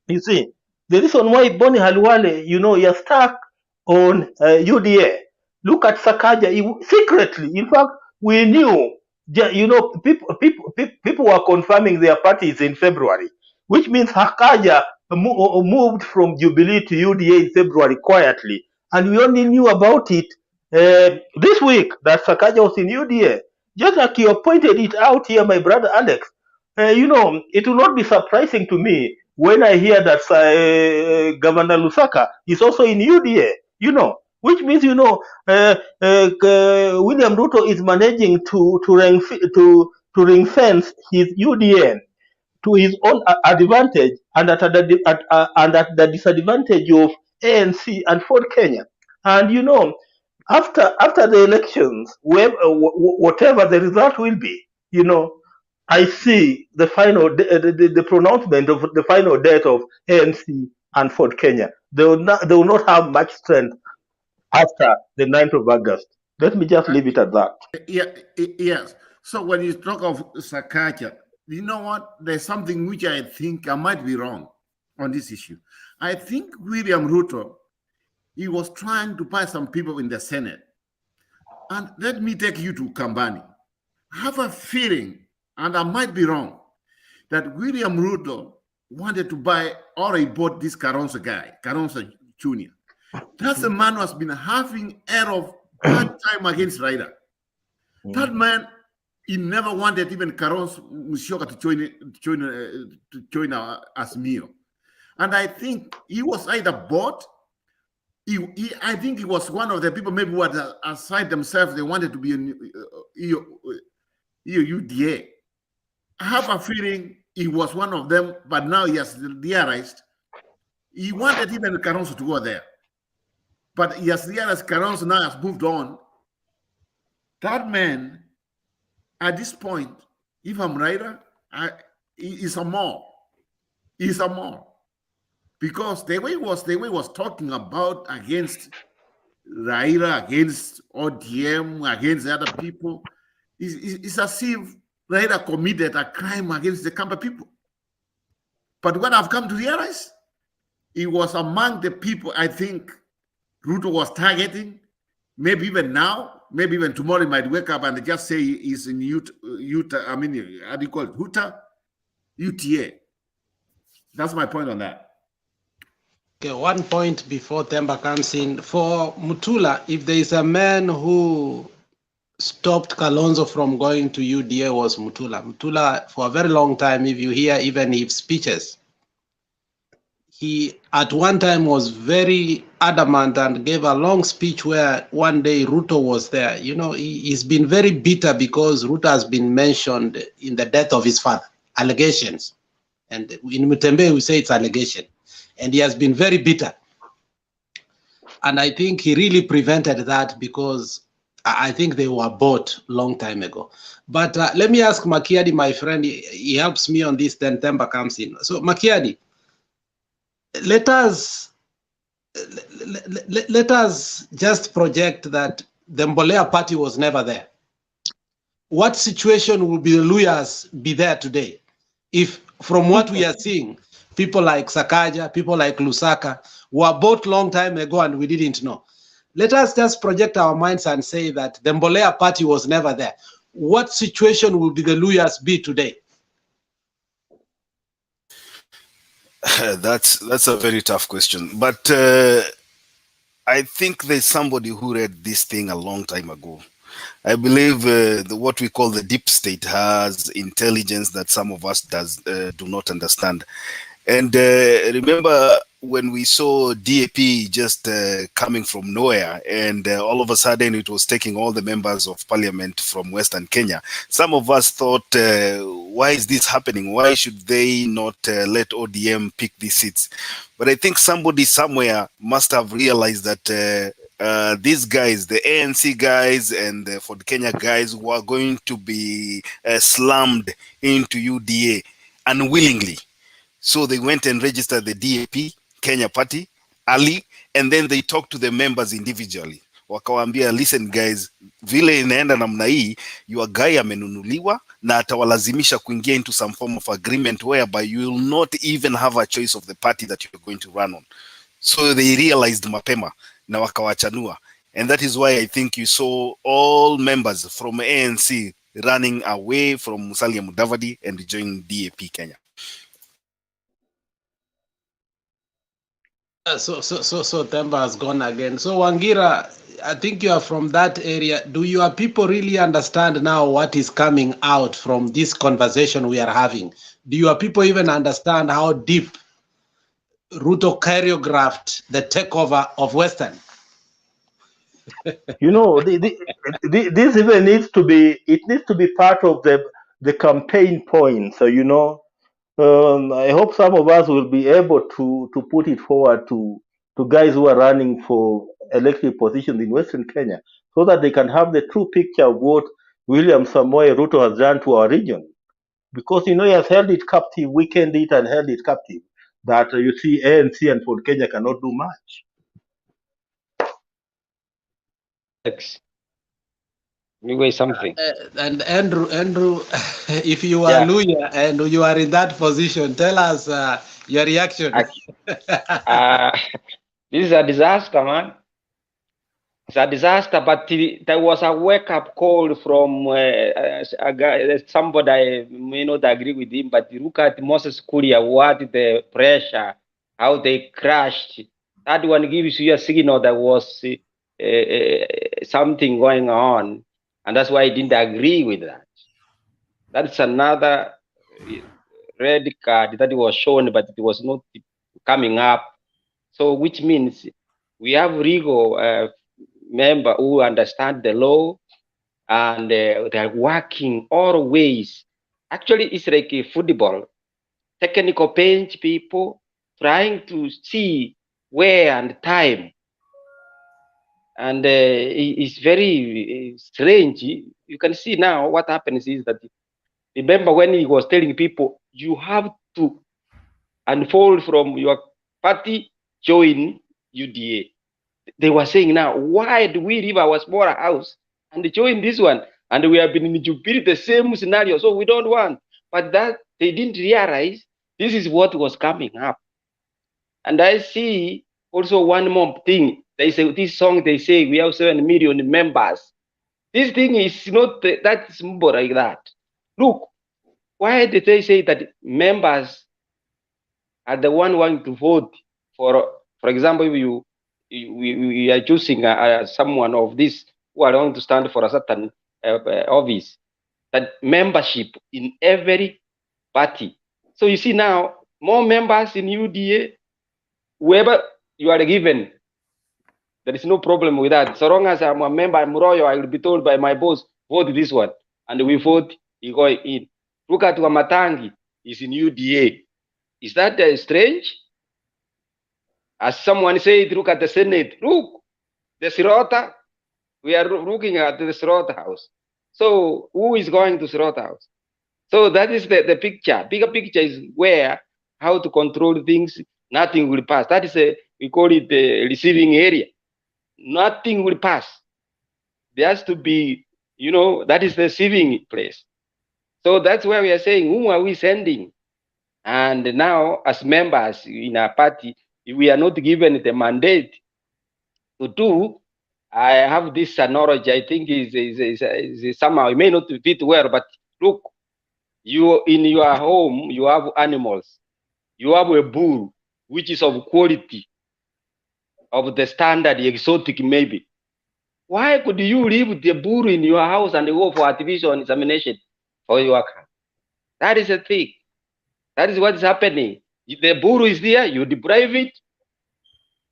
you see, the reason why Boni Halwale, you know, you're stuck on UDA. Look at Sakaja, secretly. In fact, we knew, you know, people were confirming their parties in February, which means Hakaja moved from Jubilee to UDA in February quietly. And we only knew about it this week that Sakaja was in UDA. Just like you pointed it out here, my brother Alex, you know, it will not be surprising to me when I hear that Governor Lusaka is also in UDA, you know, which means, you know, William Ruto is managing to ring fence his UDA to his own advantage and at the disadvantage of ANC and Ford Kenya. And you know, after the elections, whatever the result will be, you know, I see the final the pronouncement of the final death of ANC and Ford Kenya. They will not have much strength after the 9th of August. Let me just leave it at that. Yes. So when you talk of Sakaja, you know what? There's something which I think I might be wrong on this issue. I think William Ruto, he was trying to buy some people in the Senate. And let me take you to Kambani. I have a feeling, and I might be wrong, that William Ruto wanted to buy, or he bought this Karonsa guy, Karonsa Jr. That's a man who has been having air of bad time against Raila. That man, he never wanted even Karonsa Musyoka to join as Mio. And I think he was either bought, I think he was one of the people maybe who had assigned themselves, they wanted to be in UDA. I have a feeling he was one of them, but now he has realized he wanted even Karonso to go there. But he has realized Karonso now has moved on. That man, at this point, if I'm right, is a more. Is a more. Because the way he was talking about against Raila, against ODM, against other people, it's as if Raila committed a crime against the Kamba people. But what I've come to realize, it was among the people I think Ruto was targeting. Maybe even now, maybe even tomorrow, he might wake up and just say he's in Utah. I mean, how do you call it? UTA. That's my point on that. Okay, one point before Temba comes in. For Mutula, if there is a man who stopped Kalonzo from going to UDA was Mutula. Mutula, for a very long time, if you hear even his speeches, he at one time was very adamant and gave a long speech where one day Ruto was there. You know, he's been very bitter because Ruto has been mentioned in the death of his father, allegations. And in Mutembe, we say it's allegation. And he has been very bitter. And I think he really prevented that because I think they were bought long time ago. But let me ask Makiadi, my friend, he helps me on this, then Temba comes in. So Makiadi, let us just project that the Mbolea party was never there. What situation will the Luyas be there today? If from what we are seeing, people like Sakaja, people like Lusaka were bought long time ago and we didn't know. Let us just project our minds and say that the Mbolea party was never there. What situation will the Luyas be today? That's a very tough question. But I think there's somebody who read this thing a long time ago. I believe what we call the deep state has intelligence that some of us do not understand. And remember when we saw DAP just coming from nowhere and all of a sudden it was taking all the members of parliament from Western Kenya. Some of us thought, why is this happening? Why should they not let ODM pick these seats? But I think somebody somewhere must have realized that these guys, the ANC guys and the Ford Kenya guys, were going to be slammed into UDA unwillingly. So they went and registered the DAP, Kenya Party, early, and then they talked to the members individually. Wakawambia, listen guys, vile inaenda namna hii, your guy amenunuliwa na atawalazimisha kuingia into some form of agreement whereby you will not even have a choice of the party that you're going to run on. So they realized mapema na wakawachanua. And that is why I think you saw all members from ANC running away from Musalia Mudavadi and joining DAP Kenya. So Temba has gone again. So Wangira, I think you are from that area. Do your people really understand now what is coming out from this conversation we are having? Do your people even understand how deep Ruto choreographed the takeover of Western? You know, this even needs to be part of the campaign point. So, you know, I hope some of us will be able to put it forward to guys who are running for elected positions in Western Kenya, so that they can have the true picture of what William Samoei Ruto has done to our region. Because, you know, he has held it captive, weakened it and held it captive, that you see ANC and Ford Kenya cannot do much. Anyway, something. And Andrew, if you are Luya and you are in that position, tell us your reaction. This is a disaster, man. It's a disaster, but there was a wake-up call from a guy, somebody I may not agree with him, but look at Moses Kuria, what the pressure, how they crashed. That one gives you a signal that was something going on, and that's why I didn't agree with that. That's another red card that was shown, but it was not coming up. So, which means we have legal member who understand the law and they're working all ways. Actually, it's like a football, technical bench people trying to see where and time. And it's very strange. You can see now what happens is that Remember when he was telling people, you have to unfold from your party, join UDA. They were saying now, why do we leave our smaller house and join this one? And we have been in Jubilee, the same scenario, so we don't want. But that they didn't realize this is what was coming up. And I see also one more thing. They say this song, they say we have 7 million members. This thing is not that simple like that. Look, why did they say that members are the one wanting to vote for example, if we are choosing someone of this who are going to stand for a certain office, that membership in every party. So you see now, more members in UDA, whoever you are given, there is no problem with that. So long as I'm a member, I'm royal, I will be told by my boss, vote this one. And we vote, he go in. Look at Wamatangi, he's in UDA. Is that strange? As someone said, look at the Senate. Look, the Sirota, we are looking at the Sirota house. So who is going to Sirota house? So that is the picture. Bigger picture is where, how to control things, nothing will pass. That is we call it the receiving area. Nothing will pass. There has to be, that is the receiving place. So that's where we are saying, whom are we sending? And now, as members in our party, we are not given the mandate to do. I have this analogy, I think is somehow, it may not fit well, but look, you in your home, you have animals. You have a bull, which is of quality, of the standard, exotic maybe. Why could you leave the bull in your house and go for artificial insemination for your car? That is a thing. That is what is happening. If the bull is there, you deprive it,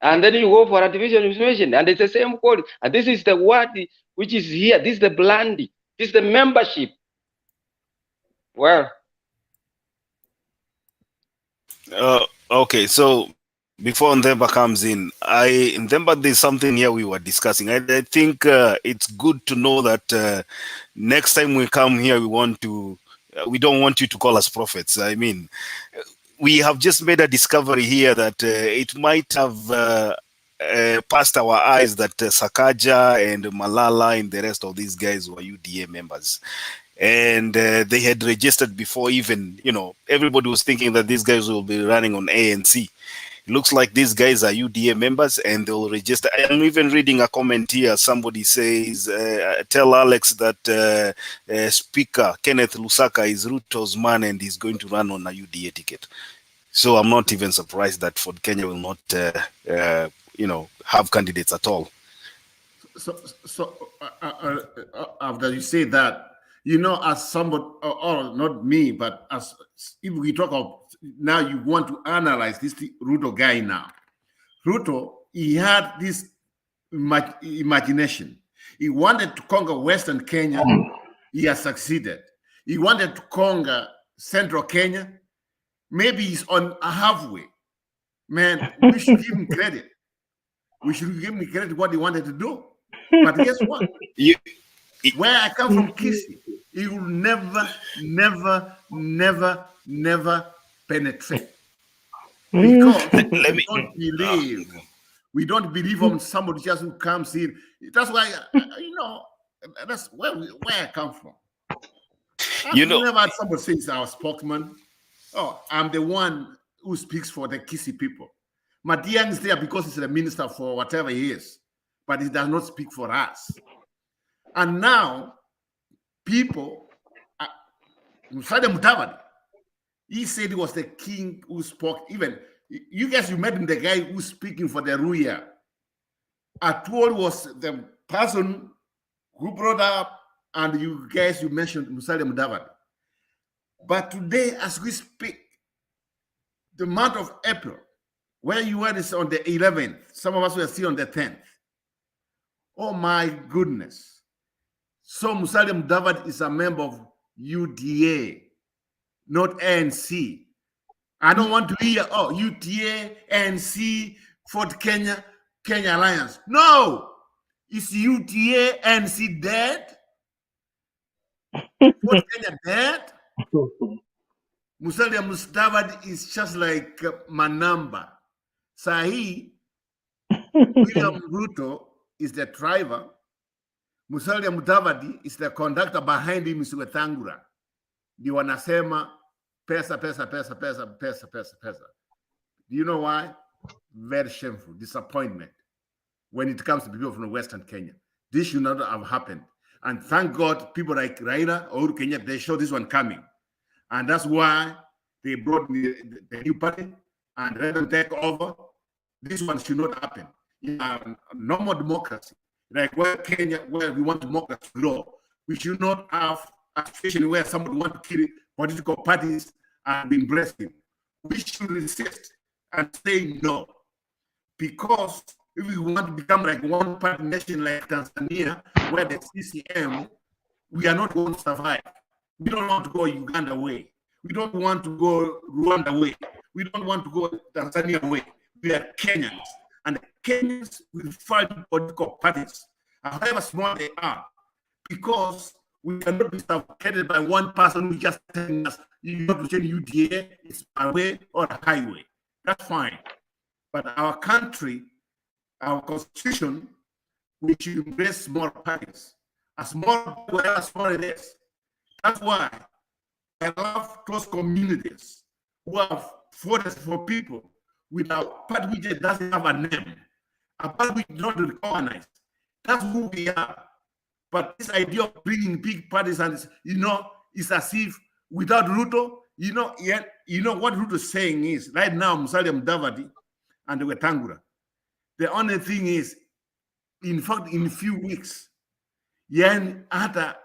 and then you go for artificial insemination, and it's the same quality. And this is the word which is here. This is the blandy. This is the membership. Well. Okay, so before Ndemba comes in, Ndemba, there's something here we were discussing. I think it's good to know that next time we come here, we don't want you to call us prophets. I mean, we have just made a discovery here that it might have passed our eyes that Sakaja and Malala and the rest of these guys were UDA members. And they had registered before even, everybody was thinking that these guys will be running on ANC. It looks like these guys are UDA members and they'll register. I'm even reading a comment here. Somebody says, tell Alex that Speaker Kenneth Lusaka is Ruto's man and he's going to run on a UDA ticket. So I'm not even surprised that Ford Kenya will not, have candidates at all. So after you say that, as somebody, or not me, but as if we talk of now, you want to analyze this Ruto guy now. Ruto, he had this imagination. He wanted to conquer Western Kenya. He has succeeded. He wanted to conquer Central Kenya. Maybe he's on a halfway. Man, we should give him credit. We should give him credit what he wanted to do. But guess what? Where I come from, Kisi, he will never penetrate. Because we don't believe on somebody just who comes in. That's why, that's where I come from. I've never had somebody say it's our spokesman. Oh, I'm the one who speaks for the Kisi people. Matiang is there because he's the minister for whatever he is, but he does not speak for us. And now, people, Musalia Mudavadi, he said he was the king who spoke. Even you guys, you met him, the guy who's speaking for the Ruya. Atuol was the person who brought up, and you guys, you mentioned Musalia Mudavadi. But today, as we speak, the month of April, where you were is on the 11th, some of us were still on the 10th. Oh my goodness. So Musalia Mudavadi is a member of UDA, not ANC. I don't want to hear, UDA, ANC, Fort Kenya, Kenya Alliance. No! Is UDA, ANC dead? Fort Kenya dead? Musalia Mudavadi is just like Manamba. Sahi, William Ruto is the driver. Musalia Mudavadi is the conductor. Behind him is Wetangula. Ndio wanasema pesa, pesa, pesa, pesa, pesa, pesa, pesa. Do you know why? Very shameful, disappointment when it comes to people from Western Kenya. This should not have happened. And thank God, people like Raila or Kenya, they saw this one coming. And that's why they brought the new party and let them take over. This one should not happen. No more democracy. Like where Kenya, where we want democracy law, we should not have a situation where somebody wants to kill political parties and be embracing. We should resist and say no. Because if we want to become like one party nation like Tanzania, where the CCM, we are not going to survive. We don't want to go Uganda way. We don't want to go Rwanda way. We don't want to go Tanzania way. We are Kenyans. And the Kenyans will fight political parties, however small they are, because we cannot be suffocated by one person who just telling us, you have to change UDA, it's a way or a highway. That's fine. But our country, our constitution, we should embrace small parties. A small, whatever small it is. That's why I love close communities who have fought for people with a party which doesn't have a name, a party which not recognized. That's who we are. But this idea of bringing big parties and it's as if without Ruto, what Ruto is saying is right now Musalia Mudavadi and Wetangula. The only thing is, in fact, in a few weeks, hata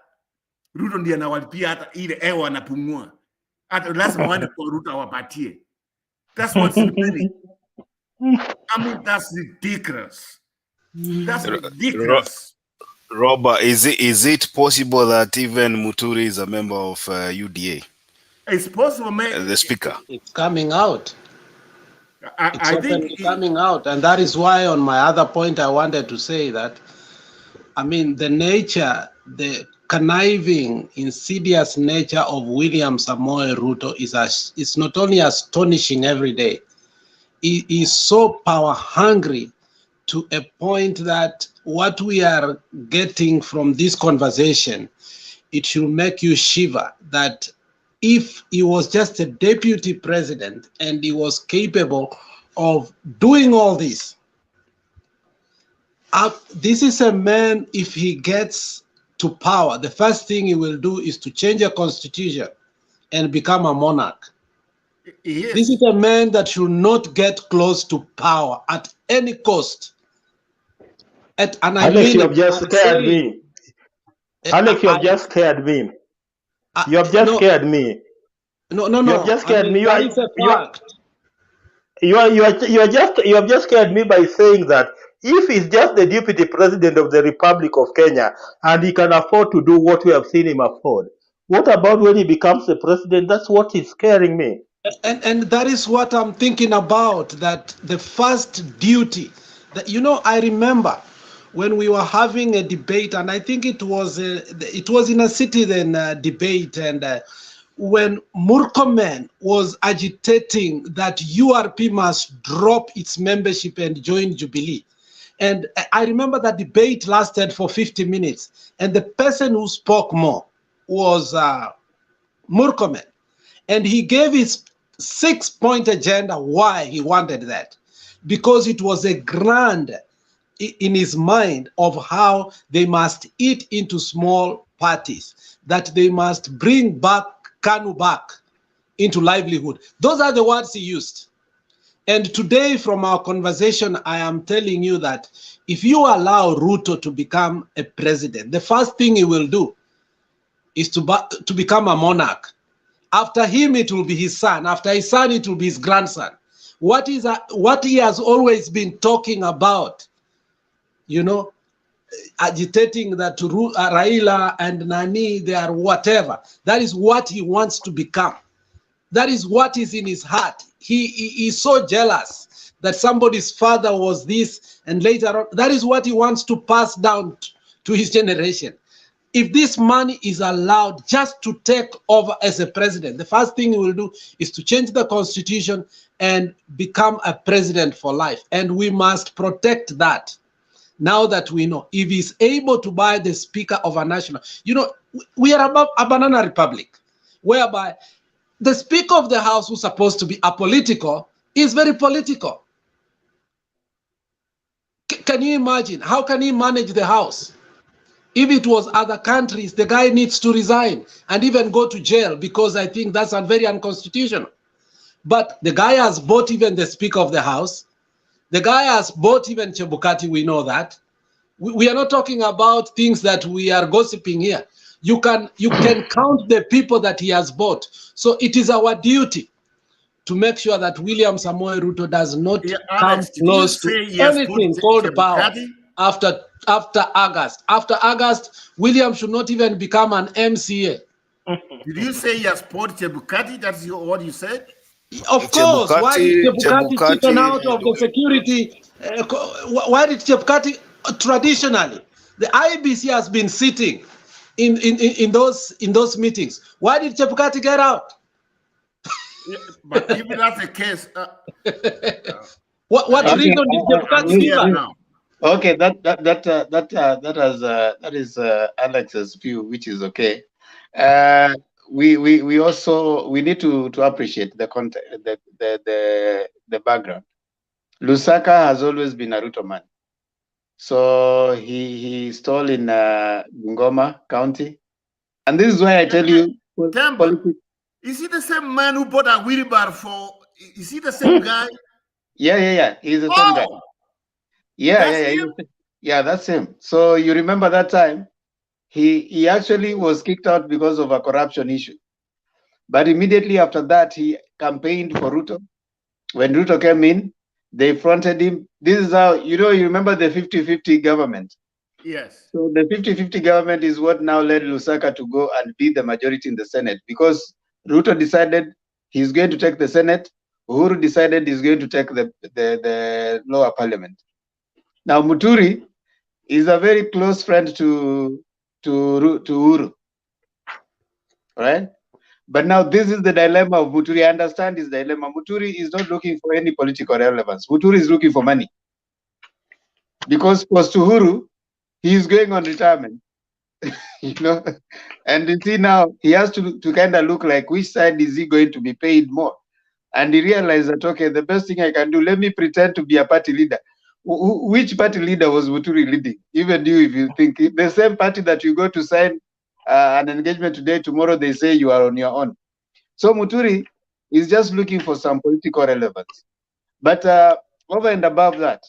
Ruto ndiye anawalipia hata ile hewa anapumua. Hata lazima waende kwa Ruto awapatie. That's what's happening. I mean, that's ridiculous. That's ridiculous. Robert, is it possible that even Muturi is a member of UDA? It's possible, man. The speaker. It's coming out. I think it's coming out. And that is why on my other point, I wanted to say that, I mean, the conniving, insidious nature of William Samoei Ruto is not only astonishing every day, he is so power hungry to a point that what we are getting from this conversation, it should make you shiver that if he was just a deputy president and he was capable of doing all this, this is a man, if he gets to power, the first thing he will do is to change a constitution and become a monarch. This is a man that should not get close to power at any cost. Alex, you have just scared me. Alex, you have just scared me. You have just scared me. No. You have just scared me. That is a fact. You have just scared me by saying that if he's just the deputy president of the Republic of Kenya and he can afford to do what we have seen him afford, what about when he becomes the president? That's what is scaring me. And that is what I'm thinking about, that the first duty, that, I remember when we were having a debate, and I think it was in a Citizen debate, and when Murkomen was agitating that URP must drop its membership and join Jubilee. And I remember that debate lasted for 50 minutes, and the person who spoke more was Murkomen, and he gave his 6-point agenda why he wanted that, because it was a grand in his mind of how they must eat into small parties, that they must bring back KANU back into livelihood. Those are the words he used. And today from our conversation, I am telling you that if you allow Ruto to become a president, the first thing he will do is to become a monarch. After him, it will be his son. After his son, it will be his grandson. What he has always been talking about, agitating that Raila and Nani, they are whatever. That is what he wants to become. That is what is in his heart. He is so jealous that somebody's father was this, and later on, that is what he wants to pass down to his generation. if this money is allowed just to take over as a president, the first thing he will do is to change the constitution and become a president for life. And we must protect that. Now that we know, if he's able to buy the speaker of a national, you know, we are about a banana republic, whereby the speaker of the house, who's supposed to be apolitical, is very political. Can you imagine? How can he manage the house? If it was other countries, the guy needs to resign and even go to jail, because I think that's very unconstitutional. But the guy has bought even the speaker of the house. The guy has bought even Chebukati, we know that. We are not talking about things that we are gossiping here. You can count the people that he has bought. So it is our duty to make sure that William Samoei Ruto does not come close to anything called power after August. After August, William should not even become an MCA. Did you say he has bought Chebukati? That's what you said? Of course. Why did Chebukati taken out of the security? Why did Chebukati traditionally? The IBC has been sitting in those meetings. Why did Chebukati get out? Yeah, but if that's the case, what reason did Chebukati give us? Okay, that is Alex's view, which is okay. We also need to appreciate the context, the background. Lusaka has always been a Ruto man. So he stole in Bungoma County, and this is why I tell you. Is he the same man who bought a wheelbarrow for? Is he the same guy? Yeah. He's the same guy. Yeah, that's him. So you remember that time, he actually was kicked out because of a corruption issue. But immediately after that, he campaigned for Ruto. When Ruto came in, they fronted him. This is how, you remember the 50-50 government. Yes. So the 50-50 government is what now led Lusaka to go and be the majority in the Senate, because Ruto decided he's going to take the Senate. Uhuru decided he's going to take the lower parliament. Now Muturi is a very close friend to Uhuru, right? But now this is the dilemma of Muturi. I understand his dilemma. Muturi is not looking for any political relevance. Muturi is looking for money, because for Uhuru, he is going on retirement, and you see now he has to kind of look like which side is he going to be paid more. And he realized that, okay, the best thing I can do, let me pretend to be a party leader. Which party leader was Muturi leading? Even you, if you think the same party that you go to sign an engagement today, tomorrow they say you are on your own. So Muturi is just looking for some political relevance. But over and above that,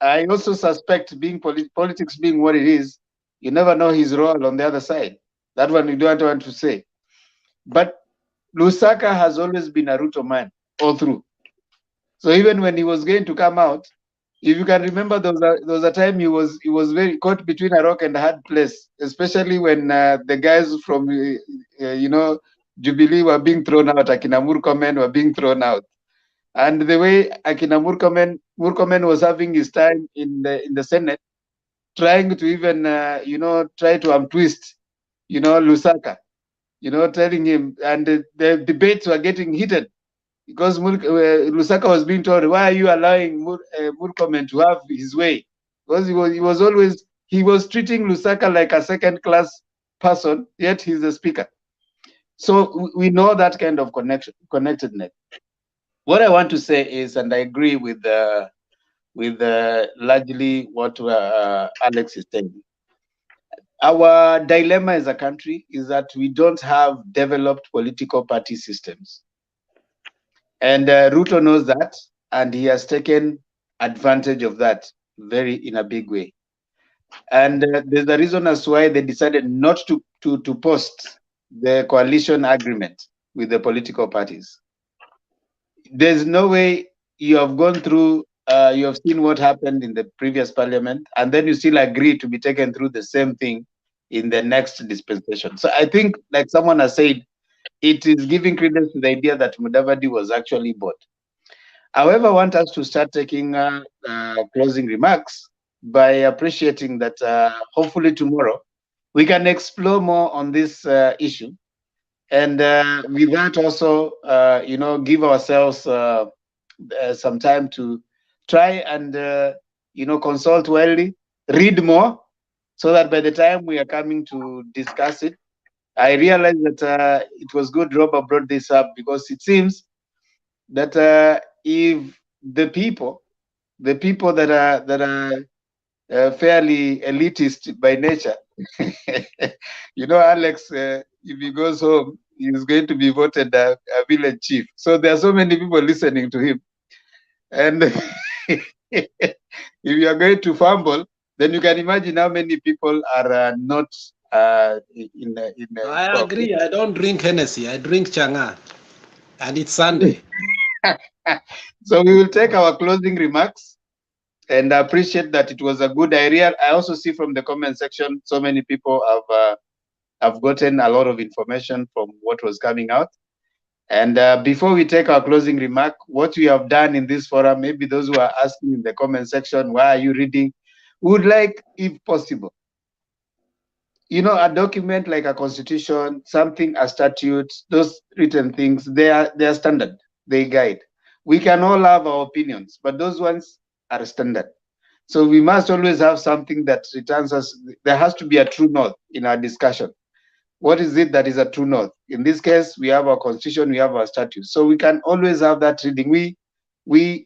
I also suspect, being politics being what it is, you never know his role on the other side. That one you don't want to say. But Lusaka has always been a Ruto man all through. So even when he was going to come out, if you can remember, there was a time he was very caught between a rock and a hard place, especially when the guys from Jubilee were being thrown out, Akina Murkomen were being thrown out, and the way Akina Murkomen was having his time in the Senate, trying to even try to untwist Lusaka, telling him, and the debates were getting heated. Because Lusaka was being told, why are you allowing Murkomen to have his way? Because he was treating Lusaka like a second-class person, yet he's the speaker. So we know that kind of connectedness. What I want to say is, and I agree with largely what Alex is saying. Our dilemma as a country is that we don't have developed political party systems. And Ruto knows that, and he has taken advantage of that in a big way. And there's a reason as to why they decided not to post the coalition agreement with the political parties. There's no way you have gone through, you have seen what happened in the previous parliament, and then you still agree to be taken through the same thing in the next dispensation. So I think, like someone has said, it is giving credence to the idea that Mudavadi was actually bought. However, I want us to start taking closing remarks by appreciating that hopefully tomorrow we can explore more on this issue. And with that also, give ourselves some time to try and, consult widely, read more, so that by the time we are coming to discuss it, I realized that it was good Robert brought this up, because it seems that if the people that are fairly elitist by nature, Alex, if he goes home, he's going to be voted a village chief. So there are so many people listening to him, and if you are going to fumble, then you can imagine how many people are not in. I agree. I don't drink Hennessy. I drink Chang'an, and it's Sunday. So we will take our closing remarks, and I appreciate that it was a good idea. I also see from the comment section, so many people have gotten a lot of information from what was coming out. And before we take our closing remark, what we have done in this forum, maybe those who are asking in the comment section, why are you reading? We would like, if possible, a document like a constitution, something, a statute, those written things, they are standard, they guide. We can all have our opinions, but those ones are standard. So we must always have something that returns us. There has to be a true north in our discussion. What is it that is a true north? In this case, we have our constitution, we have our statutes. So we can always have that reading. We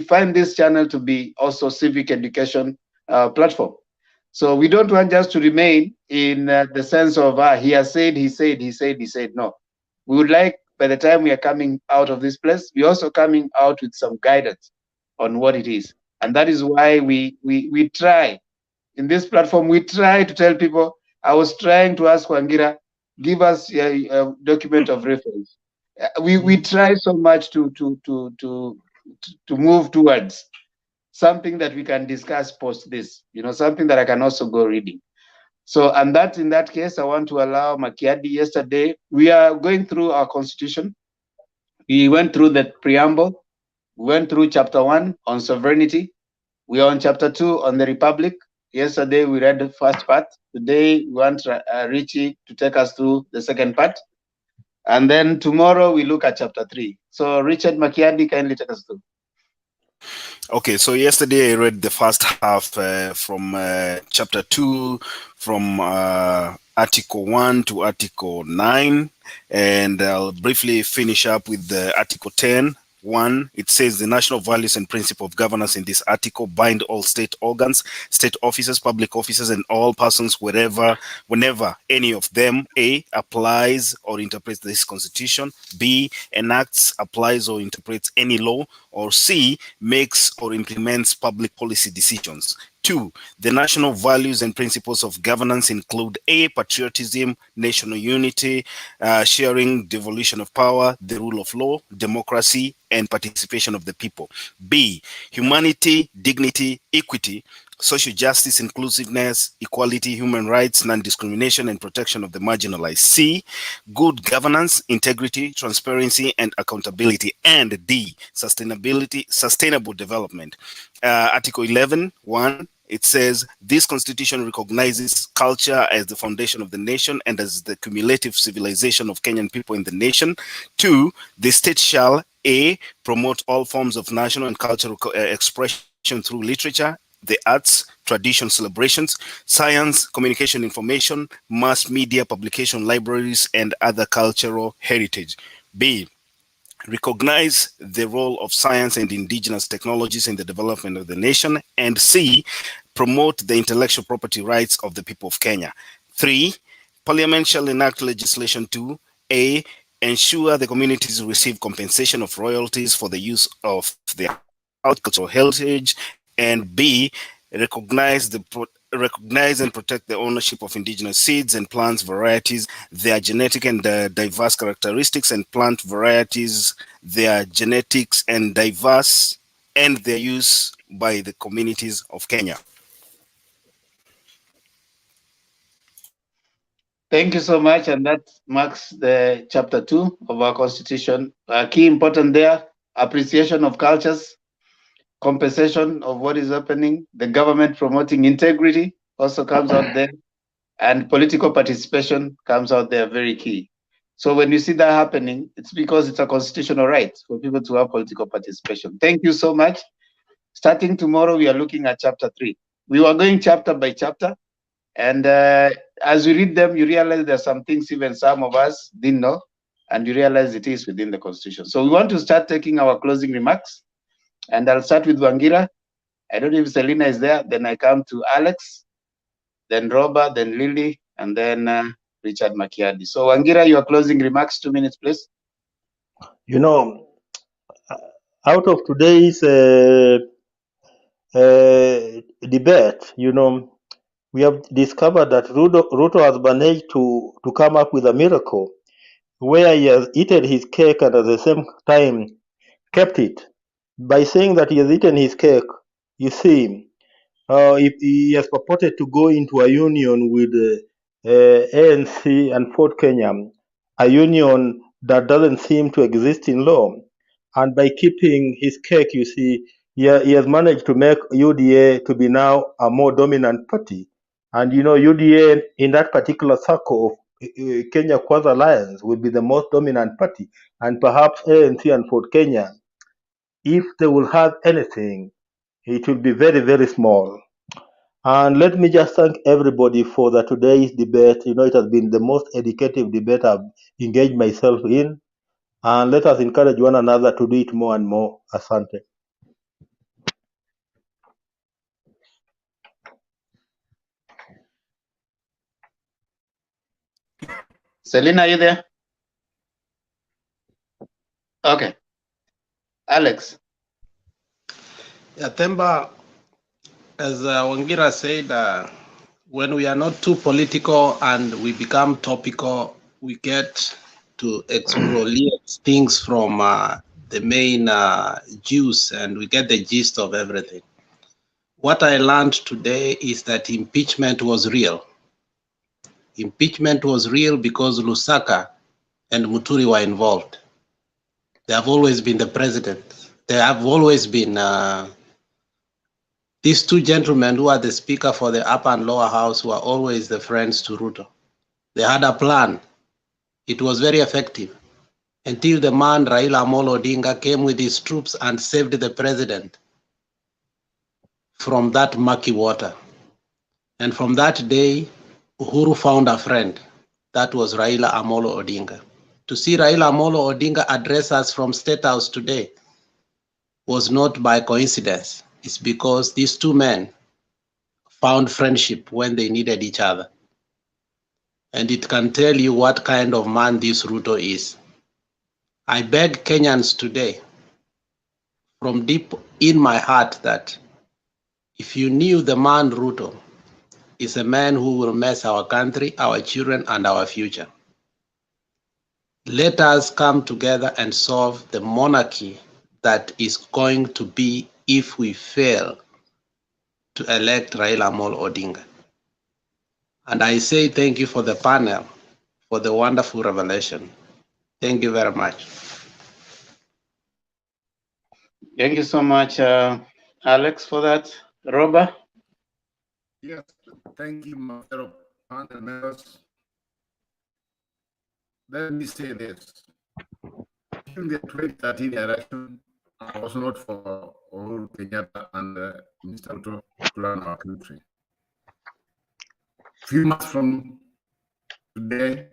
find this channel to be also civic education platform. So we don't want just to remain in the sense of he has said, he said. No, we would like, by the time we are coming out of this place, we're also coming out with some guidance on what it is. And that is why we try, in this platform, we try to tell people. I was trying to ask Wangira, give us a document of reference. We try so much to move towards something that we can discuss post this, something that I can also go reading. So, and that in that case, I want to allow Makiadi. Yesterday, we are going through our constitution. We went through the preamble. We went through chapter 1 on sovereignty. We are on chapter 2 on the republic. Yesterday, we read the first part. Today, we want Richie to take us through the second part. And then tomorrow, we look at chapter 3. So, Richard Makiadi, kindly take us through. Okay, so yesterday I read the first half from chapter 2, from Article 1 to Article 9, and I'll briefly finish up with the Article 10. 1, it says the national values and principle of governance in this article bind all state organs, state officers, public officers, and all persons whenever any of them, A, applies or interprets this constitution, B, enacts, applies, or interprets any law, or C, makes or implements public policy decisions. 2, the national values and principles of governance include A, patriotism, national unity, sharing, devolution of power, the rule of law, democracy, and participation of the people. B, humanity, dignity, equity, social justice, inclusiveness, equality, human rights, non-discrimination, and protection of the marginalized. C, good governance, integrity, transparency, and accountability. And D, sustainable development. Article 11, 1, it says, this constitution recognizes culture as the foundation of the nation and as the cumulative civilization of Kenyan people in the nation. 2, the state shall, A, promote all forms of national and cultural expression through literature, the arts, tradition, celebrations, science, communication, information, mass media, publication, libraries, and other cultural heritage. B, recognize the role of science and indigenous technologies in the development of the nation. And C, promote the intellectual property rights of the people of Kenya. 3, Parliament shall enact legislation to A, ensure the communities receive compensation of royalties for the use of their cultural heritage, and B, recognize and protect the ownership of indigenous seeds and plant varieties, their genetic and diverse characteristics, and plant varieties, their genetics and diverse, and their use by the communities of Kenya. Thank you so much, and that marks the chapter 2 of our constitution. Key important there, appreciation of cultures, compensation of what is happening, the government promoting integrity also comes out there, And political participation comes out there very key. So when you see that happening, it's because it's a constitutional right for people to have political participation. Thank you so much. Starting tomorrow, we are looking at chapter 3. We were going chapter by chapter. And as you read them, you realize there's some things even some of us didn't know, and you realize it is within the Constitution. So we want to start taking our closing remarks. And I'll start with Wangira. I don't know if Selina is there. Then I come to Alex, then Robert, then Lily, and then Richard Makiadi. So Wangira, your closing remarks, 2 minutes, please. You know, out of today's debate, you know, we have discovered that Ruto has managed to come up with a miracle where he has eaten his cake and at the same time kept it. By saying that he has eaten his cake, you see, if he has purported to go into a union with ANC and Ford Kenya, a union that doesn't seem to exist in law, and by keeping his cake, you see, he has managed to make UDA to be now a more dominant party. And you know, UDA in that particular circle of Kenya Kwanza Alliance will be the most dominant party, and perhaps ANC and Ford Kenya, if they will have anything, it will be very, very small. And let me just thank everybody for today's debate. You know, it has been the most educative debate I've engaged myself in. And let us encourage one another to do it more and more. Asante. Selina, are you there? Okay. Alex. Yeah, Themba, as Wangira said, when we are not too political and we become topical, we get to exfoliate things from the main juice and we get the gist of everything. What I learned today is that impeachment was real. Impeachment was real because Lusaka and Muturi were involved. They have always been the president. They have always been these two gentlemen who are the speaker for the upper and lower house were always the friends to Ruto. They had a plan. It was very effective until the man Raila Amolo Odinga came with his troops and saved the president from that murky water. And from that day, Uhuru found a friend. That was Raila Amolo Odinga. To see Raila Amolo Odinga address us from State House today was not by coincidence. It's because these two men found friendship when they needed each other. And it can tell you what kind of man this Ruto is. I beg Kenyans today, from deep in my heart, that if you knew the man Ruto is a man who will mess our country, our children, and our future, let us come together and solve the monarchy that is going to be if we fail to elect Raila Amolo Odinga. And I say thank you for the panel, for the wonderful revelation. Thank you very much. Thank you so much, Alex, for that. Robert? Yes, thank you, my fellow panel members. Let me say this. During the 2013 election, I was not for Uhuru Kenyatta and Mr. Ruto to run our country. Few months from today,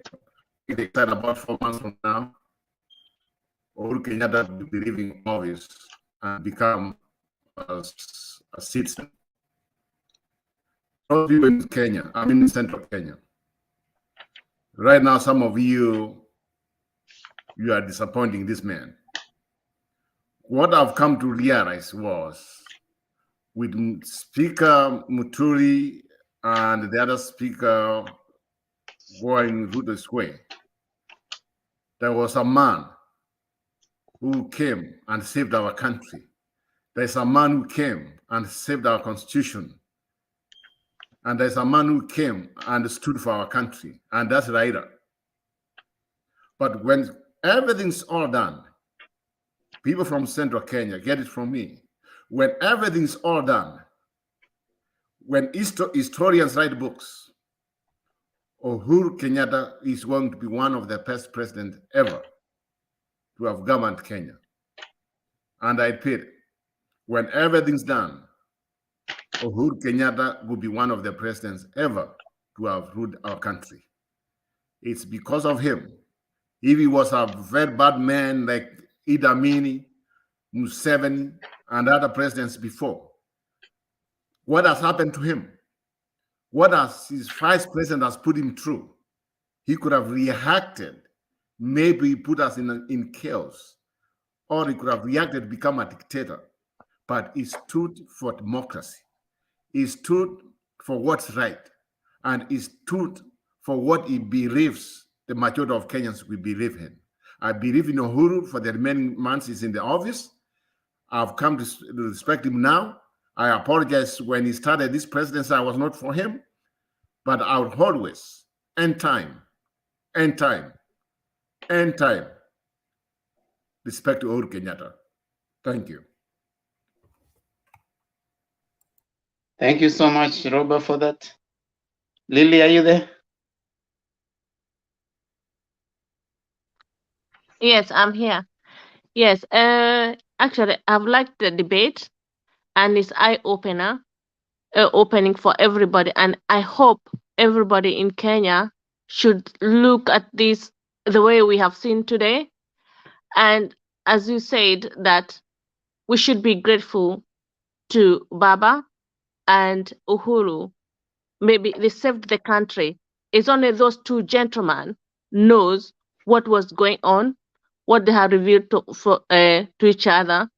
if they start about 4 months from now, Uhuru Kenyatta will be leaving office and become a citizen. Not people in Kenya, I'm in central Kenya. Right now, some of you are disappointing this man. What I've come to realize was with Speaker Muturi and the other speaker going Ruto's way, there was a man who came and saved our country. There's a man who came and saved our constitution. And there's a man who came and stood for our country, and that's Raila. But when everything's all done, people from central Kenya, get it from me. When everything's all done, when historians write books, Uhuru Kenyatta is going to be one of the best presidents ever to have governed Kenya. And I repeat, when everything's done, Uhuru Kenyatta will be one of the presidents ever to have ruled our country. It's because of him. If he was a very bad man like Idi Amin, Museveni, and other presidents before, what has happened to him? What has his vice president has put him through? He could have reacted, maybe put us in chaos, or he could have reacted to become a dictator. But he stood for democracy. He stood for what's right, and he stood for what he believes the majority of Kenyans will believe in. I believe in Uhuru for the remaining months he's in the office. I've come to respect him now. I apologize when he started this presidency, I was not for him, but I would always, end time, respect Uhuru Kenyatta. Thank you. Thank you so much, Robert, for that. Lily, are you there? Yes, I'm here. Yes, actually, I've liked the debate, and it's eye-opener, opening for everybody. And I hope everybody in Kenya should look at this the way we have seen today. And as you said, that we should be grateful to Baba and Uhuru. Maybe they saved the country. It's only those two gentlemen knows what was going on, what they have revealed to each other.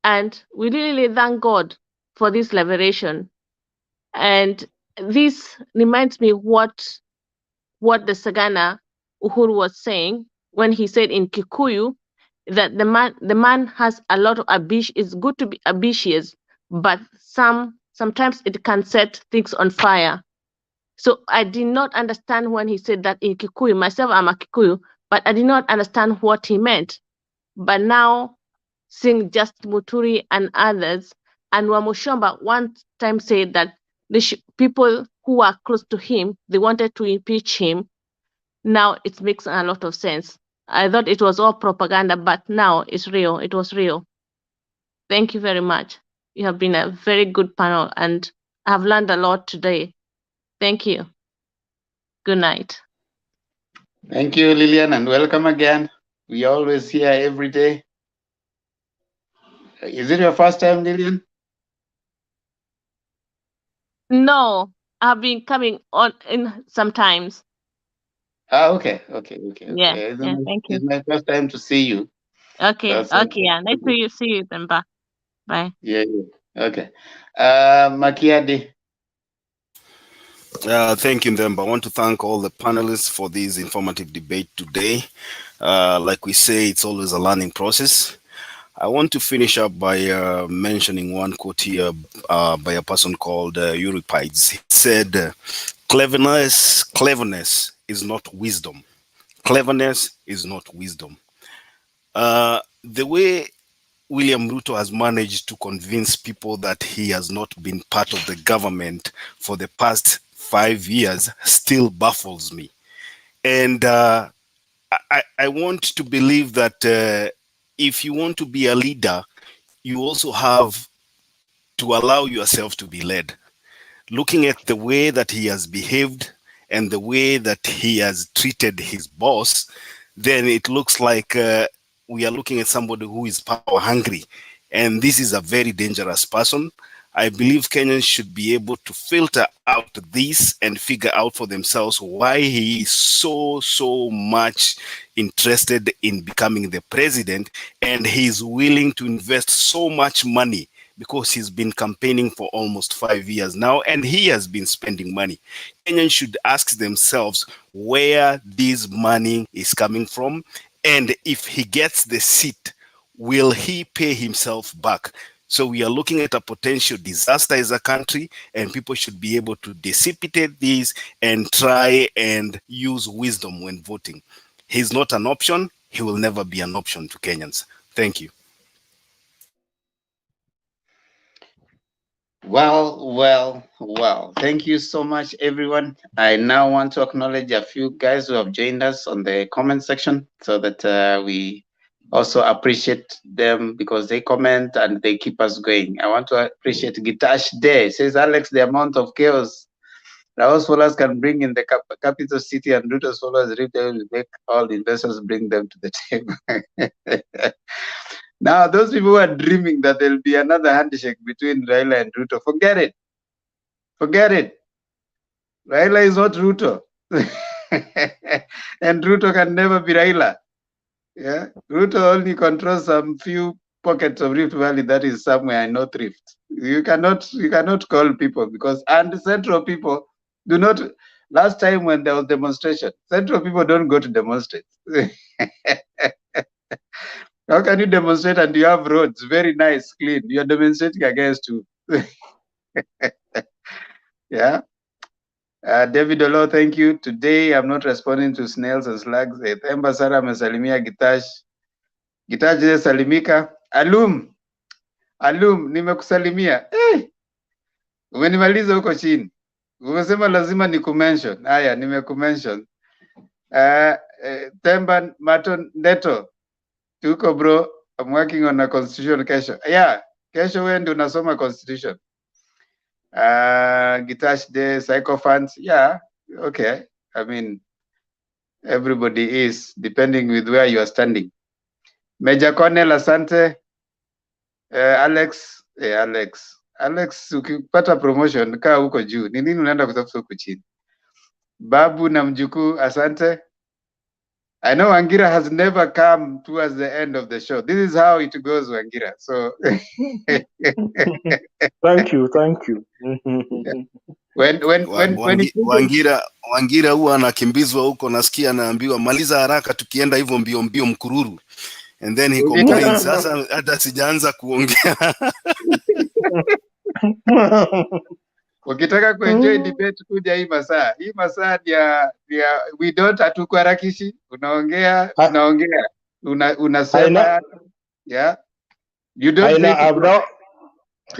And we really thank God for this liberation. And this reminds me what the Sagana Uhuru was saying when he said in Kikuyu that the man has a lot of ambition. It's good to be ambitious, but sometimes it can set things on fire. So I did not understand when he said that in Kikuyu. Myself, I'm a Kikuyu, but I did not understand what he meant. But now, seeing just Muturi and others, and Wamushomba one time said that the people who are close to him, they wanted to impeach him. Now it makes a lot of sense. I thought it was all propaganda, but now it's real. It was real. Thank you very much. You have been a very good panel, and I've learned a lot today. Thank you. Good night. Thank you, Lillian, and welcome again. We always here every day. Is it your first time, Lillian? No, I've been coming on in sometimes. Okay. Yeah, thank you. It's my first time to see you. Okay, So, yeah. Nice to see you then. Bye. yeah. Okay. Makiadi. Thank you, Ndemba. I want to thank all the panelists for this informative debate today. Like we say, it's always a learning process. I want to finish up by mentioning one quote here by a person called Euripides. He said, cleverness is not wisdom. Cleverness is not wisdom. The way William Ruto has managed to convince people that he has not been part of the government for the past 5 years still baffles me. And I want to believe that if you want to be a leader, you also have to allow yourself to be led. Looking at the way that he has behaved and the way that he has treated his boss, then it looks like we are looking at somebody who is power hungry. And this is a very dangerous person. I believe Kenyans should be able to filter out this and figure out for themselves why he is so much interested in becoming the president, and he's willing to invest so much money because he's been campaigning for almost 5 years now, and he has been spending money. Kenyans should ask themselves where this money is coming from, and if he gets the seat, will he pay himself back? So we are looking at a potential disaster as a country, and people should be able to dissipate these and try and use wisdom when voting. He's not an option. He will never be an option to Kenyans. Thank you. Well. Thank you so much, everyone. I now want to acknowledge a few guys who have joined us on the comment section so that we also appreciate them because they comment and they keep us going. I want to appreciate Gitash Day. Says Alex, the amount of chaos Rao's followers can bring in the capital city and Ruto's followers will make all the investors bring them to the table. Now, those people who are dreaming that there'll be another handshake between Raila and Ruto, forget it. Forget it. Raila is not Ruto. And Ruto can never be Raila. Yeah, Ruto only controls some few pockets of Rift Valley that is somewhere in North Rift. You cannot call people because and central people do not. Last time when there was demonstration, central people don't go to demonstrate. How can you demonstrate and you have roads very nice, clean? You're demonstrating against who? Yeah. David Olo, thank you. Today I'm not responding to snails and slugs. Themba Sara amesalimia Gitash. Gitash je salimika. Alum, nimekusalimia. Umenimaliza huko chini. Umesema lazima nikumention. Haya, nimekumention. Themba Maton Ndeto. Tuko bro. I'm working on a constitution kesho. Yeah, kesho wewe ndio unasoma constitution. Gitash Day, Psychophants. Yeah, okay. I mean, everybody is, depending with where you are standing. Major Cornel, asante. Alex, Alex, ukipata promotion, kaa huko juu. Ni nini unaenda kutafuta huko chini? Babu na mjukuu, asante. I know Wangira has never come towards the end of the show. This is how it goes, Wangira. So Thank you. Wangira huwa anakimbizwa huko, nasikia anaambiwa maliza haraka, tukienda hivyo mbio mbio mkururu, and then he complains. Sasa hata sijaanza kuongea. Ukitaka kuenjoy debate kuja hii masaa ya we don't hatukuharakishi, unaongea unasema yeah, you don't say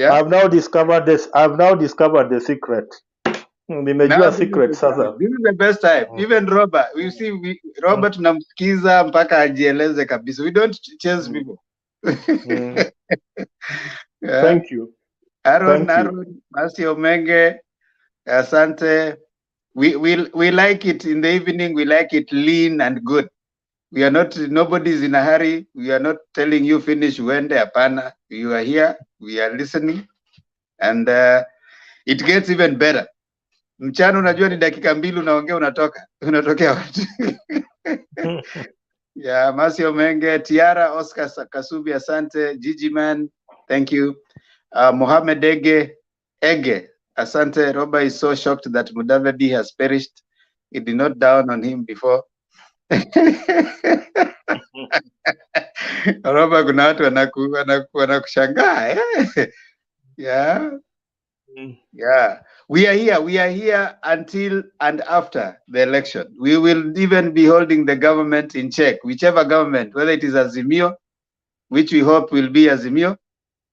I've now discovered this. I've now discovered the secret. Nimejua secret sasa. This is the best time. Even Robert, we see Robert tunamsikiza mpaka ajieleze kabisa. We don't chase people. Yeah. Thank you. Aaron, Masi Omenge, asante. We like it in the evening. We like it lean and good. We are not, nobody's in a hurry. We are not telling you finish when the apana. You are here. We are listening. And it gets even better. Mchana unajua ni dakika mbili unaongea unatokea watu. Yeah, Masi Omenge, Tiara, Oscar Kasubi, asante. Gigi Man, thank you. Mohammed Ege, asante. Roba is so shocked that Mudavadi has perished. He did not down on him before. Roba, kuna watu wanakushangaa. Yeah. Yeah. We are here until and after the election. We will even be holding the government in check, whichever government, whether it is Azimio, which we hope will be Azimio,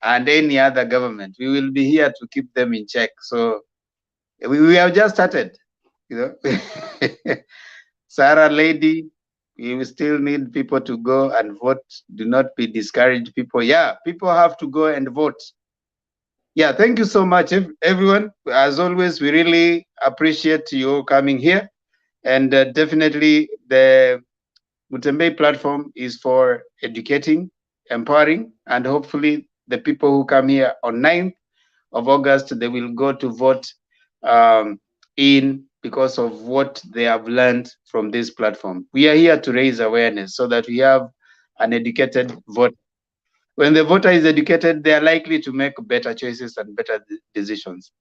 and any other government. We will be here to keep them in check. So we have just started, you know. Sarah Lady, we will still need people to go and vote. Do not be discouraged, people. Yeah, people have to go and vote. Yeah, thank you so much, everyone. As always, we really appreciate you coming here. And definitely the Mutembei platform is for educating, empowering, and hopefully the people who come here on 9th of August, they will go to vote in because of what they have learned from this platform. We are here to raise awareness so that we have an educated vote. When the voter is educated, they are likely to make better choices and better decisions.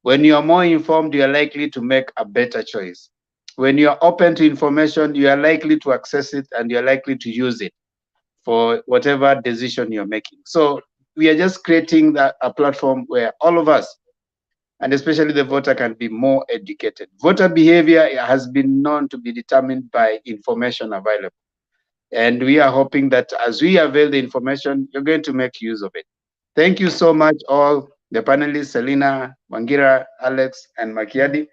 When you are more informed, you are likely to make a better choice. When you are open to information, you are likely to access it and you are likely to use it for whatever decision you're making. So we are just creating a platform where all of us, and especially the voter, can be more educated. Voter behavior has been known to be determined by information available. And we are hoping that as we avail the information, you're going to make use of it. Thank you so much, all. the panelists, Selina, Wangira, Alex, and Makiadi.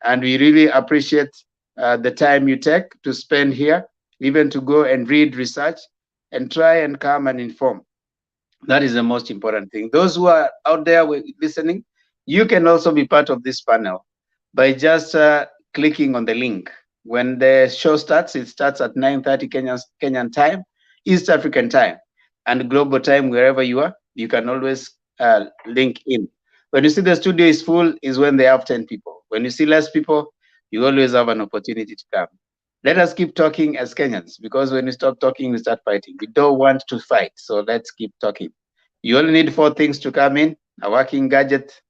And we really appreciate the time you take to spend here, even to go and read, research, and try and come and inform. That is the most important thing. Those who are out there listening, you can also be part of this panel by just clicking on the link. When the show starts, it starts at 9:30 Kenyan time, East African time, and global time, wherever you are, you can always link in. When you see the studio is full, is when they have 10 people. When you see less people, you always have an opportunity to come. Let us keep talking as Kenyans, because when we stop talking, we start fighting. We don't want to fight, so let's keep talking. You only need 4 things to come in: a working gadget,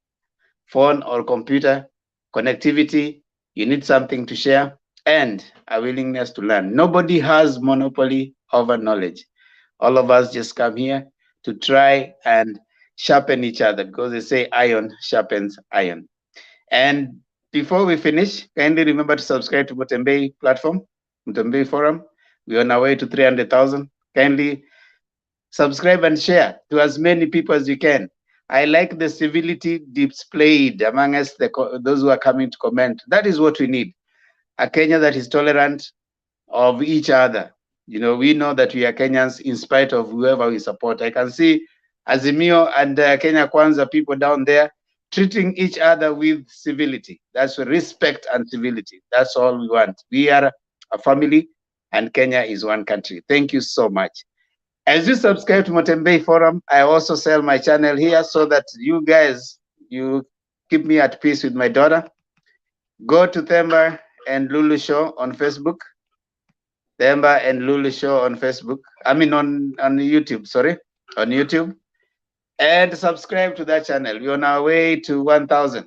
phone or computer, connectivity, you need something to share, and a willingness to learn. Nobody has monopoly over knowledge. All of us just come here to try and sharpen each other, because they say iron sharpens iron. And before we finish, kindly remember to subscribe to Mutembei platform, Mutembei forum. We're on our way to 300,000. Kindly subscribe and share to as many people as you can. I like the civility displayed among us, those who are coming to comment. That is what we need. A Kenya that is tolerant of each other. You know, we know that we are Kenyans in spite of whoever we support. I can see Azimio and Kenya Kwanza people down there treating each other with civility. That's respect and civility. That's all we want. We are a family and Kenya is one country. Thank you so much. As you subscribe to Mutembei Forum, I also sell my channel here so that you guys, you keep me at peace with my daughter. Go to Themba and Lulu Show on Facebook. Themba and Lulu Show on Facebook. I mean on YouTube, sorry, on YouTube. And subscribe to that channel. We're on our way to 1,000.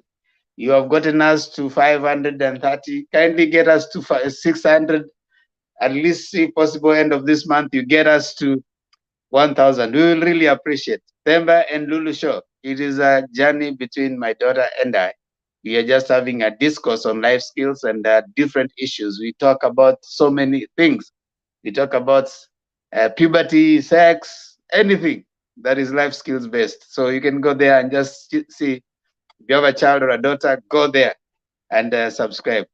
You have gotten us to 530. Kindly get us to 600. At least, if possible, end of this month, you get us to 1,000. We will really appreciate. Themba and Lulu Show. It is a journey between my daughter and I. We are just having a discourse on life skills and different issues. We talk about so many things. We talk about puberty, sex, anything that is life skills based. So you can go there and just see. If you have a child or a daughter, go there and subscribe.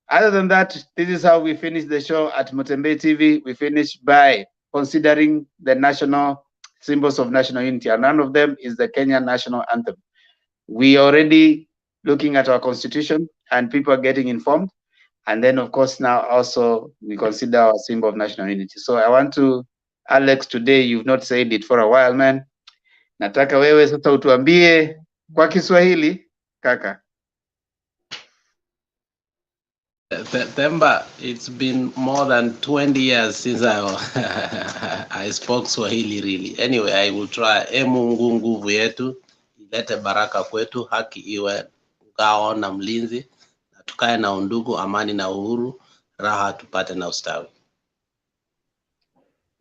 Other than that, this is how we finish the show at Mutembei TV. We finish by considering the national symbols of national unity, and none of them is the Kenyan national anthem. We are already looking at our constitution, and people are getting informed. And then, of course, now also we consider our symbol of national unity. So I want to, Alex, today you've not said it for a while, man. Nataka wewe sasa utuambie kwa Kiswahili, kaka. Themba, it's been more than 20 years since I spoke Swahili really. Anyway, I will try. Mungu nguvu yetu, ilete baraka kwetu, haki iwe ngao na mlinzi, na tukae na undugu, amani na uhuru, raha tupate na ustawi.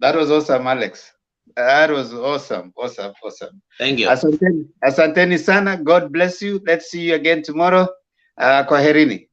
That was awesome, Alex. That was awesome, awesome, awesome. Thank you. Asanteni sana. God bless you. Let's see you again tomorrow. Kwaherini.